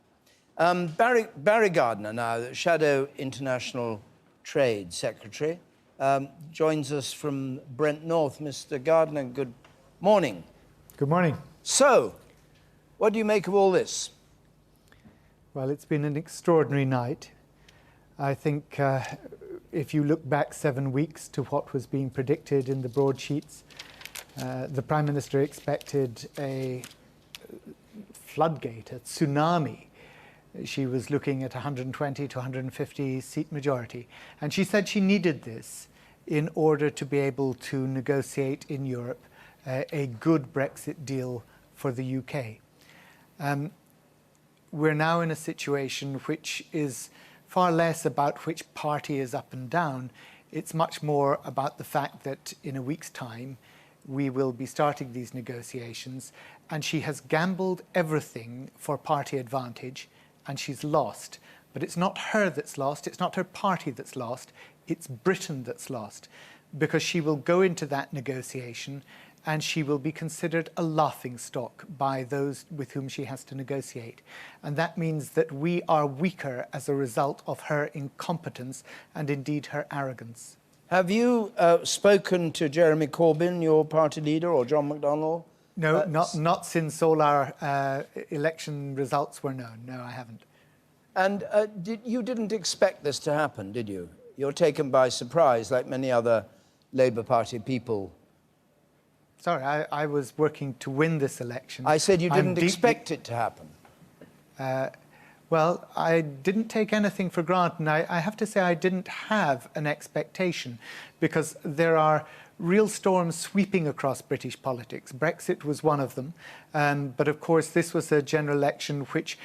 Barry Gardiner, now the Shadow International Trade Secretary, joins us from Brent North. Mr. Gardiner, good morning. Good morning. So, what do you make of all this? Well, it's been an extraordinary night. I think if you look back 7 weeks to what was being predicted in the broadsheets, the Prime Minister expected a floodgate, a tsunami. She was looking at 120 to 150 seat majority. And she said she needed this in order to be able to negotiate in Europe a good Brexit deal for the UK. We're now in a situation which is far less about which party is up and down. It's much more about the fact that in a week's time, we will be starting these negotiations, and she has gambled everything for party advantage, and she's lost. But it's not her that's lost, it's not her party that's lost, it's Britain that's lost, because she will go into that negotiation and she will be considered a laughingstock by those with whom she has to negotiate. And that means that we are weaker as a result of her incompetence and indeed her arrogance. Have you spoken to Jeremy Corbyn, your party leader, or John McDonnell? No, not since all our election results were known. No, I haven't. And you didn't expect this to happen, did you? You're taken by surprise, like many other Labour Party people. Sorry, I was working to win this election. I said you didn't expect it to happen. Well, I didn't take anything for granted, and I have to say I didn't have an expectation, because there are real storms sweeping across British politics. Brexit was one of them, but of course this was a general election which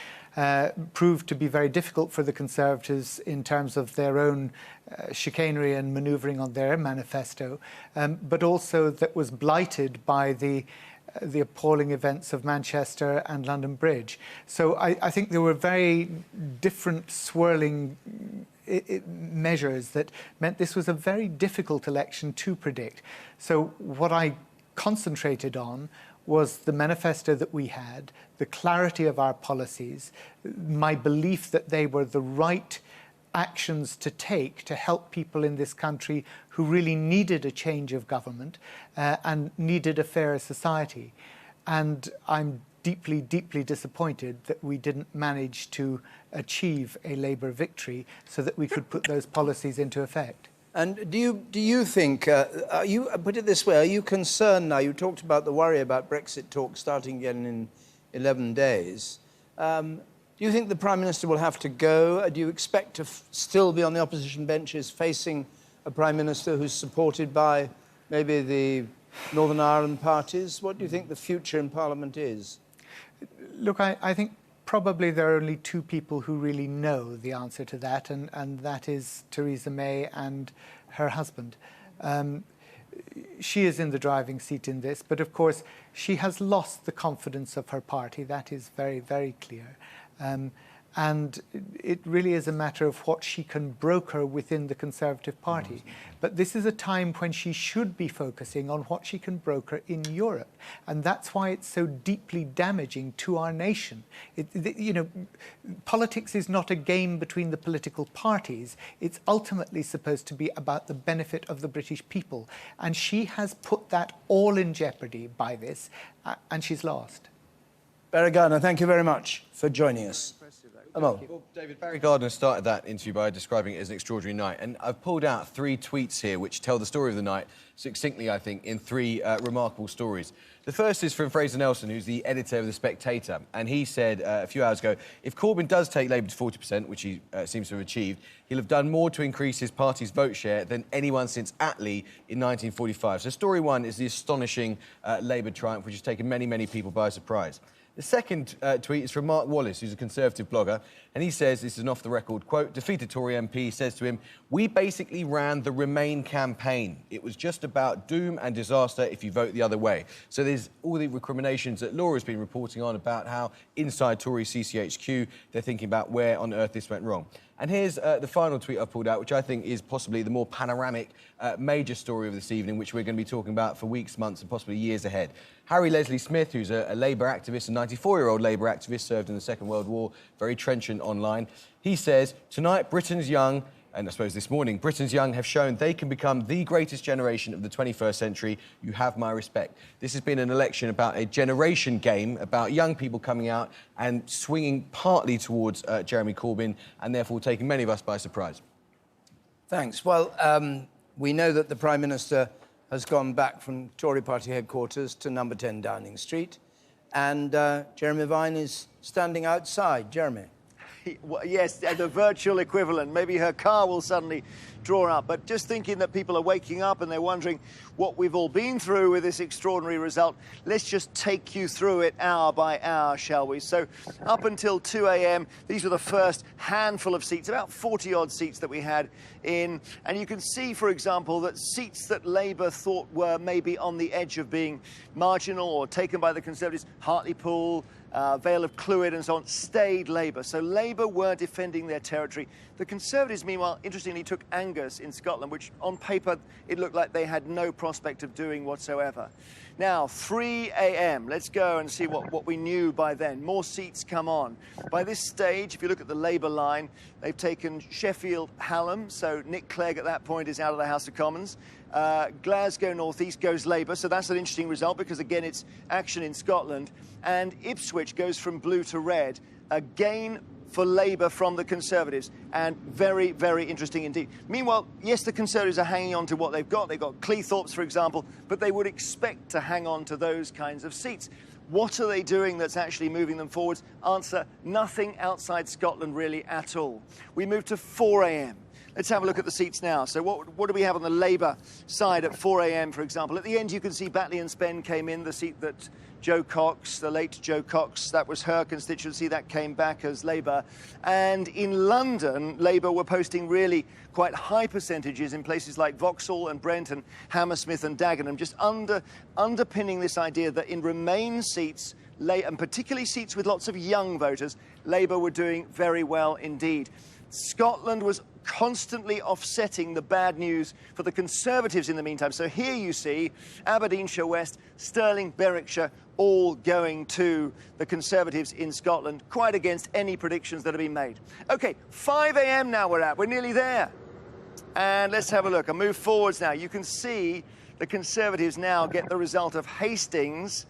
proved to be very difficult for the Conservatives in terms of their own chicanery and manoeuvring on their manifesto, but also that was blighted by the appalling events of Manchester and London Bridge. So I think there were very different swirling measures that meant this was a very difficult election to predict. So what I concentrated on was the manifesto that we had, the clarity of our policies, my belief that they were the right actions to take to help people in this country who really needed a change of government and needed a fairer society. And I'm deeply, deeply disappointed that we didn't manage to achieve a Labour victory so that we could put those policies into effect. And do you think, put it this way, are you concerned now? You talked about the worry about Brexit talks starting again in 11 days. Do you think the Prime Minister will have to go? Do you expect to still be on the opposition benches facing a Prime Minister who's supported by maybe the Northern Ireland parties? What do you think the future in Parliament is? Look, I think probably there are only two people who really know the answer to that, and that is Theresa May and her husband. She is in the driving seat in this, but of course she has lost the confidence of her party. That is very, very clear. And it really is a matter of what she can broker within the Conservative Party. But this is a time when she should be focusing on what she can broker in Europe. And that's why it's so deeply damaging to our nation. Politics is not a game between the political parties. It's ultimately supposed to be about the benefit of the British people. And she has put that all in jeopardy by this, and she's lost. Barry Gardiner, thank you very much for joining us. Well, David, Barry Gardiner started that interview by describing it as an extraordinary night, and I've pulled out 3 tweets here which tell the story of the night succinctly, I think, in 3 remarkable stories. The first is from Fraser Nelson, who's the editor of The Spectator, and he said a few hours ago, if Corbyn does take Labour to 40%, which he seems to have achieved, he'll have done more to increase his party's vote share than anyone since Attlee in 1945. So story 1 is the astonishing Labour triumph, which has taken many, many people by surprise. The second tweet is from Mark Wallace, who's a Conservative blogger, and he says, this is an off-the-record quote, defeated Tory MP says to him, "We basically ran the Remain campaign. It was just about doom and disaster if you vote the other way." So there's all the recriminations that Laura's been reporting on about how inside Tory CCHQ they're thinking about where on earth this went wrong. And here's the final tweet I've pulled out, which I think is possibly the more panoramic major story of this evening, which we're going to be talking about for weeks, months and possibly years ahead. Harry Leslie Smith, who's a Labour activist, a 94-year-old Labour activist, served in the Second World War, very trenchant online. He says, "Tonight, Britain's young," and I suppose this morning, "Britain's young have shown they can become the greatest generation of the 21st century. You have my respect." This has been an election about a generation game, about young people coming out and swinging partly towards Jeremy Corbyn and therefore taking many of us by surprise. Thanks. Well, we know that the Prime Minister has gone back from Tory party headquarters to number 10 Downing Street, and Jeremy Vine is standing outside. Jeremy. Yes, the virtual equivalent. Maybe her car will suddenly draw up. But just thinking that people are waking up and they're wondering what we've all been through with this extraordinary result, let's just take you through it hour by hour, shall we? So up until 2 a.m, these were the first handful of seats, about 40-odd seats that we had in. And you can see, for example, that seats that Labour thought were maybe on the edge of being marginal or taken by the Conservatives, Hartlepool, Vale of Clwyd and so on, stayed Labour. So Labour were defending their territory. The Conservatives, meanwhile, interestingly, took Angus in Scotland, which on paper it looked like they had no prospect of doing whatsoever. Now, 3 a.m, let's go and see what we knew by then. More seats come on. By this stage, if you look at the Labour line, they've taken Sheffield Hallam, so Nick Clegg at that point is out of the House of Commons. Glasgow North East goes Labour, so that's an interesting result because, again, it's action in Scotland. And Ipswich goes from blue to red, again for Labour from the Conservatives, and very, very interesting indeed. Meanwhile, yes, the Conservatives are hanging on to what they've got. They've got Cleethorpes, for example, but they would expect to hang on to those kinds of seats. What are they doing that's actually moving them forwards? Answer, nothing outside Scotland really at all. We move to 4 a.m. Let's have a look at the seats now. So what do we have on the Labour side at 4 a.m, for example? At the end, you can see Batley and Spen came in, the seat that Jo Cox, the late Jo Cox, that was her constituency, that came back as Labour. And in London, Labour were posting really quite high percentages in places like Vauxhall and Brent and Hammersmith and Dagenham, just underpinning this idea that in Remain seats, and particularly seats with lots of young voters, Labour were doing very well indeed. Scotland was constantly offsetting the bad news for the Conservatives in the meantime. So here you see Aberdeenshire West, Stirling, Berwickshire, all going to the Conservatives in Scotland, quite against any predictions that have been made. OK, 5 a.m. now we're nearly there. And let's have a look. I'll move forwards now. You can see the Conservatives now get the result of Hastings,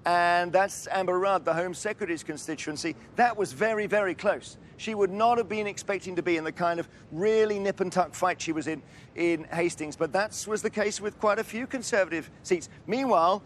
and that's Amber Rudd, the Home Secretary's constituency. That was very, very close. She would not have been expecting to be in the kind of really nip-and-tuck fight she was in Hastings, but that was the case with quite a few Conservative seats. Meanwhile,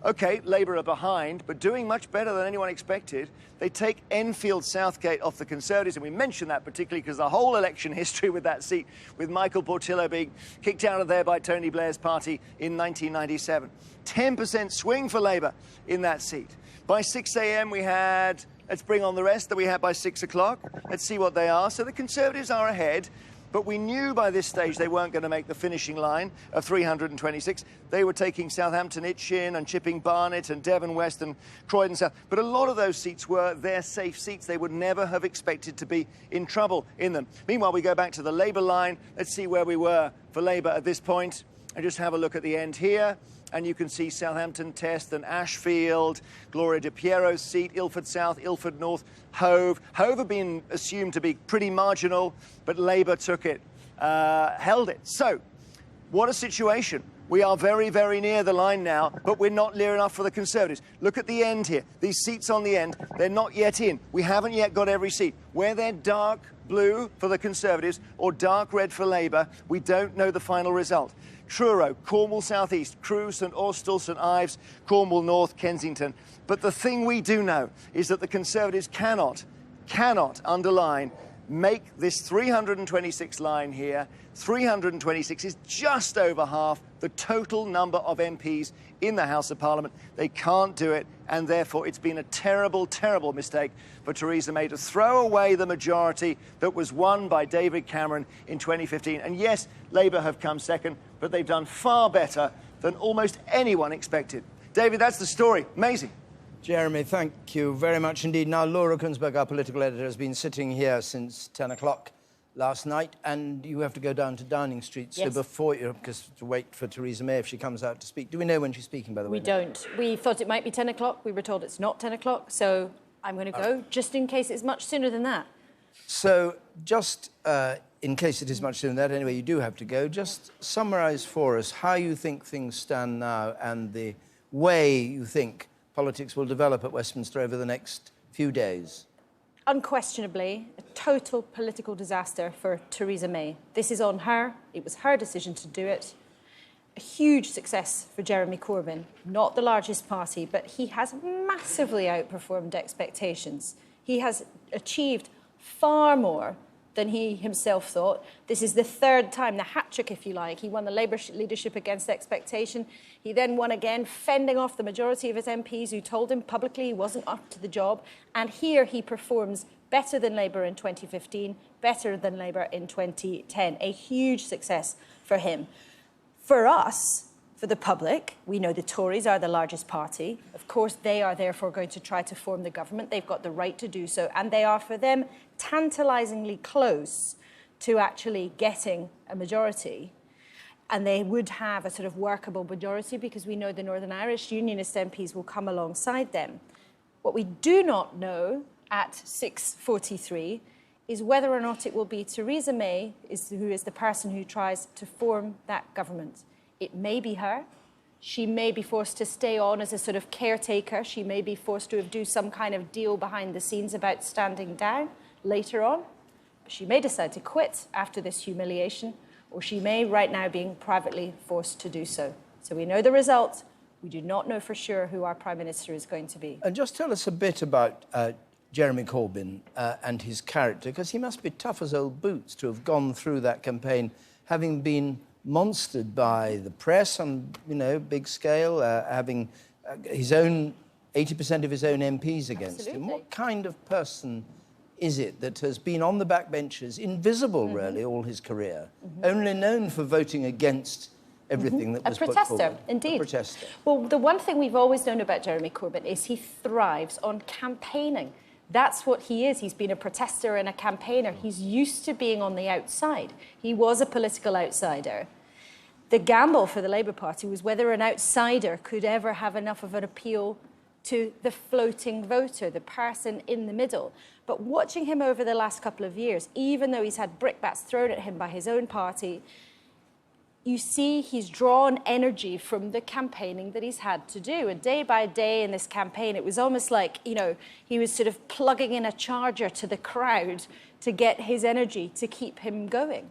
OK, Labour are behind, but doing much better than anyone expected. They take Enfield Southgate off the Conservatives, and we mention that particularly because the whole election history with that seat, with Michael Portillo being kicked out of there by Tony Blair's party in 1997. 10% swing for Labour in that seat. By 6 a.m, we had, let's bring on the rest that we had by 6 o'clock. Let's see what they are. So the Conservatives are ahead. But we knew by this stage they weren't going to make the finishing line of 326. They were taking Southampton Itchin and chipping Barnet and Devon West and Croydon South. But a lot of those seats were their safe seats. They would never have expected to be in trouble in them. Meanwhile, we go back to the Labour line. Let's see where we were for Labour at this point and just have a look at the end here. And you can see Southampton Test and Ashfield, Gloria De Piero's seat, Ilford South, Ilford North, Hove. Hove had been assumed to be pretty marginal, but Labour took it, held it. So, what a situation. We are very, very near the line now, but we're not near enough for the Conservatives. Look at the end here. These seats on the end, they're not yet in. We haven't yet got every seat. Where they're dark blue for the Conservatives or dark red for Labour, we don't know the final result. Truro, Cornwall South East, Crewe, St Austell, St Ives, Cornwall North, Kensington. But the thing we do know is that the Conservatives cannot underline make this 326 line here. 326 is just over half the total number of MPs in the House of Parliament. They can't do it, and therefore it's been a terrible, terrible mistake for Theresa May to throw away the majority that was won by David Cameron in 2015. And yes, Labour have come second, but they've done far better than almost anyone expected. David, that's the story. Amazing. Jeremy, thank you very much indeed. Now, Laura Kunsberg, our political editor, has been sitting here since 10 o'clock last night, and you have to go down to Downing Street. So Yes. before you, because to wait for Theresa May if she comes out to speak. Do we know when she's speaking, by the way? We don't. We thought it might be 10 o'clock. We were told it's not 10 o'clock. So I'm going to go, just in case it's much sooner than that. So just in case it is much sooner than that, anyway, you do have to go. Just summarise for us how you think things stand now and the way you think politics will develop at Westminster over the next few days. Unquestionably, a total political disaster for Theresa May. This is on her. It was her decision to do it. A huge success for Jeremy Corbyn, not the largest party, but he has massively outperformed expectations. He has achieved far more than he himself thought. This is the third time, the hat-trick, if you like. He won the Labour leadership against expectation. He then won again, fending off the majority of his MPs who told him publicly he wasn't up to the job. And here he performs better than Labour in 2015, better than Labour in 2010. A huge success for him. For us, for the public, we know the Tories are the largest party. Of course, they are therefore going to try to form the government. They've got the right to do so. And they are, for them, tantalisingly close to actually getting a majority. And they would have a sort of workable majority because we know the Northern Irish Unionist MPs will come alongside them. What we do not know at 6:43 is whether or not it will be Theresa May who is the person who tries to form that government. It may be her. She may be forced to stay on as a sort of caretaker. She may be forced to do some kind of deal behind the scenes about standing down later on. She may decide to quit after this humiliation, or she may right now being privately forced to do so. So we know the result. We do not know for sure who our Prime Minister is going to be. And just tell us a bit about Jeremy Corbyn and his character, because he must be tough as old boots to have gone through that campaign, having been monstered by the press on, big scale, having his own 80% of his own MPs against him. What kind of person is it that has been on the backbenches, invisible really all his career, only known for voting against everything that was put forward? A protester, indeed. A protester. Well, the one thing we've always known about Jeremy Corbyn is he thrives on campaigning. That's what he is. He's been a protester and a campaigner. He's used to being on the outside. He was a political outsider. The gamble for the Labour Party was whether an outsider could ever have enough of an appeal to the floating voter, the person in the middle. But watching him over the last couple of years, even though he's had brickbats thrown at him by his own party, you see he's drawn energy from the campaigning that he's had to do. And day by day in this campaign, it was almost like, he was sort of plugging in a charger to the crowd to get his energy to keep him going.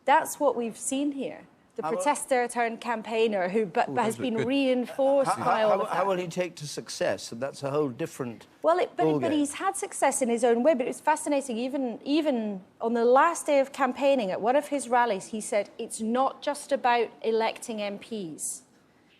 That's what we've seen here. The protester turned campaigner who has been reinforced by all of that. How will he take to success? And that's a whole different But he's had success in his own way. But it's fascinating, even on the last day of campaigning at one of his rallies, he said, it's not just about electing MPs.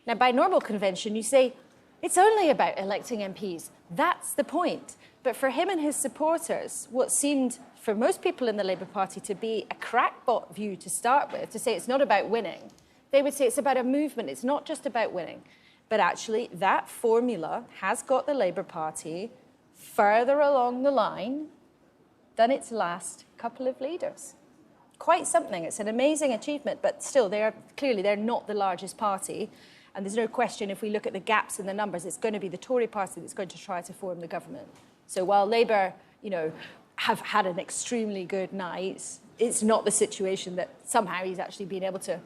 Now, by normal convention, you say, it's only about electing MPs. That's the point. But for him and his supporters, what seemed for most people in the Labour Party to be a crackpot view to start with, to say it's not about winning, they would say it's about a movement. It's not just about winning. But actually, that formula has got the Labour Party further along the line than its last couple of leaders. Quite something. It's an amazing achievement, but still, they're not the largest party. And there's no question, if we look at the gaps in the numbers, it's going to be the Tory party that's going to try to form the government. So while Labour, have had an extremely good night, it's not the situation that somehow he's actually been able to,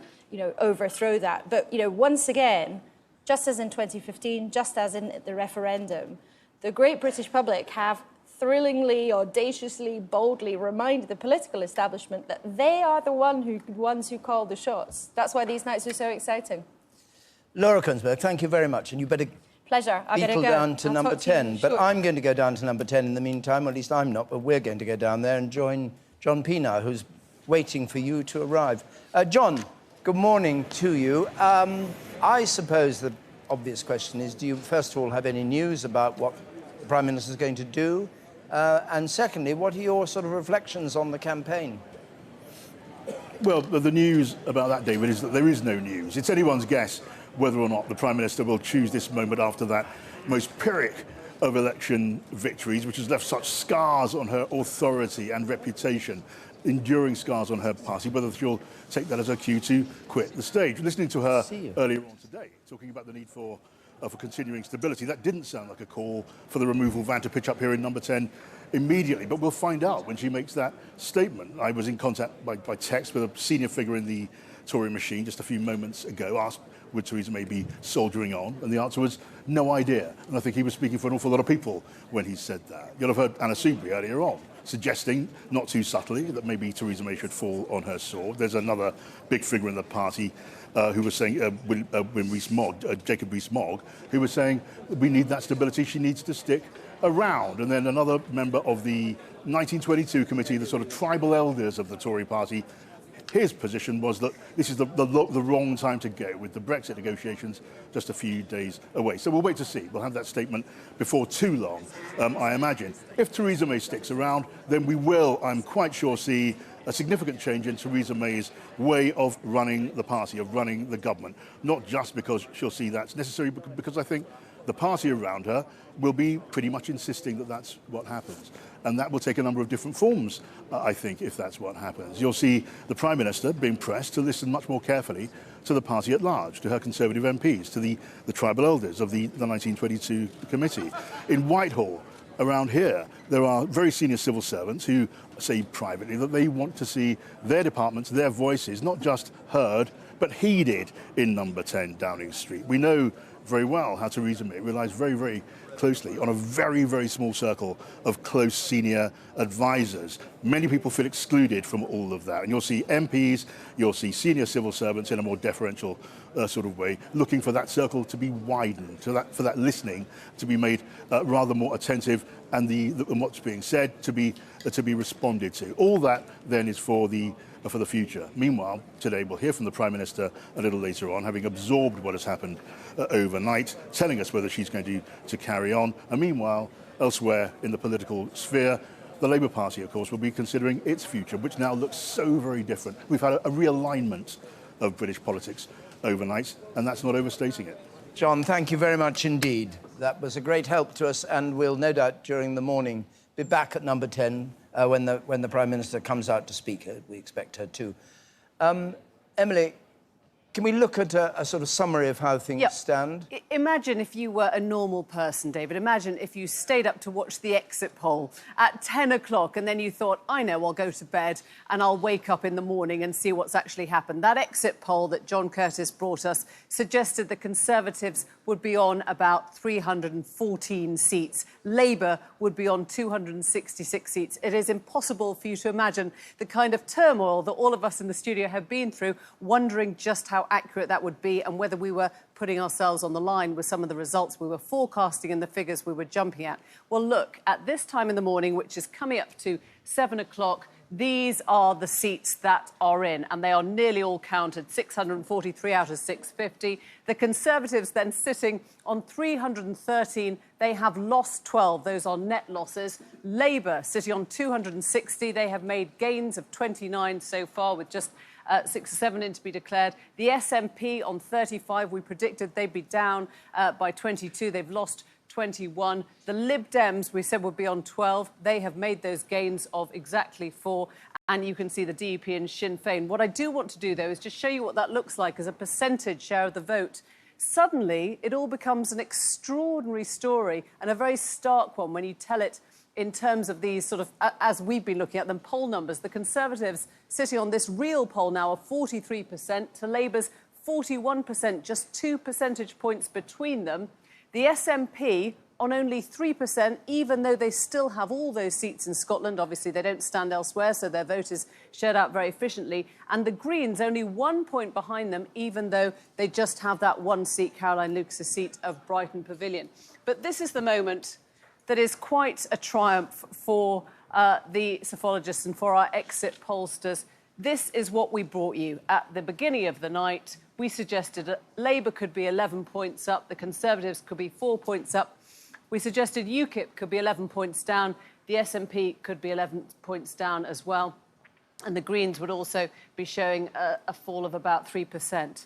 overthrow that. But, once again, just as in 2015, just as in the referendum, the great British public have thrillingly, audaciously, boldly reminded the political establishment that they are the ones who call the shots. That's why these nights are so exciting. Laura Kunsberg, thank you very much. And you better Pleasure. I'm going to go down to number 10. But sure. I'm going to go down to number 10 in the meantime. Or at least I'm not, but we're going to go down there and join John Pienaar, who's waiting for you to arrive. John, good morning to you. I suppose the obvious question is, do you, first of all, have any news about what the Prime Minister is going to do? And secondly, what are your sort of reflections on the campaign? Well, the news about that, David, is that there is no news. It's anyone's guess whether or not the Prime Minister will choose this moment after that most Pyrrhic of election victories, which has left such scars on her authority and reputation, enduring scars on her party, whether she'll take that as a cue to quit the stage. Listening to her earlier on today, talking about the need for continuing stability, that didn't sound like a call for the removal van to pitch up here in number 10 immediately, but we'll find out when she makes that statement. I was in contact by text with a senior figure in the Tory machine just a few moments ago, asked would Theresa May be soldiering on, and the answer was no idea. And I think he was speaking for an awful lot of people when he said that. You'll have heard Anna Soubry earlier on suggesting, not too subtly, that maybe Theresa May should fall on her sword. There's another big figure in the party who was saying, Jacob Rees-Mogg, who was saying we need that stability, she needs to stick around. And then another member of the 1922 committee, the sort of tribal elders of the Tory party, his position was that this is the wrong time to go, with the Brexit negotiations just a few days away. So we'll wait to see. We'll have that statement before too long, I imagine. If Theresa May sticks around, then we will, I'm quite sure, see a significant change in Theresa May's way of running the party, of running the government. Not just because she'll see that's necessary, but because I think the party around her will be pretty much insisting that that's what happens. And that will take a number of different forms, I think, if that's what happens. You'll see the Prime Minister being pressed to listen much more carefully to the party at large, to her Conservative MPs, to the tribal elders of the 1922 committee. In Whitehall, around here, there are very senior civil servants who say privately that they want to see their departments, their voices, not just heard, but heeded in number 10 Downing Street. We know very well how Theresa May relies very, very closely on a very, very small circle of close senior advisors. Many people feel excluded from all of that. And you'll see MPs, you'll see senior civil servants in a more deferential sort of way, looking for that circle to be widened, for that listening to be made rather more attentive, and what's being said to be responded to. All that then is for the future. Meanwhile, today we'll hear from the Prime Minister a little later on, having absorbed what has happened overnight, telling us whether she's going to carry on. And meanwhile, elsewhere in the political sphere, the Labour Party, of course, will be considering its future, which now looks so very different. We've had a realignment of British politics overnight, and that's not overstating it. John, thank you very much indeed. That was a great help to us, and we'll no doubt during the morning be back at number 10 when the Prime Minister comes out to speak. We expect her to. Emily, can we look at a sort of summary of how things stand? Imagine if you were a normal person, David. Imagine if you stayed up to watch the exit poll at 10 o'clock and then you thought, I know, I'll go to bed and I'll wake up in the morning and see what's actually happened. That exit poll that John Curtis brought us suggested the Conservatives would be on about 314 seats. Labour would be on 266 seats. It is impossible for you to imagine the kind of turmoil that all of us in the studio have been through, wondering just how accurate that would be and whether we were putting ourselves on the line with some of the results we were forecasting and the figures we were jumping at. Well, look, at this time in the morning, which is coming up to 7 o'clock, these are the seats that are in, and they are nearly all counted, 643 out of 650. The Conservatives then sitting on 313. They have lost 12. Those are net losses. Labour sitting on 260. They have made gains of 29 so far, with just 6 or 7 in to be declared. The SNP on 35. We predicted they'd be down by 22. They've lost 21. The Lib Dems, we said, would be on 12. They have made those gains of exactly 4. And you can see the DUP and Sinn Féin. What I do want to do, though, is just show you what that looks like as a percentage share of the vote. Suddenly, it all becomes an extraordinary story and a very stark one when you tell it in terms of these sort of, as we've been looking at them, poll numbers. The Conservatives sitting on this real poll now of 43% to Labour's 41%, just 2 percentage points between them. The SNP on only 3%, even though they still have all those seats in Scotland. Obviously, they don't stand elsewhere, so their vote is shared out very efficiently. And the Greens only 1 point behind them, even though they just have that 1 seat, Caroline Lucas's seat of Brighton Pavilion. But this is the moment that is quite a triumph for the psephologists and for our exit pollsters, this is what we brought you. At the beginning of the night, we suggested that Labour could be 11 points up, the Conservatives could be 4 points up. We suggested UKIP could be 11 points down, the SNP could be 11 points down as well, and the Greens would also be showing a fall of about 3%.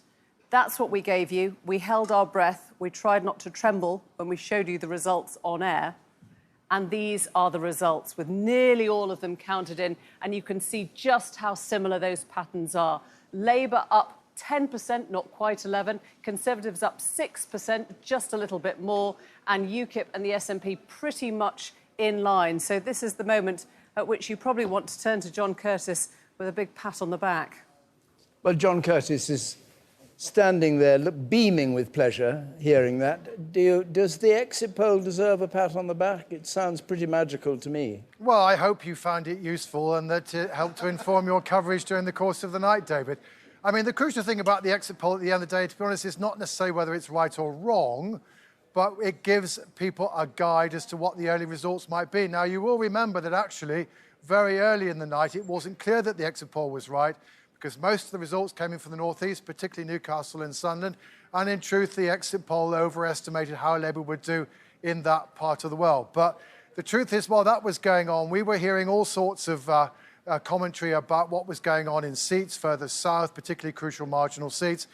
That's what we gave you. We held our breath. We tried not to tremble when we showed you the results on air. And these are the results, with nearly all of them counted in. And you can see just how similar those patterns are. Labour up 10%, not quite 11. Conservatives up 6%, just a little bit more. And UKIP and the SNP pretty much in line. So this is the moment at which you probably want to turn to John Curtis with a big pat on the back. Well, John Curtis is standing there beaming with pleasure hearing that. Does the exit poll deserve a pat on the back? It sounds pretty magical to me. Well, I hope you found it useful and that it helped to inform your coverage during the course of the night, David. I mean, the crucial thing about the exit poll at the end of the day, to be honest, is not necessarily whether it's right or wrong, but it gives people a guide as to what the early results might be. Now, you will remember that actually, very early in the night, it wasn't clear that the exit poll was right, because most of the results came in from the northeast, particularly Newcastle and Sunderland, and in truth, the exit poll overestimated how Labour would do in that part of the world. But the truth is, while that was going on, we were hearing all sorts of commentary about what was going on in seats further south, particularly crucial marginal seats.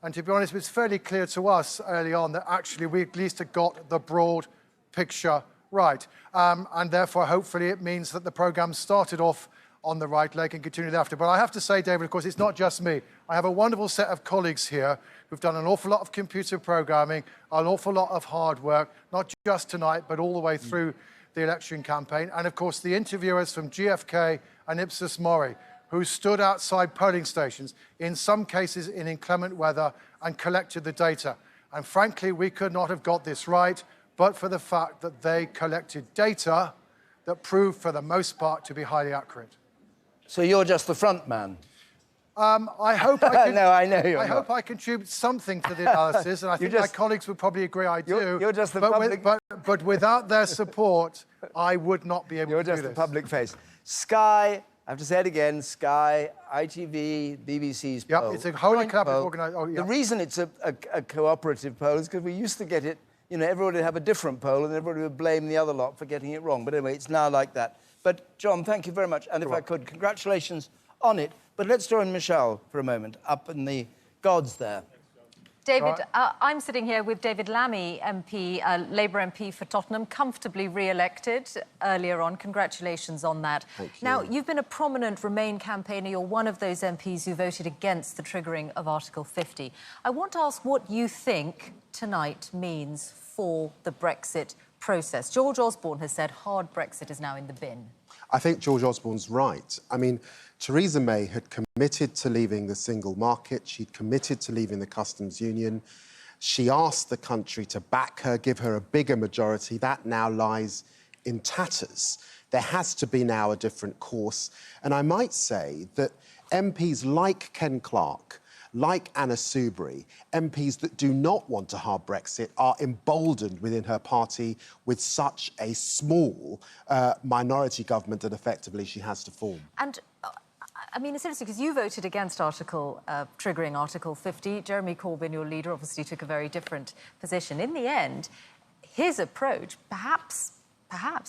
And to be honest, it was fairly clear to us early on that actually we at least had got the broad picture right. And therefore, hopefully, it means that the programme started off on the right leg and continued after. But I have to say, David, of course, it's not just me. I have a wonderful set of colleagues here who've done an awful lot of computer programming, an awful lot of hard work, not just tonight, but all the way through the election campaign. And, of course, the interviewers from GfK and Ipsos Mori, who stood outside polling stations, in some cases in inclement weather, and collected the data. And, frankly, we could not have got this right but for the fact that they collected data that proved, for the most part, to be highly accurate. So you're just the front man? I hope I can, no, I know you're I not. hope I contribute something to the analysis, and I think my colleagues would probably agree I do. You're just the but public... but without their support, I would not be able to do this. You're just the public face. Sky, I have to say it again, Sky, ITV, BBC's poll. Yep, it's a wholly collaborative organisation. Oh, The reason it's a cooperative poll is because we used to get it, you know, everybody would have a different poll and everybody would blame the other lot for getting it wrong. But anyway, it's now like that. But, John, thank you very much. And if I could, congratulations on it. But let's join Michelle for a moment, up in the gods there. David, I'm sitting here with David Lammy, MP, Labour MP for Tottenham, comfortably re-elected earlier on. Congratulations on that. Thank you. Now, you've been a prominent Remain campaigner. You're one of those MPs who voted against the triggering of Article 50. I want to ask what you think tonight means for the Brexit process. George Osborne has said hard Brexit is now in the bin. I think George Osborne's right. I mean, Theresa May had committed to leaving the single market. She'd committed to leaving the customs union. She asked the country to back her, give her a bigger majority. That now lies in tatters. There has to be now a different course. And I might say that MPs like Ken Clarke, like Anna Soubry, MPs that do not want a hard Brexit, are emboldened within her party with such a small minority government that effectively she has to form. And, I mean, it's interesting because you voted against triggering Article 50. Jeremy Corbyn, your leader, obviously took a very different position. In the end, his approach, perhaps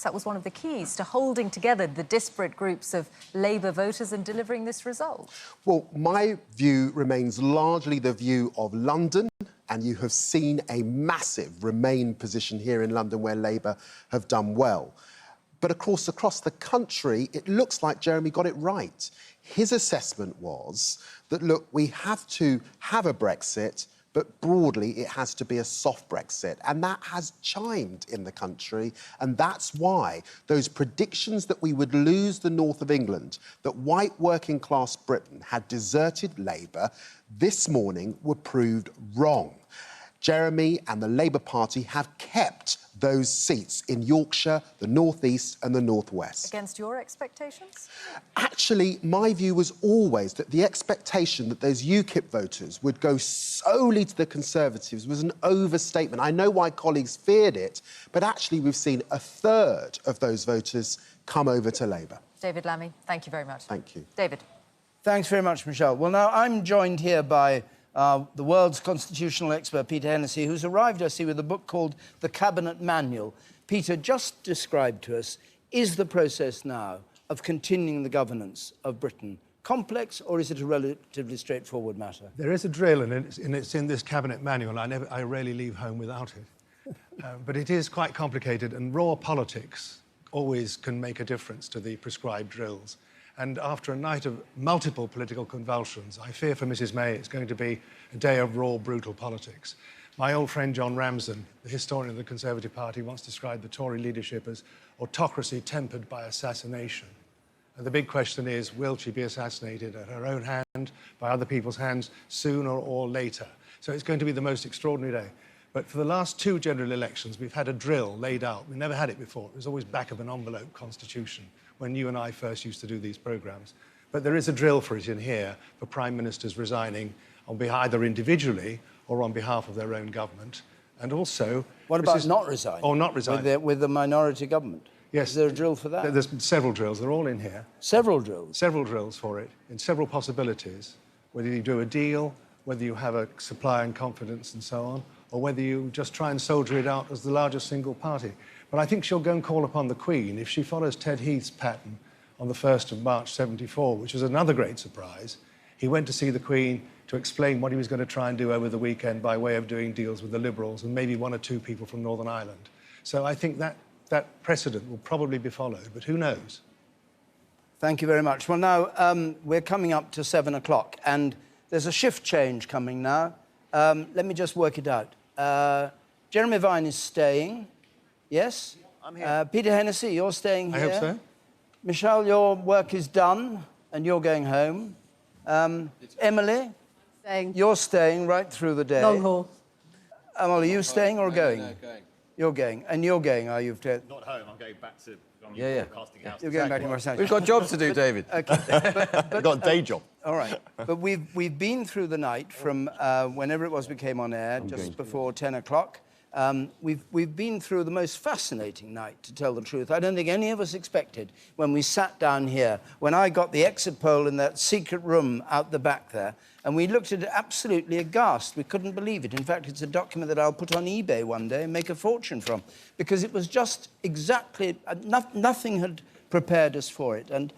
that was one of the keys to holding together the disparate groups of Labour voters and delivering this result. Well, my view remains largely the view of London, and you have seen a massive Remain position here in London where Labour have done well. But of course, across the country, it looks like Jeremy got it right. His assessment was that, look, we have to have a Brexit, but broadly, it has to be a soft Brexit. And that has chimed in the country. And that's why those predictions that we would lose the north of England, that white working class Britain had deserted Labour, this morning were proved wrong. Jeremy and the Labour Party have kept those seats in Yorkshire, the North East and the North West. Against your expectations? Actually, my view was always that the expectation that those UKIP voters would go solely to the Conservatives was an overstatement. I know why colleagues feared it, but actually we've seen a third of those voters come over to Labour. David Lammy, thank you very much. Thank you. David. Thanks very much, Michelle. Well, now, I'm joined here by the world's constitutional expert, Peter Hennessy, who's arrived, I see, with a book called The Cabinet Manual. Peter, just describe to us, is the process now of continuing the governance of Britain complex, or is it a relatively straightforward matter? There is a drill, and it's in this Cabinet Manual. I rarely leave home without it. But it is quite complicated, and raw politics always can make a difference to the prescribed drills. And after a night of multiple political convulsions, I fear for Mrs May it's going to be a day of raw, brutal politics. My old friend John Ramsden, the historian of the Conservative Party, once described the Tory leadership as autocracy tempered by assassination. And the big question is, will she be assassinated at her own hand, by other people's hands, sooner or later? So it's going to be the most extraordinary day. But for the last two general elections, we've had a drill laid out. We've never had it before. It was always back of an envelope constitution when you and I first used to do these programmes. But there is a drill for it in here for Prime Ministers resigning on behalf, either individually or on behalf of their own government. And also... What about not resigning? Or not resigning. With the minority government? Yes. Is there a drill for that? There's several drills. They're all in here. Several drills? Several drills for it, in several possibilities. Whether you do a deal, whether you have a supply and confidence and so on, or whether you just try and soldier it out as the largest single party. But I think she'll go and call upon the Queen if she follows Ted Heath's pattern on the 1st of March 74, which was another great surprise. He went to see the Queen to explain what he was going to try and do over the weekend by way of doing deals with the Liberals and maybe one or two people from Northern Ireland. So I think that precedent will probably be followed, but who knows? Thank you very much. Well, now, we're coming up to 7 o'clock, and there's a shift change coming now. Let me just work it out. Jeremy Vine is staying. Yes? I'm here. Peter Hennessy, you're staying here. I hope so. Michelle, your work is done, and you're going home. Emily? Staying. You're staying right through the day. Long haul. Are you staying or going? No, going. You're going. And you're going, are you? Not home, I'm going back to broadcasting house. You're going back to Marseille. We've got jobs to do, David. Okay. We've got a day job. All right. But we've been through the night from whenever it was we came on air, just before 10 o'clock. We've been through the most fascinating night, to tell the truth. I don't think any of us expected when we sat down here, when I got the exit poll in that secret room out the back there, and we looked at it absolutely aghast. We couldn't believe it. In fact, it's a document that I'll put on eBay one day and make a fortune from, because it was just exactly... nothing had prepared us for it. And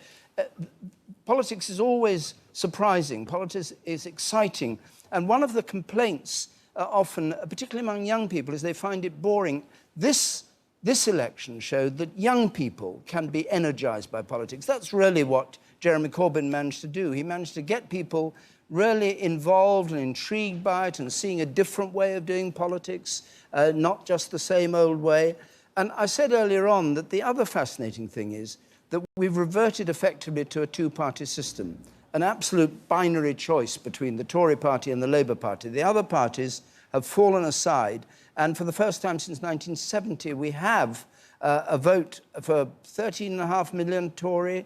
politics is always surprising. Politics is exciting. And one of the complaints often, particularly among young people, is they find it boring. This election showed that young people can be energised by politics. That's really what Jeremy Corbyn managed to do. He managed to get people really involved and intrigued by it and seeing a different way of doing politics, not just the same old way. And I said earlier on that the other fascinating thing is that we've reverted effectively to a two-party system, an absolute binary choice between the Tory party and the Labour Party. The other parties have fallen aside, and for the first time since 1970, we have a vote for 13.5 million Tory,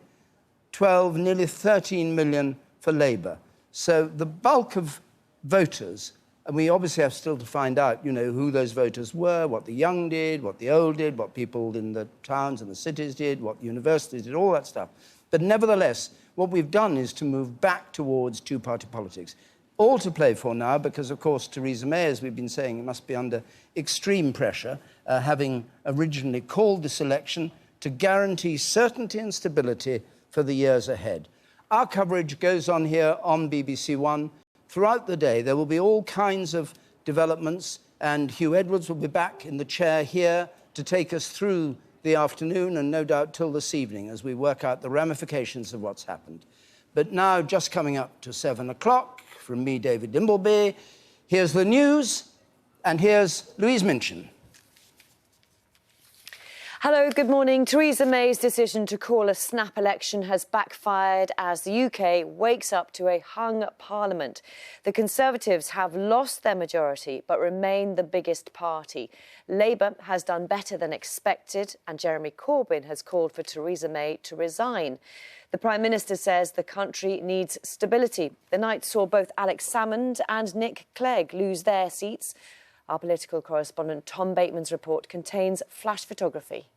12, nearly 13 million for Labour. So the bulk of voters, and we obviously have still to find out, you know, who those voters were, what the young did, what the old did, what people in the towns and the cities did, what universities did, all that stuff. But nevertheless, what we've done is to move back towards two-party politics. All to play for now, because, of course, Theresa May, as we've been saying, must be under extreme pressure, having originally called this election to guarantee certainty and stability for the years ahead. Our coverage goes on here on BBC One. Throughout the day, there will be all kinds of developments, and Hugh Edwards will be back in the chair here to take us through the afternoon and no doubt till this evening as we work out the ramifications of what's happened. But now, just coming up to 7 o'clock, from me, David Dimbleby, here's the news, and here's Louise Minchin. Hello, good morning. Theresa May's decision to call a snap election has backfired as the UK wakes up to a hung parliament. The Conservatives have lost their majority but remain the biggest party. Labour has done better than expected and Jeremy Corbyn has called for Theresa May to resign. The Prime Minister says the country needs stability. The night saw both Alex Salmond and Nick Clegg lose their seats. Our political correspondent Tom Bateman's report contains flash photography.